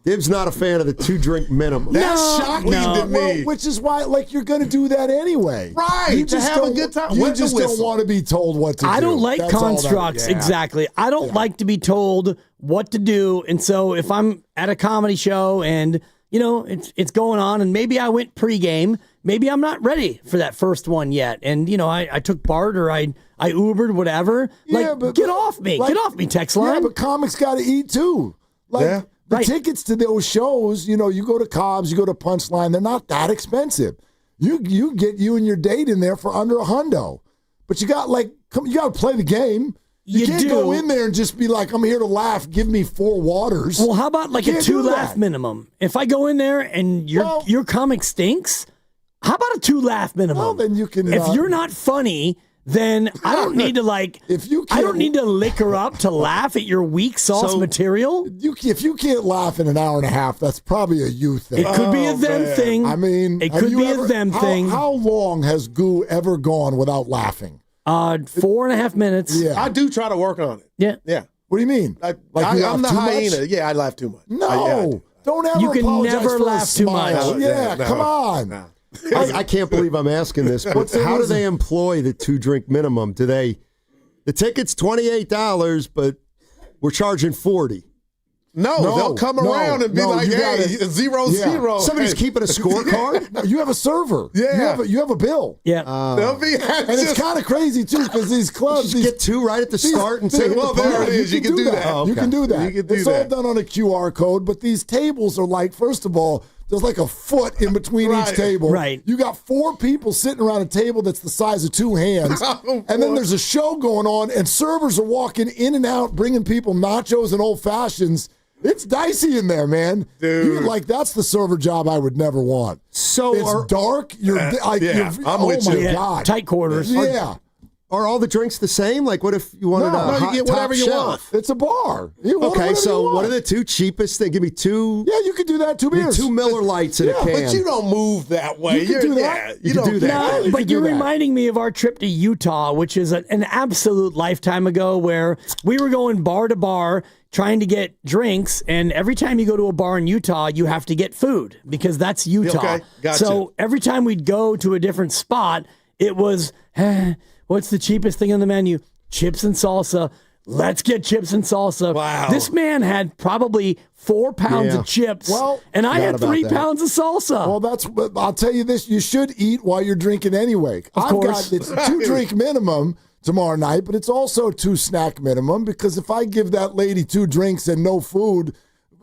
Dibs not a fan of the 2-drink minimum.
That's shocking to me. Well, which is why, you're going to do that anyway.
Right,
you just
have a good time.
You just don't want to be told what to do.
I don't like constructs, exactly. I don't like to be told what to do, and so if I'm at a comedy show and it's going on, and maybe I went pregame. Maybe I'm not ready for that first one yet. And, I took BART or I Ubered, whatever. Get off me. Get off me, text line.
Yeah, but comics got to eat, too. The tickets to those shows, you go to Cobb's, you go to Punchline, they're not that expensive. You get you and your date in there for under $100. But you got to play the game. You can't go in there and just be like, I'm here to laugh. Give me 4 waters.
Well, how about like a 2-laugh minimum? If I go in there and your comic stinks, how about a 2-laugh minimum?
Well, then you can.
If you're not funny, then I don't need to I don't need to liquor up to laugh at your weak sauce material.
If you can't laugh in an hour and a half, that's probably a you thing.
It could be a them thing.
I mean,
it could be a them thing.
How long has Goo ever gone without laughing?
4.5 minutes.
Yeah,
I do try to work on it.
Yeah.
Yeah.
What do you mean?
I'm the hyena. Much? Yeah, I laugh too much.
No, don't ever.
You can
apologize
never
for a
laugh too much.
smile. Yeah, come on.
No.
I can't believe I'm asking this, but how do they employ the 2-drink minimum? The ticket's $28, but we're charging $40.
No, they'll come around and be like, hey, 0-0.
Somebody's keeping a scorecard?
No, you have a server.
Yeah.
You have a bill.
Yeah.
They'll be,
and it's kind of crazy, too, because these clubs.
You get 2 right at the start and say,
well, there it is. You can do that.
Oh, okay. You can do that.
You can do
it's
that.
all done on a QR code, but these tables are like, first of all, there's like a foot in between each table.
Right.
You got 4 people sitting around a table that's the size of 2 hands. And then there's a show going on, and servers are walking in and out, bringing people nachos and old fashions. It's dicey in there, man.
Dude.
That's the server job I would never want.
So
it's dark. You're
I'm with you.
My God.
Tight quarters.
Yeah.
Are all the drinks the same? Like, what if you wanted a hot
you get whatever
top
you
shelf?
want.
It's a bar.
Okay, so what are the 2 cheapest things? Give me 2.
Yeah, you could do that. 2 beers.
2 Miller Lights in a can.
But you don't move that way.
You can do that.
Yeah, you don't
do that.
No, but you're reminding me of our trip to Utah, which is an absolute lifetime ago, where we were going bar to bar trying to get drinks, and every time you go to a bar in Utah, you have to get food because that's Utah.
Okay, gotcha.
So every time we'd go to a different spot, it was, what's the cheapest thing on the menu? Chips and salsa. Let's get chips and salsa.
Wow.
This man had probably 4 pounds of chips, and I had 3 pounds of salsa.
Well, I'll tell you this: you should eat while you're drinking anyway.
Of course.
It's a 2-drink minimum tomorrow night, but it's also 2-snack minimum because if I give that lady 2 drinks and no food,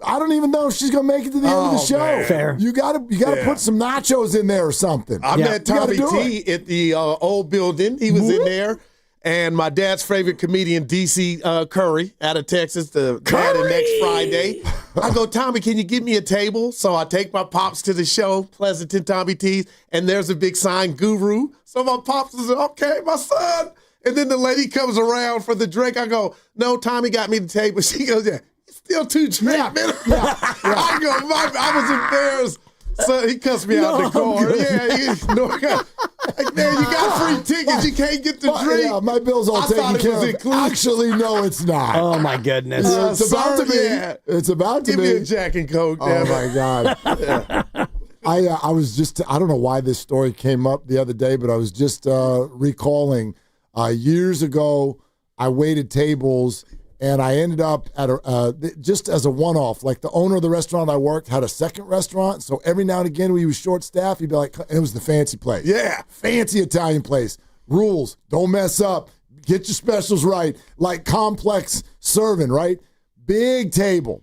I don't even know if she's gonna make it to the end of the show.
Man.
Fair.
You gotta put some nachos in there or something.
I met Tommy T at the old building. He was in there. And my dad's favorite comedian, D.C. Curry, out of Texas, the dad of next Friday. I go, Tommy, can you give me a table? So I take my pops to the show, Pleasanton Tommy T's, and there's a big sign, Guru. So my pops is, okay, my son. And then the lady comes around for the drink. I go, no, Tommy got me the table. She goes, yeah, it's still 2 drinks, man. I go, I was embarrassed. So he cussed me out in the car. Like, man, you got free tickets. You can't get the drink.
Yeah, my bill's all taken care of. Actually, no, it's not.
Oh, my goodness.
It's about to be. It's about to
be. Give me a Jack and Coke.
Oh, my God. I was just, I don't know why this story came up the other day, but I was just recalling years ago, I waited tables. And I ended up at just as a one-off. Like the owner of the restaurant I worked had a second restaurant. So every now and again when he was short-staffed, he'd be like, and it was the fancy place.
Yeah.
Fancy Italian place. Rules. Don't mess up. Get your specials right. Like complex serving, right? Big table,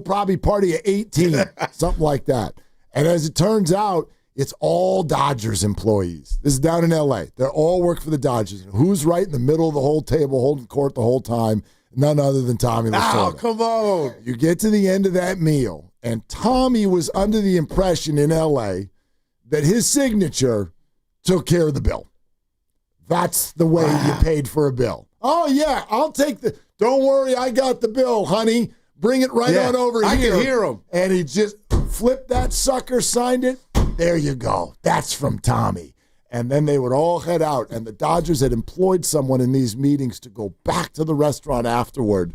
probably party of 18, something like that. And as it turns out, it's all Dodgers employees. This is down in L.A. They all work for the Dodgers. Who's right in the middle of the whole table, holding court the whole time? None other than Tommy Lasorda.
Oh, come on.
You get to the end of that meal, and Tommy was under the impression in L.A. that his signature took care of the bill. That's the way you paid for a bill. Oh, yeah, I'll take the – don't worry, I got the bill, honey. Bring it right on over here.
I can hear him.
And he just flipped that sucker, signed it. There you go. That's from Tommy. And then they would all head out, and the Dodgers had employed someone in these meetings to go back to the restaurant afterward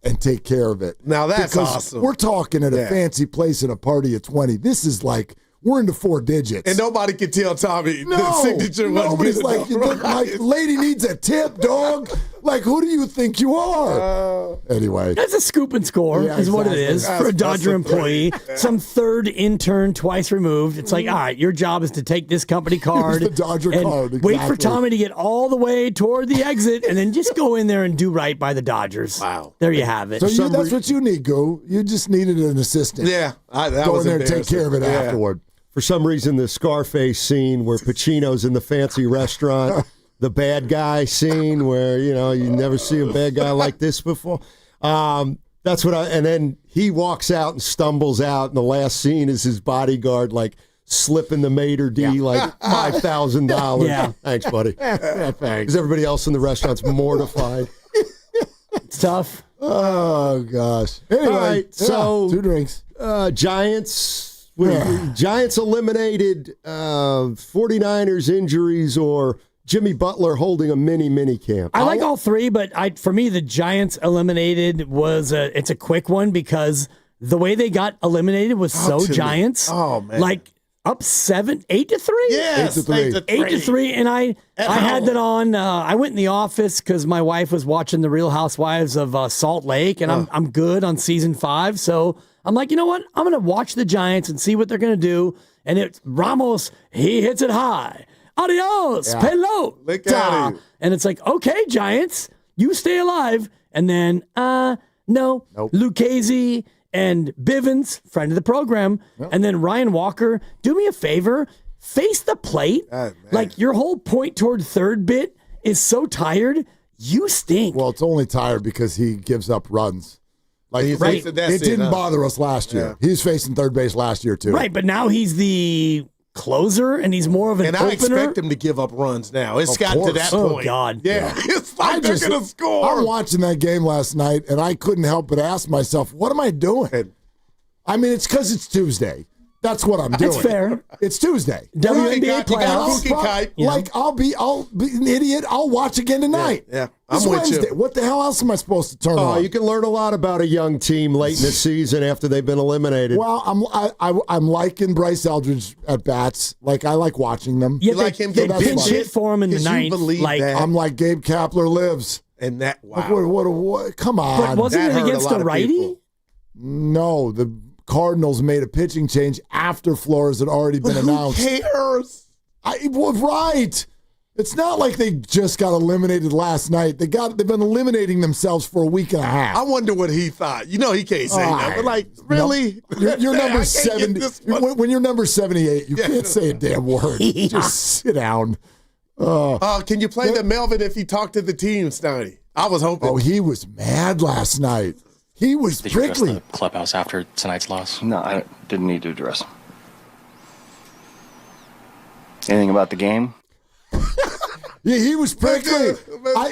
and take care of it.
Now that's awesome.
We're talking at a fancy place at a party of 20. This is like, we're into 4 digits.
And nobody can tell Tommy the signature wasn't
nobody's
good enough.
like, lady needs a tip, dog. Like, who do you think you are? Anyway.
That's a scoop and score is what it is for a Dodger employee. Some third intern twice removed. It's like, all right, your job is to take this company card.
the Dodger
and
card,
wait for Tommy to get all the way toward the exit and then just go in there and do right by the Dodgers.
Wow.
There you have it.
So that's what you need, Goo. You just needed an assistant.
Yeah. That
go
was
in there and take care of it afterward.
For some reason, the Scarface scene where Pacino's in the fancy restaurant the bad guy scene where, you never see a bad guy like this before. That's what and then he walks out and stumbles out, and the last scene is his bodyguard, like, slipping the maitre d' like $5,000.
Yeah.
Thanks, buddy.
Thanks.
Because everybody else in the restaurant's mortified.
It's tough.
Oh, gosh. Anyway,
All right, so
2 drinks.
Giants eliminated 49ers injuries or Jimmy Butler holding a mini camp.
I like all three, but for me, the Giants eliminated it's a quick one because the way they got eliminated was so Giants.
Oh, man.
Like up 8-3?
Yes,
8-3.
8-3, and I had that on. I went in the office because my wife was watching The Real Housewives of Salt Lake, and I'm good on season 5. So I'm like, you know what? I'm going to watch the Giants and see what they're going to do. And it's Ramos, he hits it high. Adios, pelota.
Look at him.
And it's like, okay, Giants, you stay alive. And then, no,
Nope.
Lucchese and Bivens, friend of the program, and then Ryan Walker, do me a favor, face the plate. Like your whole point toward third bit is so tired, you stink.
Well, it's only tired because he gives up runs. Like
Right.
it didn't bother us last year.
Yeah.
He's facing third base last year too.
Right, but now he's the closer, and he's more of an opener.
I expect him to give up runs now. It's
Of
gotten to
course.
that
Oh,
point.
God.
Yeah. It's like they're going to score.
I'm watching that game last night, and I couldn't help but ask myself, what am I doing? I mean, it's because it's Tuesday. That's what I'm doing.
That's fair.
It's Tuesday.
WNBA playoffs.
Like I'll be an idiot. I'll watch again tonight.
Yeah.
It's
I'm with
Wednesday.
you.
What the hell else am I supposed to turn on?
You can learn a lot about a young team late in the season after they've been eliminated.
Well, I'm liking Bryce Eldridge at bats. Like I like watching them.
Yeah,
like him
they
get
pinch
hit
hit for him in the
because you
ninth.
believe
Like,
that.
I'm like Gabe Kapler lives.
And that, wow.
Like, what? Come on.
but wasn't
That
it
hurt a
against
lot
a
of
righty?
people.
No, the Cardinals made a pitching change after Flores had already been announced.
Who cares?
Right. It's not like they just got eliminated last night. They've been eliminating themselves for a week and a half.
I wonder what he thought. You know he can't say that. But like, really?
You're
I
number
can't
70.
get this one.
When you're number 78, you can't say a damn word. Just sit down.
Can you play the Melvin if he talked to the team, Steiny? I was hoping.
Oh, he was mad last night. He was
Did you address
prickly.
the clubhouse after tonight's loss?
No, I didn't need to address him. Anything about the game?
Yeah, he was prickly.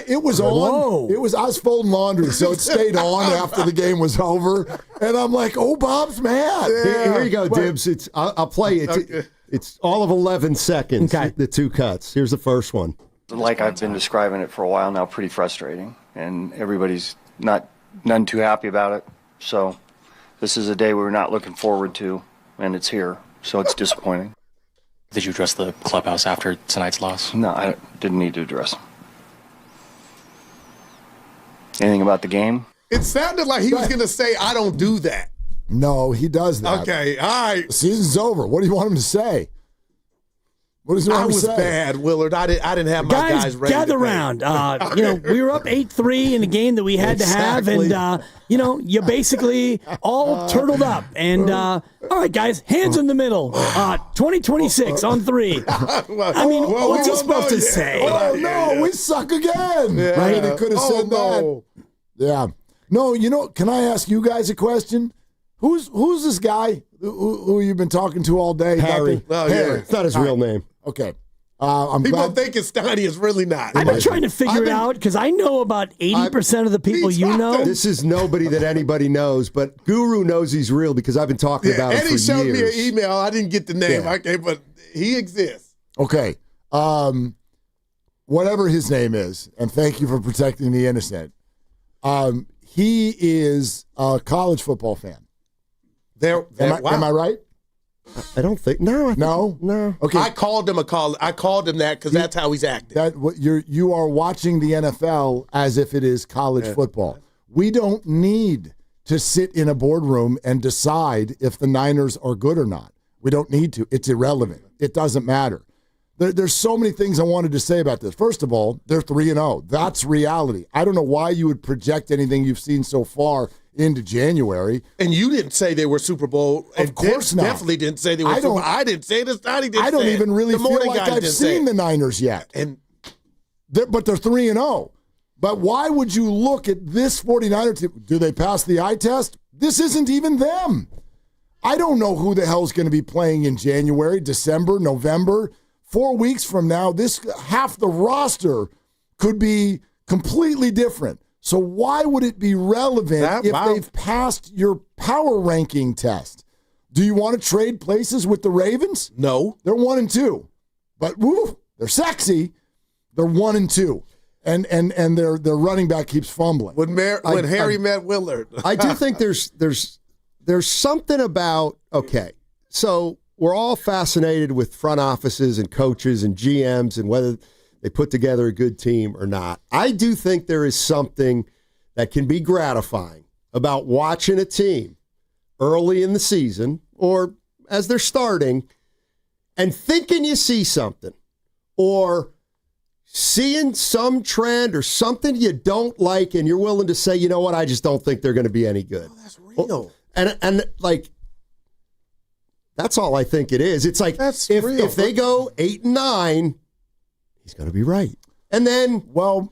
It was on. I was folding laundry, so it stayed on after the game was over. And I'm like, oh, Bob's mad.
Here you go, Dibs. I'll play it.
Okay.
It's all of 11 seconds, the 2 cuts. Here's the first one.
Like I've been describing it for a while now, pretty frustrating. And everybody's none too happy about it. So this is a day we were not looking forward to, and it's here. So it's disappointing.
Did you address the clubhouse after tonight's loss?
No, I didn't need to address him. Anything about the game?
It sounded like he was going to say, I don't do that.
No, he does that.
Okay, all right.
The season's over. What do you want him to say? What does he want
I
him to
was
say?
bad, Willard. I didn't have my guys ready.
Gather
to
round. We were up 8-3 in a game that we had to have, and you basically all turtled up. And all right, guys, hands in the middle. 2026 on 3. What's he supposed to say?
Oh no, we suck again.
Yeah.
Right? They could have said that. Yeah. No, can I ask you guys a question? Who's this guy who you've been talking to all day?
Harry.
Harry.
It's not his real name.
Okay. I'm
People
glad.
think it's Steiny. It's really not.
I've been trying to figure it out because I know about 80% of the people you know.
This is nobody that anybody knows, but Guru knows he's real because I've been talking about him for years.
And he showed me an email. I didn't get the name.
Yeah.
Okay, but he exists.
Okay. Whatever his name is, and thank you for protecting the innocent. He is a college football fan. Am I right?
I don't think. No.
No. Okay.
I called him I called him that because that's how he's acting.
You are watching the NFL as if it is college football. We don't need to sit in a boardroom and decide if the Niners are good or not. We don't need to. It's irrelevant. It doesn't matter. There's so many things I wanted to say about this. First of all, they're 3-0. That's reality. I don't know why you would project anything you've seen so far into January.
And you didn't say they were Super Bowl.
Of course not.
Definitely didn't say they were Super Bowl. I didn't say this. Steiny didn't
I don't
say
even really
the
feel
morning
like
guys
I've
didn't say
seen
it.
the Niners yet.
And
But they're 3-0. But why would you look at this 49er team? Do they pass the eye test? This isn't even them. I don't know who the hell's going to be playing in January, December, November. 4 weeks from now, this half the roster could be completely different. So why would it be relevant if they've passed your power ranking test? Do you want to trade places with the Ravens?
No.
They're 1-2. But woo, they're sexy. They're 1-2. And their running back keeps fumbling.
When Harry met Willard.
I do think there's something about, okay, so we're all fascinated with front offices and coaches and GMs and whether they put together a good team or not. I do think there is something that can be gratifying about watching a team early in the season or as they're starting and thinking you see something or seeing some trend or something you don't like and you're willing to say, you know what, I just don't think they're going to be any good.
Oh, that's real.
And like, that's all I think it is. It's like if they go 8-9, he's going to be right. And then, he'll,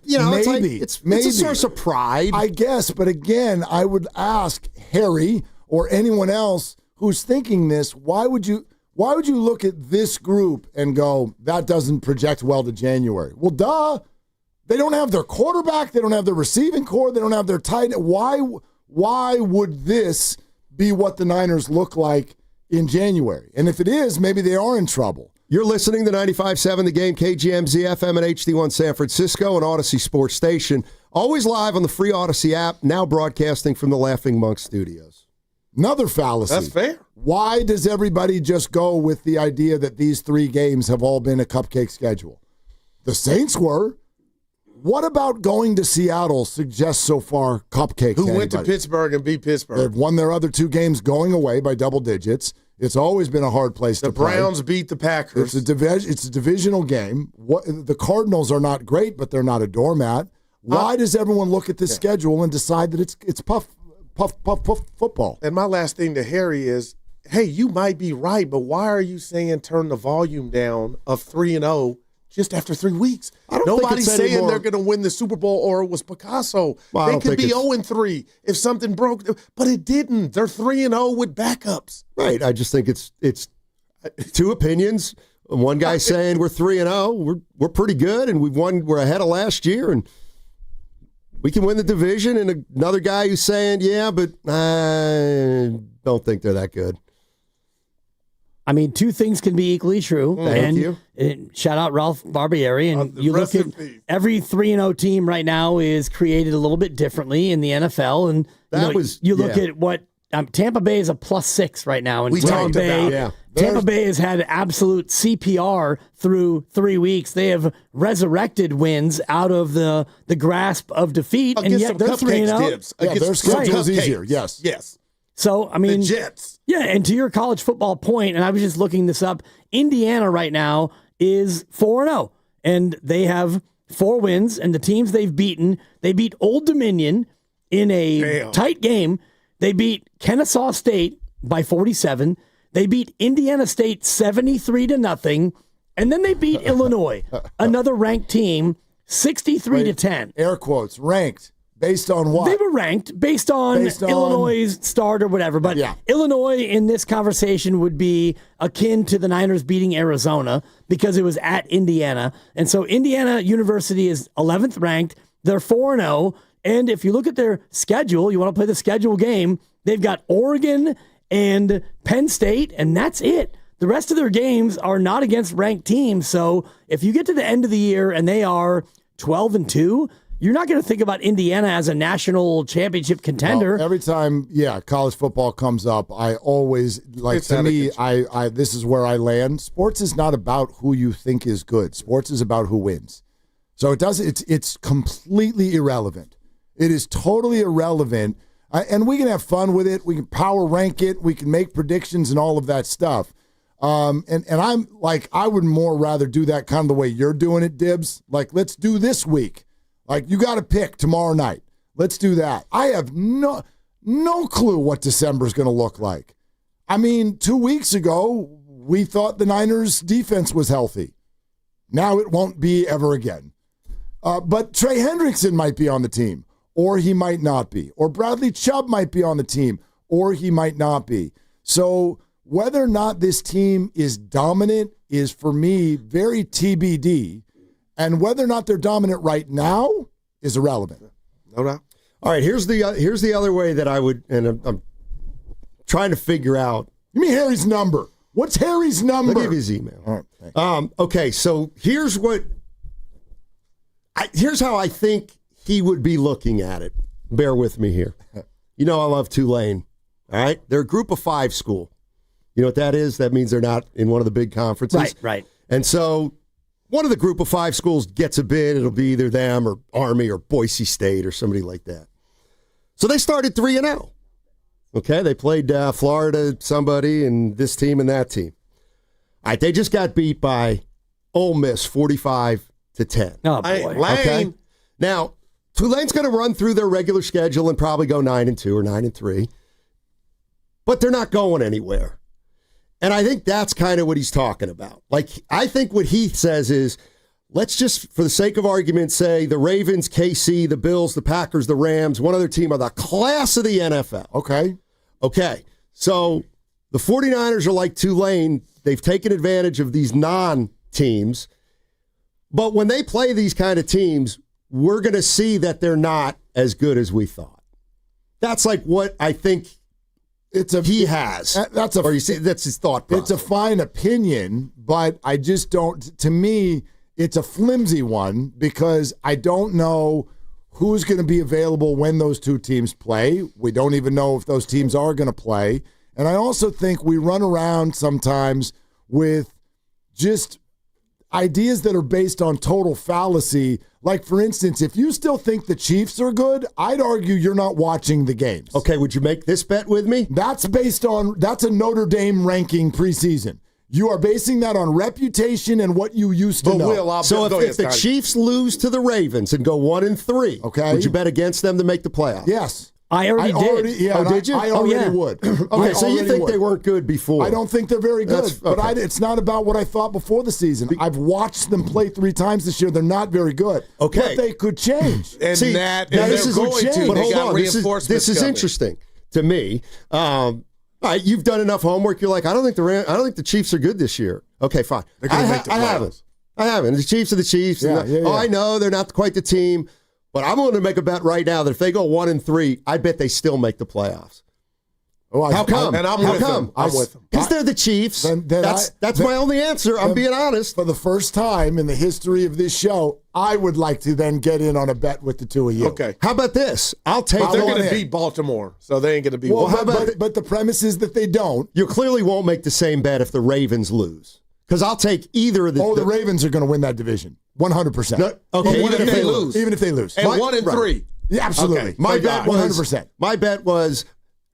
maybe.
It's a source of pride.
I guess, but again, I would ask Harry or anyone else who's thinking this, why would you look at this group and go, that doesn't project well to January? Well, duh. They don't have their quarterback. They don't have their receiving core. They don't have their tight end. Why would this be what the Niners look like in January? And if it is, maybe they are in trouble.
You're listening to 95.7 The Game, KGMZ FM and HD1 San Francisco and Odyssey Sports Station. Always live on the free Odyssey app, now broadcasting from the Laughing Monk Studios.
Another fallacy.
That's fair.
Why does everybody just go with the idea that these 3 games have all been a cupcake schedule? The Saints were. What about going to Seattle suggests so far cupcake?
Who went to Pittsburgh and beat Pittsburgh?
They've won their other 2 games going away by double digits. It's always been a hard place to play.
The Browns beat the Packers.
It's a divisional game. The Cardinals are not great, but they're not a doormat. Why does everyone look at this schedule and decide that it's puff football?
And my last thing to Harry is, hey, you might be right, but why are you saying turn the volume down of 3-0 just after 3 weeks? Nobody's saying they're going to win the Super Bowl or it was Picasso. They could be 0-3 if something broke, but it didn't. They're 3-0 with backups.
Right. I just think it's 2 opinions. One guy saying we're 3-0, we're pretty good, and we're ahead of last year, and we can win the division. And another guy who's saying, yeah, but I don't think they're that good.
I mean, 2 things can be equally true.
Thank you.
Shout out Ralph Barbieri. And you look at every 3-0 team right now is created a little bit differently in the NFL. And you look at what Tampa Bay is a +6 right now. And Tampa Bay has had absolute CPR through 3 weeks. They have resurrected wins out of the grasp of defeat. And yet they're 3-0.
Their schedule is easier. Yes.
So, I mean,
the Jets.
Yeah, and to your college football point, and I was just looking this up, Indiana right now is 4-0, and they have 4 wins, and the teams they've beaten, they beat Old Dominion in a tight game. They beat Kennesaw State by 47. They beat Indiana State 73-0, and then they beat Illinois, another ranked team, 63-10.
Air quotes, ranked. Based on what?
They were ranked based on Illinois' start or whatever. But Illinois in this conversation would be akin to the Niners beating Arizona because it was at Indiana. And so Indiana University is 11th ranked. They're 4-0. And if you look at their schedule, you want to play the schedule game, they've got Oregon and Penn State, and that's it. The rest of their games are not against ranked teams. So if you get to the end of the year and they are 12-2, you're not going to think about Indiana as a national championship contender.
Well, every time, college football comes up, I always, to me, I this is where I land. Sports is not about who you think is good. Sports is about who wins. So it's completely irrelevant. It is totally irrelevant. And we can have fun with it. We can power rank it. We can make predictions and all of that stuff. And I'm like, I would more rather do that kind of the way you're doing it, Dibs. Like, let's do this week. Like, you got to pick tomorrow night. Let's do that. I have no clue what December's going to look like. I mean, 2 weeks ago, we thought the Niners' defense was healthy. Now it won't be ever again. But Trey Hendrickson might be on the team, or he might not be. Or Bradley Chubb might be on the team, or he might not be. So whether or not this team is dominant is, for me, very TBD. And whether or not they're dominant right now is irrelevant.
No doubt.
All right, here's the other way that I would, and I'm trying to figure out.
Give me Harry's number. What's Harry's number?
I'll give you his email.
All right,
okay, so here's how I think he would be looking at it. Bear with me here. You know I love Tulane. All right? They're a group of 5 school. You know what that is? That means they're not in one of the big conferences.
Right.
And so one of the group of 5 schools gets a bid. It'll be either them or Army or Boise State or somebody like that. So they started 3-0. Okay? They played Florida, somebody, and this team and that team. All right, they just got beat by Ole Miss 45-10.
Oh, boy.
Okay? Now, Tulane's going to run through their regular schedule and probably go 9-2 or 9-3. But they're not going anywhere. And I think that's kind of what he's talking about. Like, I think what he says is, let's just, for the sake of argument, say the Ravens, KC, the Bills, the Packers, the Rams, one other team are the class of the NFL. Okay. So the 49ers are like Tulane. They've taken advantage of these non-teams. But when they play these kind of teams, we're going to see that they're not as good as we thought. That's like what I think he has. That's his thought process.
It's a fine opinion, but I just don't, to me, it's a flimsy one because I don't know who's going to be available when those two teams play. We don't even know if those teams are going to play. And I also think we run around sometimes with just ideas that are based on total fallacy. Like, for instance, if you still think the Chiefs are good, I'd argue you're not watching the games.
Okay, would you make this bet with me?
That's a Notre Dame ranking preseason. You are basing that on reputation and what you used to know.
So if the Chiefs lose to the Ravens and go 1-3,
okay,
would you bet against them to make the playoffs?
Yes.
I already did.
Did you? I already would.
Okay, so you think they weren't good before?
I don't think they're very good. But it's not about what I thought before the season. I've watched them play 3 times this year. They're not very good.
Okay.
But they could change.
This is going to.
But
They
hold
got
on.
reinforcements
This is
coming.
interesting to me. All right, you've done enough homework. You're like, I don't think the Chiefs are good this year. Okay, fine. I haven't. The Chiefs are the Chiefs. I know they're not quite the team. But I'm willing to make a bet right now that if they go 1-3, I bet they still make the playoffs. How come?
I'm with them.
Because they're the Chiefs. That's my only answer. I'm being honest.
For the first time in the history of this show, I would like to then get in on a bet with the two of you.
Okay.
How about this? I'll take.
They're going to beat Baltimore, so they ain't going to beat.
But the premise is that they don't.
You clearly won't make the same bet if the Ravens lose. Because I'll take either of the.
The Ravens are going to win that division. 100%.
No, okay,
even if they lose. Even if they lose.
And 1-3.
Yeah, absolutely.
Okay.
My bet was
100%.
My bet was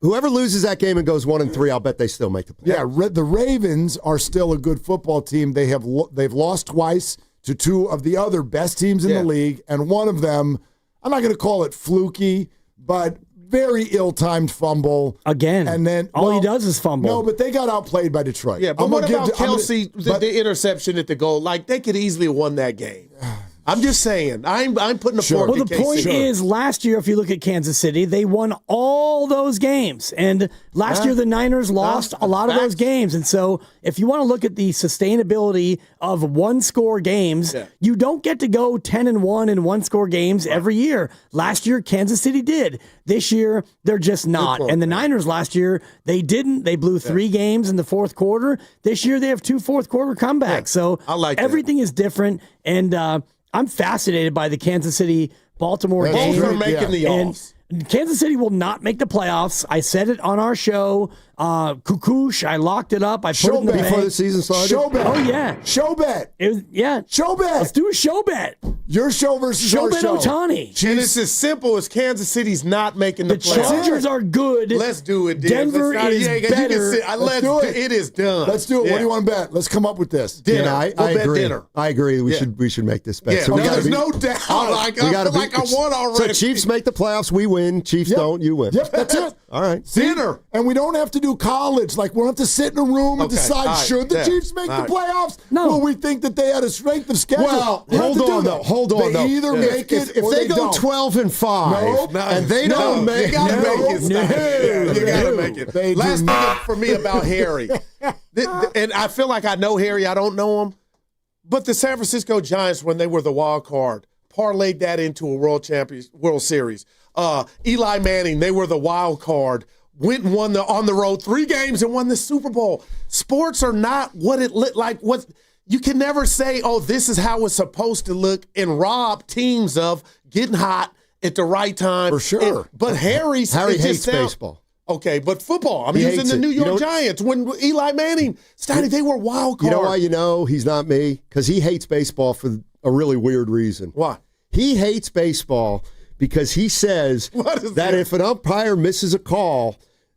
whoever loses that game and goes 1-3, I'll bet they still make the playoffs.
Yeah, the Ravens are still a good football team. They've lost twice to 2 of the other best teams in the league, and one of them, I'm not going to call it fluky, but very ill-timed fumble.
Again.
And then
all he does is fumble.
No, but they got outplayed by Detroit.
Yeah, but what about Kelsey, the interception at the goal? Like, they could easily have won that game. I'm just saying. I'm putting a fork
Well,
in
the point is, last year, if you look at Kansas City, they won all those games. And last year, the Niners lost a lot of those games. And so if you want to look at the sustainability of one-score games, you don't get to go 10-1 in one-score games every year. Last year, Kansas City did. This year, they're just not. And the Niners last year, they didn't. They blew 3 games in the fourth quarter. This year, they have 2 fourth-quarter comebacks. So
I like
everything is different. And I'm fascinated by the Kansas City-Baltimore game.
Both are making the offs.
Kansas City will not make the playoffs. I said it on our show. Kukush, I locked it up. I put it in the
before
bank.
the season started?
Show bet.
Oh, yeah.
Show bet.
Show bet. Let's do a show bet.
Your show versus
show
our
bet
show.
Ohtani.
And it's as simple as Kansas City's not making the playoffs.
The Chargers are good.
Let's do it, Dibs.
Denver is better.
Let's do it.
It is done.
Let's do it. What do you want to bet? Let's come up with this.
Dinner.
I agree.
Dinner.
I agree. We should make this bet.
Yeah,
so
there's no doubt. I feel like I won already.
So Chiefs make the playoffs. We win. Chiefs don't. You win.
Yep, that's it.
All right.
Dinner. And we don't have to do college. Like, we don't have to sit in a room and decide, should the Chiefs make the playoffs?
No.
Well, we think that they had a strength of schedule.
Well, hold on, though. Hold on,
They either make it
if
or
they go
don't.
12-5 and they don't make it.
You gotta make it. Steiny. You gotta make it. Last thing for me about Harry, and I feel like I know Harry, I don't know him, but the San Francisco Giants, when they were the wild card, parlayed that into a World Series. Eli Manning, they were the wild card, went and won on the road 3 games and won the Super Bowl. Sports are not what it looked like. What you can never say, oh, this is how it's supposed to look, and rob teams of getting hot at the right time.
For sure.
But Harry
hates baseball.
Okay, but football. I'm
He
using
hates
the
it.
New
You
York
know-
Giants. When Eli Manning, Steiny, they were wild card.
You know why you know he's not me? Because he hates baseball for a really weird reason.
Why?
He hates baseball because he says that if an umpire misses a call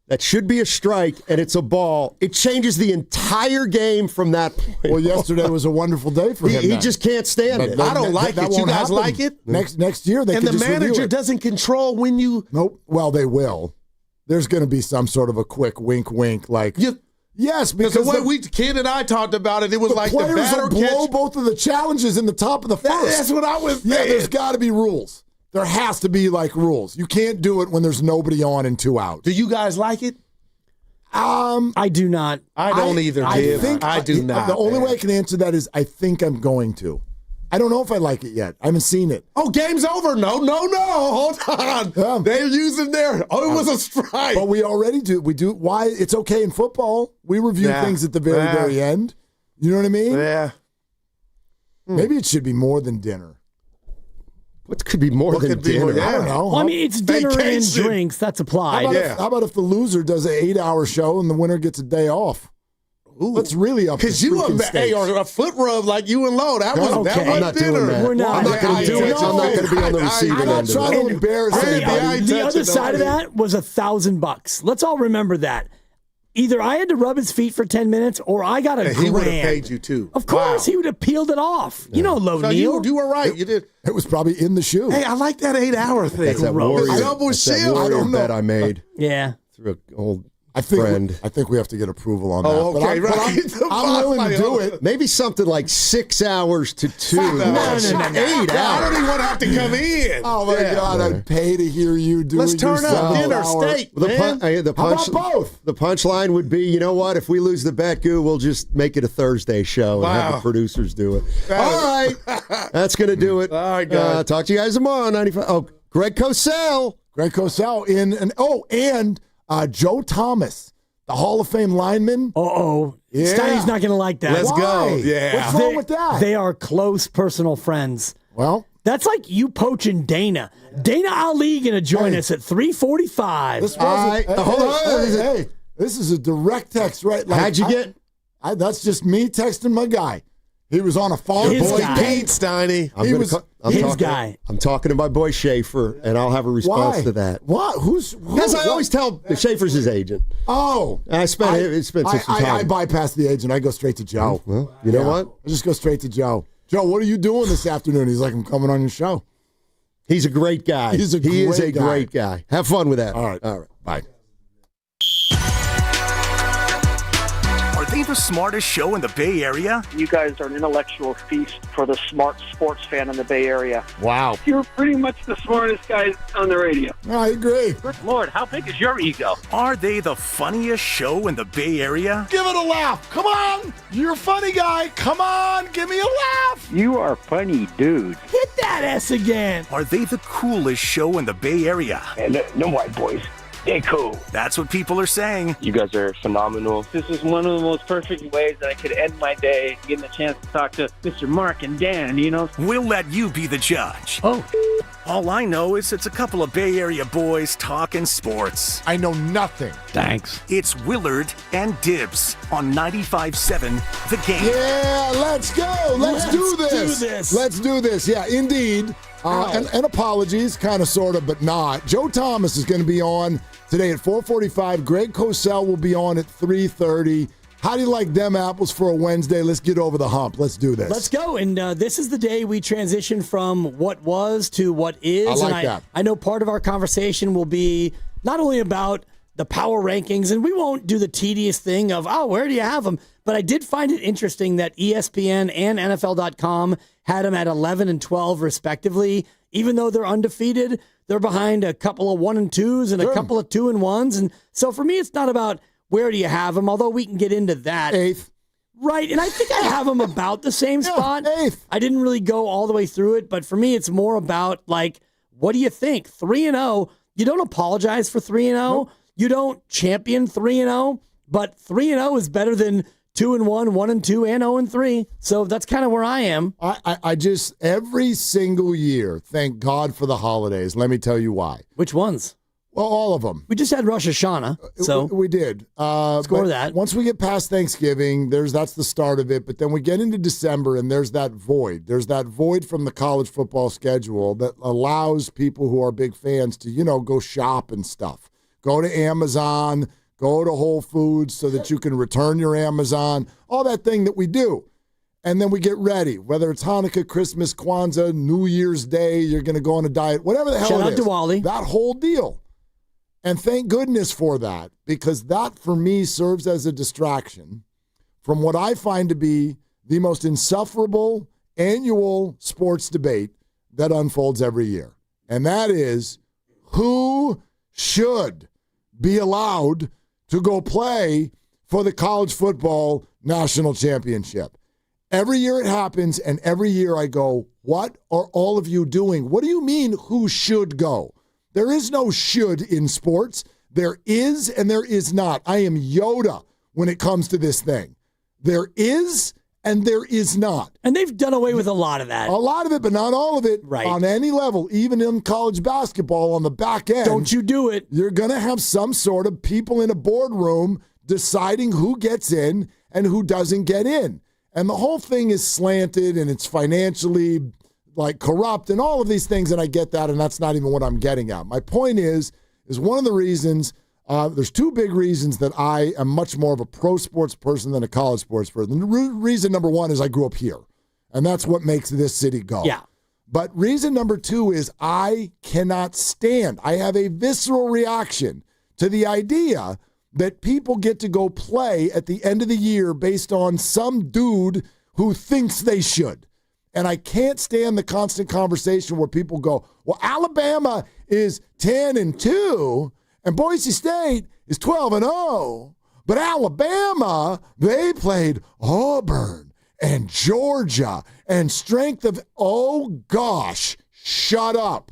that should be a strike and it's a ball, it changes the entire game from that point.
Well, yesterday was a wonderful day for him.
He just can't stand it.
I don't like it. You guys like it?
Next year, they
and
can
the
just review
manager
it.
doesn't control when you.
Nope. Well, they will. There's going to be some sort of a quick wink, like. Yes, because
the way Kid and I talked about it, it was like the
players
batter
will blow
catch.
both of the challenges in the top of the first.
That's what I was saying.
Yeah, there's got to be rules. There has to be rules. You can't do it when there's nobody on and 2 out.
Do you guys like it?
I do not.
I don't either, Dib. I do not.
The only way I can answer that is I think I'm going to. I don't know if I like it yet. I haven't seen it.
Oh, game's over. No. Hold on. They're using it was a strike.
But we already do. We do. Why? It's okay in football. We review things at the very end. You know what I mean?
Yeah.
Maybe it should be more than dinner.
What could be more than dinner?
I don't know.
Well, I mean, it's dinner and drinks. That's applied.
How about if the loser does an 8-hour show and the winner gets a day off?
Ooh.
Let's really up the freaking stakes.
Or a foot rub like you and Lowe. That was
I'm not
dinner.
doing that.
We're not.
I'm not going to do it. I'm not going to be on the receiving end of
Trying to
it.
embarrass anybody.
The other side of that was $1,000. Let's all remember that. Either I had to rub his feet for 10 minutes or I got a grand.
He would have paid you too.
Of course, he would have peeled it off. You know, Low
So
Neal.
you were right. You did.
It was probably in the shoe.
Hey, I like that 8-hour thing.
That's that warrior,
Double
that's that
shield.
warrior bet I made
Yeah.
through an old
I think
friend.
I think we have to get approval on that.
Oh, okay,
but
right.
I'm willing to do it.
Maybe something like 6 hours to 2.
No.
8
I don't
hours.
even want to have to come in.
Oh my God! I'd pay to hear you do.
Let's turn up dinner, steak, man.
How about both?
The punchline would be, you know what? If we lose the bet, Goo, we'll just make it a Thursday show and have the producers do it. All right. That's going to do it.
All right, guys.
Talk to you guys tomorrow. 95. Oh, Greg Cosell.
Greg Cosell and Joe Thomas, the Hall of Fame lineman. Yeah.
Steiny's not going to like that.
Let's go.
Why?
Yeah.
What's wrong with that?
They are close personal friends.
Well,
that's like you poaching Dana. Dana Ali going to join us at 3:45.
This wasn't. Hey, this is a direct text, right?
How'd you get?
That's just me texting my guy. He was on a farm.
His
boy
guy.
Pete.
Steiny.
His guy.
I'm talking to my boy Schaefer, and I'll have a response
Why?
to that.
What?
Because I always tell Schaefer's his agent.
Oh.
I spent some
I
time.
bypass the agent. I go straight to Joe.
Well, you know what?
I just go straight to Joe. Joe, what are you doing this afternoon? He's like, I'm coming on your show.
He's a great guy.
He is a
great guy. Have fun with that.
All right.
Bye.
Are they the smartest show in the Bay Area?
You guys are an intellectual feast for the smart sports fan in the Bay Area.
Wow.
You're pretty much the smartest guys on the radio.
I agree.
Good Lord, how big is your ego?
Are they the funniest show in the Bay Area?
Give it a laugh. Come on. You're a funny guy. Come on. Give me a laugh.
You are funny, dude.
Hit that S again.
Are they the coolest show in the Bay Area?
And no white boys. They're cool.
That's what people are saying.
You guys are phenomenal.
This is one of the most perfect ways that I could end my day, getting a chance to talk to Mr. Mark and Dan, you know?
We'll let you be the judge.
Oh.
All I know is it's a couple of Bay Area boys talking sports.
I know nothing.
Thanks.
It's Willard and Dibs on 95.7 The Game.
Yeah, let's go. Let's do this. Let's do this. Yeah, indeed. And apologies, kind of, sort of, but not. Joe Thomas is going to be on today at 4:45. Greg Cosell will be on at 3:30. How do you like them apples for a Wednesday? Let's get over the hump. Let's do this.
Let's go. And this is the day we transition from what was to what is.
I like that.
I know part of our conversation will be not only about the power rankings, and we won't do the tedious thing of, where do you have them? But I did find it interesting that ESPN and NFL.com had them at 11 and 12 respectively. Even though they're undefeated, they're behind a couple of 1 and 2s and a couple of 2 and 1s. And so for me, it's not about where do you have them, although we can get into that.
8th.
Right, and I think I have them about the same spot.
8th.
I didn't really go all the way through it, but for me, it's more about, what do you think? 3-0, you don't apologize for 3-0. Nope. You don't champion 3-0, but 3-0 is better than 2-1, 1 and 2, and 0 and 3. So that's kind of where I am.
I just, every single year, thank God for the holidays. Let me tell you why.
Which ones?
Well, all of them.
We just had Rosh Hashanah, so
we did.
Score that.
Once we get past Thanksgiving, that's the start of it. But then we get into December, and there's that void. There's that void from the college football schedule that allows people who are big fans to, go shop and stuff. Go to Amazon, go to Whole Foods so that you can return your Amazon, all that thing that we do. And then we get ready, whether it's Hanukkah, Christmas, Kwanzaa, New Year's Day, you're going to go on a diet, whatever the hell
Shout
it is.
out to Wally.
That whole deal. And thank goodness for that, because that, for me, serves as a distraction from what I find to be the most insufferable annual sports debate that unfolds every year. And that is, who should be allowed to go play for the college football national championship? Every year it happens, and every year I go, what are all of you doing? What do you mean who should go? There is no should in sports. There is and there is not. I am Yoda when it comes to this thing. There is and there is not.
And they've done away with a lot of that.
A lot of it, but not all of it.
Right.
On any level, even in college basketball on the back end.
Don't you do it.
You're going to have some sort of people in a boardroom deciding who gets in and who doesn't get in. And the whole thing is slanted and it's financially corrupt and all of these things, and I get that, and that's not even what I'm getting at. My point is one of the reasons, there's two big reasons that I am much more of a pro sports person than a college sports person. Reason number one is I grew up here, and that's what makes this city go.
Yeah.
But reason number two is I cannot stand, I have a visceral reaction to the idea that people get to go play at the end of the year based on some dude who thinks they should. And I can't stand the constant conversation where people go, well, Alabama is 10-2 and Boise State is 12-0. But Alabama, they played Auburn and Georgia and strength of, oh gosh, shut up.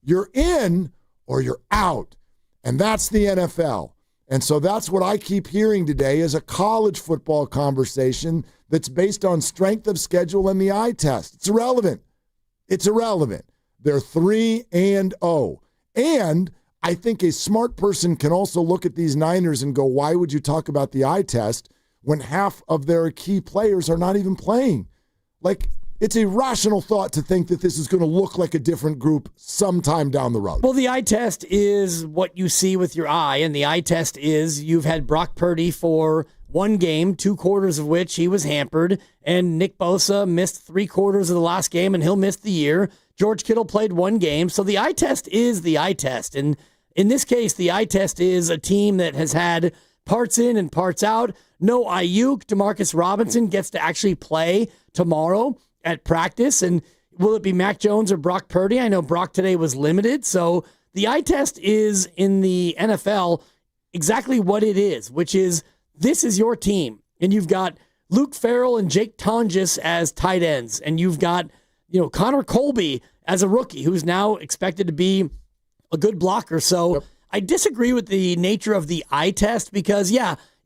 You're in or you're out. And that's the NFL. And so that's what I keep hearing today is a college football conversation that's based on strength of schedule and the eye test. It's irrelevant. It's irrelevant. They're 3-0. And I think a smart person can also look at these Niners and go, why would you talk about the eye test when half of their key players are not even playing? It's a rational thought to think that this is going to look like a different group sometime down the road.
Well, the eye test is what you see with your eye, and the eye test is you've had Brock Purdy for one game, 2 quarters of which he was hampered, and Nick Bosa missed 3 quarters of the last game, and he'll miss the year. George Kittle played 1 game, so the eye test is the eye test. And in this case, the eye test is a team that has had parts in and parts out. No Ayuk, Demarcus Robinson gets to actually play tomorrow at practice, and will it be Mac Jones or Brock Purdy? I know Brock today was limited, so the eye test is in the NFL exactly what it is, which is this is your team, and you've got Luke Farrell and Jake Tonjes as tight ends, and you've got Connor Colby as a rookie who's now expected to be a good blocker. So yep. I disagree with the nature of the eye test because,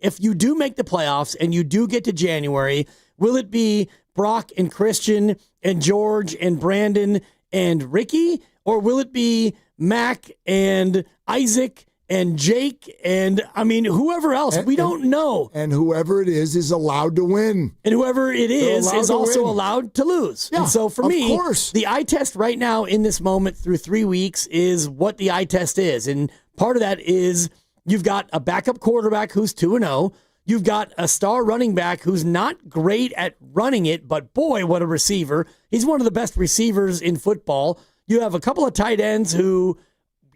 if you do make the playoffs and you do get to January, will it be Brock and Christian and George and Brandon and Ricky? Or will it be Mac and Isaac and Jake and, whoever else? We don't know.
And whoever it is allowed to win.
And whoever it is also allowed to lose.
Yeah,
and so for me,
course.
The eye test right now in this moment through 3 weeks is what the eye test is. And part of that is you've got a backup quarterback who's 2-0. You've got a star running back who's not great at running it, but boy, what a receiver. He's one of the best receivers in football. You have a couple of tight ends who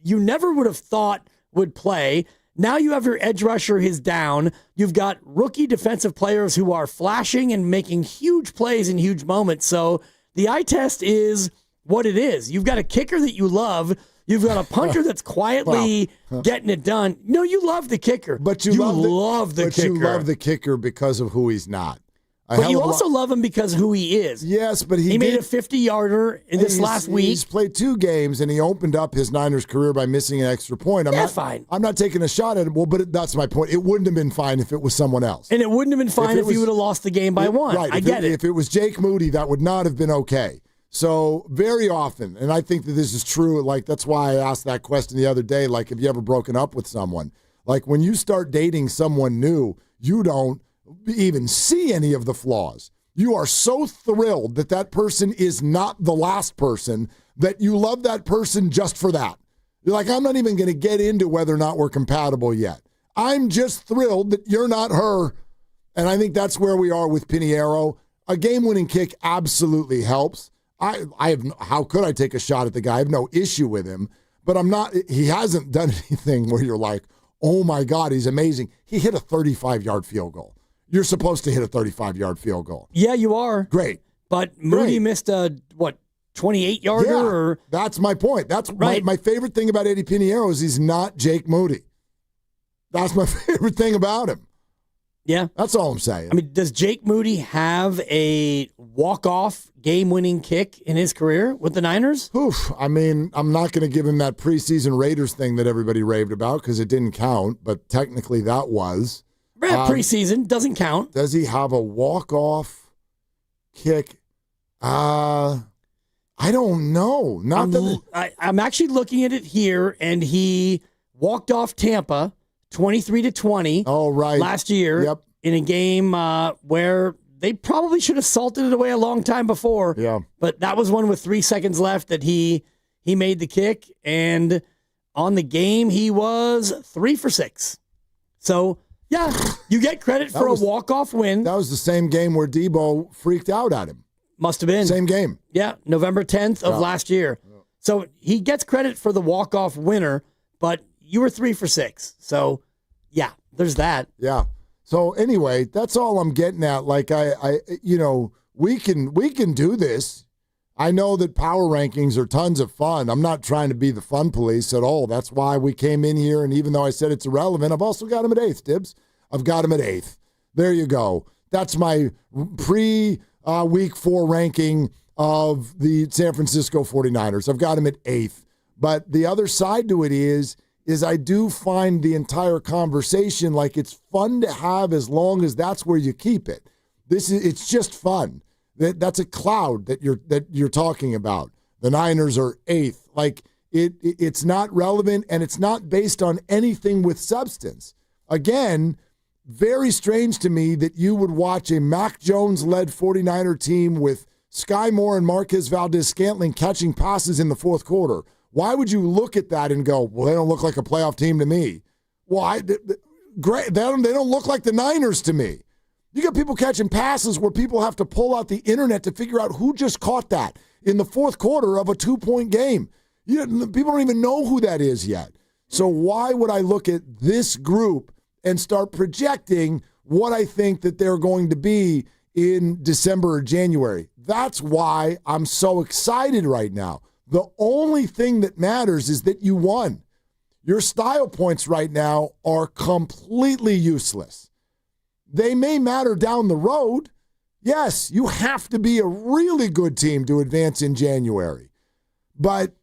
you never would have thought would play. Now you have your edge rusher, his down. You've got rookie defensive players who are flashing and making huge plays in huge moments. So the eye test is what it is. You've got a kicker that you love. You've got a punter that's quietly getting it done. No, you love the kicker.
But you love the kicker because of who he's not.
But you also love him because of who he is.
Yes, but
he made a 50-yarder in this last week.
He's played 2 games, and he opened up his Niners career by missing an extra point.
Fine.
I'm not taking a shot at him. Well, but that's my point. It wouldn't have been fine if it was someone else.
And it wouldn't have been fine if he would have lost the game by 1.
Right.
I get it.
If it was Jake Moody, that would not have been okay. So very often, and I think that this is true, like that's why I asked that question the other day, like have you ever broken up with someone? Like when you start dating someone new, you don't even see any of the flaws. You are so thrilled that that person is not the last person that you love that person just for that. You're like, I'm not even going to get into whether or not we're compatible yet. I'm just thrilled that you're not her. And I think that's where we are with Pinheiro. A game-winning kick absolutely helps. How could I take a shot at the guy? I have no issue with him, but he hasn't done anything where you're like, oh my God, he's amazing. He hit a 35-yard field goal. You're supposed to hit a 35-yard field goal.
Yeah, you are.
Great.
But Moody missed a, 28-yarder?
Yeah,
or?
That's my point. That's right. My favorite thing about Eddie Pinheiro is he's not Jake Moody. That's my favorite thing about him.
Yeah.
That's all I'm saying.
I mean, does Jake Moody have a walk-off game-winning kick in his career with the Niners?
Oof. I mean, I'm not going to give him that preseason Raiders thing that everybody raved about because it didn't count, but technically that was.
Preseason doesn't count.
Does he have a walk-off kick? I don't know.
I'm actually looking at it here, and he walked off Tampa 23-20.
Oh, right.
Last year in a game where they probably should have salted it away a long time before.
Yeah.
But that was one with 3 seconds left that he made the kick, and on the game he was 3 for 6. So. Yeah, you get credit for a walk-off win.
That was the same game where Debo freaked out at him.
Must have been.
Same game.
Yeah, November 10th of last year. Yeah. So he gets credit for the walk-off winner, but you were 3 for 6. So, yeah, there's that.
Yeah. So anyway, that's all I'm getting at. Like we can do this. I know that power rankings are tons of fun. I'm not trying to be the fun police at all. That's why we came in here, and even though I said it's irrelevant, I've also got him at 8th, Dibs. I've got him at 8th. There you go. That's my pre-week 4 ranking of the San Francisco 49ers. I've got him at 8th. But the other side to it is I do find the entire conversation like it's fun to have as long as that's where you keep it. It's just fun. That's a cloud that you're talking about. The Niners are 8th. Like it's not relevant, and it's not based on anything with substance. Again, very strange to me that you would watch a Mac Jones-led 49er team with Sky Moore and Marquez Valdez-Scantling catching passes in the fourth quarter. Why would you look at that and go, well, they don't look like a playoff team to me? Well, great. They don't look like the Niners to me. You got people catching passes where people have to pull out the internet to figure out who just caught that in the fourth quarter of a 2-point game. People don't even know who that is yet. So why would I look at this group and start projecting what I think that they're going to be in December or January? That's why I'm so excited right now. The only thing that matters is that you won. Your style points right now are completely useless. They may matter down the road. Yes, you have to be a really good team to advance in January. But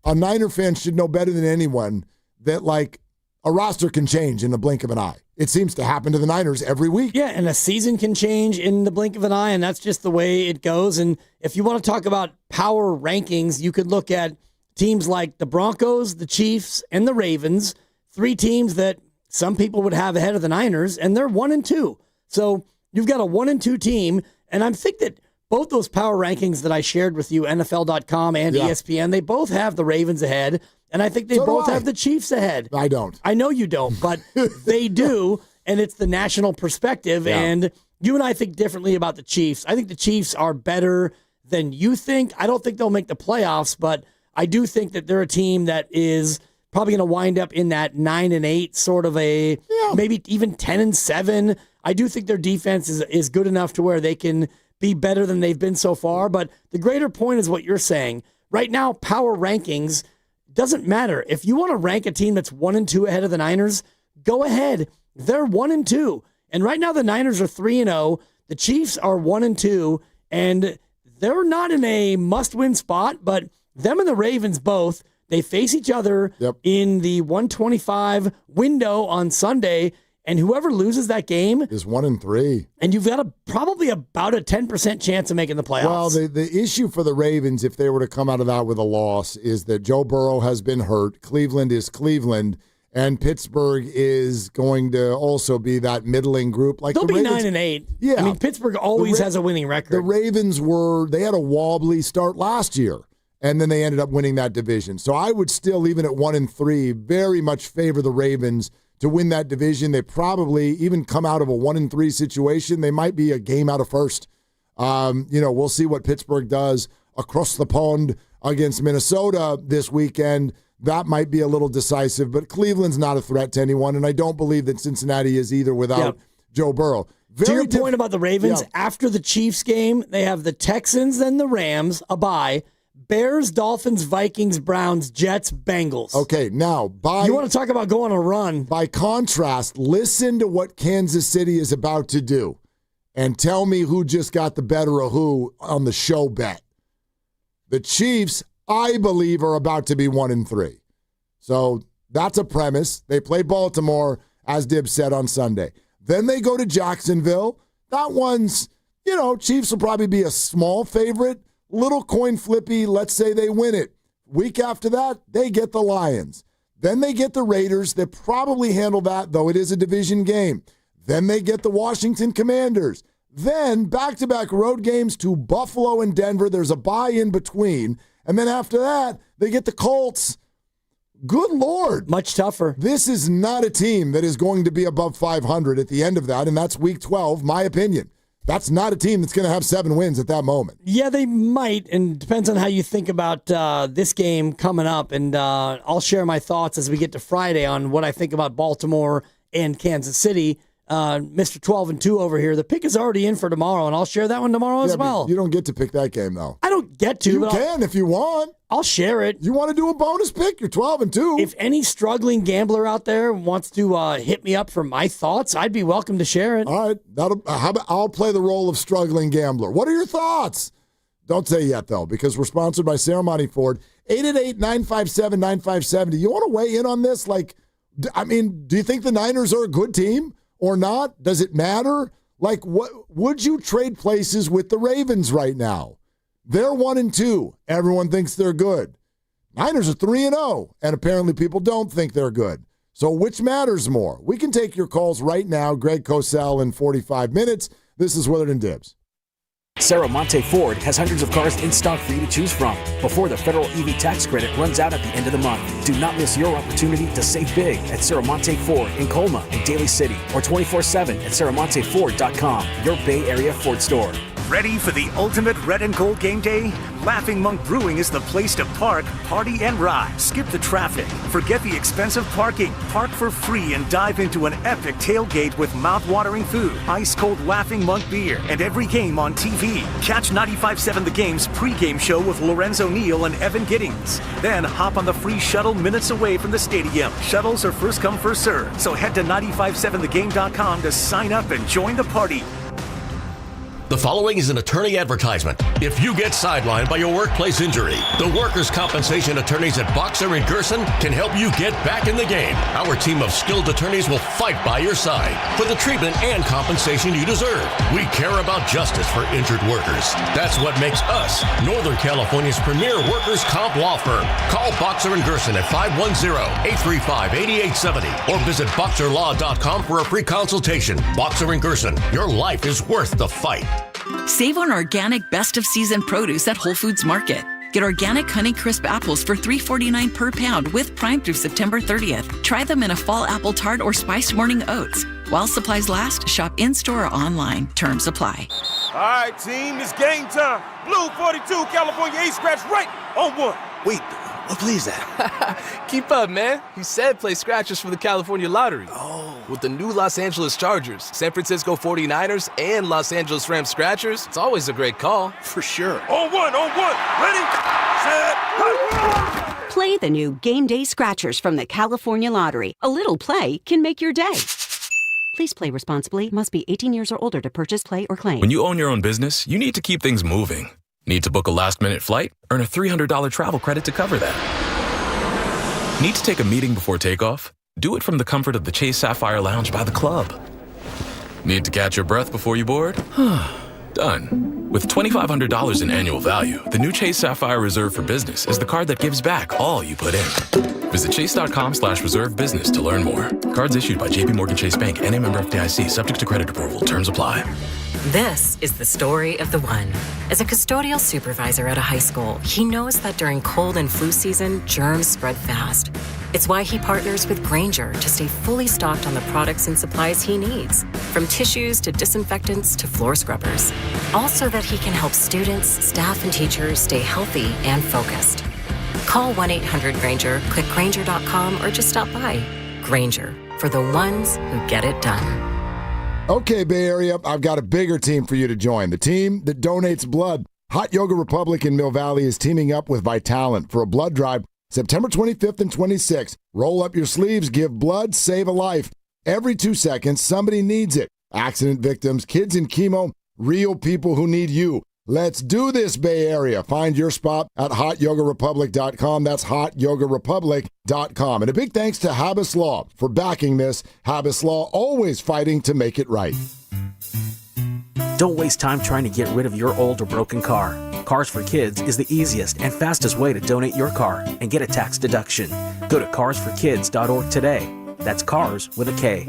a Niner fan should know better than anyone that, like, a roster can change in the blink of an eye. It seems to happen to the Niners every week.
Yeah, and a season can change in the blink of an eye, and that's just the way it goes. And if you want to talk about power rankings, you could look at teams like the Broncos, the Chiefs, and the Ravens, 3 teams that some people would have ahead of the Niners, and they're 1-2. So you've got a 1-2 team, and I think that both those power rankings that I shared with you, NFL.com and ESPN, they both have the Ravens ahead, and I think they both have the Chiefs ahead.
I don't.
I know you don't, but they do, and it's the national perspective.
Yeah.
And you and I think differently about the Chiefs. I think the Chiefs are better than you think. I don't think they'll make the playoffs, but I do think that they're a team that is probably going to wind up in that 9-8 sort of maybe even 10-7. I do think their defense is good enough to where they can be better than they've been so far. But the greater point is what you're saying. Right now, power rankings doesn't matter. If you want to rank a team that's 1-2 ahead of the Niners, go ahead. They're 1-2. And right now the Niners are 3-0. The Chiefs are 1-2. And they're not in a must-win spot, but them and the Ravens both, they face each other in the 125 window on Sunday, and whoever loses that game
is 1-3.
And you've got probably about a 10% chance of making the playoffs.
Well, the issue for the Ravens, if they were to come out of that with a loss, is that Joe Burrow has been hurt. Cleveland is Cleveland. And Pittsburgh is going to also be that middling group. Like
they'll be
Ravens,
9-8.
Yeah.
I mean, Pittsburgh always has a winning record.
The Ravens they had a wobbly start last year, and then they ended up winning that division. So I would still, even at 1-3, very much favor the Ravens to win that division. They probably even come out of a 1-3 situation. They might be a game out of first. We'll see what Pittsburgh does across the pond against Minnesota this weekend. That might be a little decisive, but Cleveland's not a threat to anyone, and I don't believe that Cincinnati is either without Joe Burrow.
To your point about the Ravens, after the Chiefs game, they have the Texans, then the Rams, a bye, Bears, Dolphins, Vikings, Browns, Jets, Bengals.
Okay, now,
you want to talk about going on a run.
By contrast, listen to what Kansas City is about to do and tell me who just got the better of who on the show bet. The Chiefs, I believe, are about to be 1-3. So that's a premise. They play Baltimore, as Dibs said, on Sunday. Then they go to Jacksonville. That one's, Chiefs will probably be a small favorite, little coin flippy. Let's say they win it. Week after that, they get the Lions. Then they get the Raiders. They probably handle that, though it is a division game. Then they get the Washington Commanders. Then back-to-back road games to Buffalo and Denver. There's a bye in between. And then after that, they get the Colts. Good Lord.
Much tougher.
This is not a team that is going to be above 500 at the end of that, and that's week 12, my opinion. That's not a team that's going to have 7 wins at that moment.
Yeah, they might, and it depends on how you think about this game coming up. And I'll share my thoughts as we get to Friday on what I think about Baltimore and Kansas City. Mr. 12-2 over here. The pick is already in for tomorrow, and I'll share that one tomorrow as well.
You don't get to pick that game, though.
I don't get to.
You can if you want.
I'll share it.
You want to do a bonus pick? You're 12-2.
If any struggling gambler out there wants to hit me up for my thoughts, I'd be welcome to share it.
All right. I'll play the role of struggling gambler. What are your thoughts? Don't say yet, though, because we're sponsored by Ceremony Ford. 888-957-9570. You want to weigh in on this? Do you think the Niners are a good team? Or not? Does it matter? What would you trade places with the Ravens right now? They're 1-2. Everyone thinks they're good. Niners are 3-0, and apparently people don't think they're good. So which matters more? We can take your calls right now. Greg Cosell in 45 minutes. This is Willard and Dibs.
Serramonte Ford has hundreds of cars in stock for you to choose from before the federal EV tax credit runs out at the end of the month. Do not miss your opportunity to save big at Serramonte Ford in Colma and Daly City, or 24/7 at serramonteford.com, your Bay Area Ford store.
Ready for the ultimate red and gold game day? Laughing Monk Brewing is the place to park, party, and ride. Skip the traffic. Forget the expensive parking. Park for free and dive into an epic tailgate with mouth-watering food, ice-cold Laughing Monk beer, and every game on TV. Catch 95.7 The Game's pregame show with Lorenzo Neal and Evan Giddings. Then hop on the free shuttle minutes away from the stadium. Shuttles are first come, first served. So head to 957thegame.com to sign up and join the party.
The following is an attorney advertisement. If you get sidelined by your workplace injury, the workers' compensation attorneys at Boxer & Gerson can help you get back in the game. Our team of skilled attorneys will fight by your side for the treatment and compensation you deserve. We care about justice for injured workers. That's what makes us Northern California's premier workers' comp law firm. Call Boxer & Gerson at 510-835-8870 or visit boxerlaw.com for a free consultation. Boxer & Gerson, your life is worth the fight.
Save on organic best of season produce at Whole Foods Market. Get organic Honeycrisp apples for $3.49 per pound with Prime through September 30th. Try them in a fall apple tart or spiced morning oats. While supplies last, shop in-store or online. Terms apply.
All right, team, it's game time. Blue 42, California Ace scratch right on one.
Wait, what play is that? Keep up, man. He said play scratchers for the California Lottery. Oh. With the new Los Angeles Chargers, San Francisco 49ers, and Los Angeles Rams scratchers, it's always a great call. For sure.
On one. Ready, set, hot.
Play the new Game Day Scratchers from the California Lottery. A little play can make your day. Please play responsibly. Must be 18 years or older to purchase, play, or claim.
When you own your own business, you need to keep things moving. Need to book a last-minute flight? Earn a $300 travel credit to cover that. Need to take a meeting before takeoff? Do it from the comfort of the Chase Sapphire Lounge by the club. Need to catch your breath before you board? Done. With $2,500 in annual value, the new Chase Sapphire Reserve for Business is the card that gives back all you put in. Visit chase.com/reserve business to learn more. Cards issued by JPMorgan Chase Bank, N.A. member FDIC, subject to credit approval. Terms apply.
This is the story of the one. As a custodial supervisor at a high school, he knows that during cold and flu season, germs spread fast. It's why he partners with Grainger to stay fully stocked on the products and supplies he needs, from tissues to disinfectants to floor scrubbers. All so that he can help students, staff, and teachers stay healthy and focused. Call 1-800-GRAINGER, click Grainger.com, or just stop by. Grainger, for the ones who get it done.
Okay, Bay Area, I've got a bigger team for you to join. The team that donates blood. Hot Yoga Republic in Mill Valley is teaming up with Vitalent for a blood drive September 25th and 26th. Roll up your sleeves, give blood, save a life. Every 2 seconds, somebody needs it. Accident victims, kids in chemo, real people who need you. Let's do this, Bay Area. Find your spot at hotyogarepublic.com. That's hotyogarepublic.com. And a big thanks to Habas Law for backing this. Habas Law, always fighting to make it right.
Don't waste time trying to get rid of your old or broken car. Cars for Kids is the easiest and fastest way to donate your car and get a tax deduction. Go to carsforkids.org today. That's cars with a K.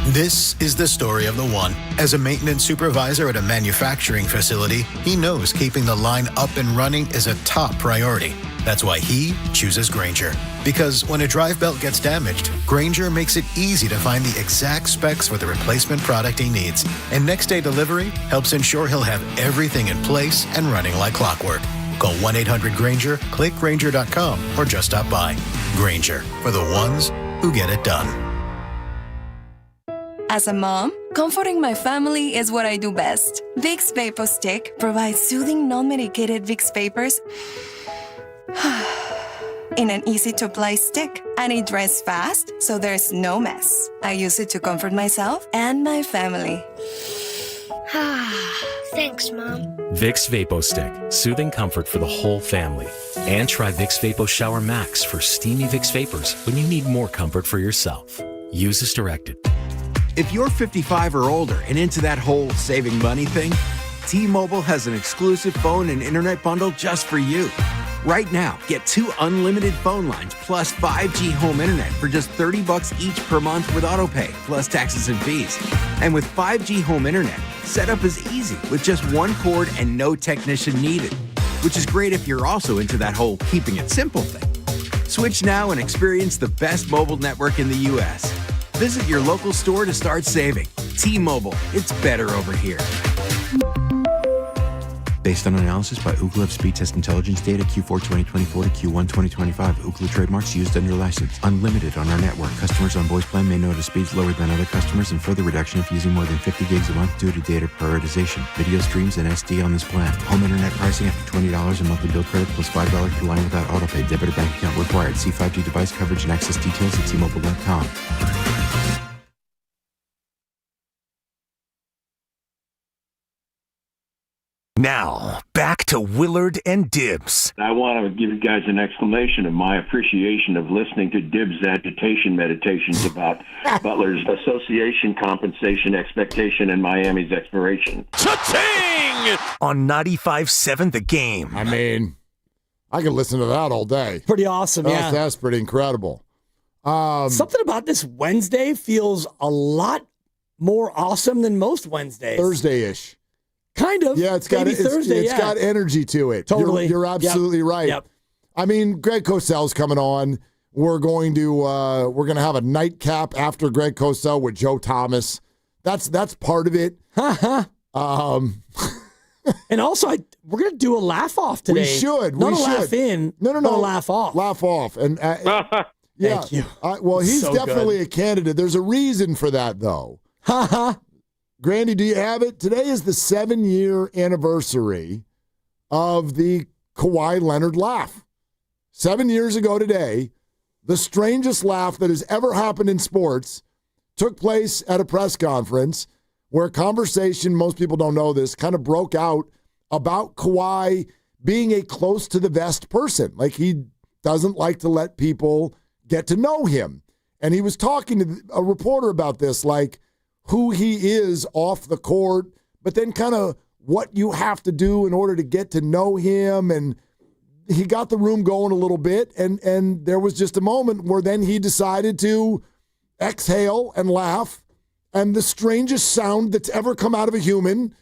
This is the story of the one. As a maintenance supervisor at a manufacturing facility, he knows keeping the line up and running is a top priority. That's why he chooses Grainger. Because when a drive belt gets damaged, Grainger makes it easy to find the exact specs for the replacement product he needs. And next day delivery helps ensure he'll have everything in place and running like clockwork. Call 1-800-GRAINGER, click Grainger.com, or just stop by. Grainger, for the ones who get it done.
As a mom, comforting my family is what I do best. Vicks Vapor Stick provides soothing, non-medicated Vicks Vapors in an easy-to-apply stick, and it dries fast, so there's no mess. I use it to comfort myself and my family.
Thanks, Mom.
Vicks Vapo Stick, soothing comfort for the whole family. And try Vicks Vapo Shower Max for steamy Vicks Vapors when you need more comfort for yourself. Use as directed.
If you're 55 or older and into that whole saving money thing, T-Mobile has an exclusive phone and internet bundle just for you. Right now, get 2 unlimited phone lines plus 5G home internet for just $30 each per month with AutoPay, plus taxes and fees. And with 5G home internet, setup is easy with just one cord and no technician needed, which is great if you're also into that whole keeping it simple thing. Switch now and experience the best mobile network in the U.S. Visit your local store to start saving. T-Mobile, it's better over here.
Based on analysis by Ookla of speed test intelligence data Q4 2024 to Q1 2025. Ookla trademarks used under license. Unlimited on our network. Customers on voice plan may notice speeds lower than other customers and further reduction if using more than 50 gigs a month due to data prioritization. Video streams and SD on this plan. Home internet pricing after $20 a monthly bill credit plus $5 per line without autopay. Debit or bank account required. See 5G device coverage and access details at T-Mobile.com.
Now, back to Willard and Dibs.
I want to give you guys an exclamation of my appreciation of listening to Dibs' agitation meditations about Butler's association, compensation, expectation, and Miami's expiration.
Cha-ching! On 95.7 The Game.
I mean, I could listen to that all day.
Pretty awesome, yeah.
That's pretty incredible.
Something about this Wednesday feels a lot more awesome than most Wednesdays.
Thursday-ish.
Kind of.
Yeah, it's got energy to it.
Totally.
You're absolutely right.
Yep.
I mean, Greg Cosell's coming on. We're going to have a nightcap after Greg Cosell with Joe Thomas. That's part of it.
And also, we're going to do a laugh off today.
We should.
Not a laugh in. No. A laugh off.
Laugh off. And yeah.
Thank you.
Well, he's
So
definitely
good.
a candidate. There's a reason for that, though. Grandy, do you have it? Today is the 7-year anniversary of the Kawhi Leonard laugh. 7 years ago today, the strangest laugh that has ever happened in sports took place at a press conference where a conversation, most people don't know this, kind of broke out about Kawhi being a close to the vest person. Like, he doesn't like to let people get to know him. And he was talking to a reporter about this, like who he is off the court, but then kind of what you have to do in order to get to know him. And he got the room going a little bit, and there was just a moment where then he decided to exhale and laugh, and the strangest sound that's ever come out of a human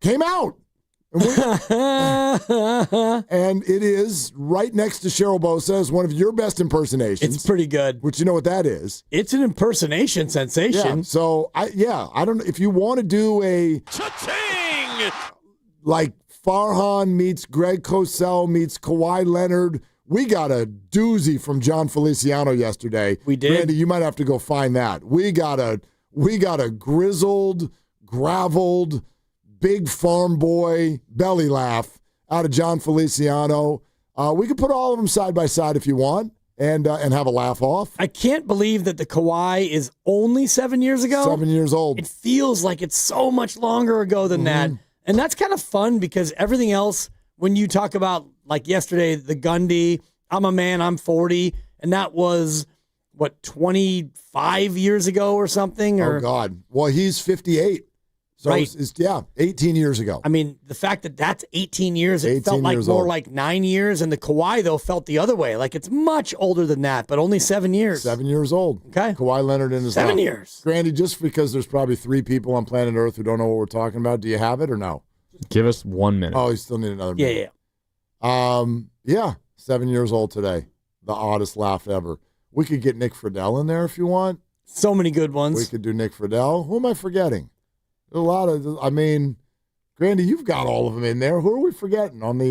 came out. And it is right next to Cheryl Bosa as one of your best impersonations.
It's pretty good.
Which you know what that is.
It's an impersonation sensation.
Yeah, so, I don't know. If you want to do a...
Cha-ching!
Like Farhan meets Greg Cosell meets Kawhi Leonard. We got a doozy from John Feliciano yesterday.
We did.
Randy, you might have to go find that. We got a grizzled, graveled, big farm boy belly laugh out of John Feliciano. We could put all of them side by side if you want and have a laugh off.
I can't believe that the Kawhi is only 7 years ago.
7 years old.
It feels like it's so much longer ago than that. And that's kind of fun because everything else, when you talk about, like yesterday, the Gundy, I'm a man, I'm 40, and that was, 25 years ago or something?
Oh, God. Well, he's 58. So
Right.
it's 18 years ago.
I mean, the fact that that's 18 years, it
18
felt like
years
more
old.
like 9 years, and the Kawhi, though, felt the other way. Like it's much older than that, but only 7 years.
7 years old.
Okay.
Kawhi Leonard in his
7
lap.
years.
Grandy, just because there's probably 3 people on planet Earth who don't know what we're talking about, do you have it or no?
Give us 1 minute.
Oh, you still need another
Yeah,
minute.
yeah.
7 years old today. The oddest laugh ever. We could get Nick Friedel in there if you want.
So many good ones.
We could do Nick Friedel. Who am I forgetting? There's a lot of, Grandy, you've got all of them in there. Who are we forgetting on the...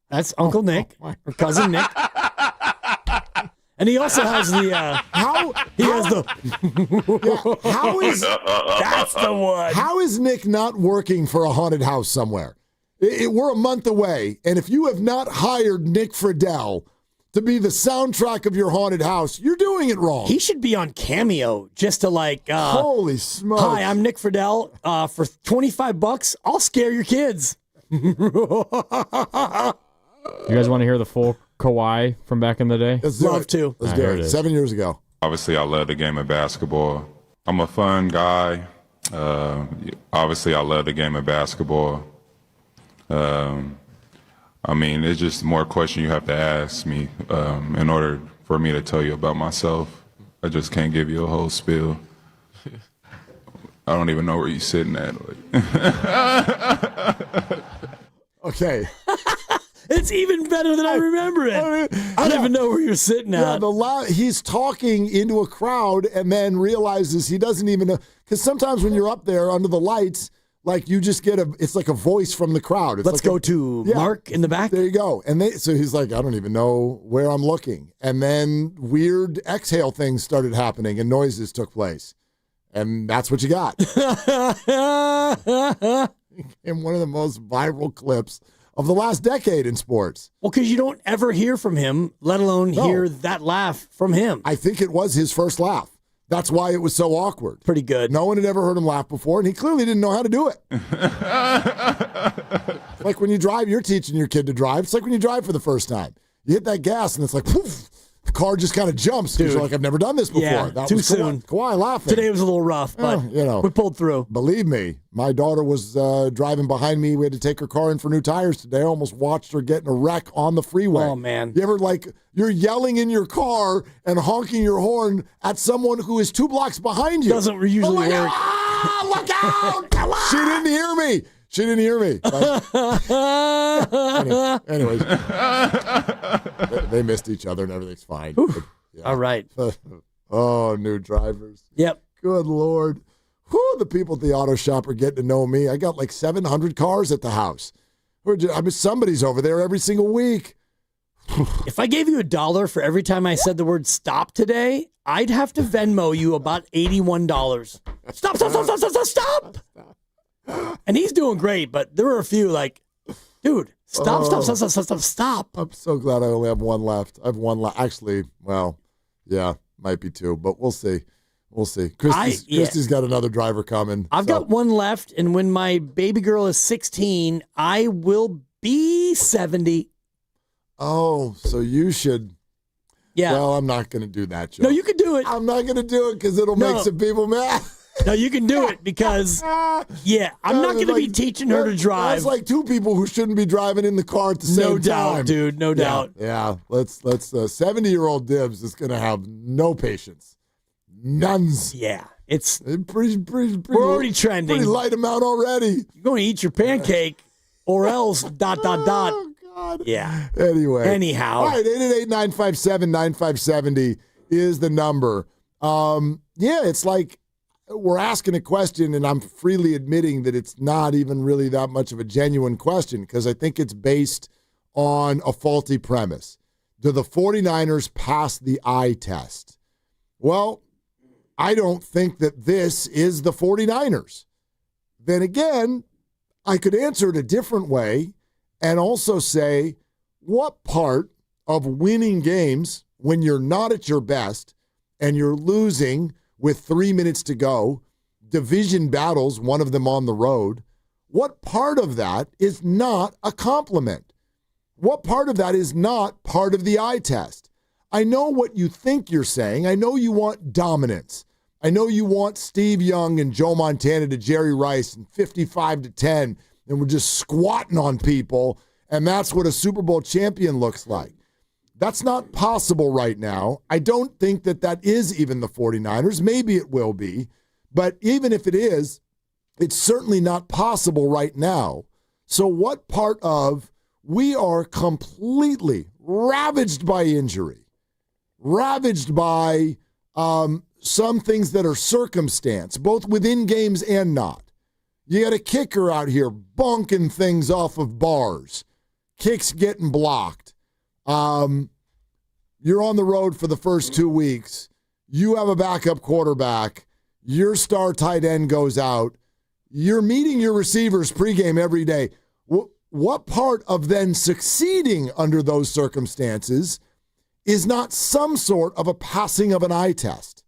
That's Uncle Nick, or Cousin Nick. And he also has the...
How is...
That's the one.
How is Nick not working for a haunted house somewhere? We're a month away, and if you have not hired Nick Friedel to be the soundtrack of your haunted house, you're doing it wrong.
He should be on Cameo just to
holy smokes.
Hi, I'm Nick Friedel. For $25, I'll scare your kids.
You guys want to hear the full Kawhi from back in the day?
Let's do
Love
it.
to.
Let's
Ah,
do
here
it.
it is.
7 years ago.
Obviously, I love the game of basketball. I'm a fun guy. Obviously, I love the game of basketball. It's just more question you have to ask me in order for me to tell you about myself. I just can't give you a whole spiel. I don't even know where you're sitting at.
Okay.
It's even better than I remember it. I don't even know where you're sitting at.
Yeah, he's talking into a crowd and then realizes he doesn't even know. Because sometimes when you're up there under the lights, like you just get it's like a voice from the crowd. It's
Let's
like
go to Mark in the back.
There you go. And so he's like, I don't even know where I'm looking. And then weird exhale things started happening and noises took place. And that's what you got. In one of the most viral clips of the last decade in sports.
Well, because you don't ever hear from him, let alone hear that laugh from him.
I think it was his first laugh. That's why it was so awkward.
Pretty good.
No one had ever heard him laugh before, and he clearly didn't know how to do it. Like when you drive, you're teaching your kid to drive. It's like when you drive for the first time. You hit that gas, and it's like, poof. The car just kind of jumps because you're like, I've never done this before.
Yeah,
that
too
was
soon.
Kawhi laughing.
Today was a little rough, but we pulled through.
Believe me, my daughter was driving behind me. We had to take her car in for new tires today. I almost watched her get in a wreck on the freeway.
Oh, man.
You ever, you're yelling in your car and honking your horn at someone who is 2 blocks behind you?
Doesn't usually work.
Look out! She didn't hear me. She didn't hear me. Anyways, they missed each other and everything's fine. Yeah.
All right.
Oh, new drivers.
Yep.
Good Lord. Whew, the people at the auto shop are getting to know me. I got like 700 cars at the house. Somebody's over there every single week.
If I gave you $1 for every time I said the word stop today, I'd have to Venmo you about $81. Stop. And he's doing great, but there were a few like, dude, stop.
I'm so glad I only have one left. I have one left. Actually, well, yeah, might be two, but we'll see. Christy's got another driver coming.
I've got one left, and when my baby girl is 16, I will be 70.
Oh, so you should.
Yeah.
Well, I'm not going to do that, Joe.
No, you can do it.
I'm not going to do it because it'll make some people mad.
No, you can do it because, I'm not going to be teaching her to drive.
That's like two people who shouldn't be driving in the car at the same time.
No doubt, dude. No doubt.
Yeah. Let's 70-year-old Dibs is going to have no patience. None's.
Yeah. It's
pretty.
We're already trending.
Pretty light amount already.
You're going to eat your pancake or else ...
Oh, God.
Yeah.
Anyway.
Anyhow.
All right, 888-957-9570 is the number. It's like we're asking a question, and I'm freely admitting that it's not even really that much of a genuine question because I think it's based on a faulty premise. Do the 49ers pass the eye test? Well, I don't think that this is the 49ers. Then again, I could answer it a different way and also say, what part of winning games when you're not at your best and you're losing with 3 minutes to go, division battles, one of them on the road, what part of that is not a compliment? What part of that is not part of the eye test? I know what you think you're saying. I know you want dominance. I know you want Steve Young and Joe Montana to Jerry Rice and 55-10, and we're just squatting on people, and that's what a Super Bowl champion looks like. That's not possible right now. I don't think that is even the 49ers. Maybe it will be, but even if it is, it's certainly not possible right now. So what part of we are completely ravaged by injury, ravaged by some things that are circumstance, both within games and not. You got a kicker out here bonking things off of bars, kicks getting blocked. You're on the road for the first 2 weeks. You have a backup quarterback. Your star tight end goes out. You're meeting your receivers pregame every day. What part of then succeeding under those circumstances is not some sort of a passing of an eye test?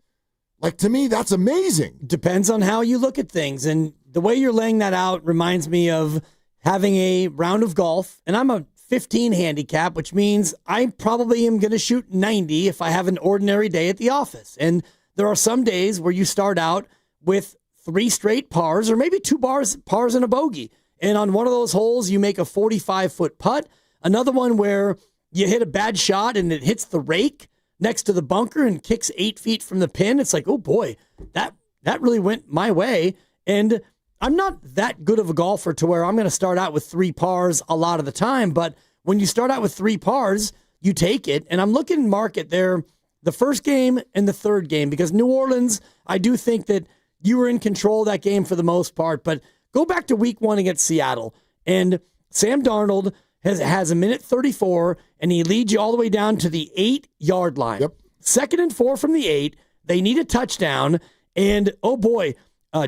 Like, to me, that's amazing.
Depends on how you look at things. And the way you're laying that out reminds me of having a round of golf. And I'm a 15 handicap, which means I probably am going to shoot 90 if I have an ordinary day at the office. And there are some days where you start out with 3 straight pars or maybe 2 pars and a bogey. And on one of those holes, you make a 45-foot putt. Another one where you hit a bad shot and it hits the rake next to the bunker and kicks 8 feet from the pin. It's like, oh boy, that really went my way. And I'm not that good of a golfer to where I'm going to start out with 3 pars a lot of the time. But when you start out with 3 pars, you take it. And I'm looking market there, the first game and the third game, because New Orleans, I do think that you were in control of that game for the most part. But go back to week 1 against Seattle. And Sam Darnold has a minute 34, and he leads you all the way down to the 8-yard line.
Yep.
2nd and 4 from the 8. They need a touchdown. And, oh boy,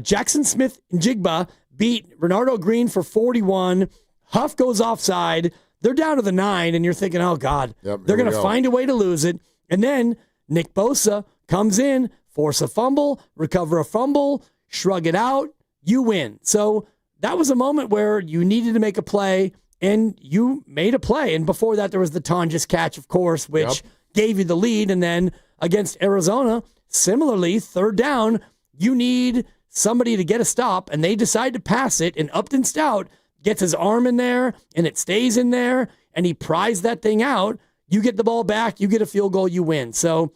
Jackson Smith and Jigba beat Renardo Green for 41. Huff goes offside. They're down to the 9, and you're thinking, oh, God, they're going to find a way to lose it. And then Nick Bosa comes in, force a fumble, recover a fumble, shrug it out, you win. So that was a moment where you needed to make a play, and you made a play. And before that, there was the Tonjes catch, of course, which gave you the lead. And then against Arizona, similarly, 3rd down, you need somebody to get a stop, and they decide to pass it, and Upton Stout gets his arm in there, and it stays in there, and he pries that thing out. You get the ball back, you get a field goal, you win. So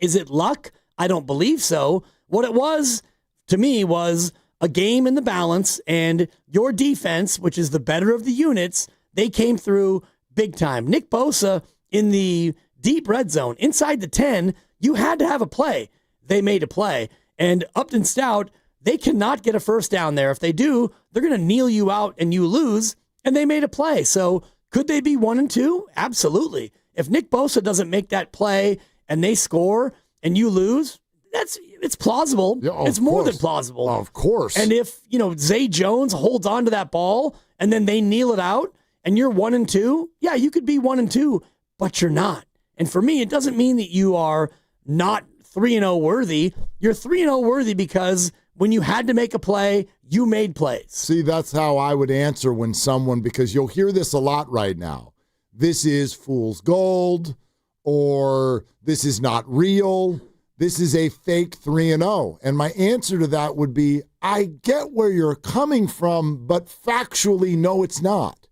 is it luck? I don't believe so. What it was, to me, was a game in the balance, and your defense, which is the better of the units, they came through big time. Nick Bosa in the deep red zone, inside the 10, you had to have a play. They made a play. And Upton Stout, they cannot get a first down there. If they do, they're going to kneel you out and you lose, and they made a play. So could they be 1-2? Absolutely. If Nick Bosa doesn't make that play and they score and you lose, it's plausible.
Yeah,
it's more than plausible.
Of course.
And if, Zay Jones holds on to that ball and then they kneel it out and you're 1-2, yeah, you could be 1-2, but you're not. And for me, it doesn't mean that you are not 3-0 worthy. You're 3-0 worthy because when you had to make a play, you made plays.
See, that's how I would answer when someone, because you'll hear this a lot right now. This is fool's gold, or this is not real. This is a fake 3-0. And my answer to that would be, I get where you're coming from, but factually, no, it's not.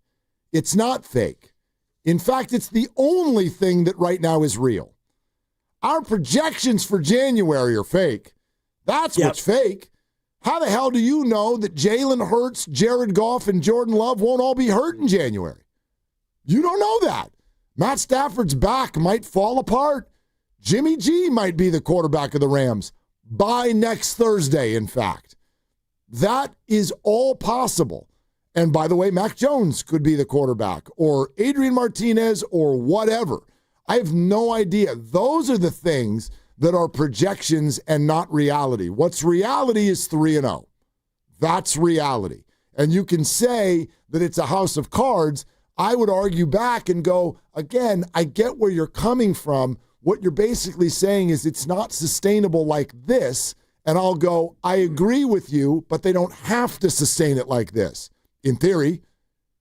It's not fake. In fact, it's the only thing that right now is real. Our projections for January are fake. That's what's fake. How the hell do you know that Jalen Hurts, Jared Goff, and Jordan Love won't all be hurt in January? You don't know that. Matt Stafford's back might fall apart. Jimmy G might be the quarterback of the Rams by next Thursday, in fact. That is all possible. And by the way, Mac Jones could be the quarterback, or Adrian Martinez, or whatever. I have no idea. Those are the things that are projections and not reality. What's reality is 3-0. That's reality. And you can say that it's a house of cards. I would argue back and go, again, I get where you're coming from. What you're basically saying is it's not sustainable like this. And I'll go, I agree with you, but they don't have to sustain it like this. In theory,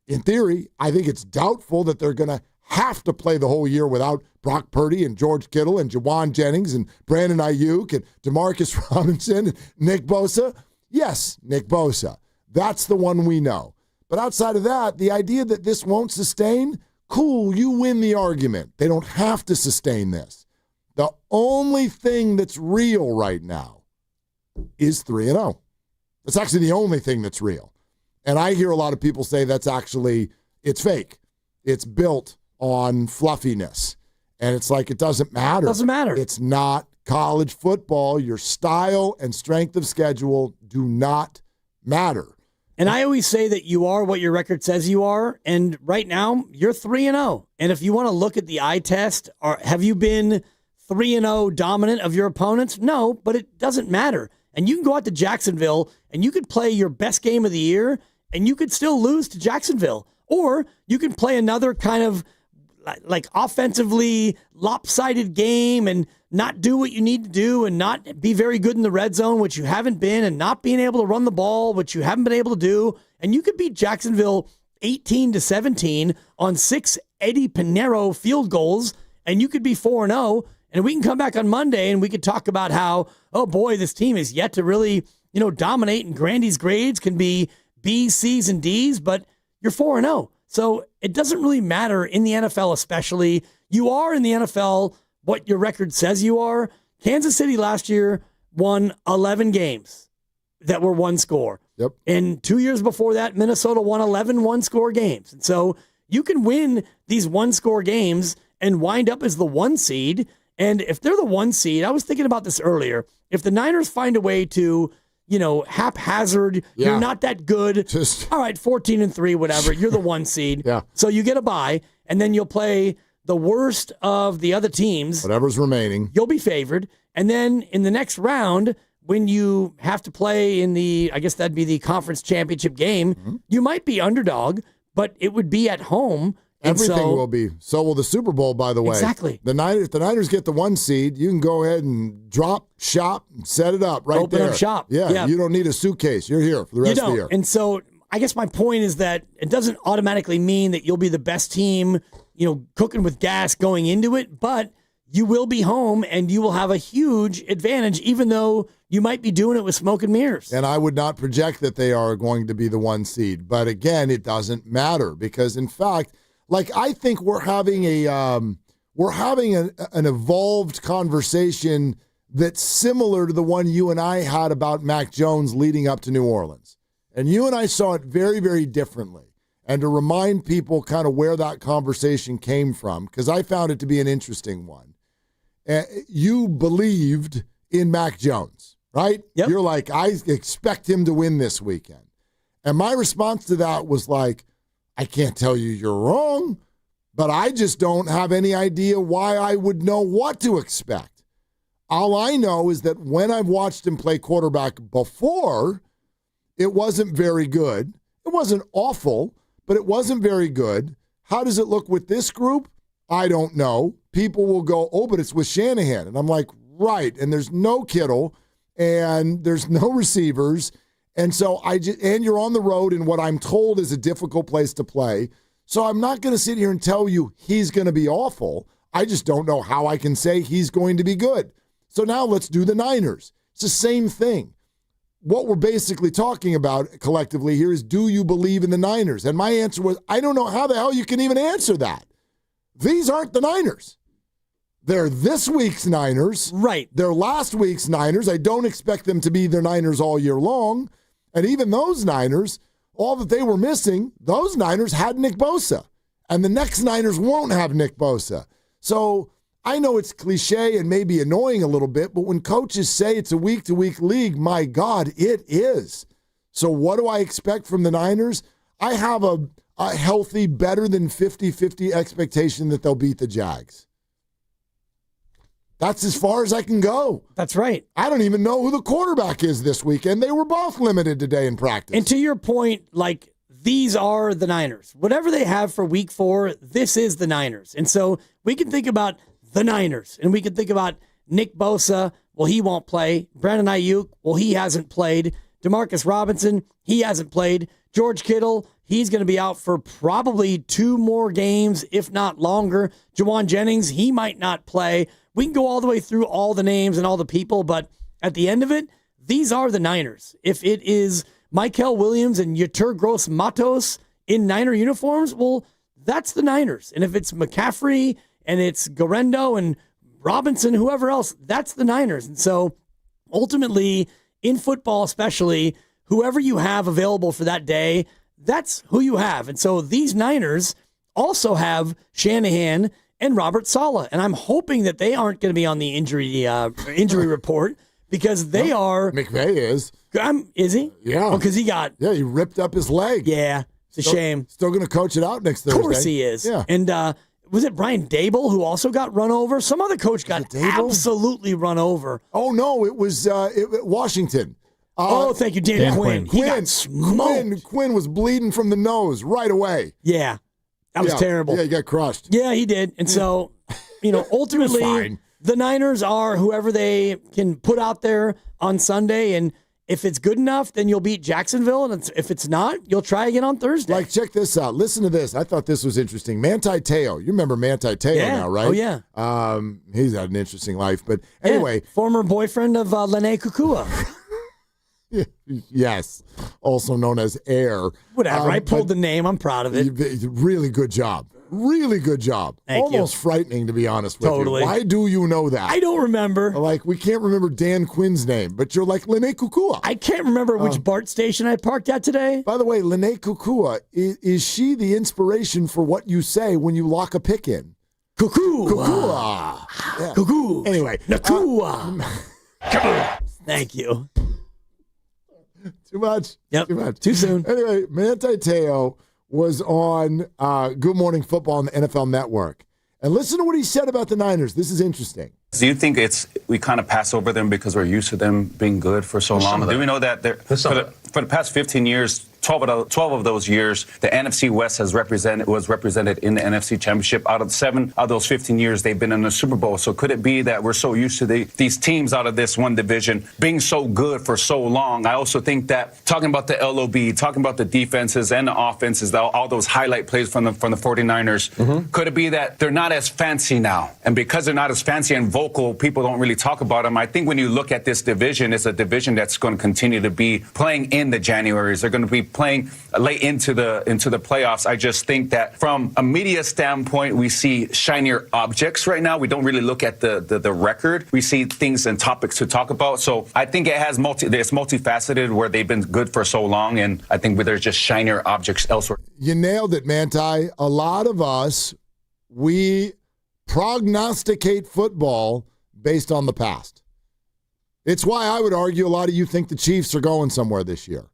I think it's doubtful that they're going to have to play the whole year without Brock Purdy and George Kittle and Jawan Jennings and Brandon Ayuk and Demarcus Robinson and Nick Bosa. Yes, Nick Bosa. That's the one we know. But outside of that, the idea that this won't sustain, cool, you win the argument. They don't have to sustain this. The only thing that's real right now is 3-0. That's actually the only thing that's real. And I hear a lot of people say it's fake. It's built on fluffiness. And it's like, it doesn't matter.
Doesn't matter.
It's not college football. Your style and strength of schedule do not matter.
And I always say that you are what your record says you are. And right now, you're 3-0. And if you want to look at the eye test, have you been 3-0 dominant of your opponents? No, but it doesn't matter. And you can go out to Jacksonville and you could play your best game of the year and you could still lose to Jacksonville. Or you can play another kind of like offensively lopsided game and not do what you need to do and not be very good in the red zone, which you haven't been, and not being able to run the ball, which you haven't been able to do. And you could beat Jacksonville 18-17 on 6 Eddie Pinheiro field goals, and you could be 4-0. And we can come back on Monday and we could talk about how, oh boy, this team is yet to really, dominate, and Grandy's grades can be B's, C's, and D's, but you're 4-0. So it doesn't really matter in the NFL, especially. You are in the NFL what your record says you are. Kansas City last year won 11 games that were one score.
Yep.
And 2 years before that, Minnesota won 11 one-score games. And so you can win these one-score games and wind up as the 1 seed. And if they're the 1 seed, I was thinking about this earlier. If the Niners find a way to, haphazard, you're not that good. All right, 14-3, whatever. You're the 1 seed.
Yeah.
So you get a bye, and then you'll play the worst of the other teams.
Whatever's remaining.
You'll be favored. And then in the next round, when you have to play in I guess that'd be the conference championship game, you might be underdog, but it would be at home.
Everything will be. So will the Super Bowl, by the way.
Exactly.
If the Niners get the 1 seed, you can go ahead and drop shop and set it up right
Open
there.
up shop.
Yeah, you don't need a suitcase. You're here for the rest of the year.
And so I guess my point is that it doesn't automatically mean that you'll be the best team, cooking with gas going into it, but you will be home and you will have a huge advantage, even though you might be doing it with smoke and mirrors.
And I would not project that they are going to be the 1 seed. But again, it doesn't matter because, in fact, I think we're having an evolved conversation that's similar to the one you and I had about Mac Jones leading up to New Orleans. And you and I saw it very, very differently. And to remind people kind of where that conversation came from, because I found it to be an interesting one. You believed in Mac Jones, right?
Yep.
You're like, I expect him to win this weekend. And my response to that was like, I can't tell you you're wrong, but I just don't have any idea why I would know what to expect. All I know is that when I've watched him play quarterback before, it wasn't very good. It wasn't awful, but it wasn't very good. How does it look with this group? I don't know. People will go, oh, but it's with Shanahan. And I'm like, right. And there's no Kittle, and there's no receivers. And so and you're on the road in what I'm told is a difficult place to play. So I'm not going to sit here and tell you he's going to be awful. I just don't know how I can say he's going to be good. So now let's do the Niners. It's the same thing. What we're basically talking about collectively here is, do you believe in the Niners? And my answer was, I don't know how the hell you can even answer that. These aren't the Niners. They're this week's Niners.
Right.
They're last week's Niners. I don't expect them to be their Niners all year long. And even those Niners, all that they were missing, those Niners had Nick Bosa. And the next Niners won't have Nick Bosa. So I know it's cliche and maybe annoying a little bit, but when coaches say it's a week-to-week league, my God, it is. So what do I expect from the Niners? I have a healthy, better than 50-50 expectation that they'll beat the Jags. That's as far as I can go.
That's right.
I don't even know who the quarterback is this weekend. They were both limited today in practice.
And to your point, like, these are the Niners. Whatever they have for week 4, this is the Niners. And so we can think about the Niners, and we can think about Nick Bosa. Well, he won't play. Brandon Ayuk, well, he hasn't played. Demarcus Robinson, he hasn't played. George Kittle, he's going to be out for probably 2 more games, if not longer. Jawan Jennings, he might not play. We can go all the way through all the names and all the people, but at the end of it, these are the Niners. If it is Michael Williams and Yetur Gross-Matos in Niner uniforms, well, that's the Niners. And if it's McCaffrey and it's Garendo and Robinson, whoever else, that's the Niners. And so ultimately, in football especially, whoever you have available for that day, that's who you have. And so these Niners also have Shanahan and Robert Saleh. And I'm hoping that they aren't going to be on the injury report, because they are.
McVay is.
Is he?
Yeah.
Because he got.
Yeah, he ripped up his leg.
Yeah, it's a shame.
Still going to coach it out next Thursday.
Of course he is.
Yeah.
And was it Brian Dable who also got run over? Some other coach got absolutely run over.
Oh, no, it was Washington.
Thank you, Dan Quinn. He got smoked.
Quinn was bleeding from the nose right away.
Yeah. That was terrible.
Yeah, he got crushed.
Yeah, he did. And so, ultimately, the Niners are whoever they can put out there on Sunday. And if it's good enough, then you'll beat Jacksonville. And if it's not, you'll try again on Thursday.
Like, check this out. Listen to this. I thought this was interesting. Manti Te'o. You remember Manti Te'o now, right?
Oh, yeah.
He's had an interesting life. But anyway.
Former boyfriend of Lene Kukua.
Yes, also known as Air.
Whatever, I pulled the name. I'm proud of it.
Really good job. Really good job.
Thank you.
Almost frightening, to be honest with
Totally.
you. Why do you know that?
I don't remember.
Like, we can't remember Dan Quinn's name, but you're like Lene Kukua.
I can't remember which BART station I parked at today.
By the way, Lene Kukua, is she the inspiration for what you say when you lock a pick in?
Kukua.
Yeah.
Cuckoo.
Anyway.
Nakua. Thank you.
Too much.
Yep.
Too much.
Too soon.
Anyway, Manti Te'o was on Good Morning Football on the NFL Network. And listen to what he said about the Niners. This is interesting.
Do you think we kind of pass over them because we're used to them being good for so long? Do we know that for the past 15 years, 12 of those years, the NFC West was represented in the NFC Championship. Out of 7 of those 15 years, they've been in the Super Bowl. So could it be that we're so used to these teams out of this one division being so good for so long? I also think that talking about the LOB, talking about the defenses and the offenses, all those highlight plays from the 49ers, could it be that they're not as fancy now? And because they're not as fancy and vocal, people don't really talk about them. I think when you look at this division, it's a division that's going to continue to be playing in the Januaries. They're going to be playing late into the playoffs. I just think that from a media standpoint, we see shinier objects right now. We don't really look at the record. We see things and topics to talk about. So I think it's multifaceted where they've been good for so long, and I think there's just shinier objects elsewhere.
You nailed it, Manti. A lot of us, we prognosticate football based on the past. It's why I would argue a lot of you think the Chiefs are going somewhere this year.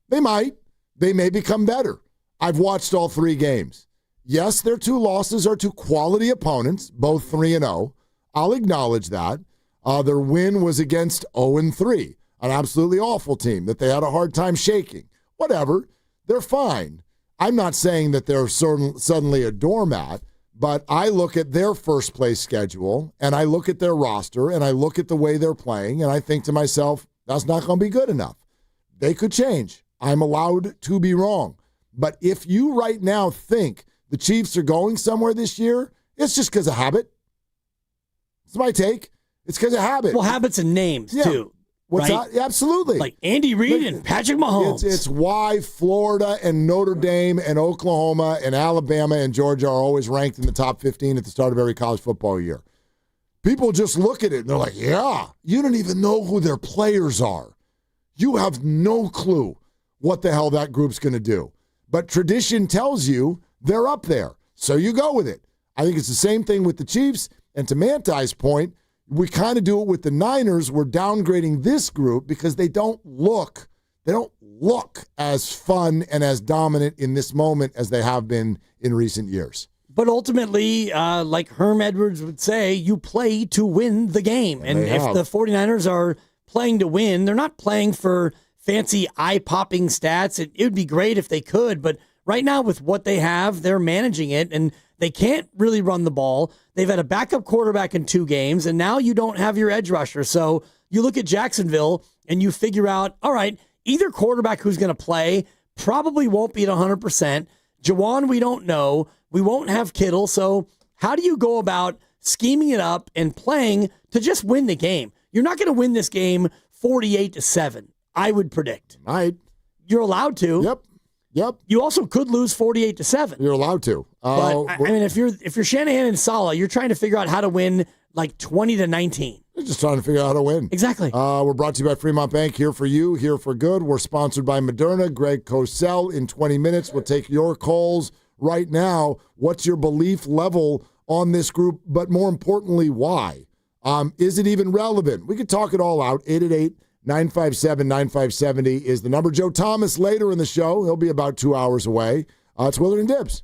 They might. They may become better. I've watched all 3 games. Yes, their 2 losses are to quality opponents, both 3-0. I'll acknowledge that. Their win was against 0-3, an absolutely awful team that they had a hard time shaking. Whatever. They're fine. I'm not saying that they're suddenly a doormat, but I look at their first place schedule, and I look at their roster, and I look at the way they're playing, and I think to myself, that's not going to be good enough. They could change. I'm allowed to be wrong. But if you right now think the Chiefs are going somewhere this year, it's just because of habit. It's my take. It's because of habit.
Well, habits and names, too.
What's
right?
that? Absolutely.
Like Andy Reid and Patrick Mahomes.
It's why Florida and Notre Dame and Oklahoma and Alabama and Georgia are always ranked in the top 15 at the start of every college football year. People just look at it and they're like, yeah, you don't even know who their players are. You have no clue what the hell that group's going to do. But tradition tells you they're up there. So you go with it. I think it's the same thing with the Chiefs. And to Manti's point, we kind of do it with the Niners. We're downgrading this group because they don't look as fun and as dominant in this moment as they have been in recent years.
But ultimately, like Herm Edwards would say, you play to win the game. And if the 49ers are playing to win, they're not playing for fancy eye-popping stats. It would be great if they could, but right now with what they have, they're managing it, and they can't really run the ball. They've had a backup quarterback in 2 games, and now you don't have your edge rusher. So you look at Jacksonville, and you figure out, all right, either quarterback who's going to play probably won't be at 100%. Jawan, we don't know. We won't have Kittle. So how do you go about scheming it up and playing to just win the game? You're not going to win this game 48-7, I would predict.
Right.
You're allowed to.
Yep.
You also could lose 48-7.
You're allowed to.
But I mean, if you're Shanahan and Saleh, you're trying to figure out how to win like 20-19.
You're just trying to figure out how to win.
Exactly.
We're brought to you by Fremont Bank. Here for you, here for good. We're sponsored by Moderna. Greg Cosell in 20 minutes. We'll take your calls right now. What's your belief level on this group? But more importantly, why? Is it even relevant? We could talk it all out. 888-957-9570 is the number. Joe Thomas later in the show. He'll be about 2 hours away. It's Willard and Dibs.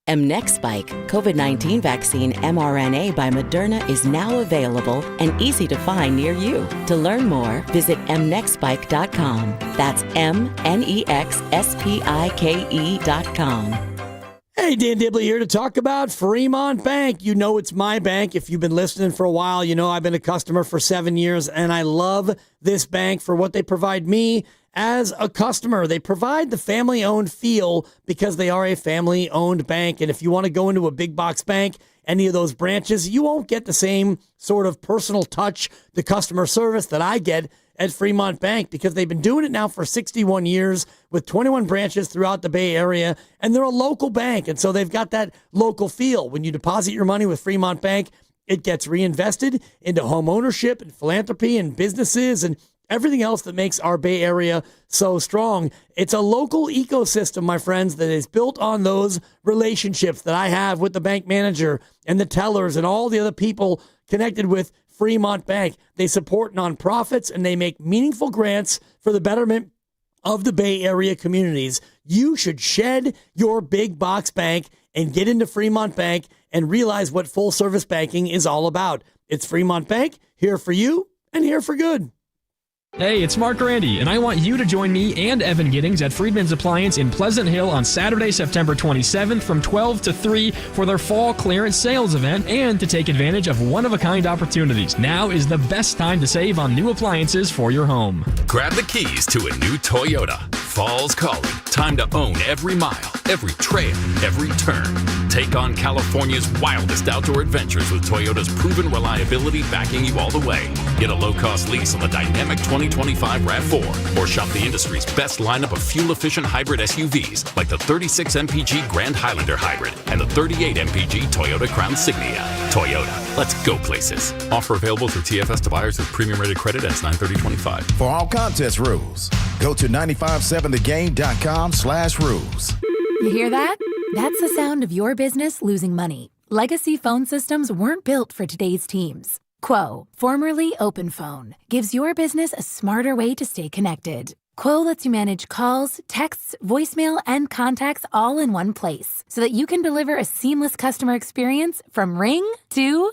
Mnexspike, COVID-19 vaccine mRNA by Moderna, is now available and easy to find near you. To learn more, visit mnexspike.com. That's mnexspike.com.
Hey, Dan Dibley here to talk about Fremont Bank. You know it's my bank. If you've been listening for a while, you know I've been a customer for 7 years, and I love this bank for what they provide me as a customer. They provide the family-owned feel because they are a family-owned bank. And if you want to go into a big box bank, any of those branches, you won't get the same sort of personal touch, the customer service that I get at Fremont Bank, because they've been doing it now for 61 years with 21 branches throughout the Bay Area, and they're a local bank. And so they've got that local feel. When you deposit your money with Fremont Bank, it gets reinvested into home ownership and philanthropy and businesses and everything else that makes our Bay Area so strong. It's a local ecosystem, my friends, that is built on those relationships that I have with the bank manager and the tellers and all the other people connected with Fremont Bank. They support nonprofits and they make meaningful grants for the betterment of the Bay Area communities. You should shed your big box bank and get into Fremont Bank and realize what full service banking is all about. It's Fremont Bank, here for you and here for good.
Hey, it's Mark Randy, and I want you to join me and Evan Giddings at Friedman's Appliance in Pleasant Hill on Saturday, September 27th from 12 to 3 for their fall clearance sales event and to take advantage of one-of-a-kind opportunities. Now is the best time to save on new appliances for your home.
Grab the keys to a new Toyota. Fall's calling. Time to own every mile, every trail, every turn. Take on California's wildest outdoor adventures with Toyota's proven reliability backing you all the way. Get a low-cost lease on the dynamic 2025 RAV4 or shop the industry's best lineup of fuel-efficient hybrid SUVs like the 36 MPG Grand Highlander Hybrid and the 38 MPG Toyota Crown Signia. Toyota, let's go places. Offer available through TFS to buyers with premium-rated credit ends 9/30/25.
For all contest rules, go to 957thegame.com/rules.
You hear that? That's the sound of your business losing money. Legacy phone systems weren't built for today's teams. Quo, formerly OpenPhone, gives your business a smarter way to stay connected. Quo lets you manage calls, texts, voicemail, and contacts all in one place so that you can deliver a seamless customer experience from ring to...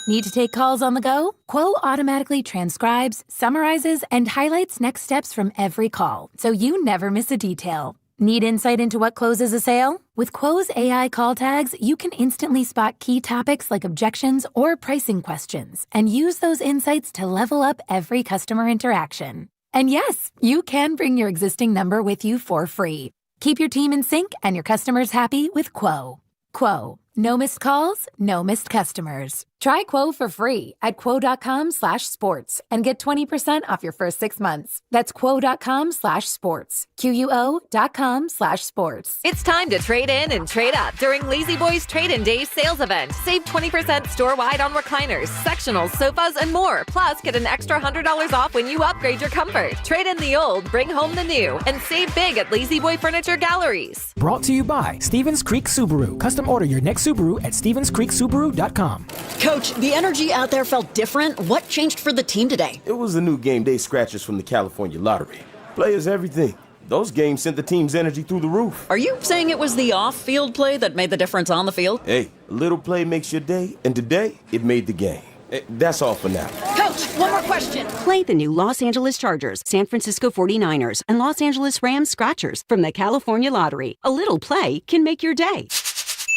Need to take calls on the go? Quo automatically transcribes, summarizes, and highlights next steps from every call, so you never miss a detail. Need insight into what closes a sale? With Quo's AI call tags, you can instantly spot key topics like objections or pricing questions and use those insights to level up every customer interaction. And yes, you can bring your existing number with you for free. Keep your team in sync and your customers happy with Quo. Quo. No missed calls, no missed customers. Try Quo for free at quo.com/sports and get 20% off your first 6 months. That's quo.com/sports. QUO.com/sports.
It's time to trade in and trade up during Lazy Boy's Trade-In Day sales event. Save 20% store-wide on recliners, sectionals, sofas, and more. Plus, get an extra $100 off when you upgrade your comfort. Trade in the old, bring home the new, and save big at Lazy Boy Furniture Galleries.
Brought to you by Stevens Creek Subaru. Custom order your next Subaru at StevensCreekSubaru.com.
Coach, the energy out there felt different. What changed for the team today?
It was the new game day scratchers from the California Lottery. Players everything. Those games sent the team's energy through the roof.
Are you saying it was the off-field play that made the difference on the field?
Hey, a little play makes your day, and today, it made the game. That's all for now.
Coach, one more question.
Play the new Los Angeles Chargers, San Francisco 49ers, and Los Angeles Rams Scratchers from the California Lottery. A little play can make your day.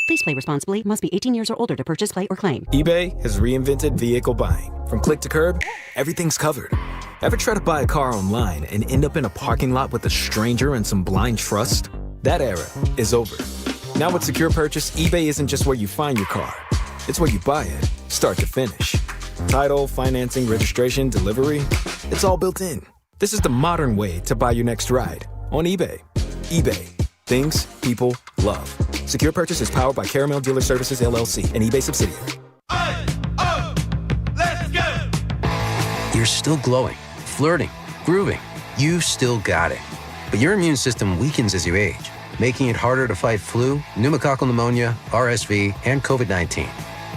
Please play responsibly. Must be 18 years or older to purchase, play, or claim.
eBay has reinvented vehicle buying. From click to curb, everything's covered. Ever try to buy a car online and end up in a parking lot with a stranger and some blind trust? That era is over. Now with Secure Purchase, eBay isn't just where you find your car. It's where you buy it, start to finish. Title, financing, registration, delivery, it's all built in. This is the modern way to buy your next ride on eBay. eBay. Things people love. Secure Purchase is powered by Caramel Dealer Services, LLC, an eBay subsidiary.
Let's go! You're still glowing, flirting, grooving. You still got it. But your immune system weakens as you age, making it harder to fight flu, pneumococcal pneumonia, RSV, and COVID-19.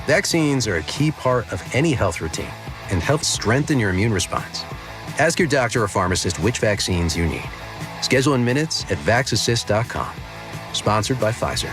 Vaccines are a key part of any health routine and help strengthen your immune response. Ask your doctor or pharmacist which vaccines you need. Schedule in minutes at vaxassist.com. Sponsored by Pfizer.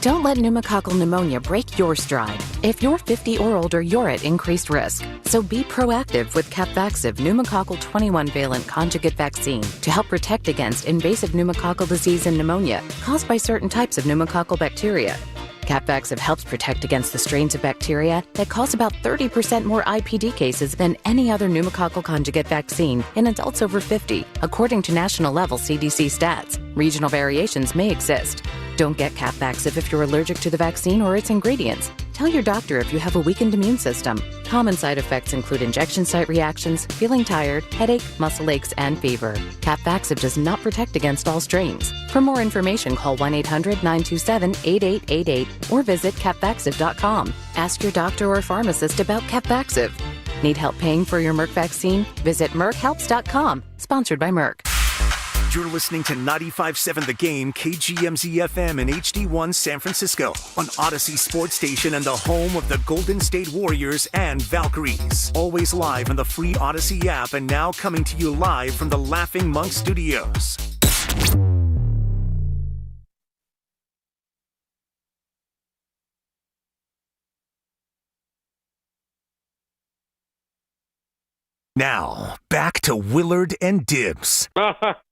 Don't let pneumococcal pneumonia break your stride. If you're 50 or older, you're at increased risk. So be proactive with Capvaxive pneumococcal 21-valent conjugate vaccine to help protect against invasive pneumococcal disease and pneumonia caused by certain types of pneumococcal bacteria. Capvaxive helps protect against the strains of bacteria that cause about 30% more IPD cases than any other pneumococcal conjugate vaccine in adults over 50, according to national-level CDC stats. Regional variations may exist. Don't get Capvaxive if you're allergic to the vaccine or its ingredients. Tell your doctor if you have a weakened immune system. Common side effects include injection site reactions, feeling tired, headache, muscle aches, and fever. Capvaxive does not protect against all strains. For more information, call 1-800-927-8888 or visit capvaxive.com. Ask your doctor or pharmacist about Capvaxive. Need help paying for your Merck vaccine? Visit merckhelps.com. Sponsored by Merck.
You're listening to 95.7 The Game, KGMZ-FM and HD1 San Francisco on Odyssey Sports Station and the home of the Golden State Warriors and Valkyries. Always live on the free Odyssey app and now coming to you live from the Laughing Monk Studios. Now, back to Willard and Dibs.
Not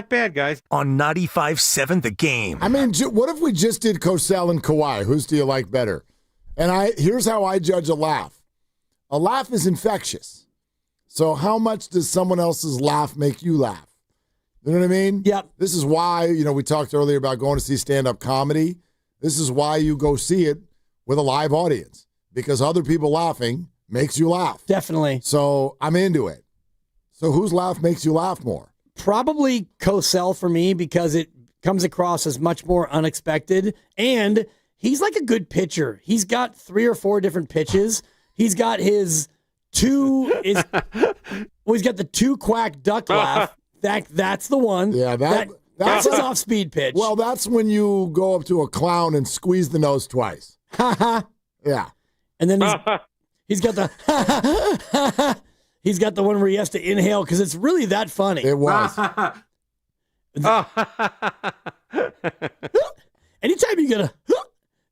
bad, guys.
On 95.7 The Game.
I mean, what if we just did Cosell and Kawhi? Whose do you like better? And here's how I judge a laugh. A laugh is infectious. So how much does someone else's laugh make you laugh? You know what I mean?
Yep.
This is why, we talked earlier about going to see stand-up comedy. This is why you go see it with a live audience, because other people laughing makes you laugh.
Definitely.
So I'm into it. So whose laugh makes you laugh more?
Probably Cosell for me, because it comes across as much more unexpected. And he's like a good pitcher. He's got 3 or 4 different pitches. He's got he's got the 2 quack duck laugh. That's the one.
Yeah,
that's his off-speed pitch.
Well, that's when you go up to a clown and squeeze the nose twice. Yeah.
And then he's got the he's got the one where he has to inhale because it's really that funny.
It was.
Anytime you get a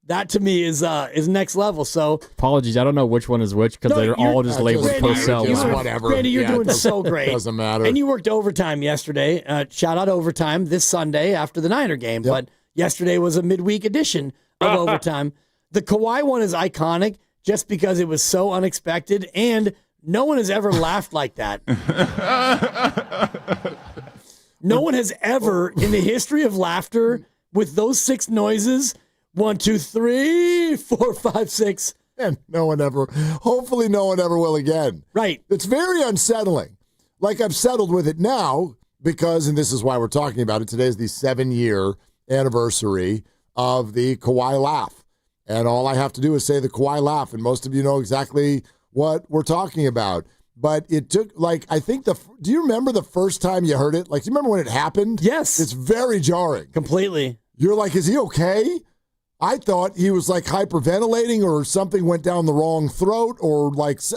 that to me is next level. So
apologies, I don't know which one is which because they're all just labeled Cosell.
Whatever.
Randy, you're doing so great.
Doesn't matter.
And you worked overtime yesterday. Shout out overtime this Sunday after the Niner game. Yep. But yesterday was a midweek edition of overtime. The Kawhi one is iconic just because it was so unexpected, and no one has ever laughed like that. No one has ever in the history of laughter with those 6 noises. 1, 2, 3, 4, 5, 6.
And hopefully no one ever will again.
Right.
It's very unsettling. Like, I've settled with it now because, and this is why we're talking about it, today is the 7-year anniversary of the Kawhi laugh. And all I have to do is say the Kawhi laugh, and most of you know exactly what we're talking about. But it took, I think do you remember the first time you heard it? Do you remember when it happened?
Yes.
It's very jarring.
Completely.
You're like, is he okay? I thought he was hyperventilating or something went down the wrong throat or it's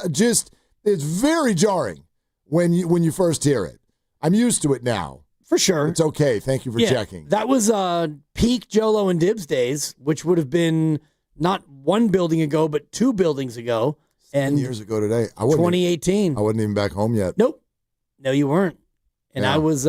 very jarring when you first hear it. I'm used to it now.
For sure.
It's okay. Thank you for checking.
That was peak Jolo and Dibs days, which would have been not 1 building ago, but 2 buildings ago.
7 years ago today.
2018.
I wasn't even back home yet.
Nope. No, you weren't. And I was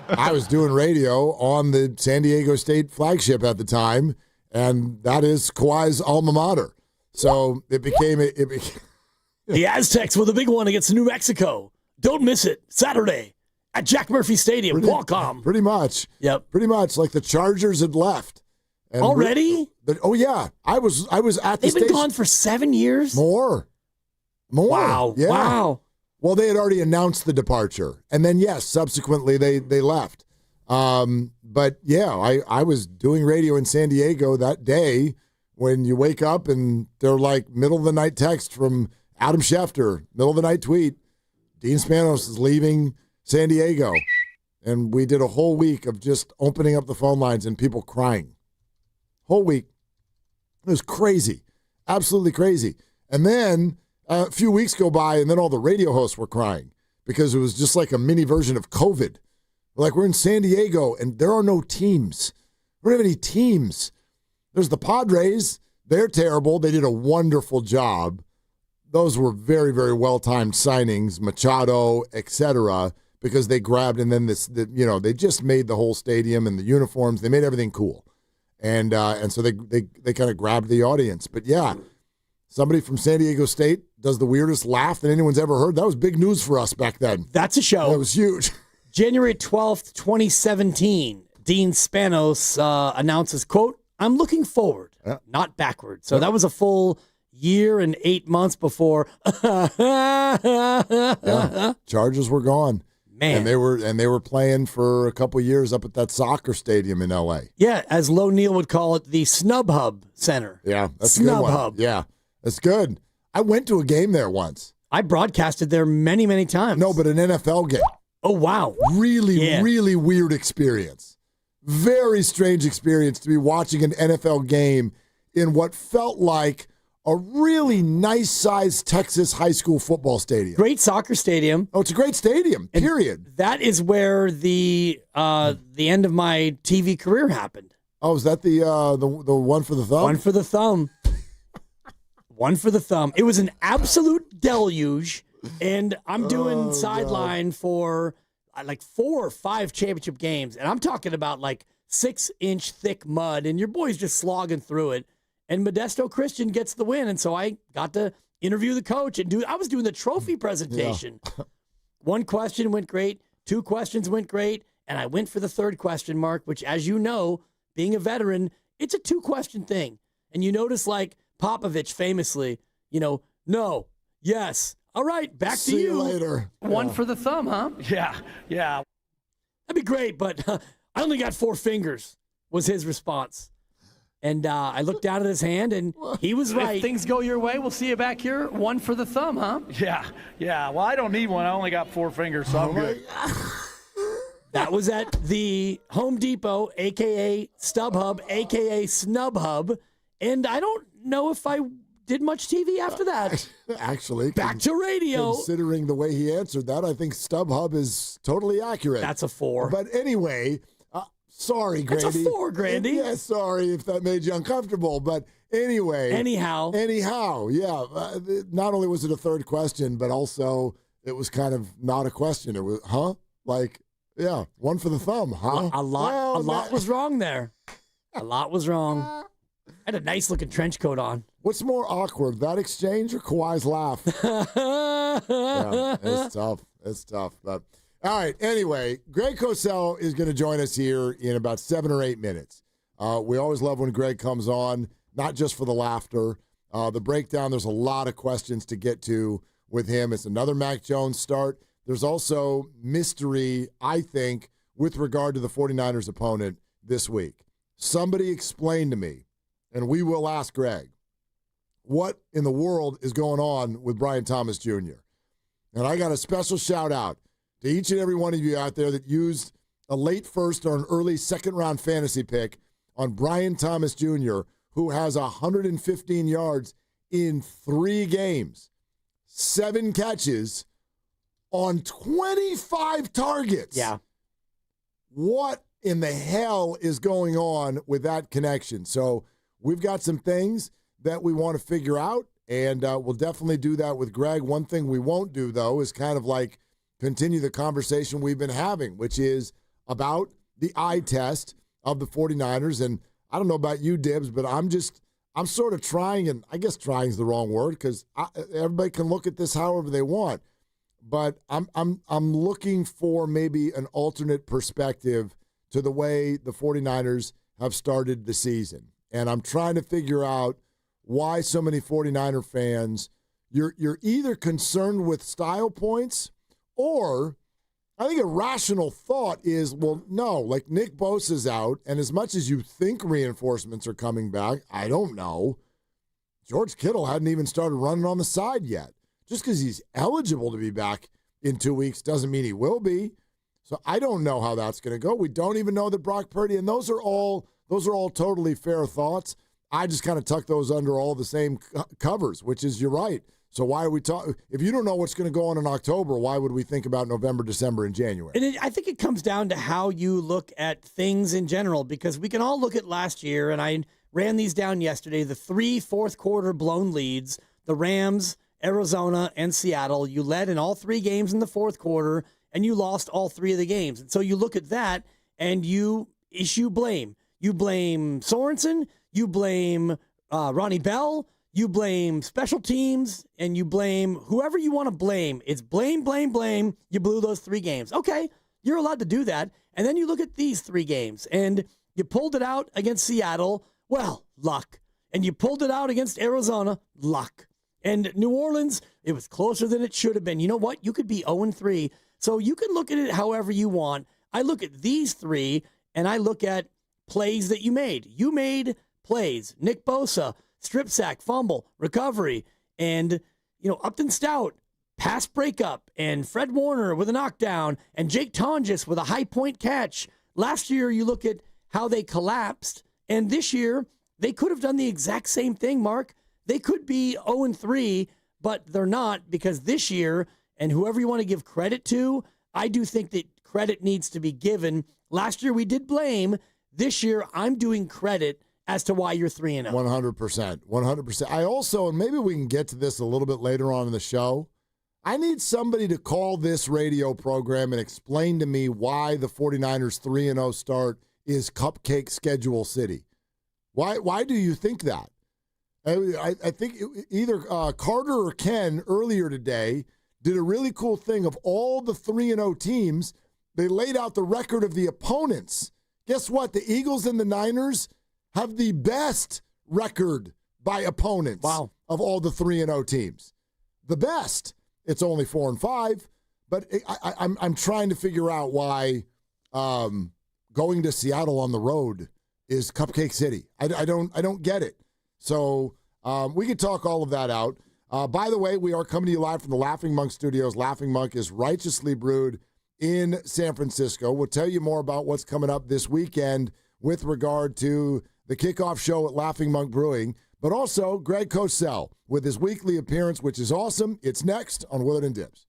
I was doing radio on the San Diego State flagship at the time, and that is Kawhi's alma mater. So it became
the Aztecs with a big one against New Mexico. Don't miss it. Saturday at Jack Murphy Stadium. Qualcomm.
Pretty much.
Yep.
Pretty much like the Chargers had left. And
already?
Oh yeah. I was at the station.
They've been gone for 7 years?
More.
Wow.
Yeah.
Wow.
Well, they had already announced the departure. And then, yes, subsequently they left. But, yeah, I was doing radio in San Diego that day when you wake up and they're middle-of-the-night text from Adam Schefter, middle-of-the-night tweet. Dean Spanos is leaving San Diego. And we did a whole week of just opening up the phone lines and people crying. Whole week. It was crazy. Absolutely crazy. And then a few weeks go by, and then all the radio hosts were crying because it was just like a mini version of COVID. We're in San Diego, and there are no teams. We don't have any teams. There's the Padres. They're terrible. They did a wonderful job. Those were very, very well-timed signings, Machado, etc., because they grabbed, and then they just made the whole stadium and the uniforms. They made everything cool. And so they kind of grabbed the audience. But, yeah, somebody from San Diego State does the weirdest laugh that anyone's ever heard. That was big news for us back then.
That's a show.
That was huge.
January 12th, 2017, Dean Spanos announces, quote, "I'm looking forward, not backward." So that was a full year and 8 months before.
Chargers were gone.
Man.
And they were playing for a couple years up at that soccer stadium in L.A.
Yeah, as Lo Neal would call it, the Snub Hub Center.
Yeah, that's
Snub
a good one.
Hub.
Yeah, that's good. I went to a game there once.
I broadcasted there many, many times.
No, but an NFL game.
Oh, wow.
Really weird experience. Very strange experience to be watching an NFL game in what felt like a really nice-sized Texas high school football stadium.
Great soccer stadium.
Oh, it's a great stadium, period.
And that is where the end of my TV career happened.
Oh, is that the one for the thumb?
One for the thumb. One for the thumb. It was an absolute deluge, and I'm doing sideline for 4 or 5 championship games, and I'm talking about 6-inch thick mud, and your boy's just slogging through it. and Modesto Christian gets the win. And so I got to interview the coach and I was doing the trophy presentation. Yeah. One question went great. 2 questions went great. And I went for the 3rd question, Mark, which, as you know, being a veteran, it's a 2-question thing. And you notice, like Popovich famously, no, yes. All right, back to you.
See you later.
One for the thumb, huh? Yeah. That'd be great, but I only got 4 fingers, was his response. And I looked down at his hand, and he was right.
If things go your way, we'll see you back here. 1 for the thumb, huh? Yeah. Well, I don't need one. I only got 4 fingers, so I'm good.
That was at the Home Depot, a.k.a. StubHub, a.k.a. SnubHub. And I don't know if I did much TV after that.
Actually.
Back to radio.
Considering the way he answered that, I think StubHub is totally accurate.
That's a 4.
But anyway, sorry, Grady.
That's a 4, Grandy.
Yeah, sorry if that made you uncomfortable. But anyway.
Anyhow,
yeah. Not only was it a 3rd question, but also it was kind of not a question. It was, huh? Like, yeah, 1 for the thumb, huh?
A lot was wrong there. A lot was wrong. I had a nice-looking trench coat on.
What's more awkward, that exchange or Kawhi's laugh? Yeah, it's tough. But all right, anyway, Greg Cosell is going to join us here in about 7 or 8 minutes. We always love when Greg comes on, not just for the laughter. The breakdown, there's a lot of questions to get to with him. It's another Mac Jones start. There's also mystery, I think, with regard to the 49ers opponent this week. Somebody explain to me, and we will ask Greg, what in the world is going on with Brian Thomas Jr.? And I got a special shout out to each and every one of you out there that used a late 1st or an early 2nd round fantasy pick on Brian Thomas Jr., who has 115 yards in 3 games, 7 catches on 25 targets.
Yeah.
What in the hell is going on with that connection? So we've got some things that we want to figure out, and we'll definitely do that with Greg. One thing we won't do, though, is kind of like continue the conversation we've been having, which is about the eye test of the 49ers. And I don't know about you, Dibs, but I'm sort of trying, and I guess trying is the wrong word because everybody can look at this however they want. But I'm looking for maybe an alternate perspective to the way the 49ers have started the season. And I'm trying to figure out why so many 49er fans, you're either concerned with style points, or I think a rational thought is, well, no, like Nick Bosa's out, and as much as you think reinforcements are coming back, I don't know. George Kittle hadn't even started running on the side yet. Just because he's eligible to be back in 2 weeks doesn't mean he will be. So I don't know how that's going to go. We don't even know that Brock Purdy, and those are all totally fair thoughts. I just kind of tuck those under all the same covers, which is, you're right. So why are we talking? If you don't know what's going to go on in October, why would we think about November, December, and January?
And I think it comes down to how you look at things in general, because we can all look at last year, and I ran these down yesterday, the 3 fourth-quarter blown leads, the Rams, Arizona, and Seattle. You led in all 3 games in the fourth quarter, and you lost all 3 of the games. And so you look at that, and you issue blame. You blame Sorensen, you blame Ronnie Bell, you blame special teams, and you blame whoever you want to blame. It's blame, blame, blame. You blew those 3 games. Okay, you're allowed to do that. And then you look at these 3 games, and you pulled it out against Seattle. Well, luck. And you pulled it out against Arizona. Luck. And New Orleans, it was closer than it should have been. You know what? You could be 0-3. So you can look at it however you want. I look at these 3, and I look at plays that you made. You made plays. Nick Bosa, strip sack, fumble, recovery, and, Upton Stout, pass breakup, and Fred Warner with a knockdown, and Jake Tonjes with a high point catch. Last year, you look at how they collapsed, and this year, they could have done the exact same thing, Mark. They could be 0-3, but they're not, because this year, and whoever you want to give credit to, I do think that credit needs to be given. Last year, we did blame. This year, I'm doing credit as to why you're 3-0.
100%. 100%. I also, and maybe we can get to this a little bit later on in the show, I need somebody to call this radio program and explain to me why the 49ers 3-0 start is Cupcake Schedule City. Why do you think that? I think either Carter or Ken earlier today did a really cool thing of all the 3-0 teams. They laid out the record of the opponents. Guess what? The Eagles and the Niners have the best record by opponents of all the 3-0 teams. The best. It's only 4-5, but I'm trying to figure out why going to Seattle on the road is Cupcake City. I don't get it. So we could talk all of that out. By the way, we are coming to you live from the Laughing Monk Studios. Laughing Monk is righteously brewed in San Francisco. We'll tell you more about what's coming up this weekend with regard to the kickoff show at Laughing Monk Brewing, but also Greg Cosell with his weekly appearance, which is awesome. It's next on Willard and Dibs.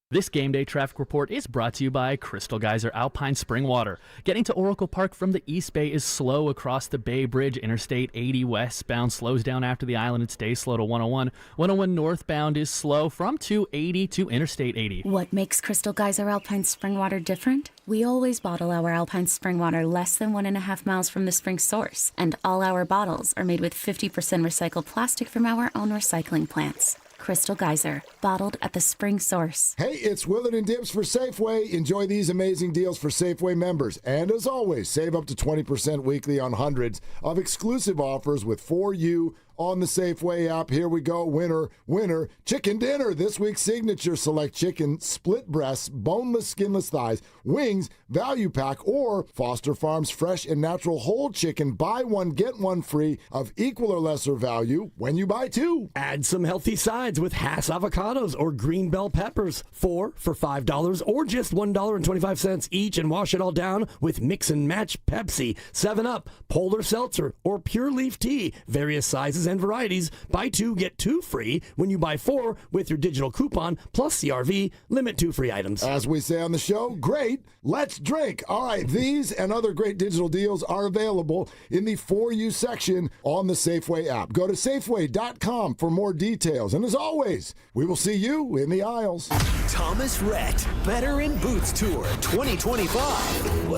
This Game Day Traffic Report is brought to you by Crystal Geyser Alpine Spring Water. Getting to Oracle Park from the East Bay is slow across the Bay Bridge. Interstate 80 westbound slows down after the island and stays slow to 101. 101 northbound is slow from 280 to Interstate 80.
What makes Crystal Geyser Alpine Spring Water different? We always bottle our Alpine Spring Water less than 1.5 miles from the spring source, and all our bottles are made with 50% recycled plastic from our own recycling plants. Crystal Geyser, bottled at the spring source.
Hey, it's Willard and Dibs for Safeway. Enjoy these amazing deals for Safeway members. And as always, save up to 20% weekly on hundreds of exclusive offers with For You on the Safeway app. Here we go. Winner, chicken dinner. This week's signature: select chicken, split breasts, boneless, skinless thighs, wings, value pack, or Foster Farms fresh and natural whole chicken. Buy one, get one free of equal or lesser value when you buy two.
Add some healthy sides with Hass avocados or green bell peppers. 4 for $5 or just $1.25 each, and wash it all down with Mix and Match Pepsi, 7-Up, Polar Seltzer, or Pure Leaf Tea. Various sizes and varieties. Buy 2, get 2 free when you buy 4 with your digital coupon plus CRV. Limit 2 free items.
As we say on the show, great, let's drink. All right, these and other great digital deals are available in the For You section on the Safeway app. Go to Safeway.com for more details. And as always, we will see you in the aisles.
Thomas Rhett, Better in Boots Tour 2025.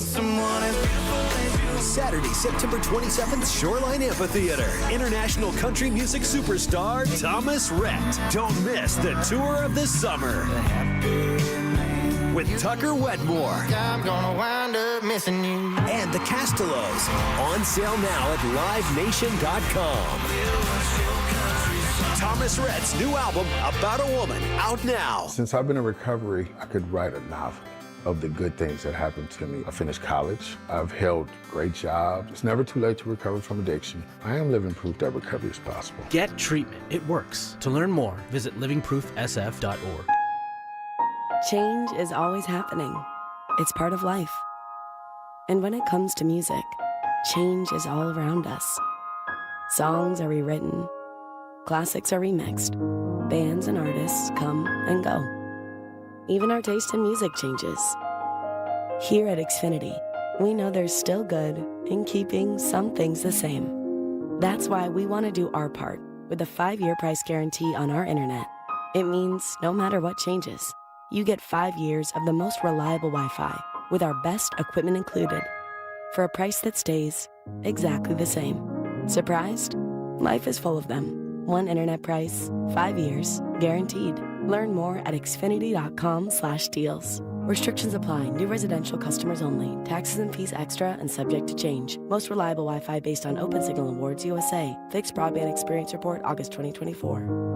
Saturday, September 27th, Shoreline Amphitheater. International country music superstar Thomas Rhett. Don't miss the tour of the summer. With Tucker Wedmore. I'm gonna wind up missing you. And the Castellos. On sale now at livenation.com. Thomas Rhett's new album, About a Woman, out now.
Since I've been in recovery, I could write a novel of the good things that happened to me. I finished college. I've held great jobs. It's never too late to recover from addiction. I am living proof that recovery is possible.
Get treatment. It works. To learn more, visit livingproofsf.org.
Change is always happening. It's part of life. And when it comes to music, change is all around us. Songs are rewritten. Classics are remixed. Bands and artists come and go. Even our taste in music changes. Here at Xfinity, we know there's still good in keeping some things the same. That's why we want to do our part with a 5-year price guarantee on our internet. It means no matter what changes, you get 5 years of the most reliable Wi-Fi with our best equipment included for a price that stays exactly the same. Surprised? Life is full of them. One internet price, 5 years, guaranteed. Learn more at xfinity.com/deals. Restrictions apply. New residential customers only. Taxes and fees extra and subject to change. Most reliable Wi-Fi based on Open Signal Awards USA. Fixed Broadband Experience Report, August 2024.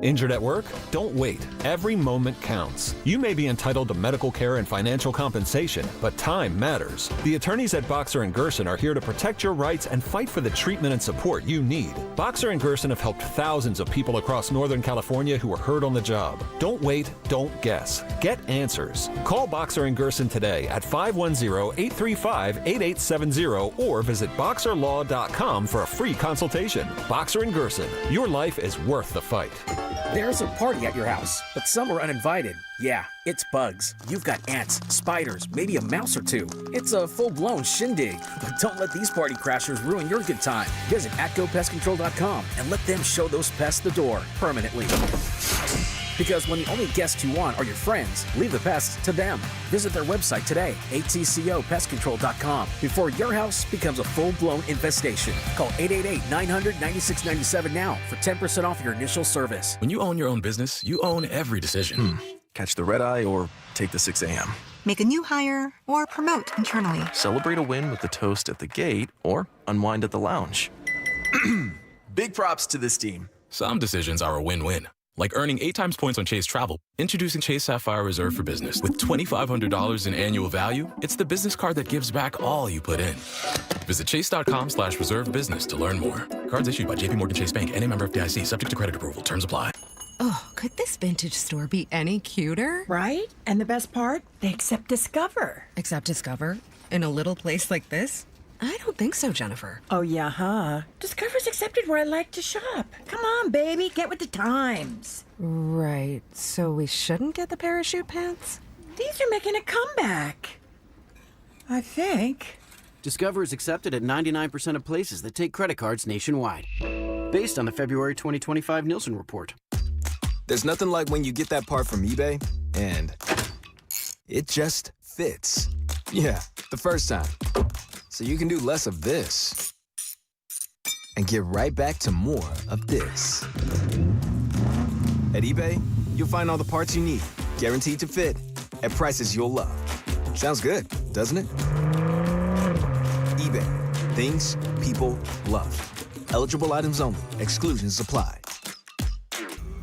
Injured at work? Don't wait. Every moment counts. You may be entitled to medical care and financial compensation, but time matters. The attorneys at Boxer & Gerson are here to protect your rights and fight for the treatment and support you need. Boxer & Gerson have helped thousands of people across Northern California who were hurt on the job. Don't wait, don't guess. Get answers. Call Boxer & Gerson today at 510-835-8870 or visit boxerlaw.com for a free consultation. Boxer & Gerson, your life is worth the fight.
There's a party at your house, but some are uninvited. Yeah, it's bugs. You've got ants, spiders, maybe a mouse or two. It's a full-blown shindig. But don't let these party crashers ruin your good time. Visit atgopestcontrol.com and let them show those pests the door permanently. Because when the only guests you want are your friends, leave the pests to them. Visit their website today, atcopestcontrol.com, before your house becomes a full-blown infestation. Call 888-900-9697 now for 10% off your initial service.
When you own your own business, you own every decision. Catch the red eye or take the 6 a.m.
Make a new hire or promote internally.
Celebrate a win with the toast at the gate or unwind at the lounge. Big props to this team. Some decisions are a win-win. Like earning 8 times points on Chase Travel. Introducing Chase Sapphire Reserve for Business. With $2,500 in annual value, it's the business card that gives back all you put in. Visit chase.com/reserve business to learn more. Cards issued by JPMorgan Chase Bank and a member of FDIC, subject to credit approval. Terms apply.
Oh, could this vintage store be any cuter?
Right? And the best part? They accept Discover.
Accept Discover? In a little place like this? I don't think so, Jennifer.
Oh, yeah, huh? Discover's accepted where I like to shop. Come on, baby, get with the times.
Right, so we shouldn't get the parachute pants?
These are making a comeback. I think.
Discover is accepted at 99% of places that take credit cards nationwide. Based on the February 2025 Nielsen report.
There's nothing like when you get that part from eBay and it just fits. Yeah, the first time. So you can do less of this and get right back to more of this. At eBay, you'll find all the parts you need, guaranteed to fit, at prices you'll love. Sounds good, doesn't it? eBay, things people love. Eligible items only. Exclusions apply.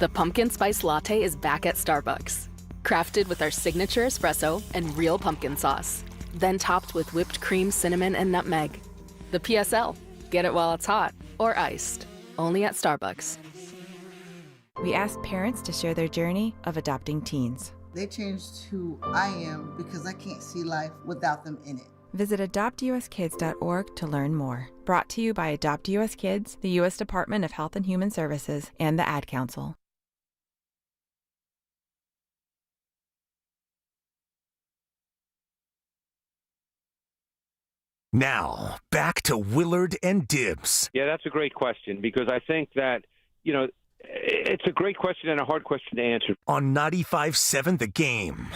The pumpkin spice latte is back at Starbucks. Crafted with our signature espresso and real pumpkin sauce. Then topped with whipped cream, cinnamon, and nutmeg. The PSL. Get it while it's hot or iced. Only at Starbucks.
We asked parents to share their journey of adopting teens.
They changed who I am because I can't see life without them in it.
Visit adoptuskids.org to learn more. Brought to you by Adopt US Kids, the U.S. Department of Health and Human Services, and the Ad Council.
Now, back to Willard and Dibs.
Yeah, that's a great question because I think that, it's a great question and a hard question to answer.
On 95.7 The Game.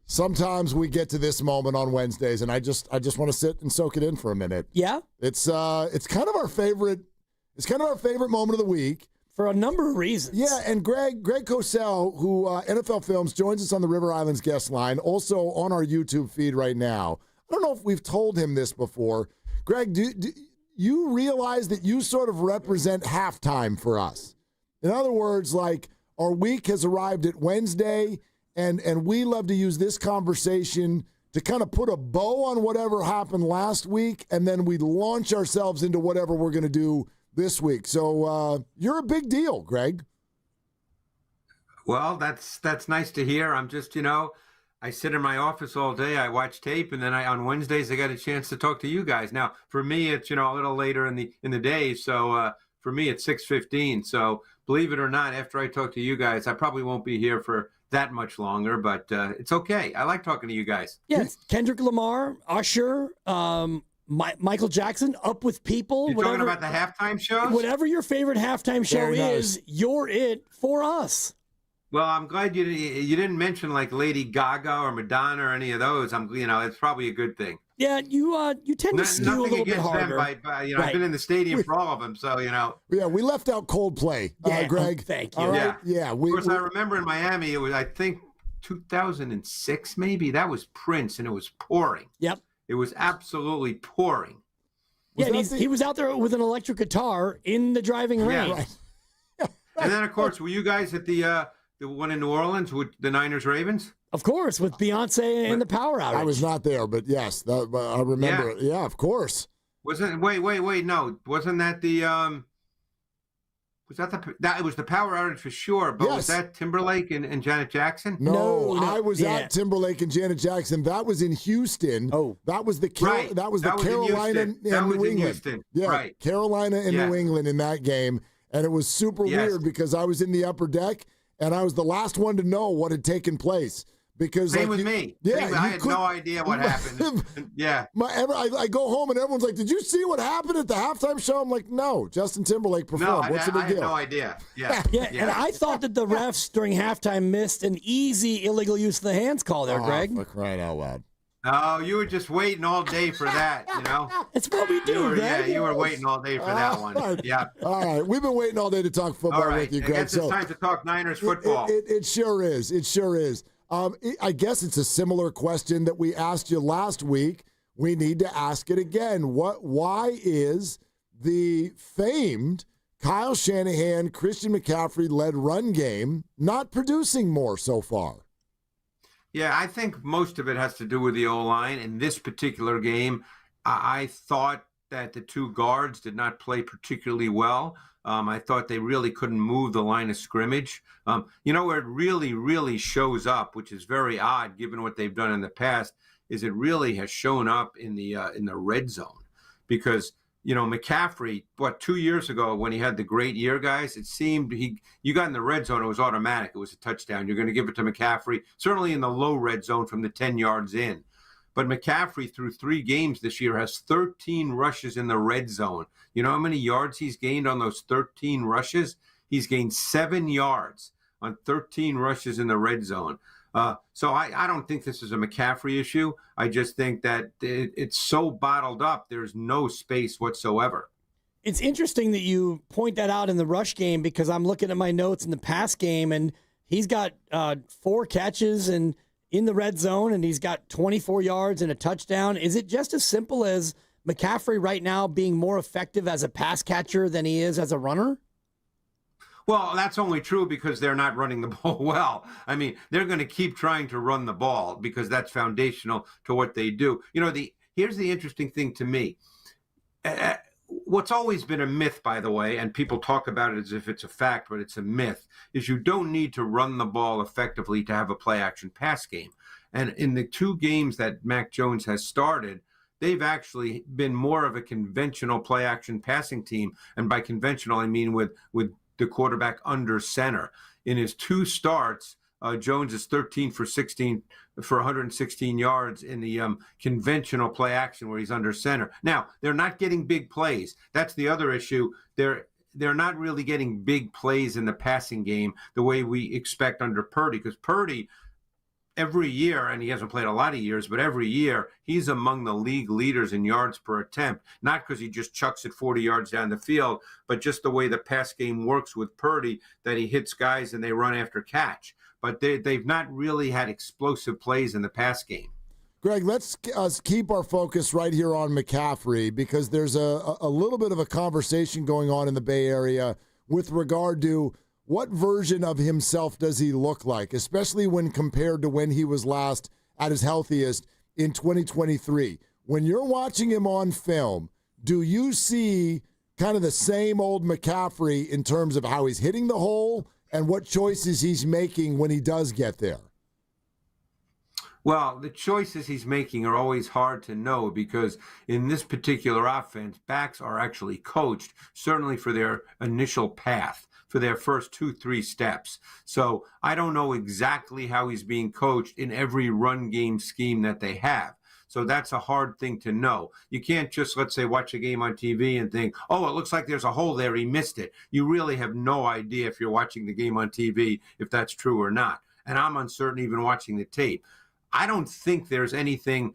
Sometimes we get to this moment on Wednesdays, and I just want to sit and soak it in for a minute.
Yeah,
it's kind of our favorite. It's kind of our favorite moment of the week
for a number of reasons.
Yeah, and Greg Cosell, who NFL Films, joins us on the River Islands guest line, also on our YouTube feed right now. I don't know if we've told him this before. Greg, do you realize that you sort of represent halftime for us? In other words, like our week has arrived at Wednesday. And we love to use this conversation to kind of put a bow on whatever happened last week, and then we launch ourselves into whatever we're going to do this week. So you're a big deal, Greg.
Well, that's nice to hear. I'm just, I sit in my office all day. I watch tape, and then on Wednesdays I get a chance to talk to you guys. Now, for me, it's a little later in the day, so for me it's 6:15. So believe it or not, after I talk to you guys, I probably won't be here for that much longer, but it's okay. I like talking to you guys.
Yeah, Kendrick Lamar, Usher, Michael Jackson, Up With People.
You're talking about the halftime shows?
Whatever your favorite halftime show is, you're it for us.
Well, I'm glad you didn't mention like Lady Gaga or Madonna or any of those. It's probably a good thing.
Yeah, you tend to skew a little bit harder.
Them right. I've been in the stadium for all of them, so
Yeah, we left out Coldplay, Greg.
Thank you.
All right? Yeah.
Of course, I remember in Miami, it was, I think, 2006 maybe. That was Prince, and it was pouring.
Yep.
It was absolutely pouring.
He was out there with an electric guitar in the driving rain.
Yeah. Right. And then, of course, were you guys at the one in New Orleans with the Niners-Ravens?
Of course, with Beyonce and the power outage.
I was not there, but yes, I remember it. Yeah, of course.
Wasn't wait, no. Wasn't that the it was the power outage for sure, but was that Timberlake and Janet Jackson?
No, I was at Timberlake and Janet Jackson. That was in Houston. Oh. That was the Carolina and New England. Yeah, right. Carolina and New England in that game. And it was super weird because I was in the upper deck and I was the last one to know what had taken place. because
Same
like,
with me.
Yeah,
I had no idea what happened. Yeah.
I go home and everyone's like, "Did you see what happened at the halftime show?" I'm like, "No, Justin Timberlake performed. What's the big deal?"
I had no idea. Yeah.
And I thought that the refs during halftime missed an easy illegal use of the hands call there, Greg.
For crying out loud.
Oh, you were just waiting all day for that, you know?
It's what we do, Greg.
Yeah, you were waiting all day for that one. Yeah.
All right. We've been waiting all day to talk football with you, Greg.
I guess it's time to talk Niners football.
It sure is. It sure is. I guess it's a similar question that we asked you last week. We need to ask it again. Why is the famed Kyle Shanahan, Christian McCaffrey-led run game not producing more so far?
Yeah, I think most of it has to do with the O-line. In this particular game, I thought that the two guards did not play particularly well. I thought they really couldn't move the line of scrimmage. Where it really, really shows up, which is very odd given what they've done in the past, is it really has shown up in the red zone. Because, McCaffrey, 2 years ago when he had the great year, guys, it seemed you got in the red zone, it was automatic. It was a touchdown. You're going to give it to McCaffrey, certainly in the low red zone from the 10 yards in. But McCaffrey, through 3 games this year, has 13 rushes in the red zone. You know how many yards he's gained on those 13 rushes? He's gained 7 yards on 13 rushes in the red zone. So I don't think this is a McCaffrey issue. I just think that it's so bottled up, there's no space whatsoever.
It's interesting that you point that out in the rush game because I'm looking at my notes in the pass game, and he's got 4 catches and in the red zone, and he's got 24 yards and a touchdown. Is it just as simple as McCaffrey right now being more effective as a pass catcher than he is as a runner?
Well, that's only true because they're not running the ball well. I mean, they're going to keep trying to run the ball because that's foundational to what they do. Here's the interesting thing to me. What's always been a myth, by the way, and people talk about it as if it's a fact, but it's a myth, is you don't need to run the ball effectively to have a play-action pass game. And in the 2 games that Mac Jones has started, they've actually been more of a conventional play-action passing team. And by conventional, I mean with the quarterback under center. In his 2 starts, Jones is 13 for 16 for 116 yards in the conventional play action where he's under center. Now, they're not getting big plays. That's the other issue. They're not really getting big plays in the passing game the way we expect under Purdy, because Purdy, every year, and he hasn't played a lot of years, but every year, he's among the league leaders in yards per attempt, not because he just chucks it 40 yards down the field, but just the way the pass game works with Purdy, that he hits guys and they run after catch. But they've not really had explosive plays in the pass game.
Greg, let's keep our focus right here on McCaffrey because there's a little bit of a conversation going on in the Bay Area with regard to what version of himself does he look like, especially when compared to when he was last at his healthiest in 2023. When you're watching him on film, do you see kind of the same old McCaffrey in terms of how he's hitting the hole and what choices he's making when he does get there?
Well, the choices he's making are always hard to know because in this particular offense, backs are actually coached, certainly for their initial path, for their first 2-3 steps. So I don't know exactly how he's being coached in every run game scheme that they have. So that's a hard thing to know. You can't just, let's say, watch a game on TV and think, oh, it looks like there's a hole there, he missed it. You really have no idea if you're watching the game on TV if that's true or not. And I'm uncertain even watching the tape. I don't think there's anything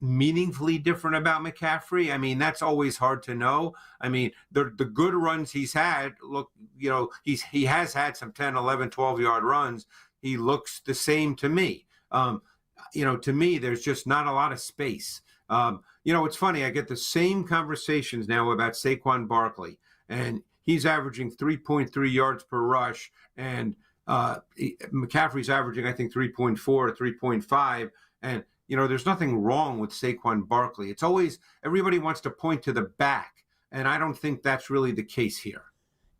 meaningfully different about McCaffrey. I mean, that's always hard to know. I mean, the good runs he's had, look, he has had some 10, 11, 12-yard runs. He looks the same to me. To me, there's just not a lot of space. It's funny. I get the same conversations now about Saquon Barkley, and he's averaging 3.3 yards per rush, and McCaffrey's averaging, I think, 3.4 or 3.5. And, there's nothing wrong with Saquon Barkley. It's always everybody wants to point to the back, and I don't think that's really the case here.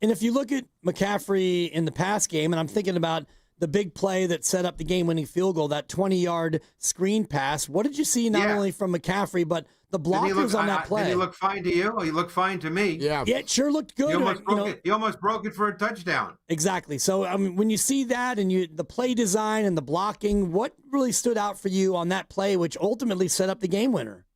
And if you look at McCaffrey in the pass game, and I'm thinking about the big play that set up the game-winning field goal, that 20-yard screen pass. What did you see not only from McCaffrey, but the blockers on that play.
Did he look fine to you? He looked fine to me.
Yeah, it sure looked good.
He almost broke it for a touchdown.
Exactly. So, I mean, when you see that and the play design and the blocking, what really stood out for you on that play, which ultimately set up the game winner?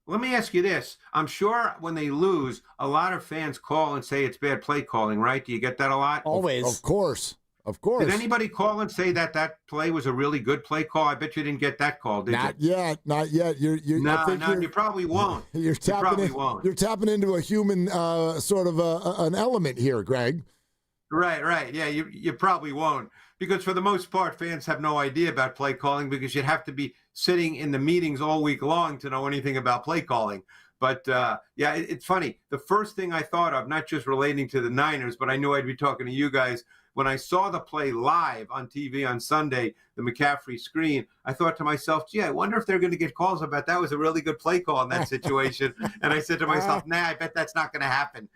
Let me ask you this. I'm sure when they lose, a lot of fans call and say it's bad play calling, right? Do you get that a lot?
Always.
Of course. Of course.
Did anybody call and say that play was a really good play call? I bet you didn't get that call, did you?
Not yet.
You probably won't.
You're tapping into a human sort of an element here, Greg.
Right. Yeah, you probably won't. Because for the most part, fans have no idea about play calling because you'd have to be sitting in the meetings all week long to know anything about play calling. But, it's funny. The first thing I thought of, not just relating to the Niners, but I knew I'd be talking to you guys, when I saw the play live on TV on Sunday, the McCaffrey screen, I thought to myself, gee, I wonder if they're going to get calls about that was a really good play call in that situation. And I said to myself, I bet that's not going to happen.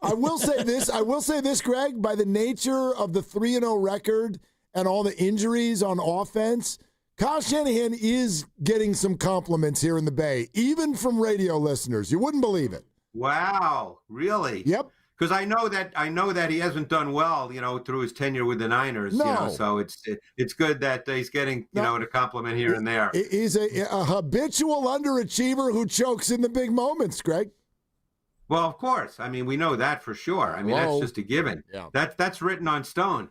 I will say this, Greg, by the nature of the 3-0 record and all the injuries on offense, Kyle Shanahan is getting some compliments here in the Bay, even from radio listeners. You wouldn't believe it.
Wow, really?
Yep.
Because I know that he hasn't done well, through his tenure with the Niners.
No.
So it's good that he's getting, a compliment here and there.
He's a habitual underachiever who chokes in the big moments, Greg.
Well, of course. I mean, we know that for sure. I mean, that's just a given.
Yeah.
That's written on stone.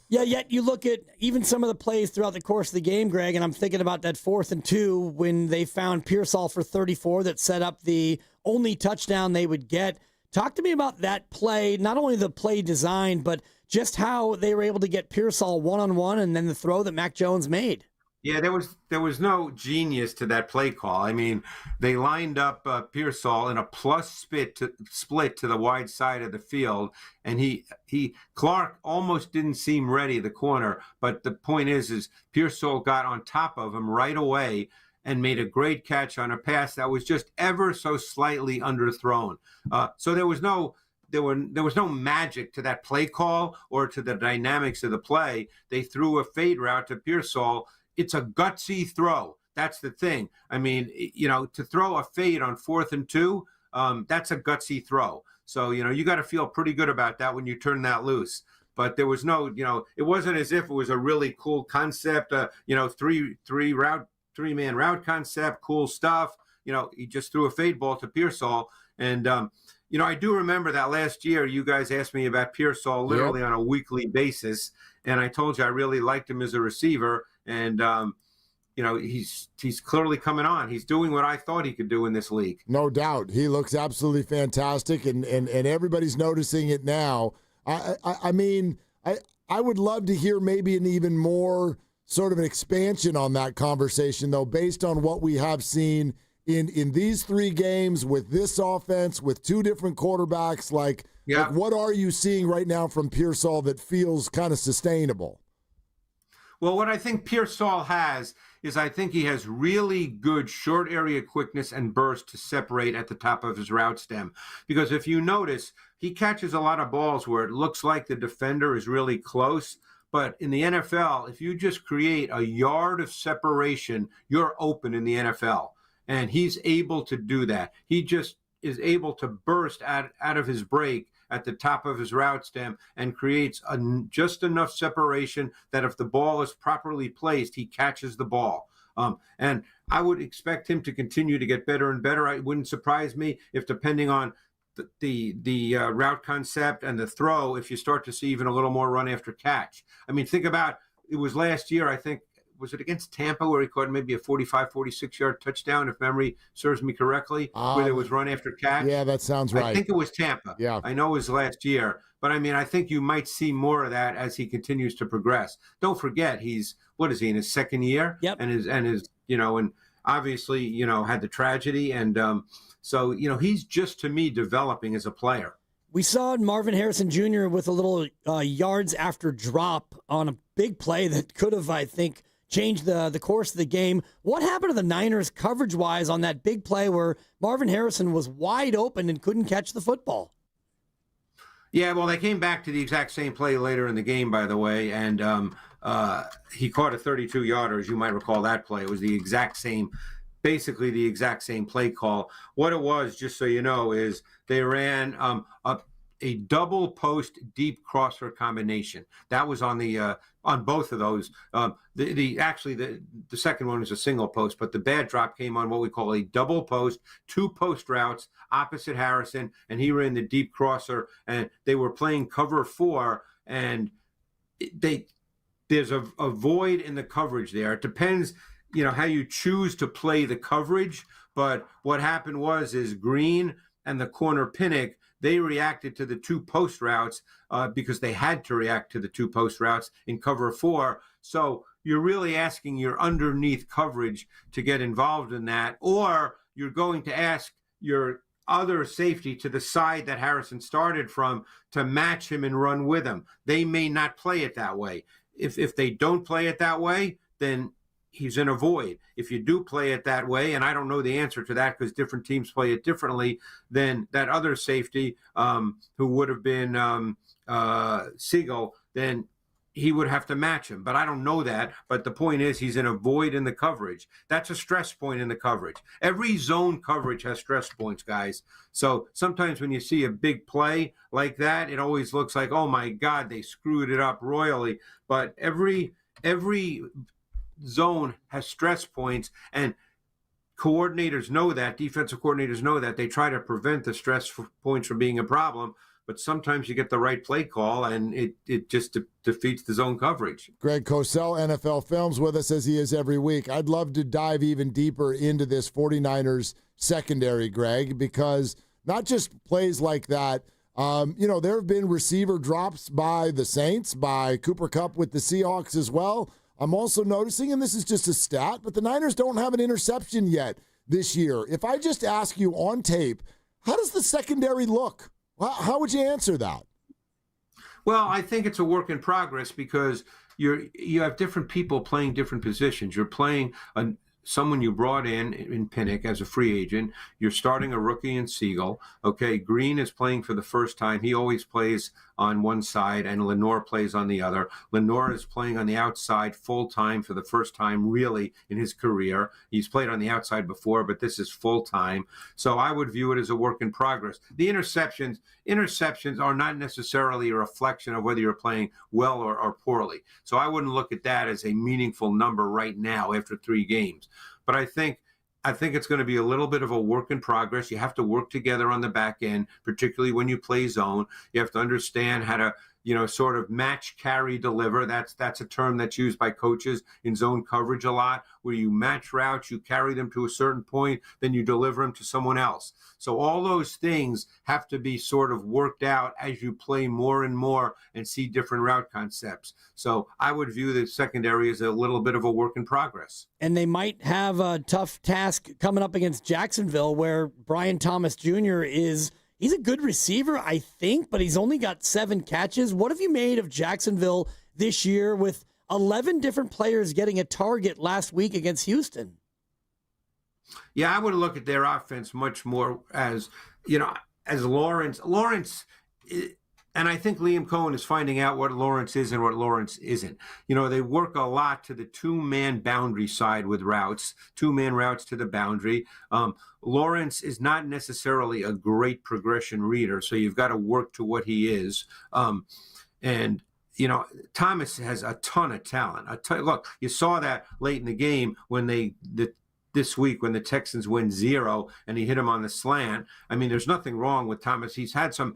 Yeah, yet you look at even some of the plays throughout the course of the game, Greg, and I'm thinking about that 4th and 2 when they found Pearsall for 34 that set up the only touchdown they would get. Talk to me about that play, not only the play design, but just how they were able to get Pearsall one-on-one and then the throw that Mac Jones made.
Yeah, there was no genius to that play call. I mean, they lined up Pearsall in a plus split to the wide side of the field, and Clark almost didn't seem ready, the corner. But the point is Pearsall got on top of him right away and made a great catch on a pass that was just ever so slightly underthrown. So there was no magic to that play call or to the dynamics of the play. They threw a fade route to Pearsall. It's a gutsy throw. That's the thing. I mean, to throw a fade on 4th and 2, that's a gutsy throw. So, you got to feel pretty good about that when you turn that loose. But there was no, it wasn't as if it was a really cool concept, three-man route concept, cool stuff. He just threw a fade ball to Pearsall. And, I do remember that last year you guys asked me about Pearsall literally on a weekly basis. And I told you I really liked him as a receiver. And, he's clearly coming on. He's doing what I thought he could do in this league.
No doubt. He looks absolutely fantastic, and everybody's noticing it now. I mean, I would love to hear maybe an even more sort of an expansion on that conversation, though, based on what we have seen in these 3 games with this offense, with 2 different quarterbacks. Like what are you seeing right now from Pearsall that feels kind of sustainable?
Well, what I think Pearsall has is I think he has really good short area quickness and burst to separate at the top of his route stem. Because if you notice, he catches a lot of balls where it looks like the defender is really close. But in the NFL, if you just create a yard of separation, you're open in the NFL. And he's able to do that. He just is able to burst out of his break at the top of his route stem and creates just enough separation that if the ball is properly placed, he catches the ball. And I would expect him to continue to get better and better. It wouldn't surprise me if, depending on the route concept and the throw, if you start to see even a little more run after catch. I mean, think about, it was last year, I think, was it against Tampa where he caught maybe a 45, 46-yard touchdown, if memory serves me correctly, where there was run after catch?
Yeah, that sounds right.
I think it was Tampa.
Yeah.
I know it was last year. But, I mean, I think you might see more of that as he continues to progress. Don't forget, he's, what is he, in his 2nd year?
Yep.
And his and obviously, had the tragedy. And so, he's just, to me, developing as a player.
We saw Marvin Harrison Jr. with a little yards after drop on a big play that could have, I think, changed the course of the game. What happened to the Niners coverage-wise on that big play where Marvin Harrison was wide open and couldn't catch the football?
Yeah, well, they came back to the exact same play later in the game, by the way, and he caught a 32-yarder, as you might recall that play. It was the exact same basically the exact same play call. What it was, just so you know, is they ran a double post deep crosser combination. That was on the on both of those. The second one was a single post, but the bad drop came on what we call a double post, 2 post routes opposite Harrison, and he ran the deep crosser, and they were playing cover 4, and there's a void in the coverage there. It depends, how you choose to play the coverage, but what happened is Green and the corner Pinnock, they reacted to the 2 post routes because they had to react to the 2 post routes in cover 4. So you're really asking your underneath coverage to get involved in that, or you're going to ask your other safety to the side that Harrison started from to match him and run with him. They may not play it that way. If they don't play it that way, then he's in a void. If you do play it that way, and I don't know the answer to that because different teams play it differently, then that other safety who would have been Siegel, then he would have to match him. But I don't know that. But the point is he's in a void in the coverage. That's a stress point in the coverage. Every zone coverage has stress points, guys. So sometimes when you see a big play like that, it always looks like, oh, my God, they screwed it up royally. But every zone has stress points, and coordinators know that, defensive coordinators know that. They try to prevent the stress points from being a problem, but sometimes you get the right play call, and it just defeats the zone coverage.
Greg Cosell, NFL Films, with us as he is every week. I'd love to dive even deeper into this 49ers secondary, Greg, because not just plays like that. There have been receiver drops by the Saints, by Cooper Kupp with the Seahawks as well. I'm also noticing, and this is just a stat, but the Niners don't have an interception yet this year. If I just ask you on tape, how does the secondary look? How would you answer that?
Well, I think it's a work in progress because you have different people playing different positions. You're playing someone you brought in Pinnock as a free agent. You're starting a rookie in Siegel. Okay, Green is playing for the first time. He always plays on one side, and Lenore plays on the other. Lenore is playing on the outside full-time for the first time, really, in his career. He's played on the outside before, but this is full-time. So I would view it as a work in progress. The interceptions are not necessarily a reflection of whether you're playing well or poorly. So I wouldn't look at that as a meaningful number right now after 3 games. But I think it's going to be a little bit of a work in progress. You have to work together on the back end, particularly when you play zone. You have to understand how to, sort of match, carry, deliver. That's a term that's used by coaches in zone coverage a lot, where you match routes, you carry them to a certain point, then you deliver them to someone else. So all those things have to be sort of worked out as you play more and more and see different route concepts. So I would view the secondary as a little bit of a work in progress.
And they might have a tough task coming up against Jacksonville, where Brian Thomas Jr. He's a good receiver, I think, but he's only got 7 catches. What have you made of Jacksonville this year with 11 different players getting a target last week against Houston?
Yeah, I would look at their offense much more as Lawrence. And I think Liam Cohen is finding out what Lawrence is and what Lawrence isn't. They work a lot to the 2-man boundary side with routes, 2-man routes to the boundary. Lawrence is not necessarily a great progression reader, so you've got to work to what he is. Thomas has a ton of talent. Look, you saw that late in the game when this week when the Texans win 0 and he hit him on the slant. I mean, there's nothing wrong with Thomas. He's had some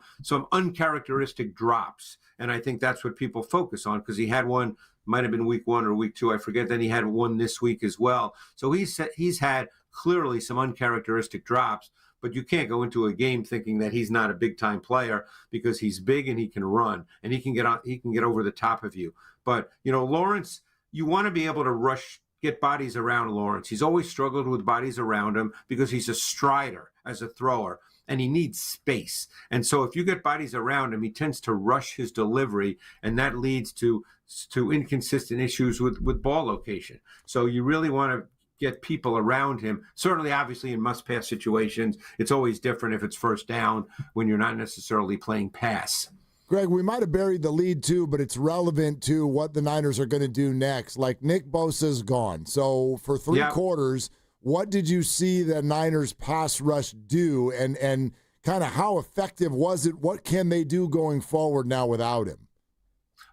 uncharacteristic drops, and I think that's what people focus on because he had one, might have been week 1 or week 2, I forget. Then he had one this week as well. So he's had clearly some uncharacteristic drops, but you can't go into a game thinking that he's not a big-time player because he's big and he can run and he can get over the top of you. But, Lawrence, you want to be able to get bodies around Lawrence. He's always struggled with bodies around him because he's a strider as a thrower, and he needs space. And so if you get bodies around him, he tends to rush his delivery, and that leads to inconsistent issues with ball location. So you really want to get people around him. Certainly, obviously, in must-pass situations, it's always different if it's first down when you're not necessarily playing pass.
Greg, we might have buried the lead too, but it's relevant to what the Niners are going to do next. Like Nick Bosa's gone. So for 3 quarters, what did you see the Niners pass rush do, and kind of how effective was it? What can they do going forward now without him?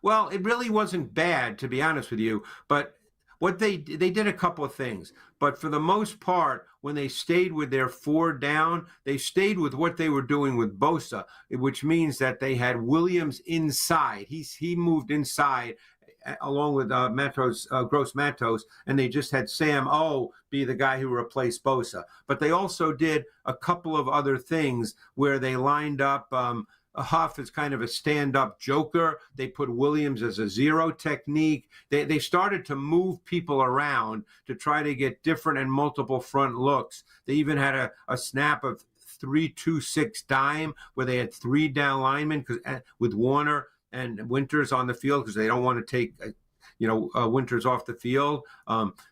Well, it really wasn't bad, to be honest with you, but what they did a couple of things. But for the most part, when they stayed with their 4 down, they stayed with what they were doing with Bosa, which means that they had Williams inside. He moved inside along with Gross Matos, and they just had Sam O be the guy who replaced Bosa. But they also did a couple of other things where they lined up Huff as kind of a stand-up joker. They put Williams as a zero technique. They started to move people around to try to get different and multiple front looks. They even had a snap of 3-2-6 dime where they had 3 down linemen with Warner and Winters on the field because they don't want to take Winters off the field.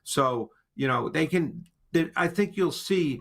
So they can. I think you'll see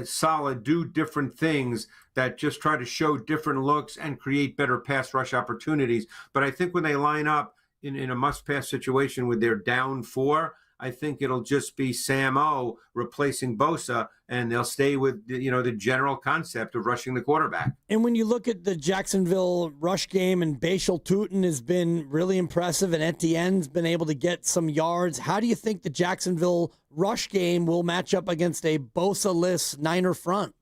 Saleh do different things that just try to show different looks and create better pass rush opportunities. But I think when they line up in a must-pass situation with their down 4, I think it'll just be Sam O replacing Bosa, and they'll stay with the general concept of rushing the quarterback.
And when you look at the Jacksonville rush game, and Bashal Tutin has been really impressive, and Etienne's been able to get some yards, how do you think the Jacksonville rush game will match up against a Bosa-less Niner front?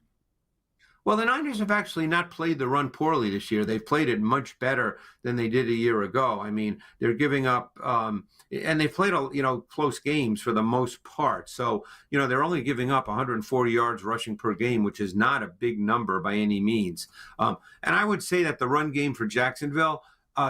Well, the Niners have actually not played the run poorly this year. They've played it much better than they did a year ago. I mean, they're giving up, and they played close games for the most part. So, they're only giving up 140 yards rushing per game, which is not a big number by any means. And I would say that the run game for Jacksonville,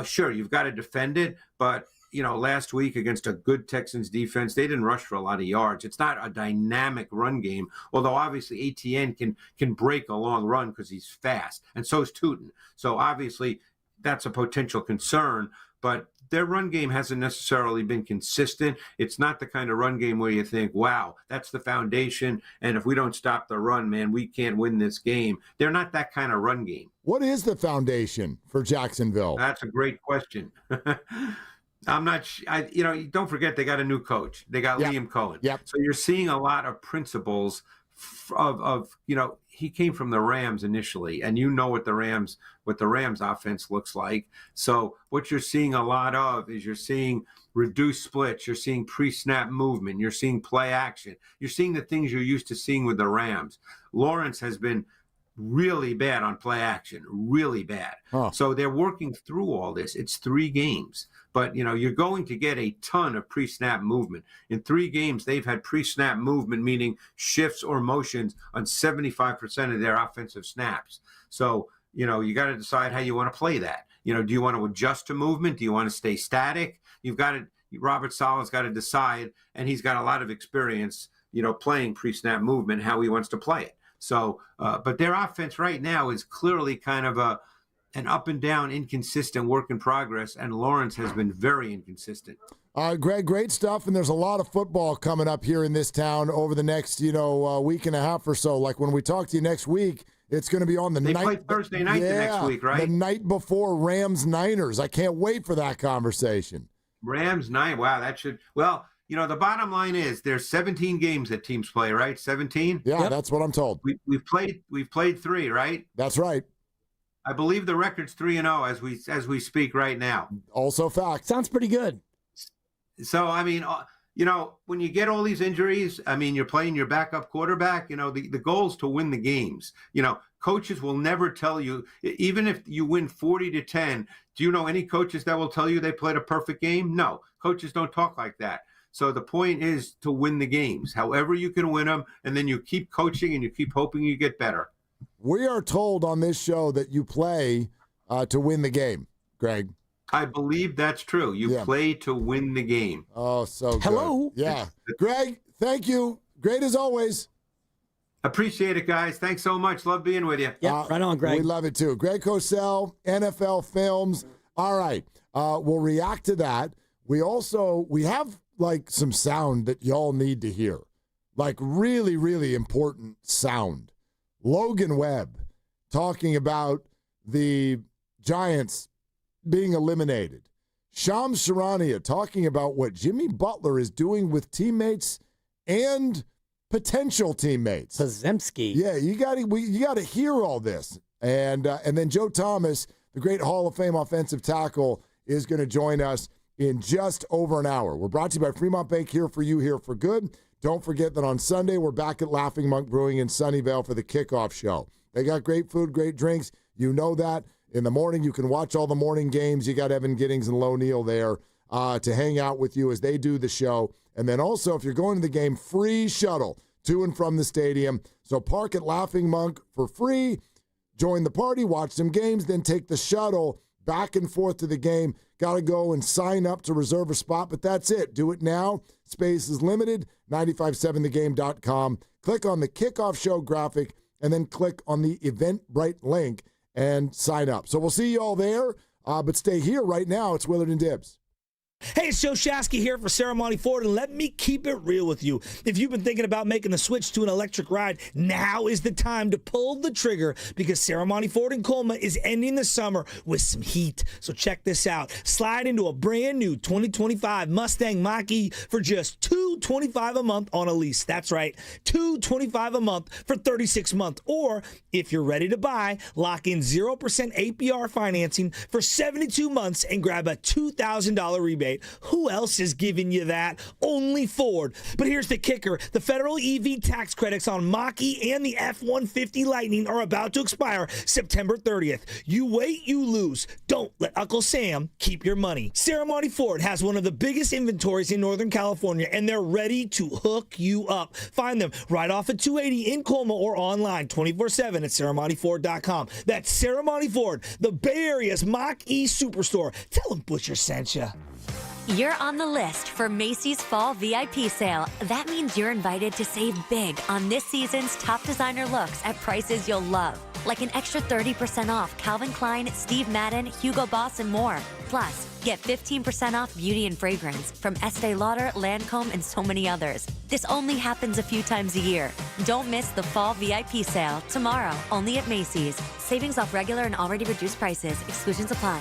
sure, you've got to defend it, but last week against a good Texans defense, they didn't rush for a lot of yards. It's not a dynamic run game, although obviously Etienne can break a long run because he's fast, and so is Tutin. So obviously that's a potential concern, but their run game hasn't necessarily been consistent. It's not the kind of run game where you think, wow, that's the foundation, and if we don't stop the run, man, we can't win this game. They're not that kind of run game.
What is the foundation for Jacksonville?
That's a great question. I'm not. Don't forget they got a new coach. They got Liam Cohen.
Yep.
So you're seeing a lot of principles of he came from the Rams initially, and what the Rams offense looks like. So what you're seeing a lot of is you're seeing reduced splits. You're seeing pre-snap movement. You're seeing play action. You're seeing the things you're used to seeing with the Rams. Lawrence has been really bad on play action, really bad. So they're working through all this. It's 3 games. But, you're going to get a ton of pre-snap movement. In 3 games, they've had pre-snap movement, meaning shifts or motions on 75% of their offensive snaps. So, you got to decide how you want to play that. Do you want to adjust to movement? Do you want to stay static? Robert Saleh's got to decide, and he's got a lot of experience, playing pre-snap movement, how he wants to play it. So, but their offense right now is clearly kind of an up and down, inconsistent work in progress, and Lawrence has been very inconsistent.
Greg, great stuff, and there's a lot of football coming up here in this town over the next, week and a half or so. Like when we talk to you next week, it's going to be on the night.
They play Thursday night the next week, right?
The
night before Rams-Niners. I can't wait for that conversation.
Rams-9, wow, that should – well – the bottom line is there's 17 games that teams play, right? 17?
Yeah, That's what I'm told.
We've played 3, right?
That's right.
I believe the record's 3-0 as we speak right now.
Also fact.
Sounds pretty good.
So, I mean, when you get all these injuries, I mean, you're playing your backup quarterback, the goal is to win the games. Coaches will never tell you, even if you win 40-10, do you know any coaches that will tell you they played a perfect game? No, coaches don't talk like that. So the point is to win the games, however you can win them, and then you keep coaching and you keep hoping you get better.
We are told on this show that you play to win the game, Greg.
I believe that's true. You play to win the game.
Oh, so good.
Hello.
Yeah. Greg, thank you. Great as always.
Appreciate it, guys. Thanks so much. Love being with you.
Yeah, right on, Greg.
We love it, too. Greg Cosell, NFL Films. All right. We'll react to that. We have some sound that y'all need to hear. Really, really important sound. Logan Webb talking about the Giants being eliminated. Shams Charania talking about what Jimmy Butler is doing with teammates and potential teammates.
Pazemski.
Yeah, you got to hear all this. And then Joe Thomas, the great Hall of Fame offensive tackle, is going to join us in just over an hour. We're brought to you by Fremont Bank, here for you, here for good. Don't forget that on Sunday, we're back at Laughing Monk Brewing in Sunnyvale for the kickoff show. They got great food, great drinks. You know that. In the morning, you can watch all the morning games. You got Evan Giddings and Lo Neal there to hang out with you as they do the show. And then also, if you're going to the game, free shuttle to and from the stadium. So park at Laughing Monk for free. Join the party, watch some games, then take the shuttle back and forth to the game. Got to go and sign up to reserve a spot, but that's it. Do it now. Space is limited. 957thegame.com. Click on the kickoff show graphic and then click on the Eventbrite link and sign up. So we'll see you all there, but stay here right now. It's Willard and Dibs.
Hey, it's Joe Shasky here for Ceremony Ford, and let me keep it real with you. If you've been thinking about making the switch to an electric ride, now is the time to pull the trigger, because Ceremony Ford in Colma is ending the summer with some heat. So check this out. Slide into a brand new 2025 Mustang Mach-E for just $225 a month on a lease. That's right, $225 a month for 36 months. Or if you're ready to buy, lock in 0% APR financing for 72 months and grab a $2,000 rebate. Who else is giving you that? Only Ford. But here's the kicker. The federal EV tax credits on Mach-E and the F-150 Lightning are about to expire September 30th. You wait, you lose. Don't let Uncle Sam keep your money. Ceremony Ford has one of the biggest inventories in Northern California, and they're ready to hook you up. Find them right off at 280 in Colma or online 24/7 at ceremonyford.com. That's Ceremony Ford, the Bay Area's Mach-E superstore. Tell them Butcher sent you.
You're on the list for Macy's Fall VIP Sale. That means you're invited to save big on this season's top designer looks at prices you'll love. Like an extra 30% off Calvin Klein, Steve Madden, Hugo Boss, and more. Plus, get 15% off beauty and fragrance from Estee Lauder, Lancome, and so many others. This only happens a few times a year. Don't miss the Fall VIP Sale tomorrow, only at Macy's. Savings off regular and already reduced prices. Exclusions apply.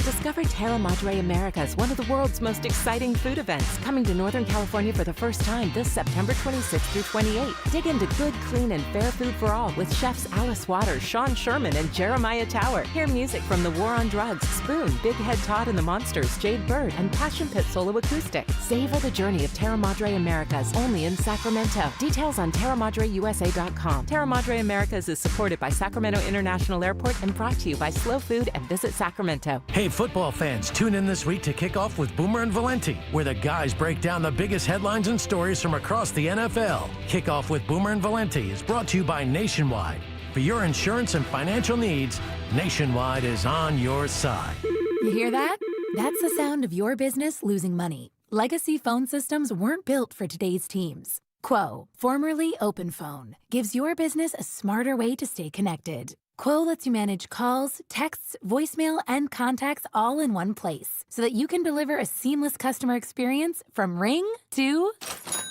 Discover Terra Madre Americas, one of the world's most exciting food events, coming to Northern California for the first time this September 26th through 28th. Dig into good, clean, and fair food for all with chefs Alice Waters, Sean Sherman, and Jeremiah Tower. Hear music from The War on Drugs, Spoon, Big Head Todd and the Monsters, Jade Bird, and Passion Pit Solo Acoustic. Savor the journey of Terra Madre Americas, only in Sacramento. Details on TerraMadreUSA.com. Terra Madre Americas is supported by Sacramento International Airport and brought to you by Slow Food and Visit Sacramento.
Hey, football fans, tune in this week to kick off with Boomer and Valenti, where the guys break down the biggest headlines and stories from across the NFL. Kickoff with Boomer and Valenti is brought to you by Nationwide. For your insurance and financial needs, Nationwide is on your side.
You hear that? That's the sound of your business losing money. Legacy phone systems weren't built for today's teams. Quo, formerly OpenPhone, gives your business a smarter way to stay connected. Quo lets you manage calls, texts, voicemail, and contacts all in one place so that you can deliver a seamless customer experience from ring to...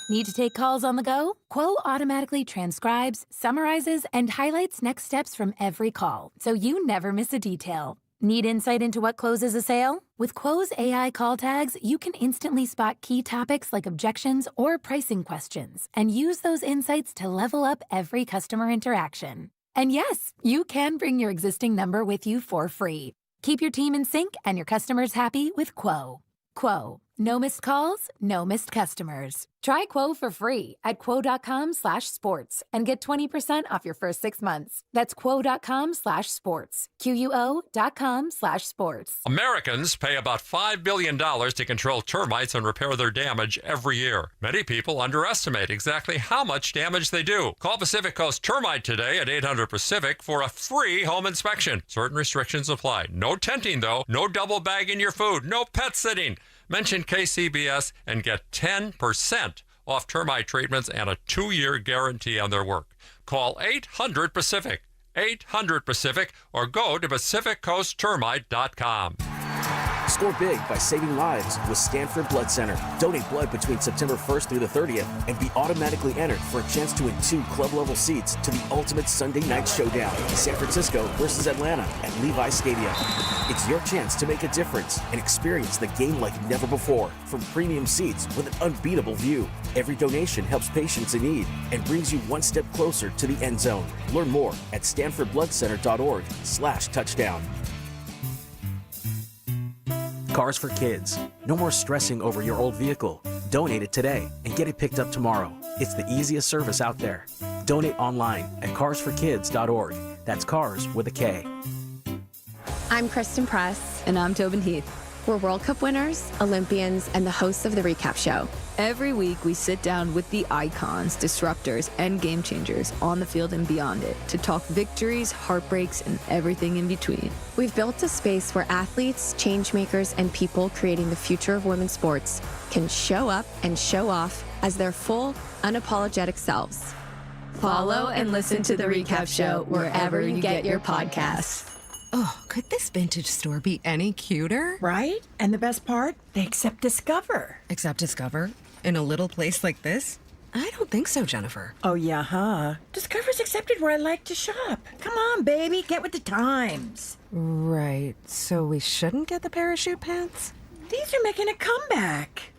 Need to take calls on the go? Quo automatically transcribes, summarizes, and highlights next steps from every call, so you never miss a detail. Need insight into what closes a sale? With Quo's AI call tags, you can instantly spot key topics like objections or pricing questions and use those insights to level up every customer interaction. And yes, you can bring your existing number with you for free. Keep your team in sync and your customers happy with Quo. Quo. No missed calls, no missed customers. Try Quo for free at quo.com/sports and get 20% off your first 6 months. That's quo.com/sports. QUO.com/sports.
Americans pay about $5 billion to control termites and repair their damage every year. Many people underestimate exactly how much damage they do. Call Pacific Coast Termite today at 800-PACIFIC for a free home inspection. Certain restrictions apply. No tenting, though. No double bagging your food. No pet sitting. Mention KCBS and get 10% off termite treatments and a 2-year guarantee on their work. Call 800-PACIFIC, 800-PACIFIC, or go to PacificCoastTermite.com.
Score big by saving lives with Stanford Blood Center. Donate blood between September 1st through the 30th and be automatically entered for a chance to win 2 club-level seats to the ultimate Sunday night showdown, San Francisco versus Atlanta at Levi Stadium. It's your chance to make a difference and experience the game like never before from premium seats with an unbeatable view. Every donation helps patients in need and brings you one step closer to the end zone. Learn more at stanfordbloodcenter.org/touchdown. Cars for Kids. No more stressing over your old vehicle. Donate it today and get it picked up tomorrow. It's the easiest service out there. Donate online at carsforkids.org. That's cars with a K.
I'm Kristen Press.
And I'm Tobin Heath.
We're World Cup winners, Olympians, and the hosts of The Recap Show.
Every week, we sit down with the icons, disruptors, and game changers on the field and beyond it to talk victories, heartbreaks, and everything in between.
We've built a space where athletes, change makers, and people creating the future of women's sports can show up and show off as their full, unapologetic selves.
Follow and listen to The Recap Show wherever you get your podcasts.
Oh, could this vintage store be any cuter?
Right? And the best part? They accept Discover.
Accept Discover? In a little place like this? I don't think so, Jennifer.
Oh, yeah, huh? Discover's accepted where I like to shop. Come on, baby, get with the times.
Right. So we shouldn't get the parachute pants?
These are making a comeback.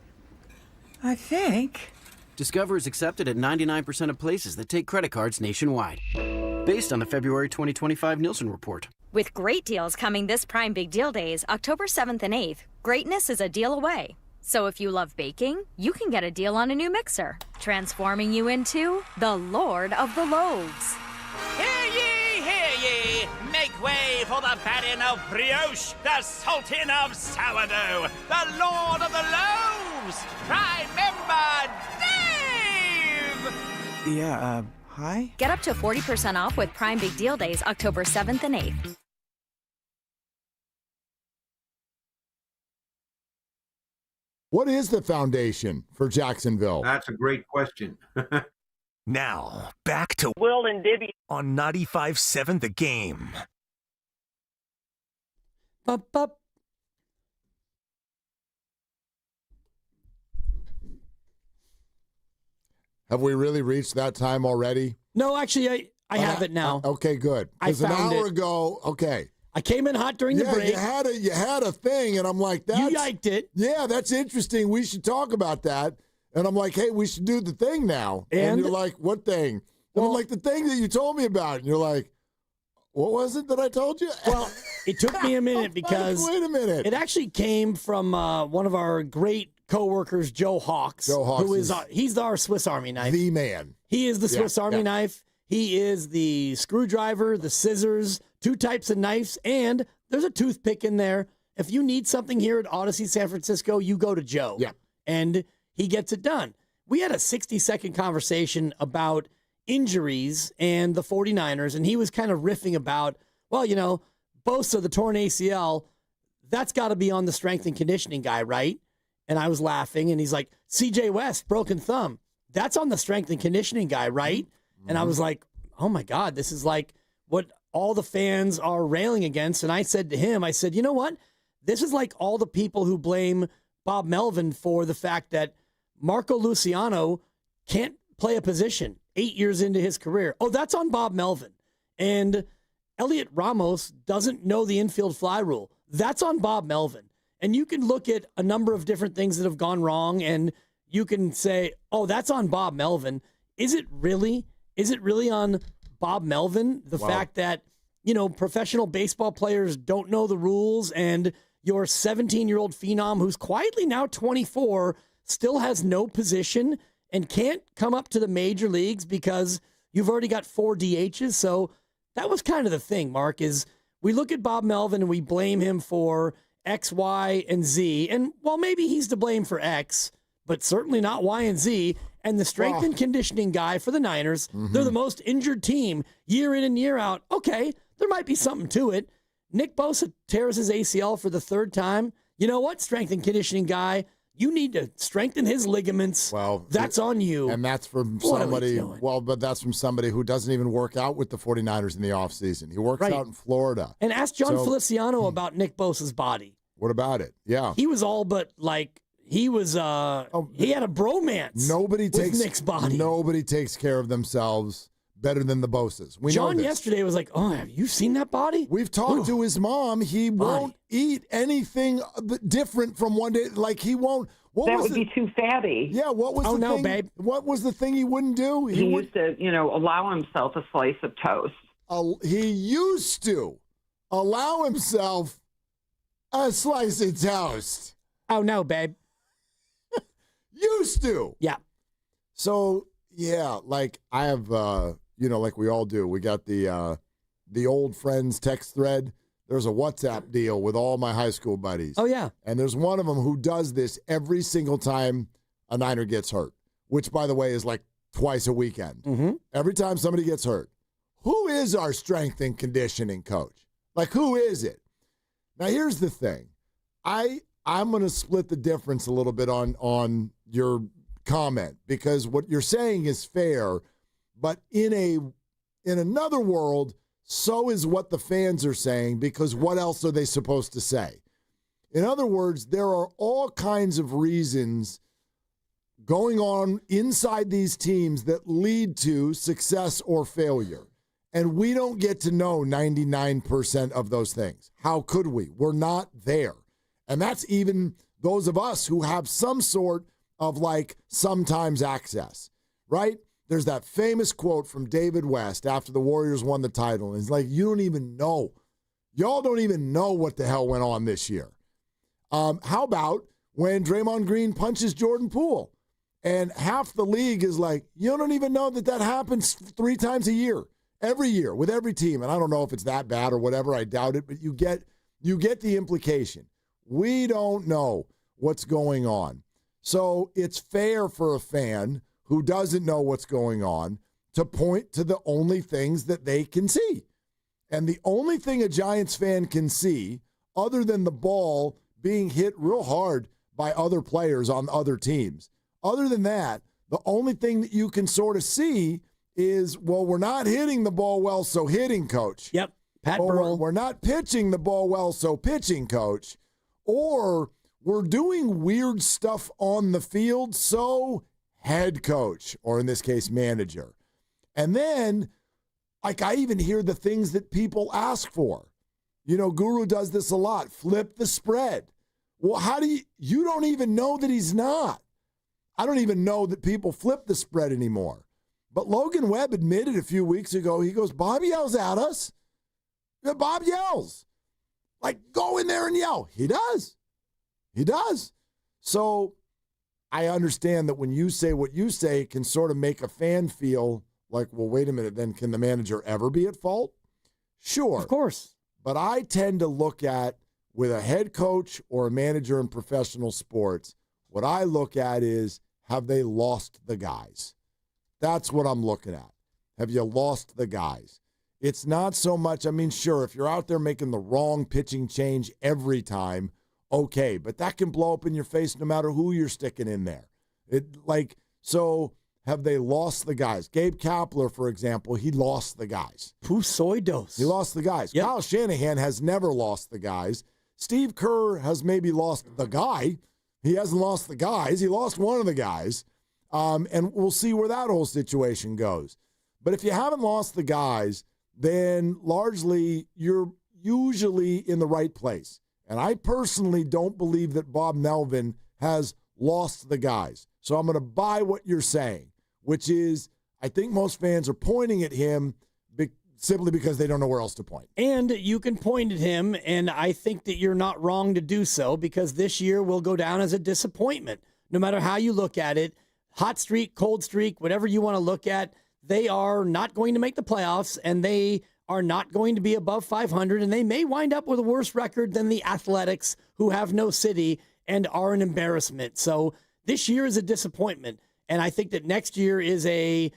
I think.
Discover is accepted at 99% of places that take credit cards nationwide. Based on the February 2025 Nielsen report.
With great deals coming this Prime Big Deal Days, October 7th and 8th, greatness is a deal away. So if you love baking, you can get a deal on a new mixer, transforming you into the Lord of the Loaves.
Hear ye, hear ye! Make way for the baron of brioche, the sultan of sourdough, the Lord of the Loaves, Prime Member Dave!
Yeah, hi?
Get up to 40% off with Prime Big Deal Days, October 7th and 8th.
What is the foundation for Jacksonville?
That's a great question.
Now, back to
Willard and Dibs
on 95.7 The Game.
Bup. Have we really reached that time already?
No, actually, I have it now.
Okay, good. Because an hour ago, okay.
I came in hot during the break.
You had a thing, and I'm like,
you yiked it.
Yeah, that's interesting. We should talk about that. And I'm like, hey, we should do the thing now. And you're like, what thing? And I'm like, the thing that you told me about. And you're like, what was it that I told you?
Well, it took me a minute because
wait a minute.
It actually came from one of our great coworkers, Joe Hawks.
Joe Hawks,
who is he's our Swiss Army knife.
The man.
He is the Swiss Army knife. He is the screwdriver, the scissors, 2 types of knives, and there's a toothpick in there. If you need something here at Odyssey San Francisco, you go to Joe.
Yeah.
And he gets it done. We had a 60-second conversation about injuries and the 49ers, and he was kind of riffing about, well, you know, Bosa, the torn ACL, that's got to be on the strength and conditioning guy, right? And I was laughing, and he's like, CJ West, broken thumb, that's on the strength and conditioning guy, right? And I was like, oh, my God, this is like what all the fans are railing against. And I said to him, I said, you know what? This is like all the people who blame Bob Melvin for the fact that Marco Luciano can't play a position 8 years into his career. Oh, that's on Bob Melvin. And Elliot Ramos doesn't know the infield fly rule. That's on Bob Melvin. And you can look at a number of different things that have gone wrong, and you can say, oh, that's on Bob Melvin. Is it really? Is it really on Bob Melvin? The fact that, you know, professional baseball players don't know the rules, and your 17-year-old phenom who's quietly now 24 still has no position and can't come up to the major leagues because you've already got 4 DHs. So that was kind of the thing, Mark, is we look at Bob Melvin and we blame him for X, Y, and Z. And while maybe he's to blame for X, but certainly not Y and Z. And the strength and conditioning guy for the Niners, they're the most injured team year in and year out. Okay, there might be something to it. Nick Bosa tears his ACL for the 3rd time. You know what, strength and conditioning guy? You need to strengthen his ligaments.
Well,
that's on you.
And that's from somebody, but that's from somebody who doesn't even work out with the 49ers in the offseason. He works out in Florida.
And ask John Feliciano about Nick Bosa's body.
What about it? Yeah.
He was all but like he was. He had a bromance. With Nick's body.
Nobody takes care of themselves better than the Bosses.
John yesterday was like, "Oh, have you seen that body?"
We've talked to his mom. He won't eat anything different from one day. Like he won't.
That would be too fatty.
Yeah. What was the thing?
Babe.
What was the thing he wouldn't do?
He used to, allow himself a slice of toast.
He used to allow himself a slice of toast.
Oh no, babe.
Used to.
Yeah.
So yeah, like I have, like we all do. We got the old friends text thread. There's a WhatsApp deal with all my high school buddies.
Oh yeah.
And there's one of them who does this every single time a Niner gets hurt, which by the way is like twice a weekend.
Mm-hmm.
Every time somebody gets hurt. Who is our strength and conditioning coach? Like, who is it? Now, here's the thing. I'm going to split the difference a little bit on your comment because what you're saying is fair, but in another world, so is what the fans are saying because what else are they supposed to say? In other words, there are all kinds of reasons going on inside these teams that lead to success or failure. And we don't get to know 99% of those things. How could we? We're not there. And that's even those of us who have some sort of like sometimes access, right? There's that famous quote from David West after the Warriors won the title. And he's like, you don't even know. Y'all don't even know what the hell went on this year. How about when Draymond Green punches Jordan Poole? And half the league is like, you don't even know that happens 3 times a year. Every year with every team. And I don't know if it's that bad or whatever. I doubt it. But you get the implication. We don't know what's going on. So it's fair for a fan who doesn't know what's going on to point to the only things that they can see. And the only thing a Giants fan can see, other than the ball being hit real hard by other players on other teams, other than that, the only thing that you can sort of see is, well, we're not hitting the ball well, so hitting coach.
Yep, Pat Burrell.
We're not pitching the ball well, so pitching coach. Or we're doing weird stuff on the field, so head coach, or in this case, manager. And then, like, I even hear the things that people ask for. Guru does this a lot. Flip the spread. Well, how do you don't even know that he's not. I don't even know that people flip the spread anymore. But Logan Webb admitted a few weeks ago, he goes, Bob yells at us. Bob yells. Like, go in there and yell. He does. He does. So I understand that when you say what you say, it can sort of make a fan feel like, well, wait a minute, then can the manager ever be at fault? Sure.
Of course.
But I tend to look at, with a head coach or a manager in professional sports, what I look at is, have they lost the guys? That's what I'm looking at. Have you lost the guys? It's not so much, sure, if you're out there making the wrong pitching change every time, okay, but that can blow up in your face no matter who you're sticking in there. So have they lost the guys? Gabe Kapler, for example, he lost the guys.
Pusoidos.
He lost the guys. Yep. Kyle Shanahan has never lost the guys. Steve Kerr has maybe lost the guy. He hasn't lost the guys. He lost one of the guys. And we'll see where that whole situation goes. But if you haven't lost the guys, then largely you're usually in the right place. And I personally don't believe that Bob Melvin has lost the guys. So I'm going to buy what you're saying, which is I think most fans are pointing at him simply because they don't know where else to point.
And you can point at him, and I think that you're not wrong to do so because this year will go down as a disappointment, no matter how you look at it. Hot streak, cold streak, whatever you want to look at, they are not going to make the playoffs, and they are not going to be above 500, and they may wind up with a worse record than the Athletics, who have no city and are an embarrassment. So this year is a disappointment, and I think that next year is it's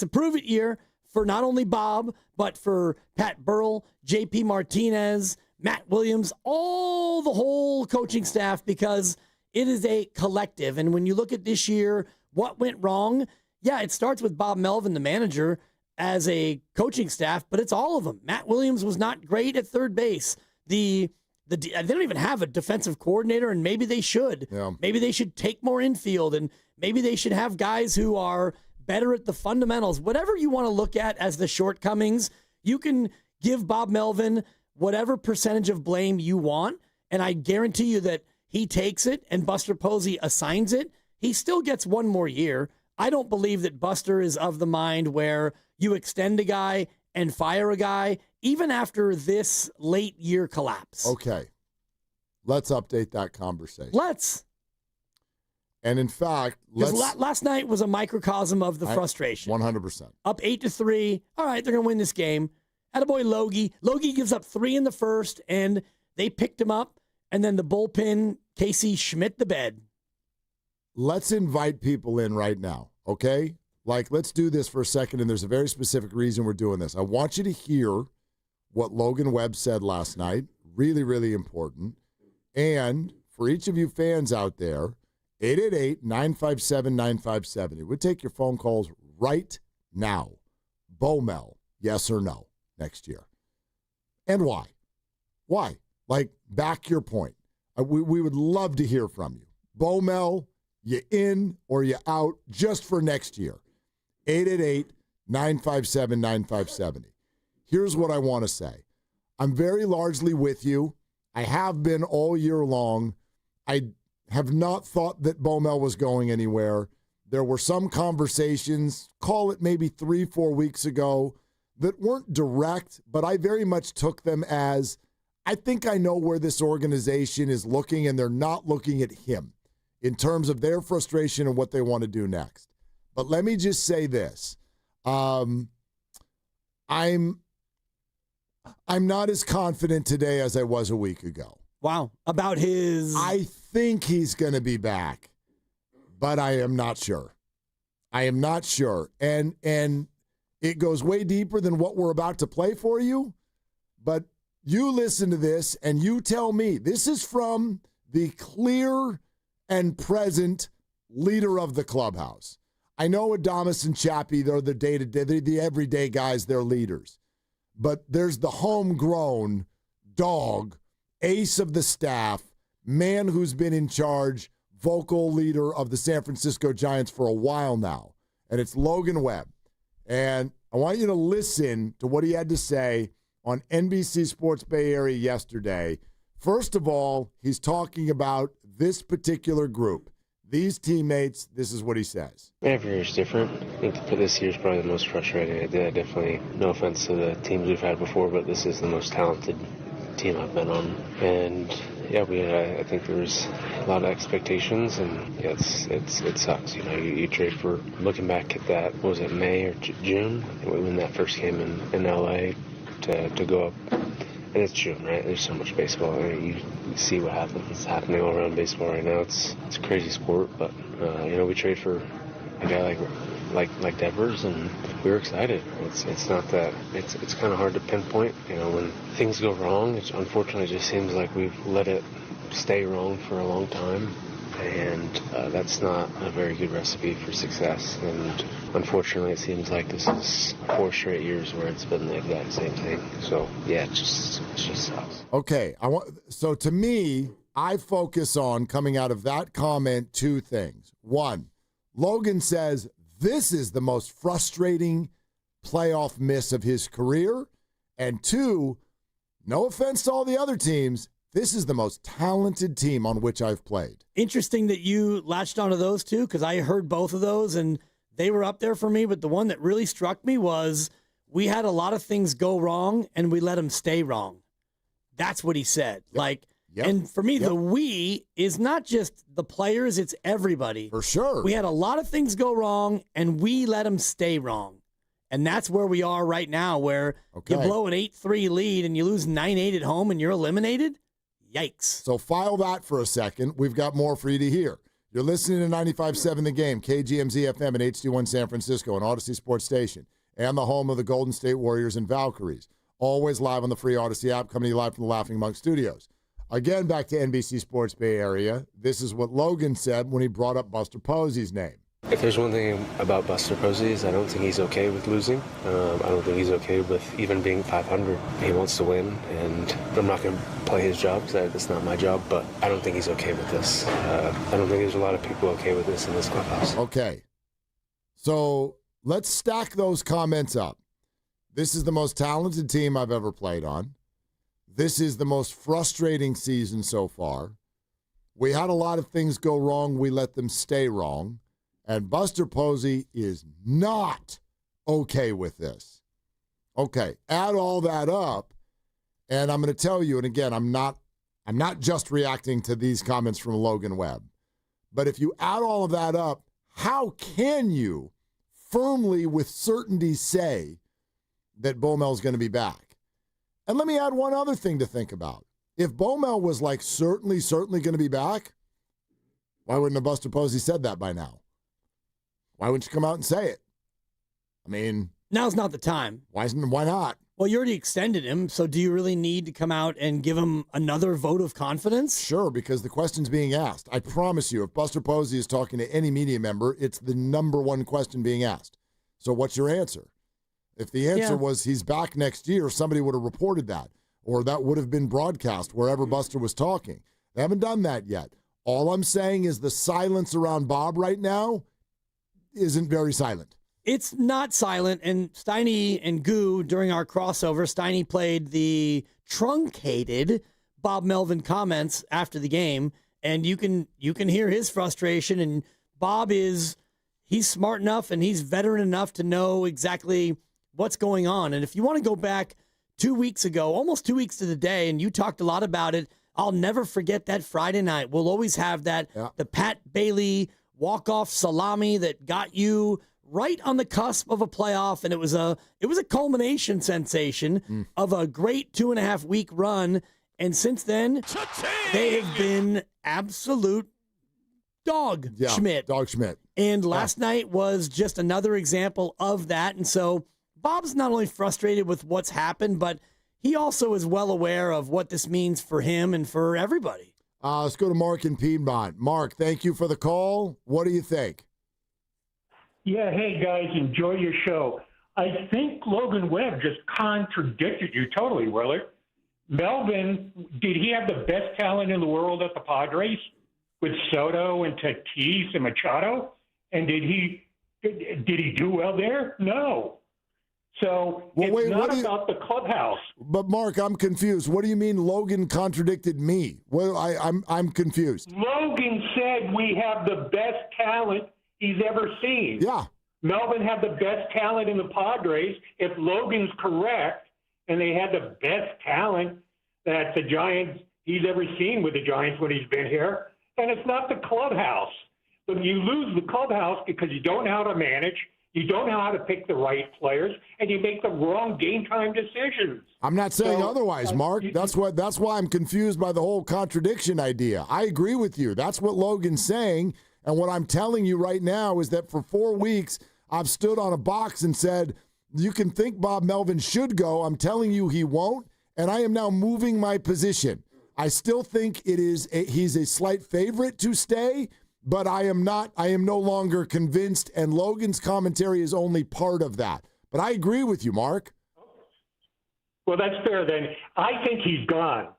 a prove-it year for not only Bob, but for Pat Burrell, JP Martinez, Matt Williams, the whole coaching staff, because it is a collective. And when you look at this year, what went wrong? Yeah, it starts with Bob Melvin, the manager, as a coaching staff, but it's all of them. Matt Williams was not great at third base. The They don't even have a defensive coordinator, and maybe they should.
Yeah.
Maybe they should take more infield, and maybe they should have guys who are better at the fundamentals. Whatever you want to look at as the shortcomings, you can give Bob Melvin whatever percentage of blame you want, and I guarantee you that he takes it and Buster Posey assigns it. He still gets one more year. I don't believe that Buster is of the mind where you extend a guy and fire a guy even after this late year collapse.
Okay. Let's update that conversation.
Let's.
And in fact,
last night was a microcosm of the frustration.
100%.
Up 8-3. All right, they're going to win this game. Attaboy Logie. Logie gives up 3 in the first, and they picked him up. And then the bullpen, Casey Schmidt the bed.
Let's invite people in right now, okay? Like, let's do this for a second, and there's a very specific reason we're doing this. I want you to hear what Logan Webb said last night. Really, really important. And for each of you fans out there, 888-957-9570. We'll take your phone calls right now. Bomel, yes or no, next year. And why? Why? Like, back your point. We would love to hear from you. Bomel, you in or you out just for next year. 888-957-9570. Here's what I want to say. I'm very largely with you. I have been all year long. I have not thought that Bomel was going anywhere. There were some conversations, call it maybe 3-4 weeks ago, that weren't direct, but I very much took them as, I think I know where this organization is looking, and they're not looking at him in terms of their frustration and what they want to do next. But let me just say this. I'm not as confident today as I was a week ago.
Wow. About his...
I think he's going to be back, but I am not sure. I am not sure. And it goes way deeper than what we're about to play for you, but you listen to this and you tell me. This is from the clear and present leader of the clubhouse. I know Adames and Chappie, they're the day-to-day, they're the everyday guys, they're leaders. But there's the homegrown dog, ace of the staff, man who's been in charge, vocal leader of the San Francisco Giants for a while now. And it's Logan Webb. And I want you to listen to what he had to say on NBC Sports Bay Area yesterday. First of all, he's talking about this particular group, these teammates. This is what he says.
Every year's different. I think for this year's probably the most frustrating. I definitely, no offense to the teams we've had before, but this is the most talented team I've been on. And yeah, I think there was a lot of expectations, and yeah, it sucks. You know, you trade for, looking back at that, was it May or June? When that first came in LA to go up. And it's June, right? There's so much baseball. I mean, you see what happens happening all around baseball right now. It's a crazy sport, but we trade for a guy like Devers, and we were excited. It's not that it's kind of hard to pinpoint. You know, when things go wrong, it unfortunately just seems like we've let it stay wrong for a long time, and that's not a very good recipe for success. And unfortunately, it seems like this is 4 straight years where it's been the exact same thing. So yeah, it just sucks.
Okay, so to me, I focus on, coming out of that comment, 2 things. 1, Logan says this is the most frustrating playoff miss of his career. And 2, no offense to all the other teams, this is the most talented team on which I've played.
Interesting that you latched onto those two, because I heard both of those and they were up there for me. But the one that really struck me was we had a lot of things go wrong and we let them stay wrong. That's what he said. And for me, the we is not just the players, it's everybody.
For sure.
We had a lot of things go wrong and we let them stay wrong. And that's where we are right now, where you blow an 8-3 lead and you lose 9-8 at home and you're eliminated. Yikes.
So file that for a second. We've got more for you to hear. You're listening to 95.7 The Game, KGMZ FM and HD1 San Francisco, an Odyssey Sports Station, and the home of the Golden State Warriors and Valkyries. Always live on the free Odyssey app, coming to you live from the Laughing Monk Studios. Again, back to NBC Sports Bay Area. This is what Logan said when he brought up Buster Posey's name.
If there's one thing about Buster Posey is I don't think he's okay with losing. I don't think he's okay with even being 500. He wants to win, and I'm not going to play his job because it's not my job, but I don't think he's okay with this. I don't think there's a lot of people okay with this in this clubhouse.
Okay. So let's stack those comments up. This is the most talented team I've ever played on. This is the most frustrating season so far. We had a lot of things go wrong. We let them stay wrong. And Buster Posey is not okay with this. Okay, add all that up, and I'm going to tell you, and again, I'm not just reacting to these comments from Logan Webb, but if you add all of that up, how can you firmly with certainty say that Bomel's going to be back? And let me add one other thing to think about. If Bomel was like certainly going to be back, why wouldn't have Buster Posey said that by now? Why wouldn't you come out and say it? I mean,
now's not the time.
Why not?
Well, you already extended him, so do you really need to come out and give him another vote of confidence?
Sure, because the question's being asked. I promise you, if Buster Posey is talking to any media member, it's the number one question being asked. So what's your answer? If the answer was he's back next year, somebody would have reported that, or that would have been broadcast wherever Buster was talking. They haven't done that yet. All I'm saying is the silence around Bob right now isn't very silent.
It's not silent, and Steiny and Goo, during our crossover, Steiny played the truncated Bob Melvin comments after the game, and you can hear his frustration, and Bob he's smart enough and he's veteran enough to know exactly what's going on. And if you want to go back 2 weeks ago, almost 2 weeks to the day, and you talked a lot about it, I'll never forget that Friday night. We'll always have that, the Pat Bailey walk-off salami that got you right on the cusp of a playoff, and it was a culmination sensation of a great 2.5 week run. And since then, they have been absolute dog schmidt. And last night was just another example of that. And so Bob's not only frustrated with what's happened, but he also is well aware of what this means for him and for everybody.
Let's go to Mark in Piedmont. Mark, thank you for the call. What do you think?
Yeah, hey, guys, enjoy your show. I think Logan Webb just contradicted you totally, Willard. Melvin, did he have the best talent in the world at the Padres with Soto and Tatis and Machado? And did he do well there? No. So it's not about the clubhouse.
But Mark, I'm confused. What do you mean Logan contradicted me? Well, I'm confused.
Logan said we have the best talent he's ever seen.
Yeah.
Melvin had the best talent in the Padres. If Logan's correct, and they had the best talent that the Giants he's ever seen with the Giants when he's been here, and it's not the clubhouse. But you lose the clubhouse because you don't know how to manage. You don't know how to pick the right players, and you make the wrong game time decisions.
I'm not saying otherwise, Mark. That's why I'm confused by the whole contradiction idea. I agree with you. That's what Logan's saying, and what I'm telling you right now is that for 4 weeks, I've stood on a box and said, you can think Bob Melvin should go. I'm telling you he won't, and I am now moving my position. I still think he's a slight favorite to stay, but I am no longer convinced, and Logan's commentary is only part of that. But I agree with you, Mark.
Well, that's fair then. I think he's gone.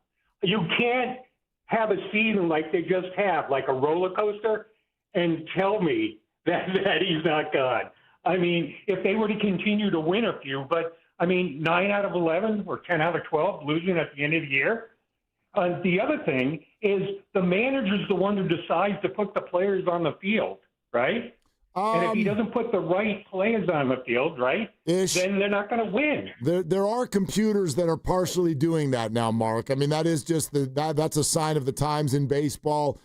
You can't have a season like they just have, like a roller coaster, and tell me that he's not gone. I mean, if they were to continue to win a few, but, 9 out of 11 or 10 out of 12 losing at the end of the year. The other thing is the manager's the one who decides to put the players on the field, right? And if he doesn't put the right players on the field, right, then they're not going to win.
There are computers that are partially doing that now, Mark. That is just that's a sign of the times in baseball.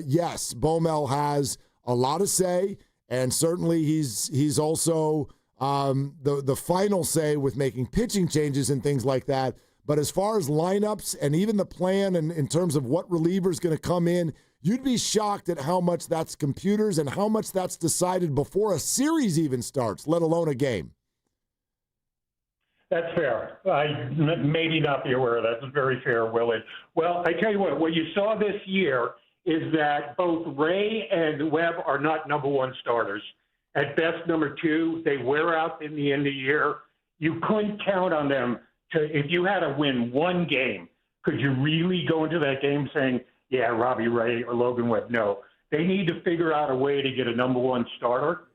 Yes, Bomel has a lot of say, and certainly he's also the final say with making pitching changes and things like that. But as far as lineups and even the plan and in terms of what reliever is going to come in, you'd be shocked at how much that's computers and how much that's decided before a series even starts, let alone a game.
That's fair. I maybe not be aware of that. That's very fair, Willard. Well, I tell you what you saw this year is that both Ray and Webb are not number one starters. At best, number two. They wear out in the end of the year. You couldn't count on them to, if you had to win one game, could you really go into that game saying, yeah, Robbie Ray or Logan Webb? No. They need to figure out a way to get a number one starter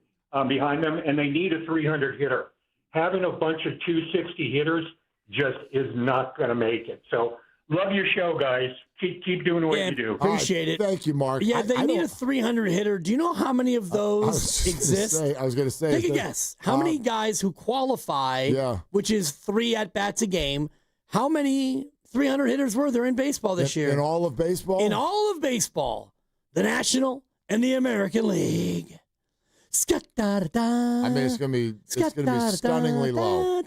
behind them, and they need a 300 hitter. Having a bunch of 260 hitters just is not going to make it. So love your show, guys. Keep doing what you do.
Appreciate it.
Thank you, Mark.
Yeah, they need a 300 hitter. Do you know how many of those exist?
I was going to say.
Take a guess. How many guys who qualify, which is 3 at-bats a game, how many 300 hitters were there in baseball this year?
In all of baseball?
In all of baseball. The National and the American League.
I mean, it's going to be stunningly low.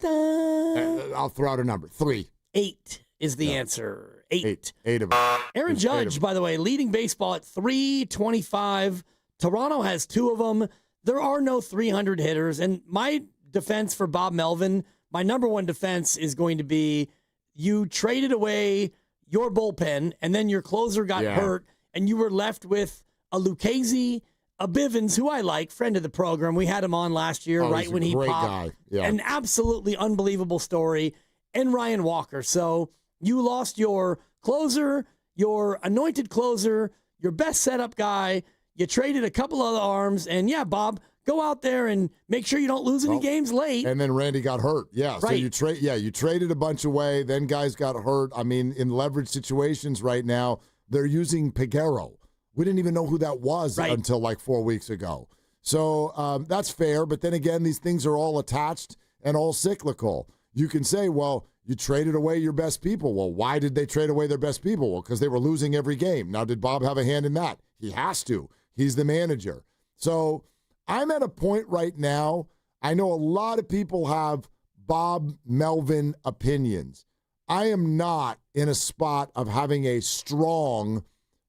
I'll throw out a number. 3.
8 is the answer. 8
of them.
Aaron Judge, by the way, leading baseball at 325. Toronto has 2 of them. There are no 300 hitters. And my defense for Bob Melvin, my number one defense is going to be you traded away your bullpen, and then your closer got hurt, and you were left with a Lucchese, a Bivens, who I like, friend of the program. We had him on last year, right when he popped. An absolutely unbelievable story. And Ryan Walker. So you lost your closer, your anointed closer, your best setup guy. You traded a couple other arms. And, yeah, Bob, go out there and make sure you don't lose any games late.
And then Randy got hurt. Yeah.
Right.
So you traded a bunch away. Then guys got hurt. I mean, in leverage situations right now, they're using Peguero. We didn't even know who that was until like 4 weeks ago. So that's fair. But then again, these things are all attached and all cyclical. You can say, well, you traded away your best people. Well, why did they trade away their best people? Well, because they were losing every game. Now, did Bob have a hand in that? He has to. He's the manager. So I'm at a point right now, I know a lot of people have Bob Melvin opinions. I am not in a spot of having a strong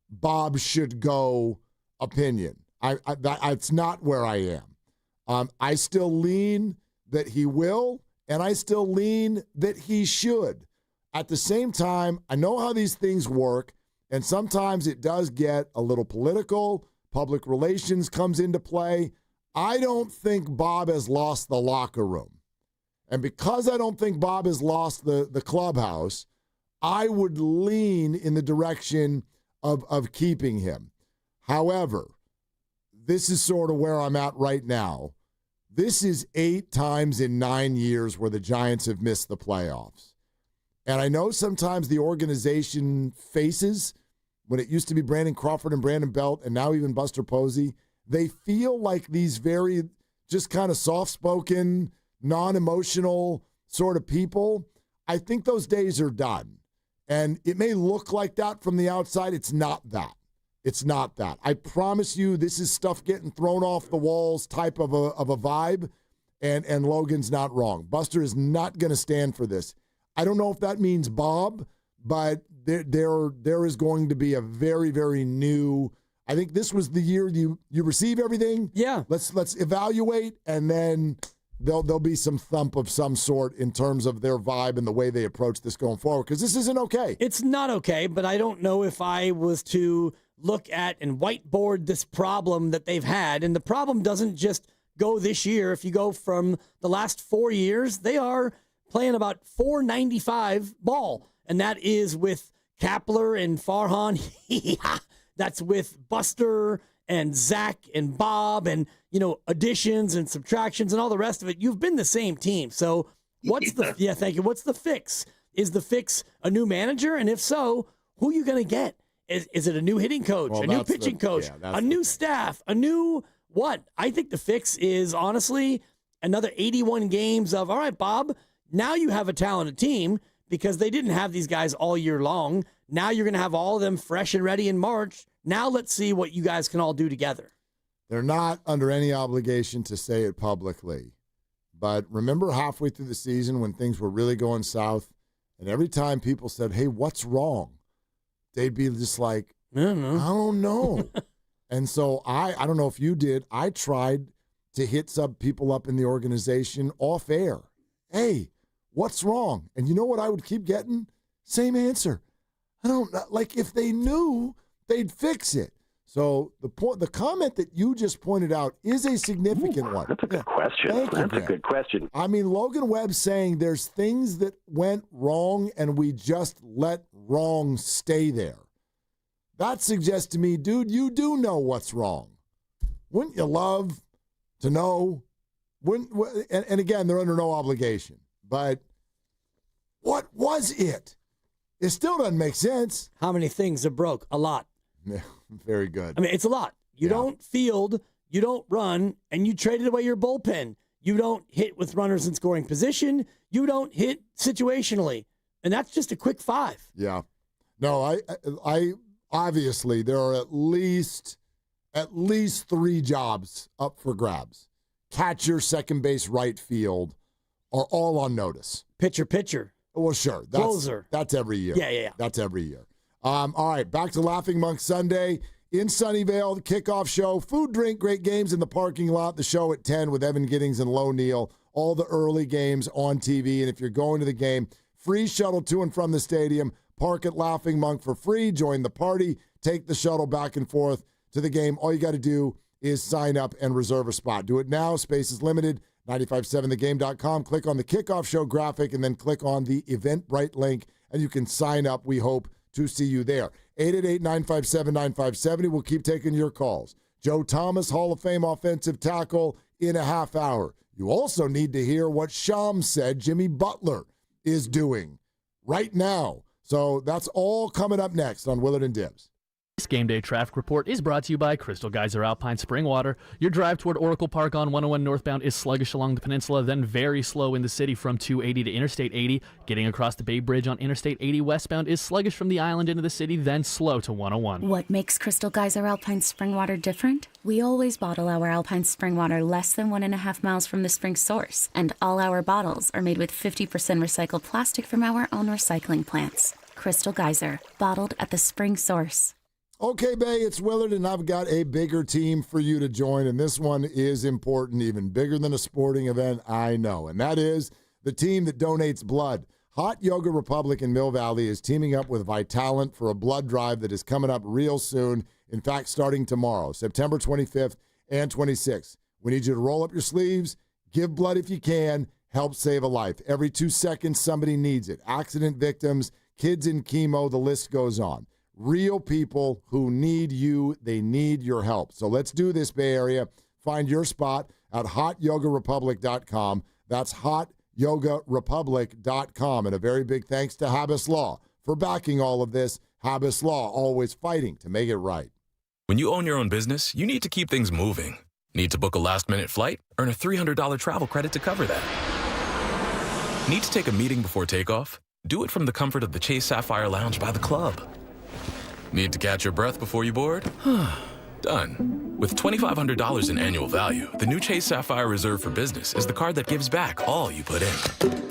Bob should go opinion. It's not where I am. I still lean that he will, and I still lean that he should. At the same time, I know how these things work, and sometimes it does get a little political. Public relations comes into play. I don't think Bob has lost the locker room. And because I don't think Bob has lost the clubhouse, I would lean in the direction of keeping him. However, this is sort of where I'm at right now. This is 8 times in 9 years where the Giants have missed the playoffs. And I know sometimes the organization faces, when it used to be Brandon Crawford and Brandon Belt and now even Buster Posey, they feel like these very just kind of soft-spoken, non-emotional sort of people. I think those days are done. And it may look like that from the outside. It's not that. It's not that. I promise you this is stuff getting thrown off the walls type of a vibe, and Logan's not wrong. Buster is not going to stand for this. I don't know if that means Bob, but there is going to be a very, very new – I think this was the year you receive everything.
Yeah.
Let's evaluate, and then – There'll be some thump of some sort in terms of their vibe and the way they approach this going forward, because this isn't okay.
It's not okay, but I don't know if I was to look at and whiteboard this problem that they've had, and the problem doesn't just go this year. If you go from the last 4 years, they are playing about .495 ball, and that is with Kapler and Farhan. That's with Buster and Zach and Bob and, additions and subtractions and all the rest of it. You've been the same team. So what's thank you. What's the fix? Is the fix a new manager? And if so, who are you going to get? Is it a new hitting coach, a new pitching coach, a new staff, a new what? I think the fix is honestly another 81 games of, all right, Bob, now you have a talented team because they didn't have these guys all year long. Now you're going to have all of them fresh and ready in March. Now let's see what you guys can all do together.
They're not under any obligation to say it publicly. But remember halfway through the season when things were really going south, and every time people said, hey, what's wrong? They'd be just like, I don't know. And so I don't know if you did, I tried to hit some people up in the organization off air. Hey, what's wrong? And you know what I would keep getting? Same answer. I don't know. Like if they knew they'd fix it. So the comment that you just pointed out is a significant one.
That's a good question. That's a good question.
I mean, Logan Webb's saying there's things that went wrong and we just let wrong stay there. That suggests to me, dude, you do know what's wrong. Wouldn't you love to know? And again, they're under no obligation. But what was it? It still doesn't make sense.
How many things are broke? A lot.
Yeah, very good.
I mean, it's a lot. You don't field, you don't run, and you traded away your bullpen. You don't hit with runners in scoring position. You don't hit situationally. And that's just a quick 5.
Yeah. No, I obviously there are at least 3 jobs up for grabs. Catcher, second base, right field are all on notice.
Pitcher.
Well, sure.
Closer.
That's every year.
Yeah.
That's every year. All right, back to Laughing Monk Sunday in Sunnyvale, the kickoff show. Food, drink, great games in the parking lot. The show at 10 with Evan Giddings and Lo Neal. All the early games on TV. And if you're going to the game, free shuttle to and from the stadium. Park at Laughing Monk for free. Join the party. Take the shuttle back and forth to the game. All you got to do is sign up and reserve a spot. Do it now. Space is limited. 957thegame.com. Click on the kickoff show graphic and then click on the Eventbrite link, and you can sign up. We hope to see you there. 888-957-9570. We'll keep taking your calls. Joe Thomas, Hall of Fame offensive tackle, in a half hour. You also need to hear what Shams said Jimmy Butler is doing right now. So that's all coming up next on Willard and Dibs.
This Game Day Traffic Report is brought to you by Crystal Geyser Alpine Spring Water. Your drive toward Oracle Park on 101 northbound is sluggish along the peninsula, then very slow in the city from 280 to Interstate 80. Getting across the Bay Bridge on Interstate 80 westbound is sluggish from the island into the city, then slow to 101.
What makes Crystal Geyser Alpine Spring Water different? We always bottle our Alpine Spring Water less than 1.5 miles from the spring source, and all our bottles are made with 50% recycled plastic from our own recycling plants. Crystal Geyser, bottled at the spring source.
Okay, Bay, it's Willard, and I've got a bigger team for you to join, and this one is important, even bigger than a sporting event, I know, and that is the team that donates blood. Hot Yoga Republic in Mill Valley is teaming up with Vitalant for a blood drive that is coming up real soon, in fact, starting tomorrow, September 25th and 26th. We need you to roll up your sleeves, give blood if you can, help save a life. Every 2 seconds, somebody needs it. Accident victims, kids in chemo, the list goes on. Real people who need you, they need your help. So let's do this, Bay Area. Find your spot at hotyogarepublic.com. That's hotyogarepublic.com. And a very big thanks to Habas Law for backing all of this. Habas Law, always fighting to make it right.
When you own your own business, you need to keep things moving. Need to book a last-minute flight? Earn a $300 travel credit to cover that. Need to take a meeting before takeoff? Do it from the comfort of the Chase Sapphire Lounge by the club. Need to catch your breath before you board? Done. With $2,500 in annual value, the new Chase Sapphire Reserve for Business is the card that gives back all you put in.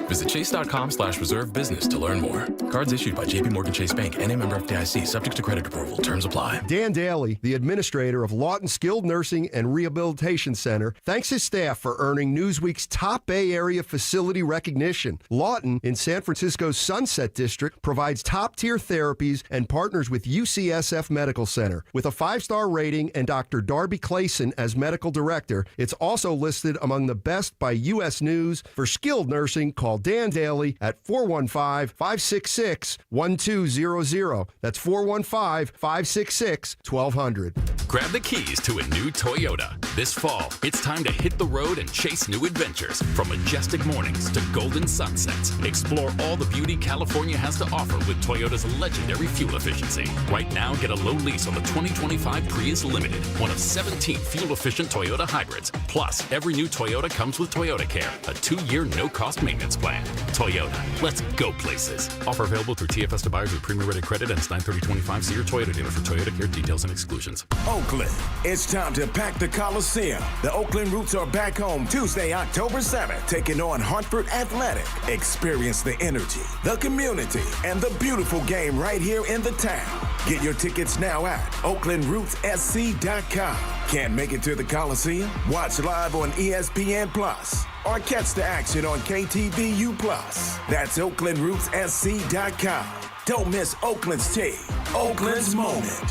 Visit chase.com/reserve business to learn more. Cards issued by JPMorgan Chase Bank, N.A. member FDIC, subject to credit approval. Terms apply.
Dan Daly, the administrator of Lawton Skilled Nursing and Rehabilitation Center, thanks his staff for earning Newsweek's top Bay Area facility recognition. Lawton, in San Francisco's Sunset District, provides top-tier therapies and partners with UCSF Medical Center. With a 5-star rating and Dr. Darby Clayson as medical director, it's also listed among the best by U.S. News. For skilled nursing, call Dan Daly at 415-566-1200. That's 415-566-1200.
Grab the keys to a new Toyota. This fall, it's time to hit the road and chase new adventures. From majestic mornings to golden sunsets, explore all the beauty California has to offer with Toyota's legendary fuel efficiency. Right now, get a low lease on the 2025 Prius Limited, one of 17 fuel-efficient Toyota hybrids. Plus, every new Toyota comes with Toyota Care, a 2-year no-cost maintenance plan. Toyota, let's go places. Offer available through TFS to buyers with premium rated credit and 9/30/25. See your Toyota dealer for Toyota Care details and exclusions.
Oakland, it's time to pack the Coliseum. The Oakland Roots are back home Tuesday, October 7th, taking on Hartford Athletic. Experience the energy, the community, and the beautiful game right here in the town. Get your tickets now at OaklandRootsSC.com. Can't make it to the Coliseum? Watch live on ESPN Plus or catch the action on KTVU Plus. That's OaklandRootsSC.com. Don't miss Oakland's team, Oakland's moment.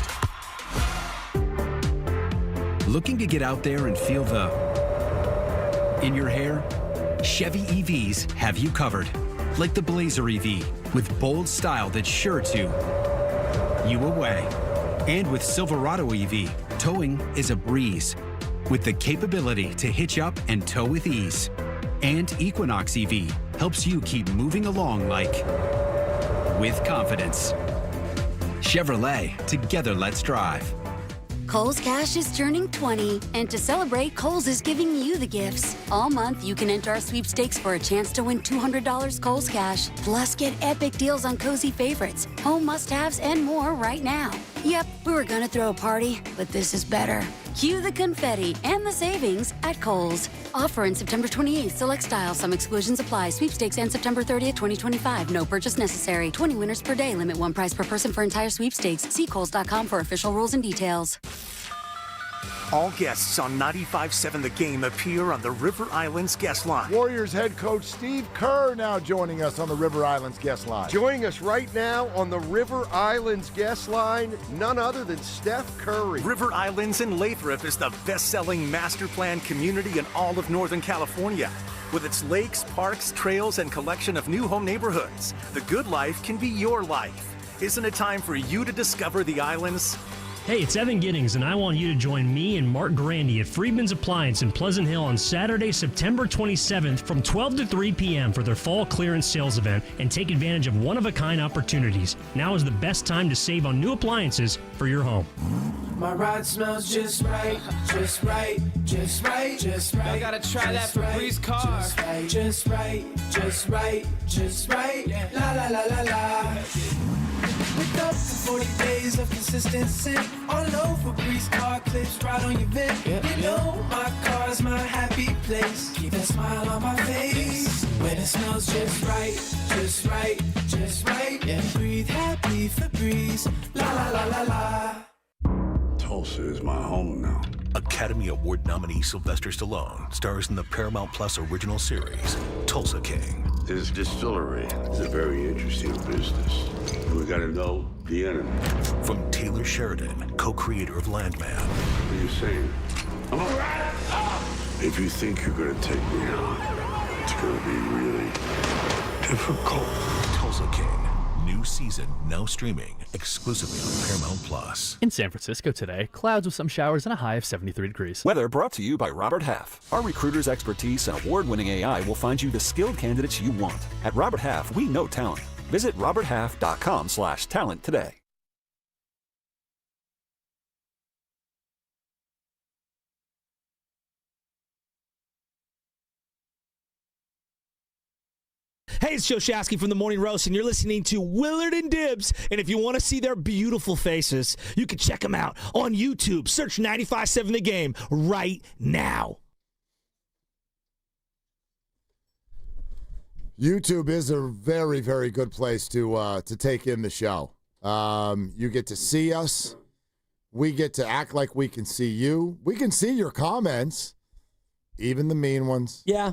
Looking to get out there and feel the in your hair? Chevy EVs have you covered. Like the Blazer EV, with bold style that's sure to you away. And with Silverado EV, towing is a breeze, with the capability to hitch up and tow with ease. And Equinox EV helps you keep moving along like with confidence. Chevrolet, together let's drive.
Kohl's Cash is turning 20, and to celebrate, Kohl's is giving you the gifts. All month, you can enter our sweepstakes for a chance to win $200 Kohl's Cash. Plus, get epic deals on cozy favorites, home must-haves, and more right now. Yep, we were gonna throw a party, but this is better. Cue the confetti and the savings at Kohl's. Offer in September 28th. Select styles. Some exclusions apply. Sweepstakes and September 30th, 2025. No purchase necessary. 20 winners per day. Limit one prize per person for entire sweepstakes. See Kohls.com for official rules and details.
All guests on 95.7 The Game appear on the River Islands guest line.
Warriors head coach Steve Kerr now joining us on the River Islands guest line.
Joining us right now on the River Islands guest line, none other than Steph Curry.
River Islands in Lathrop is the best-selling master plan community in all of Northern California. With its lakes, parks, trails, and collection of new home neighborhoods, the good life can be your life. Isn't it time for you to discover the islands?
Hey, it's Evan Giddings, and I want you to join me and Mark Grandy at Friedman's Appliance in Pleasant Hill on Saturday, September 27th from 12 to 3 p.m. for their fall clearance sales event and take advantage of one-of-a-kind opportunities. Now is the best time to save on new appliances for your home.
My ride smells just right, just right, just right, just right. I gotta try that Febreze car. Just right, just right, just right, just right. La la la la la. Picked up for 40 days of consistency. All over Febreze car clips right on your vent. You know my car's my happy place. Keep that smile on my face. When it smells just right, just right, just right. Yeah, breathe happy Febreze. La la la la la.
Tulsa is my home now.
Academy Award nominee Sylvester Stallone stars in the Paramount Plus original series, Tulsa King.
This distillery is a very interesting business. We gotta know the enemy.
From Taylor Sheridan, co-creator of Landman.
What are you saying? I'm a rat! If you think you're gonna take me on, it's gonna be really difficult.
Tulsa King. New season now streaming exclusively on Paramount Plus.
In San Francisco today, clouds with some showers and a high of 73 degrees.
Weather brought to you by Robert Half. Our recruiters' expertise and award-winning AI will find you the skilled candidates you want. At Robert Half, we know talent. Visit roberthalf.com/talent today.
Hey, it's Joe Shasky from the Morning Roast, and you're listening to Willard and Dibs. And if you want to see their beautiful faces, you can check them out on YouTube. Search 95.7 The Game right now.
YouTube is a very, very good place to take in the show. You get to see us. We get to act like we can see you. We can see your comments, even the mean ones.
Yeah.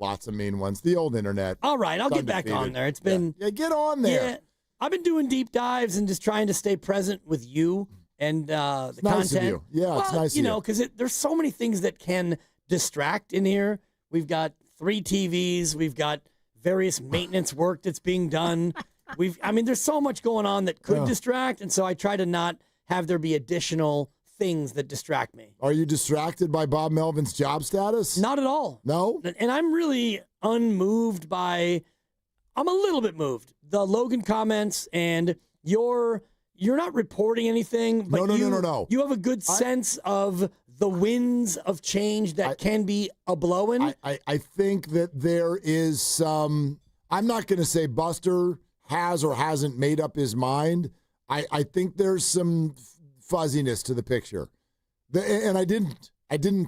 Lots of mean ones. The old internet.
All right, I'll get back on there. It's been
yeah, get on there.
Yeah, I've been doing deep dives and just trying to stay present with you and the
nice
content.
Of you. Yeah,
well,
it's nice.
You know, because there's so many things that can distract in here. We've got 3 TVs. We've got various maintenance work that's being done. There's so much going on that could distract, and so I try to not have there be additional things that distract me.
Are you distracted by Bob Melvin's job status?
Not at all.
No?
And I'm really unmoved by, I'm a little bit moved. The Logan comments and you're not reporting anything, but
no.
You have a good sense of the winds of change that can be a-blowing.
I think that there is some, I'm not going to say Buster has or hasn't made up his mind. I think there's some fuzziness to the picture, and I didn't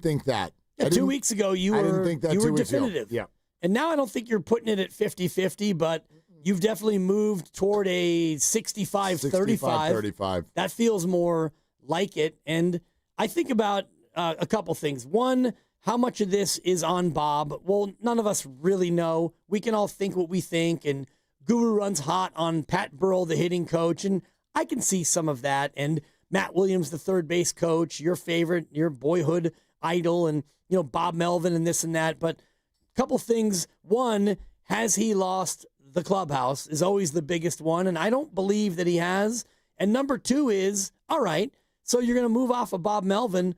think that.
Yeah, 2 weeks ago you were definitive.
Yeah,
and now I don't think you're putting it at 50-50, but you've definitely moved toward a 65-35. That feels more like it, and I think about a couple things. One, how much of this is on Bob? Well, none of us really know. We can all think what we think, and Guru runs hot on Pat Burrell, the hitting coach, and I can see some of that, and Matt Williams, the third base coach, your favorite, your boyhood idol, and Bob Melvin and this and that. But a couple things. One, has he lost the clubhouse is always the biggest one, and I don't believe that he has. And number two is, all right, so you're going to move off of Bob Melvin.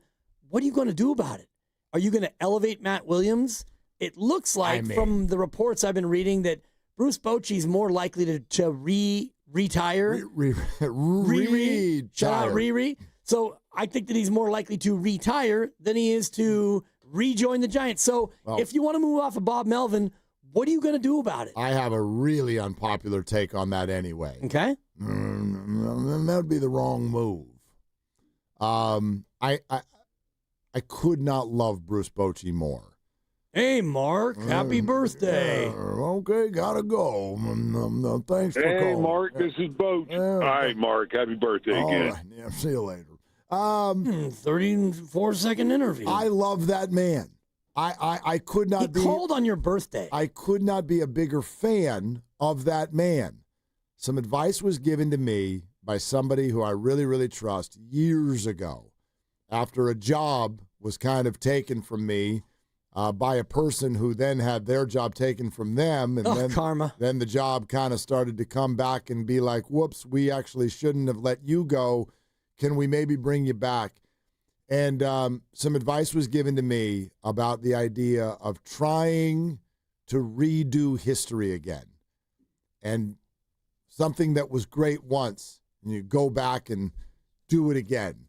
What are you going to do about it? Are you going to elevate Matt Williams? It looks like from the reports I've been reading that Bruce Bochy's more likely to retire. Shout out Riri. So I think that he's more likely to retire than he is to rejoin the Giants. So if you want to move off of Bob Melvin, what are you going to do about it?
I have a really unpopular take on that anyway.
Okay.
That would be the wrong move. I could not love Bruce Bochy more.
Hey, Mark, happy birthday.
Okay, gotta go. Thanks for calling.
Hey, Mark, this is Boch. All right, Mark, happy birthday again.
Right. Yeah, see you later.
34-second interview.
I love that man. I could not be.
He called on your birthday.
I could not be a bigger fan of that man. Some advice was given to me by somebody who I really, really trust years ago after a job was kind of taken from me by a person who then had their job taken from them. And then
karma.
Then the job kind of started to come back and be like, whoops, we actually shouldn't have let you go. Can we maybe bring you back? And some advice was given to me about the idea of trying to redo history again. And something that was great once, and you go back and do it again,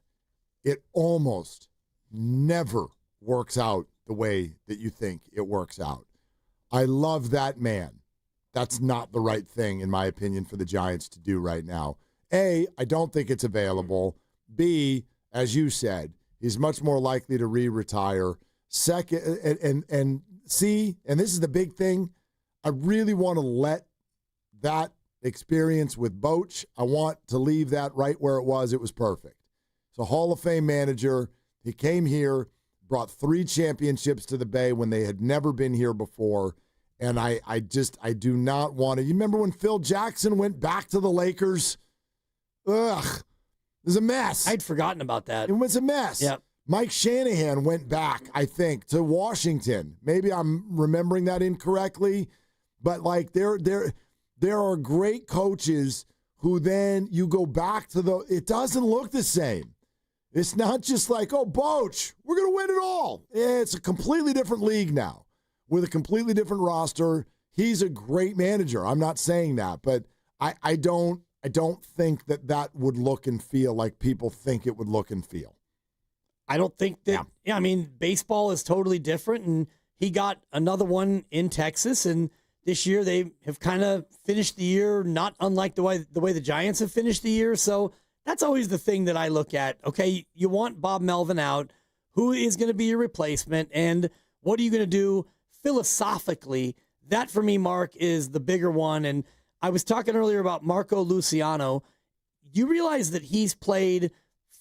it almost never works out the way that you think it works out. I love that man. That's not the right thing, in my opinion, for the Giants to do right now. A, I don't think it's available. B, as you said, he's much more likely to retire. Second, and C, and this is the big thing, I really want to let that experience with Boch, I want to leave that right where it was. It was perfect. So Hall of Fame manager, he came here, brought 3 championships to the Bay when they had never been here before. And I do not want to. You remember when Phil Jackson went back to the Lakers? Ugh, it was a mess.
I'd forgotten about that.
It was a mess.
Yep.
Mike Shanahan went back, I think, to Washington. Maybe I'm remembering that incorrectly, but like there are great coaches who then you go back to it doesn't look the same. It's not just like, oh, Boch, we're going to win it all. It's a completely different league now with a completely different roster. He's a great manager. I'm not saying that, but I don't think that would look and feel like people think it would look and feel.
I don't think that. Yeah, I mean, baseball is totally different, and he got another one in Texas, and this year they have kind of finished the year not unlike the way the Giants have finished the year. So that's always the thing that I look at. Okay, you want Bob Melvin out. Who is going to be your replacement, and what are you going to do philosophically? That, for me, Mark, is the bigger one. And I was talking earlier about Marco Luciano. You realize that he's played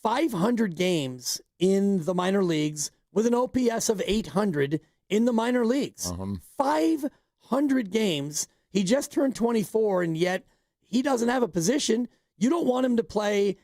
500 games in the minor leagues with an OPS of 800 in the minor leagues. 500 games. He just turned 24, and yet he doesn't have a position. You don't want him to play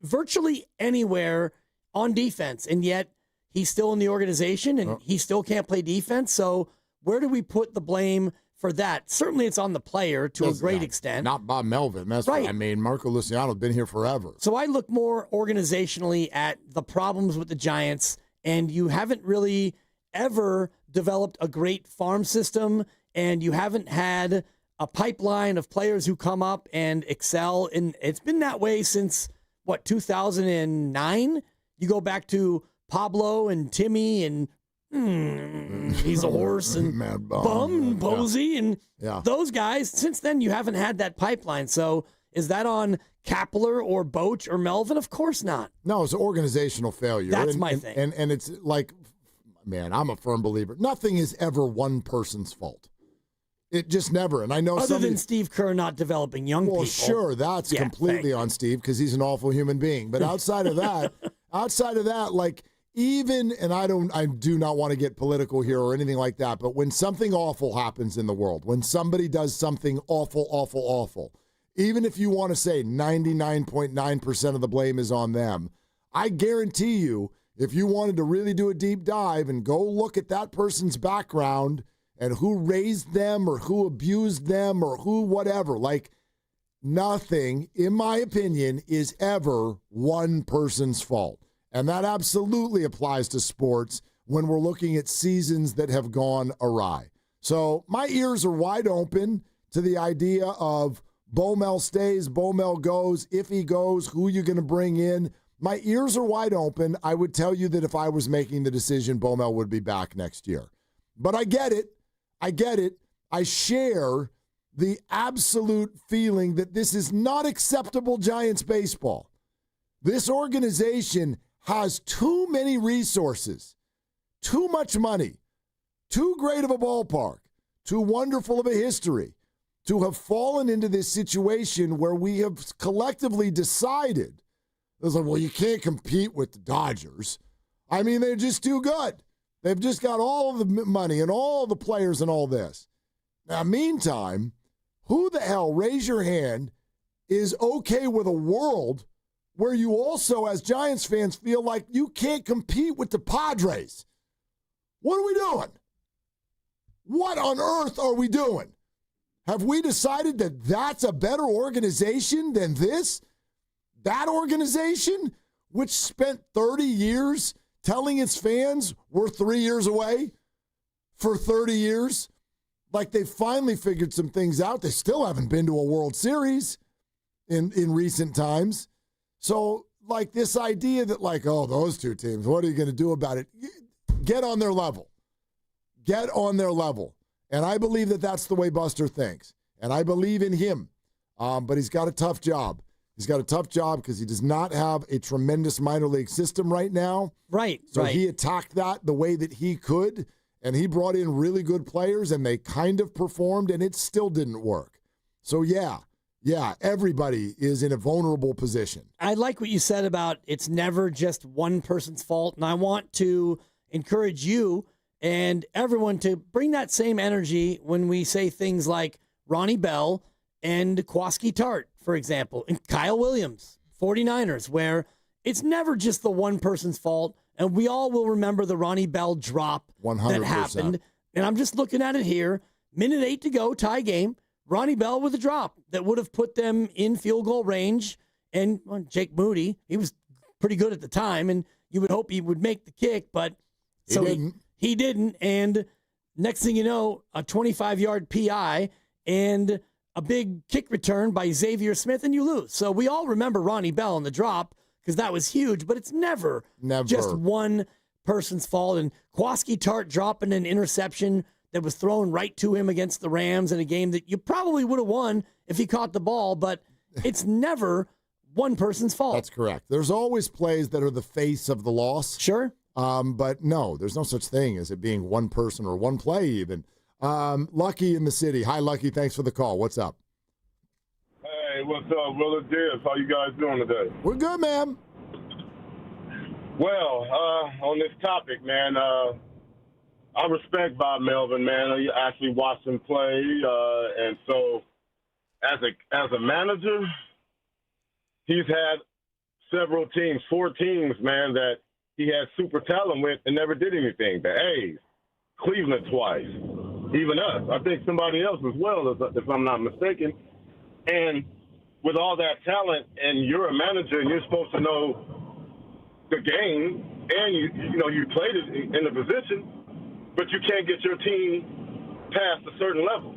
virtually anywhere on defense, and yet he's still in the organization, and he still can't play defense. So where do we put the blame for that? Certainly it's on the player to a great extent.
Not Bob Melvin. That's right. I mean, Marco Luciano's been here forever.
So I look more organizationally at the problems with the Giants, and you haven't really ever developed a great farm system, and you haven't had a pipeline of players who come up and excel. And it's been that way since, 2009? You go back to Pablo and Timmy and he's a horse and Bum and Posey and those guys. Since then, you haven't had that pipeline. So is that on Kapler or Boch or Melvin? Of course not.
No, it's an organizational failure.
That's my thing.
And it's like, man, I'm a firm believer. Nothing is ever one person's fault. It just never. And I know
other than Steve Kerr not developing young people.
Well, sure, that's completely on Steve because he's an awful human being. But outside of that, like even, and I do not want to get political here or anything like that, but when something awful happens in the world, when somebody does something awful, even if you want to say 99.9% of the blame is on them, I guarantee you, if you wanted to really do a deep dive and go look at that person's background and who raised them or who abused them or who whatever, like nothing, in my opinion, is ever one person's fault. And that absolutely applies to sports when we're looking at seasons that have gone awry. So my ears are wide open to the idea of Bomel stays, Bomel goes, if he goes, who you're going to bring in. My ears are wide open. I would tell you that if I was making the decision, Bomel would be back next year. But I get it. I share the absolute feeling that this is not acceptable Giants baseball. This organization has too many resources, too much money, too great of a ballpark, too wonderful of a history to have fallen into this situation where we have collectively decided, it's like, well, you can't compete with the Dodgers. I mean, they're just too good. They've just got all of the money and all the players and all this. Now, meantime, who the hell, raise your hand, is okay with a world where you also, as Giants fans, feel like you can't compete with the Padres? What are we doing? What on earth are we doing? Have we decided that that's a better organization than this? That organization, which spent 30 years telling its fans we're 3 years away for 30 years, like they finally figured some things out. They still haven't been to a World Series in recent times. So, like this idea that like, oh, those two teams, what are you going to do about it? Get on their level. Get on their level. And I believe that that's the way Buster thinks. And I believe in him. But he's got a tough job. He's got a tough job because he does not have a tremendous minor league system right now.
Right.
So he attacked that the way that he could, and he brought in really good players, and they kind of performed, and it still didn't work. So, yeah, everybody is in a vulnerable position.
I like what you said about it's never just one person's fault, and I want to encourage you and everyone to bring that same energy when we say things like Ronnie Bell and Kwaski Tart, for example, and Kyle Williams, 49ers, where it's never just the one person's fault, and we all will remember the Ronnie Bell drop
100%.
That happened. And I'm just looking at it here, minute 8 to go, tie game, Ronnie Bell with a drop that would have put them in field goal range, and Jake Moody, he was pretty good at the time, and you would hope he would make the kick, but he didn't, and next thing you know, a 25-yard PI and a big kick return by Xavier Smith, and you lose. So we all remember Ronnie Bell and the drop because that was huge, but it's never just one person's fault. And Kwaski Tart dropping an interception that was thrown right to him against the Rams in a game that you probably would have won if he caught the ball, but it's never one person's fault.
That's correct. There's always plays that are the face of the loss.
Sure.
But no, there's no such thing as it being one person or one play even. Lucky in the city. Hi, Lucky. Thanks for the call. What's up?
Hey, what's up, Willard Dibs? How you guys doing today?
We're good, man.
Well, on this topic, man, I respect Bob Melvin, man. I actually watched him play, and so as a manager, he's had several teams, 4 teams, man, that he had super talent with and never did anything. The A's, Cleveland twice, even us. I think somebody else as well, if I'm not mistaken. And with all that talent, and you're a manager, and you're supposed to know the game, and you played it in the position, but you can't get your team past a certain level.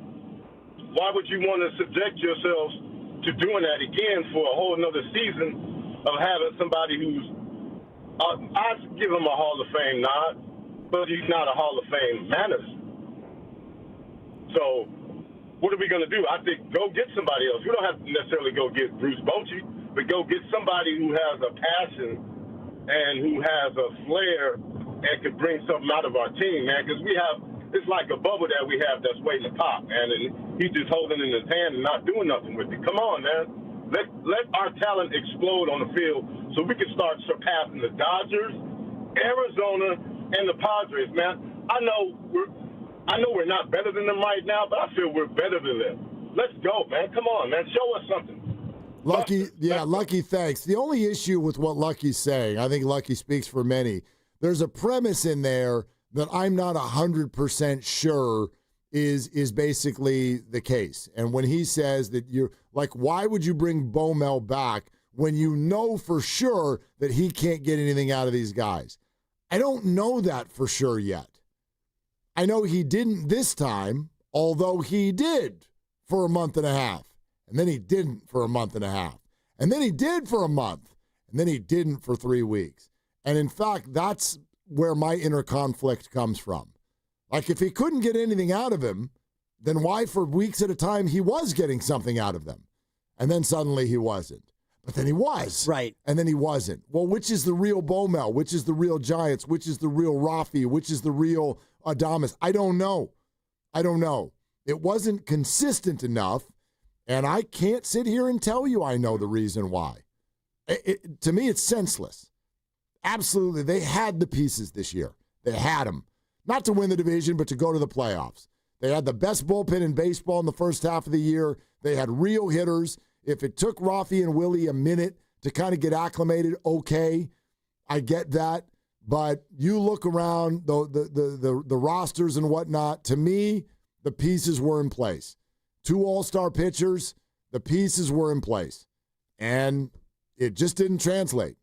Why would you want to subject yourselves to doing that again for a whole another season of having somebody who's I'd give him a Hall of Fame nod, but he's not a Hall of Fame manager. So what are we going to do? I think go get somebody else. We don't have to necessarily go get Bruce Bochy, but go get somebody who has a passion and who has a flair and could bring something out of our team, man, because it's like a bubble that we have that's waiting to pop, man, and he's just holding it in his hand and not doing nothing with it. Come on, man. Let our talent explode on the field so we can start surpassing the Dodgers, Arizona, and the Padres, man. I know we're not better than them right now, but I feel we're better than them. Let's go, man. Come on, man. Show us something.
Lucky, thanks. The only issue with what Lucky's saying, I think Lucky speaks for many, there's a premise in there that I'm not 100% sure is basically the case. And when he says that you're like, why would you bring Baumel back when you know for sure that he can't get anything out of these guys? I don't know that for sure yet. I know he didn't this time, although he did for a month and a half. And then he didn't for a month and a half. And then he did for a month. And then he didn't for 3 weeks. And in fact, that's where my inner conflict comes from. Like, if he couldn't get anything out of him, then why for weeks at a time he was getting something out of them? And then suddenly he wasn't. But then he was.
Right.
And then he wasn't. Well, which is the real Baumel? Which is the real Giants? Which is the real Rafi? Which is the real Adames? I don't know. It wasn't consistent enough. And I can't sit here and tell you I know the reason why. To me, it's senseless. Absolutely. They had the pieces this year. They had them. Not to win the division, but to go to the playoffs. They had the best bullpen in baseball in the first half of the year. They had real hitters. If it took Rafi and Willie a minute to kind of get acclimated, okay, I get that. But you look around the rosters and whatnot, to me, the pieces were in place. 2 all-star pitchers, the pieces were in place. And it just didn't translate.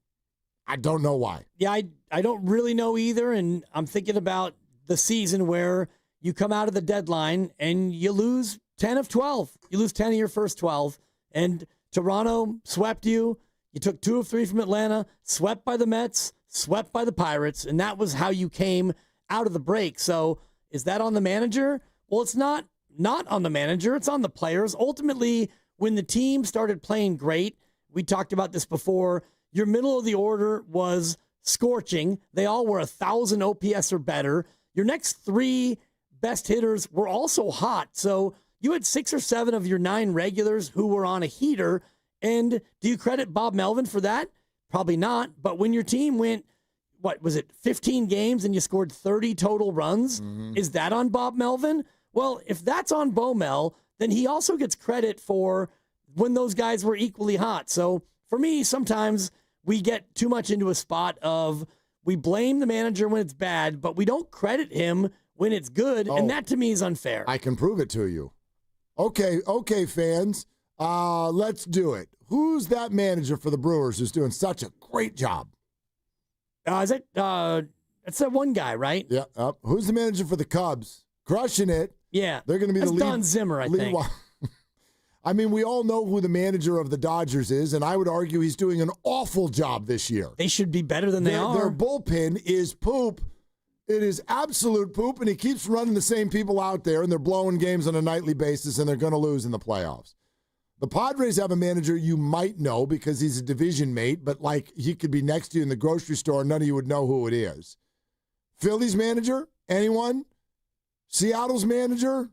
I don't know why.
Yeah, I don't really know either, and I'm thinking about the season where you come out of the deadline and you lose 10 of 12. You lose 10 of your first 12, and Toronto swept you. You took 2 of 3 from Atlanta, swept by the Mets, swept by the Pirates, and that was how you came out of the break. So is that on the manager? Well, it's not on the manager. It's on the players. Ultimately, when the team started playing great, we talked about this before, your middle of the order was scorching. They all were 1,000 OPS or better. Your next 3 best hitters were also hot. So you had 6 or 7 of your 9 regulars who were on a heater. And do you credit Bob Melvin for that? Probably not. But when your team went, 15 games and you scored 30 total runs, is that on Bob Melvin? Well, if that's on Baumel, then he also gets credit for when those guys were equally hot. So for me, sometimes we get too much into a spot of we blame the manager when it's bad, but we don't credit him when it's good, and that to me is unfair.
I can prove it to you. Okay, fans, let's do it. Who's that manager for the Brewers who's doing such a great job?
That's that one guy, right?
Yeah. Who's the manager for the Cubs? Crushing it.
Yeah.
They're going to be the lead.
Don Zimmer, I think.
I mean, we all know who the manager of the Dodgers is, and I would argue he's doing an awful job this year.
They should be better than they are.
Their bullpen is poop. It is absolute poop, and he keeps running the same people out there, and they're blowing games on a nightly basis, and they're going to lose in the playoffs. The Padres have a manager you might know because he's a division mate, but like he could be next to you in the grocery store, and none of you would know who it is. Philly's manager? Anyone? Seattle's manager?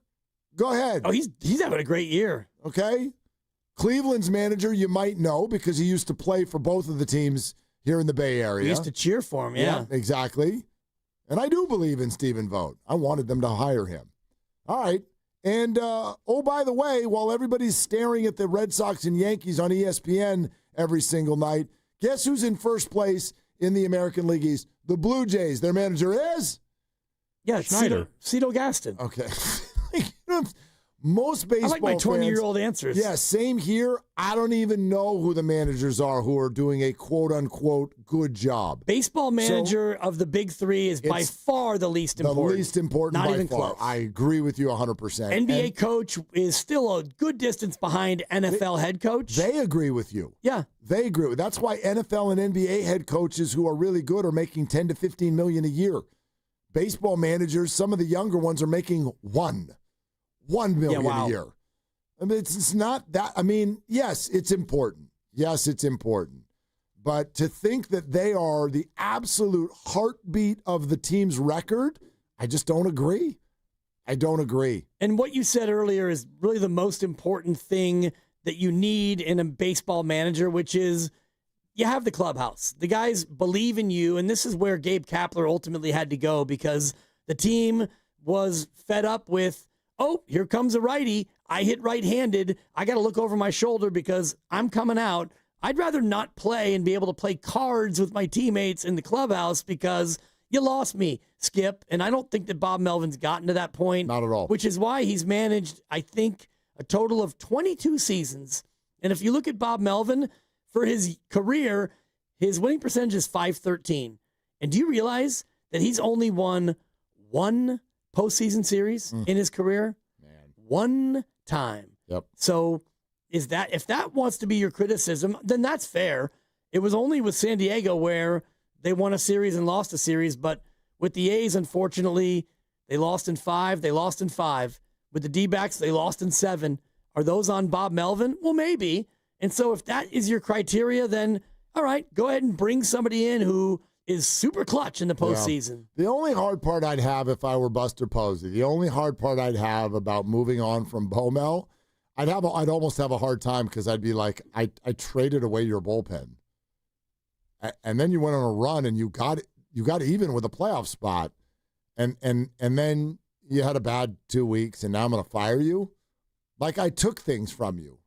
Go ahead.
Oh, he's having a great year.
Okay. Cleveland's manager you might know because he used to play for both of the teams here in the Bay Area.
We used to cheer for him, yeah.
Exactly. And I do believe in Stephen Vogt. I wanted them to hire him. All right. And, by the way, while everybody's staring at the Red Sox and Yankees on ESPN every single night, guess who's in first place in the American League East? The Blue Jays. Their manager is?
Yeah,
Schneider.
Cito Gaston.
Okay. Most baseball
I like my 20-year-old answers.
Yeah, same here. I don't even know who the managers are who are doing a quote-unquote good job.
Baseball manager of the big 3 is by far the least important.
The least important
Not
by
even
far.
close.
I agree with you 100%.
NBA coach is still a good distance behind NFL head coach.
They agree with you.
Yeah.
They agree. That's why NFL and NBA head coaches who are really good are making $10 to $15 million a year. Baseball managers, some of the younger ones are making $1 million a year. I mean, it's not that. I mean, yes, it's important. Yes, it's important. But to think that they are the absolute heartbeat of the team's record, I just don't agree. I don't agree.
And what you said earlier is really the most important thing that you need in a baseball manager, which is you have the clubhouse. The guys believe in you, and this is where Gabe Kapler ultimately had to go because the team was fed up with oh, here comes a righty. I hit right-handed. I got to look over my shoulder because I'm coming out. I'd rather not play and be able to play cards with my teammates in the clubhouse because you lost me, Skip. And I don't think that Bob Melvin's gotten to that point.
Not at all.
Which is why he's managed, I think, a total of 22 seasons. And if you look at Bob Melvin, for his career, his winning percentage is .513. And do you realize that he's only won one postseason series in his career?
Man.
One time.
Yep.
So if that wants to be your criticism, then that's fair. It was only with San Diego where they won a series and lost a series, but with the A's, unfortunately, they lost in 5. They lost in 5. With the D-backs, they lost in 7. Are those on Bob Melvin? Well, maybe. And so if that is your criteria, then all right, go ahead and bring somebody in who is super clutch in the postseason.
Yeah. The only hard part I'd have if I were Buster Posey, the only hard part I'd have about moving on from Bomel, I'd almost have a hard time because I'd be like, I traded away your bullpen. And then you went on a run and you got even with a playoff spot. And then you had a bad 2 weeks and now I'm going to fire you. Like I took things from you.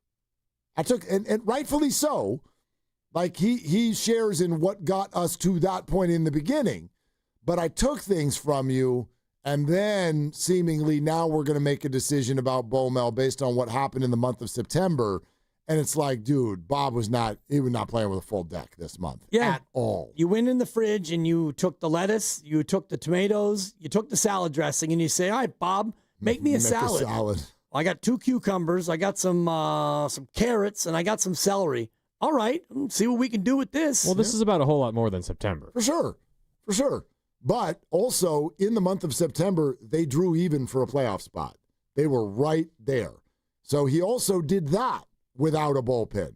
And rightfully so. Like he shares in what got us to that point in the beginning. But I took things from you, and then seemingly now we're going to make a decision about Bomel based on what happened in the month of September. And it's like, dude, Bob was not playing with a full deck this month at all.
You went in the fridge and you took the lettuce, you took the tomatoes, you took the salad dressing, and you say, all right, Bob, make me a salad. I got 2 cucumbers, I got some carrots, and I got some celery. All right, let's see what we can do with this.
Well, this is about a whole lot more than September.
For sure. But also, in the month of September, they drew even for a playoff spot. They were right there. So he also did that without a bullpen.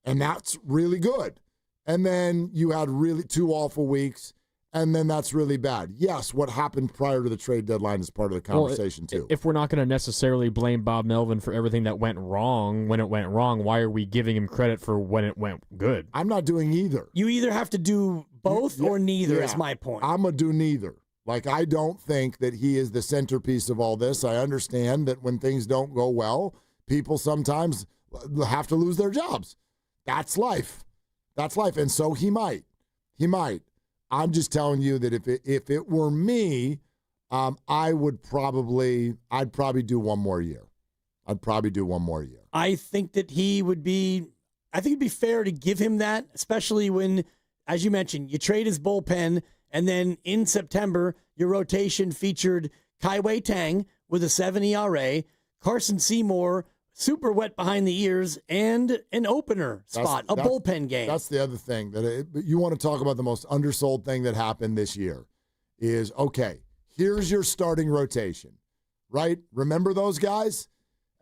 And that's really good. And then you had really 2 awful weeks, and then that's really bad. Yes, what happened prior to the trade deadline is part of the conversation, too.
If we're not going to necessarily blame Bob Melvin for everything that went wrong when it went wrong, why are we giving him credit for when it went good?
I'm not doing either.
You either have to do both or neither is my point.
I'm going to do neither. Like, I don't think that he is the centerpiece of all this. I understand that when things don't go well, people sometimes have to lose their jobs. That's life. And so he might. I'm just telling you that if it were me, I'd probably do one more year.
I think that it'd be fair to give him that, especially when, as you mentioned, you trade his bullpen, and then in September, your rotation featured Kai Wei Tang with a 7 ERA, Carson Seymour, super wet behind the ears, and an opener spot, a bullpen game.
That's the other thing. You want to talk about the most undersold thing that happened this year is, okay, here's your starting rotation, right? Remember those guys?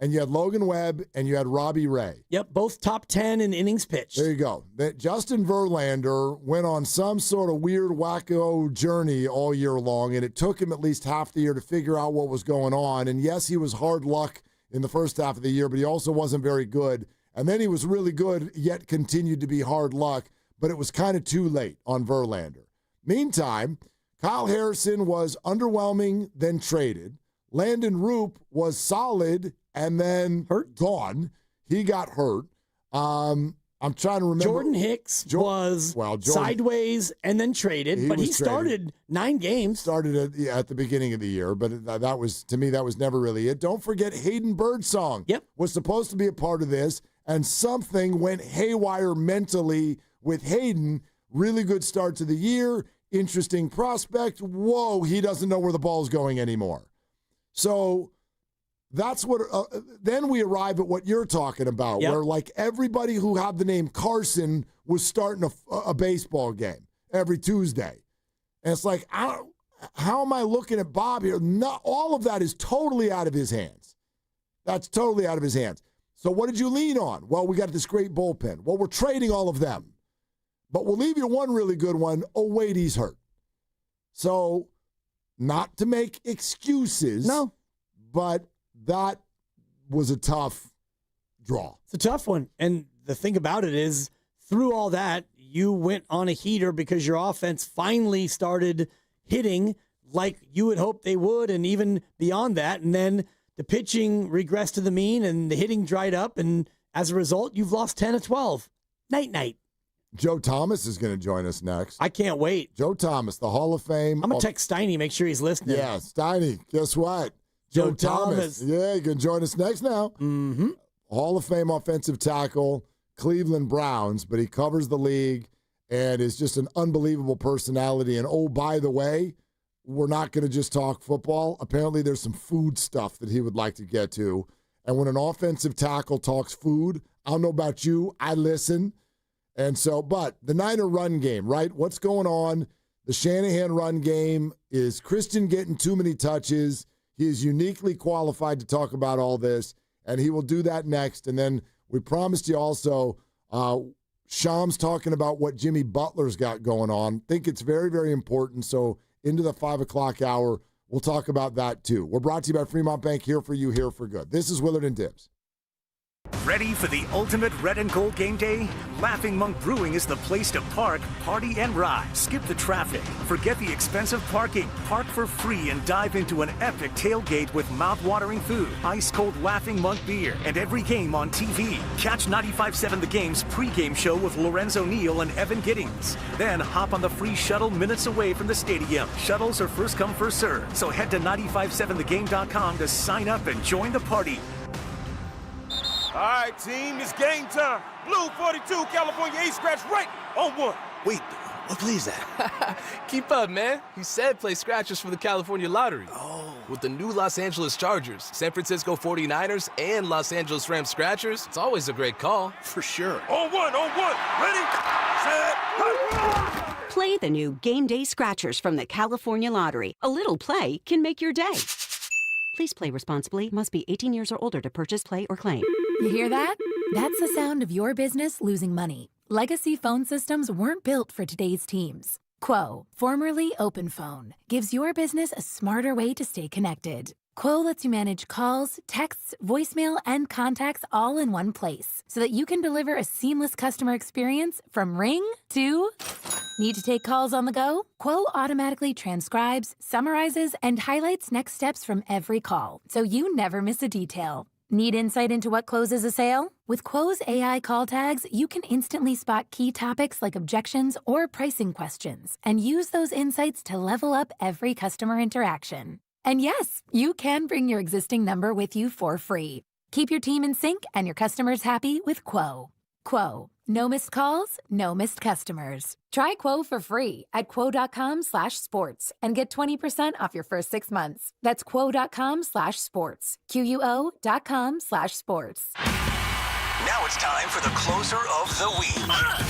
And you had Logan Webb and you had Robbie Ray.
Yep, both top 10 in innings pitched.
There you go. Justin Verlander went on some sort of weird, wacko journey all year long, and it took him at least half the year to figure out what was going on. And yes, he was hard luck in the first half of the year, but he also wasn't very good. And then he was really good, yet continued to be hard luck, but it was kind of too late on Verlander. Meantime, Kyle Harrison was underwhelming, then traded. Landon Roop was solid and then gone. He got hurt. I'm trying to remember.
Jordan Hicks was sideways and then traded, but he started 9 games.
Started at the beginning of the year, but that was, to me, that was never really it. Don't forget Hayden Birdsong was supposed to be a part of this, and something went haywire mentally with Hayden. Really good start to the year. Interesting prospect. Whoa, he doesn't know where the ball's going anymore. So that's what. Then we arrive at what you're talking about, where like everybody who had the name Carson was starting a baseball game every Tuesday, and it's like, how am I looking at Bob here? Not all of that is totally out of his hands. That's totally out of his hands. So what did you lean on? Well, we got this great bullpen. Well, we're trading all of them, but we'll leave you one really good one. Oh wait, he's hurt. So, not to make excuses, but that was a tough draw.
It's a tough one. And the thing about it is, through all that, you went on a heater because your offense finally started hitting like you would hope they would, and even beyond that. And then the pitching regressed to the mean and the hitting dried up, and as a result, you've lost 10 of 12. Night.
Joe Thomas is going to join us next.
I can't wait.
Joe Thomas, the Hall of Fame.
I'm going to text Steiny, make sure he's listening.
Yeah, Steiny, guess what?
Joe Thomas.
Yeah, you can join us next now.
Mm-hmm.
Hall of Fame offensive tackle, Cleveland Browns, but he covers the league and is just an unbelievable personality. And, oh, by the way, we're not going to just talk football. Apparently there's some food stuff that he would like to get to. And when an offensive tackle talks food, I don't know about you, I listen. And so, but the Niner run game, right? What's going on? The Shanahan run game. Is Christian getting too many touches? He is uniquely qualified to talk about all this, and he will do that next. And then we promised you also, Sham's talking about what Jimmy Butler's got going on. Think it's very, very important. So into the 5 o'clock hour, we'll talk about that too. We're brought to you by Fremont Bank, here for you, here for good. This is Willard and Dibs.
Ready for the ultimate red and gold game day? Laughing Monk Brewing is the place to park, party, and ride. Skip the traffic. Forget the expensive parking. Park for free and dive into an epic tailgate with mouth-watering food, ice-cold Laughing Monk beer, and every game on TV. Catch 95.7 The Game's pregame show with Lorenzo Neal and Evan Giddings. Then hop on the free shuttle minutes away from the stadium. Shuttles are first come, first serve. So head to 957thegame.com to sign up and join the party.
All right, team, it's game time. Blue 42, California 8 scratch right on one.
Wait, what play is that? Keep up, man. He said play scratchers for the California Lottery. Oh. With the new Los Angeles Chargers, San Francisco 49ers, and Los Angeles Rams scratchers, it's always a great call. For sure.
On one. Ready, set, go.
Play the new Game Day Scratchers from the California Lottery. A little play can make your day. Please play responsibly. Must be 18 years or older to purchase, play, or claim.
You hear that? That's the sound of your business losing money. Legacy phone systems weren't built for today's teams. Quo, formerly OpenPhone, gives your business a smarter way to stay connected. Quo lets you manage calls, texts, voicemail, and contacts all in one place so that you can deliver a seamless customer experience from ring to... Need to take calls on the go? Quo automatically transcribes, summarizes, and highlights next steps from every call, so you never miss a detail. Need insight into what closes a sale? With Quo's AI call tags, you can instantly spot key topics like objections or pricing questions, and use those insights to level up every customer interaction. And yes, you can bring your existing number with you for free. Keep your team in sync and your customers happy with Quo. Quo. No missed calls, no missed customers. Try Quo for free at quo.com/sports and get 20% off your first 6 months. That's quo.com/sports. QUO.com/sports.
Now it's time for the closer of the week.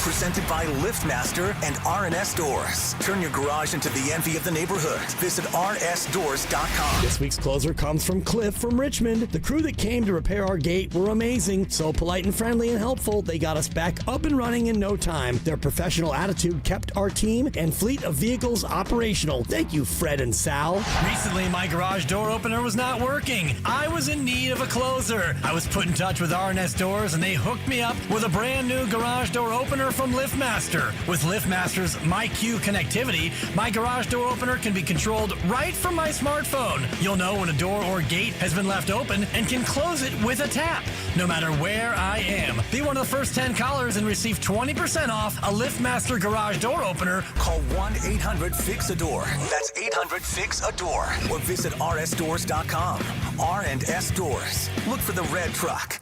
Presented by LiftMaster and R&S Doors. Turn your garage into the envy of the neighborhood. Visit rsdoors.com.
This week's closer comes from Cliff from Richmond. The crew that came to repair our gate were amazing. So polite and friendly and helpful, they got us back up and running in no time. Their professional attitude kept our team and fleet of vehicles operational. Thank you, Fred and Sal.
Recently, my garage door opener was not working. I was in need of a closer. I was put in touch with R&S Doors, and they hooked me up with a brand new garage door opener from LiftMaster. With LiftMaster's MyQ connectivity, my garage door opener can be controlled right from my smartphone. You'll know when a door or gate has been left open and can close it with a tap, no matter where I am. Be one of the first 10 callers and receive 20% off a LiftMaster garage door opener.
Call 1-800-FIX-A-DOOR. That's 800-FIX-A-DOOR. Or visit rsdoors.com. R&S Doors. Look for the red truck.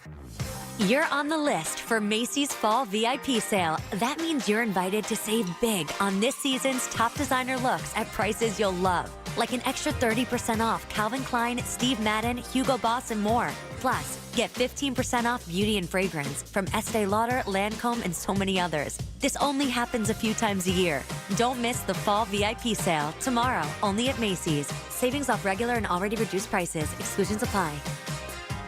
You're on the list for Macy's Fall VIP Sale. That means you're invited to save big on this season's top designer looks at prices you'll love. Like an extra 30% off Calvin Klein, Steve Madden, Hugo Boss, and more. Plus, get 15% off beauty and fragrance from Estee Lauder, Lancome, and so many others. This only happens a few times a year. Don't miss the Fall VIP Sale tomorrow, only at Macy's. Savings off regular and already reduced prices. Exclusions apply.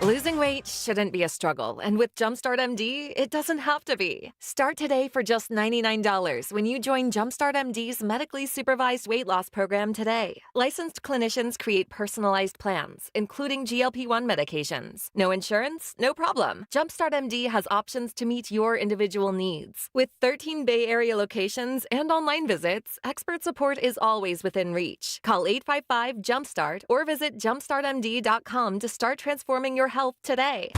Losing weight shouldn't be a struggle, and with Jumpstart MD, it doesn't have to be. Start today for just $99 when you join Jumpstart MD's medically supervised weight loss program today. Licensed clinicians create personalized plans, including GLP-1 medications. No insurance? No problem. Jumpstart MD has options to meet your individual needs. With 13 Bay Area locations and online visits, expert support is always within reach. Call 855-JUMPSTART or visit jumpstartmd.com to start transforming your health today.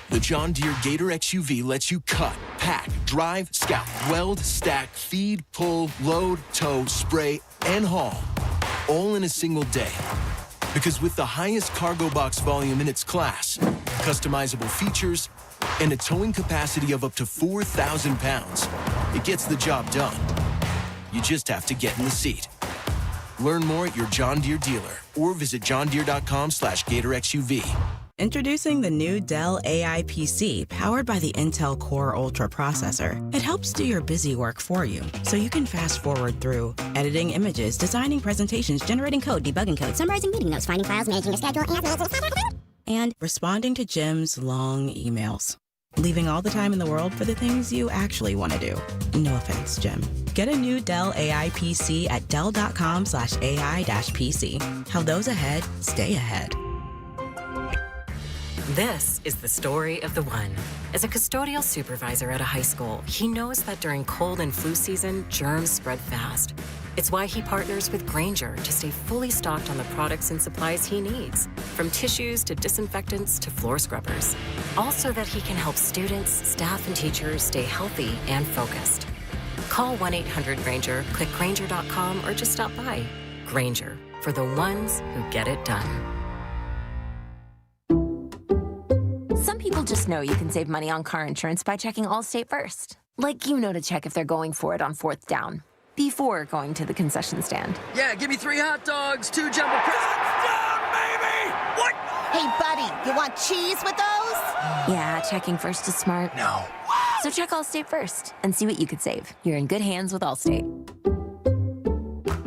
The John Deere Gator XUV lets you cut, pack, drive, scout, weld, stack, feed, pull, load, tow, spray, and haul, all in a single day. Because with the highest cargo box volume in its class, customizable features, and a towing capacity of up to 4,000 pounds, it gets the job done. You just have to get in the seat. Learn more at your John Deere dealer or visit johndeere.com/GatorXUV.
Introducing the new Dell AI PC powered by the Intel Core Ultra processor. It helps do your busy work for you, so you can fast forward through editing images, designing presentations, generating code, debugging code, summarizing meeting notes, finding files, managing your schedule, and responding to Jim's long emails. Leaving all the time in the world for the things you actually want to do. No offense, Jim. Get a new Dell AI PC at dell.com/AI-PC. How those ahead stay ahead.
This is the story of the one. As a custodial supervisor at a high school, he knows that during cold and flu season, germs spread fast. It's why he partners with Grainger to stay fully stocked on the products and supplies he needs, from tissues to disinfectants to floor scrubbers. All so that he can help students, staff, and teachers stay healthy and focused. Call 1-800-GRAINGER, click Grainger.com, or just stop by. Grainger, for the ones who get it done.
Some people just know you can save money on car insurance by checking Allstate first. Like you know to check if they're going for it on 4th down, before going to the concession stand.
Yeah, give me 3 hot dogs, 2 jumbo touchdown, baby! What?
Hey, buddy, you want cheese with those? Yeah, checking first is smart.
No.
So check Allstate first and see what you could save. You're in good hands with Allstate.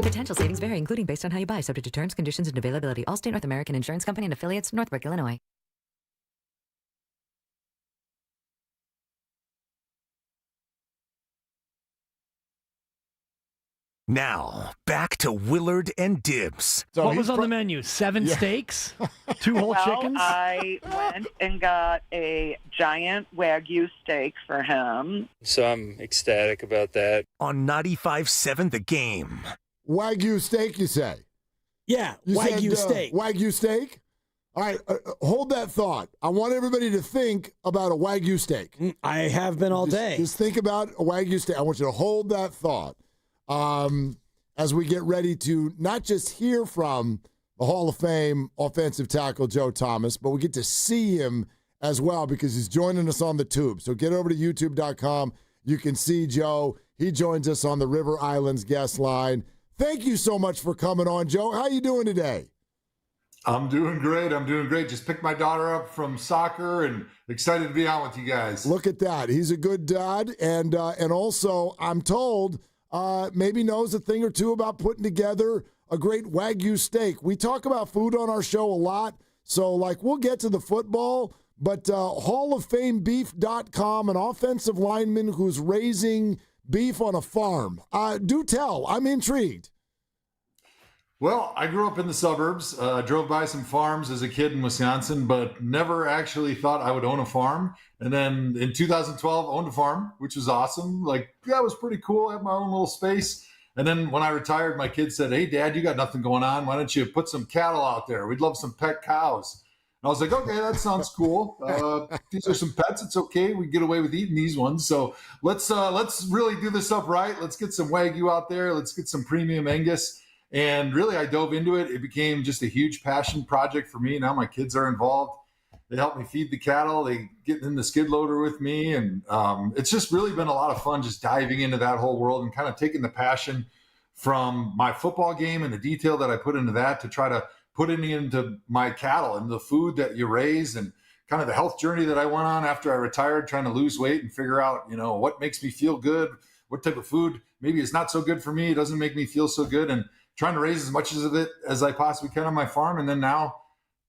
Potential savings vary, including based on how you buy, subject to terms, conditions, and availability. Allstate North American Insurance Company and affiliates, Northbrook, Illinois.
Now, back to Willard and Dibs.
What was on the menu? 7 steaks? 2 whole chickens?
I went and got a giant Wagyu steak for him.
So I'm ecstatic about that.
On 95.7 The Game.
Wagyu steak, you say?
Yeah,
You
Wagyu
said,
steak.
Wagyu steak? All right, hold that thought. I want everybody to think about a Wagyu steak.
I have been all day.
Just think about a Wagyu steak. I want you to hold that thought. As we get ready to not just hear from the Hall of Fame offensive tackle Joe Thomas, but we get to see him as well because he's joining us on the tube. So get over to youtube.com. You can see Joe. He joins us on the River Islands guest line. Thank you so much for coming on, Joe. How you doing today?
I'm doing great. Just picked my daughter up from soccer and excited to be on with you guys.
Look at that. He's a good dad. And also, I'm told, maybe knows a thing or two about putting together a great Wagyu steak. We talk about food on our show a lot, so we'll get to the football, but HallOfFameBeef.com, an offensive lineman who's raising beef on a farm. Do tell. I'm intrigued.
Well, I grew up in the suburbs, drove by some farms as a kid in Wisconsin, but never actually thought I would own a farm. And then in 2012, owned a farm, which was awesome. It was pretty cool. I had my own little space. And then when I retired, my kids said, "Hey, Dad, you got nothing going on. Why don't you put some cattle out there? We'd love some pet cows." And I was like, "Okay, that sounds cool. These are some pets. It's okay. We get away with eating these ones. So let's really do this up right. Let's get some Wagyu out there. Let's get some premium Angus." And really, I dove into it. It became just a huge passion project for me. Now my kids are involved. They help me feed the cattle. They get in the skid loader with me. And it's just really been a lot of fun just diving into that whole world and kind of taking the passion from my football game and the detail that I put into that to try to put it into my cattle and the food that you raise and kind of the health journey that I went on after I retired, trying to lose weight and figure out, what makes me feel good, what type of food maybe is not so good for me. It doesn't make me feel so good. And trying to raise as much of it as I possibly can on my farm. And then now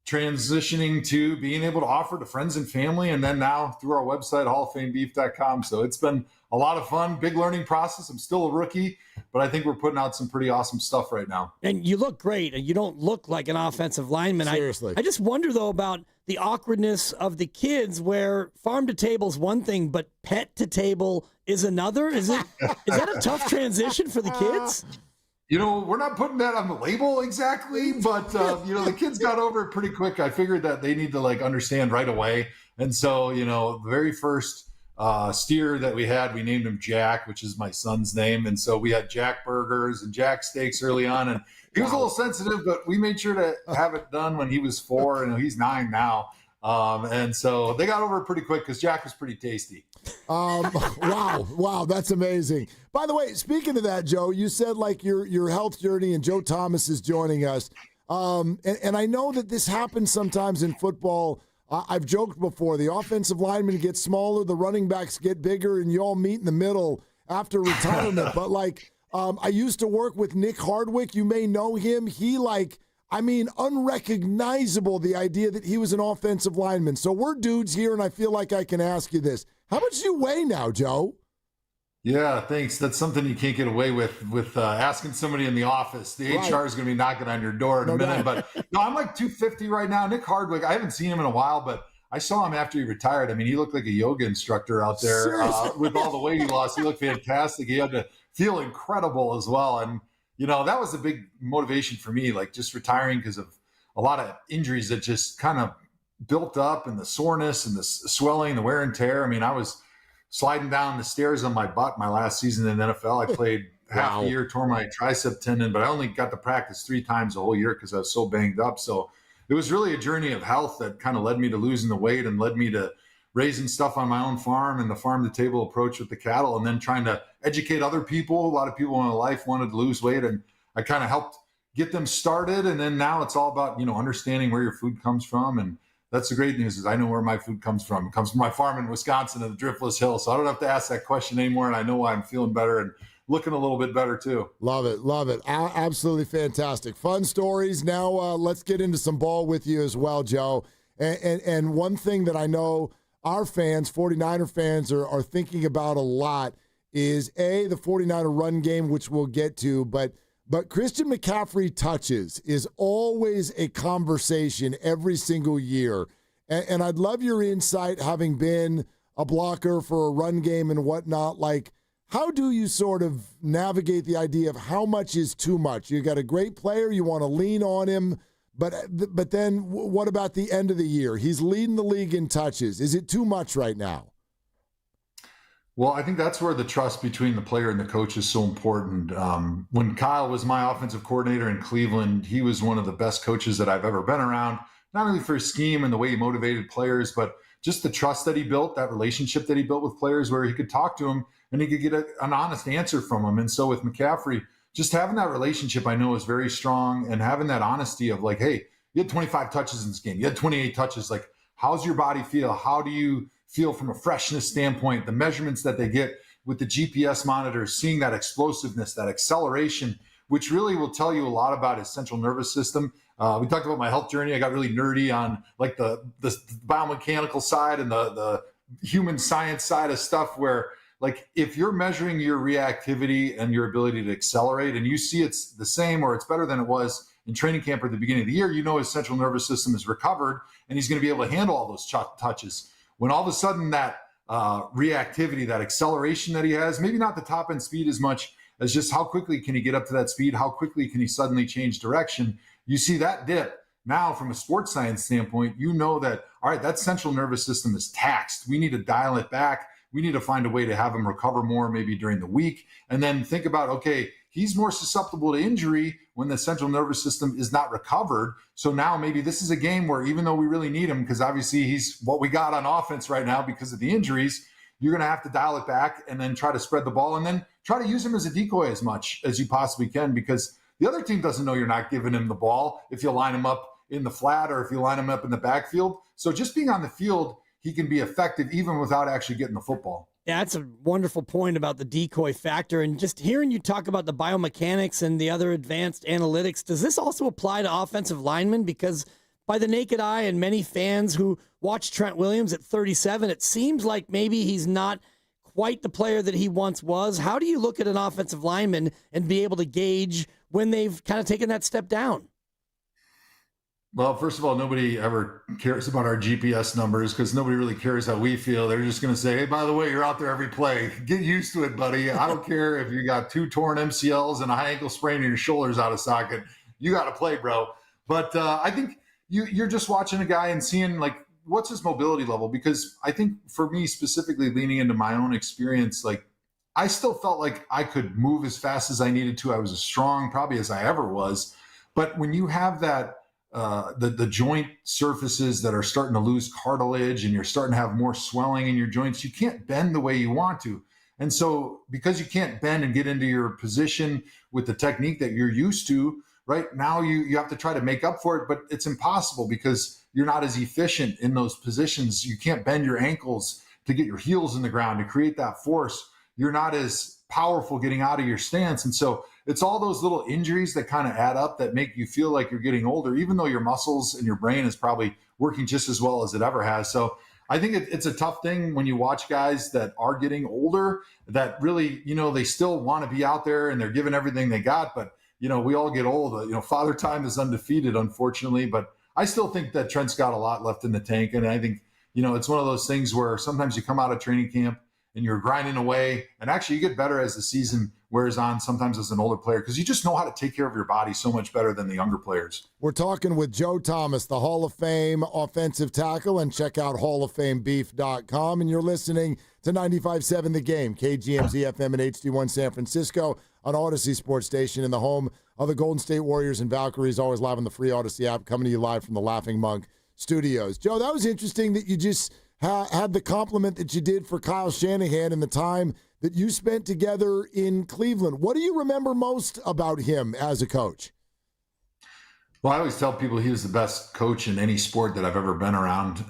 transitioning to being able to offer to friends and family, and then now through our website, halloffamebeef.com. So it's been a lot of fun, big learning process. I'm still a rookie, but I think we're putting out some pretty awesome stuff right now.
And you look great, and you don't look like an offensive lineman.
Seriously.
I just wonder, though, about the awkwardness of the kids where farm to table is one thing, but pet to table is another. Is that a tough transition for the kids?
We're not putting that on the label exactly, but, the kids got over it pretty quick. I figured that they need to understand right away. And so, the very first steer that we had, we named him Jack, which is my son's name. And so we had Jack burgers and Jack steaks early on. And he was a little sensitive, but we made sure to have it done when he was 4, and he's 9 now. And so they got over it pretty quick because Jack was pretty tasty.
Wow, that's amazing. By the way, speaking of that, Joe, you said your health journey, and Joe Thomas is joining us. And I know that this happens sometimes in football. I've joked before, the offensive linemen get smaller, the running backs get bigger, and you all meet in the middle after retirement. But I used to work with Nick Hardwick. You may know him. He unrecognizable, the idea that he was an offensive lineman. So we're dudes here, and I feel like I can ask you this. How much do you weigh now, Joe?
Yeah, thanks. That's something you can't get away with asking somebody in the office. The HR is going to be knocking on your door in a minute. But no, I'm 250 right now. Nick Hardwick, I haven't seen him in a while, but I saw him after he retired. I mean, he looked like a yoga instructor out there with all the weight he lost. He looked fantastic. He had to feel incredible as well. And, that was a big motivation for me, just retiring because of a lot of injuries that just kind of built up, and the soreness and the swelling, the wear and tear. I mean, I was sliding down the stairs on my butt my last season in the NFL. I played half the year, tore my tricep tendon, but I only got to practice 3 times the whole year because I was so banged up. So it was really a journey of health that kind of led me to losing the weight and led me to raising stuff on my own farm and the farm to table approach with the cattle, and then trying to educate other people. A lot of people in my life wanted to lose weight, and I kind of helped get them started. And then now it's all about, understanding where your food comes from. And that's the great news, is I know where my food comes from. It comes from my farm in Wisconsin in the Driftless Hills. So I don't have to ask that question anymore. And I know why I'm feeling better and looking a little bit better too.
Love it. Absolutely fantastic. Fun stories. Now let's get into some ball with you as well, Joe. And one thing that I know our fans, 49er fans, are thinking about a lot is, the 49er run game, which we'll get to, but Christian McCaffrey touches is always a conversation every single year. And I'd love your insight, having been a blocker for a run game and whatnot. How do you sort of navigate the idea of how much is too much? You got a great player, you want to lean on him, but then what about the end of the year? He's leading the league in touches. Is it too much right now?
Well, I think that's where the trust between the player and the coach is so important. When Kyle was my offensive coordinator in Cleveland, he was one of the best coaches that I've ever been around, not only for his scheme and the way he motivated players, but just the trust that he built, that relationship that he built with players, where he could talk to them and he could get an honest answer from them. And so with McCaffrey, just having that relationship, I know, is very strong, and having that honesty of hey, you had 25 touches in this game. You had 28 touches. How's your body feel? How do you feel from a freshness standpoint? The measurements that they get with the GPS monitors, seeing that explosiveness, that acceleration, which really will tell you a lot about his central nervous system. We talked about my health journey. I got really nerdy on the biomechanical side and the human science side of stuff, where if you're measuring your reactivity and your ability to accelerate, and you see it's the same or it's better than it was in training camp or at the beginning of the year, his central nervous system is recovered and he's going to be able to handle all those touches. When all of a sudden that reactivity, that acceleration that he has, maybe not the top end speed as much as just how quickly can he get up to that speed, how quickly can he suddenly change direction, you see that dip. Now, from a sports science standpoint, that, all right, that central nervous system is taxed. We need to dial it back. We need to find a way to have him recover more, maybe during the week. And then think about, okay, he's more susceptible to injury when the central nervous system is not recovered. So now maybe this is a game where, even though we really need him, because obviously he's what we got on offense right now because of the injuries, you're going to have to dial it back and then try to spread the ball and then try to use him as a decoy as much as you possibly can, because the other team doesn't know you're not giving him the ball if you line him up in the flat or if you line him up in the backfield. So just being on the field, he can be effective even without actually getting the football.
Yeah, that's a wonderful point about the decoy factor. And just hearing you talk about the biomechanics and the other advanced analytics, does this also apply to offensive linemen? Because by the naked eye and many fans who watch Trent Williams at 37, it seems like maybe he's not quite the player that he once was. How do you look at an offensive lineman and be able to gauge when they've kind of taken that step down?
Well, first of all, nobody ever cares about our GPS numbers because nobody really cares how we feel. They're just going to say, hey, by the way, you're out there every play. Get used to it, buddy. I don't care if you got 2 torn MCLs and a high ankle sprain and your shoulder's out of socket. You got to play, bro. But I think you're just watching a guy and seeing, like, what's his mobility level? Because I think for me specifically, leaning into my own experience, like, I still felt like I could move as fast as I needed to. I was as strong probably as I ever was. But when you have that, the joint surfaces that are starting to lose cartilage and you're starting to have more swelling in your joints, you can't bend the way you want to. And so because you can't bend and get into your position with the technique that you're used to, right now you have to try to make up for it, but it's impossible because you're not as efficient in those positions. You can't bend your ankles to get your heels in the ground to create that force. You're not as powerful getting out of your stance. And so it's all those little injuries that kind of add up that make you feel like you're getting older, even though your muscles and your brain is probably working just as well as it ever has. So I think it's a tough thing when you watch guys that are getting older that really, they still want to be out there and they're giving everything they got. But, we all get old. Father time is undefeated, unfortunately. But I still think that Trent's got a lot left in the tank. And I think, it's one of those things where sometimes you come out of training camp and you're grinding away, and actually you get better as the season wears on, sometimes as an older player, because you just know how to take care of your body so much better than the younger players.
We're talking with Joe Thomas, the Hall of Fame offensive tackle, and check out halloffamebeef.com. And you're listening to 95.7 The Game, KGMZ FM and HD1 San Francisco on Odyssey Sports Station, in the home of the Golden State Warriors and Valkyries, always live on the free Odyssey app, coming to you live from the Laughing Monk Studios. Joe, that was interesting that you just had the compliment that you did for Kyle Shanahan and the time that you spent together in Cleveland. What do you remember most about him as a coach?
Well, I always tell people he was the best coach in any sport that I've ever been around,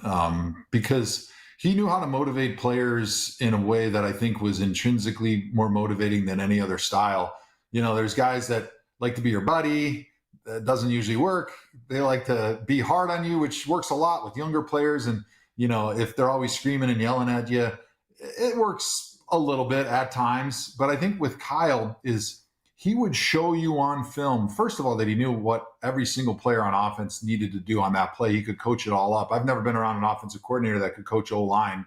because he knew how to motivate players in a way that I think was intrinsically more motivating than any other style. There's guys that like to be your buddy. That doesn't usually work. They like to be hard on you, which works a lot with younger players. And if they're always screaming and yelling at you, it works a little bit at times. But I think with Kyle is he would show you on film, first of all, that he knew what every single player on offense needed to do on that play. He could coach it all up. I've never been around an offensive coordinator that could coach O-line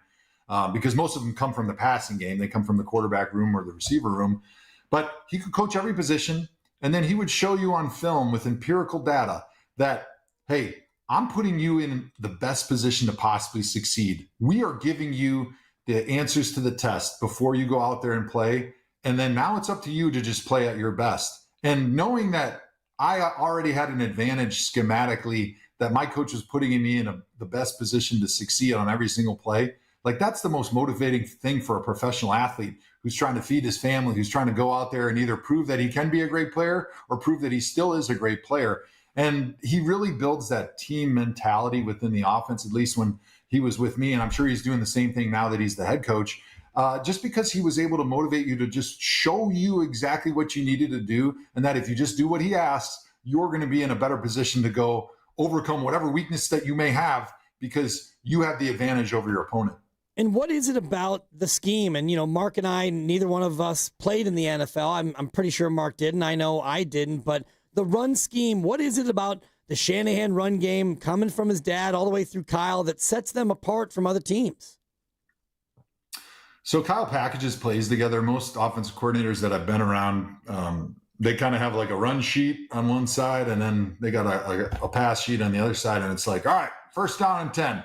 because most of them come from the passing game. They come from the quarterback room or the receiver room. But he could coach every position, and then he would show you on film with empirical data that, hey, I'm putting you in the best position to possibly succeed. We are giving you the answers to the test before you go out there and play. And then now it's up to you to just play at your best. And knowing that I already had an advantage schematically, that my coach was putting me in the best position to succeed on every single play, like that's the most motivating thing for a professional athlete who's trying to feed his family, who's trying to go out there and either prove that he can be a great player or prove that he still is a great player. And he really builds that team mentality within the offense, at least when he was with me. And I'm sure he's doing the same thing now that he's the head coach, just because he was able to motivate you to just show you exactly what you needed to do. And that if you just do what he asks, you're going to be in a better position to go overcome whatever weakness that you may have because you have the advantage over your opponent.
And what is it about the scheme? And, Mark and I, neither one of us played in the NFL. I'm pretty sure Mark didn't. I know I didn't. But the run scheme, what is it about the Shanahan run game coming from his dad all the way through Kyle that sets them apart from other teams?
So Kyle packages plays together. Most offensive coordinators that I've been around, they kind of have like a run sheet on one side, and then they got a pass sheet on the other side. And it's like, all right, first down and 10.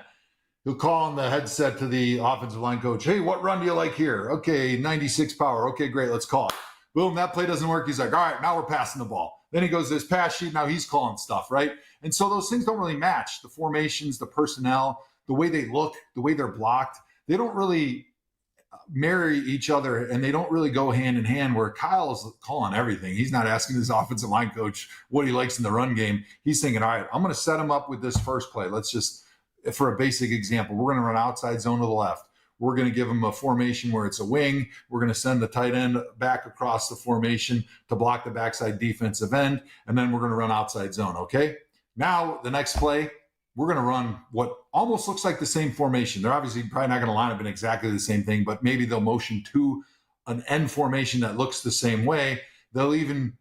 He'll call on the headset to the offensive line coach. Hey, what run do you like here? Okay, 96 power. Okay, great. Let's call it. Boom, that play doesn't work. He's like, all right, now we're passing the ball. Then he goes to this pass sheet. Now he's calling stuff, right? And so those things don't really match. The formations, the personnel, the way they look, the way they're blocked, they don't really marry each other, and they don't really go hand in hand, where Kyle's calling everything. He's not asking his offensive line coach what he likes in the run game. He's thinking, all right, I'm going to set him up with this first play. Let's just, for a basic example, we're going to run outside zone to the left. We're going to give him a formation where it's a wing. We're going to send the tight end back across the formation to block the backside defensive end. And then we're going to run outside zone. Okay. Now the next play, we're going to run what almost looks like the same formation. They're obviously probably not going to line up in exactly the same thing, but maybe they'll motion to an end formation that looks the same way. They'll even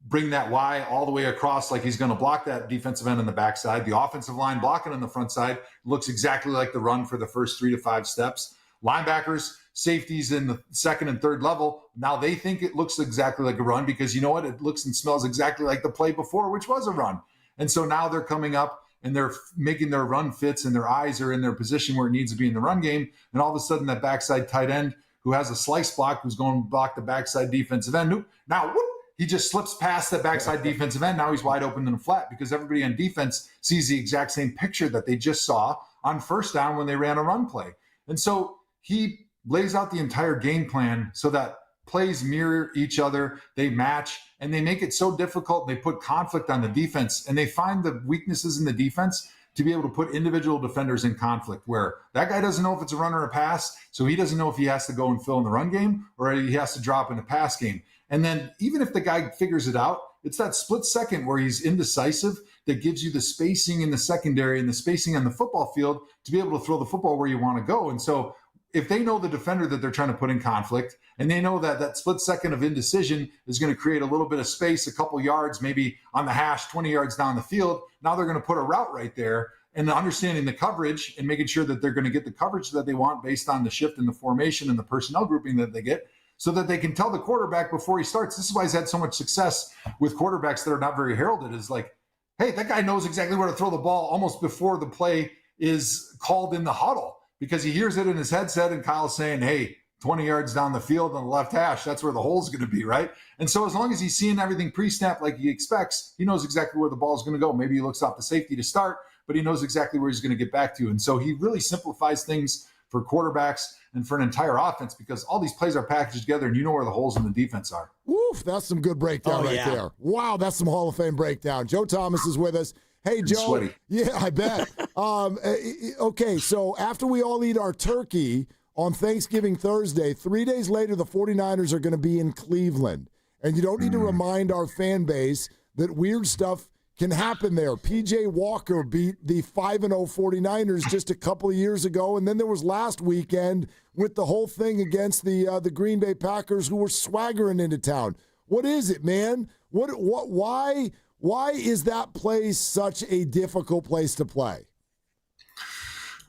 bring that Y all the way across like he's going to block that defensive end on the backside. The offensive line blocking on the front side looks exactly like the run for the first 3 to 5 steps. Linebackers, safeties in the second and third level, now they think it looks exactly like a run because you know what? It looks and smells exactly like the play before, which was a run. And so now they're coming up and they're making their run fits and their eyes are in their position where it needs to be in the run game. And all of a sudden that backside tight end who has a slice block, who's going to block the backside defensive end. Now, he just slips past the backside defensive end. Now he's wide open in the flat because everybody on defense sees the exact same picture that they just saw on first down when they ran a run play. And so he lays out the entire game plan so that plays mirror each other, they match, and they make it so difficult. They put conflict on the defense, and they find the weaknesses in the defense to be able to put individual defenders in conflict where that guy doesn't know if it's a run or a pass, so he doesn't know if he has to go and fill in the run game or he has to drop in the pass game. And then even if the guy figures it out, it's that split second where he's indecisive that gives you the spacing in the secondary and the spacing on the football field to be able to throw the football where you want to go. And so if they know the defender that they're trying to put in conflict, and they know that that split second of indecision is going to create a little bit of space, a couple yards, maybe on the hash, 20 yards down the field, now they're going to put a route right there. And understanding the coverage and making sure that they're going to get the coverage that they want based on the shift in the formation and the personnel grouping that they get, so that they can tell the quarterback before he starts. This is why he's had so much success with quarterbacks that are not very heralded, is like, hey, that guy knows exactly where to throw the ball almost before the play is called in the huddle, because he hears it in his headset and Kyle's saying, hey, 20 yards down the field on the left hash, that's where the hole's going to be, right? And so as long as he's seeing everything pre-snap like he expects, he knows exactly where the ball's going to go. Maybe he looks off the safety to start, but he knows exactly where he's going to get back to. And so he really simplifies things for quarterbacks and for an entire offense because all these plays are packaged together and you know where the holes in the defense are.
Woof, that's some good breakdown there. Wow, that's some Hall of Fame breakdown. Joe Thomas is with us. Hey, Joe.
Sweaty.
Yeah, I bet. Okay, so after we all eat our turkey on Thanksgiving Thursday, 3 days later, the 49ers are going to be in Cleveland. And you don't need to remind our fan base that weird stuff can happen there. P.J. Walker beat the 5-0 49ers just a couple of years ago, and then there was last weekend with the whole thing against the Green Bay Packers who were swaggering into town. What is it, man? Why is that place such a difficult place to play?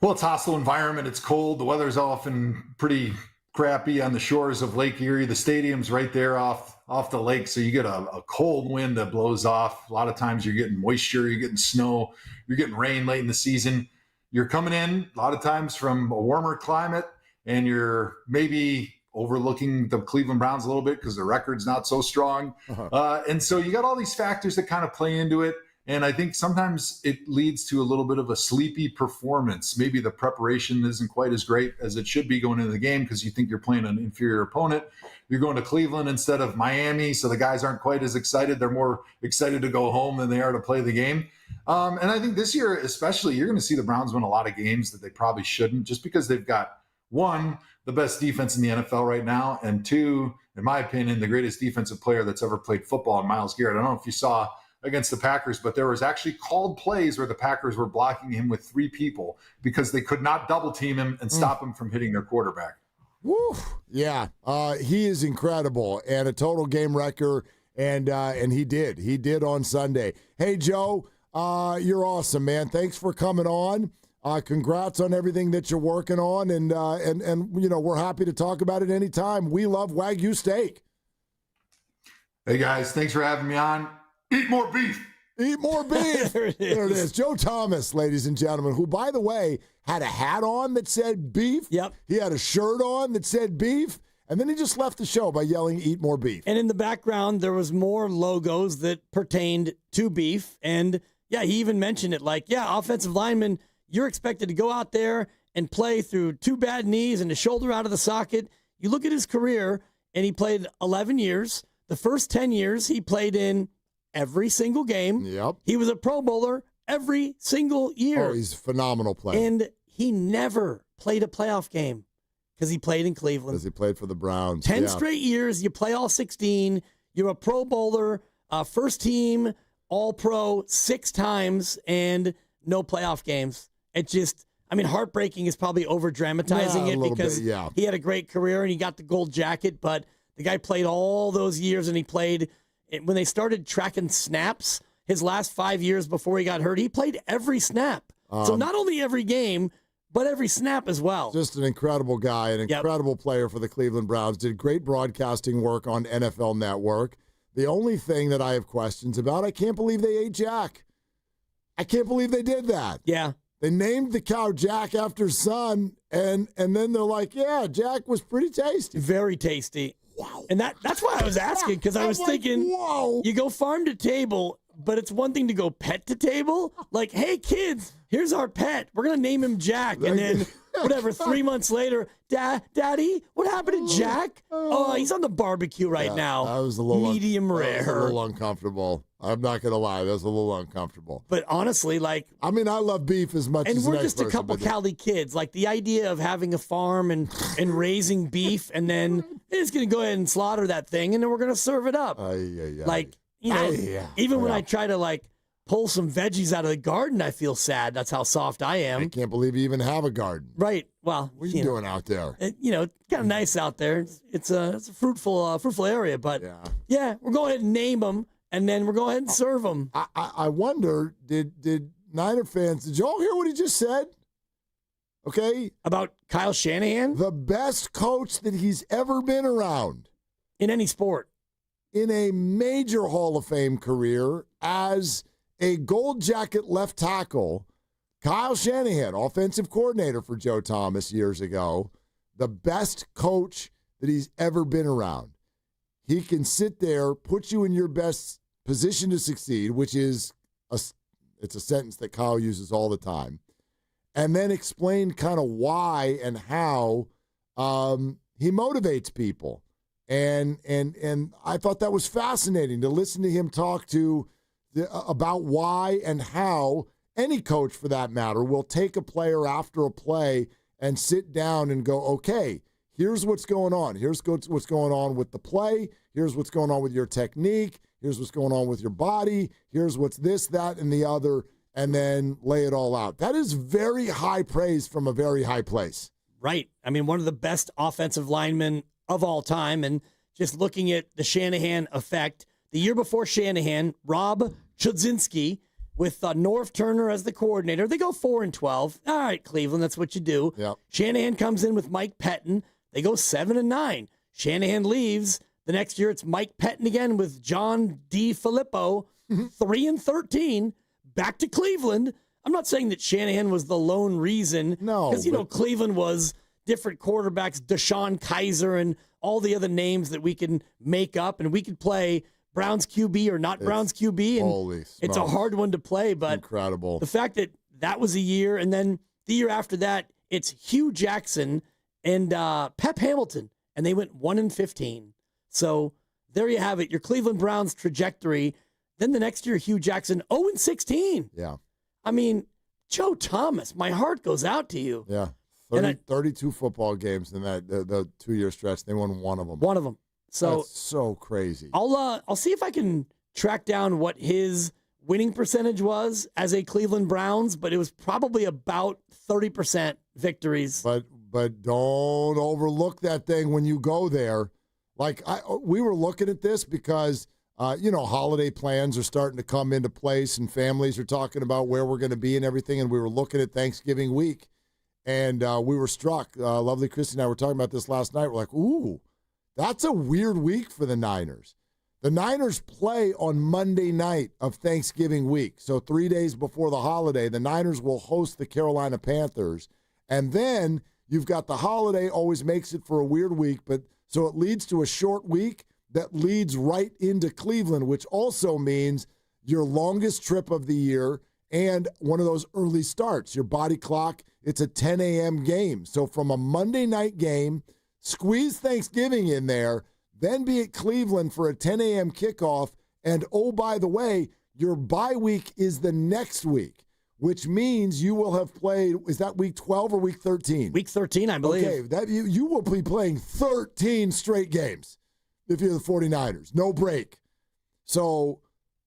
Well, it's a hostile environment. It's cold. The weather's often pretty crappy on the shores of Lake Erie. The stadium's right there off the lake, so you get a cold wind that blows off. A lot of times you're getting moisture, you're getting snow, you're getting rain late in the season. You're coming in a lot of times from a warmer climate, and you're maybe overlooking the Cleveland Browns a little bit because the record's not so strong. And so you got all these factors that kind of play into it. And I think sometimes it leads to a little bit of a sleepy performance. Maybe the preparation isn't quite as great as it should be going into the game because you think you're playing an inferior opponent. You're going to Cleveland instead of Miami, so the guys aren't quite as excited. They're more excited to go home than they are to play the game. And I think this year especially, you're going to see the Browns win a lot of games that they probably shouldn't, just because they've got, one, the best defense in the NFL right now, and two, in my opinion, the greatest defensive player that's ever played football in Myles Garrett. I don't know if you saw against the Packers, but there was actually called plays where the Packers were blocking him with 3 people because they could not double team him and stop him from hitting their quarterback.
Woo! Yeah, he is incredible and a total game wrecker, and he did on Sunday. Hey, Joe, you're awesome, man. Thanks for coming on. Congrats on everything that you're working on, and you know, we're happy to talk about it anytime. We love Wagyu steak.
Hey guys, thanks for having me on. Eat more beef.
Eat more beef. There it is. Joe Thomas, ladies and gentlemen, who, by the way, had a hat on that said beef.
Yep.
He had a shirt on that said beef. And then he just left the show by yelling, eat more beef.
And in the background, there was more logos that pertained to beef. And, yeah, he even mentioned it like, yeah, offensive lineman, you're expected to go out there and play through 2 bad knees and a shoulder out of the socket. You look at his career, and he played 11 years. The first 10 years, he played in every single game.
Yep.
He was a Pro Bowler every single year.
Oh, he's a phenomenal player.
And he never played a playoff game because he played in Cleveland.
Because he played for the Browns.
10 straight years, you play all 16. You're a Pro Bowler, first team, All-Pro 6 times, and no playoff games. It just, heartbreaking is probably over-dramatizing it because he had a great career and he got the gold jacket, but the guy played all those years and he played, when they started tracking snaps, his last 5 years before he got hurt, he played every snap. So not only every game, but every snap as well.
Just an incredible guy, an incredible player for the Cleveland Browns. Did great broadcasting work on NFL Network. The only thing that I have questions about, I can't believe they ate Jack. I can't believe they did that.
Yeah.
They named the cow Jack after his son, and then they're like, yeah, Jack was pretty tasty.
Very tasty.
Wow.
And that's why I was asking, because I was thinking,
whoa.
You go farm to table, but it's one thing to go pet to table. Like, hey, kids, here's our pet. We're going to name him Jack. And then, 3 months later, Daddy, what happened to Jack? Oh, he's on the barbecue right now.
That was a little
medium rare.
That was a little uncomfortable. I'm not going to lie. That was a little uncomfortable.
But honestly, I
love beef as much as
and
the
we're
next
just a couple Cali kids. Like, the idea of having a farm and raising beef, and then they're just going to go ahead and slaughter that thing, and then we're going to serve it up. Even when I try to, pull some veggies out of the garden, I feel sad. That's how soft I am.
I can't believe you even have a garden.
Right. Well,
what are you doing out there?
It's kind of nice out there. It's a fruitful area. But yeah, we're going ahead and name them, and then we're going ahead and serve them.
I wonder, did Niner fans, did y'all hear what he just said? Okay.
About Kyle Shanahan?
The best coach that he's ever been around.
In any sport.
In a major Hall of Fame career as a gold jacket left tackle, Kyle Shanahan, offensive coordinator for Joe Thomas years ago, the best coach that he's ever been around. He can sit there, put you in your best position to succeed, which is it's a sentence that Kyle uses all the time, and then explain kind of why and how he motivates people. And I thought that was fascinating to listen to him talk about why and how any coach, for that matter, will take a player after a play and sit down and go, okay, here's what's going on. Here's what's going on with the play. Here's what's going on with your technique. Here's what's going on with your body. Here's what's this, that, and the other, and then lay it all out. That is very high praise from a very high place.
Right. One of the best offensive linemen of all time. And just looking at the Shanahan effect, the year before Shanahan, Rob Chudzinski with Norv Turner as the coordinator. They go 4-12. All right, Cleveland, that's what you do.
Yep.
Shanahan comes in with Mike Pettin. They go 7-9. Shanahan leaves. The next year, it's Mike Pettin again with John D. Filippo, 3-13. Back to Cleveland. I'm not saying that Shanahan was the lone reason.
No.
Because, Cleveland was different quarterbacks, Deshaun Kaiser and all the other names that we can make up, and we could play Browns QB or not Browns QB, and it's a hard one to play, but
incredible.
The fact that was a year, and then the year after that, it's Hugh Jackson and Pep Hamilton, and they went 1-15. So there you have it, your Cleveland Browns trajectory. Then the next year, Hugh Jackson 0-16.
Yeah.
Joe Thomas, my heart goes out to you.
Yeah. 32 football games in that the 2-year stretch. They won one of them.
One of them. So
that's so crazy.
I'll see if I can track down what his winning percentage was as a Cleveland Browns, but it was probably about 30% victories.
But don't overlook that thing when you go there. We were looking at this because holiday plans are starting to come into place and families are talking about where we're going to be and everything, and we were looking at Thanksgiving week. And we were struck. Lovely Christy and I were talking about this last night. We're like, ooh, that's a weird week for the Niners. The Niners play on Monday night of Thanksgiving week. So 3 days before the holiday, the Niners will host the Carolina Panthers. And then you've got the holiday, always makes it for a weird week. But so it leads to a short week that leads right into Cleveland, which also means your longest trip of the year and one of those early starts. Your body clock, it's a 10 a.m. game. So from a Monday night game, squeeze Thanksgiving in there, then be at Cleveland for a 10 a.m. kickoff. And, oh, by the way, your bye week is the next week, which means you will have played, is that week 12 or week 13?
Week 13, I believe.
Okay, that you will be playing 13 straight games if you're the 49ers. No break. So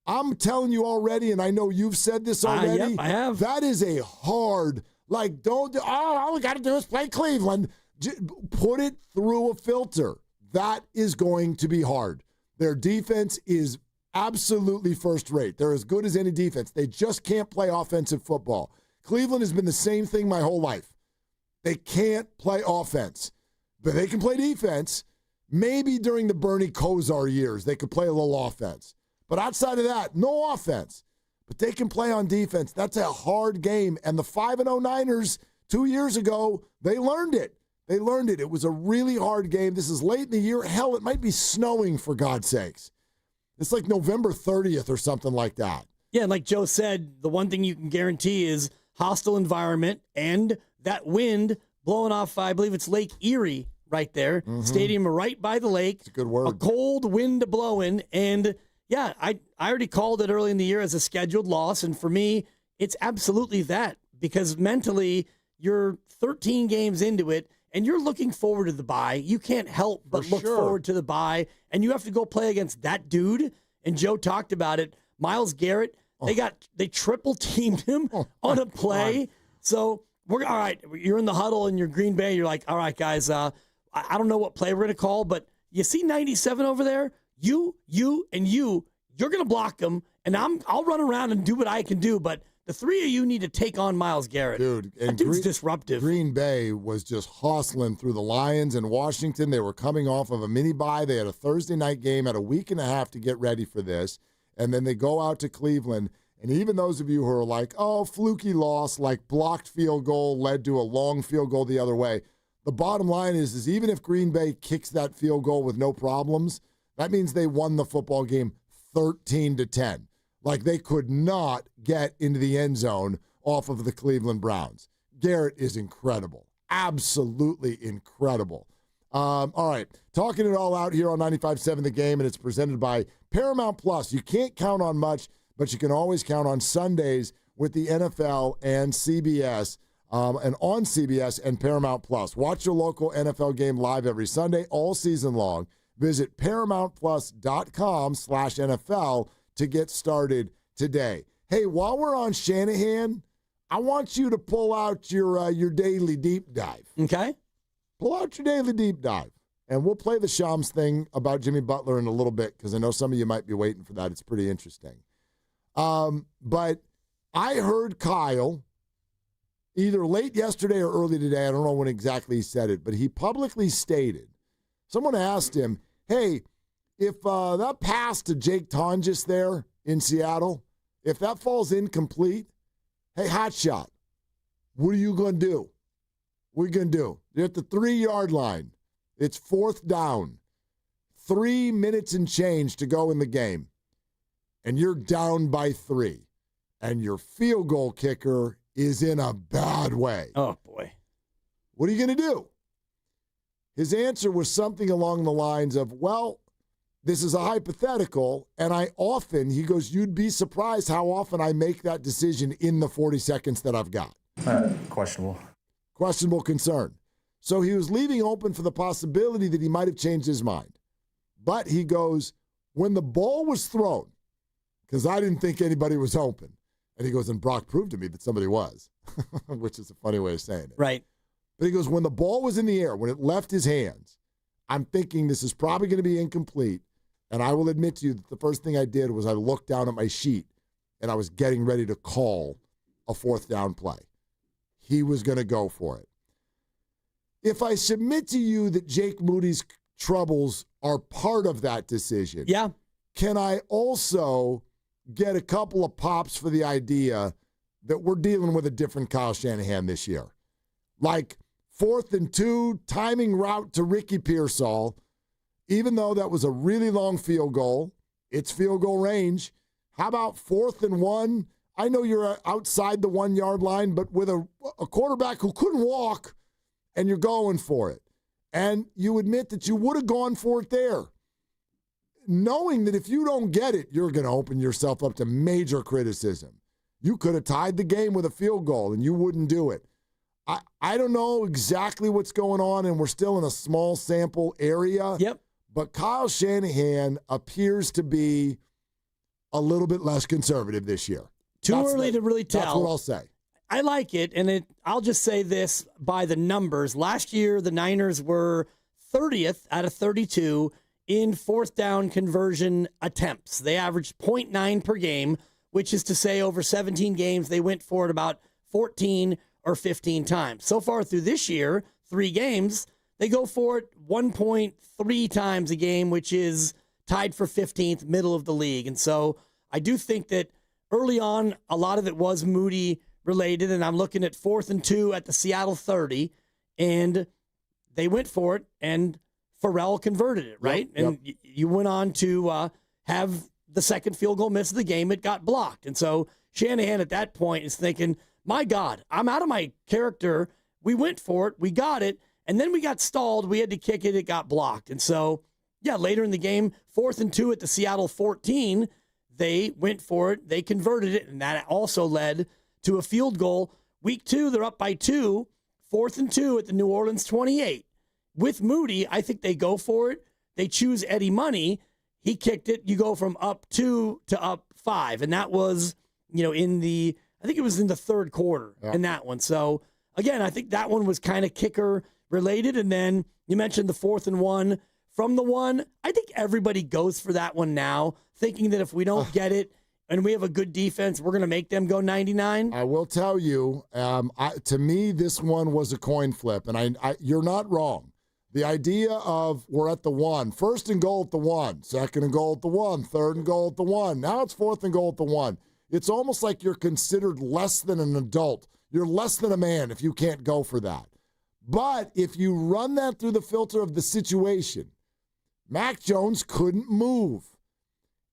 I'm telling you already, and I know you've said this already.
Yep, I have.
That is a hard, all we got to do is play Cleveland. Put it through a filter. That is going to be hard. Their defense is absolutely first rate. They're as good as any defense. They just can't play offensive football. Cleveland has been the same thing my whole life. They can't play offense, but they can play defense. Maybe during the Bernie Kosar years, they could play a little offense. But outside of that, no offense. But they can play on defense. That's a hard game. And the 5-0 Niners 2 years ago, they learned it. They learned it. It was a really hard game. This is late in the year. Hell, it might be snowing, for God's sakes. It's like November 30th or something like that.
Yeah, and like Joe said, the one thing you can guarantee is hostile environment and that wind blowing off, I believe it's Lake Erie right there. Mm-hmm. Stadium right by the lake.
It's a good word.
A cold wind blowing. And, yeah, I already called it early in the year as a scheduled loss. And for me, it's absolutely that. Because mentally, you're 13 games into it, and you're looking forward to the bye. You can't help but look forward to the bye, and you have to go play against that dude. And Joe talked about it. Myles Garrett, they triple teamed him on a play. So we're all right. You're in the huddle in your Green Bay. You're like, all right, guys. I don't know what play we're gonna call, but you see 97 over there. You're gonna block them, and I'll run around and do what I can do, but. The three of you need to take on Myles Garrett.
Dude,
that dude's disruptive.
Green Bay was just hustling through the Lions and Washington. They were coming off of a mini bye. They had a Thursday night game, had a week and a half to get ready for this. And then they go out to Cleveland. And even those of you who are like, oh, fluky loss, like blocked field goal led to a long field goal the other way. The bottom line is even if Green Bay kicks that field goal with no problems, that means they won the football game 13-10. Like they could not get into the end zone off of the Cleveland Browns. Garrett is incredible. Absolutely incredible. All right. Talking it all out here on 95.7 The Game, and it's presented by Paramount Plus. You can't count on much, but you can always count on Sundays with the NFL and CBS, and on CBS and Paramount Plus. Watch your local NFL game live every Sunday all season long. Visit ParamountPlus.com/NFL to get started today. Hey, while we're on Shanahan, I want you to pull out your daily deep dive.
Okay.
Pull out your daily deep dive. And we'll play the Shams thing about Jimmy Butler in a little bit because I know some of you might be waiting for that. It's pretty interesting. But I heard Kyle either late yesterday or early today. I don't know when exactly he said it, but he publicly stated, someone asked him, hey, if that pass to Jake Tonjes there in Seattle, if that falls incomplete, hey, hotshot, what are you going to do? What are you going to do? You're at the 3-yard line. It's 4th down. 3 minutes and change to go in the game. And you're down by 3. And your field goal kicker is in a bad way.
Oh, boy.
What are you going to do? His answer was something along the lines of, well, this is a hypothetical, and he goes, you'd be surprised how often I make that decision in the 40 seconds that I've got.
Questionable.
Questionable concern. So he was leaving open for the possibility that he might have changed his mind. But he goes, when the ball was thrown, because I didn't think anybody was open, and he goes, and Brock proved to me that somebody was, which is a funny way of saying it.
Right.
But he goes, when the ball was in the air, when it left his hands, I'm thinking this is probably going to be incomplete. And I will admit to you that the first thing I did was I looked down at my sheet and I was getting ready to call a 4th down play. He was going to go for it. If I submit to you that Jake Moody's troubles are part of that decision,
yeah,
can I also get a couple of pops for the idea that we're dealing with a different Kyle Shanahan this year? Like 4th and 2, timing route to Ricky Pearsall. Even though that was a really long field goal, it's field goal range. How about 4th and 1? I know you're outside the 1-yard line, but with a quarterback who couldn't walk, and you're going for it. And you admit that you would have gone for it there, knowing that if you don't get it, you're going to open yourself up to major criticism. You could have tied the game with a field goal, and you wouldn't do it. I don't know exactly what's going on, and we're still in a small sample area.
Yep.
But Kyle Shanahan appears to be a little bit less conservative this year.
Too early to really tell.
That's what I'll say.
I like it, and I'll just say this by the numbers. Last year, the Niners were 30th out of 32 in fourth down conversion attempts. They averaged 0.9 per game, which is to say over 17 games, they went for it about 14 or 15 times. So far through this year, 3 games, they go for it 1.3 times a game, which is tied for 15th, middle of the league. And so I do think that early on, a lot of it was Moody related, and I'm looking at 4th and 2 at the Seattle 30, and they went for it, and Farrell converted it, right?
Yep.
And you went on to have the second field goal miss of the game. It got blocked. And so Shanahan at that point is thinking, my God, I'm out of my character. We went for it. We got it. And then we got stalled. We had to kick it. It got blocked. And so, yeah, later in the game, 4th and 2 at the Seattle 14, they went for it. They converted it. And that also led to a field goal. Week 2, they're up by 2. 4th and 2 at the New Orleans 28. With Moody, I think they go for it. They choose Eddie Money. He kicked it. You go from up 2 to up 5. And that was, I think it was in the third quarter in that one. So, again, I think that one was kind of kicker related. And then you mentioned the 4th and 1 from the 1. I think everybody goes for that one now, thinking that if we don't get it and we have a good defense, we're going to make them go 99.
I will tell you, to me, this one was a coin flip. And you're not wrong. The idea of we're at the 1, 1st and goal at the 1, 2nd and goal at the 1, 3rd and goal at the 1. Now it's 4th and goal at the 1. It's almost like you're considered less than an adult. You're less than a man if you can't go for that. But if you run that through the filter of the situation, Mac Jones couldn't move.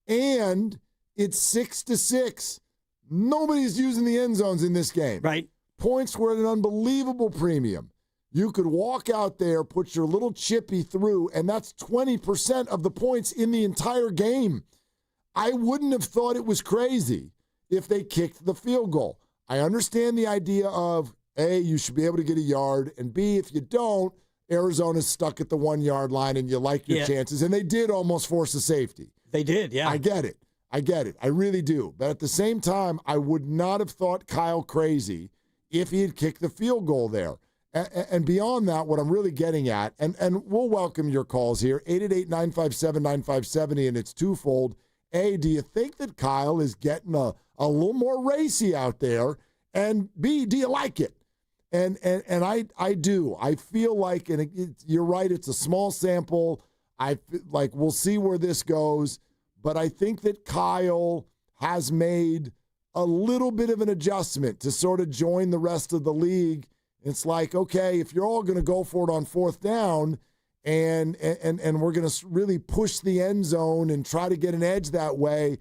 And it's 6-6. Nobody's using the end zones in this game.
Right.
Points were at an unbelievable premium. You could walk out there, put your little chippy through, and that's 20% of the points in the entire game. I wouldn't have thought it was crazy if they kicked the field goal. I understand the idea of, A, you should be able to get a yard, and B, if you don't, Arizona's stuck at the 1-yard line and you like your chances. And they did almost force a safety.
They did, yeah.
I get it. I really do. But at the same time, I would not have thought Kyle crazy if he had kicked the field goal there. And beyond that, what I'm really getting at, and we'll welcome your calls here, 888-957-9570, and it's twofold. A, do you think that Kyle is getting a little more racy out there? And B, do you like it? And I do. I feel like, and you're right, it's a small sample. We'll see where this goes. But I think that Kyle has made a little bit of an adjustment to sort of join the rest of the league. It's like, okay, if you're all going to go for it on 4th down and we're going to really push the end zone and try to get an edge that way,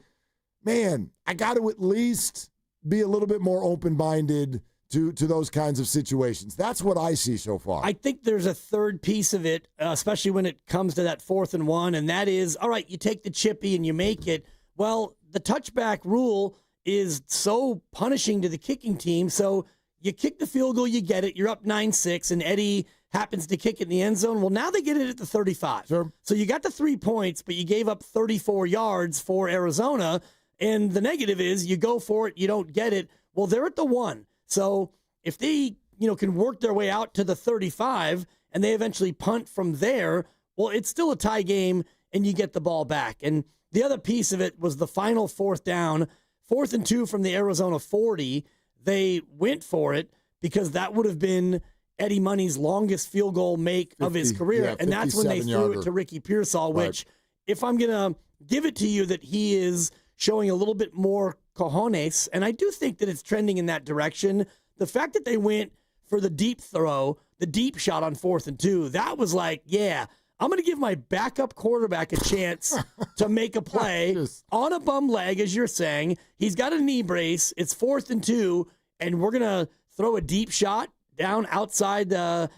man, I got to at least be a little bit more open-minded to those kinds of situations. That's what I see so far.
I think there's a third piece of it, especially when it comes to that 4th and 1, and that is, all right, you take the chippy and you make it. Well, the touchback rule is so punishing to the kicking team, so you kick the field goal, you get it, you're up 9-6, and Eddie happens to kick it in the end zone. Well, now they get it at the 35.
Sure.
So you got the 3 points, but you gave up 34 yards for Arizona, and the negative is you go for it, you don't get it. Well, they're at the 1. So if they can work their way out to the 35 and they eventually punt from there, well, it's still a tie game, and you get the ball back. And the other piece of it was the final 4th down, 4th and 2 from the Arizona 40. They went for it because that would have been Eddie Money's longest field goal make of his career. And that's when they threw it to Ricky Pearsall, which if I'm going to give it to you that he is showing a little bit more cojones, and I do think that it's trending in that direction, the fact that they went for the deep throw, the deep shot on 4th and 2, that was like, yeah, I'm going to give my backup quarterback a chance to make a play on a bum leg, as you're saying. He's got a knee brace. It's 4th and 2, and we're going to throw a deep shot down outside the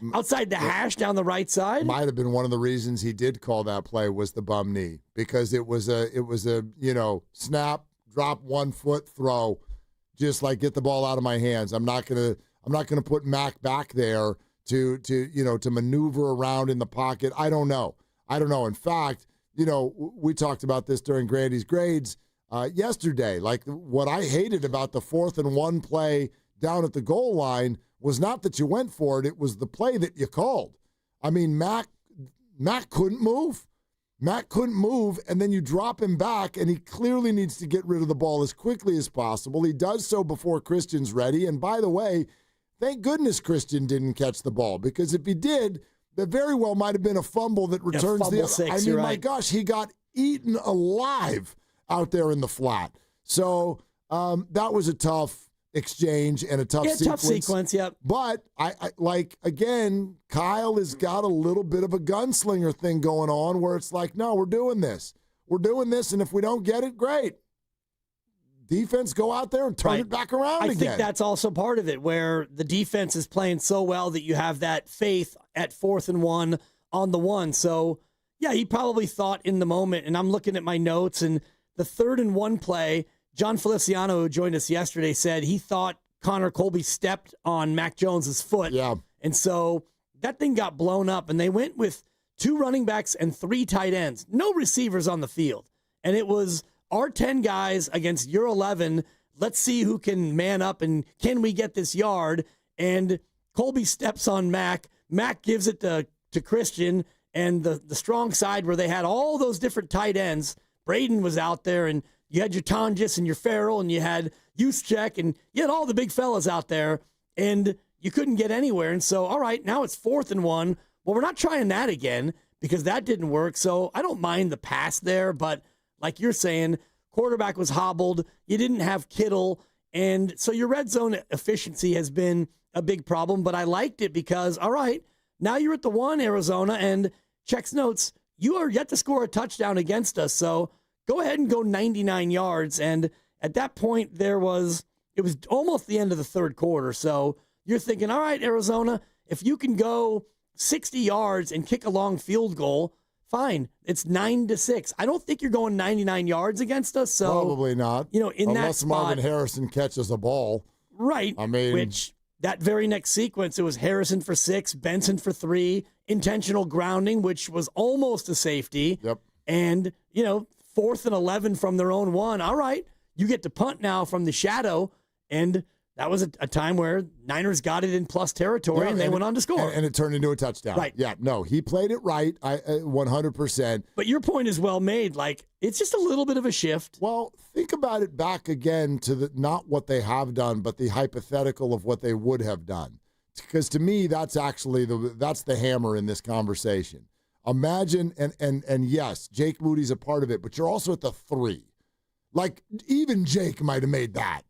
hash down the right side.
Might have been one of the reasons he did call that play was the bum knee, because it was a snap, drop 1 foot, throw, just like get the ball out of my hands. I'm not gonna put Mac back there to maneuver around in the pocket. I don't know. In fact, we talked about this during Grandy's grades. yesterday. Like, what I hated about the 4th and 1 play down at the goal line was not that you went for it. It was the play that you called. I mean, Mac couldn't move. Mac couldn't move, and then you drop him back, and he clearly needs to get rid of the ball as quickly as possible. He does so before Christian's ready. And by the way, thank goodness Christian didn't catch the ball, because if he did, there very well might have been a fumble that returns
fumble six,
I mean,
you're
my
right.
gosh, he got eaten alive out there in the flat. So that was a tough exchange and a tough sequence.
Tough sequence, yep.
But I like, again, Kyle has got a little bit of a gunslinger thing going on where it's like, no, we're doing this. We're doing this, and if we don't get it, great. Defense, go out there and turn it back around again.
I think that's also part of it, where the defense is playing so well that you have that faith at 4th and 1 on the 1. So, yeah, he probably thought in the moment, and I'm looking at my notes, and the 3rd and 1 play, John Feliciano, who joined us yesterday, said he thought Connor Colby stepped on Mac Jones's foot.
Yeah.
And so that thing got blown up, and they went with 2 running backs and 3 tight ends. No receivers on the field. And it was our 10 guys against your 11. Let's see who can man up, and can we get this yard? And Colby steps on Mac. Mac gives it to Christian, and the strong side where they had all those different tight ends. Braden was out there, and you had your Tonjes and your Farrell, and you had Juszczyk, and you had all the big fellas out there, and you couldn't get anywhere. And so, all right, now it's 4th and 1. Well, we're not trying that again because that didn't work. So I don't mind the pass there, but like you're saying, quarterback was hobbled. You didn't have Kittle, and so your red zone efficiency has been a big problem. But I liked it because, all right, now you're at the 1, Arizona, and checks notes, you are yet to score a touchdown against us. So go ahead and go 99 yards. And at that point, it was almost the end of the 3rd quarter. So you're thinking, all right, Arizona, if you can go 60 yards and kick a long field goal, fine. It's 9-6. I don't think you're going 99 yards against us. So
probably not.
In
unless
that spot,
Marvin Harrison catches a ball.
Right.
I mean,
which that very next sequence, it was Harrison for 6, Benson for 3, intentional grounding, which was almost a safety.
Yep.
And, 4th and 11 from their own 1. All right, you get to punt now from the shadow, and that was a time where Niners got it in plus territory, and they went on to score.
And it turned into a touchdown.
Right.
Yeah, no, he played it right, 100%.
But your point is well made. Like, it's just a little bit of a shift.
Well, think about it back again to not what they have done, but the hypothetical of what they would have done. Because to me, that's actually that's the hammer in this conversation. Imagine, and yes, Jake Moody's a part of it, but you're also at the 3. Like, even Jake might have made that.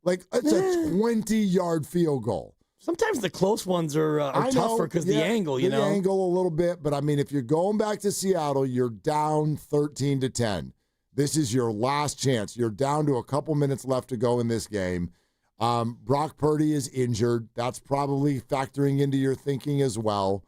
Like, it's a 20-yard field goal.
Sometimes the close ones are tougher because the angle,
The angle a little bit, but I mean, if you're going back to Seattle, you're down 13-10. This is your last chance. You're down to a couple minutes left to go in this game. Brock Purdy is injured. That's probably factoring into your thinking as well.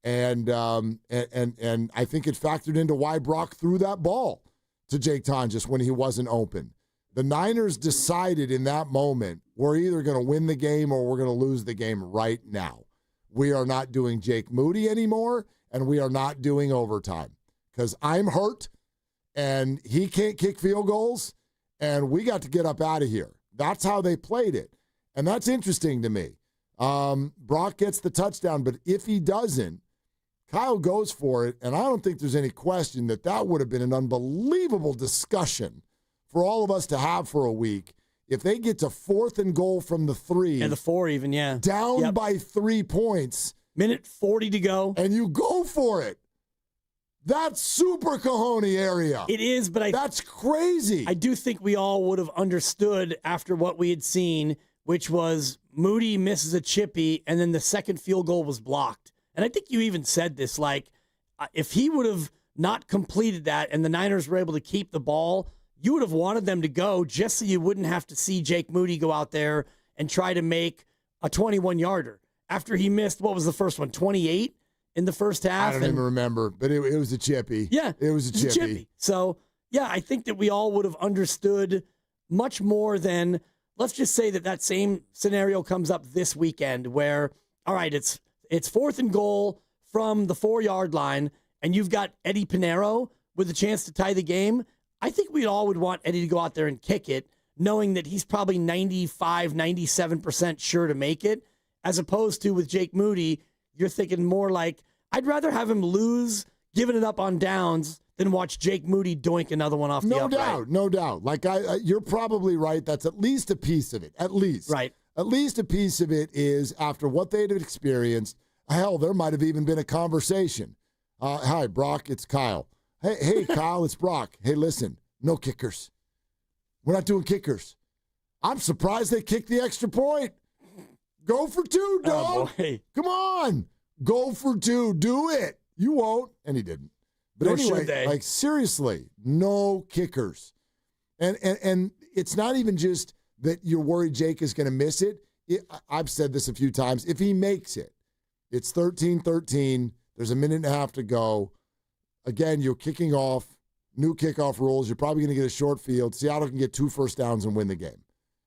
And I think it factored into why Brock threw that ball to Jake Tonjes when he wasn't open. The Niners decided in that moment, we're either going to win the game or we're going to lose the game right now. We are not doing Jake Moody anymore, and we are not doing overtime because I'm hurt, and he can't kick field goals, and we got to get up out of here. That's how they played it, and that's interesting to me. Brock gets the touchdown, but if he doesn't, Kyle goes for it, and I don't think there's any question that would have been an unbelievable discussion for all of us to have for a week. If they get to 4th and goal from the 3.
And the 4 even, yeah.
Down by 3 points.
Minute 40 to go.
And you go for it. That's super cojones area.
It is, but
that's crazy.
I do think we all would have understood after what we had seen, which was Moody misses a chippy, and then the second field goal was blocked. And I think you even said this, like, if he would have not completed that and the Niners were able to keep the ball, you would have wanted them to go just so you wouldn't have to see Jake Moody go out there and try to make a 21-yarder. After he missed, what was the first one, 28 in the first half?
I don't even remember, but it was a chippy.
Yeah.
It was a chippy.
So, yeah, I think that we all would have understood much more than, let's just say that same scenario comes up this weekend where, all right, it's 4th and goal from the 4-yard line, and you've got Eddie Pinheiro with a chance to tie the game. I think we all would want Eddie to go out there and kick it, knowing that he's probably 95, 97% sure to make it, as opposed to with Jake Moody, you're thinking more like, I'd rather have him lose giving it up on downs than watch Jake Moody doink another one off the upright.
No doubt. Like, you're probably right. That's at least a piece of it. At least.
Right.
At least a piece of it is after what they'd experienced. Hell, there might have even been a conversation. Hi, Brock, it's Kyle. Hey, Kyle, it's Brock. Hey, listen, no kickers. We're not doing kickers. I'm surprised they kicked the extra point. Go for 2, dog. Come on. Go for 2. Do it. You won't. And he didn't. But anyway, like, seriously, no kickers. And it's not even just that you're worried Jake is going to miss it. I've said this a few times. If he makes it, it's 13-13. There's a minute and a half to go. Again, you're kicking off, new kickoff rules. You're probably going to get a short field. Seattle can get 2 first downs and win the game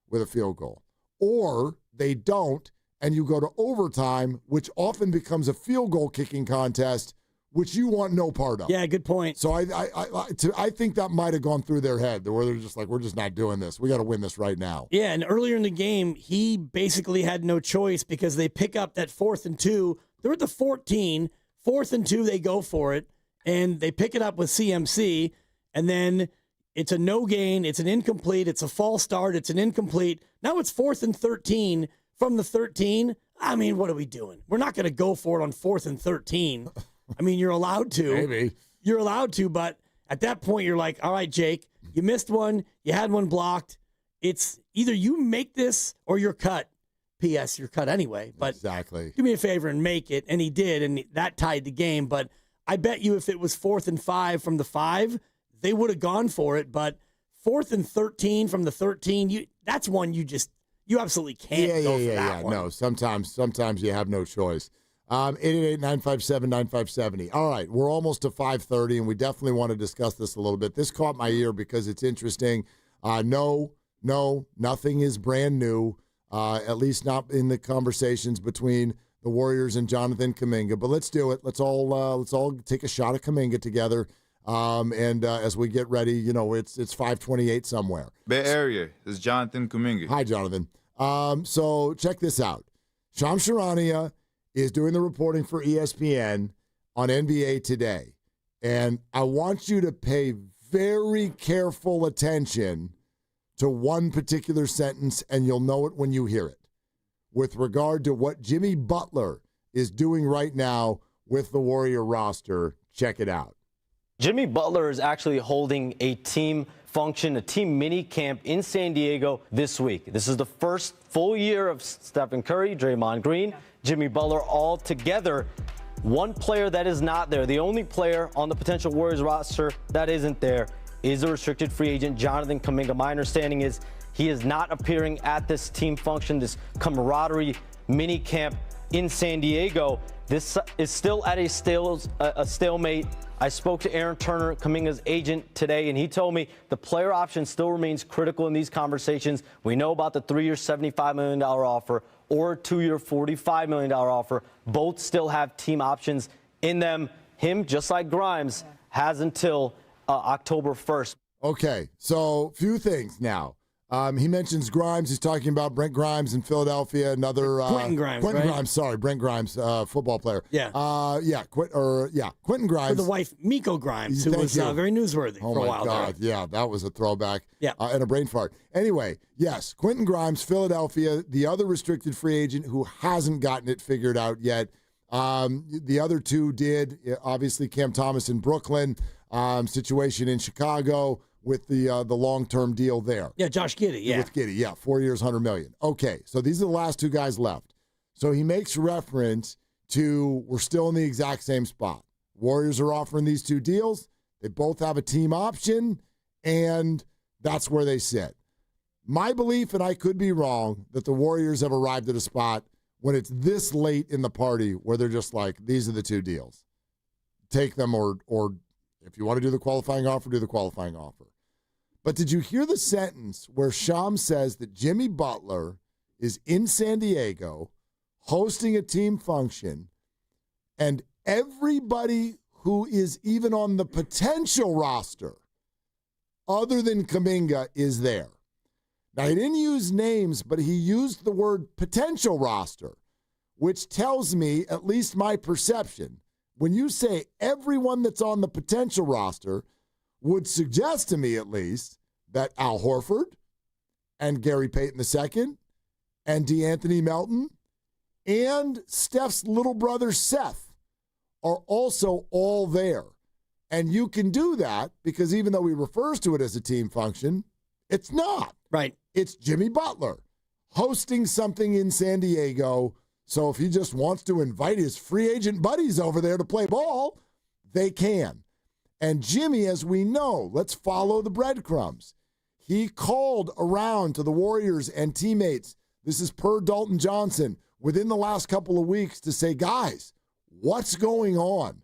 with a field goal. Or they don't, and you go to overtime, which often becomes a field goal kicking contest, which you want no part of.
Yeah, good point.
So I think that might have gone through their head, where they're just like, we're just not doing this. We got to win this right now.
Yeah, and earlier in the game, he basically had no choice because they pick up that 4th and 2. They're at the 14. 4th and 2, they go for it, and they pick it up with CMC, and then it's a no gain, it's an incomplete, it's a false start, it's an incomplete. Now it's 4th and 13 from the 13. I mean, what are we doing? We're not going to go for it on 4th and 13. I mean, you're allowed to.
Maybe.
You're allowed to, but at that point, you're like, all right, Jake, you missed one. You had one blocked. It's either you make this or you're cut. P.S. You're cut anyway. But
exactly.
Do me a favor and make it. And he did, and that tied the game. But I bet you if it was 4th and 5 from the 5, they would have gone for it. But 4th and 13 from the 13, that's one you absolutely can't go for that one.
No, sometimes you have no choice. 888-957-9570. All right, we're almost to 5:30, and we definitely want to discuss this a little bit. This caught my ear because it's interesting. No, nothing is brand new, at least not in the conversations between the Warriors and Jonathan Kuminga. But let's do it. Let's all take a shot of Kuminga together. As we get ready, it's 5:28 somewhere.
Bay Area is Jonathan Kuminga.
Hi, Jonathan. So check this out. Shams Charania is doing the reporting for ESPN on NBA Today. And I want you to pay very careful attention to one particular sentence, and you'll know it when you hear it, with regard to what Jimmy Butler is doing right now with the Warrior roster. Check it out.
Jimmy Butler is actually holding a team function, a team mini camp in San Diego this week. This is the first full year of Stephen Curry, Draymond Green, Jimmy Butler all together. One player that is not there, the only player on the potential Warriors roster that isn't there, is a restricted free agent, Jonathan Kuminga. My understanding is he is not appearing at this team function, this camaraderie mini camp in San Diego. This is still at a stalemate. I spoke to Aaron Turner, Kuminga's agent, today, and he told me the player option still remains critical in these conversations. We know about the 3-year, $75 million offer or a 2-year, $45 million offer. Both still have team options in them. Him, just like Grimes, has until October 1st.
Okay, so few things now. He mentions Grimes. He's talking about Brent Grimes in Philadelphia, another
Quentin Grimes.
Brent Grimes, football player.
Yeah.
Quentin Grimes.
For the wife, Miko Grimes, who was very newsworthy for a while.
Oh, my God.
there.
Yeah, that was a throwback.
Yeah.
And a brain fart. Anyway, yes, Quentin Grimes, Philadelphia, the other restricted free agent who hasn't gotten it figured out yet. The other two did. Obviously, Cam Thomas in Brooklyn, situation in Chicago with the long-term deal there.
Yeah, Josh Giddey, yeah.
With Giddey, 4 years, $100 million. Okay, so these are the last two guys left. So he makes reference to we're still in the exact same spot. Warriors are offering these two deals. They both have a team option, and that's where they sit. My belief, and I could be wrong, that the Warriors have arrived at a spot when it's this late in the party where they're just like, these are the two deals. Take them, or if you want to do the qualifying offer, do the qualifying offer. But did you hear the sentence where Shams says that Jimmy Butler is in San Diego hosting a team function, and everybody who is even on the potential roster other than Kuminga is there. Now, he didn't use names, but he used the word potential roster, which tells me, at least my perception, when you say everyone that's on the potential roster would suggest to me, at least, that Al Horford and Gary Payton II and DeAnthony Melton and Steph's little brother Seth are also all there. And you can do that because even though he refers to it as a team function, it's not.
Right.
It's Jimmy Butler hosting something in San Diego. So if he just wants to invite his free agent buddies over there to play ball, they can. And Jimmy, as we know, let's follow the breadcrumbs. He called around to the Warriors and teammates, this is per Dalton Johnson, within the last couple of weeks to say, guys, what's going on?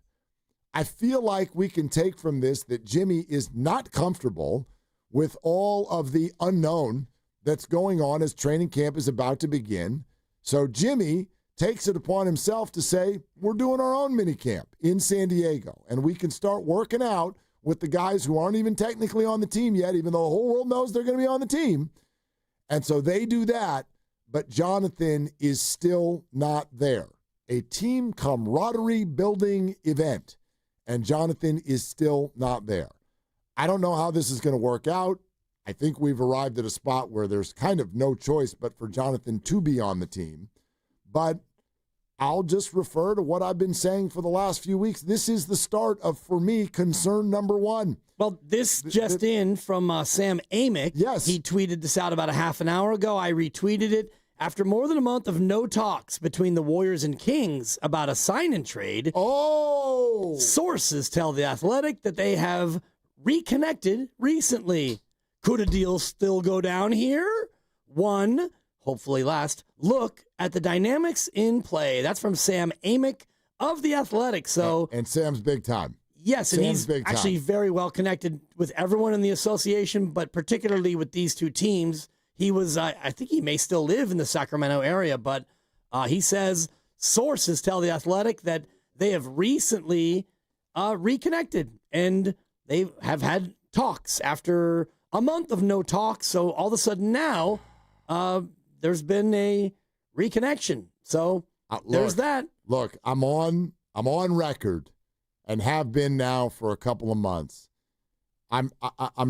I feel like we can take from this that Jimmy is not comfortable with all of the unknown that's going on as training camp is about to begin. So Jimmy takes it upon himself to say, we're doing our own mini camp in San Diego, and we can start working out with the guys who aren't even technically on the team yet, even though the whole world knows they're going to be on the team. And so they do that, but Jonathan is still not there. A team camaraderie building event, and Jonathan is still not there. I don't know how this is going to work out. I think we've arrived at a spot where there's kind of no choice but for Jonathan to be on the team. But I'll just refer to what I've been saying for the last few weeks. This is the start of, for me, concern number one.
Well, this just in from Sam Amick.
Yes.
He tweeted this out about a half an hour ago. I retweeted it. After more than a month of no talks between the Warriors and Kings about a sign-and trade, sources tell The Athletic that they have reconnected recently. Could a deal still go down here? One, hopefully last, look at the dynamics in play. That's from Sam Amick of The Athletic. So,
and Sam's big time.
Yes, and
Sam's
he's actually very well connected with everyone in the association, but particularly with these two teams. He was, I think he may still live in the Sacramento area, but he says sources tell The Athletic that they have recently reconnected, and they have had talks after a month of no talks. So all of a sudden now, there's been a reconnection. So there's that.
Look, I'm on record, and have been now for a couple of months. I'm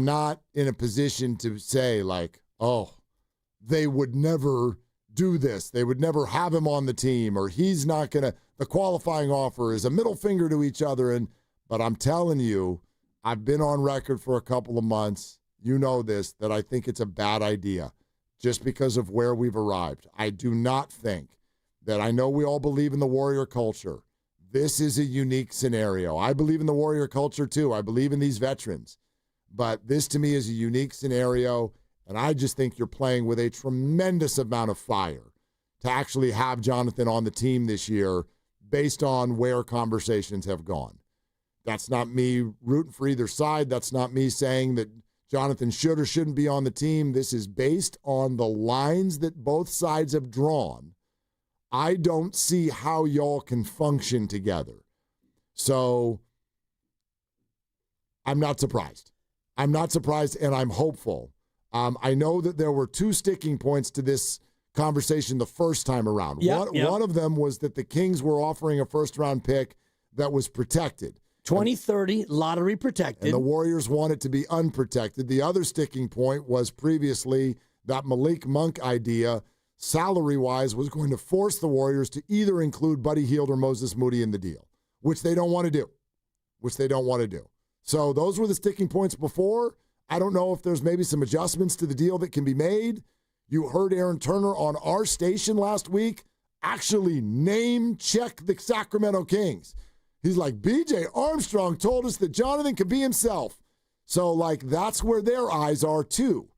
not in a position to say like, oh, they would never do this. They would never have him on the team, or he's not going to. The qualifying offer is a middle finger to each other. But I'm telling you, I've been on record for a couple of months. You know this, that I think it's a bad idea just because of where we've arrived. I do not think that, I know we all believe in the Warrior culture. This is a unique scenario. I believe in the Warrior culture too. I believe in these veterans. But this to me is a unique scenario, and I just think you're playing with a tremendous amount of fire to actually have Jonathan on the team this year based on where conversations have gone. That's not me rooting for either side. That's not me saying that Jonathan should or shouldn't be on the team. This is based on the lines that both sides have drawn. I don't see how y'all can function together. So I'm not surprised. I'm not surprised, and I'm hopeful. I know that there were two sticking points to this conversation the first time around. One of them was that the Kings were offering a first-round pick that was protected.
2030, lottery protected.
And the Warriors want it to be unprotected. The other sticking point was previously that Malik Monk idea, salary-wise, was going to force the Warriors to either include Buddy Hield or Moses Moody in the deal, which they don't want to do. So those were the sticking points before. I don't know if there's maybe some adjustments to the deal that can be made. You heard Aaron Turner on our station last week actually name-check the Sacramento Kings. He's like, B.J. Armstrong told us that Jonathan could be himself. So, like, that's where their eyes are, too.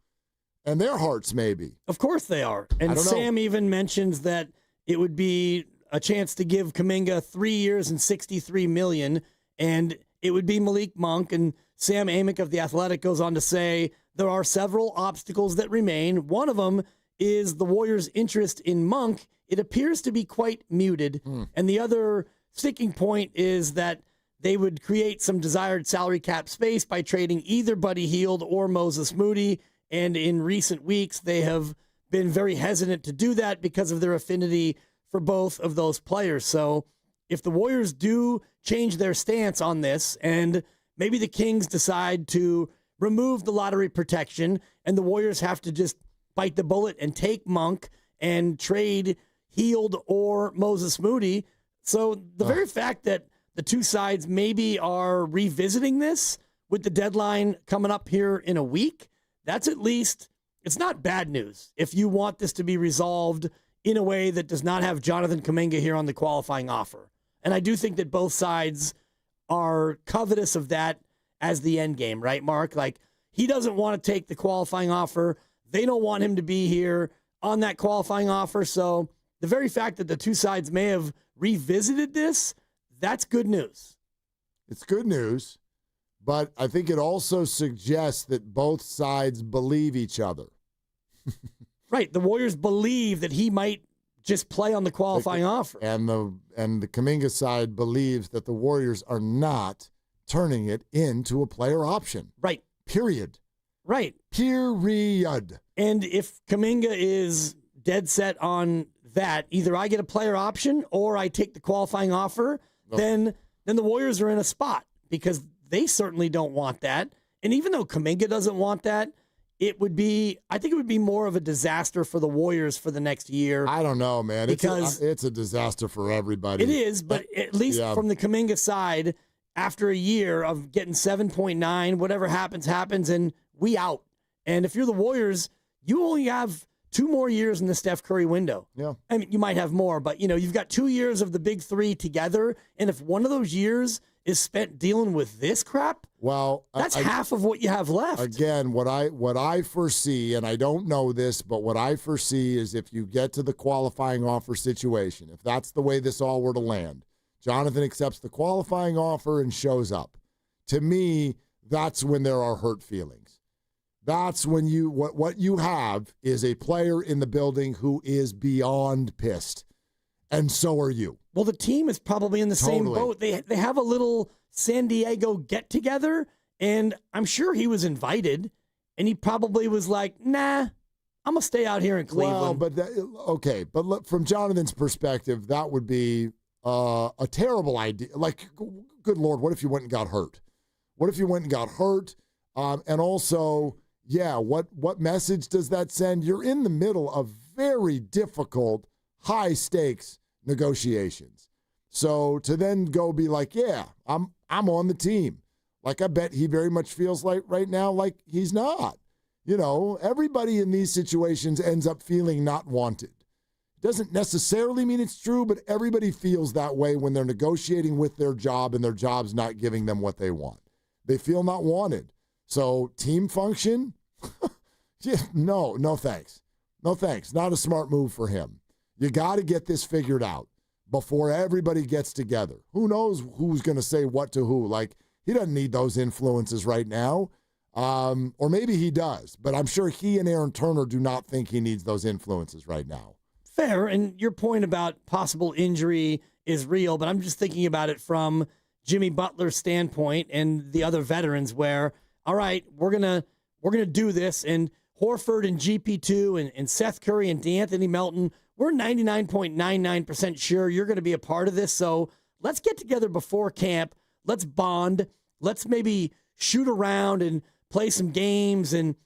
And their hearts, maybe.
Of course they are. And Sam even mentions that it would be a chance to give Kuminga 3 years and $63 million, and it would be Malik Monk. And Sam Amick of The Athletic goes on to say there are several obstacles that remain. One of them is the Warriors' interest in Monk. It appears to be quite muted. And the other sticking point is that they would create some desired salary cap space by trading either Buddy Hield or Moses Moody. And in recent weeks, they have been very hesitant to do that because of their affinity for both of those players. So if the Warriors do change their stance on this, and maybe the Kings decide to remove the lottery protection and the Warriors have to just bite the bullet and take Monk and trade Hield or Moses Moody. So the very fact that the two sides maybe are revisiting this with the deadline coming up here in a week, that's at least, it's not bad news if you want this to be resolved in a way that does not have Jonathan Kuminga here on the qualifying offer. And I do think that both sides are covetous of that as the end game, right, Mark? Like, he doesn't want to take the qualifying offer. They don't want him to be here on that qualifying offer. So the very fact that the two sides may have revisited this, that's good news.
It's good news, but I think it also suggests that both sides believe each other.
Right. The Warriors believe that he might just play on the qualifying offer.
And the Kuminga side believes that the Warriors are not turning it into a player option.
Right.
Period.
Right. Period. And if Kuminga is dead set on that, either I get a player option or I take the qualifying offer, then the Warriors are in a spot because they certainly don't want that. And even though Kuminga doesn't want that, I think it would be more of a disaster for the Warriors for the next year.
I don't know, man.
Because
it's a disaster for everybody.
It is, but at least from the Kuminga side, after a year of getting 7.9, whatever happens, and we out. And if you're the Warriors, you only have 2 more years in the Steph Curry window.
Yeah.
I mean, you might have more, but you've got 2 years of the big three together. And if one of those years is spent dealing with this crap,
well,
that's half of what you have left.
Again, what I foresee, and I don't know this, but what I foresee is if you get to the qualifying offer situation, if that's the way this all were to land, Jonathan accepts the qualifying offer and shows up. To me, that's when there are hurt feelings. That's when what you have is a player in the building who is beyond pissed. And so are you.
Well, the team is probably in the same boat. They have a little San Diego get-together, and I'm sure he was invited, and he probably was like, nah, I'm going to stay out here in Cleveland.
Well, but look, from Jonathan's perspective, that would be a terrible idea. Like, good Lord, what if you went and got hurt? What if you went and got hurt? And also, what message does that send? You're in the middle of very difficult, high-stakes negotiations. So to then go be like, I'm on the team. Like, I bet he very much feels like right now like he's not. Everybody in these situations ends up feeling not wanted. Doesn't necessarily mean it's true, but everybody feels that way when they're negotiating with their job and their job's not giving them what they want. They feel not wanted. So team function? No thanks. No thanks. Not a smart move for him. You got to get this figured out before everybody gets together. Who knows who's going to say what to who? Like, he doesn't need those influences right now. Or maybe he does, but I'm sure he and Aaron Turner do not think he needs those influences right now.
Fair, and your point about possible injury is real, but I'm just thinking about it from Jimmy Butler's standpoint and the other veterans where, all right, we're gonna do this, and Horford and GP2 and Seth Curry and DeAnthony Melton, we're 99.99% sure you're going to be a part of this, so let's get together before camp, let's bond, let's maybe shoot around and play some games, and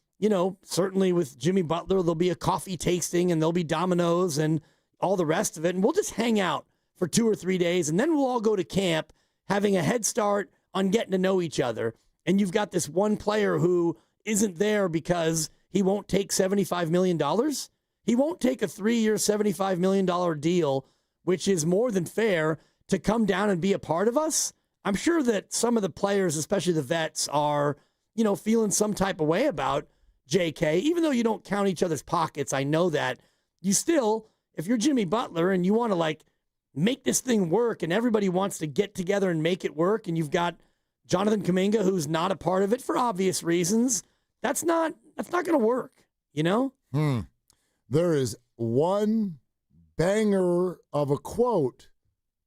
certainly with Jimmy Butler, there'll be a coffee tasting and there'll be dominoes and all the rest of it. And we'll just hang out for 2 or 3 days. And then we'll all go to camp having a head start on getting to know each other. And you've got this one player who isn't there because he won't take $75 million. He won't take a 3-year, $75 million deal, which is more than fair, to come down and be a part of us. I'm sure that some of the players, especially the vets, are, feeling some type of way about JK, even though you don't count each other's pockets. I know that. You still, if you're Jimmy Butler and you want to make this thing work and everybody wants to get together and make it work, and you've got Jonathan Kuminga who's not a part of it for obvious reasons, that's not going to work,
There is one banger of a quote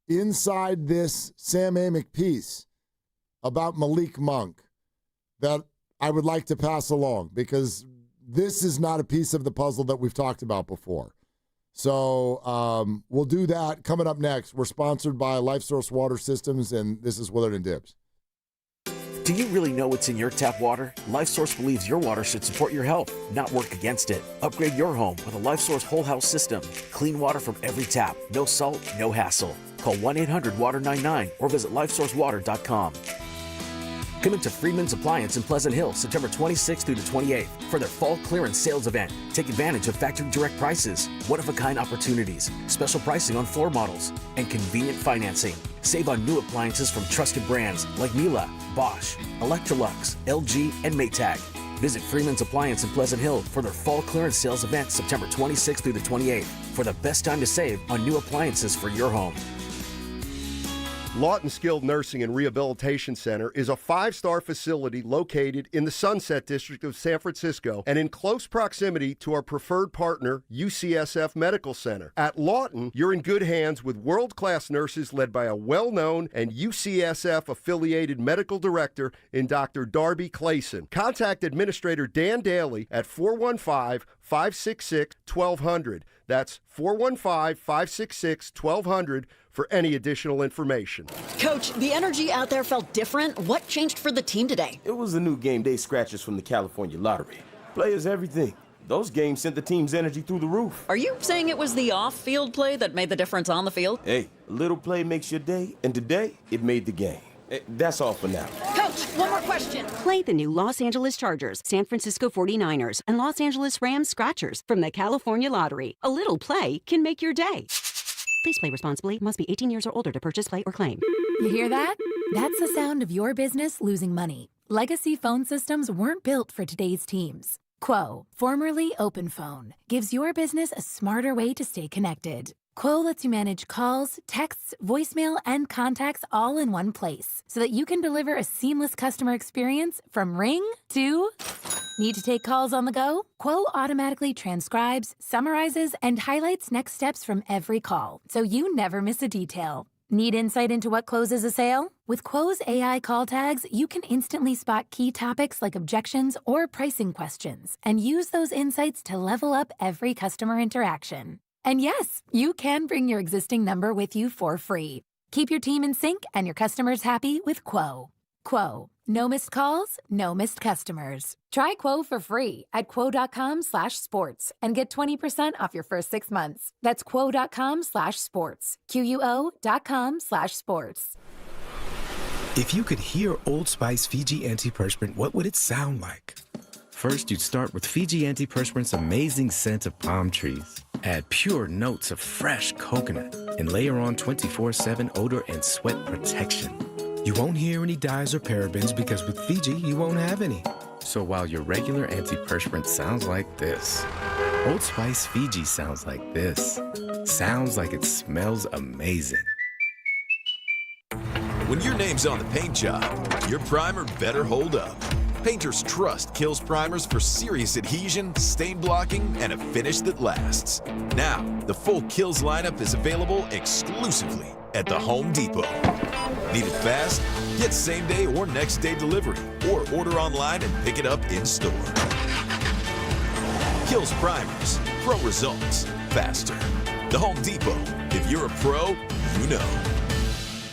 inside this Sam Amick piece about Malik Monk that I would like to pass along, because this is not a piece of the puzzle that we've talked about before. So we'll do that coming up next. We're sponsored by LifeSource Water Systems, and this is Willard and Dibs.
Do you really know what's in your tap water? LifeSource believes your water should support your health, not work against it. Upgrade your home with a LifeSource whole house system. Clean water from every tap. No salt, no hassle. Call 1-800-WATER-99 or visit lifesourcewater.com. Come into Freeman's Appliance in Pleasant Hill September 26th through the 28th for their fall clearance sales event. Take advantage of factory direct prices, one-of-a-kind opportunities, special pricing on floor models, and convenient financing. Save on new appliances from trusted brands like Miele, Bosch, Electrolux, LG, and Maytag. Visit Freeman's Appliance in Pleasant Hill for their fall clearance sales event September 26th through the 28th for the best time to save on new appliances for your home.
Lawton Skilled Nursing and Rehabilitation Center is a 5-star facility located in the Sunset District of San Francisco and in close proximity to our preferred partner, UCSF Medical Center. At Lawton, you're in good hands with world-class nurses led by a well-known and UCSF-affiliated medical director in Dr. Darby Clayson. Contact Administrator Dan Daly at 415-566-1200. That's 415-566-1200 for any additional information.
Coach, the energy out there felt different. What changed for the team today?
It was the new game day scratchers from the California Lottery. Players, everything. Those games sent the team's energy through the roof.
Are you saying it was the off-field play that made the difference on the field?
Hey, a little play makes your day, and today, it made the game. That's all for now.
Coach, one more question.
Play the new Los Angeles Chargers, San Francisco 49ers, and Los Angeles Rams Scratchers from the California Lottery. A little play can make your day. Please play responsibly. Must be 18 years or older to purchase, play, or claim.
You hear that? That's the sound of your business losing money. Legacy phone systems weren't built for today's teams. Quo, formerly Open Phone, gives your business a smarter way to stay connected. Quo lets you manage calls, texts, voicemail, and contacts all in one place so that you can deliver a seamless customer experience from ring to... Need to take calls on the go? Quo automatically transcribes, summarizes, and highlights next steps from every call, so you never miss a detail. Need insight into what closes a sale? With Quo's AI call tags, you can instantly spot key topics like objections or pricing questions and use those insights to level up every customer interaction. And yes, you can bring your existing number with you for free. Keep your team in sync and your customers happy with Quo. Quo. No missed calls, no missed customers. Try Quo for free at quo.com/sports and get 20% off your first 6 months. That's quo.com/sports. QUO.com/sports.
If you could hear Old Spice Fiji Antiperspirant, what would it sound like? First, you'd start with Fiji Antiperspirant's amazing scent of palm trees. Add pure notes of fresh coconut and layer on 24/7 odor and sweat protection. You won't hear any dyes or parabens because with Fiji, you won't have any. So while your regular antiperspirant sounds like this, Old Spice Fiji sounds like this. Sounds like it smells amazing.
When your name's on the paint job, your primer better hold up. Painters trust Kills primers for serious adhesion, stain blocking, and a finish that lasts. Now, the full Kills lineup is available exclusively at the Home Depot. Need it fast? Get same-day or next-day delivery, or order online and pick it up in-store. Kills primers. Pro results. Faster. The Home Depot. If you're a pro, you know.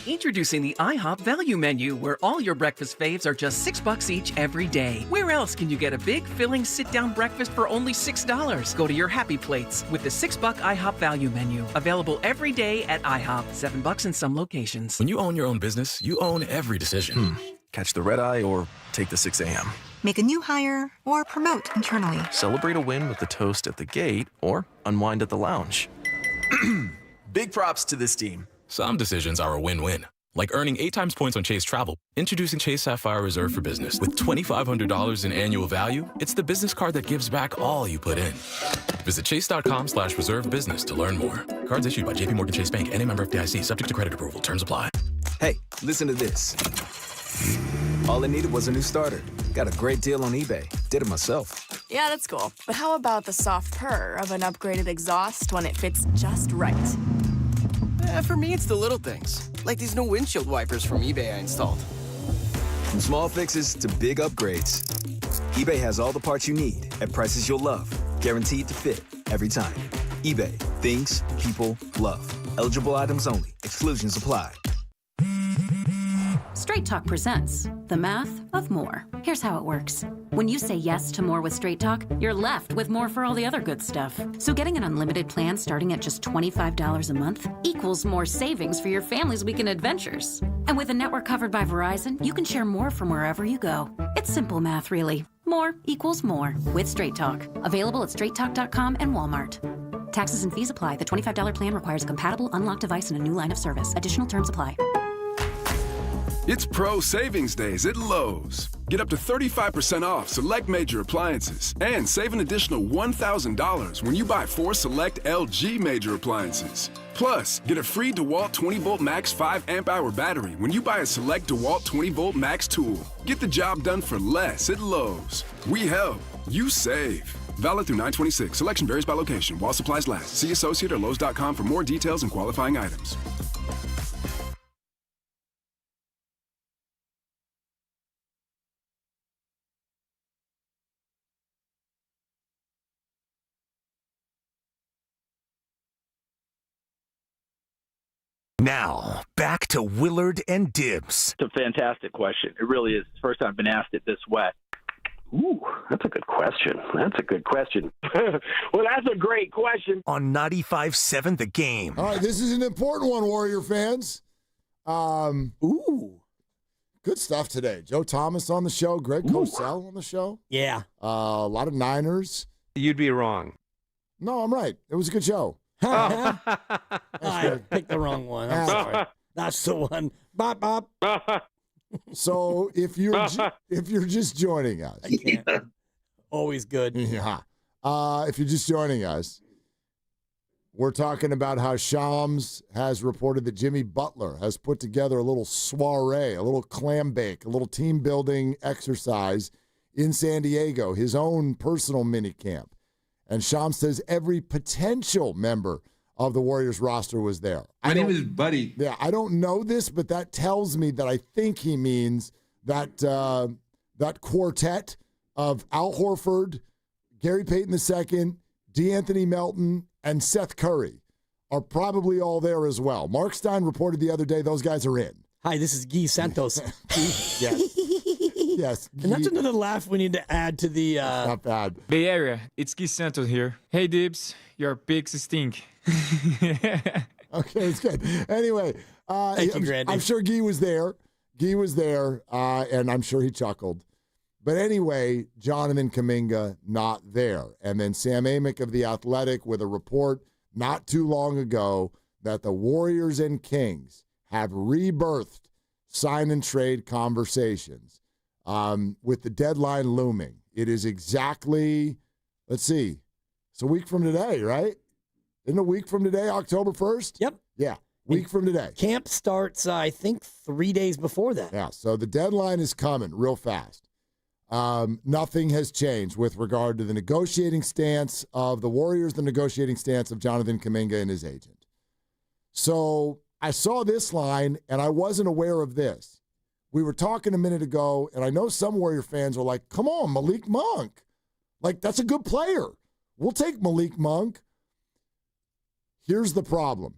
Introducing the IHOP Value Menu, where all your breakfast faves are just $6 each every day. Where else can you get a big, filling, sit-down breakfast for only $6? Go to your Happy Plates with the $6 IHOP Value Menu. Available every day at IHOP. $7 in some locations.
When you own your own business, you own every decision. Catch the red eye or take the 6 a.m.
Make a new hire or promote internally.
Celebrate a win with the toast at the gate or unwind at the lounge.
Big props to this team.
Some decisions are a win-win, like earning 8 times points on Chase Travel. Introducing Chase Sapphire Reserve for Business. With $2,500 in annual value, it's the business card that gives back all you put in. Visit chase.com/reserve business to learn more. Cards issued by JPMorgan Chase Bank and a member of FDIC, subject to credit approval. Terms apply.
Hey, listen to this. All I needed was a new starter. Got a great deal on eBay. Did it myself.
Yeah, that's cool. But how about the soft purr of an upgraded exhaust when it fits just right? For me, it's the little things, like these new windshield wipers from eBay I installed.
From small fixes to big upgrades, eBay has all the parts you need at prices you'll love, guaranteed to fit every time. eBay, things people love. Eligible items only. Exclusions apply.
Straight Talk presents the math of more. Here's how it works. When you say yes to more with Straight Talk, you're left with more for all the other good stuff. So getting an unlimited plan starting at just $25 a month equals more savings for your family's weekend adventures. And with a network covered by Verizon, you can share more from wherever you go. It's simple math, really. More equals more with Straight Talk. Available at straighttalk.com and Walmart. Taxes and fees apply. The $25 plan requires a compatible unlocked device and a new line of service. Additional terms apply.
It's Pro Savings Days at Lowe's. Get up to 35% off select major appliances and save an additional $1,000 when you buy 4 select LG major appliances. Plus, get a free DeWalt 20-volt max 5 amp-hour battery when you buy a select DeWalt 20-volt max tool. Get the job done for less at Lowe's. We help. You save. Valid through 9/26. Selection varies by location while supplies last. See associate or Lowe's.com for more details and qualifying items.
Now, back to Willard and Dibs.
It's a fantastic question. It really is. It's the first time I've been asked it this way.
Ooh, that's a good question. Well, that's a great question.
On 95.7 The Game.
All right, this is an important one, Warrior fans. Good stuff today. Joe Thomas on the show. Greg Cosell on the show.
Yeah.
A lot of Niners.
You'd be wrong.
No, I'm right. It was a good show.
I picked the wrong one. I'm sorry. That's the one. Bop, bop.
So if you're just joining us,
always good.
Yeah. If you're just joining us, we're talking about how Shams has reported that Jimmy Butler has put together a little soiree, a little clam bake, a little team building exercise in San Diego, his own personal mini camp. And Shams says every potential member of the Warriors roster was there.
My name is Buddy.
Yeah, I don't know this, but that tells me that I think he means that that quartet of Al Horford, Gary Payton II, DeAnthony Melton, and Seth Curry are probably all there as well. Mark Stein reported the other day those guys are in.
Hi, this is Guy Santos.
Yes. Yes.
And that's another laugh we need to add to the...
Not bad.
Bay Area, it's Guy Santos here. Hey, Dibs, your pigs stink.
Okay, it's good. Anyway,
Thank you, Grandy.
I'm sure Guy was there. And I'm sure he chuckled. But anyway, Jonathan Kuminga not there. And then Sam Amick of The Athletic with a report not too long ago that the Warriors and Kings have rebirthed sign and trade conversations with the deadline looming. It is exactly, let's see, it's a week from today, right? Isn't it a week from today, October 1st?
Yep.
Yeah, week from today.
Camp starts, I think, 3 days before that.
Yeah, so the deadline is coming real fast. Nothing has changed with regard to the negotiating stance of the Warriors, the negotiating stance of Jonathan Kuminga and his agent. So I saw this line, and I wasn't aware of this. We were talking a minute ago, and I know some Warrior fans are like, come on, Malik Monk. Like, that's a good player. We'll take Malik Monk. Here's the problem,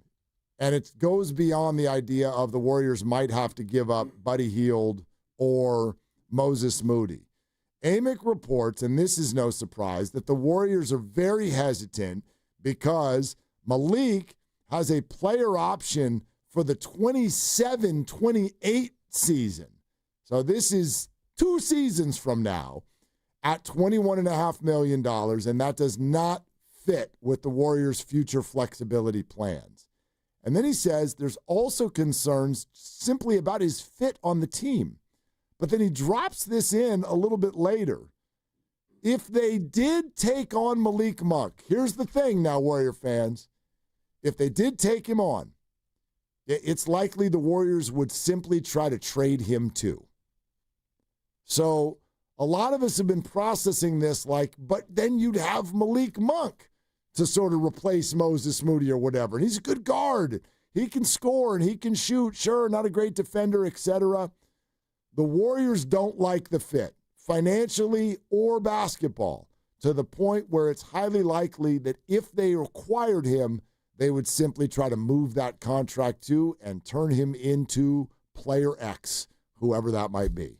and it goes beyond the idea of the Warriors might have to give up Buddy Hield or Moses Moody. Amick reports, and this is no surprise, that the Warriors are very hesitant because Malik has a player option for the 27-28 season. So this is 2 seasons from now at $21.5 million, and that does not fit with the Warriors' future flexibility plans. And then he says there's also concerns simply about his fit on the team. But then he drops this in a little bit later. If they did take on Malik Monk, here's the thing now, Warrior fans. If they did take him on, it's likely the Warriors would simply try to trade him too. So a lot of us have been processing this like, but then you'd have Malik Monk to sort of replace Moses Moody or whatever. And he's a good guard. He can score and he can shoot. Sure, not a great defender, etc. The Warriors don't like the fit, financially or basketball, to the point where it's highly likely that if they acquired him, they would simply try to move that contract to and turn him into player X, whoever that might be.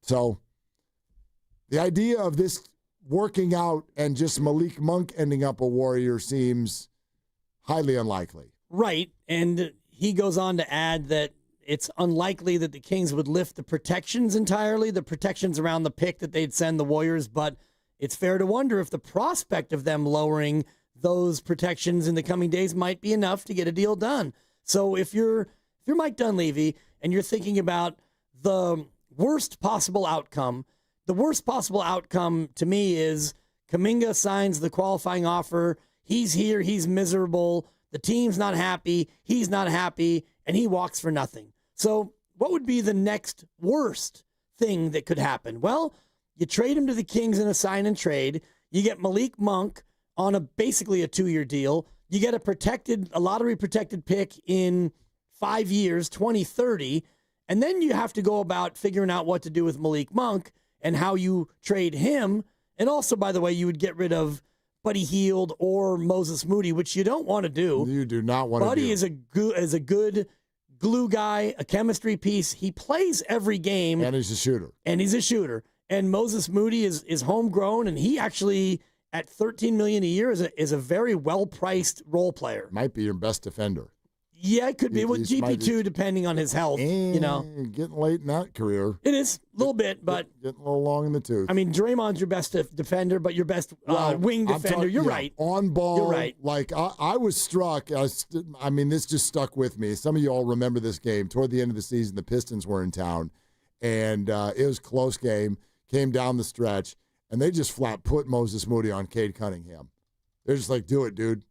So the idea of this working out and just Malik Monk ending up a Warrior seems highly unlikely.
Right, and he goes on to add that it's unlikely that the Kings would lift the protections entirely, the protections around the pick that they'd send the Warriors, but it's fair to wonder if the prospect of them lowering those protections in the coming days might be enough to get a deal done. So if you're Mike Dunleavy and you're thinking about the worst possible outcome, the worst possible outcome to me is Kuminga signs the qualifying offer. He's here. He's miserable. The team's not happy. He's not happy. And he walks for nothing. So what would be the next worst thing that could happen? Well, you trade him to the Kings in a sign and trade. You get Malik Monk on basically a 2-year deal. You get a lottery protected pick in 5 years, 2030. And then you have to go about figuring out what to do with Malik Monk and how you trade him. And also, by the way, you would get rid of Buddy Hield or Moses Moody, which you don't want to do.
You do not want to do.
Buddy is a good glue guy, a chemistry piece. He plays every game.
And he's a shooter.
And Moses Moody is homegrown, and he actually, at $13 million a year, is a very well-priced role player.
Might be your best defender.
Yeah, it could be with GP2, depending on his health.
Getting late in that career.
It is a little bit, but
getting a little long in the tooth.
I mean, Draymond's your best defender, but your best wing defender. You're right.
On ball.
You're right.
Like I was struck. I mean, this just stuck with me. Some of you all remember this game. Toward the end of the season, the Pistons were in town, and it was a close game. Came down the stretch, and they just flat put Moses Moody on Cade Cunningham. They're just like, do it, dude.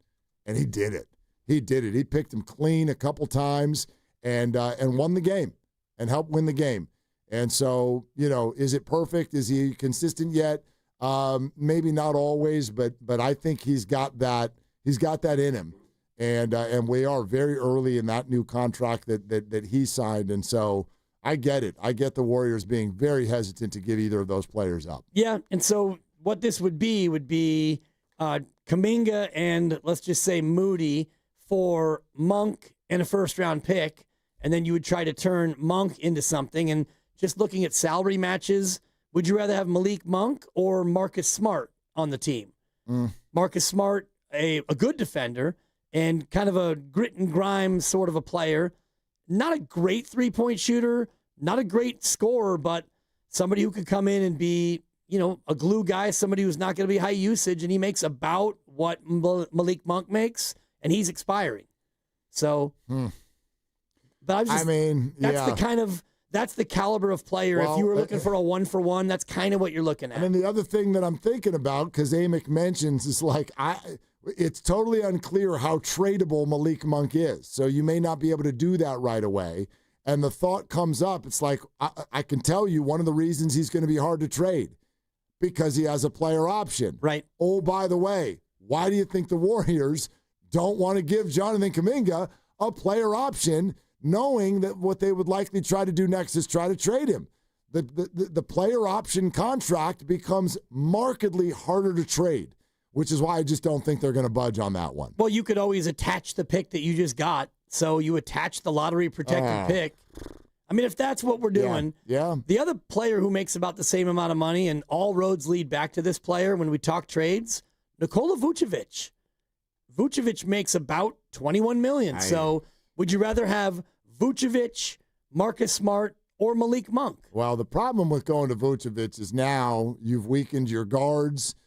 And he did it. He did it. He picked him clean a couple times and won the game and helped win the game. And so, is it perfect? Is he consistent yet? Maybe not always, but I think he's got that in him. And we are very early in that new contract that he signed. And so I get it. I get the Warriors being very hesitant to give either of those players up.
Yeah, and so what this would be Kuminga and let's just say Moody for Monk and a first-round pick, and then you would try to turn Monk into something. And just looking at salary matches, would you rather have Malik Monk or Marcus Smart on the team? Marcus Smart, a good defender and kind of a grit and grime sort of a player. Not a great three-point shooter, not a great scorer, but somebody who could come in and be, a glue guy, somebody who's not going to be high usage, and he makes about what Malik Monk makes, and he's expiring. So, but that's the caliber of player. Well, if you were looking for a 1-for-1, that's kind of what you're looking at.
And then the other thing that I'm thinking about, because Amick mentions, is it's totally unclear how tradable Malik Monk is. So you may not be able to do that right away. And the thought comes up, it's like, I can tell you one of the reasons he's going to be hard to trade, because he has a player option.
Right.
Oh, by the way, why do you think the Warriors don't want to give Jonathan Kuminga a player option, knowing that what they would likely try to do next is try to trade him? The player option contract becomes markedly harder to trade, which is why I just don't think they're going to budge on that one.
Well, you could always attach the pick that you just got. So you attach the lottery protected pick. I mean, if that's what we're doing.
Yeah.
The other player who makes about the same amount of money, and all roads lead back to this player when we talk trades, Nikola Vucevic. Vucevic makes about $21 million. So would you rather have Vucevic, Marcus Smart, or Malik Monk?
Well, the problem with going to Vucevic is now you've weakened your guards.